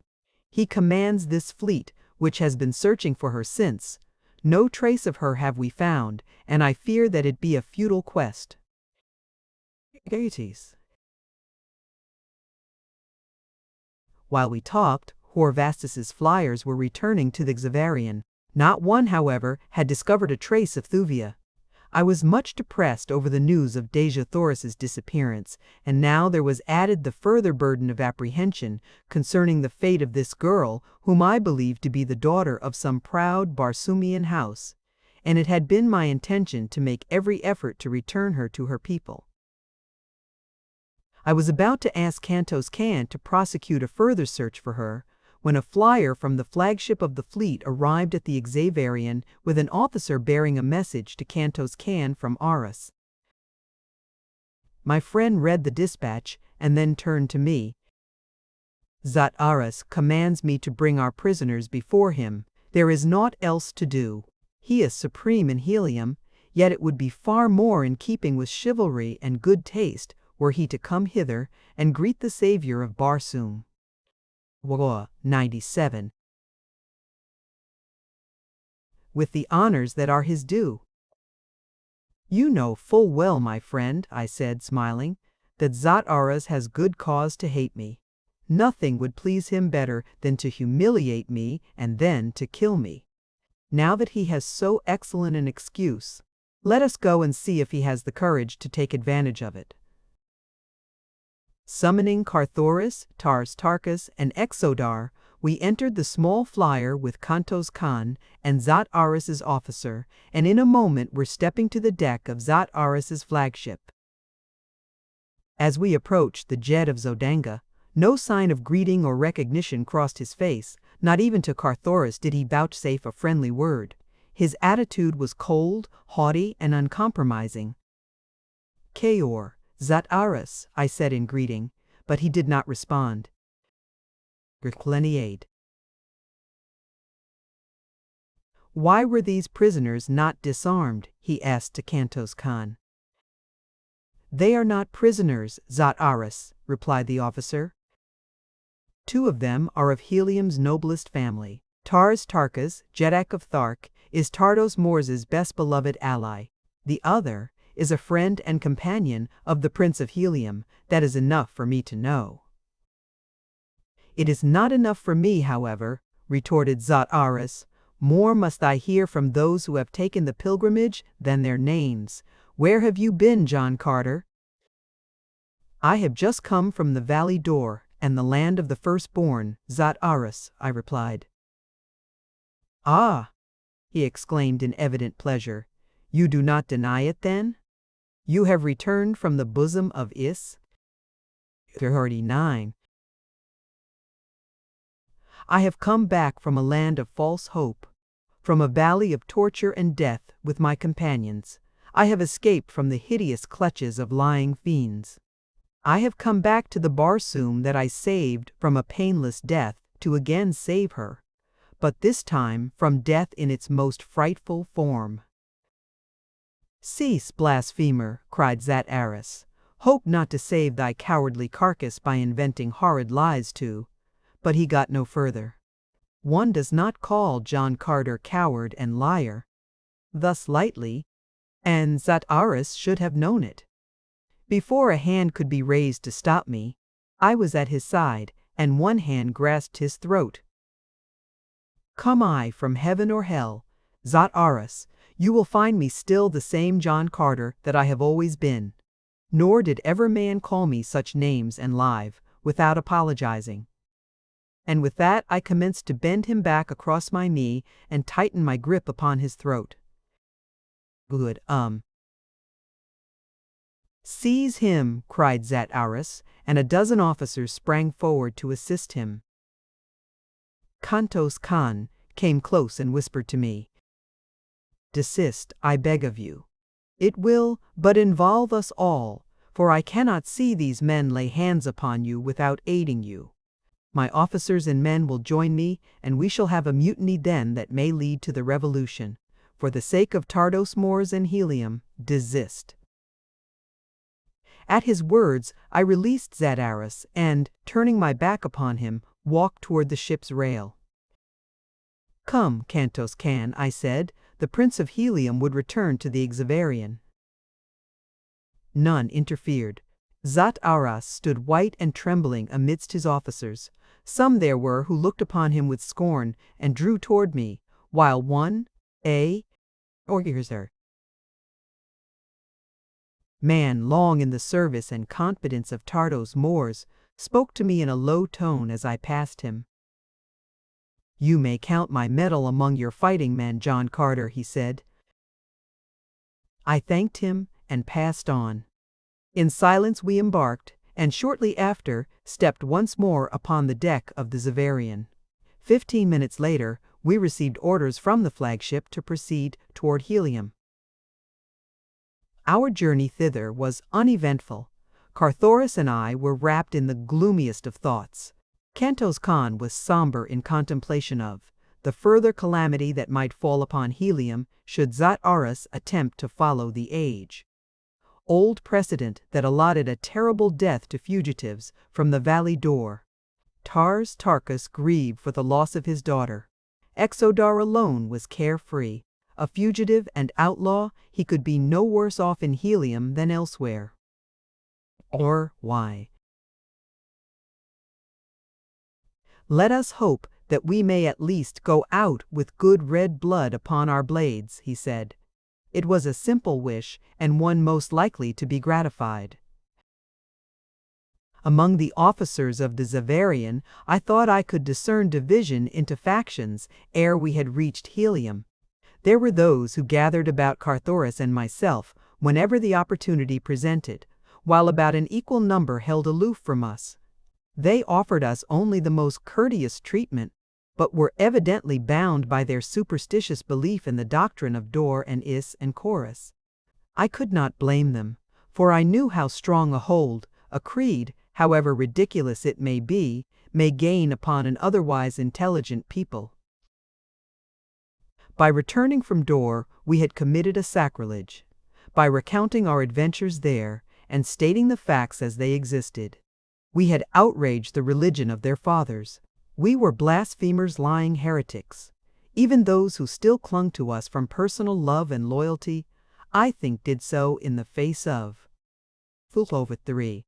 He commands this fleet, which has been searching for her since. No trace of her have we found, and I fear that it be a futile quest. While we talked, Horvastus's flyers were returning to the Xaverian. Not one, however, had discovered a trace of Thuvia. I was much depressed over the news of Dejah Thoris's disappearance, and now there was added the further burden of apprehension concerning the fate of this girl, whom I believed to be the daughter of some proud Barsoomian house, and it had been my intention to make every effort to return her to her people. I was about to ask Kantos Khan to prosecute a further search for her, when a flyer from the flagship of the fleet arrived at the Xaverian with an officer bearing a message to Kantos Khan from Aras. My friend read the dispatch and then turned to me. Dejah Thoris commands me to bring our prisoners before him. There is naught else to do. He is supreme in Helium, yet it would be far more in keeping with chivalry and good taste were he to come hither and greet the savior of Barsoom. 97. With the honors that are his due. You know full well, my friend, I said, smiling, that Dejah Thoris has good cause to hate me. Nothing would please him better than to humiliate me and then to kill me. Now that he has so excellent an excuse, let us go and see if he has the courage to take advantage of it. Summoning Carthoris, Tartarchus, and Exodar, we entered the small flyer with Kantos Khan and Zat Aris's officer, and in a moment were stepping to the deck of Zat Aris's flagship. As we approached the jet of Zodanga, no sign of greeting or recognition crossed his face. Not even to Carthoris did he vouchsafe a friendly word. His attitude was cold, haughty, and uncompromising. "Kaor, Zat Aris," I said in greeting, but he did not respond. Gleniade. Why were these prisoners not disarmed? He asked to Kantos Khan. "They are not prisoners, Zat Aris," replied the officer. "Two of them are of Helium's noblest family. Tartarchus, Jeddak of Thark, is Tardos Mors's best beloved ally. The other is a friend and companion of the Prince of Helium. That is enough for me to know." "It is not enough for me, however," retorted Zat Aris. "More must I hear from those who have taken the pilgrimage than their names. Where have you been, John Carter?" "I have just come from the Valley Door and the land of the firstborn, Zat Aris," I replied. "Ah!" he exclaimed in evident pleasure. "You do not deny it, then? You have returned from the bosom of Is?" 39. "I have come back from a land of false hope, from a valley of torture and death with my companions. I have escaped from the hideous clutches of lying fiends. I have come back to the Barsoom that I saved from a painless death to again save her, but this time from death in its most frightful form." "Cease, blasphemer," cried Zat Aris. "Hope not to save thy cowardly carcass by inventing horrid lies too." But he got no further. One does not call John Carter coward and liar thus lightly, and Zat Aris should have known it. Before a hand could be raised to stop me, I was at his side, and one hand grasped his throat. "Come I from heaven or hell, Zat Aris, you will find me still the same John Carter that I have always been. Nor did ever man call me such names and live, without apologizing." And with that I commenced to bend him back across my knee and tighten my grip upon his throat. "Good, Seize him," cried Zat Aris, and a dozen officers sprang forward to assist him. Kantos Khan came close and whispered to me, "Desist, I beg of you. It will but involve us all, for I cannot see these men lay hands upon you without aiding you. My officers and men will join me, and we shall have a mutiny then that may lead to the revolution. For the sake of Tardos Mors and Helium, desist." At his words, I released Zat Aris and, turning my back upon him, walked toward the ship's rail. "Come, Kantos Khan," I said, "the Prince of Helium would return to the Xaverian." None interfered. Zat Aris stood white and trembling amidst his officers. Some there were who looked upon him with scorn and drew toward me, while one, man long in the service and confidence of Tardos Mors, spoke to me in a low tone as I passed him. "You may count my mettle among your fighting men, John Carter," he said. I thanked him and passed on. In silence we embarked, and shortly after stepped once more upon the deck of the Xaverian. 15 minutes later, we received orders from the flagship to proceed toward Helium. Our journey thither was uneventful. Carthoris and I were wrapped in the gloomiest of thoughts. Kantos Khan was somber in contemplation of the further calamity that might fall upon Helium should Zat Aris attempt to follow the age. Old precedent that allotted a terrible death to fugitives from the Valley Door. Tartarchus grieved for the loss of his daughter. Exodar alone was carefree. A fugitive and outlaw, he could be no worse off in Helium than elsewhere. Or why? "Let us hope that we may at least go out with good red blood upon our blades," he said. It was a simple wish, and one most likely to be gratified. Among the officers of the Zavarian, I thought I could discern division into factions ere we had reached Helium. There were those who gathered about Carthoris and myself whenever the opportunity presented, while about an equal number held aloof from us. They offered us only the most courteous treatment, but were evidently bound by their superstitious belief in the doctrine of Dor and Is and Chorus. I could not blame them, for I knew how strong a hold a creed, however ridiculous it may be, may gain upon an otherwise intelligent people. By returning from Dor, we had committed a sacrilege. By recounting our adventures there, and stating the facts as they existed, we had outraged the religion of their fathers. We were blasphemers, lying heretics. Even those who still clung to us from personal love and loyalty, I think did so in the face of over 3.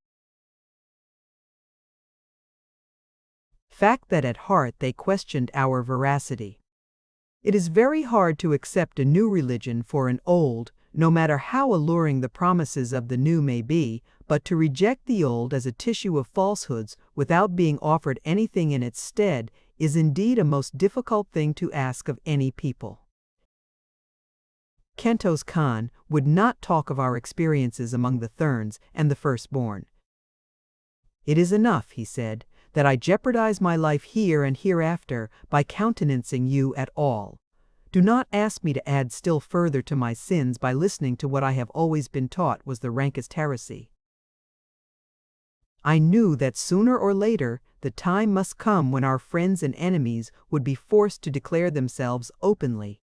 Fact that at heart they questioned our veracity. It is very hard to accept a new religion for an old, no matter how alluring the promises of the new may be, but to reject the old as a tissue of falsehoods without being offered anything in its stead is indeed a most difficult thing to ask of any people. Kentos Khan would not talk of our experiences among the Therns and the firstborn. "It is enough," he said, "that I jeopardize my life here and hereafter by countenancing you at all. Do not ask me to add still further to my sins by listening to what I have always been taught was the rankest heresy." I knew that sooner or later the time must come when our friends and enemies would be forced to declare themselves openly.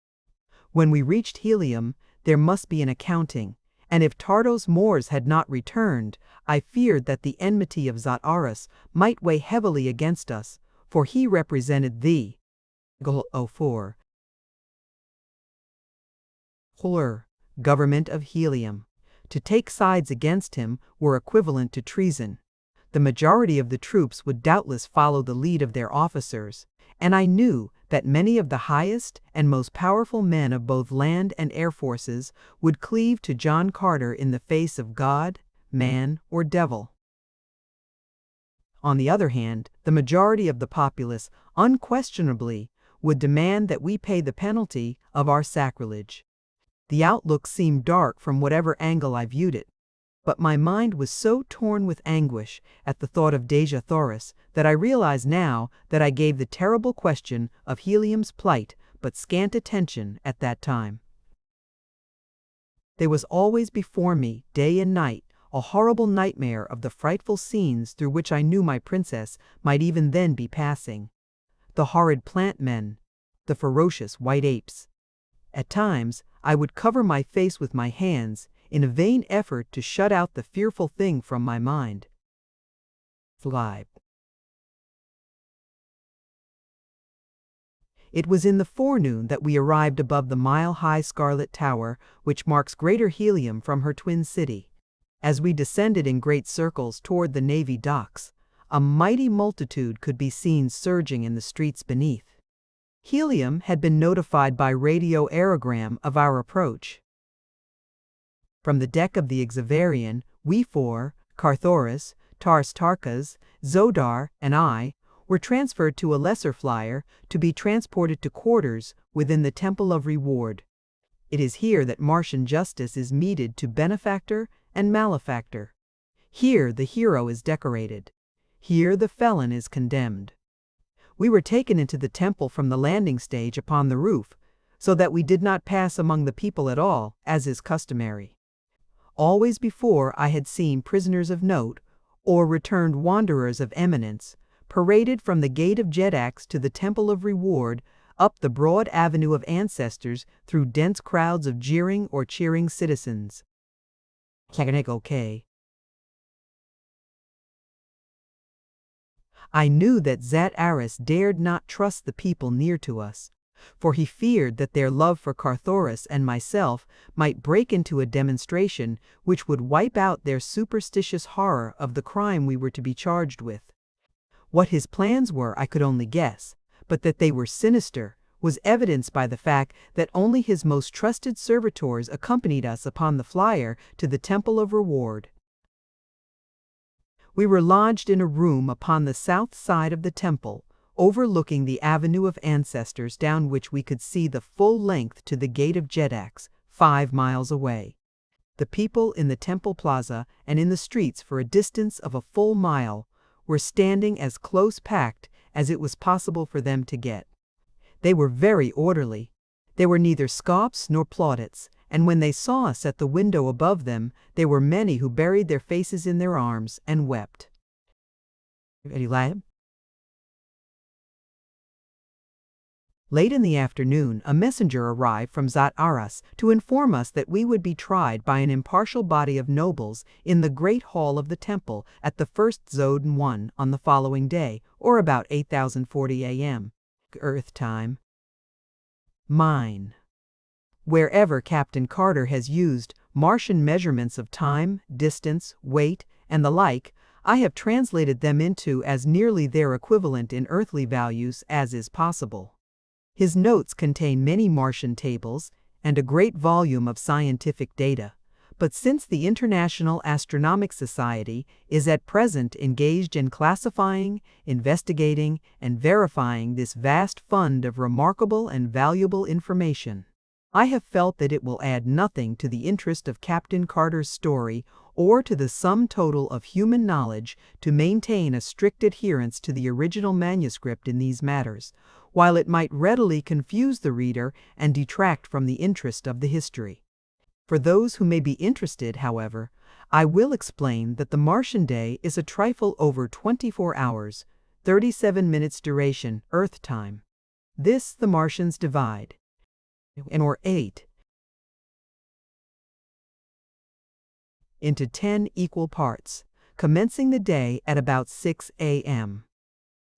When we reached Helium, there must be an accounting, and if Tardos Mors had not returned, I feared that the enmity of Zataris might weigh heavily against us, for he represented the 04 government of Helium. To take sides against him were equivalent to treason. The majority of the troops would doubtless follow the lead of their officers, and I knew that many of the highest and most powerful men of both land and air forces would cleave to John Carter in the face of God, man, or devil. On the other hand, the majority of the populace unquestionably would demand that we pay the penalty of our sacrilege. The outlook seemed dark from whatever angle I viewed it, but my mind was so torn with anguish at the thought of Dejah Thoris that I realize now that I gave the terrible question of Helium's plight but scant attention at that time. There was always before me, day and night, a horrible nightmare of the frightful scenes through which I knew my princess might even then be passing. The horrid plant men, the ferocious white apes. At times, I would cover my face with my hands in a vain effort to shut out the fearful thing from my mind. It was in the forenoon that we arrived above the mile-high scarlet tower which marks Greater Helium from her twin city. As we descended in great circles toward the Navy docks, a mighty multitude could be seen surging in the streets beneath. Helium had been notified by radio aerogram of our approach. From the deck of the Xaverian, we four, Carthoris, Tars Tarkas, Zodar, and I, were transferred to a lesser flyer to be transported to quarters within the Temple of Reward. It is here that Martian justice is meted to benefactor and malefactor. Here the hero is decorated. Here the felon is condemned. We were taken into the temple from the landing stage upon the roof, so that we did not pass among the people at all, as is customary. Always before I had seen prisoners of note, or returned wanderers of eminence, paraded from the gate of Jedax to the Temple of Reward, up the broad avenue of ancestors through dense crowds of jeering or cheering citizens. I knew that Zataris dared not trust the people near to us, for he feared that their love for Carthoris and myself might break into a demonstration which would wipe out their superstitious horror of the crime we were to be charged with. What his plans were I could only guess, but that they were sinister was evidenced by the fact that only his most trusted servitors accompanied us upon the flyer to the Temple of Reward. We were lodged in a room upon the south side of the temple, overlooking the avenue of ancestors down which we could see the full length to the gate of Jedaks, 5 miles away. The people in the temple plaza and in the streets for a distance of a full mile were standing as close packed as it was possible for them to get. They were very orderly. There were neither scoffs nor plaudits, and when they saw us at the window above them, there were many who buried their faces in their arms and wept. Late in the afternoon, a messenger arrived from Dejah Thoris to inform us that we would be tried by an impartial body of nobles in the great hall of the temple at the first Zod 1 on the following day, or about 8:40 a.m. Earth time. Mine. Wherever Captain Carter has used Martian measurements of time, distance, weight, and the like, I have translated them into as nearly their equivalent in earthly values as is possible. His notes contain many Martian tables and a great volume of scientific data, but since the International Astronomical Society is at present engaged in classifying, investigating, and verifying this vast fund of remarkable and valuable information, I have felt that it will add nothing to the interest of Captain Carter's story or to the sum total of human knowledge to maintain a strict adherence to the original manuscript in these matters, while it might readily confuse the reader and detract from the interest of the history. For those who may be interested, however, I will explain that the Martian day is a trifle over 24 hours, 37 minutes duration, Earth time. This the Martians divide, or 8, into 10 equal parts, commencing the day at about 6 a.m.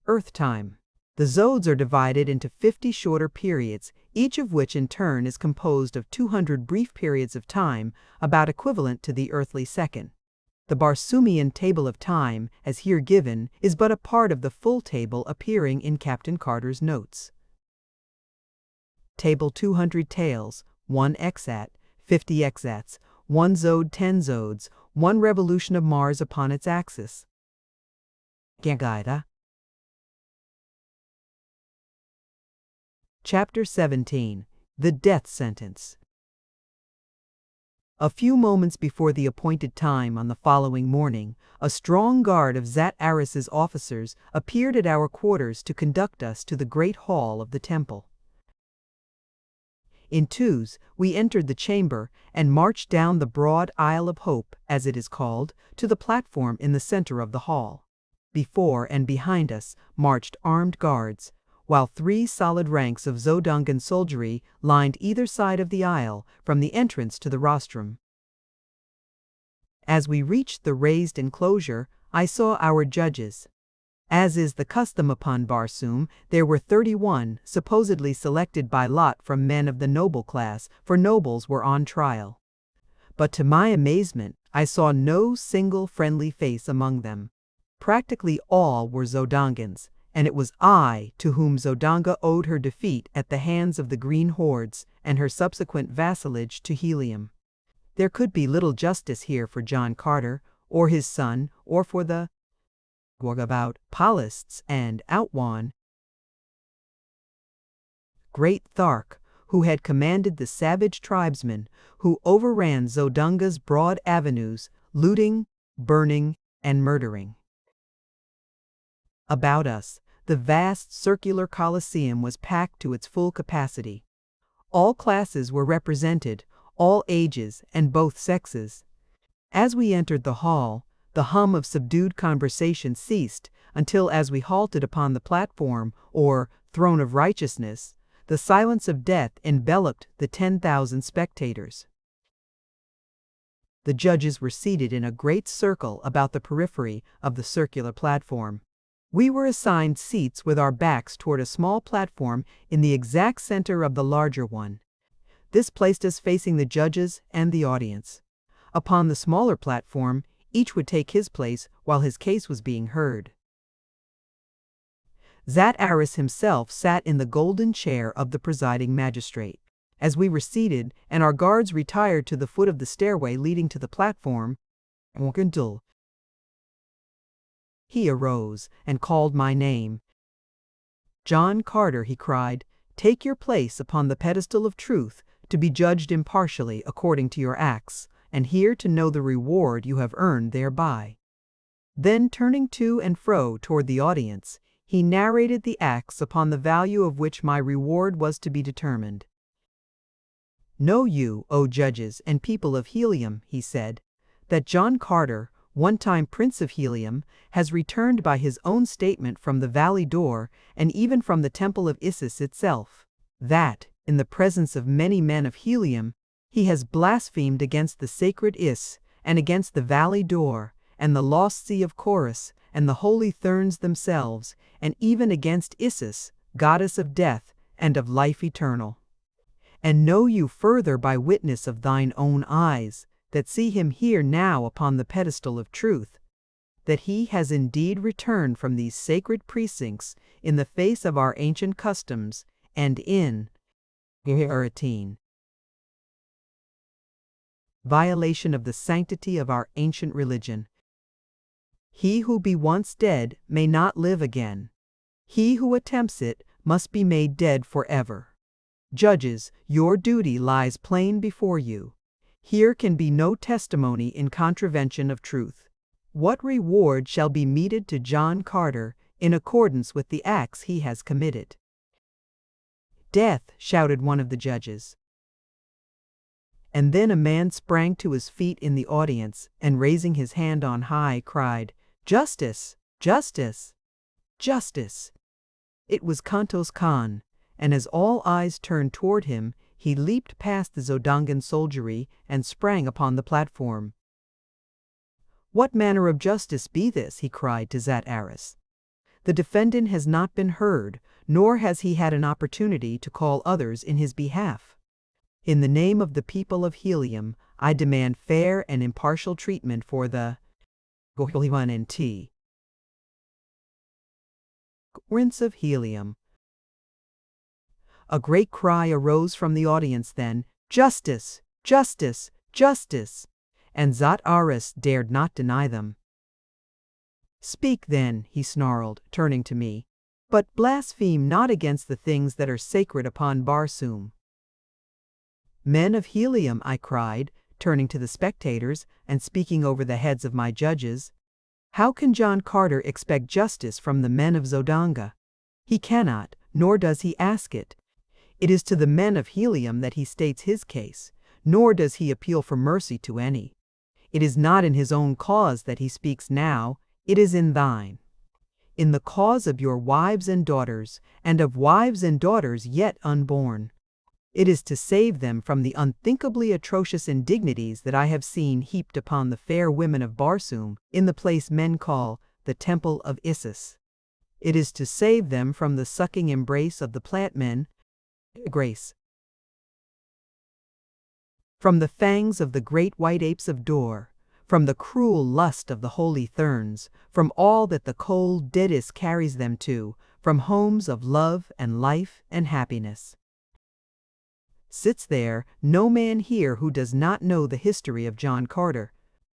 Earth time. The zodes are divided into 50 shorter periods, each of which in turn is composed of 200 brief periods of time, about equivalent to the earthly second. The Barsoomian table of time, as here given, is but a part of the full table appearing in Captain Carter's notes. Table 200 tails, 1 exat, 50 exats, 1 zode 10 zodes, 1 revolution of Mars upon its axis. Chapter 17. The Death Sentence. A few moments before the appointed time on the following morning, a strong guard of Dejah Thoris's officers appeared at our quarters to conduct us to the great hall of the temple. In twos, we entered the chamber and marched down the broad aisle of hope, as it is called, to the platform in the center of the hall. Before and behind us marched armed guards, while 3 solid ranks of Zodangan soldiery lined either side of the aisle from the entrance to the rostrum. As we reached the raised enclosure, I saw our judges. As is the custom upon Barsoom, there were 31 supposedly selected by lot from men of the noble class, for nobles were on trial. But to my amazement, I saw no single friendly face among them. Practically all were Zodangans, and it was I to whom Zodanga owed her defeat at the hands of the Green Hordes and her subsequent vassalage to Helium. There could be little justice here for John Carter, or his son, or for the about Polists and Outwan. Great Thark, who had commanded the savage tribesmen who overran Zodanga's broad avenues, looting, burning, and murdering. About us, the vast circular Colosseum was packed to its full capacity. All classes were represented, all ages and both sexes. As we entered the hall, the hum of subdued conversation ceased until, as we halted upon the platform, or throne of righteousness, the silence of death enveloped the 10,000 spectators. The judges were seated in a great circle about the periphery of the circular platform. We were assigned seats with our backs toward a small platform in the exact center of the larger one. This placed us facing the judges and the audience. Upon the smaller platform, each would take his place while his case was being heard. Dejah Thoris himself sat in the golden chair of the presiding magistrate. As we were seated and our guards retired to the foot of the stairway leading to the platform, he arose and called my name. "John Carter," he cried, "take your place upon the pedestal of truth, to be judged impartially according to your acts, and here to know the reward you have earned thereby." Then turning to and fro toward the audience, he narrated the acts upon the value of which my reward was to be determined. "Know you, O judges and people of Helium," he said, "that John Carter, one time Prince of Helium, has returned by his own statement from the valley door and even from the temple of Isis itself, that, in the presence of many men of Helium, he has blasphemed against the sacred Is and against the valley door and the lost sea of Chorus and the holy Therns themselves, and even against Isis, goddess of death and of life eternal. And know you further by witness of thine own eyes, that see him here now upon the pedestal of truth, that he has indeed returned from these sacred precincts in the face of our ancient customs and in violation of the sanctity of our ancient religion. He who be once dead may not live again. He who attempts it must be made dead forever. Judges, your duty lies plain before you. Here can be no testimony in contravention of truth. What reward shall be meted to John Carter in accordance with the acts he has committed?" "Death," shouted one of the judges. And then a man sprang to his feet in the audience and, raising his hand on high, cried, "Justice! Justice! Justice!" It was Kantos Khan, and as all eyes turned toward him, he leaped past the Zodangan soldiery and sprang upon the platform. "What manner of justice be this?" he cried to Dejah Thoris. "The defendant has not been heard, nor has he had an opportunity to call others in his behalf. In the name of the people of Helium, I demand fair and impartial treatment for the Prince of Helium." A great cry arose from the audience then, "Justice! Justice! Justice!" And Dejah Thoris dared not deny them. "Speak then," he snarled, turning to me, "but blaspheme not against the things that are sacred upon Barsoom." "Men of Helium," I cried, turning to the spectators and speaking over the heads of my judges, "how can John Carter expect justice from the men of Zodanga? He cannot, nor does he ask it. It is to the men of Helium that he states his case, nor does he appeal for mercy to any. It is not in his own cause that he speaks now, it is in thine. In the cause of your wives and daughters, and of wives and daughters yet unborn. It is to save them from the unthinkably atrocious indignities that I have seen heaped upon the fair women of Barsoom in the place men call the Temple of Isis. It is to save them from the sucking embrace of the plant men, grace. From the fangs of the great white apes of Dor, from the cruel lust of the holy Therns, from all that the cold Dedis carries them to, from homes of love and life and happiness. Sits there no man here who does not know the history of John Carter,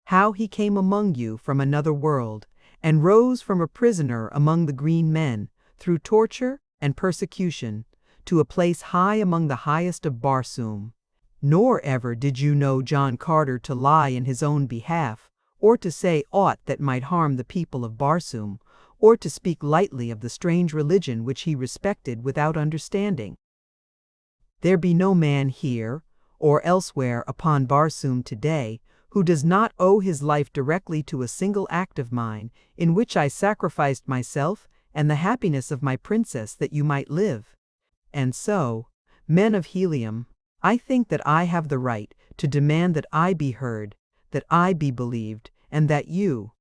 how he came among you from another world, and rose from a prisoner among the green men, through torture and persecution, to a place high among the highest of Barsoom. Nor ever did you know John Carter to lie in his own behalf, or to say aught that might harm the people of Barsoom, or to speak lightly of the strange religion which he respected without understanding. There be no man here, or elsewhere upon Barsoom today, who does not owe his life directly to a single act of mine, in which I sacrificed myself and the happiness of my princess that you might live. And so, men of Helium, I think that I have the right to demand that I be heard, that I be believed, and that you,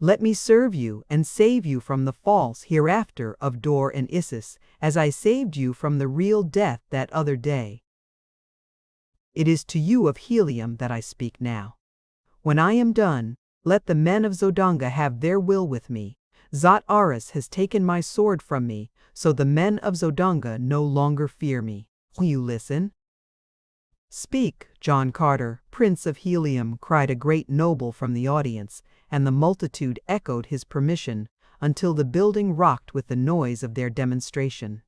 let me serve you and save you from the false hereafter of Dor and Isis, as I saved you from the real death that other day. It is to you of Helium that I speak now. When I am done, Let the men of Zodanga have their will with me. Dejah Thoris has taken my sword from me, so the men of Zodanga no longer fear me. Will you listen?" "Speak, John Carter, Prince of Helium," cried a great noble from the audience, and the multitude echoed his permission until the building rocked with the noise of their demonstration.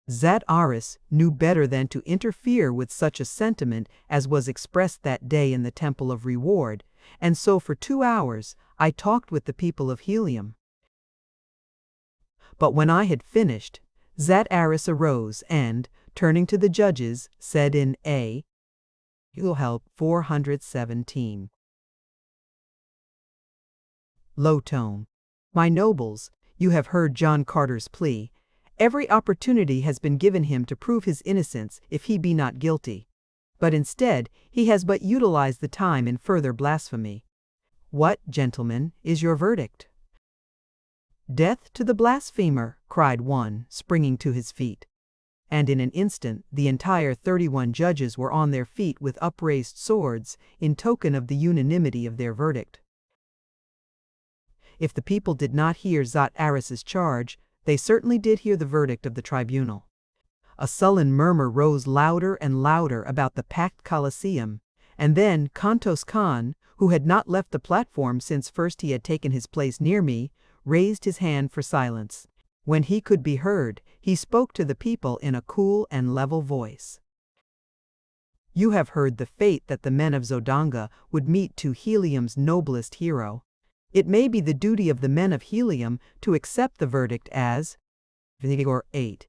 Dejah Thoris knew better than to interfere with such a sentiment as was expressed that day in the Temple of Reward, and so for 2 hours I talked with the people of Helium. But when I had finished, Dejah Thoris arose and, turning to the judges, said in a You'll help 417 low tone, "My nobles, you have heard John Carter's plea. Every opportunity has been given him to prove his innocence if he be not guilty. But instead, he has but utilized the time in further blasphemy. What, gentlemen, is your verdict?" "Death to the blasphemer," cried one, springing to his feet. And in an instant the entire 31 judges were on their feet with upraised swords, in token of the unanimity of their verdict. If the people did not hear Dejah Thoris's charge, they certainly did hear the verdict of the tribunal. A sullen murmur rose louder and louder about the packed Colosseum, and then Kantos Khan, who had not left the platform since first he had taken his place near me, raised his hand for silence. When he could be heard, he spoke to the people in a cool and level voice. "You have heard the fate that the men of Zodanga would meet to Helium's noblest hero. It may be the duty of the men of Helium to accept the verdict as Vigor 8.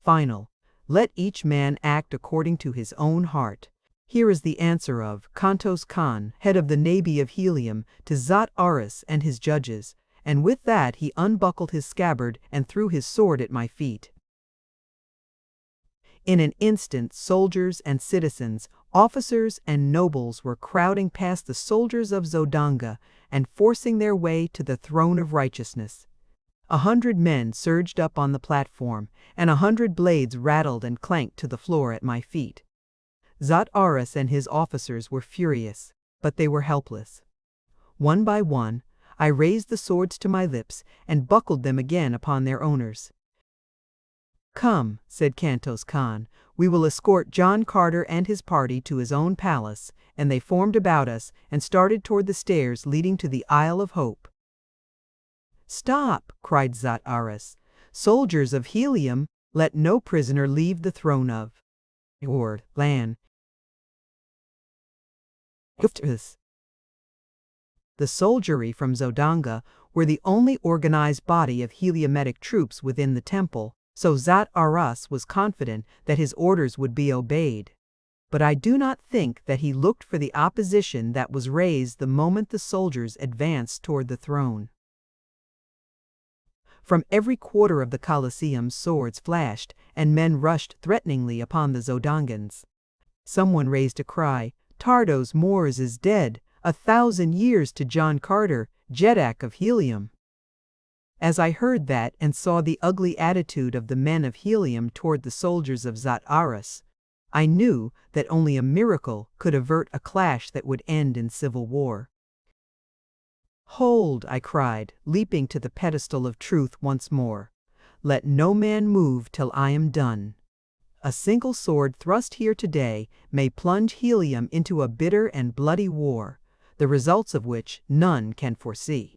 Final. Let each man act according to his own heart. Here is the answer of Kantos Khan, head of the Navy of Helium, to Dejah Thoris and his judges," and with that he unbuckled his scabbard and threw his sword at my feet. In an instant, soldiers and citizens, officers and nobles were crowding past the soldiers of Zodanga and forcing their way to the throne of righteousness. 100 men surged up on the platform, and 100 blades rattled and clanked to the floor at my feet. Dejah Thoris and his officers were furious, but they were helpless. One by one, I raised the swords to my lips and buckled them again upon their owners. "Come," said Kantos Khan, "we will escort John Carter and his party to his own palace," and they formed about us and started toward the stairs leading to the Isle of Hope. "Stop!" cried Dejah Thoris. "Soldiers of Helium, let no prisoner leave the throne of your land." The soldiery from Zodanga were the only organized body of Heliometic troops within the temple, so Dejah Thoris was confident that his orders would be obeyed. But I do not think that he looked for the opposition that was raised the moment the soldiers advanced toward the throne. From every quarter of the Colosseum swords flashed, and men rushed threateningly upon the Zodangans. Someone raised a cry, "Tardos Mors is dead! 1,000 years to John Carter, Jeddak of Helium!" As I heard that and saw the ugly attitude of the men of Helium toward the soldiers of Dejah Thoris, I knew that only a miracle could avert a clash that would end in civil war. "Hold!" I cried, leaping to the pedestal of truth once more. "Let no man move till I am done. A single sword thrust here today may plunge Helium into a bitter and bloody war, the results of which none can foresee.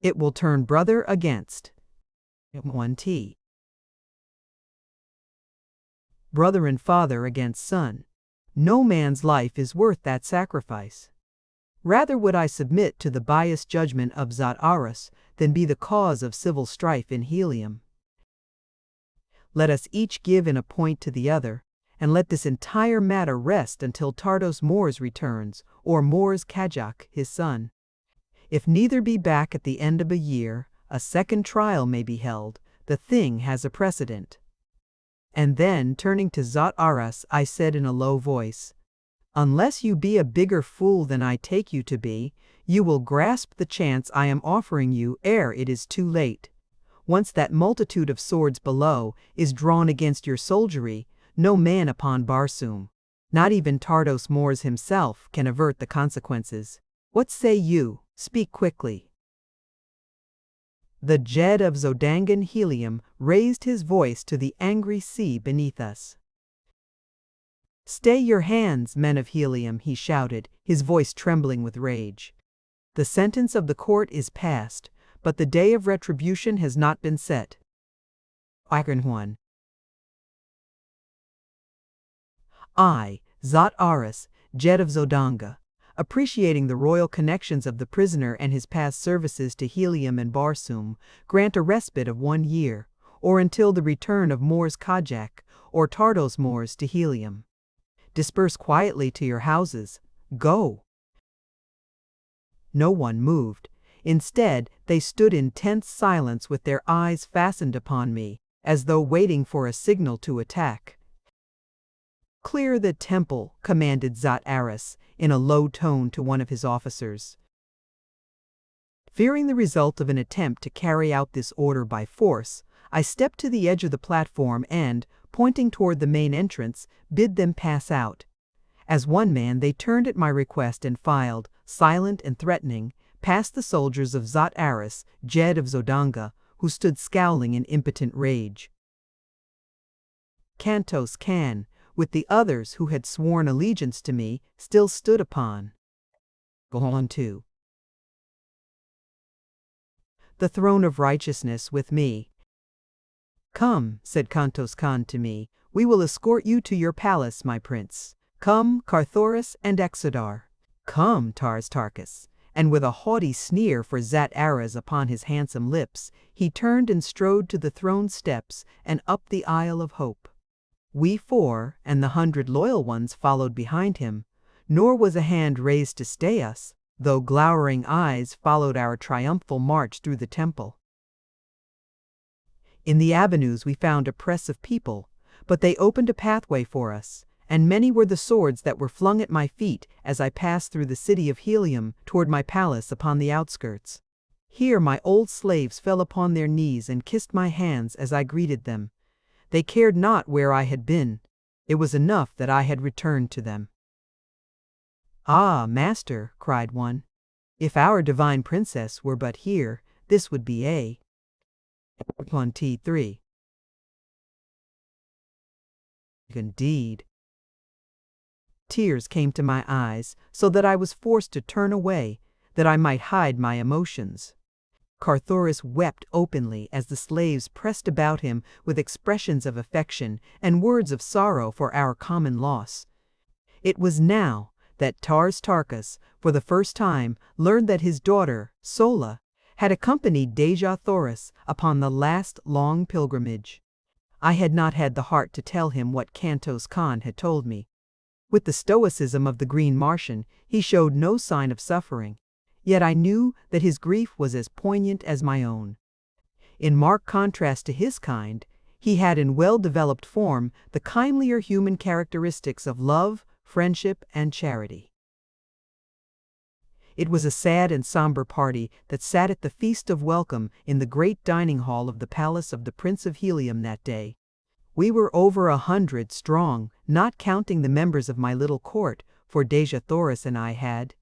It will turn brother against 1T. Brother and father against son. No man's life is worth that sacrifice. Rather would I submit to the biased judgment of Dejah Thoris than be the cause of civil strife in Helium. Let us each give in a point to the other, and let this entire matter rest until Tardos Mors returns, or Mors Kajak, his son. If neither be back at the end of a year, a second trial may be held. The thing has a precedent." And then, turning to Dejah Thoris, I said in a low voice, "Unless you be a bigger fool than I take you to be, you will grasp the chance I am offering you ere it is too late. Once that multitude of swords below is drawn against your soldiery, no man upon Barsoom, Not even Tardos Mors himself can avert the consequences. What say you? Speak quickly." The Jed of Zodangan Helium raised his voice to the angry sea beneath us. "Stay your hands, men of Helium," he shouted, his voice trembling with rage. "The sentence of the court is passed, but the day of retribution has not been set." Iron 1. I, Dejah Thoris, Jed of Zodanga, appreciating the royal connections of the prisoner and his past services to Helium and Barsoom, grant a respite of 1 year, or until the return of Mors Kajak or Tardos Mors to Helium. Disperse quietly to your houses. Go. No one moved. Instead, they stood in tense silence with their eyes fastened upon me, as though waiting for a signal to attack. "Clear the temple," commanded Dejah Thoris in a low tone to one of his officers. Fearing the result of an attempt to carry out this order by force, I stepped to the edge of the platform and, pointing toward the main entrance, bid them pass out. As one man, they turned at my request and filed, silent and threatening, past the soldiers of Dejah Thoris, Jed of Zodanga, who stood scowling in impotent rage. Kantos Khan, with the others who had sworn allegiance to me, still stood upon. Go on to the throne of righteousness with me. "Come," said Kantos Khan to me, "we will escort you to your palace, my prince. Come, Carthoris and Exodar. Come, Tars Tarkas." And with a haughty sneer for Dejah Thoris upon his handsome lips, he turned and strode to the throne steps and up the aisle of hope. We 4, and the 100 loyal ones followed behind him, nor was a hand raised to stay us, though glowering eyes followed our triumphal march through the temple. In the avenues we found a press of people, but they opened a pathway for us, and many were the swords that were flung at my feet as I passed through the city of Helium toward my palace upon the outskirts. Here my old slaves fell upon their knees and kissed my hands as I greeted them. They cared not where I had been. It was enough that I had returned to them. "Ah, master," cried one, "if our divine princess were but here, this would be a 23. Indeed." Tears came to my eyes, so that I was forced to turn away, that I might hide my emotions. Carthoris wept openly as the slaves pressed about him with expressions of affection and words of sorrow for our common loss. It was now that Tars Tarkas, for the first time, learned that his daughter, Sola, had accompanied Dejah Thoris upon the last long pilgrimage. I had not had the heart to tell him what Kantos Khan had told me. With the stoicism of the green Martian, he showed no sign of suffering. Yet I knew that his grief was as poignant as my own. In marked contrast to his kind, he had in well-developed form the kindlier human characteristics of love, friendship, and charity. It was a sad and somber party that sat at the feast of welcome in the great dining hall of the palace of the Prince of Helium that day. We were over 100 strong, not counting the members of my little court, for Dejah Thoris and I had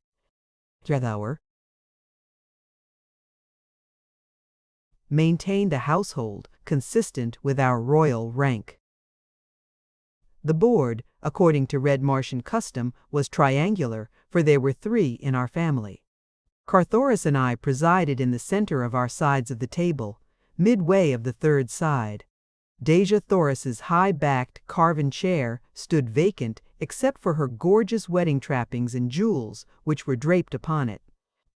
maintained a household consistent with our royal rank. The board, according to Red Martian custom, was triangular, for there were 3 in our family. Carthoris and I presided in the center of our sides of the table, midway of the third side. Dejah Thoris's high-backed, carven chair stood vacant except for her gorgeous wedding trappings and jewels, which were draped upon it.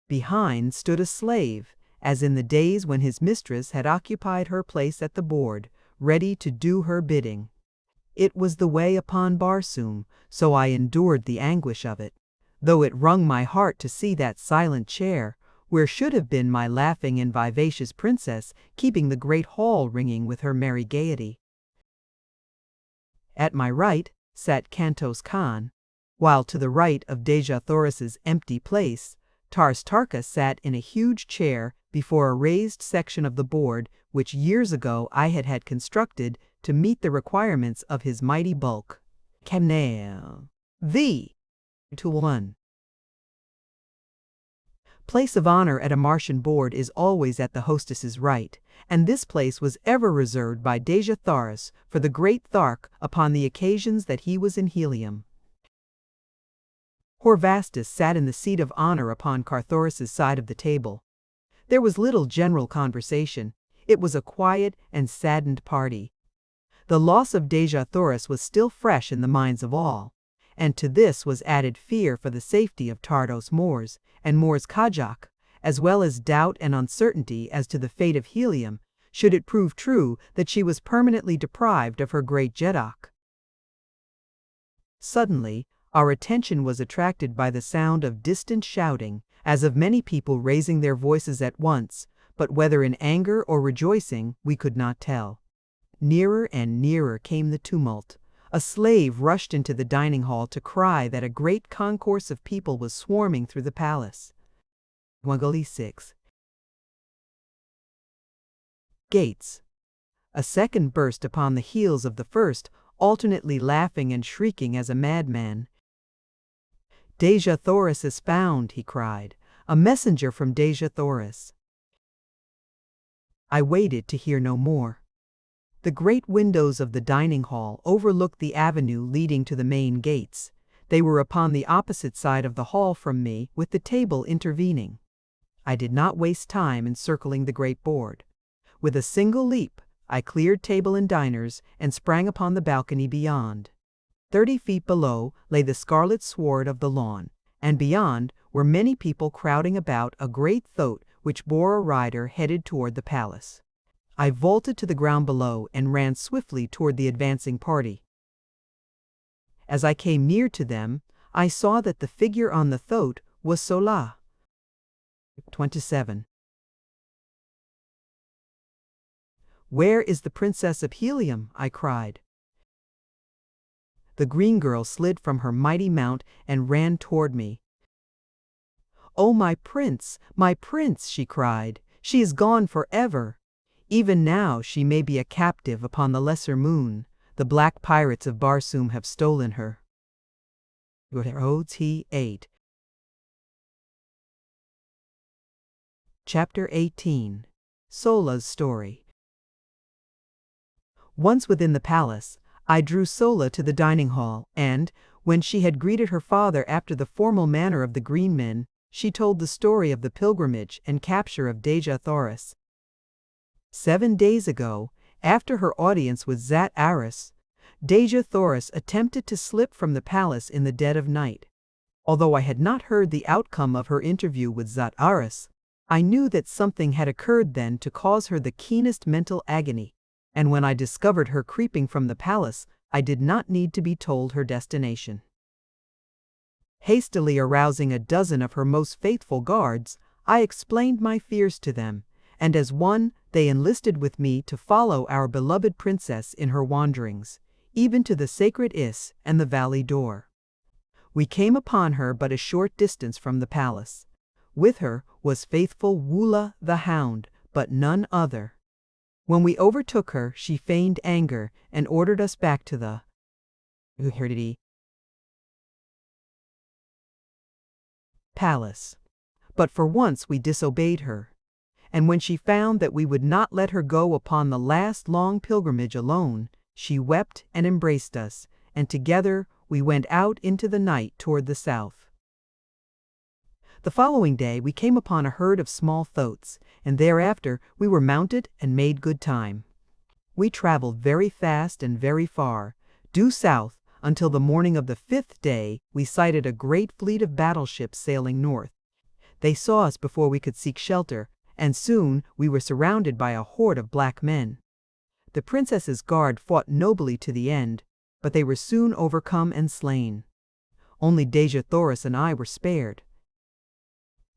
Behind stood a slave, as in the days when his mistress had occupied her place at the board, ready to do her bidding. It was the way upon Barsoom, so I endured the anguish of it, though it wrung my heart to see that silent chair, where should have been my laughing and vivacious princess, keeping the great hall ringing with her merry gaiety. At my right sat Kantos Khan, while to the right of Dejah Thoris's empty place, Tars Tarkas sat in a huge chair before a raised section of the board which years ago I had constructed to meet the requirements of his mighty bulk. The to 1. Place of honor at a Martian board is always at the hostess's right, and this place was ever reserved by Dejah Thoris for the great Thark upon the occasions that he was in helium. Horvastus sat in the seat of honor upon Carthoris's side of the table. There was little general conversation. It was a quiet and saddened party. The loss of Dejah Thoris was still fresh in the minds of all, and to this was added fear for the safety of Tardos Mors and Mors Kajak, as well as doubt and uncertainty as to the fate of helium, should it prove true that she was permanently deprived of her great Jeddak. Suddenly, our attention was attracted by the sound of distant shouting, as of many people raising their voices at once, but whether in anger or rejoicing, we could not tell. Nearer and nearer came the tumult. A slave rushed into the dining hall to cry that a great concourse of people was swarming through the palace. 6. Gates. A second burst upon the heels of the first, alternately laughing and shrieking as a madman. Dejah Thoris is found, he cried. A messenger from Dejah Thoris. I waited to hear no more. The great windows of the dining hall overlooked the avenue leading to the main gates. They were upon the opposite side of the hall from me, with the table intervening. I did not waste time in circling the great board. With a single leap, I cleared table and diners and sprang upon the balcony beyond. 30 feet below lay the scarlet sward of the lawn, and beyond were many people crowding about a great thoat which bore a rider headed toward the palace. I vaulted to the ground below and ran swiftly toward the advancing party. As I came near to them, I saw that the figure on the thoat was Sola. 27. Where is the Princess of Helium? I cried. The green girl slid from her mighty mount and ran toward me. Oh, my prince, she cried. She is gone forever. Even now she may be a captive upon the lesser moon. The black pirates of Barsoom have stolen her. Hordes 8. Chapter 18. Sola's Story. Once within the palace, I drew Sola to the dining hall, and, when she had greeted her father after the formal manner of the green men, she told the story of the pilgrimage and capture of Dejah Thoris. 7 days ago, after her audience with Zat Aris, Dejah Thoris attempted to slip from the palace in the dead of night. Although I had not heard the outcome of her interview with Zat Aris, I knew that something had occurred then to cause her the keenest mental agony, and when I discovered her creeping from the palace, I did not need to be told her destination. Hastily arousing a dozen of her most faithful guards, I explained my fears to them, and as one, they enlisted with me to follow our beloved princess in her wanderings, even to the sacred Is and the valley door. We came upon her but a short distance from the palace. With her was faithful Wula the hound, but none other. When we overtook her, she feigned anger and ordered us back to the palace. But for once we disobeyed her. And when she found that we would not let her go upon the last long pilgrimage alone, she wept and embraced us, and together we went out into the night toward the south. The following day we came upon a herd of small thoats, and thereafter we were mounted and made good time. We traveled very fast and very far, due south, until the morning of the 5th day we sighted a great fleet of battleships sailing north. They saw us before we could seek shelter, and soon we were surrounded by a horde of black men. The princess's guard fought nobly to the end, but they were soon overcome and slain. Only Dejah Thoris and I were spared.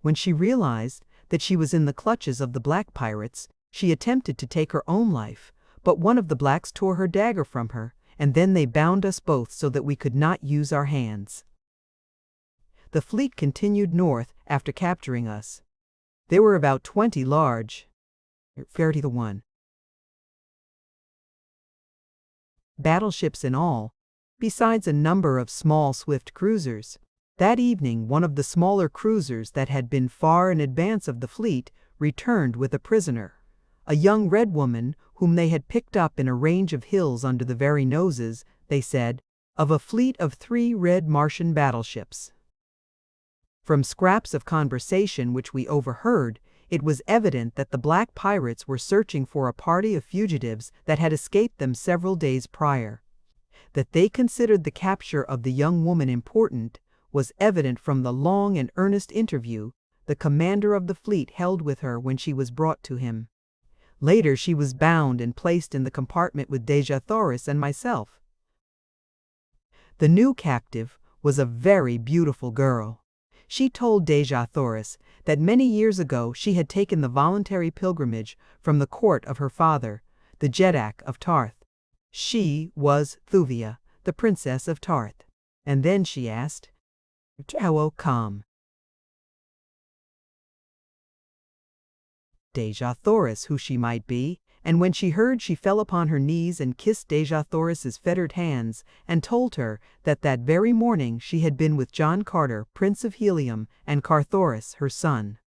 When she realized that she was in the clutches of the black pirates, she attempted to take her own life, but one of the blacks tore her dagger from her, and then they bound us both so that we could not use our hands. The fleet continued north after capturing us. There were about 20 large, 31 battleships in all, besides a number of small swift cruisers. That evening, one of the smaller cruisers that had been far in advance of the fleet returned with a prisoner, a young red woman whom they had picked up in a range of hills under the very noses, they said, of a fleet of 3 red Martian battleships. From scraps of conversation which we overheard, it was evident that the black pirates were searching for a party of fugitives that had escaped them several days prior. That they considered the capture of the young woman important was evident from the long and earnest interview the commander of the fleet held with her when she was brought to him. Later she was bound and placed in the compartment with Dejah Thoris and myself. The new captive was a very beautiful girl. She told Dejah Thoris that many years ago she had taken the voluntary pilgrimage from the court of her father, the Jeddak of Tarth. She was Thuvia, the princess of Tarth. And then she asked, "How come?" Dejah Thoris who she might be, and when she heard she fell upon her knees and kissed Dejah Thoris's fettered hands, and told her that that very morning she had been with John Carter, Prince of Helium, and Carthoris, her son.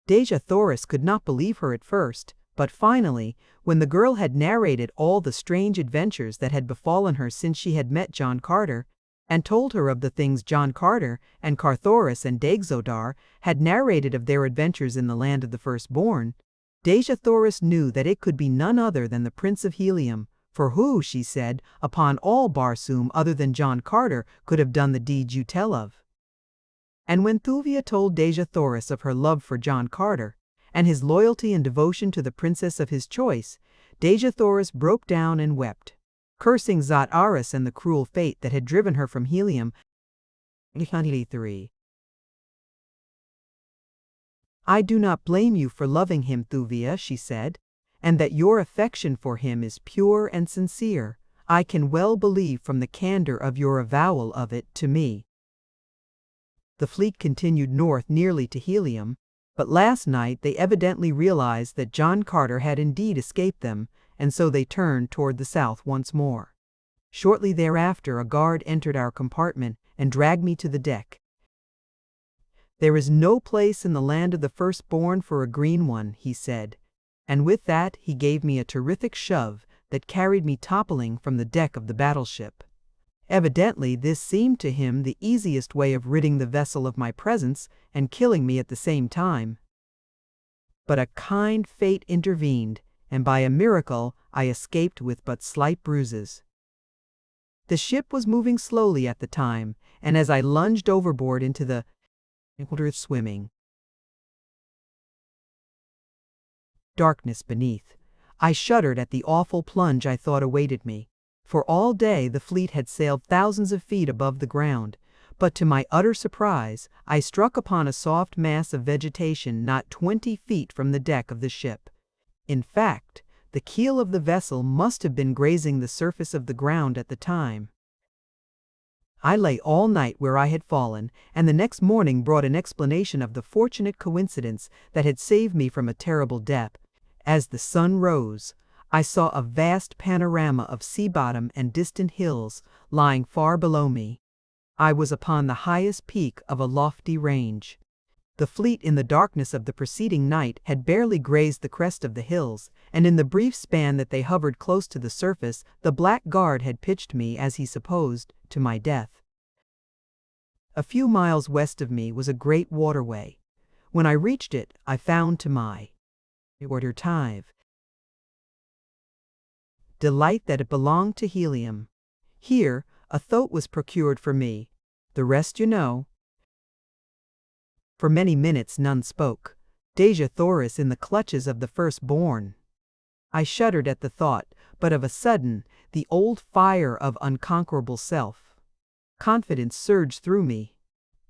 Dejah Thoris could not believe her at first, but finally, when the girl had narrated all the strange adventures that had befallen her since she had met John Carter, and told her of the things John Carter and Carthoris and Dagzodar had narrated of their adventures in the land of the firstborn, Dejah Thoris knew that it could be none other than the Prince of Helium, for who, she said, upon all Barsoom other than John Carter could have done the deeds you tell of. And when Thuvia told Dejah Thoris of her love for John Carter, and his loyalty and devotion to the princess of his choice, Dejah Thoris broke down and wept, cursing Zat Aris and the cruel fate that had driven her from Helium. 3. "I do not blame you for loving him, Thuvia," she said, "and that your affection for him is pure and sincere. I can well believe from the candor of your avowal of it to me." The fleet continued north nearly to Helium, but last night they evidently realized that John Carter had indeed escaped them, and so they turned toward the south once more. Shortly thereafter a guard entered our compartment and dragged me to the deck. "There is no place in the land of the firstborn for a green one," he said, and with that he gave me a terrific shove that carried me toppling from the deck of the battleship. Evidently this seemed to him the easiest way of ridding the vessel of my presence and killing me at the same time. But a kind fate intervened, and by a miracle I escaped with but slight bruises. The ship was moving slowly at the time, and as I lunged overboard into the swimming darkness beneath, I shuddered at the awful plunge I thought awaited me. For all day the fleet had sailed thousands of feet above the ground, but to my utter surprise I struck upon a soft mass of vegetation not 20 feet from the deck of the ship. In fact, the keel of the vessel must have been grazing the surface of the ground at the time. I lay all night where I had fallen, and the next morning brought an explanation of the fortunate coincidence that had saved me from a terrible death. As the sun rose, I saw a vast panorama of sea bottom and distant hills lying far below me. I was upon the highest peak of a lofty range. The fleet in the darkness of the preceding night had barely grazed the crest of the hills, and in the brief span that they hovered close to the surface, the black guard had pitched me, as he supposed, to my death. A few miles west of me was a great waterway. When I reached it, I found to my delight that it belonged to Helium. Here, a thoat was procured for me. The rest you know. For many minutes none spoke, Dejah Thoris in the clutches of the firstborn. I shuddered at the thought, but of a sudden, the old fire of unconquerable self-confidence surged through me.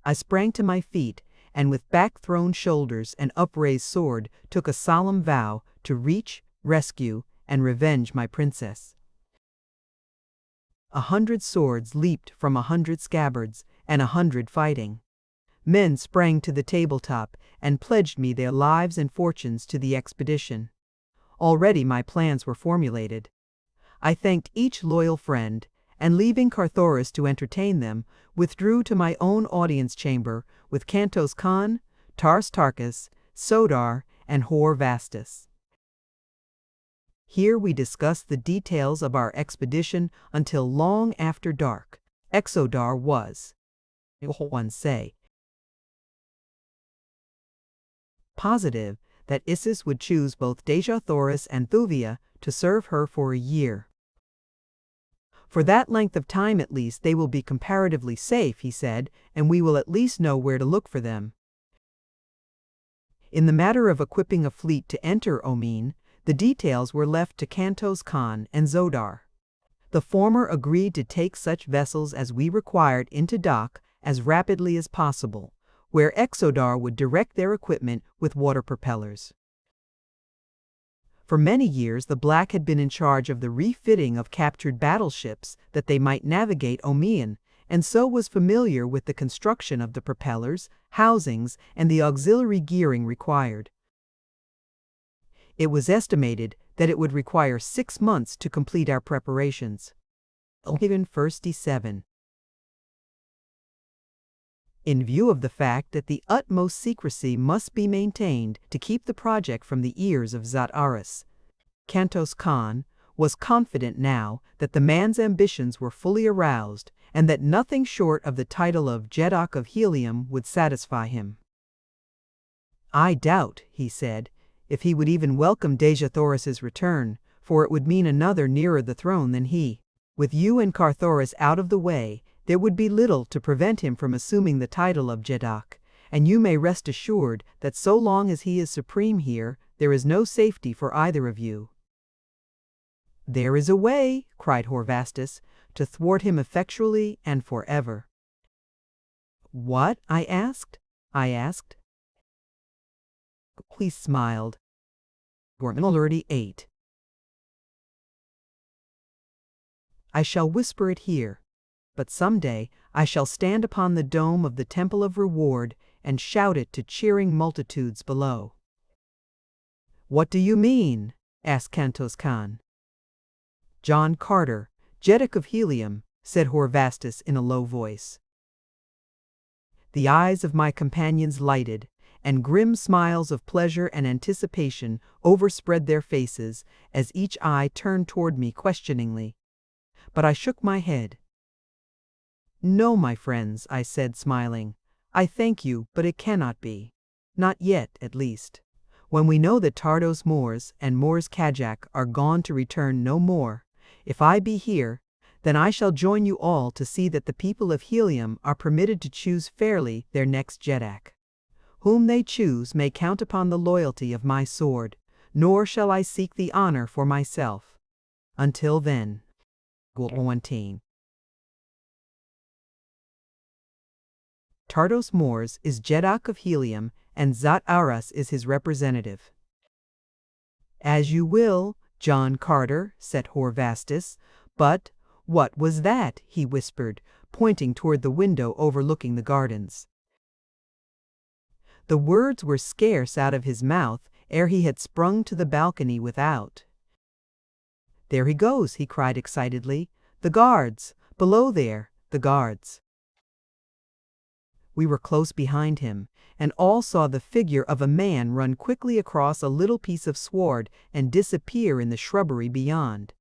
I sprang to my feet, and with back-thrown shoulders and upraised sword, took a solemn vow to reach, rescue, and revenge my princess. 100 swords leaped from 100 scabbards, and 100 fighting men sprang to the tabletop and pledged me their lives and fortunes to the expedition. Already my plans were formulated. I thanked each loyal friend, and leaving Carthoris to entertain them, withdrew to my own audience chamber with Cantos Khan, Tarkis, Sodar, and Horvastus. Here we discussed the details of our expedition until long after dark. Exodar was, one say, positive that Isis would choose both Dejah Thoris and Thuvia to serve her for a year. For that length of time at least they will be comparatively safe, he said, and we will at least know where to look for them. In the matter of equipping a fleet to enter Omin, the details were left to Cantos Khan and Zodar. The former agreed to take such vessels as we required into dock as rapidly as possible, where Exodar would direct their equipment with water propellers. For many years the Black had been in charge of the refitting of captured battleships that they might navigate Omian, and so was familiar with the construction of the propellers, housings, and the auxiliary gearing required. It was estimated that it would require 6 months to complete our preparations. Even first D7. In view of the fact that the utmost secrecy must be maintained to keep the project from the ears of Dejah Thoris, Cantos Khan was confident now that the man's ambitions were fully aroused and that nothing short of the title of Jeddak of Helium would satisfy him. I doubt, he said, if he would even welcome Dejah Thoris's return, for it would mean another nearer the throne than he. With you and Carthoris out of the way, there would be little to prevent him from assuming the title of Jeddak, and you may rest assured that so long as he is supreme here, there is no safety for either of you. There is a way, cried Horvastus, to thwart him effectually and forever. What? I asked. He smiled. Already 8. I shall whisper it here, but someday I shall stand upon the dome of the Temple of Reward and shout it to cheering multitudes below. What do you mean? Asked Cantos Khan. John Carter, Jeddak of Helium, said Horvastus in a low voice. The eyes of my companions lighted, and grim smiles of pleasure and anticipation overspread their faces as each eye turned toward me questioningly. But I shook my head. No, my friends, I said, smiling. I thank you, but it cannot be. Not yet, at least. When we know that Tardos Mors and Mors Kajak are gone to return no more, if I be here, then I shall join you all to see that the people of Helium are permitted to choose fairly their next Jeddak. Whom they choose may count upon the loyalty of my sword, nor shall I seek the honor for myself. Until then. 19. Tardos Mors is Jeddak of Helium, and Dejah Thoris is his representative. As you will, John Carter, said Horvastus, but what was that? He whispered, pointing toward the window overlooking the gardens. The words were scarce out of his mouth ere he had sprung to the balcony without. There he goes, he cried excitedly. The guards! Below there, the guards! We were close behind him, and all saw the figure of a man run quickly across a little piece of sward and disappear in the shrubbery beyond.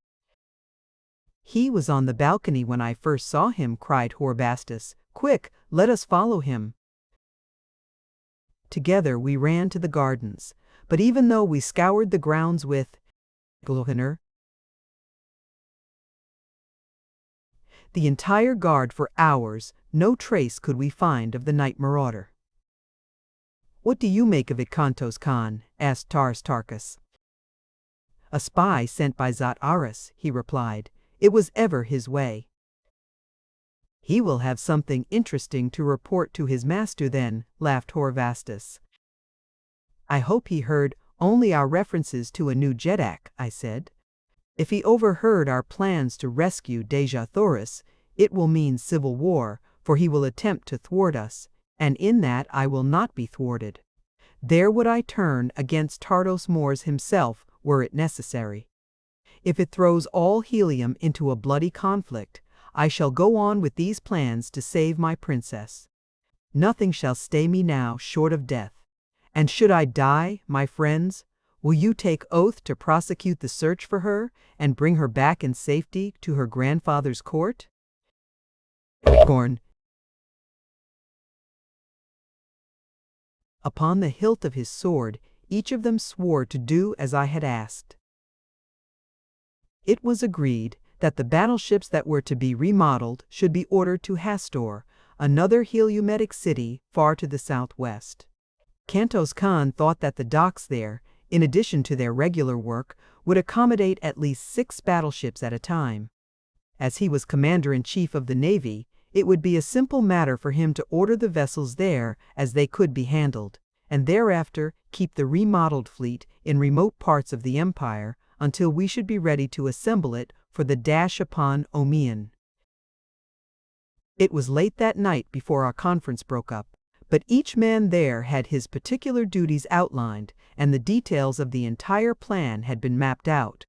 He was on the balcony when I first saw him, cried Horvastus. Quick, let us follow him. Together we ran to the gardens, but even though we scoured the grounds with the entire guard for hours, no trace could we find of the night marauder. What do you make of it, Cantos Khan? Asked Tarkis. A spy sent by Dejah Thoris, he replied. It was ever his way. He will have something interesting to report to his master then, laughed Horvastus. I hope he heard only our references to a new Jeddak, I said. If he overheard our plans to rescue Dejah Thoris, it will mean civil war, for he will attempt to thwart us, and in that I will not be thwarted. There would I turn against Tardos Mors himself, were it necessary. If it throws all Helium into a bloody conflict, I shall go on with these plans to save my princess. Nothing shall stay me now short of death. And should I die, my friends, will you take oath to prosecute the search for her and bring her back in safety to her grandfather's court? Gorn. Upon the hilt of his sword, each of them swore to do as I had asked. It was agreed that the battleships that were to be remodeled should be ordered to Hastor, another heliometic city far to the southwest. Kantos Khan thought that the docks there, in addition to their regular work, would accommodate at least 6 battleships at a time. As he was commander-in-chief of the Navy, it would be a simple matter for him to order the vessels there as they could be handled, and thereafter keep the remodeled fleet in remote parts of the empire until we should be ready to assemble it for the dash upon Omean. It was late that night before our conference broke up, but each man there had his particular duties outlined, and the details of the entire plan had been mapped out.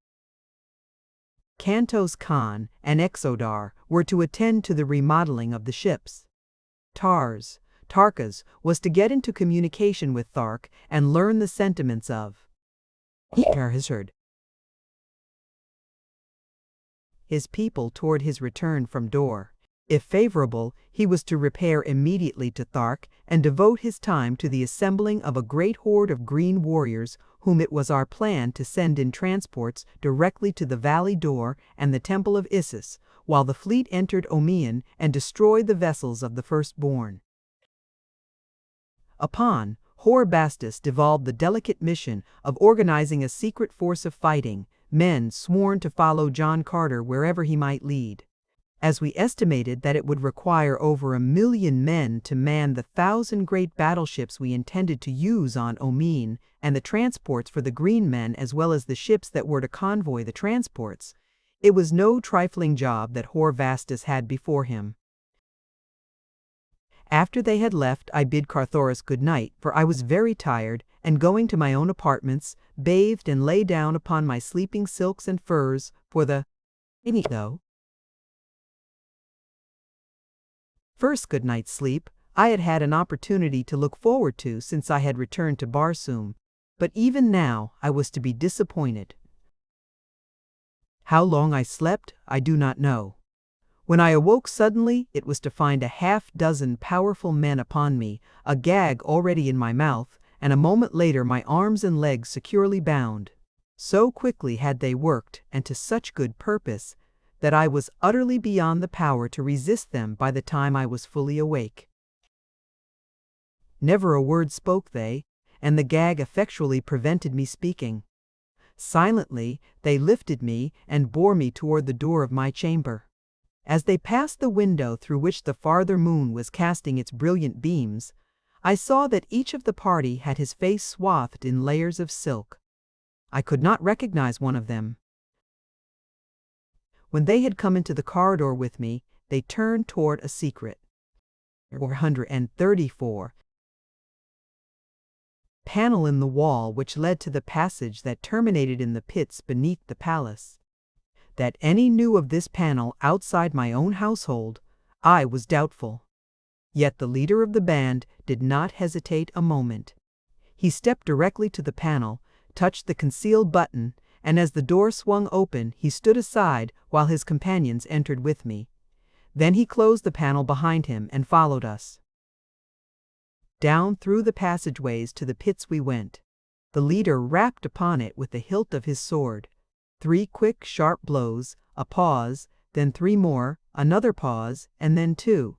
Kantos Khan and Exodar were to attend to the remodeling of the ships. Tarkas was to get into communication with Thark and learn the sentiments of his people toward his return from Dor. If favorable, he was to repair immediately to Thark and devote his time to the assembling of a great horde of green warriors whom it was our plan to send in transports directly to the Valley Dor and the Temple of Isis, while the fleet entered Omean and destroyed the vessels of the firstborn. Upon Hordes devolved the delicate mission of organizing a secret force of fighting men sworn to follow John Carter wherever he might lead. As we estimated that it would require over 1 million men to man the 1,000 great battleships we intended to use on Omean and the transports for the green men as well as the ships that were to convoy the transports, it was no trifling job that Hordes had before him. After they had left, I bid Carthoris good night, for I was very tired, and going to my own apartments, bathed and lay down upon my sleeping silks and furs for the first good night's sleep I had had an opportunity to look forward to since I had returned to Barsoom, but even now I was to be disappointed. How long I slept, I do not know. When I awoke suddenly, it was to find a half-dozen powerful men upon me, a gag already in my mouth, and a moment later my arms and legs securely bound. So quickly had they worked, and to such good purpose, that I was utterly beyond the power to resist them by the time I was fully awake. Never a word spoke they, and the gag effectually prevented me speaking. Silently they lifted me and bore me toward the door of my chamber. As they passed the window through which the farther moon was casting its brilliant beams, I saw that each of the party had his face swathed in layers of silk. I could not recognize one of them. When they had come into the corridor with me, they turned toward a secret 434 panel in the wall which led to the passage that terminated in the pits beneath the palace. That any knew of this panel outside my own household, I was doubtful. Yet the leader of the band did not hesitate a moment. He stepped directly to the panel, touched the concealed button, and as the door swung open, he stood aside while his companions entered with me. Then he closed the panel behind him and followed us. Down through the passageways to the pits we went. The leader rapped upon it with the hilt of his sword. 3 quick, sharp blows, a pause, then 3 more, another pause, and then 2.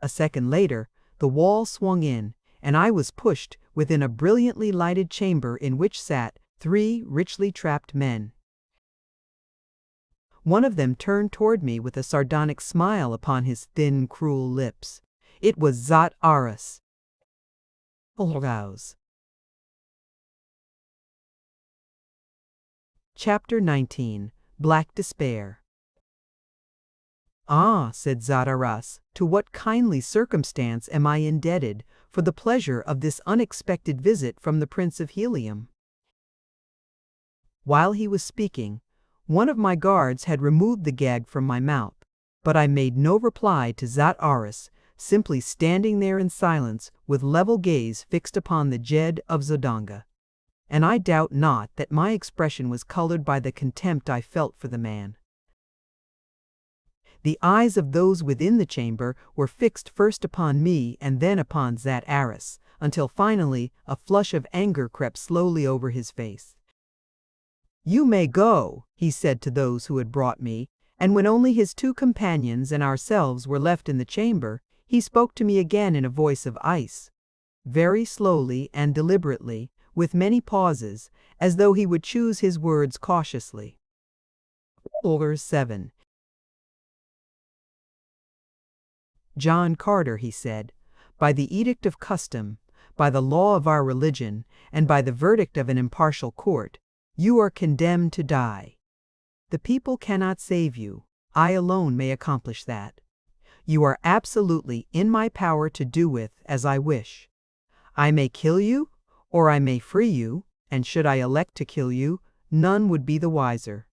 A second later, the wall swung in, and I was pushed within a brilliantly lighted chamber in which sat 3 richly trapped men. One of them turned toward me with a sardonic smile upon his thin, cruel lips. It was Dejah Thoris. Chapter 19. Black Despair. "Ah," said Dejah Thoris, "to what kindly circumstance am I indebted for the pleasure of this unexpected visit from the Prince of Helium?" While he was speaking, one of my guards had removed the gag from my mouth. But I made no reply to Dejah Thoris, simply standing there in silence with level gaze fixed upon the Jed of Zodanga. And I doubt not that my expression was colored by the contempt I felt for the man. The eyes of those within the chamber were fixed first upon me and then upon Dejah Thoris, until finally a flush of anger crept slowly over his face. "You may go," he said to those who had brought me, and when only his 2 companions and ourselves were left in the chamber, he spoke to me again in a voice of ice, very slowly and deliberately, with many pauses, as though he would choose his words cautiously. Order 7. "John Carter," he said, "by the edict of custom, by the law of our religion, and by the verdict of an impartial court, you are condemned to die. The people cannot save you. I alone may accomplish that. You are absolutely in my power to do with as I wish. I may kill you, or I may free you, and should I elect to kill you, none would be the wiser.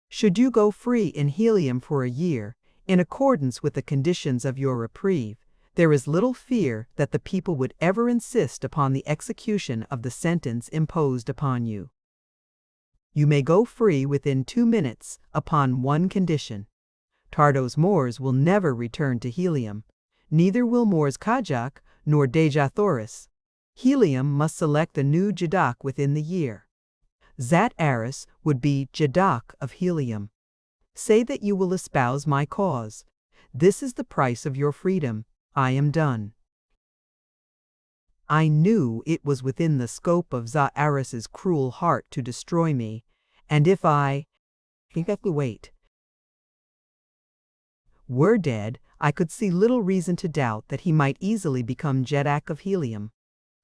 Should you go free in Helium for a year, in accordance with the conditions of your reprieve, there is little fear that the people would ever insist upon the execution of the sentence imposed upon you. You may go free within 2 minutes upon one condition. Tardos Mors will never return to Helium. Neither will Mors Kajak nor Dejah Thoris. Helium must select a new Jadak within the year. Dejah Thoris would be Jadak of Helium. Say that you will espouse my cause. This is the price of your freedom. I am done." I knew it was within the scope of Dejah Thoris's cruel heart to destroy me, and if I were dead, I could see little reason to doubt that he might easily become Jadak of Helium.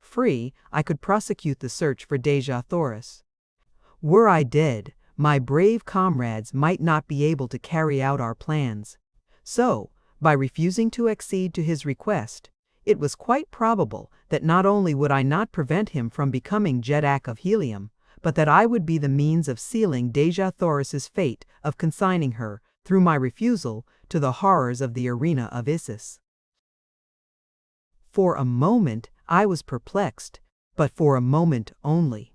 Free, I could prosecute the search for Dejah Thoris. Were I dead, my brave comrades might not be able to carry out our plans. So, by refusing to accede to his request, it was quite probable that not only would I not prevent him from becoming Jadak of Helium, but that I would be the means of sealing Dejah Thoris's fate of consigning her, through my refusal, to the horrors of the arena of Isis. For a moment I was perplexed, but for a moment only.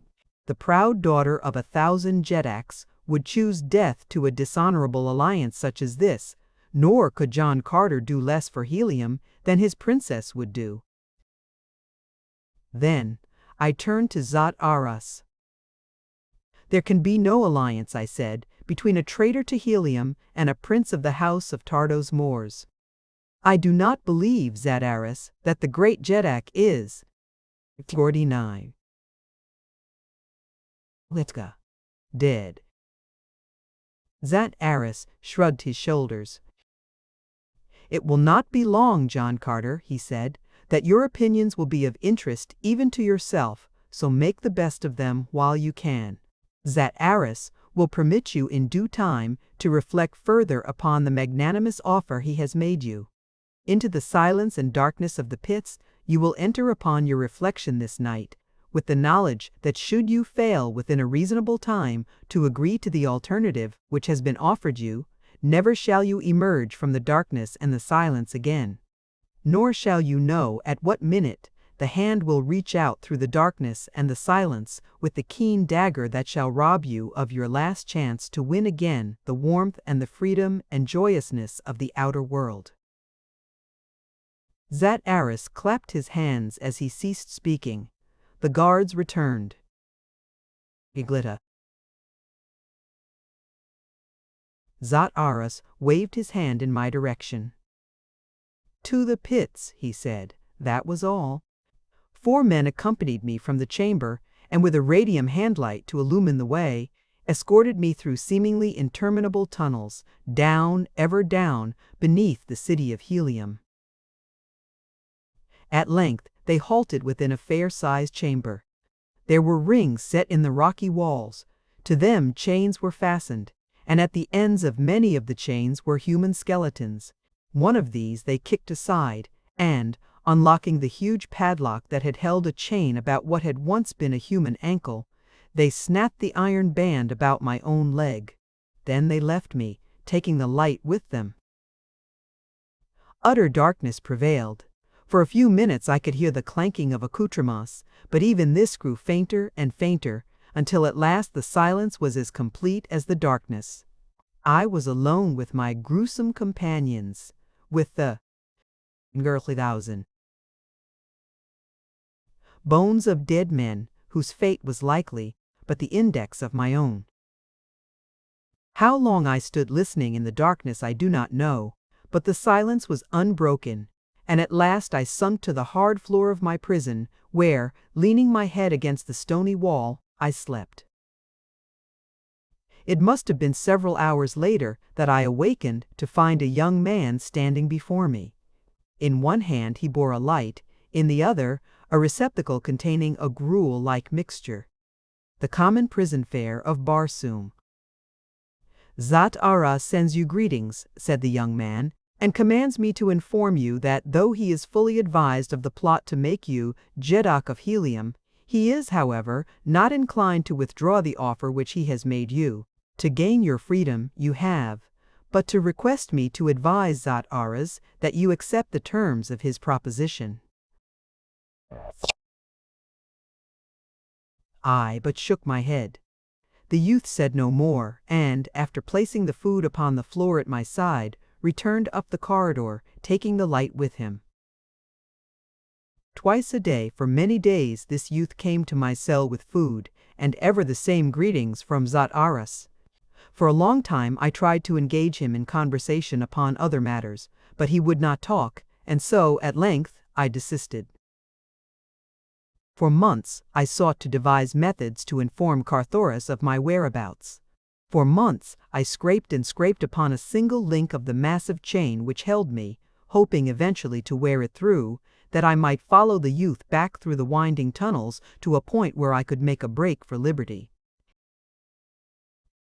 The proud daughter of 1,000 Jedaks would choose death to a dishonorable alliance such as this, nor could John Carter do less for Helium than his princess would do. Then I turned to Dejah Thoris. "There can be no alliance," I said, "between a traitor to Helium and a prince of the house of Tardos Mors. I do not believe, Dejah Thoris, that the great Jadak is 49. Litka. Dead." Dejah Thoris shrugged his shoulders. "It will not be long, John Carter," he said, "that your opinions will be of interest even to yourself, so make the best of them while you can. Dejah Thoris will permit you in due time to reflect further upon the magnanimous offer he has made you. Into the silence and darkness of the pits you will enter upon your reflection this night, with the knowledge that should you fail within a reasonable time to agree to the alternative which has been offered you, never shall you emerge from the darkness and the silence again. Nor shall you know at what minute the hand will reach out through the darkness and the silence with the keen dagger that shall rob you of your last chance to win again the warmth and the freedom and joyousness of the outer world." Dejah Thoris clapped his hands as he ceased speaking. The guards returned. Dejah Thoris waved his hand in my direction. "To the pits," he said. That was all. 4 men accompanied me from the chamber, and with a radium handlight to illumine the way, escorted me through seemingly interminable tunnels, down, ever down, beneath the city of Helium. At length they halted within a fair-sized chamber. There were rings set in the rocky walls. To them chains were fastened, and at the ends of many of the chains were human skeletons. One of these they kicked aside, and, unlocking the huge padlock that had held a chain about what had once been a human ankle, they snapped the iron band about my own leg. Then they left me, taking the light with them. Utter darkness prevailed. For a few minutes I could hear the clanking of accoutrements, but even this grew fainter and fainter, until at last the silence was as complete as the darkness. I was alone with my gruesome companions, with the bones of dead men, whose fate was likely but the index of my own. How long I stood listening in the darkness I do not know, but the silence was unbroken, and at last I sunk to the hard floor of my prison, where, leaning my head against the stony wall, I slept. It must have been several hours later that I awakened to find a young man standing before me. In one hand he bore a light, in the other a receptacle containing a gruel-like mixture, the common prison fare of Barsoom. "Zat Ara sends you greetings," said the young man, "and commands me to inform you that though he is fully advised of the plot to make you Jeddak of Helium, he is, however, not inclined to withdraw the offer which he has made you. To gain your freedom you have but to request me to advise Zat Aras that you accept the terms of his proposition." I but shook my head. The youth said no more, and, after placing the food upon the floor at my side, returned up the corridor, taking the light with him. Twice a day for many days this youth came to my cell with food, and ever the same greetings from Zat Aras. For a long time I tried to engage him in conversation upon other matters, but he would not talk, and so, at length, I desisted. For months I sought to devise methods to inform Thoris of my whereabouts. For months I scraped and scraped upon a single link of the massive chain which held me, hoping eventually to wear it through, that I might follow the youth back through the winding tunnels to a point where I could make a break for liberty.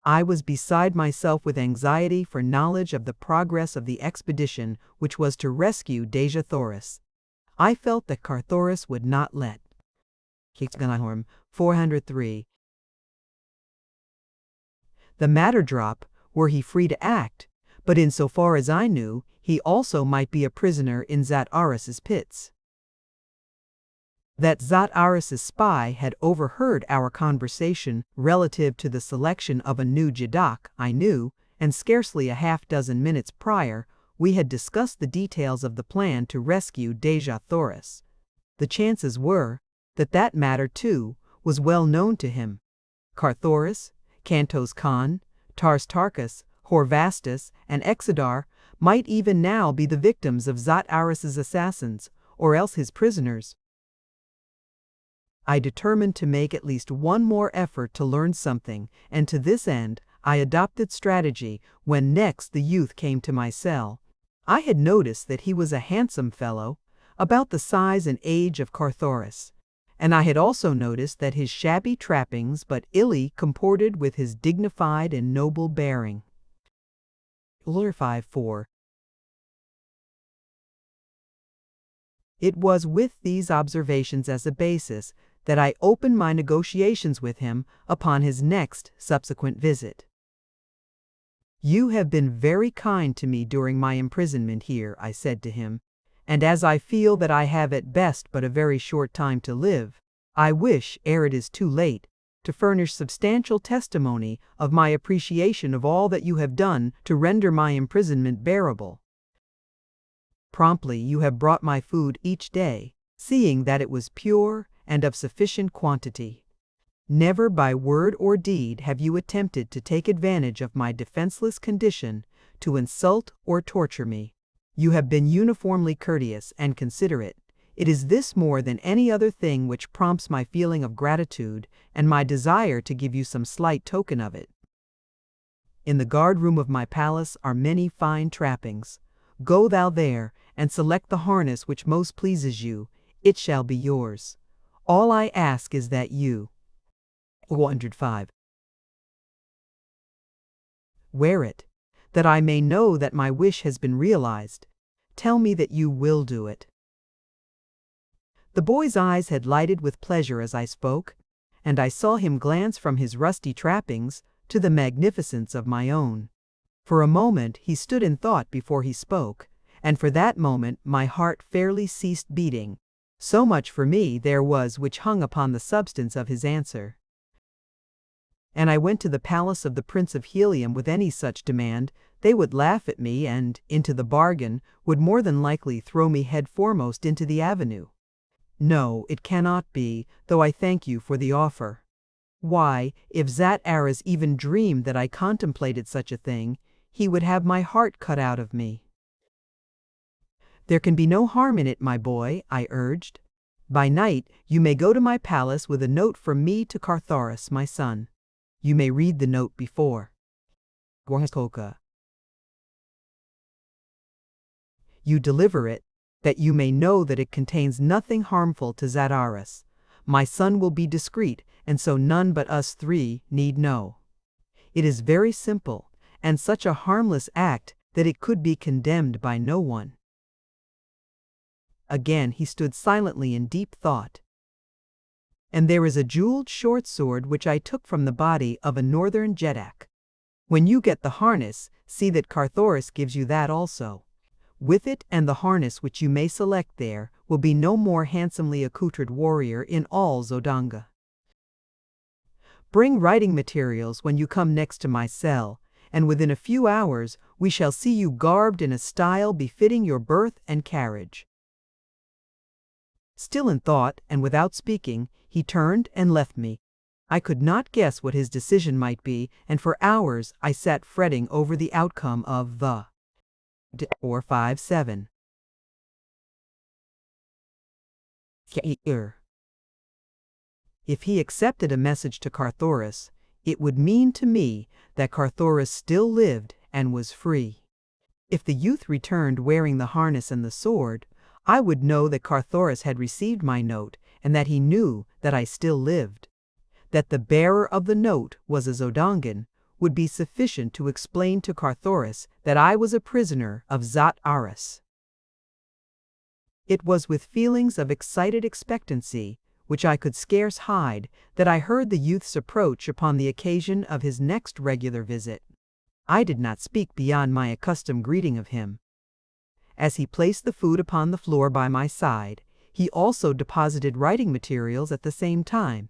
I was beside myself with anxiety for knowledge of the progress of the expedition which was to rescue Dejah Thoris. I felt that Thoris would not let 403. The matter drop, were he free to act, but insofar as I knew, he also might be a prisoner in Zat Aras's pits. That Zat Aras's spy had overheard our conversation relative to the selection of a new Jeddak, I knew, and scarcely a half-dozen minutes prior, we had discussed the details of the plan to rescue Dejah Thoris. The chances were that matter, too, was well known to him. Thoris, Kantos Khan, Tars Tarkas, Horvastus, and Exodar might even now be the victims of Zat Aras's assassins, or else his prisoners. I determined to make at least one more effort to learn something, and to this end I adopted strategy when next the youth came to my cell. I had noticed that he was a handsome fellow, about the size and age of Thoris, and I had also noticed that his shabby trappings but illy comported with his dignified and noble bearing. 5:4. It was with these observations as a basis that I opened my negotiations with him upon his next subsequent visit. "You have been very kind to me during my imprisonment here," I said to him, "and as I feel that I have at best but a very short time to live, I wish, ere it is too late, to furnish substantial testimony of my appreciation of all that you have done to render my imprisonment bearable. Promptly you have brought my food each day, seeing that it was pure and of sufficient quantity. Never by word or deed have you attempted to take advantage of my defenseless condition to insult or torture me. You have been uniformly courteous and considerate. It is this more than any other thing which prompts my feeling of gratitude and my desire to give you some slight token of it. In the guard-room of my palace are many fine trappings. Go thou there and select the harness which most pleases you. It shall be yours. All I ask is that you 105. Wear it, that I may know that my wish has been realized. Tell me that you will do it." The boy's eyes had lighted with pleasure as I spoke, and I saw him glance from his rusty trappings to the magnificence of my own. For a moment he stood in thought before he spoke, and for that moment my heart fairly ceased beating. So much for me there was which hung upon the substance of his answer. And I went to the palace of the Prince of Helium with any such demand, they would laugh at me and, into the bargain, would more than likely throw me head foremost into the avenue. No, it cannot be, though I thank you for the offer. Why, if Zat Aras even dreamed that I contemplated such a thing, he would have my heart cut out of me. There can be no harm in it, my boy, I urged. By night you may go to my palace with a note from me to Dejah Thoris, my son. You may read the note before you deliver it, that you may know that it contains nothing harmful to Zat Aras. My son will be discreet, and so none but us three need know. It is very simple, and such a harmless act that it could be condemned by no one. Again he stood silently in deep thought. And there is a jeweled short sword which I took from the body of a northern Jeddak. When you get the harness, see that Dejah Thoris gives you that also. With it and the harness which you may select there will be no more handsomely accoutred warrior in all Zodanga. Bring writing materials when you come next to my cell, and within a few hours we shall see you garbed in a style befitting your birth and carriage. Still in thought, and without speaking, he turned and left me. I could not guess what his decision might be, and for hours I sat fretting over the outcome of the 457. If he accepted a message to Dejah Thoris, it would mean to me that Dejah Thoris still lived and was free. If the youth returned wearing the harness and the sword, I would know that Dejah Thoris had received my note and that he knew that I still lived. That the bearer of the note was a Zodangan would be sufficient to explain to Dejah Thoris that I was a prisoner of Zat Aras. It was with feelings of excited expectancy, which I could scarce hide, that I heard the youth's approach upon the occasion of his next regular visit. I did not speak beyond my accustomed greeting of him. As he placed the food upon the floor by my side, he also deposited writing materials at the same time.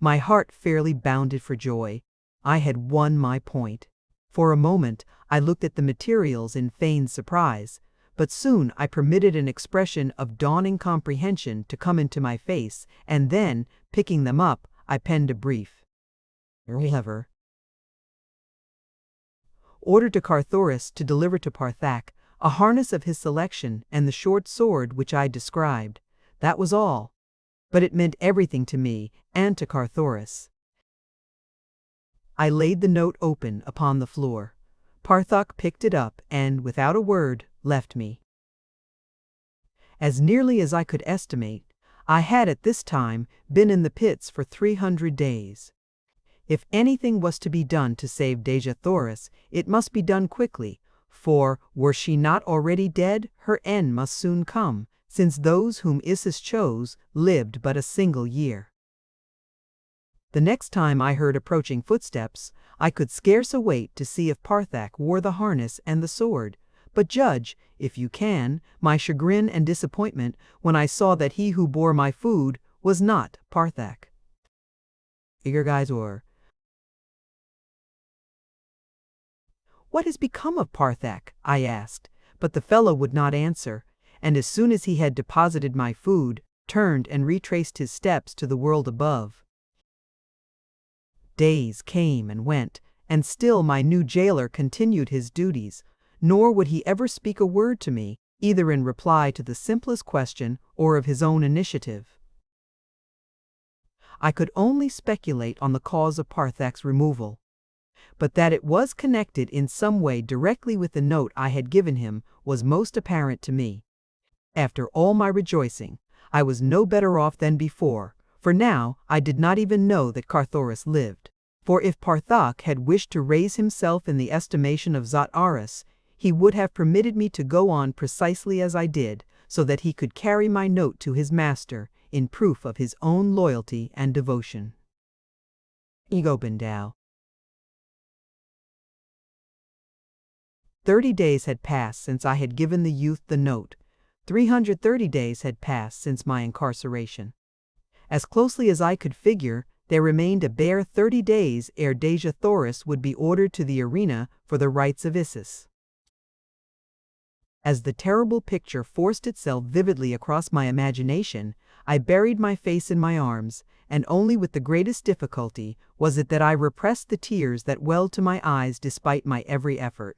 My heart fairly bounded for joy. I had won my point. For a moment I looked at the materials in feigned surprise, but soon I permitted an expression of dawning comprehension to come into my face, and then, picking them up, I penned a brief. Ordered to Dejah Thoris to deliver to Parthak a harness of his selection and the short sword which I described. That was all. But it meant everything to me and to Dejah Thoris. I laid the note open upon the floor. Parthak picked it up and, without a word, left me. As nearly as I could estimate, I had at this time been in the pits for 300 days. If anything was to be done to save Dejah Thoris, it must be done quickly, for, were she not already dead, her end must soon come, since those whom Isis chose lived but a single year. The next time I heard approaching footsteps, I could scarce await to see if Parthak wore the harness and the sword, but judge, if you can, my chagrin and disappointment when I saw that he who bore my food was not Parthak. What has become of Parthak? I asked, but the fellow would not answer, and as soon as he had deposited my food, turned and retraced his steps to the world above. Days came and went, and still my new jailer continued his duties, nor would he ever speak a word to me, either in reply to the simplest question or of his own initiative. I could only speculate on the cause of Parthak's removal, but that it was connected in some way directly with the note I had given him was most apparent to me. After all my rejoicing, I was no better off than before, for now I did not even know that Dejah Thoris lived. For if Parthak had wished to raise himself in the estimation of Zat Aras, he would have permitted me to go on precisely as I did, so that he could carry my note to his master in proof of his own loyalty and devotion. Ego Bindao. 30 days had passed since I had given the youth the note. 330 days had passed since my incarceration. As closely as I could figure, there remained a bare 30 days ere Dejah Thoris would be ordered to the arena for the rites of Isis. As the terrible picture forced itself vividly across my imagination, I buried my face in my arms, and only with the greatest difficulty was it that I repressed the tears that welled to my eyes despite my every effort.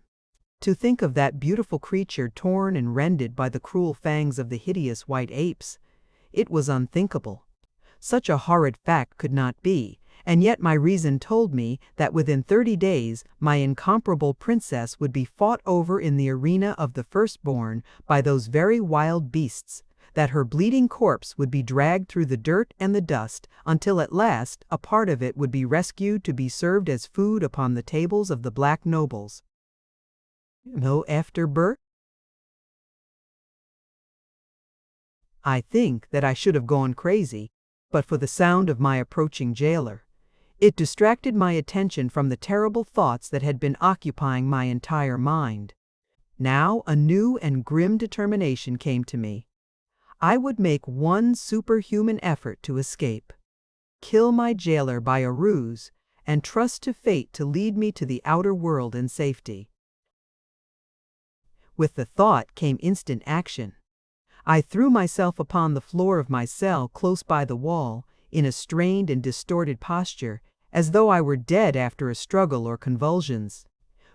To think of that beautiful creature torn and rended by the cruel fangs of the hideous white apes, it was unthinkable. Such a horrid fact could not be, and yet my reason told me that within 30 days my incomparable princess would be fought over in the arena of the firstborn by those very wild beasts, that her bleeding corpse would be dragged through the dirt and the dust until at last a part of it would be rescued to be served as food upon the tables of the black nobles. No afterbirth? I think that I should have gone crazy, but for the sound of my approaching jailer. It distracted my attention from the terrible thoughts that had been occupying my entire mind. Now a new and grim determination came to me. I would make one superhuman effort to escape, kill my jailer by a ruse, and trust to fate to lead me to the outer world in safety. With the thought came instant action. I threw myself upon the floor of my cell close by the wall, in a strained and distorted posture, as though I were dead after a struggle or convulsions.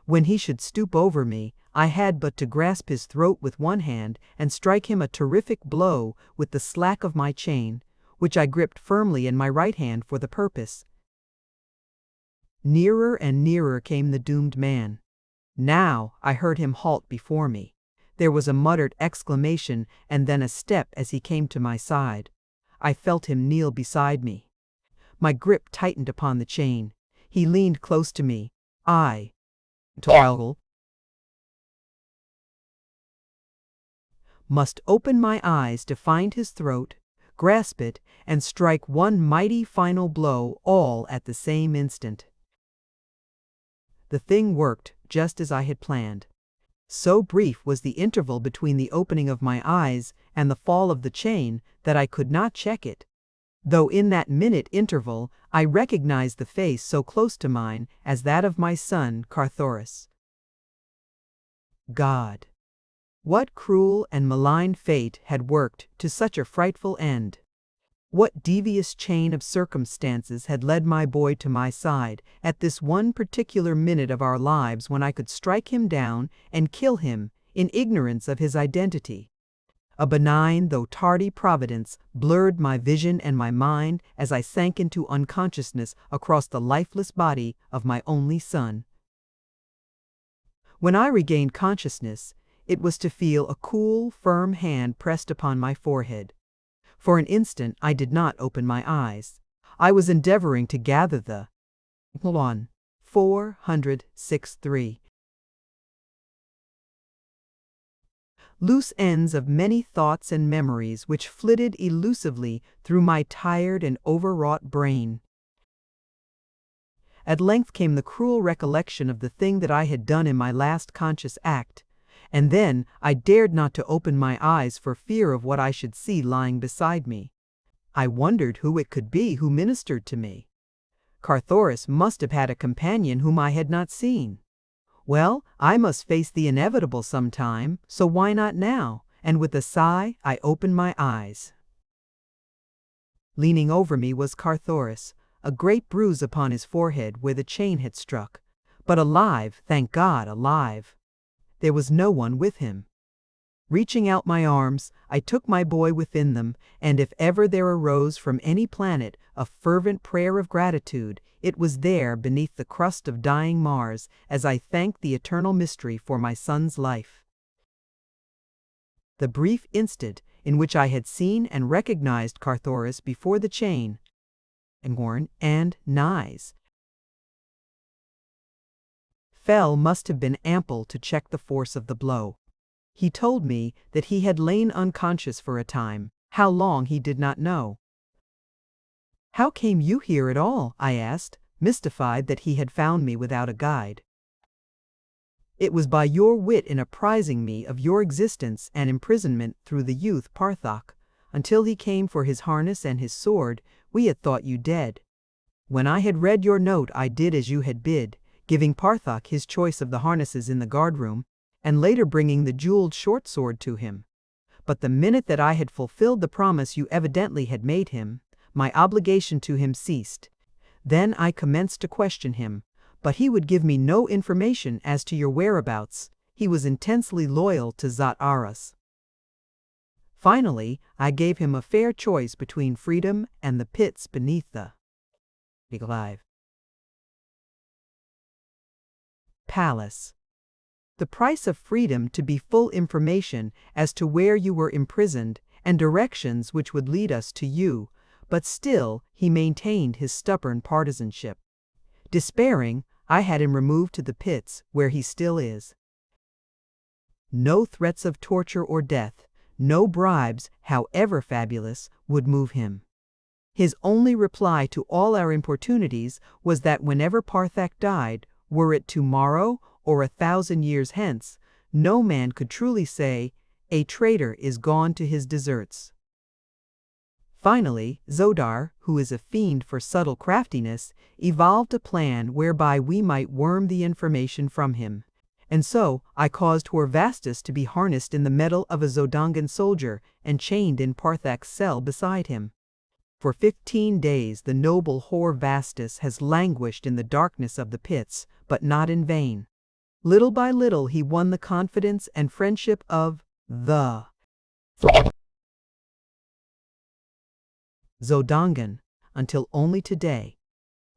When he should stoop over me, I had but to grasp his throat with one hand and strike him a terrific blow with the slack of my chain, which I gripped firmly in my right hand for the purpose. Nearer and nearer came the doomed man. Now I heard him halt before me. There was a muttered exclamation and then a step as he came to my side. I felt him kneel beside me. My grip tightened upon the chain. He leaned close to me. I must open my eyes to find his throat, grasp it, and strike one mighty final blow all at the same instant. The thing worked just as I had planned. So brief was the interval between the opening of my eyes and the fall of the chain that I could not check it, though in that minute interval I recognized the face so close to mine as that of my son Thoris. God! What cruel and malign fate had worked to such a frightful end? What devious chain of circumstances had led my boy to my side at this one particular minute of our lives when I could strike him down and kill him in ignorance of his identity? A benign though tardy providence blurred my vision and my mind as I sank into unconsciousness across the lifeless body of my only son. When I regained consciousness, it was to feel a cool, firm hand pressed upon my forehead. For an instant I did not open my eyes. I was endeavoring to gather the 463 loose ends of many thoughts and memories which flitted elusively through my tired and overwrought brain. At length came the cruel recollection of the thing that I had done in my last conscious act, and then I dared not to open my eyes for fear of what I should see lying beside me. I wondered who it could be who ministered to me. Thoris must have had a companion whom I had not seen. Well, I must face the inevitable sometime, so why not now? And with a sigh, I opened my eyes. Leaning over me was Thoris, a great bruise upon his forehead where the chain had struck, but alive, thank God, alive. There was no one with him. Reaching out my arms, I took my boy within them, and if ever there arose from any planet a fervent prayer of gratitude, it was there beneath the crust of dying Mars as I thanked the eternal mystery for my son's life. The brief instant in which I had seen and recognized Thoris before the chain, and knives fell must have been ample to check the force of the blow. He told me that he had lain unconscious for a time, how long he did not know. "How came you here at all?" I asked, mystified that he had found me without a guide. It was by your wit in apprising me of your existence and imprisonment through the youth Parthak. Until he came for his harness and his sword, we had thought you dead. When I had read your note, I did as you had bid, giving Parthak his choice of the harnesses in the guardroom, and later bringing the jeweled short sword to him. But the minute that I had fulfilled the promise you evidently had made him, my obligation to him ceased. Then I commenced to question him, but he would give me no information as to your whereabouts. He was intensely loyal to Dejah Thoris. Finally, I gave him a fair choice between freedom and the pits beneath the palace. The price of freedom to be full information as to where you were imprisoned and directions which would lead us to you, but still he maintained his stubborn partisanship. Despairing, I had him removed to the pits, where he still is. No threats of torture or death, no bribes, however fabulous, would move him. His only reply to all our importunities was that whenever Parthak died, were it tomorrow or 1,000 years hence, no man could truly say, "A traitor is gone to his deserts." Finally, Zodar, who is a fiend for subtle craftiness, evolved a plan whereby we might worm the information from him. And so I caused Horvastus to be harnessed in the metal of a Zodangan soldier and chained in Parthak's cell beside him. For 15 days the noble Horvastus has languished in the darkness of the pits, but not in vain. Little by little he won the confidence and friendship of the Zodangan, until only today,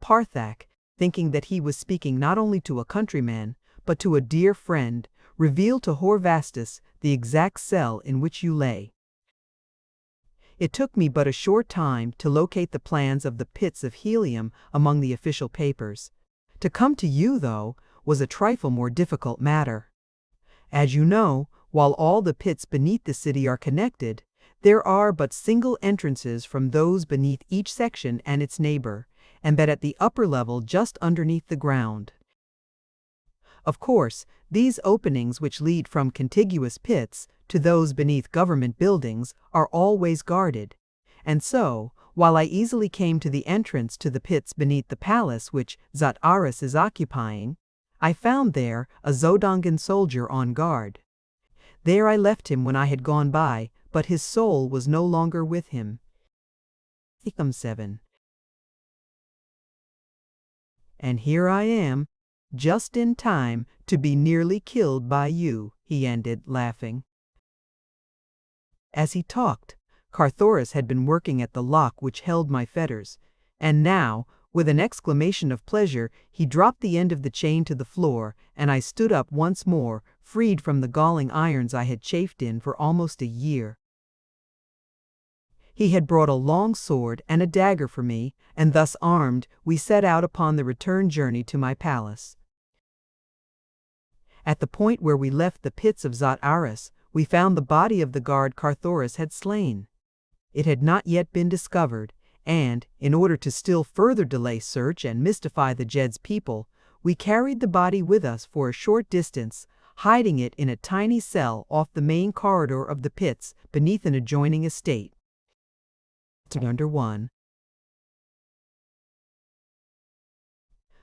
Parthak, thinking that he was speaking not only to a countryman, but to a dear friend, revealed to Horvastus the exact cell in which you lay. It took me but a short time to locate the plans of the pits of helium among the official papers. To come to you, though, was a trifle more difficult matter. As you know, while all the pits beneath the city are connected, there are but single entrances from those beneath each section and its neighbor, and that at the upper level just underneath the ground. Of course, these openings which lead from contiguous pits to those beneath government buildings are always guarded, and so, while I easily came to the entrance to the pits beneath the palace which Dejah Thoris is occupying, I found there a Zodangan soldier on guard. There I left him when I had gone by, but his soul was no longer with him. 7. And here I am, just in time to be nearly killed by you, he ended, laughing. As he talked, Carthoris had been working at the lock which held my fetters, and now, with an exclamation of pleasure, he dropped the end of the chain to the floor, and I stood up once more, freed from the galling irons I had chafed in for almost a year. He had brought a long sword and a dagger for me, and thus armed, we set out upon the return journey to my palace. At the point where we left the pits of Dejah Thoris, we found the body of the guard Carthoris had slain. It had not yet been discovered, and, in order to still further delay search and mystify the Jed's people, we carried the body with us for a short distance, hiding it in a tiny cell off the main corridor of the pits beneath an adjoining estate. Under 1.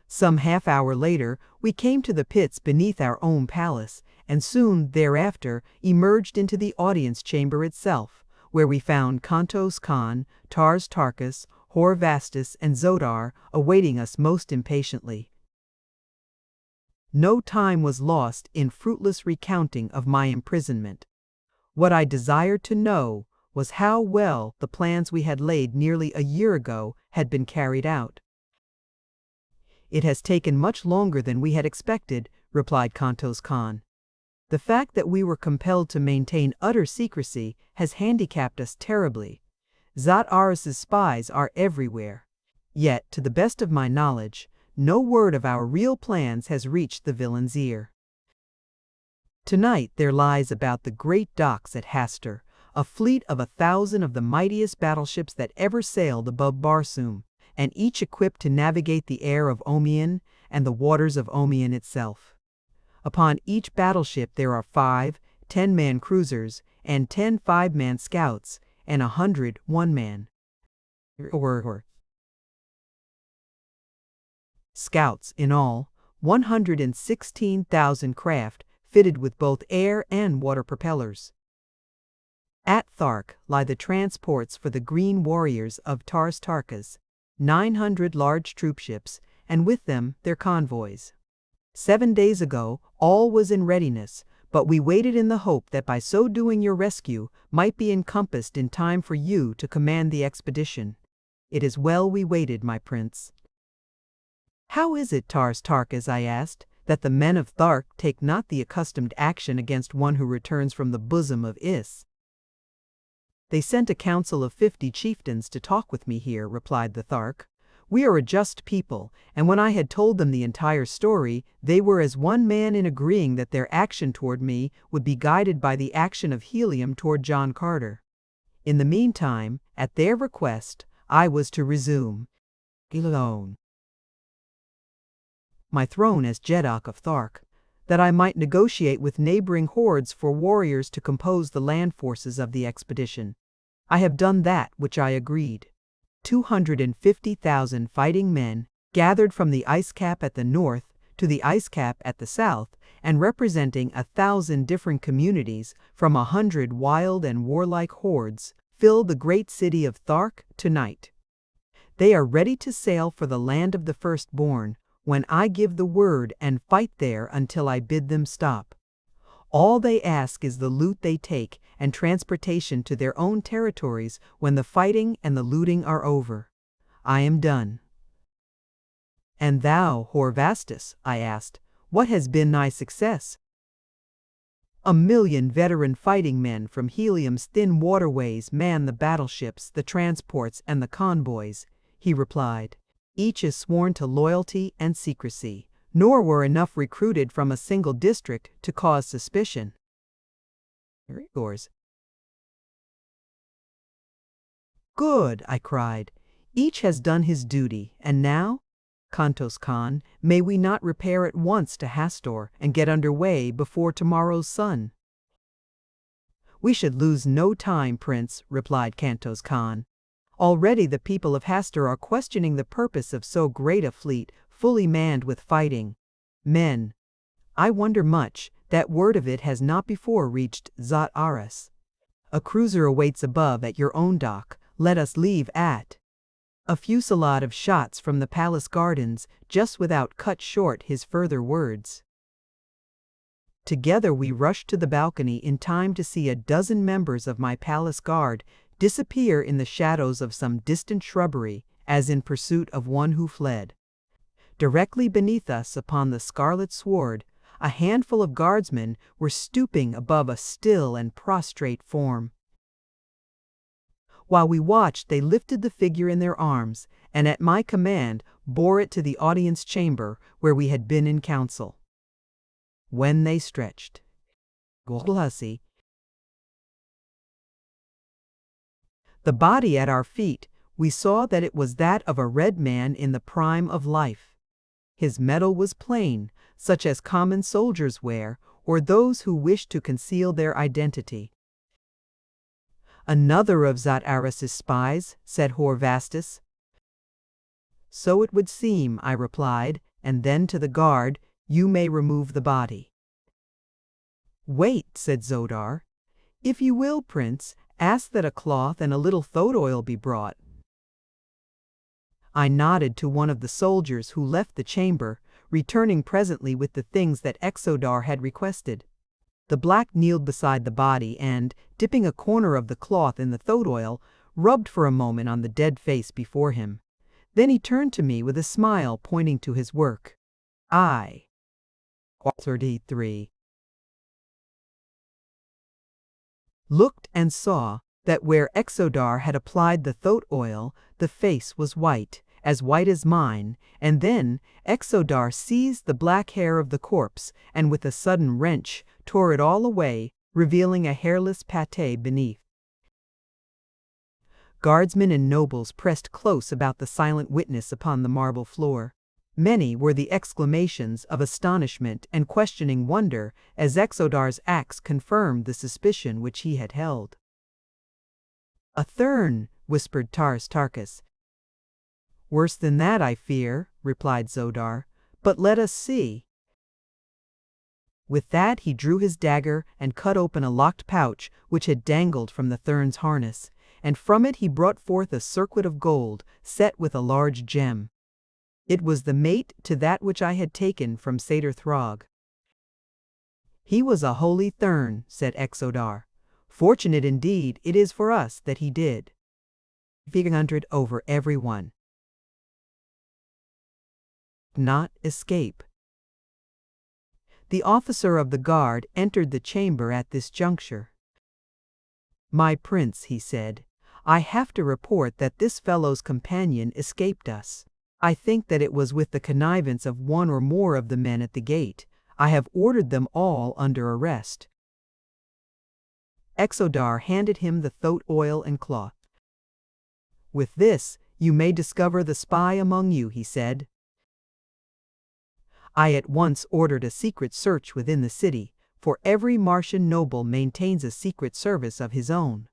Some half-hour later, we came to the pits beneath our own palace, and soon thereafter emerged into the audience chamber itself, where we found Kantos Khan, Tars Tarkas, Horvastus, and Zodar awaiting us most impatiently. No time was lost in fruitless recounting of my imprisonment. What I desired to know was how well the plans we had laid nearly a year ago had been carried out. "It has taken much longer than we had expected," replied Kantos Khan. "The fact that we were compelled to maintain utter secrecy has handicapped us terribly. Dejah Thoris's spies are everywhere. Yet, to the best of my knowledge, no word of our real plans has reached the villain's ear. Tonight there lies about the great docks at Hastur a fleet of 1,000 of the mightiest battleships that ever sailed above Barsoom, and each equipped to navigate the air of Omian and the waters of Omian itself. Upon each battleship there are 5 10-man cruisers and 10 5-man scouts and 100 one-man or scouts, in all 116,000 craft fitted with both air and water propellers. At Thark lie the transports for the Green Warriors of Tars Tarkas, 900 large troopships, and with them their convoys. 7 days ago all was in readiness, but we waited in the hope that by so doing your rescue might be encompassed in time for you to command the expedition. It is well we waited, my prince. How is it, Tars Tarkas, I asked, that the men of Thark take not the accustomed action against one who returns from the bosom of Is? They sent a council of 50 chieftains to talk with me here, replied the Thark. We are a just people, and when I had told them the entire story, they were as one man in agreeing that their action toward me would be guided by the action of helium toward John Carter. In the meantime, at their request, I was to resume alone my throne as Jeddak of Thark, that I might negotiate with neighboring hordes for warriors to compose the land forces of the expedition. I have done that which I agreed. 250,000 fighting men, gathered from the ice cap at the north to the ice cap at the south, and representing 1,000 different communities from 100 wild and warlike hordes, fill the great city of Thark tonight. They are ready to sail for the land of the firstborn, when I give the word, and fight there until I bid them stop. All they ask is the loot they take and transportation to their own territories when the fighting and the looting are over. I am done. And thou, Horvastus, I asked, what has been thy success? 1,000,000 veteran fighting men from Helium's thin waterways man the battleships, the transports, and the convoys, he replied. Each is sworn to loyalty and secrecy, nor were enough recruited from a single district to cause suspicion. Good, I cried. Each has done his duty, and now? Kantos Khan, may we not repair at once to Hastor and get under way before tomorrow's sun? We should lose no time, Prince, replied Kantos Khan. Already the people of Hastor are questioning the purpose of so great a fleet, fully manned with fighting men. I wonder much that word of it has not before reached Zat Aras. A cruiser awaits above at your own dock. Let us leave at. A fusillade of shots from the palace gardens just without cut short his further words. Together we rushed to the balcony in time to see a dozen members of my palace guard disappear in the shadows of some distant shrubbery, as in pursuit of one who fled. Directly beneath us upon the scarlet sward, a handful of guardsmen were stooping above a still and prostrate form. While we watched, they lifted the figure in their arms, and at my command bore it to the audience chamber where we had been in council. When they stretched the body at our feet, we saw that it was that of a red man in the prime of life. His metal was plain, such as common soldiers wear, or those who wish to conceal their identity. Another of Zat Aras's spies, said Horvastus. So it would seem, I replied, and then to the guard, you may remove the body. Wait, said Zodar. If you will, Prince, ask that a cloth and a little thode oil be brought. I nodded to one of the soldiers who left the chamber, returning presently with the things that Exodar had requested. The black kneeled beside the body and, dipping a corner of the cloth in the thode oil, rubbed for a moment on the dead face before him. Then he turned to me with a smile, pointing to his work. I 33 looked and saw that where Exodar had applied the thode oil, the face was white as mine, and then Exodar seized the black hair of the corpse and with a sudden wrench tore it all away, revealing a hairless pate beneath. Guardsmen and nobles pressed close about the silent witness upon the marble floor. Many were the exclamations of astonishment and questioning wonder as Exodar's axe confirmed the suspicion which he had held. "A thurn," whispered Tarkis. "Worse than that, I fear," replied Zodar. "But let us see." With that he drew his dagger and cut open a locked pouch which had dangled from the thurn's harness, and from it he brought forth a circlet of gold set with a large gem. It was the mate to that which I had taken from Satyr Throg. "He was a holy thurn," said Exodar. "Fortunate indeed it is for us that he did." 300 over everyone. Not escape. The officer of the guard entered the chamber at this juncture. "My prince," he said, "I have to report that this fellow's companion escaped us. I think that it was with the connivance of one or more of the men at the gate. I have ordered them all under arrest." Exodar handed him the thoat oil and cloth. "With this, you may discover the spy among you," he said. I at once ordered a secret search within the city, for every Martian noble maintains a secret service of his own.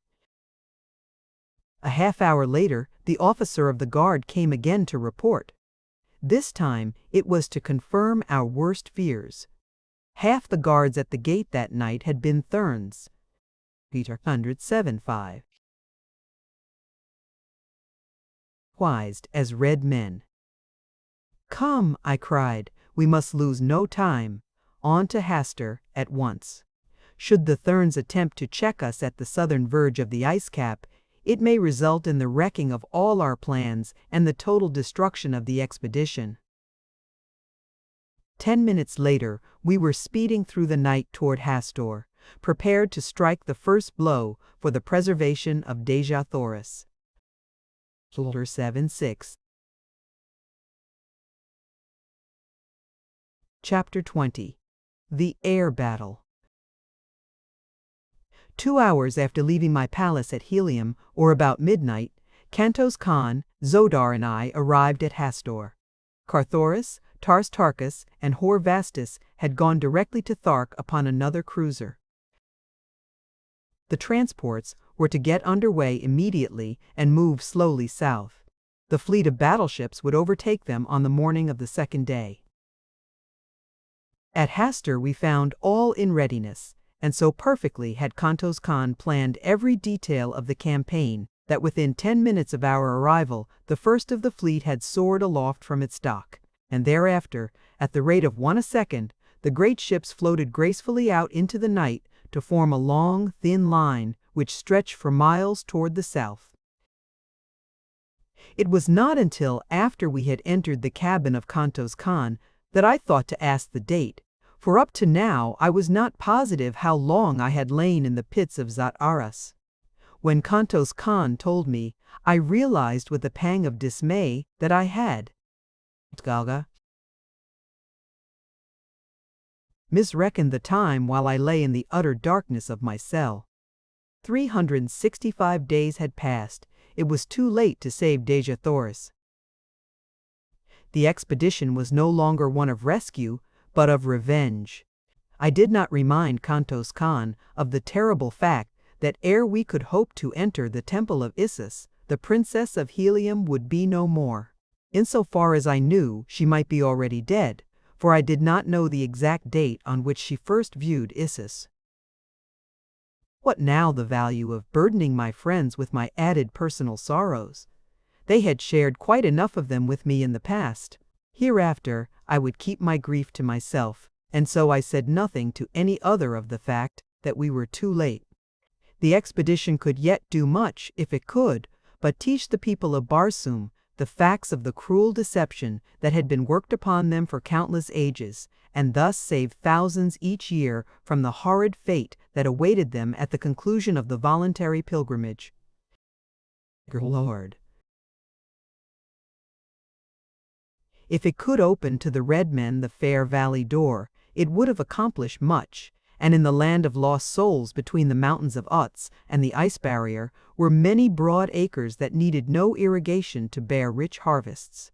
A half-hour later, the officer of the guard came again to report. This time, it was to confirm our worst fears. Half the guards at the gate that night had been Thurns. Peter 107.5. Wised as red men. "Come," I cried, "we must lose no time. On to Hastur at once. Should the Thurns attempt to check us at the southern verge of the ice cap, it may result in the wrecking of all our plans and the total destruction of the expedition." 10 minutes later, we were speeding through the night toward Hastur, prepared to strike the first blow for the preservation of Dejah Thoris. 7:6. Chapter 20. The Air Battle. 2 hours after leaving my palace at Helium, or about midnight, Kantos Khan, Zodar and I arrived at Hastur. Carthoris, Tarkis, and Hor Vastus had gone directly to Thark upon another cruiser. The transports were to get underway immediately and move slowly south. The fleet of battleships would overtake them on the morning of the second day. At Hastur we found all in readiness, and so perfectly had Kantos Khan planned every detail of the campaign that within 10 minutes of our arrival the first of the fleet had soared aloft from its dock, and thereafter, at the rate of 1 a second, the great ships floated gracefully out into the night to form a long, thin line which stretched for miles toward the south. It was not until after we had entered the cabin of Kantos Khan that I thought to ask the date, for up to now I was not positive how long I had lain in the pits of Zat Aras. When Kantos Khan told me, I realized with a pang of dismay that I had misreckoned the time while I lay in the utter darkness of my cell. 365 days had passed. It was too late to save Dejah Thoris. The expedition was no longer one of rescue, but of revenge. I did not remind Kantos Khan of the terrible fact that ere we could hope to enter the temple of Isis, the princess of Helium would be no more. Insofar as I knew, she might be already dead, for I did not know the exact date on which she first viewed Isis. What now the value of burdening my friends with my added personal sorrows? They had shared quite enough of them with me in the past. Hereafter, I would keep my grief to myself, and so I said nothing to any other of the fact that we were too late. The expedition could yet do much, if it could, but teach the people of Barsoom the facts of the cruel deception that had been worked upon them for countless ages, and thus save thousands each year from the horrid fate that awaited them at the conclusion of the voluntary pilgrimage. Lord. If it could open to the red men the fair valley door, it would have accomplished much, and in the land of lost souls between the mountains of Utz and the ice barrier were many broad acres that needed no irrigation to bear rich harvests.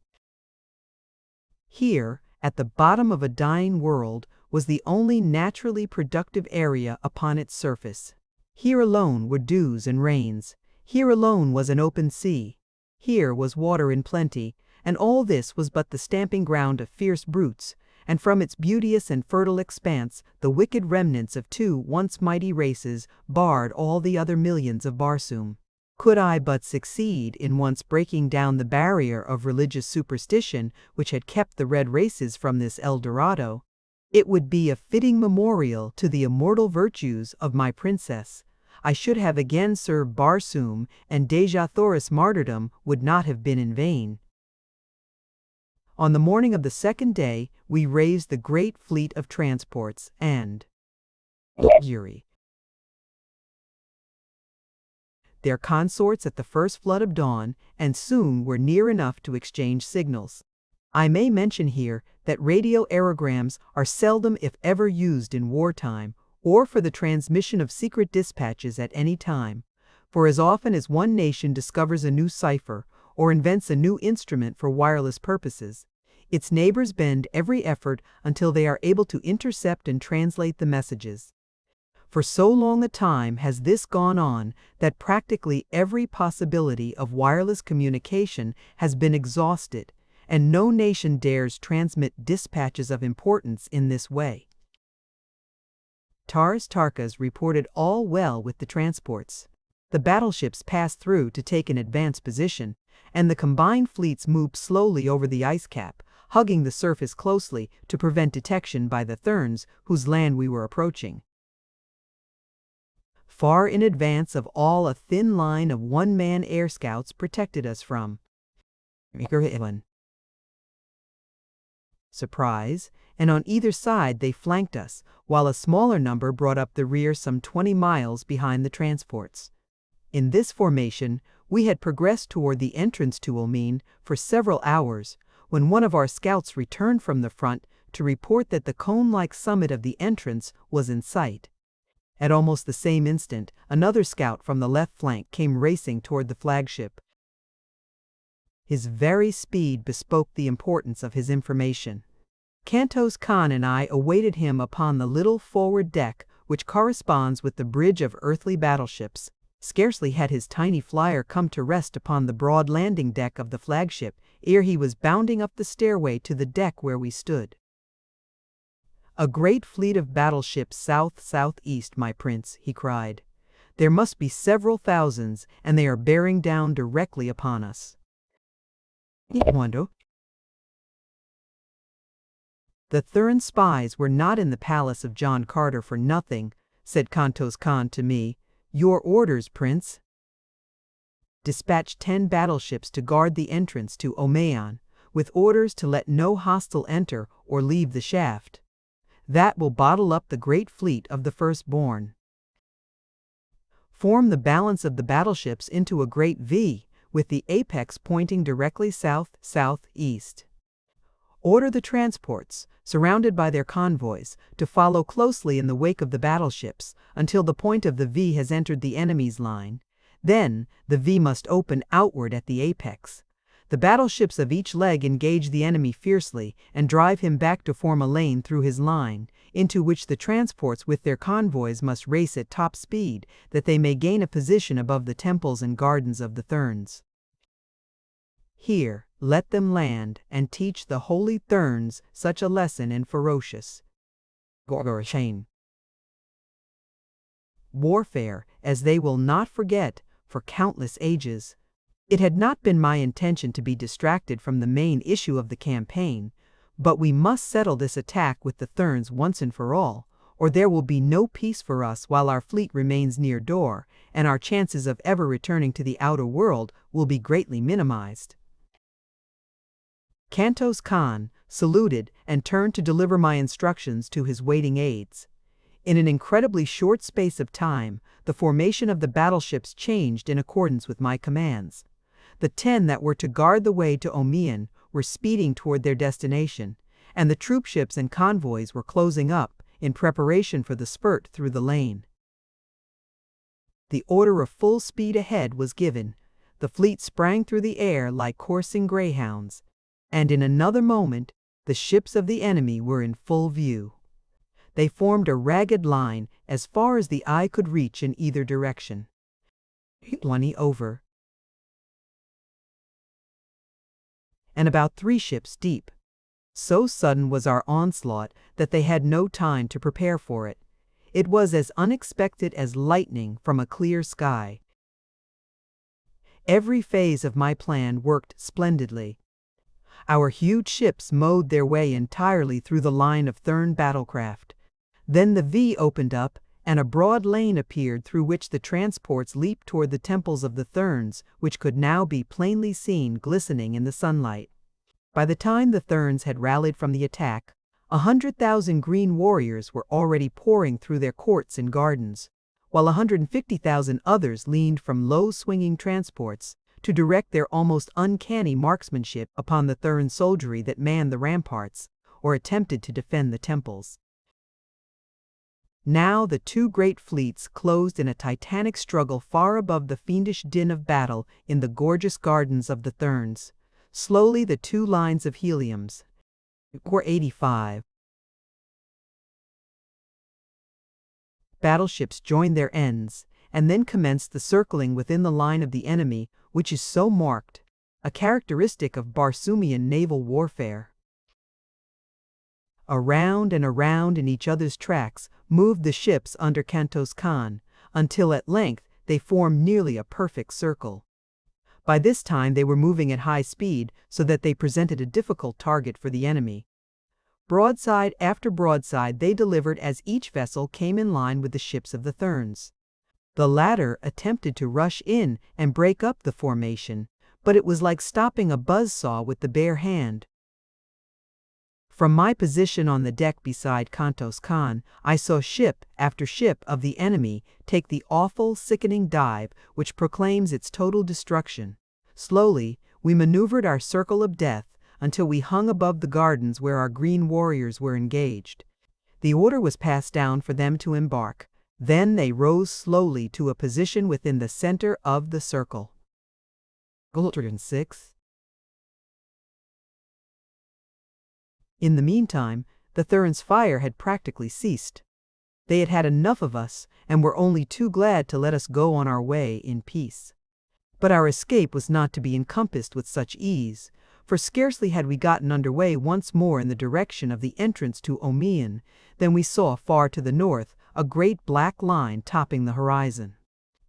Here, at the bottom of a dying world, was the only naturally productive area upon its surface. Here alone were dews and rains. Here alone was an open sea. Here was water in plenty, and all this was but the stamping ground of fierce brutes, and from its beauteous and fertile expanse the wicked remnants of two once mighty races barred all the other millions of Barsoom. Could I but succeed in once breaking down the barrier of religious superstition which had kept the red races from this El Dorado, it would be a fitting memorial to the immortal virtues of my princess. I should have again served Barsoom, and Dejah Thoris' martyrdom would not have been in vain. On the morning of the second day, we raised the great fleet of transports and their consorts at the first flood of dawn, and soon were near enough to exchange signals. I may mention here that radio aerograms are seldom if ever used in wartime, or for the transmission of secret dispatches at any time, for as often as one nation discovers a new cipher, or invents a new instrument for wireless purposes, its neighbors bend every effort until they are able to intercept and translate the messages. For so long a time has this gone on that practically every possibility of wireless communication has been exhausted, and no nation dares transmit dispatches of importance in this way. Taras Tarkas reported all well with the transports. The battleships passed through to take an advanced position, and the combined fleets moved slowly over the ice cap, hugging the surface closely to prevent detection by the Therns whose land we were approaching. Far in advance of all, a thin line of one-man air scouts protected us from surprise, and on either side they flanked us, while a smaller number brought up the rear some 20 miles behind the transports. In this formation, we had progressed toward the entrance to Omin for several hours, when one of our scouts returned from the front to report that the cone-like summit of the entrance was in sight. At almost the same instant, another scout from the left flank came racing toward the flagship. His very speed bespoke the importance of his information. Kantos Khan and I awaited him upon the little forward deck which corresponds with the bridge of earthly battleships. Scarcely had his tiny flyer come to rest upon the broad landing deck of the flagship ere he was bounding up the stairway to the deck where we stood. "A great fleet of battleships south-southeast, my prince," he cried. "There must be several thousands, and they are bearing down directly upon us." The Thurn spies were not in the palace of John Carter for nothing, said Kantos Khan to me. "Your orders, Prince?" "Dispatch 10 battleships to guard the entrance to Omeon, with orders to let no hostile enter or leave the shaft. That will bottle up the great fleet of the firstborn. Form the balance of the battleships into a great V, with the apex pointing directly south-southeast. Order the transports, surrounded by their convoys, to follow closely in the wake of the battleships until the point of the V has entered the enemy's line. Then, the V must open outward at the apex. The battleships of each leg engage the enemy fiercely and drive him back to form a lane through his line, into which the transports with their convoys must race at top speed, that they may gain a position above the temples and gardens of the Therns. Here, let them land and teach the holy Therns such a lesson in ferocious warfare as they will not forget for countless ages. It had not been my intention to be distracted from the main issue of the campaign, but we must settle this attack with the Therns once and for all, or there will be no peace for us while our fleet remains near Dor, and our chances of ever returning to the outer world will be greatly minimized. Kantos Khan saluted and turned to deliver my instructions to his waiting aides. In an incredibly short space of time, the formation of the battleships changed in accordance with my commands. The 10 that were to guard the way to Omeon were speeding toward their destination, and the troopships and convoys were closing up in preparation for the spurt through the lane. The order of full speed ahead was given. The fleet sprang through the air like coursing greyhounds, and in another moment the ships of the enemy were in full view. They formed a ragged line as far as the eye could reach in either direction. 20 over. And about 3 ships deep. So sudden was our onslaught that they had no time to prepare for it. It was as unexpected as lightning from a clear sky. Every phase of my plan worked splendidly. Our huge ships mowed their way entirely through the line of Thurn battlecraft. Then the V opened up, and a broad lane appeared through which the transports leaped toward the temples of the Thurns, which could now be plainly seen glistening in the sunlight. By the time the Thurns had rallied from the attack, 100,000 green warriors were already pouring through their courts and gardens, while 150,000 others leaned from low-swinging transports to direct their almost uncanny marksmanship upon the Thurn soldiery that manned the ramparts or attempted to defend the temples. Now the 2 great fleets closed in a titanic struggle far above the fiendish din of battle in the gorgeous gardens of the Thurns. Slowly the 2 lines of heliums, or 85 battleships joined their ends, and then commenced the circling within the line of the enemy, which is so marked, a characteristic of Barsoomian naval warfare. Around and around in each other's tracks moved the ships under Kantos Khan, until at length they formed nearly a perfect circle. By this time they were moving at high speed, so that they presented a difficult target for the enemy. Broadside after broadside they delivered as each vessel came in line with the ships of the Thurns. The latter attempted to rush in and break up the formation, but it was like stopping a buzzsaw with the bare hand. From my position on the deck beside Kantos Khan, I saw ship after ship of the enemy take the awful, sickening dive which proclaims its total destruction. Slowly, we maneuvered our circle of death until we hung above the gardens where our green warriors were engaged. The order was passed down for them to embark. Then they rose slowly to a position within the center of the circle. 6. In the meantime, the Thurns' fire had practically ceased. They had had enough of us, and were only too glad to let us go on our way in peace. But our escape was not to be encompassed with such ease, for scarcely had we gotten under way once more in the direction of the entrance to Omean, than we saw far to the north a great black line topping the horizon.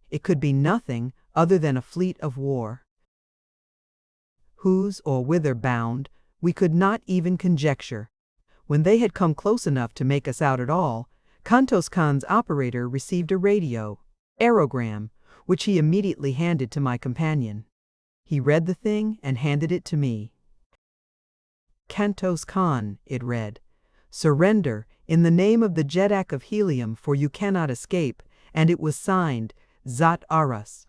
It could be nothing other than a fleet of war. Whose or whither bound, we could not even conjecture. When they had come close enough to make us out at all, Kantos Khan's operator received a radio, aerogram, which he immediately handed to my companion. He read the thing and handed it to me. Kantos Khan, it read, surrender in the name of the Jeddak of Helium, for you cannot escape, and it was signed, Dejah Thoris.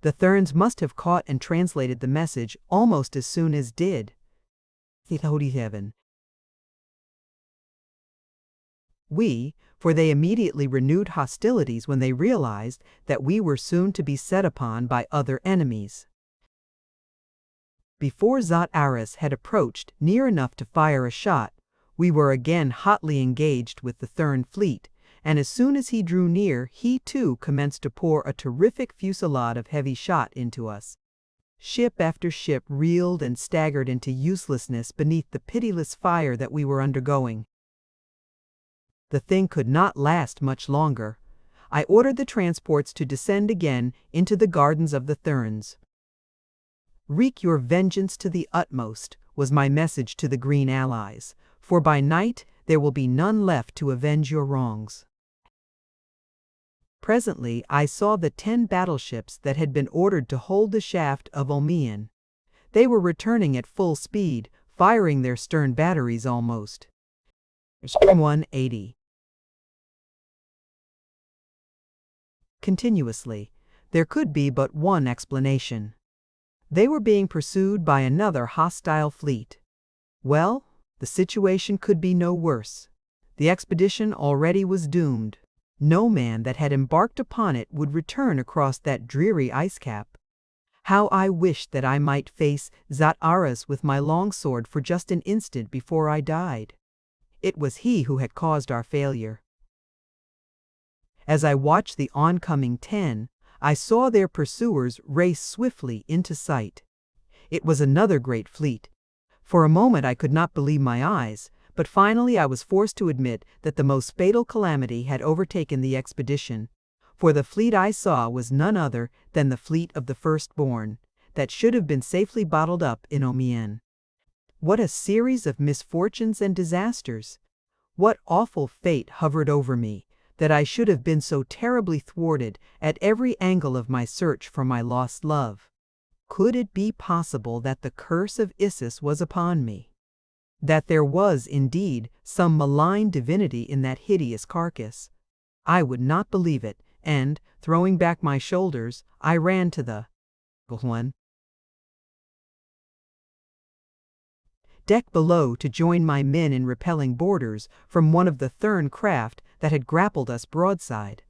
The Thurns must have caught and translated the message almost as soon as did we, for they immediately renewed hostilities when they realized that we were soon to be set upon by other enemies. Before Dejah Thoris had approached near enough to fire a shot, we were again hotly engaged with the Thurn fleet, and as soon as he drew near, he too commenced to pour a terrific fusillade of heavy shot into us. Ship after ship reeled and staggered into uselessness beneath the pitiless fire that we were undergoing. The thing could not last much longer. I ordered the transports to descend again into the gardens of the Thurns. Wreak your vengeance to the utmost, was my message to the Green Allies, for by night there will be none left to avenge your wrongs. Presently I saw the 10 battleships that had been ordered to hold the shaft of Omean. They were returning at full speed, firing their stern batteries almost. 180. Continuously. There could be but one explanation. They were being pursued by another hostile fleet. Well, the situation could be no worse. The expedition already was doomed. No man that had embarked upon it would return across that dreary ice cap. How I wished that I might face Dejah Thoris with my longsword for just an instant before I died. It was he who had caused our failure. As I watched the oncoming 10, I saw their pursuers race swiftly into sight. It was another great fleet. For a moment I could not believe my eyes, but finally I was forced to admit that the most fatal calamity had overtaken the expedition. For the fleet I saw was none other than the fleet of the firstborn, that should have been safely bottled up in Omien. What a series of misfortunes and disasters! What awful fate hovered over me, that I should have been so terribly thwarted at every angle of my search for my lost love. Could it be possible that the curse of Isis was upon me? That there was, indeed, some malign divinity in that hideous carcass? I would not believe it, and, throwing back my shoulders, I ran to the deck below to join my men in repelling boarders from one of the Thurn craft that had grappled us broadside.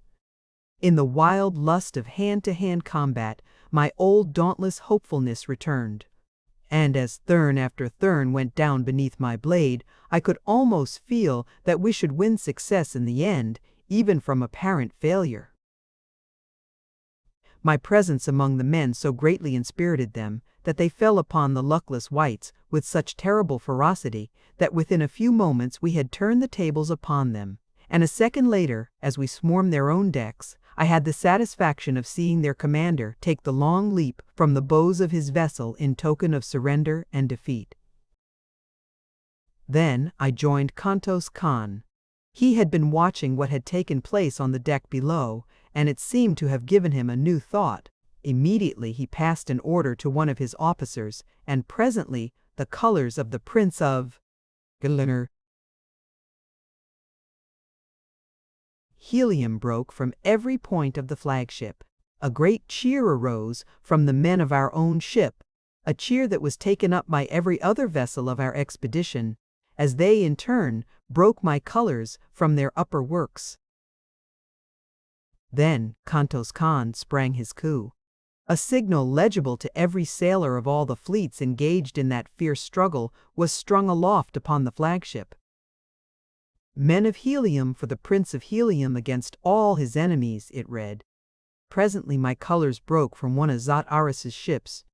In the wild lust of hand-to-hand combat, my old dauntless hopefulness returned. And as Thurn after Thurn went down beneath my blade, I could almost feel that we should win success in the end, even from apparent failure. My presence among the men so greatly inspirited them that they fell upon the luckless whites with such terrible ferocity that within a few moments we had turned the tables upon them, and a second later, as we swarmed their own decks, I had the satisfaction of seeing their commander take the long leap from the bows of his vessel in token of surrender and defeat. Then I joined Kantos Khan. He had been watching what had taken place on the deck below, and it seemed to have given him a new thought. Immediately he passed an order to one of his officers, and presently the colors of the Prince of Helium broke from every point of the flagship. A great cheer arose from the men of our own ship, a cheer that was taken up by every other vessel of our expedition, as they in turn broke my colors from their upper works. Then Kantos Khan sprang his coup. A signal legible to every sailor of all the fleets engaged in that fierce struggle was strung aloft upon the flagship. Men of Helium for the Prince of Helium against all his enemies, it read. Presently my colors broke from one of Dejah Thoris's ships,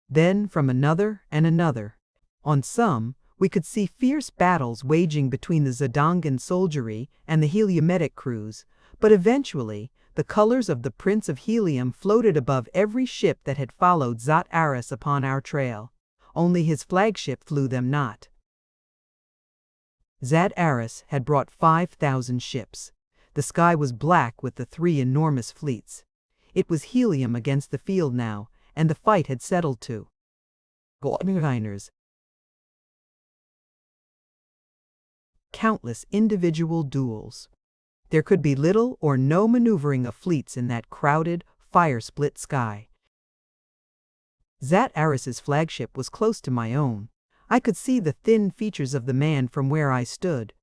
then from another and another. On some, we could see fierce battles waging between the Zodangan soldiery and the Heliumetic crews, but eventually the colors of the Prince of Helium floated above every ship that had followed Dejah Thoris upon our trail. Only his flagship flew them not. Dejah Thoris had brought 5,000 ships. The sky was black with the three enormous fleets. It was Helium against the field now, and the fight had settled to countless individual duels. There could be little or no maneuvering of fleets in that crowded, fire-split sky. Dejah Thoris's flagship was close to my own. I could see the thin features of the man from where I stood.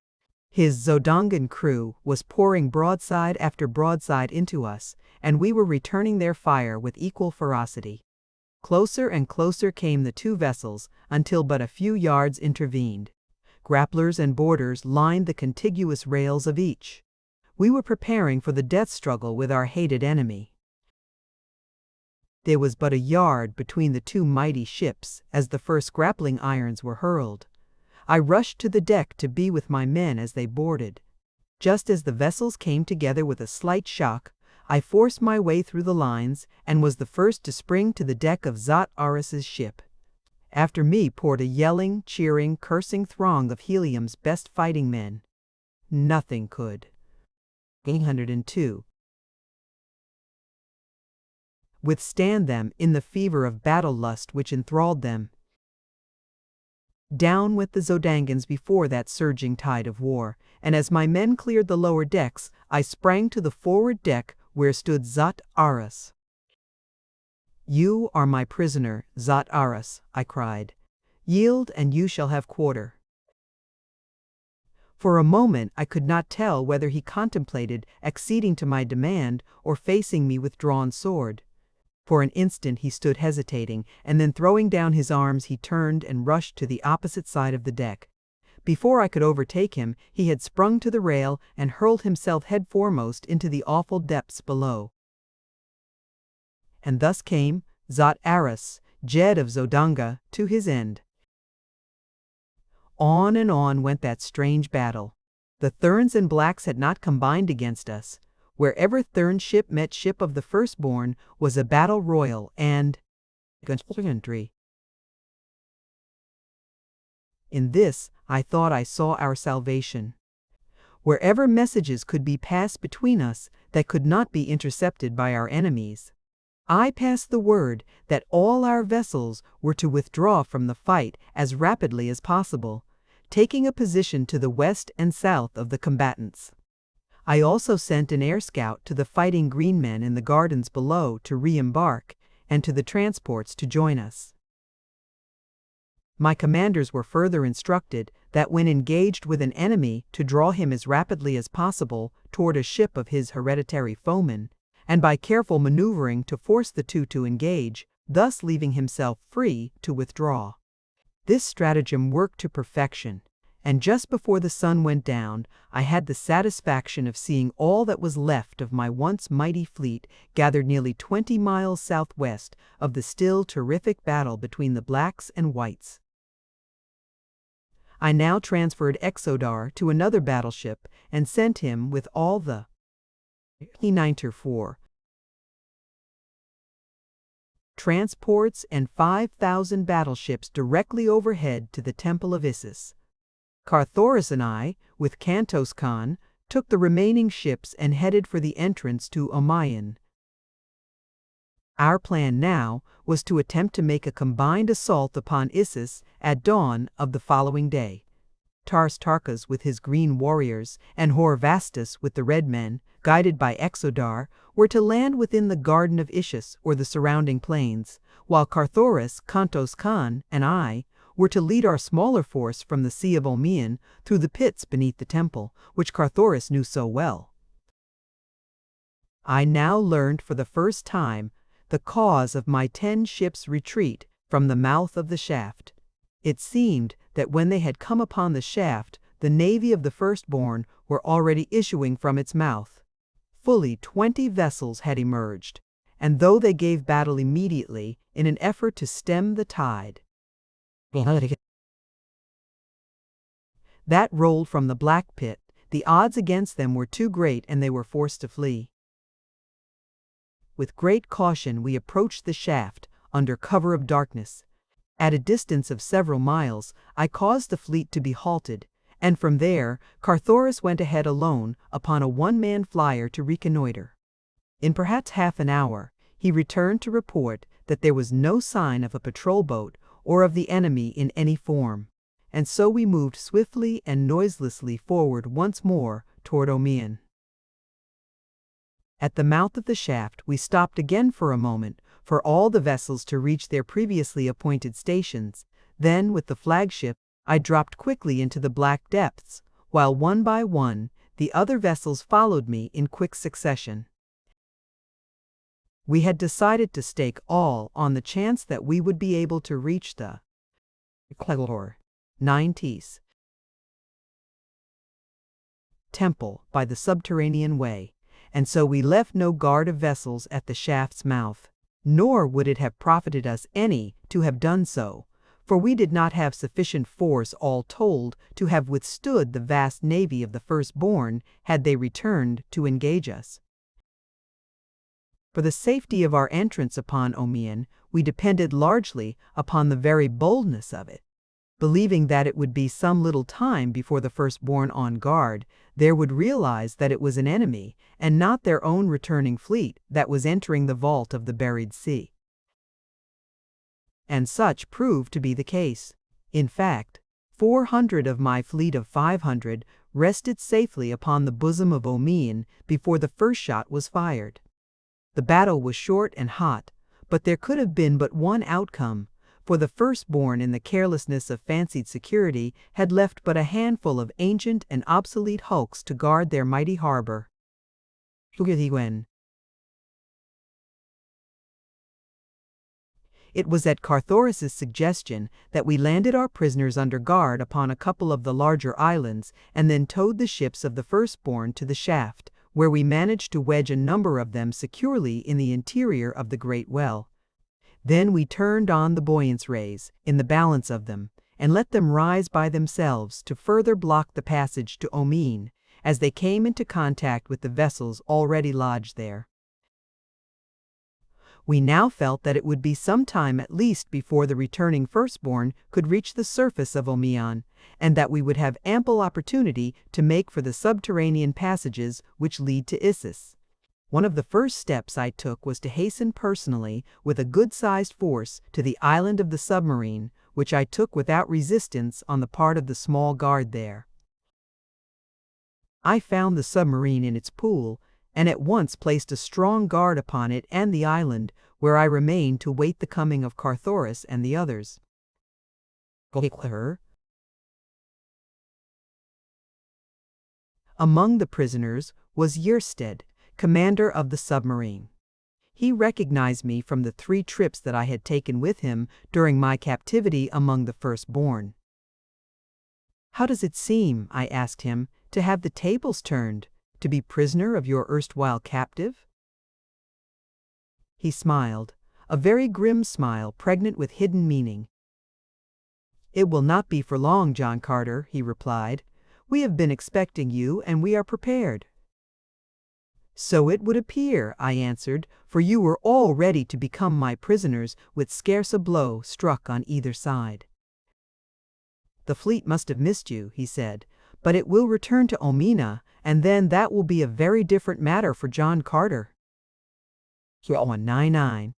His Zodangan crew was pouring broadside after broadside into us, and we were returning their fire with equal ferocity. Closer and closer came the two vessels until but a few yards intervened. Grapplers and boarders lined the contiguous rails of each. We were preparing for the death struggle with our hated enemy. There was but a yard between the two mighty ships as the first grappling irons were hurled. I rushed to the deck to be with my men as they boarded. Just as the vessels came together with a slight shock, I forced my way through the lines and was the first to spring to the deck of Dejah Thoris's ship. After me poured a yelling, cheering, cursing throng of Helium's best fighting men. Nothing could. 802. Withstand them in the fever of battle lust which enthralled them. Down went the Zodangans before that surging tide of war, and as my men cleared the lower decks, I sprang to the forward deck where stood Dejah Thoris. "You are my prisoner, Dejah Thoris," I cried. "Yield and you shall have quarter." For a moment I could not tell whether he contemplated acceding to my demand or facing me with drawn sword. For an instant he stood hesitating, and then throwing down his arms he turned and rushed to the opposite side of the deck. Before I could overtake him, he had sprung to the rail and hurled himself headforemost into the awful depths below. And thus came Zot Aras, Jed of Zodanga, to his end. On and on went that strange battle. The Therns and Blacks had not combined against us. Wherever Thern ship met ship of the Firstborn was a battle royal and in this, I thought I saw our salvation. Wherever messages could be passed between us that could not be intercepted by our enemies, I passed the word that all our vessels were to withdraw from the fight as rapidly as possible, taking a position to the west and south of the combatants. I also sent an air scout to the fighting green men in the gardens below to re-embark, and to the transports to join us. My commanders were further instructed that when engaged with an enemy to draw him as rapidly as possible toward a ship of his hereditary foeman, and by careful maneuvering to force the two to engage, thus leaving himself free to withdraw. This stratagem worked to perfection, and just before the sun went down, I had the satisfaction of seeing all that was left of my once mighty fleet gathered nearly 20 miles southwest of the still terrific battle between the Blacks and Whites. I now transferred Exodar to another battleship and sent him with all the E-94 transports and 5,000 battleships directly overhead to the Temple of Isis. Thoris and I, with Kantos Khan, took the remaining ships and headed for the entrance to Omiyan. Our plan now was to attempt to make a combined assault upon Isis at dawn of the following day. Tars Tarkas with his green warriors and Horvastus with the red men, guided by Exodar, were to land within the Garden of Isis or the surrounding plains, while Thoris, Kantos Khan, and I were to lead our smaller force from the Sea of Omiyan through the pits beneath the temple, which Thoris knew so well. I now learned for the first time the cause of my 10 ships' retreat from the mouth of the shaft. It seemed that when they had come upon the shaft, the navy of the Firstborn were already issuing from its mouth. Fully 20 vessels had emerged, and though they gave battle immediately in an effort to stem the tide that rolled from the Black Pit, the odds against them were too great and they were forced to flee. With great caution we approached the shaft under cover of darkness. At a distance of several miles, I caused the fleet to be halted, and from there, Thoris went ahead alone upon a one-man flyer to reconnoiter. In perhaps half an hour, he returned to report that there was no sign of a patrol boat or of the enemy in any form, and so we moved swiftly and noiselessly forward once more toward Omiyan. At the mouth of the shaft, we stopped again for a moment for all the vessels to reach their previously appointed stations. Then, with the flagship, I dropped quickly into the black depths, while one by one, the other vessels followed me in quick succession. We had decided to stake all on the chance that we would be able to reach the 90s temple by the subterranean way, and so we left no guard of vessels at the shaft's mouth. Nor would it have profited us any to have done so, for we did not have sufficient force all told to have withstood the vast navy of the Firstborn had they returned to engage us. For the safety of our entrance upon Omiyan, we depended largely upon the very boldness of it. Believing that it would be some little time before the Firstborn on guard there would realize that it was an enemy, and not their own returning fleet, that was entering the vault of the buried sea. And such proved to be the case. In fact, 400 of my fleet of 500 rested safely upon the bosom of Omiyan before the first shot was fired. The battle was short and hot, but there could have been but one outcome, for the Firstborn, in the carelessness of fancied security, had left but a handful of ancient and obsolete hulks to guard their mighty harbor. It was at Carthoris's suggestion that we landed our prisoners under guard upon a couple of the larger islands and then towed the ships of the firstborn to the shaft, where we managed to wedge a number of them securely in the interior of the great well. Then we turned on the buoyance rays, in the balance of them, and let them rise by themselves to further block the passage to Omine, as they came into contact with the vessels already lodged there. We now felt that it would be some time at least before the returning firstborn could reach the surface of Omine, and that we would have ample opportunity to make for the subterranean passages which lead to Issus. One of the first steps I took was to hasten personally, with a good-sized force, to the island of the submarine, which I took without resistance on the part of the small guard there. I found the submarine in its pool, and at once placed a strong guard upon it and the island, where I remained to wait the coming of Carthoris and the others. Among the prisoners was Yersted, commander of the submarine. He recognized me from the 3 trips that I had taken with him during my captivity among the firstborn. "How does it seem," I asked him, "to have the tables turned, to be prisoner of your erstwhile captive?" He smiled, a very grim smile pregnant with hidden meaning. "It will not be for long, John Carter," he replied. "We have been expecting you, and we are prepared." "So it would appear," I answered, "for you were all ready to become my prisoners with scarce a blow struck on either side." "The fleet must have missed you," he said, "but it will return to Omine, and then that will be a very different matter for John Carter." 199.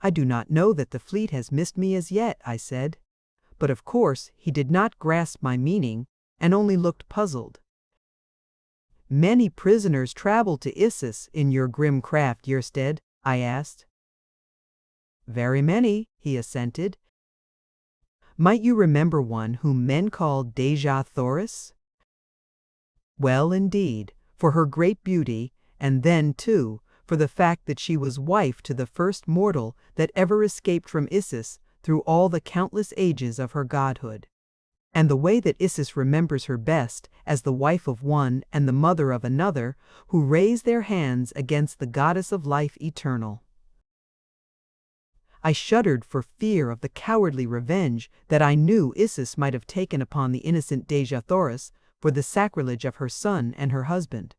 "I do not know that the fleet has missed me as yet," I said. But of course he did not grasp my meaning, and only looked puzzled. "Many prisoners travel to Issus in your grim craft, Yersted?" I asked. "Very many," he assented. "Might you remember one whom men called Dejah Thoris?" "Well, indeed, for her great beauty, and then, too, for the fact that she was wife to the first mortal that ever escaped from Issus through all the countless ages of her godhood. And the way that Issus remembers her best as the wife of one and the mother of another, who raise their hands against the goddess of life eternal." I shuddered for fear of the cowardly revenge that I knew Issus might have taken upon the innocent Dejah Thoris for the sacrilege of her son and her husband.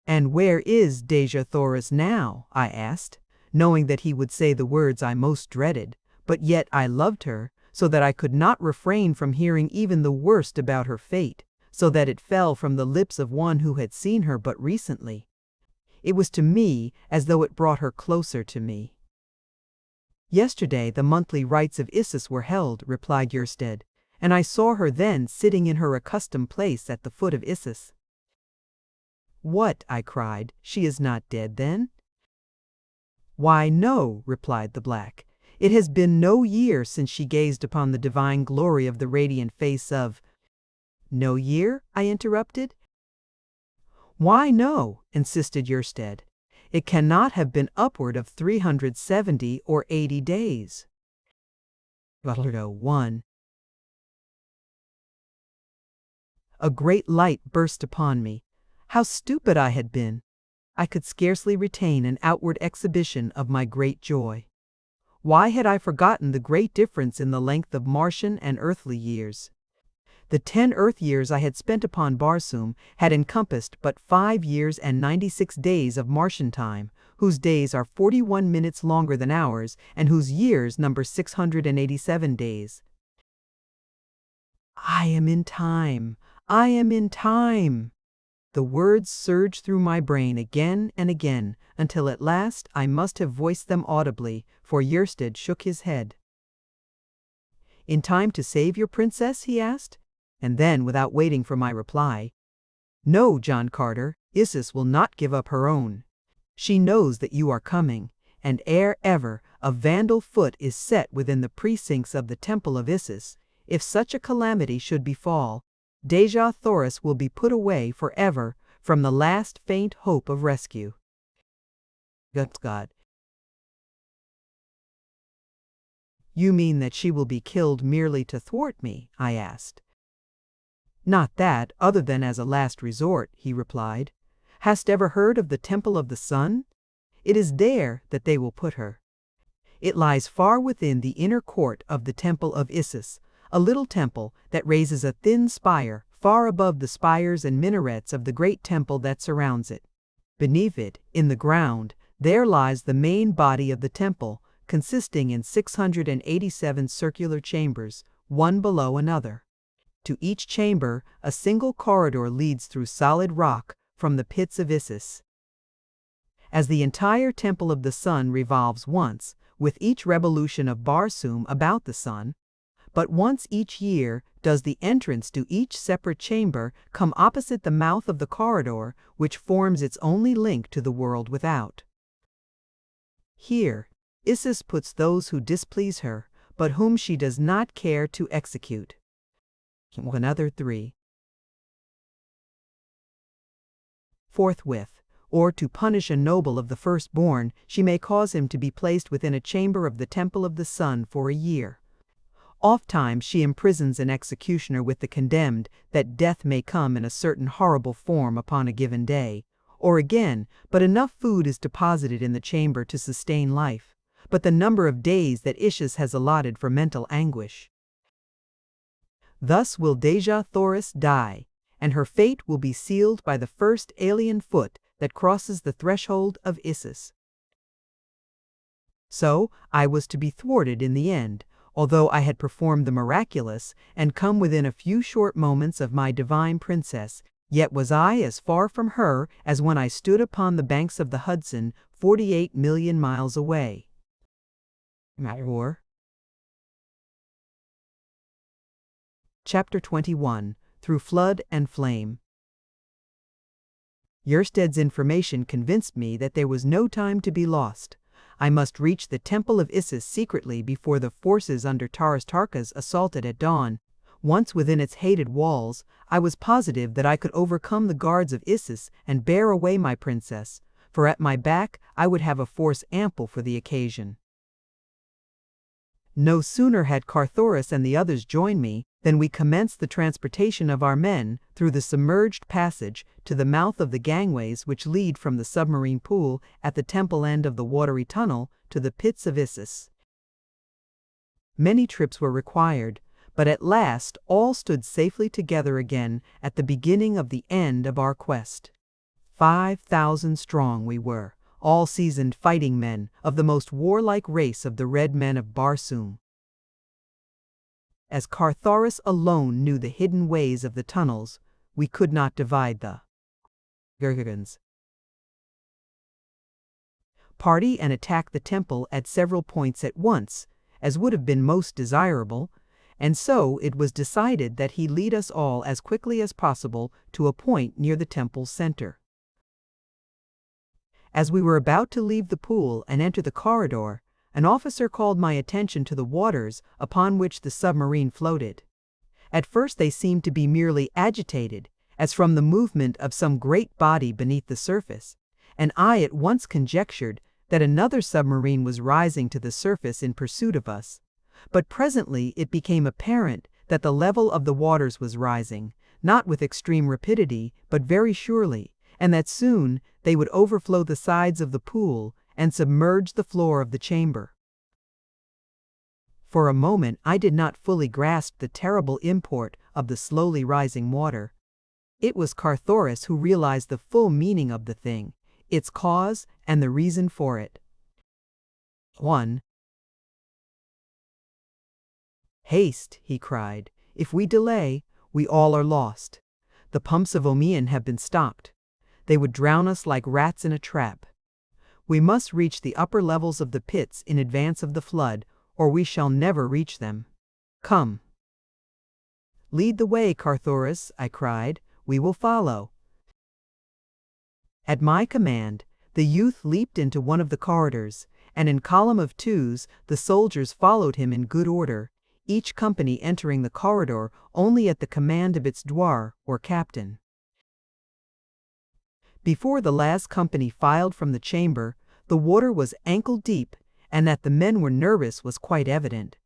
"And where is Dejah Thoris now?" I asked, knowing that he would say the words I most dreaded, but yet I loved her, so that I could not refrain from hearing even the worst about her fate, so that it fell from the lips of one who had seen her but recently. It was to me as though it brought her closer to me. "Yesterday the monthly rites of Issus were held," replied Yersted, "and I saw her then sitting in her accustomed place at the foot of Issus." "What?" I cried. "She is not dead, then?" "Why, no," replied the black. "It has been no year since she gazed upon the divine glory of the radiant face of—" "No year?" I interrupted. "Why, no," insisted Yersted. "It cannot have been upward of 370 or 80 days. 1. A great light burst upon me. How stupid I had been! I could scarcely retain an outward exhibition of my great joy. Why had I forgotten the great difference in the length of Martian and earthly years? The 10 earth years I had spent upon Barsoom had encompassed but 5 years and 96 days of Martian time, whose days are 41 minutes longer than ours, and whose years number 687 days. I am in time! I am in time! The words surged through my brain again and again, until at last I must have voiced them audibly, for Yersted shook his head. "In time to save your princess?" he asked, and then, without waiting for my reply, "No, John Carter, Issus will not give up her own. She knows that you are coming, and ere ever a vandal foot is set within the precincts of the temple of Issus, if such a calamity should befall, Dejah Thoris will be put away forever from the last faint hope of rescue. God. You mean that she will be killed merely to thwart me? I asked. Not that, other than as a last resort, he replied. Hast ever heard of the Temple of the Sun? It is there that they will put her. It lies far within the inner court of the Temple of Isis, a little temple that raises a thin spire far above the spires and minarets of the great temple that surrounds it. Beneath it, in the ground, there lies the main body of the temple, consisting in 687 circular chambers, one below another. To each chamber, a single corridor leads through solid rock from the pits of Isis. As the entire Temple of the Sun revolves once, with each revolution of Barsoom about the Sun, but once each year does the entrance to each separate chamber come opposite the mouth of the corridor which forms its only link to the world without. Here, Isis puts those who displease her, but whom she does not care to execute. Another 3. Forthwith, or to punish a noble of the firstborn, she may cause him to be placed within a chamber of the Temple of the Sun for a year. Ofttimes she imprisons an executioner with the condemned, that death may come in a certain horrible form upon a given day. Or again, but enough food is deposited in the chamber to sustain life, but the number of days that Isis has allotted for mental anguish. Thus will Dejah Thoris die, and her fate will be sealed by the first alien foot that crosses the threshold of Isis. So I was to be thwarted in the end, although I had performed the miraculous and come within a few short moments of my divine princess, yet was I as far from her as when I stood upon the banks of the Hudson 48 million miles away. Chapter 21. Through Flood and Flame. Yersted's information convinced me that there was no time to be lost. I must reach the Temple of Isis secretly before the forces under Taras Tarkas assaulted at dawn. Once within its hated walls, I was positive that I could overcome the guards of Isis and bear away my princess, for at my back I would have a force ample for the occasion. No sooner had Carthoris and the others joined me than we commenced the transportation of our men through the submerged passage to the mouth of the gangways which lead from the submarine pool at the temple end of the watery tunnel to the pits of Isis. Many trips were required, but at last all stood safely together again at the beginning of the end of our quest. 5,000 strong we were, all seasoned fighting men of the most warlike race of the red men of Barsoom. As Carthoris alone knew the hidden ways of the tunnels, we could not divide the party and attack the temple at several points at once, as would have been most desirable, and so it was decided that he lead us all as quickly as possible to a point near the temple's center. As we were about to leave the pool and enter the corridor, an officer called my attention to the waters upon which the submarine floated. At first they seemed to be merely agitated, as from the movement of some great body beneath the surface, and I at once conjectured that another submarine was rising to the surface in pursuit of us. But presently it became apparent that the level of the waters was rising, not with extreme rapidity, but very surely, and that soon they would overflow the sides of the pool and submerge the floor of the chamber. For a moment I did not fully grasp the terrible import of the slowly rising water. It was Carthoris who realized the full meaning of the thing, its cause, and the reason for it. 1. Haste, he cried. If we delay, we all are lost. The pumps of Omian have been stopped. They would drown us like rats in a trap. We must reach the upper levels of the pits in advance of the flood, or we shall never reach them. Come. Lead the way, Carthoris, I cried. We will follow. At my command, the youth leaped into one of the corridors, and in column of twos the soldiers followed him in good order, each company entering the corridor only at the command of its douar, or captain. Before the last company filed from the chamber, the water was ankle-deep, and that the men were nervous was quite evident.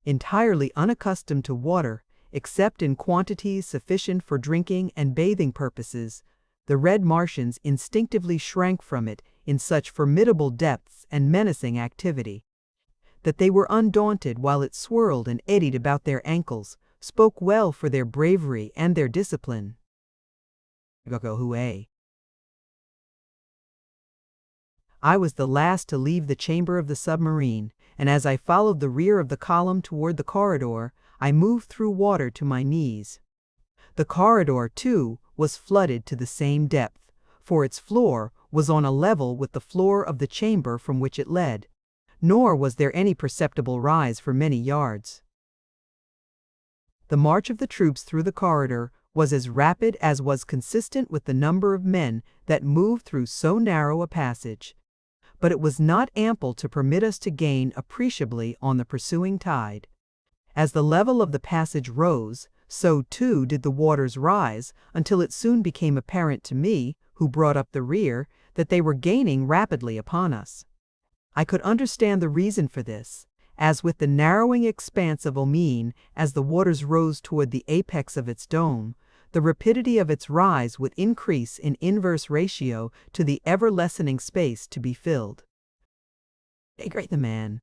Entirely unaccustomed to water, except in quantities sufficient for drinking and bathing purposes, the red Martians instinctively shrank from it in such formidable depths and menacing activity. That they were undaunted while it swirled and eddied about their ankles spoke well for their bravery and their discipline. I was the last to leave the chamber of the submarine, and as I followed the rear of the column toward the corridor, I moved through water to my knees. The corridor, too, was flooded to the same depth, for its floor was on a level with the floor of the chamber from which it led, nor was there any perceptible rise for many yards. The march of the troops through the corridor was as rapid as was consistent with the number of men that moved through so narrow a passage, but it was not ample to permit us to gain appreciably on the pursuing tide. As the level of the passage rose, so too did the waters rise, until it soon became apparent to me, who brought up the rear, that they were gaining rapidly upon us. I could understand the reason for this, as with the narrowing expanse of Omine, as the waters rose toward the apex of its dome, the rapidity of its rise would increase in inverse ratio to the ever-lessening space to be filled. The man.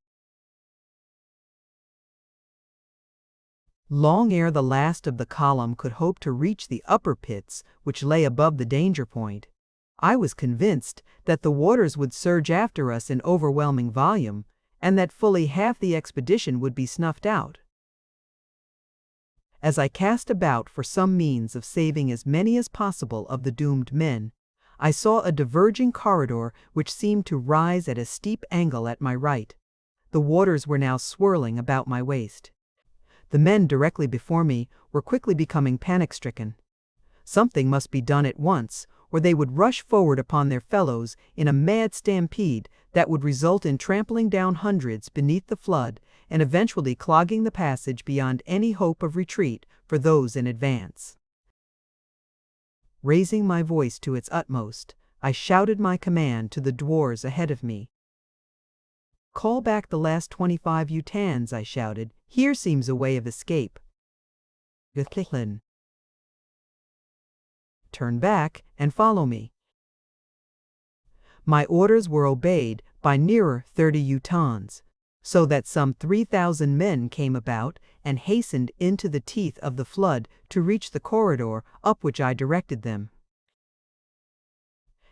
Long ere the last of the column could hope to reach the upper pits which lay above the danger point, I was convinced that the waters would surge after us in overwhelming volume, and that fully half the expedition would be snuffed out. As I cast about for some means of saving as many as possible of the doomed men, I saw a diverging corridor which seemed to rise at a steep angle at my right. The waters were now swirling about my waist. The men directly before me were quickly becoming panic-stricken. Something must be done at once, or they would rush forward upon their fellows in a mad stampede that would result in trampling down hundreds beneath the flood and eventually clogging the passage beyond any hope of retreat for those in advance. Raising my voice to its utmost, I shouted my command to the dwarves ahead of me. "Call back the last 25 Utans," I shouted. "Here seems a way of escape." "Turn back and follow me." My orders were obeyed by nearer 30 Utans, so that some 3,000 men came about and hastened into the teeth of the flood to reach the corridor up which I directed them.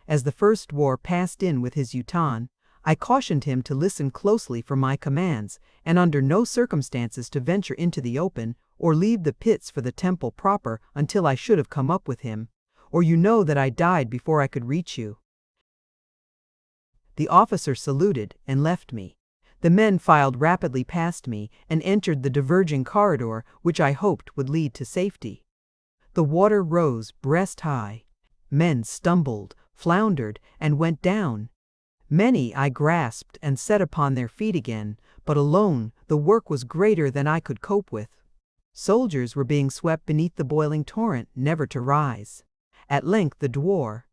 As the first dwarf passed in with his Utan, I cautioned him to listen closely for my commands, and under no circumstances to venture into the open, or leave the pits for the temple proper until I should have come up with him, or you know that I died before I could reach you. The officer saluted and left me. The men filed rapidly past me and entered the diverging corridor which I hoped would lead to safety. The water rose breast high. Men stumbled, floundered, and went down. Many I grasped and set upon their feet again, but alone the work was greater than I could cope with. Soldiers were being swept beneath the boiling torrent, never to rise. At length the dwarf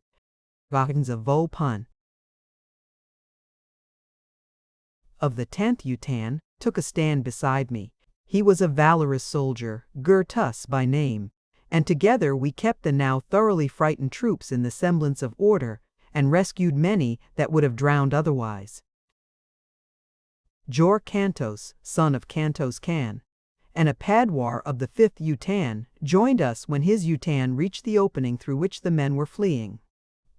of the 10th Utan took a stand beside me. He was a valorous soldier, Gurtus by name, and together we kept the now thoroughly frightened troops in the semblance of order, and rescued many that would have drowned otherwise. Jor Cantos, son of Cantos Can, and a Padwar of the 5th Utan, joined us when his Utan reached the opening through which the men were fleeing.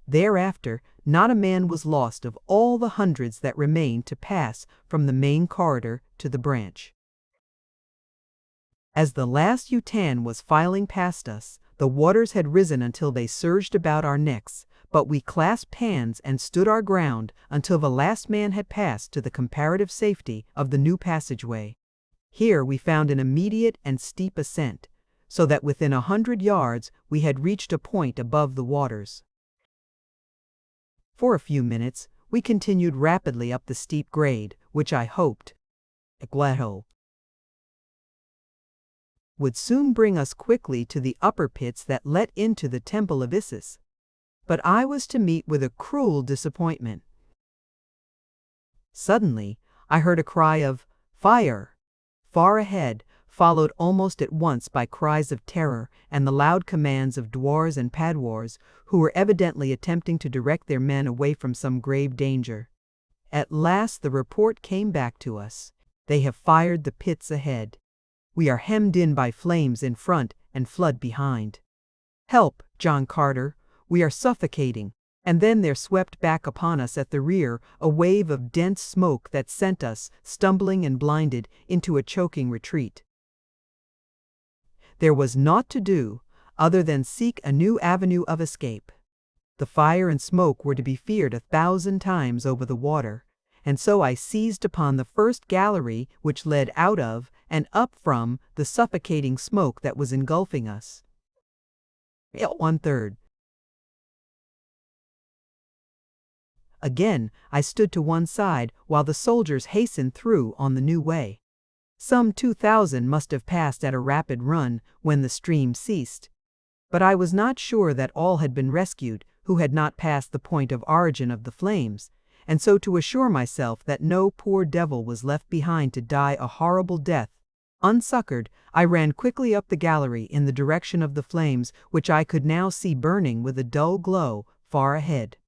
Thereafter, not a man was lost of all the hundreds that remained to pass from the main corridor to the branch. As the last Utan was filing past us, the waters had risen until they surged about our necks, but we clasped hands and stood our ground until the last man had passed to the comparative safety of the new passageway. Here we found an immediate and steep ascent, so that within 100 yards we had reached a point above the waters. For a few minutes we continued rapidly up the steep grade, which I hoped would soon bring us quickly to the upper pits that let into the Temple of Isis. But I was to meet with a cruel disappointment. Suddenly, I heard a cry of "Fire!" far ahead, followed almost at once by cries of terror and the loud commands of dwars and padwars, who were evidently attempting to direct their men away from some grave danger. At last the report came back to us. They have fired the pits ahead. We are hemmed in by flames in front and flood behind. Help, John Carter! We are suffocating. And then there swept back upon us at the rear a wave of dense smoke that sent us, stumbling and blinded, into a choking retreat. There was naught to do other than seek a new avenue of escape. The fire and smoke were to be feared 1,000 times over the water, and so I seized upon the first gallery which led out of and up from the suffocating smoke that was engulfing us. 1/3. Again, I stood to one side while the soldiers hastened through on the new way. Some 2,000 must have passed at a rapid run when the stream ceased. But I was not sure that all had been rescued who had not passed the point of origin of the flames, and so to assure myself that no poor devil was left behind to die a horrible death, unsuccored, I ran quickly up the gallery in the direction of the flames, which I could now see burning with a dull glow far ahead.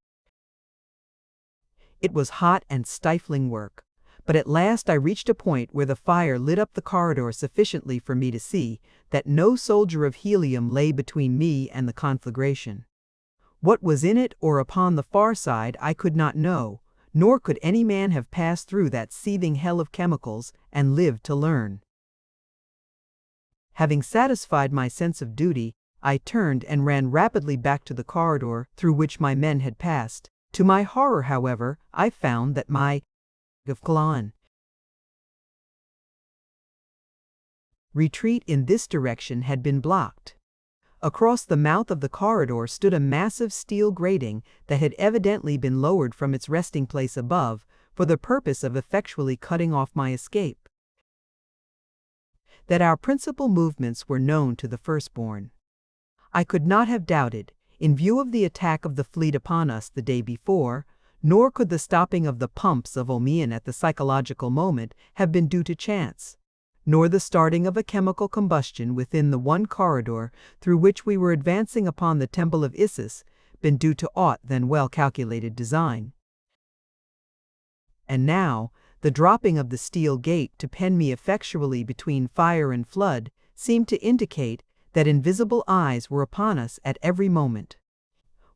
It was hot and stifling work, but at last I reached a point where the fire lit up the corridor sufficiently for me to see that no soldier of helium lay between me and the conflagration. What was in it or upon the far side I could not know, nor could any man have passed through that seething hell of chemicals and lived to learn. Having satisfied my sense of duty, I turned and ran rapidly back to the corridor through which my men had passed. To my horror, however, I found that my retreat in this direction had been blocked. Across the mouth of the corridor stood a massive steel grating that had evidently been lowered from its resting place above for the purpose of effectually cutting off my escape. That our principal movements were known to the firstborn, I could not have doubted, in view of the attack of the fleet upon us the day before, nor could the stopping of the pumps of Omean at the psychological moment have been due to chance, nor the starting of a chemical combustion within the one corridor through which we were advancing upon the temple of Isis been due to aught than well-calculated design. And now, the dropping of the steel gate to pen me effectually between fire and flood seemed to indicate that invisible eyes were upon us at every moment.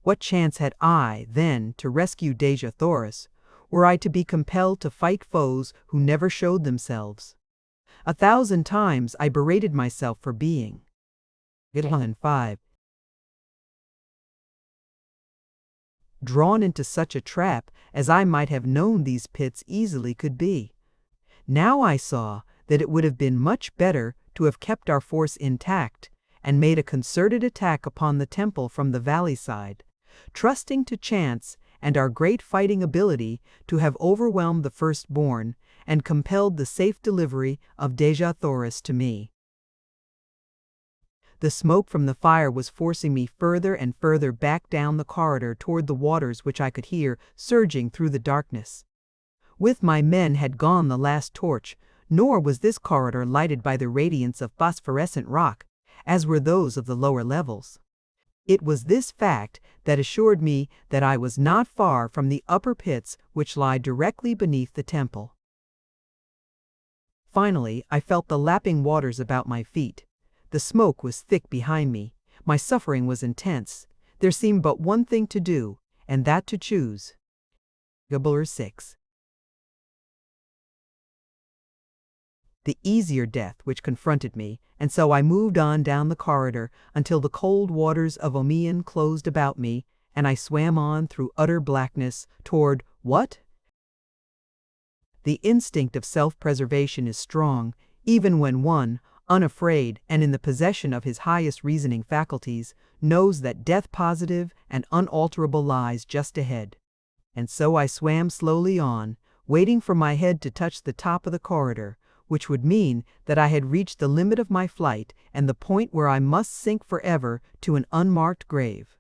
What chance had I, then, to rescue Dejah Thoris, were I to be compelled to fight foes who never showed themselves? 1,000 times I berated myself for being 5 drawn into such a trap as I might have known these pits easily could be. Now I saw that it would have been much better to have kept our force intact and made a concerted attack upon the temple from the valley side, trusting to chance and our great fighting ability to have overwhelmed the firstborn and compelled the safe delivery of Dejah Thoris to me. The smoke from the fire was forcing me further and further back down the corridor toward the waters which I could hear surging through the darkness. With my men had gone the last torch, nor was this corridor lighted by the radiance of phosphorescent rock, as were those of the lower levels. It was this fact that assured me that I was not far from the upper pits which lie directly beneath the temple. Finally, I felt the lapping waters about my feet. The smoke was thick behind me. My suffering was intense. There seemed but one thing to do, and that to choose. 6. The easier death which confronted me, and so I moved on down the corridor until the cold waters of Omean closed about me, and I swam on through utter blackness toward what? The instinct of self-preservation is strong, even when one, unafraid and in the possession of his highest reasoning faculties, knows that death positive and unalterable lies just ahead. And so I swam slowly on, waiting for my head to touch the top of the corridor, which would mean that I had reached the limit of my flight and the point where I must sink forever to an unmarked grave.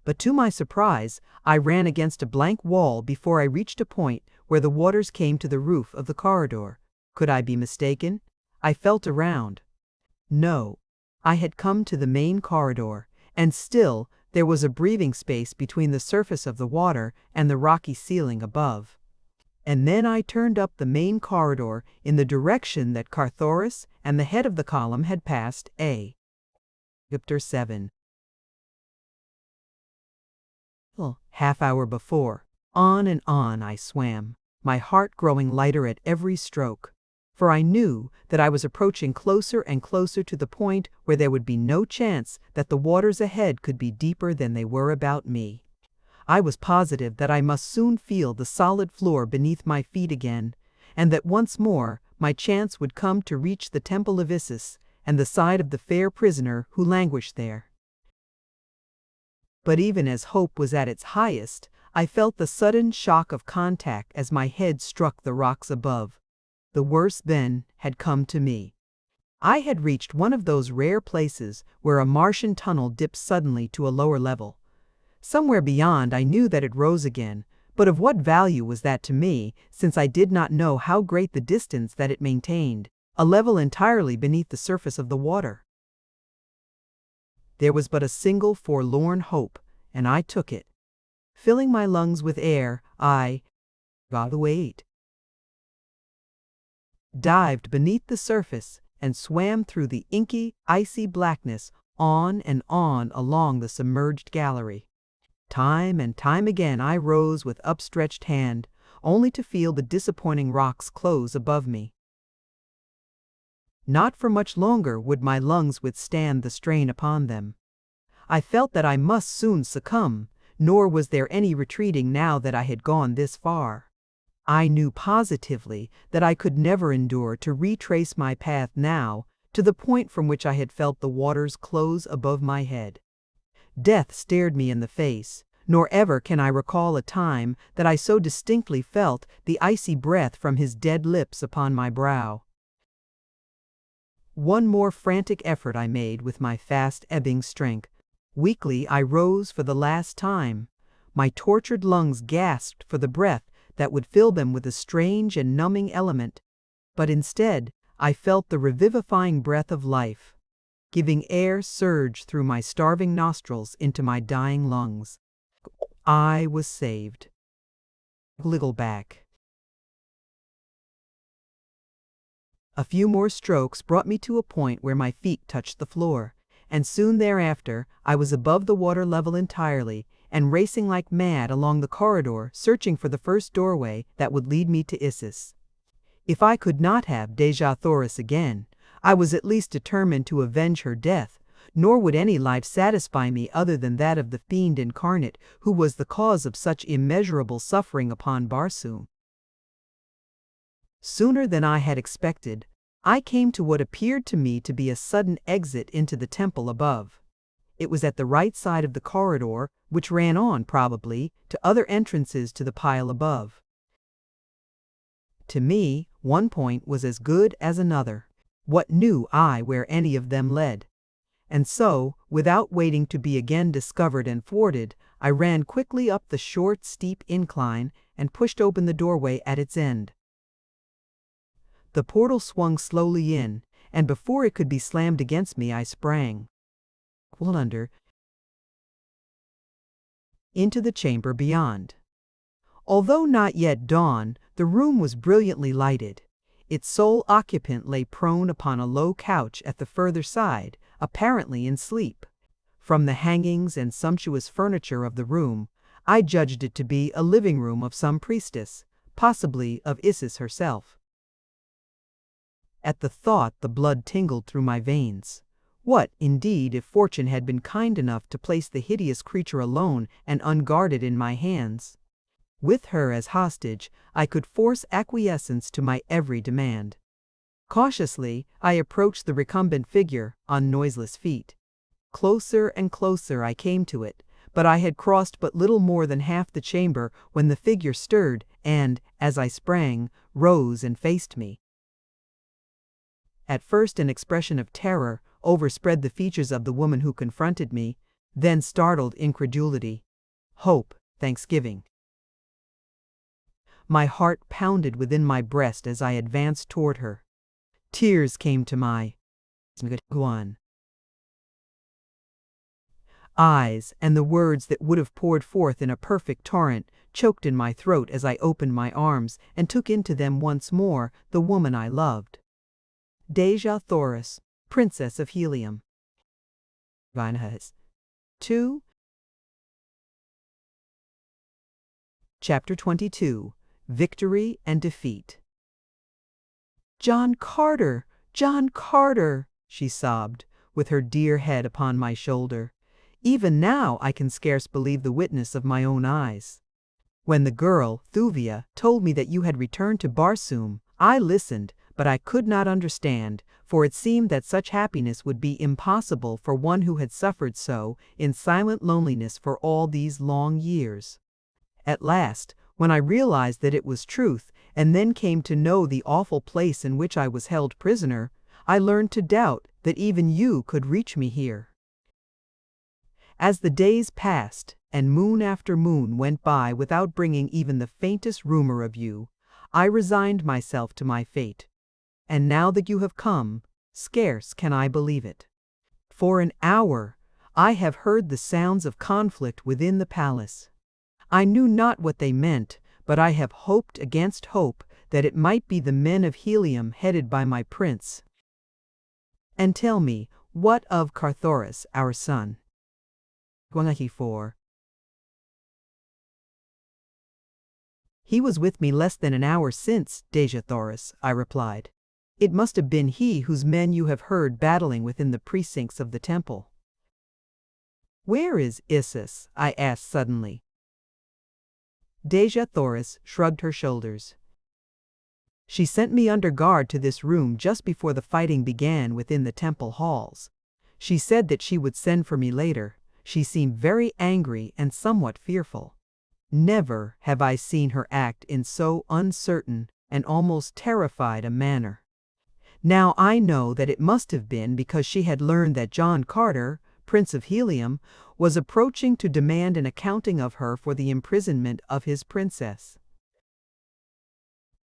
But to my surprise, I ran against a blank wall before I reached a point where the waters came to the roof of the corridor. Could I be mistaken? I felt around. No. I had come to the main corridor, and still there was a breathing space between the surface of the water and the rocky ceiling above. And then I turned up the main corridor in the direction that Edgar Thoris and the head of the column had passed. Chapter 7. Half hour before. On and on I swam, my heart growing lighter at every stroke, for I knew that I was approaching closer and closer to the point where there would be no chance that the waters ahead could be deeper than they were about me. I was positive that I must soon feel the solid floor beneath my feet again, and that once more my chance would come to reach the temple of Isis and the side of the fair prisoner who languished there. But even as hope was at its highest, I felt the sudden shock of contact as my head struck the rocks above. The worst then had come to me. I had reached one of those rare places where a Martian tunnel dips suddenly to a lower level. Somewhere beyond I knew that it rose again, but of what value was that to me, since I did not know how great the distance that it maintained, a level entirely beneath the surface of the water. There was but a single forlorn hope, and I took it. Filling my lungs with air, I got away, dived beneath the surface, and swam through the inky, icy blackness on and on along the submerged gallery. Time and time again I rose with upstretched hand, only to feel the disappointing rocks close above me. Not for much longer would my lungs withstand the strain upon them. I felt that I must soon succumb, nor was there any retreating now that I had gone this far. I knew positively that I could never endure to retrace my path now to the point from which I had felt the waters close above my head. Death stared me in the face, nor ever can I recall a time that I so distinctly felt the icy breath from his dead lips upon my brow. One more frantic effort I made with my fast-ebbing strength. Weakly I rose for the last time. My tortured lungs gasped for the breath that would fill them with a strange and numbing element, but instead I felt the revivifying breath of life, giving air surge through my starving nostrils into my dying lungs. I was saved. Little back. A few more strokes brought me to a point where my feet touched the floor, and soon thereafter I was above the water level entirely and racing like mad along the corridor, searching for the first doorway that would lead me to Isis. If I could not have Dejah Thoris again, I was at least determined to avenge her death, nor would any life satisfy me other than that of the fiend incarnate who was the cause of such immeasurable suffering upon Barsoom. Sooner than I had expected, I came to what appeared to me to be a sudden exit into the temple above. It was at the right side of the corridor, which ran on, probably, to other entrances to the pile above. To me, one point was as good as another. What knew I where any of them led? And so, without waiting to be again discovered and thwarted, I ran quickly up the short, steep incline and pushed open the doorway at its end. The portal swung slowly in, and before it could be slammed against me I sprang under into the chamber beyond. Although not yet dawn, the room was brilliantly lighted. Its sole occupant lay prone upon a low couch at the further side, apparently in sleep. From the hangings and sumptuous furniture of the room, I judged it to be a living room of some priestess, possibly of Isis herself. At the thought the blood tingled through my veins. What, indeed, if fortune had been kind enough to place the hideous creature alone and unguarded in my hands? With her as hostage, I could force acquiescence to my every demand. Cautiously, I approached the recumbent figure on noiseless feet. Closer and closer I came to it, but I had crossed but little more than half the chamber when the figure stirred and, as I sprang, rose and faced me. At first an expression of terror overspread the features of the woman who confronted me, then startled incredulity, hope, thanksgiving. My heart pounded within my breast as I advanced toward her. Tears came to my eyes, and the words that would have poured forth in a perfect torrent choked in my throat as I opened my arms and took into them once more the woman I loved. Dejah Thoris, Princess of Helium. 2. Chapter 22. Victory and Defeat. "John Carter! John Carter!" she sobbed, with her dear head upon my shoulder. "Even now I can scarce believe the witness of my own eyes. When the girl, Thuvia, told me that you had returned to Barsoom, I listened, but I could not understand, for it seemed that such happiness would be impossible for one who had suffered so in silent loneliness for all these long years. At last, when I realized that it was truth, and then came to know the awful place in which I was held prisoner, I learned to doubt that even you could reach me here." As the days passed, and moon after moon went by without bringing even the faintest rumor of you, I resigned myself to my fate. And now that you have come, scarce can I believe it. For an hour, I have heard the sounds of conflict within the palace. I knew not what they meant, but I have hoped against hope that it might be the men of Helium headed by my prince. And tell me, what of Carthoris, our son? 4. "He was with me less than an hour since, Dejah Thoris," I replied. "It must have been he whose men you have heard battling within the precincts of the temple." "Where is Isis?" I asked suddenly. Dejah Thoris shrugged her shoulders. "She sent me under guard to this room just before the fighting began within the temple halls. She said that she would send for me later. She seemed very angry and somewhat fearful. Never have I seen her act in so uncertain and almost terrified a manner. Now I know that it must have been because she had learned that John Carter, Prince of Helium, was approaching to demand an accounting of her for the imprisonment of his princess."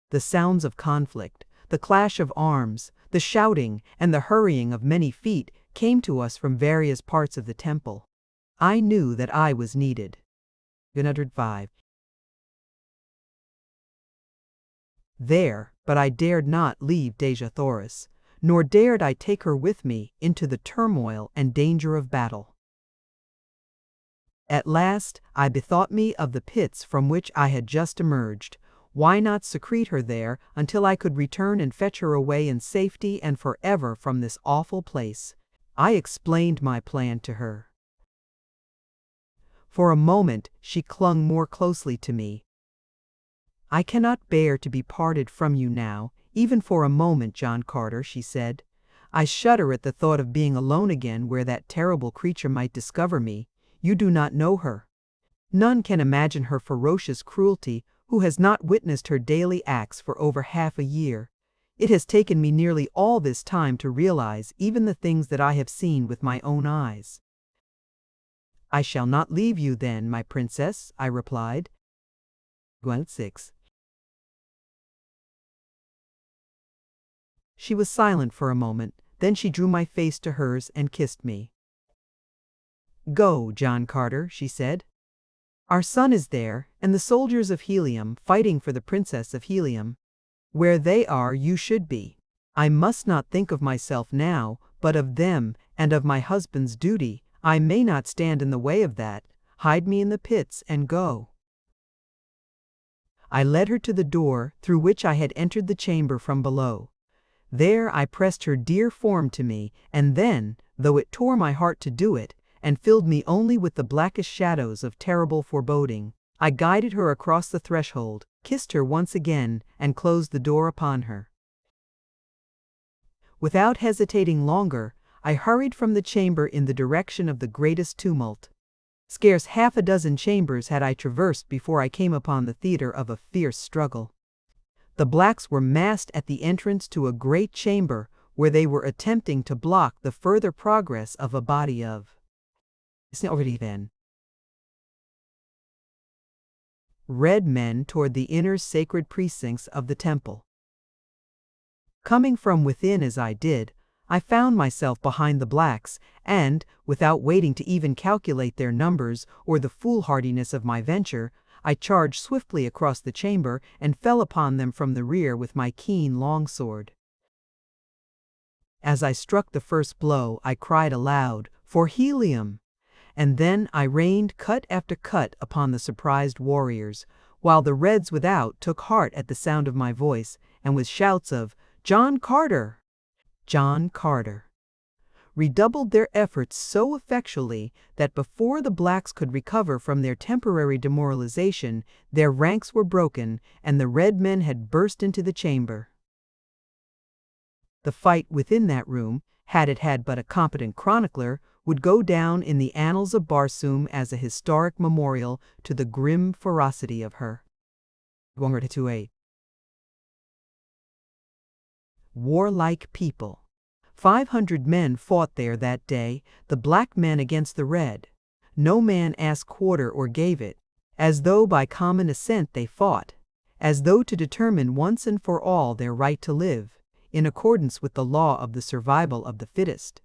The sounds of conflict, the clash of arms, the shouting, and the hurrying of many feet came to us from various parts of the temple. I knew that I was needed. 105. There, but I dared not leave Dejah Thoris, nor dared I take her with me into the turmoil and danger of battle. At last, I bethought me of the pits from which I had just emerged. Why not secrete her there until I could return and fetch her away in safety and forever from this awful place? I explained my plan to her. For a moment, she clung more closely to me. "I cannot bear to be parted from you now, even for a moment, John Carter," she said. "I shudder at the thought of being alone again where that terrible creature might discover me. You do not know her. None can imagine her ferocious cruelty who has not witnessed her daily acts for over half a year. It has taken me nearly all this time to realize even the things that I have seen with my own eyes." "I shall not leave you then, my princess," I replied. 6. She was silent for a moment, then she drew my face to hers and kissed me. "Go, John Carter," she said. "Our son is there, and the soldiers of Helium fighting for the Princess of Helium. Where they are, you should be. I must not think of myself now, but of them, and of my husband's duty. I may not stand in the way of that. Hide me in the pits and go." I led her to the door through which I had entered the chamber from below. There I pressed her dear form to me, and then, though it tore my heart to do it, and filled me only with the blackest shadows of terrible foreboding, I guided her across the threshold, kissed her once again, and closed the door upon her. Without hesitating longer, I hurried from the chamber in the direction of the greatest tumult. Scarce half a dozen chambers had I traversed before I came upon the theater of a fierce struggle. The blacks were massed at the entrance to a great chamber where they were attempting to block the further progress of a body of already then. Red men toward the inner sacred precincts of the temple. Coming from within as I did, I found myself behind the blacks, and, without waiting to even calculate their numbers or the foolhardiness of my venture, I charged swiftly across the chamber and fell upon them from the rear with my keen longsword. As I struck the first blow, I cried aloud, "For helium!" And then I rained cut after cut upon the surprised warriors, while the Reds without took heart at the sound of my voice, and with shouts of, "John Carter! John Carter!" redoubled their efforts so effectually that before the blacks could recover from their temporary demoralization, their ranks were broken, and the red men had burst into the chamber. The fight within that room, had it had but a competent chronicler, would go down in the annals of Barsoom as a historic memorial to the grim ferocity of her. Warlike people. 500 men fought there that day, the black men against the red. No man asked quarter or gave it, as though by common assent they fought, as though to determine once and for all their right to live, in accordance with the law of the survival of the fittest.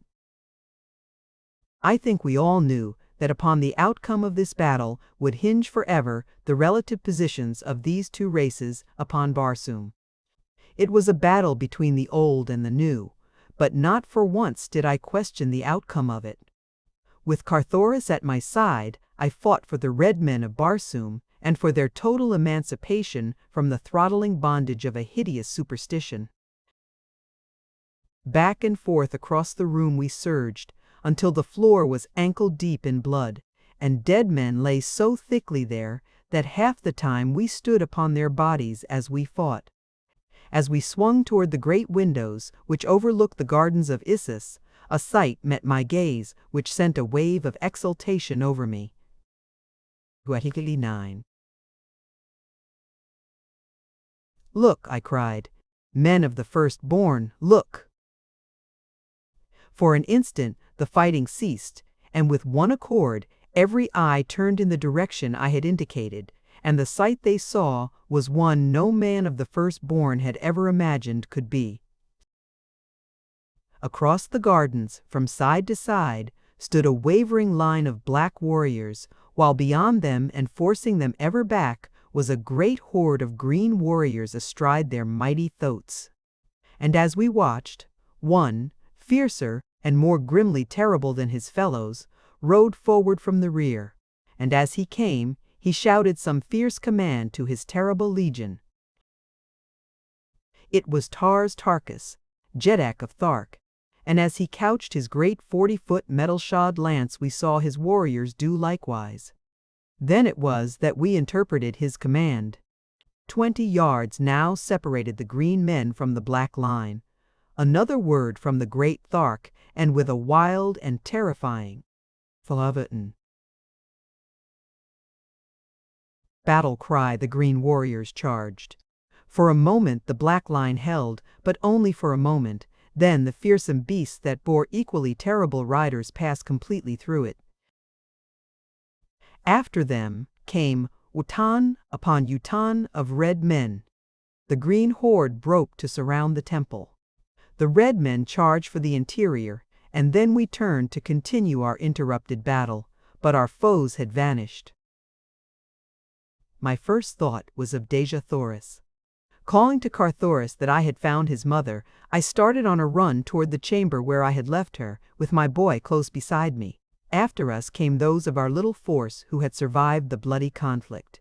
I think we all knew that upon the outcome of this battle would hinge forever the relative positions of these two races upon Barsoom. It was a battle between the old and the new, but not for once did I question the outcome of it. With Carthoris at my side, I fought for the red men of Barsoom and for their total emancipation from the throttling bondage of a hideous superstition. Back and forth across the room we surged, until the floor was ankle-deep in blood, and dead men lay so thickly there that half the time we stood upon their bodies as we fought. As we swung toward the great windows which overlooked the gardens of Isis, a sight met my gaze which sent a wave of exultation over me. 9. "Look," I cried, "men of the firstborn, look!" For an instant the fighting ceased, and with one accord every eye turned in the direction I had indicated, and the sight they saw was one no man of the firstborn had ever imagined could be. Across the gardens, from side to side, stood a wavering line of black warriors, while beyond them and forcing them ever back was a great horde of green warriors astride their mighty thoats. And as we watched, one, fiercer and more grimly terrible than his fellows, rode forward from the rear, and as he came, he shouted some fierce command to his terrible legion. It was Tars Tarkas, Jeddak of Thark, and as he couched his great 40-foot metal-shod lance we saw his warriors do likewise. Then it was that we interpreted his command. 20 yards now separated the green men from the black line. Another word from the great Thark, and with a wild and terrifying battle cry the green warriors charged. For a moment the black line held, but only for a moment, then the fearsome beasts that bore equally terrible riders passed completely through it. After them came Utan upon Utan of red men. The green horde broke to surround the temple. The red men charged for the interior, and then we turned to continue our interrupted battle, but our foes had vanished. My first thought was of Dejah Thoris. Calling to Carthoris that I had found his mother, I started on a run toward the chamber where I had left her, with my boy close beside me. After us came those of our little force who had survived the bloody conflict.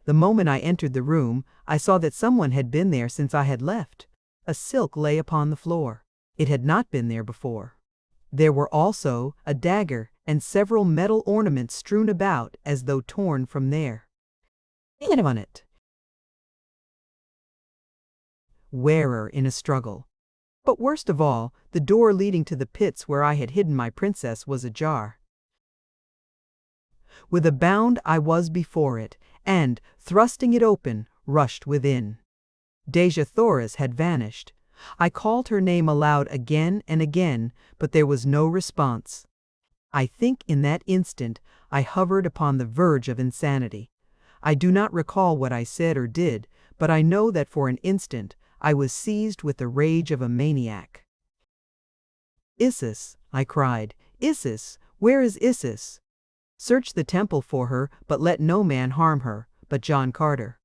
The moment I entered the room, I saw that someone had been there since I had left. A silk lay upon the floor. It had not been there before. There were also a dagger and several metal ornaments strewn about as though torn from there. On it. Wearer in a struggle. But worst of all, the door leading to the pits where I had hidden my princess was ajar. With a bound I was before it, and, thrusting it open, rushed within. Dejah Thoris had vanished. I called her name aloud again and again, but there was no response. I think in that instant I hovered upon the verge of insanity. I do not recall what I said or did, but I know that for an instant I was seized with the rage of a maniac. "Isis," I cried, "Isis, where is Isis? Search the temple for her, but let no man harm her, but John Carter.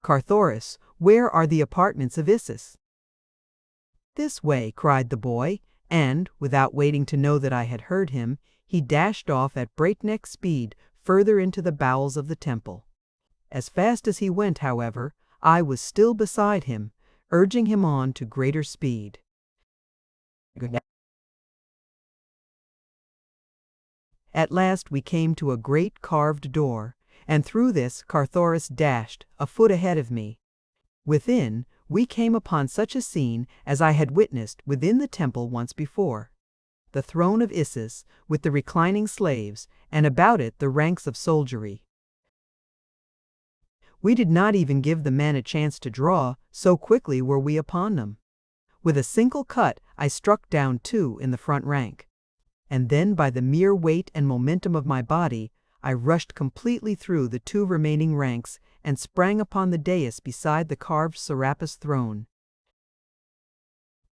Carthoris, where are the apartments of Isis?" "This way," cried the boy, and, without waiting to know that I had heard him, he dashed off at breakneck speed further into the bowels of the temple. As fast as he went, however, I was still beside him, urging him on to greater speed. At last we came to a great carved door, and through this Carthoris dashed, a foot ahead of me. Within, we came upon such a scene as I had witnessed within the temple once before. The throne of Isis, with the reclining slaves, and about it the ranks of soldiery. We did not even give the men a chance to draw, so quickly were we upon them. With a single cut, I struck down 2 in the front rank. And then by the mere weight and momentum of my body, I rushed completely through the 2 remaining ranks and sprang upon the dais beside the carved Serapis throne.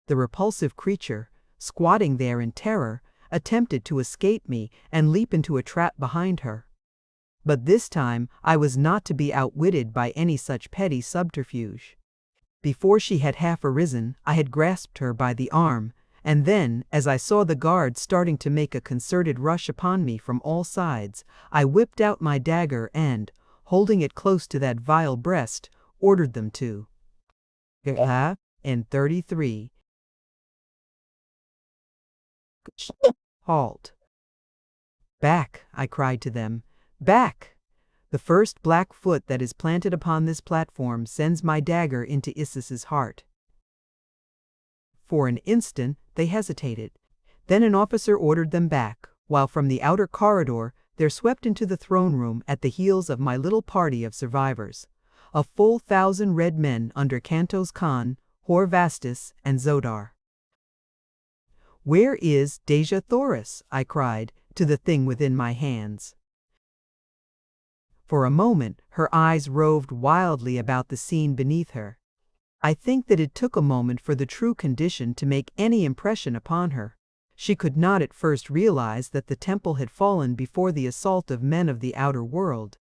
The repulsive creature, squatting there in terror, attempted to escape me and leap into a trap behind her. But this time I was not to be outwitted by any such petty subterfuge. Before she had half arisen, I had grasped her by the arm, and then, as I saw the guards starting to make a concerted rush upon me from all sides, I whipped out my dagger and, holding it close to that vile breast, ordered them to and 33. Halt. "Back," I cried to them. "Back! The first black foot that is planted upon this platform sends my dagger into Isis's heart." For an instant they hesitated. Then an officer ordered them back, while from the outer corridor there swept into the throne room at the heels of my little party of survivors a full 1,000 red men under Cantos Khan, Horvastus, and Zodar. "Where is Dejah Thoris?" I cried to the thing within my hands. For a moment her eyes roved wildly about the scene beneath her. I think that it took a moment for the true condition to make any impression upon her. She could not at first realize that the temple had fallen before the assault of men of the outer world.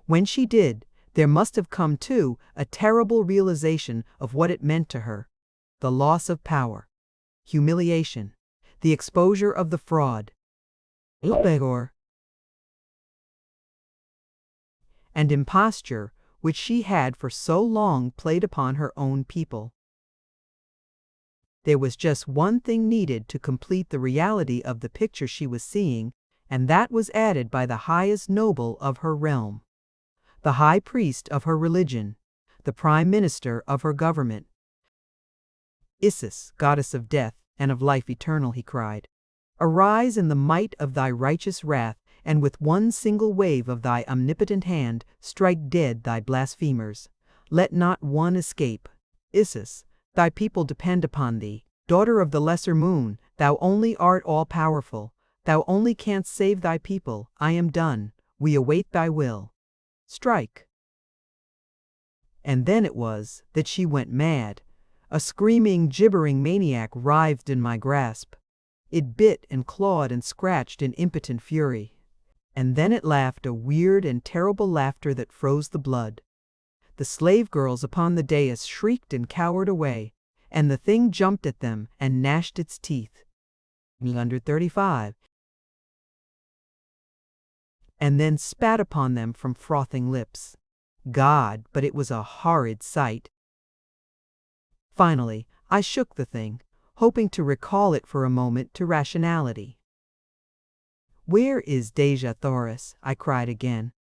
When she did, there must have come, too, a terrible realization of what it meant to her: the loss of power, humiliation, the exposure of the fraud, and imposture which she had for so long played upon her own people. There was just one thing needed to complete the reality of the picture she was seeing, and that was added by the highest noble of her realm, the high priest of her religion, the prime minister of her government. "Isis, goddess of death and of life eternal," he cried, "arise in the might of thy righteous wrath, and with one single wave of thy omnipotent hand strike dead thy blasphemers. Let not one escape. Isis, thy people depend upon thee. Daughter of the lesser moon, thou only art all-powerful. Thou only canst save thy people. I am done. We await thy will. Strike." And then it was that she went mad. A screaming, gibbering maniac writhed in my grasp. It bit and clawed and scratched in impotent fury. And then it laughed a weird and terrible laughter that froze the blood. The slave girls upon the dais shrieked and cowered away, and the thing jumped at them and gnashed its teeth. 135. And then spat upon them from frothing lips. God, but it was a horrid sight. Finally, I shook the thing, hoping to recall it for a moment to rationality. "Where is Dejah Thoris?" I cried again.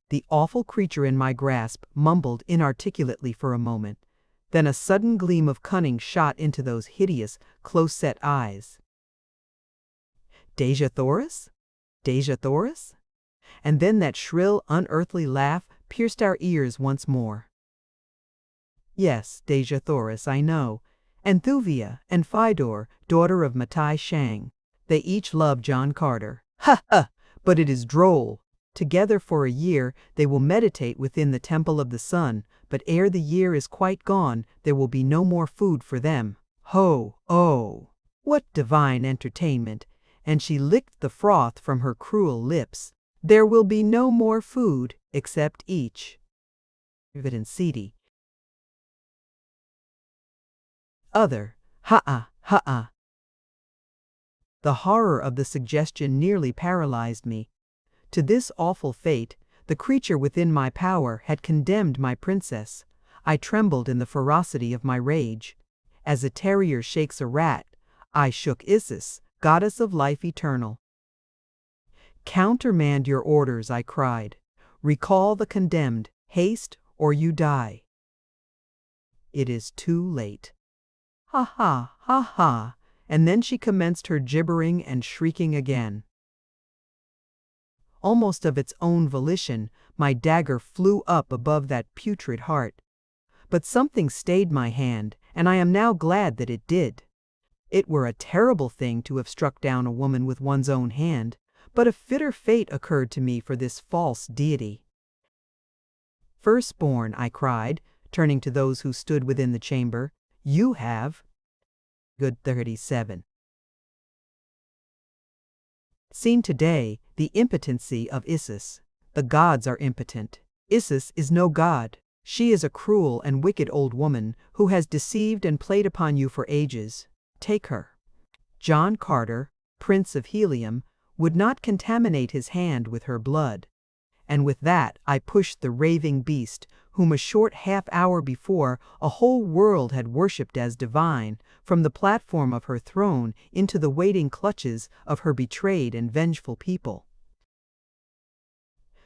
The awful creature in my grasp mumbled inarticulately for a moment. Then a sudden gleam of cunning shot into those hideous, close-set eyes. "Dejah Thoris? Dejah Thoris?" And then that shrill, unearthly laugh pierced our ears once more. "Yes, Dejah Thoris, I know. And Thuvia, and Phidor, daughter of Matai Shang. They each love John Carter. Ha ha! But it is droll. Together for a year they will meditate within the temple of the sun, but ere the year is quite gone, there will be no more food for them. Ho, oh! What divine entertainment! And she licked the froth from her cruel lips. There will be no more food, except each. Evident other. Ha-ah, ha-ah. The horror of the suggestion nearly paralyzed me. To this awful fate, the creature within my power had condemned my princess. I trembled in the ferocity of my rage. As a terrier shakes a rat, I shook Isis, goddess of life eternal. Countermand your orders, I cried. Recall the condemned, haste, or you die. It is too late. Ha ha, ha ha, and then she commenced her gibbering and shrieking again. Almost of its own volition, my dagger flew up above that putrid heart. But something stayed my hand, and I am now glad that it did. It were a terrible thing to have struck down a woman with one's own hand, but a fitter fate occurred to me for this false deity. Firstborn, I cried, turning to those who stood within the chamber, you have. Good 37. Seen today, the impotency of Isis. The gods are impotent. Isis is no god. She is a cruel and wicked old woman who has deceived and played upon you for ages. Take her. John Carter, Prince of Helium, would not contaminate his hand with her blood. And with that I pushed the raving beast, whom a short half-hour before a whole world had worshipped as divine, from the platform of her throne into the waiting clutches of her betrayed and vengeful people.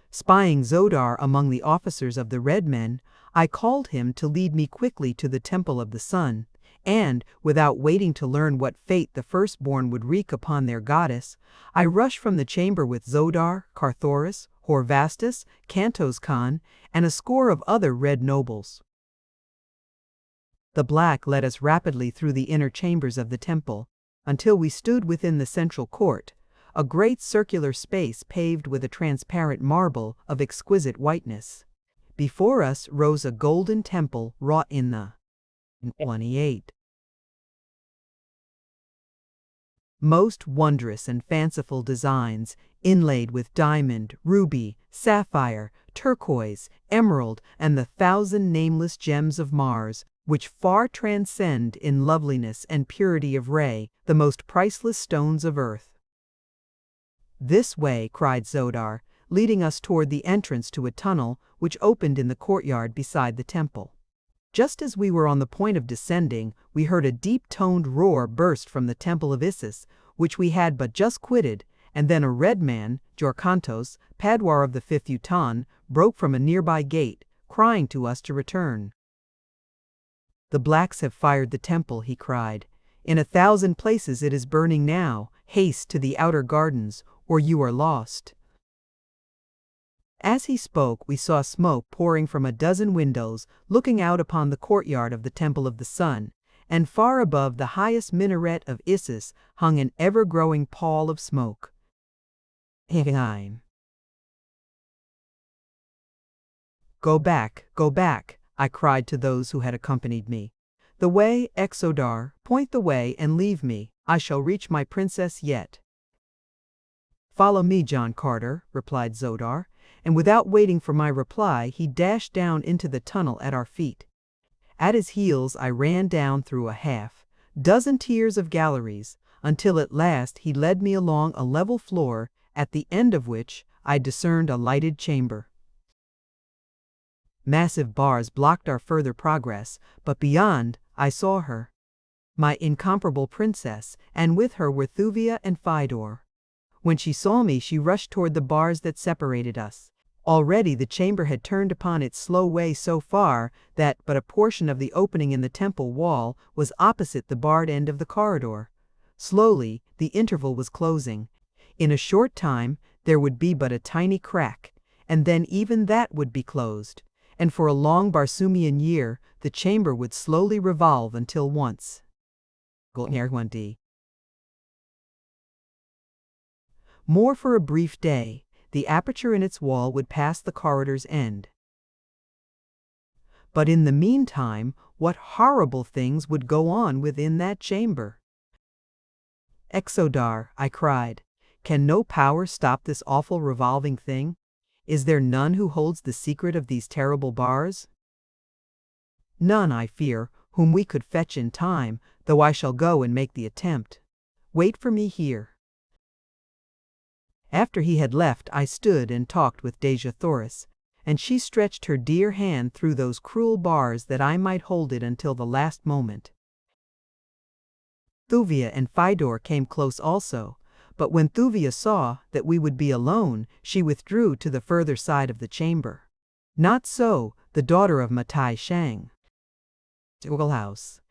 Spying Zodar among the officers of the Red Men, I called him to lead me quickly to the Temple of the Sun, and, without waiting to learn what fate the firstborn would wreak upon their goddess, I rushed from the chamber with Zodar, Carthoris, Horvastus, Cantos Khan, and a score of other red nobles. The black led us rapidly through the inner chambers of the temple, until we stood within the central court, a great circular space paved with a transparent marble of exquisite whiteness. Before us rose a golden temple wrought in the 28 most wondrous and fanciful designs, inlaid with diamond, ruby, sapphire, turquoise, emerald, and the 1,000 nameless gems of Mars, which far transcend in loveliness and purity of ray the most priceless stones of earth. This way, cried Zodar, leading us toward the entrance to a tunnel which opened in the courtyard beside the temple. Just as we were on the point of descending, we heard a deep-toned roar burst from the temple of Isis, which we had but just quitted, and then a red man, Jorkantos, Padwar of the 5th Utan, broke from a nearby gate, crying to us to return. The blacks have fired the temple, he cried. In 1,000 places it is burning now. Haste to the outer gardens, or you are lost. As he spoke, we saw smoke pouring from a dozen windows, looking out upon the courtyard of the Temple of the Sun, and far above the highest minaret of Isis hung an ever-growing pall of smoke. Go back, I cried to those who had accompanied me. The way, Exodar, point the way and leave me. I shall reach my princess yet. Follow me, John Carter, replied Zodar, and without waiting for my reply, he dashed down into the tunnel at our feet. At his heels I ran down through a half-dozen tiers of galleries, until at last he led me along a level floor, at the end of which I discerned a lighted chamber. Massive bars blocked our further progress, but beyond I saw her, my incomparable princess, and with her were Thuvia and Phidor. When she saw me, she rushed toward the bars that separated us. Already the chamber had turned upon its slow way so far that but a portion of the opening in the temple wall was opposite the barred end of the corridor. Slowly, the interval was closing. In a short time, there would be but a tiny crack, and then even that would be closed. And for a long Barsoomian year, the chamber would slowly revolve until once. More for a brief day, the aperture in its wall would pass the corridor's end. But in the meantime, what horrible things would go on within that chamber? Exodar, I cried, can no power stop this awful revolving thing? Is there none who holds the secret of these terrible bars? None, I fear, whom we could fetch in time, though I shall go and make the attempt. Wait for me here. After he had left, I stood and talked with Dejah Thoris, and she stretched her dear hand through those cruel bars that I might hold it until the last moment. Thuvia and Fidor came close also, but when Thuvia saw that we would be alone, she withdrew to the further side of the chamber. Not so, the daughter of Matai Shang. House.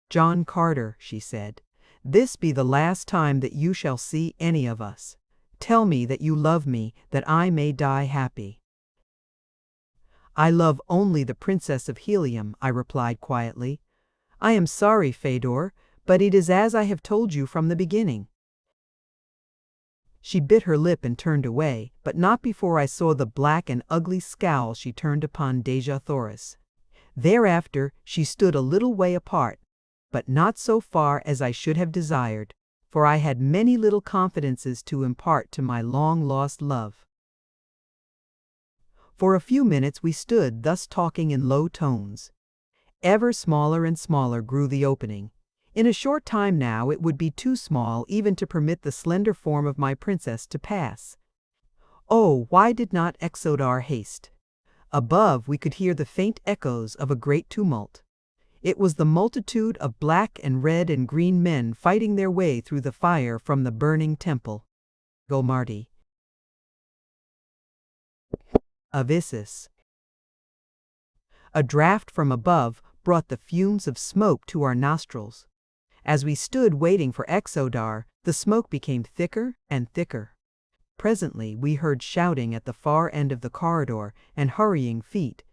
John Carter, she said, this be the last time that you shall see any of us. Tell me that you love me, that I may die happy. I love only the Princess of Helium, I replied quietly. I am sorry, Fedor, but it is as I have told you from the beginning. She bit her lip and turned away, but not before I saw the black and ugly scowl she turned upon Dejah Thoris. Thereafter she stood a little way apart, but not so far as I should have desired, for I had many little confidences to impart to my long-lost love. For a few minutes we stood thus talking in low tones. Ever smaller and smaller grew the opening. In a short time now it would be too small even to permit the slender form of my princess to pass. Oh, why did not Exodar haste? Above we could hear the faint echoes of a great tumult. It was the multitude of black and red and green men fighting their way through the fire from the burning temple. Gomarti. Of Isis. A draught from above brought the fumes of smoke to our nostrils. As we stood waiting for Exodar, the smoke became thicker and thicker. Presently we heard shouting at the far end of the corridor and hurrying feet.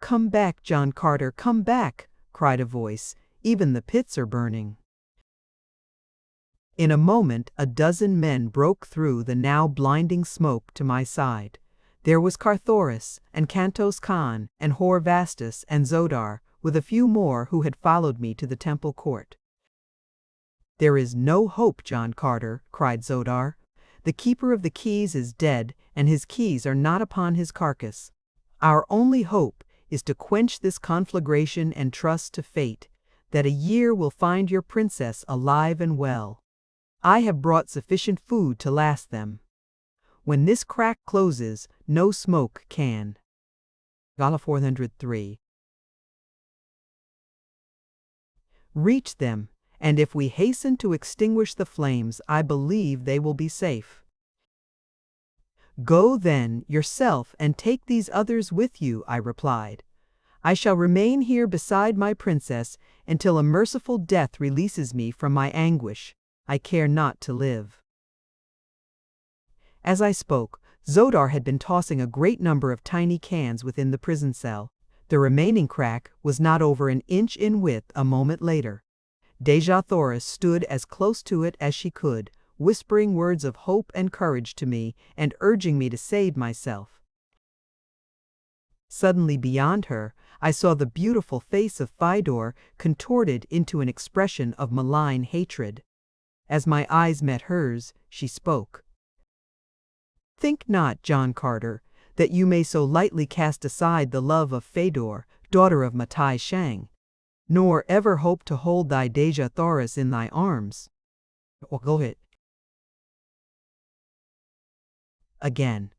"Come back, John Carter, come back!" cried a voice. "Even the pits are burning." In a moment a dozen men broke through the now blinding smoke to my side. There was Carthoris, and Kantos Khan, and Hor Vastus, and Zodar, with a few more who had followed me to the temple court. "There is no hope, John Carter," cried Zodar. "The keeper of the keys is dead, and his keys are not upon his carcass. Our only hope is to quench this conflagration and trust to fate, that a year will find your princess alive and well. I have brought sufficient food to last them. When this crack closes, no smoke can." Gala 403. "Reach them, and if we hasten to extinguish the flames, I believe they will be safe." "Go then, yourself, and take these others with you," I replied. "I shall remain here beside my princess until a merciful death releases me from my anguish. I care not to live." As I spoke, Zodar had been tossing a great number of tiny cans within the prison cell. The remaining crack was not over an inch in width a moment later. Dejah Thoris stood as close to it as she could, whispering words of hope and courage to me and urging me to save myself. Suddenly beyond her, I saw the beautiful face of Fidor contorted into an expression of malign hatred. As my eyes met hers, she spoke. "Think not, John Carter, that you may so lightly cast aside the love of Fedor, daughter of Matai Shang, nor ever hope to hold thy Dejah Thoris in thy arms." Go ahead. Again.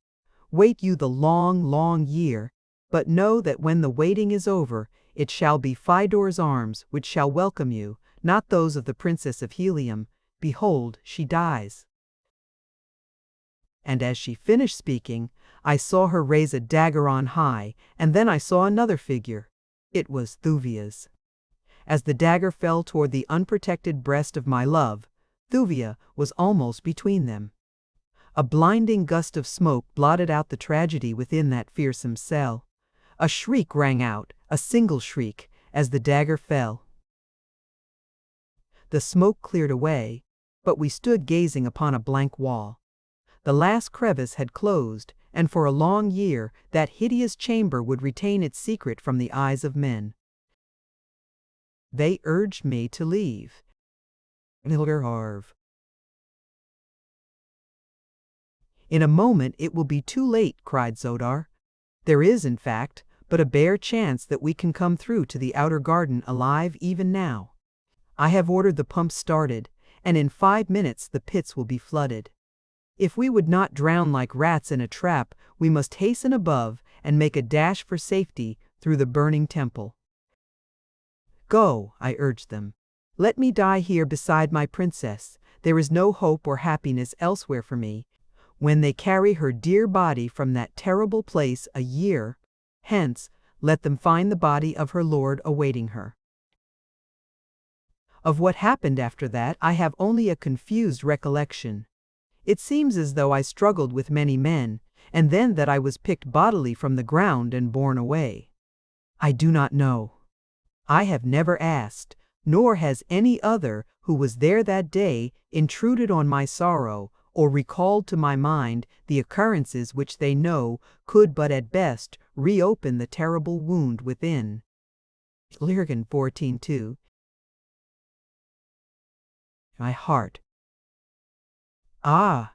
"Wait you the long, long year, but know that when the waiting is over, it shall be Fidor's arms which shall welcome you, not those of the Princess of Helium. Behold, she dies." And as she finished speaking, I saw her raise a dagger on high, and then I saw another figure. It was Thuvia's. As the dagger fell toward the unprotected breast of my love, Thuvia was almost between them. A blinding gust of smoke blotted out the tragedy within that fearsome cell. A shriek rang out, a single shriek, as the dagger fell. The smoke cleared away, but we stood gazing upon a blank wall. The last crevice had closed, and for a long year that hideous chamber would retain its secret from the eyes of men. They urged me to leave. In a moment it will be too late, cried Zodar. There is, in fact, but a bare chance that we can come through to the outer garden alive even now. I have ordered the pumps started, and in 5 minutes the pits will be flooded. If we would not drown like rats in a trap, we must hasten above and make a dash for safety through the burning temple. Go, I urged them. Let me die here beside my princess. There is no hope or happiness elsewhere for me. When they carry her dear body from that terrible place a year hence, let them find the body of her lord awaiting her. Of what happened after that I have only a confused recollection. It seems as though I struggled with many men, and then that I was picked bodily from the ground and borne away. I do not know. I have never asked, nor has any other who was there that day intruded on my sorrow, or recalled to my mind the occurrences which they know could but at best reopen the terrible wound within. Lyrgan 14:2. My heart. Ah!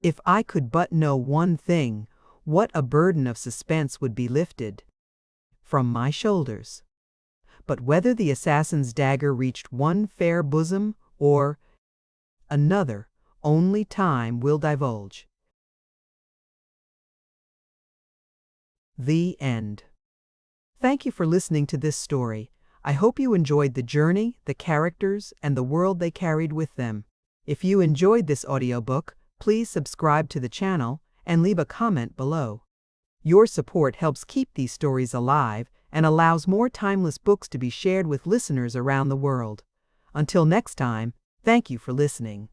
If I could but know one thing, what a burden of suspense would be lifted from my shoulders. But whether the assassin's dagger reached one fair bosom or another, only time will divulge. The end. Thank you for listening to this story. I hope you enjoyed the journey, the characters, and the world they carried with them. If you enjoyed this audiobook, please subscribe to the channel and leave a comment below. Your support helps keep these stories alive and allows more timeless books to be shared with listeners around the world. Until next time, thank you for listening.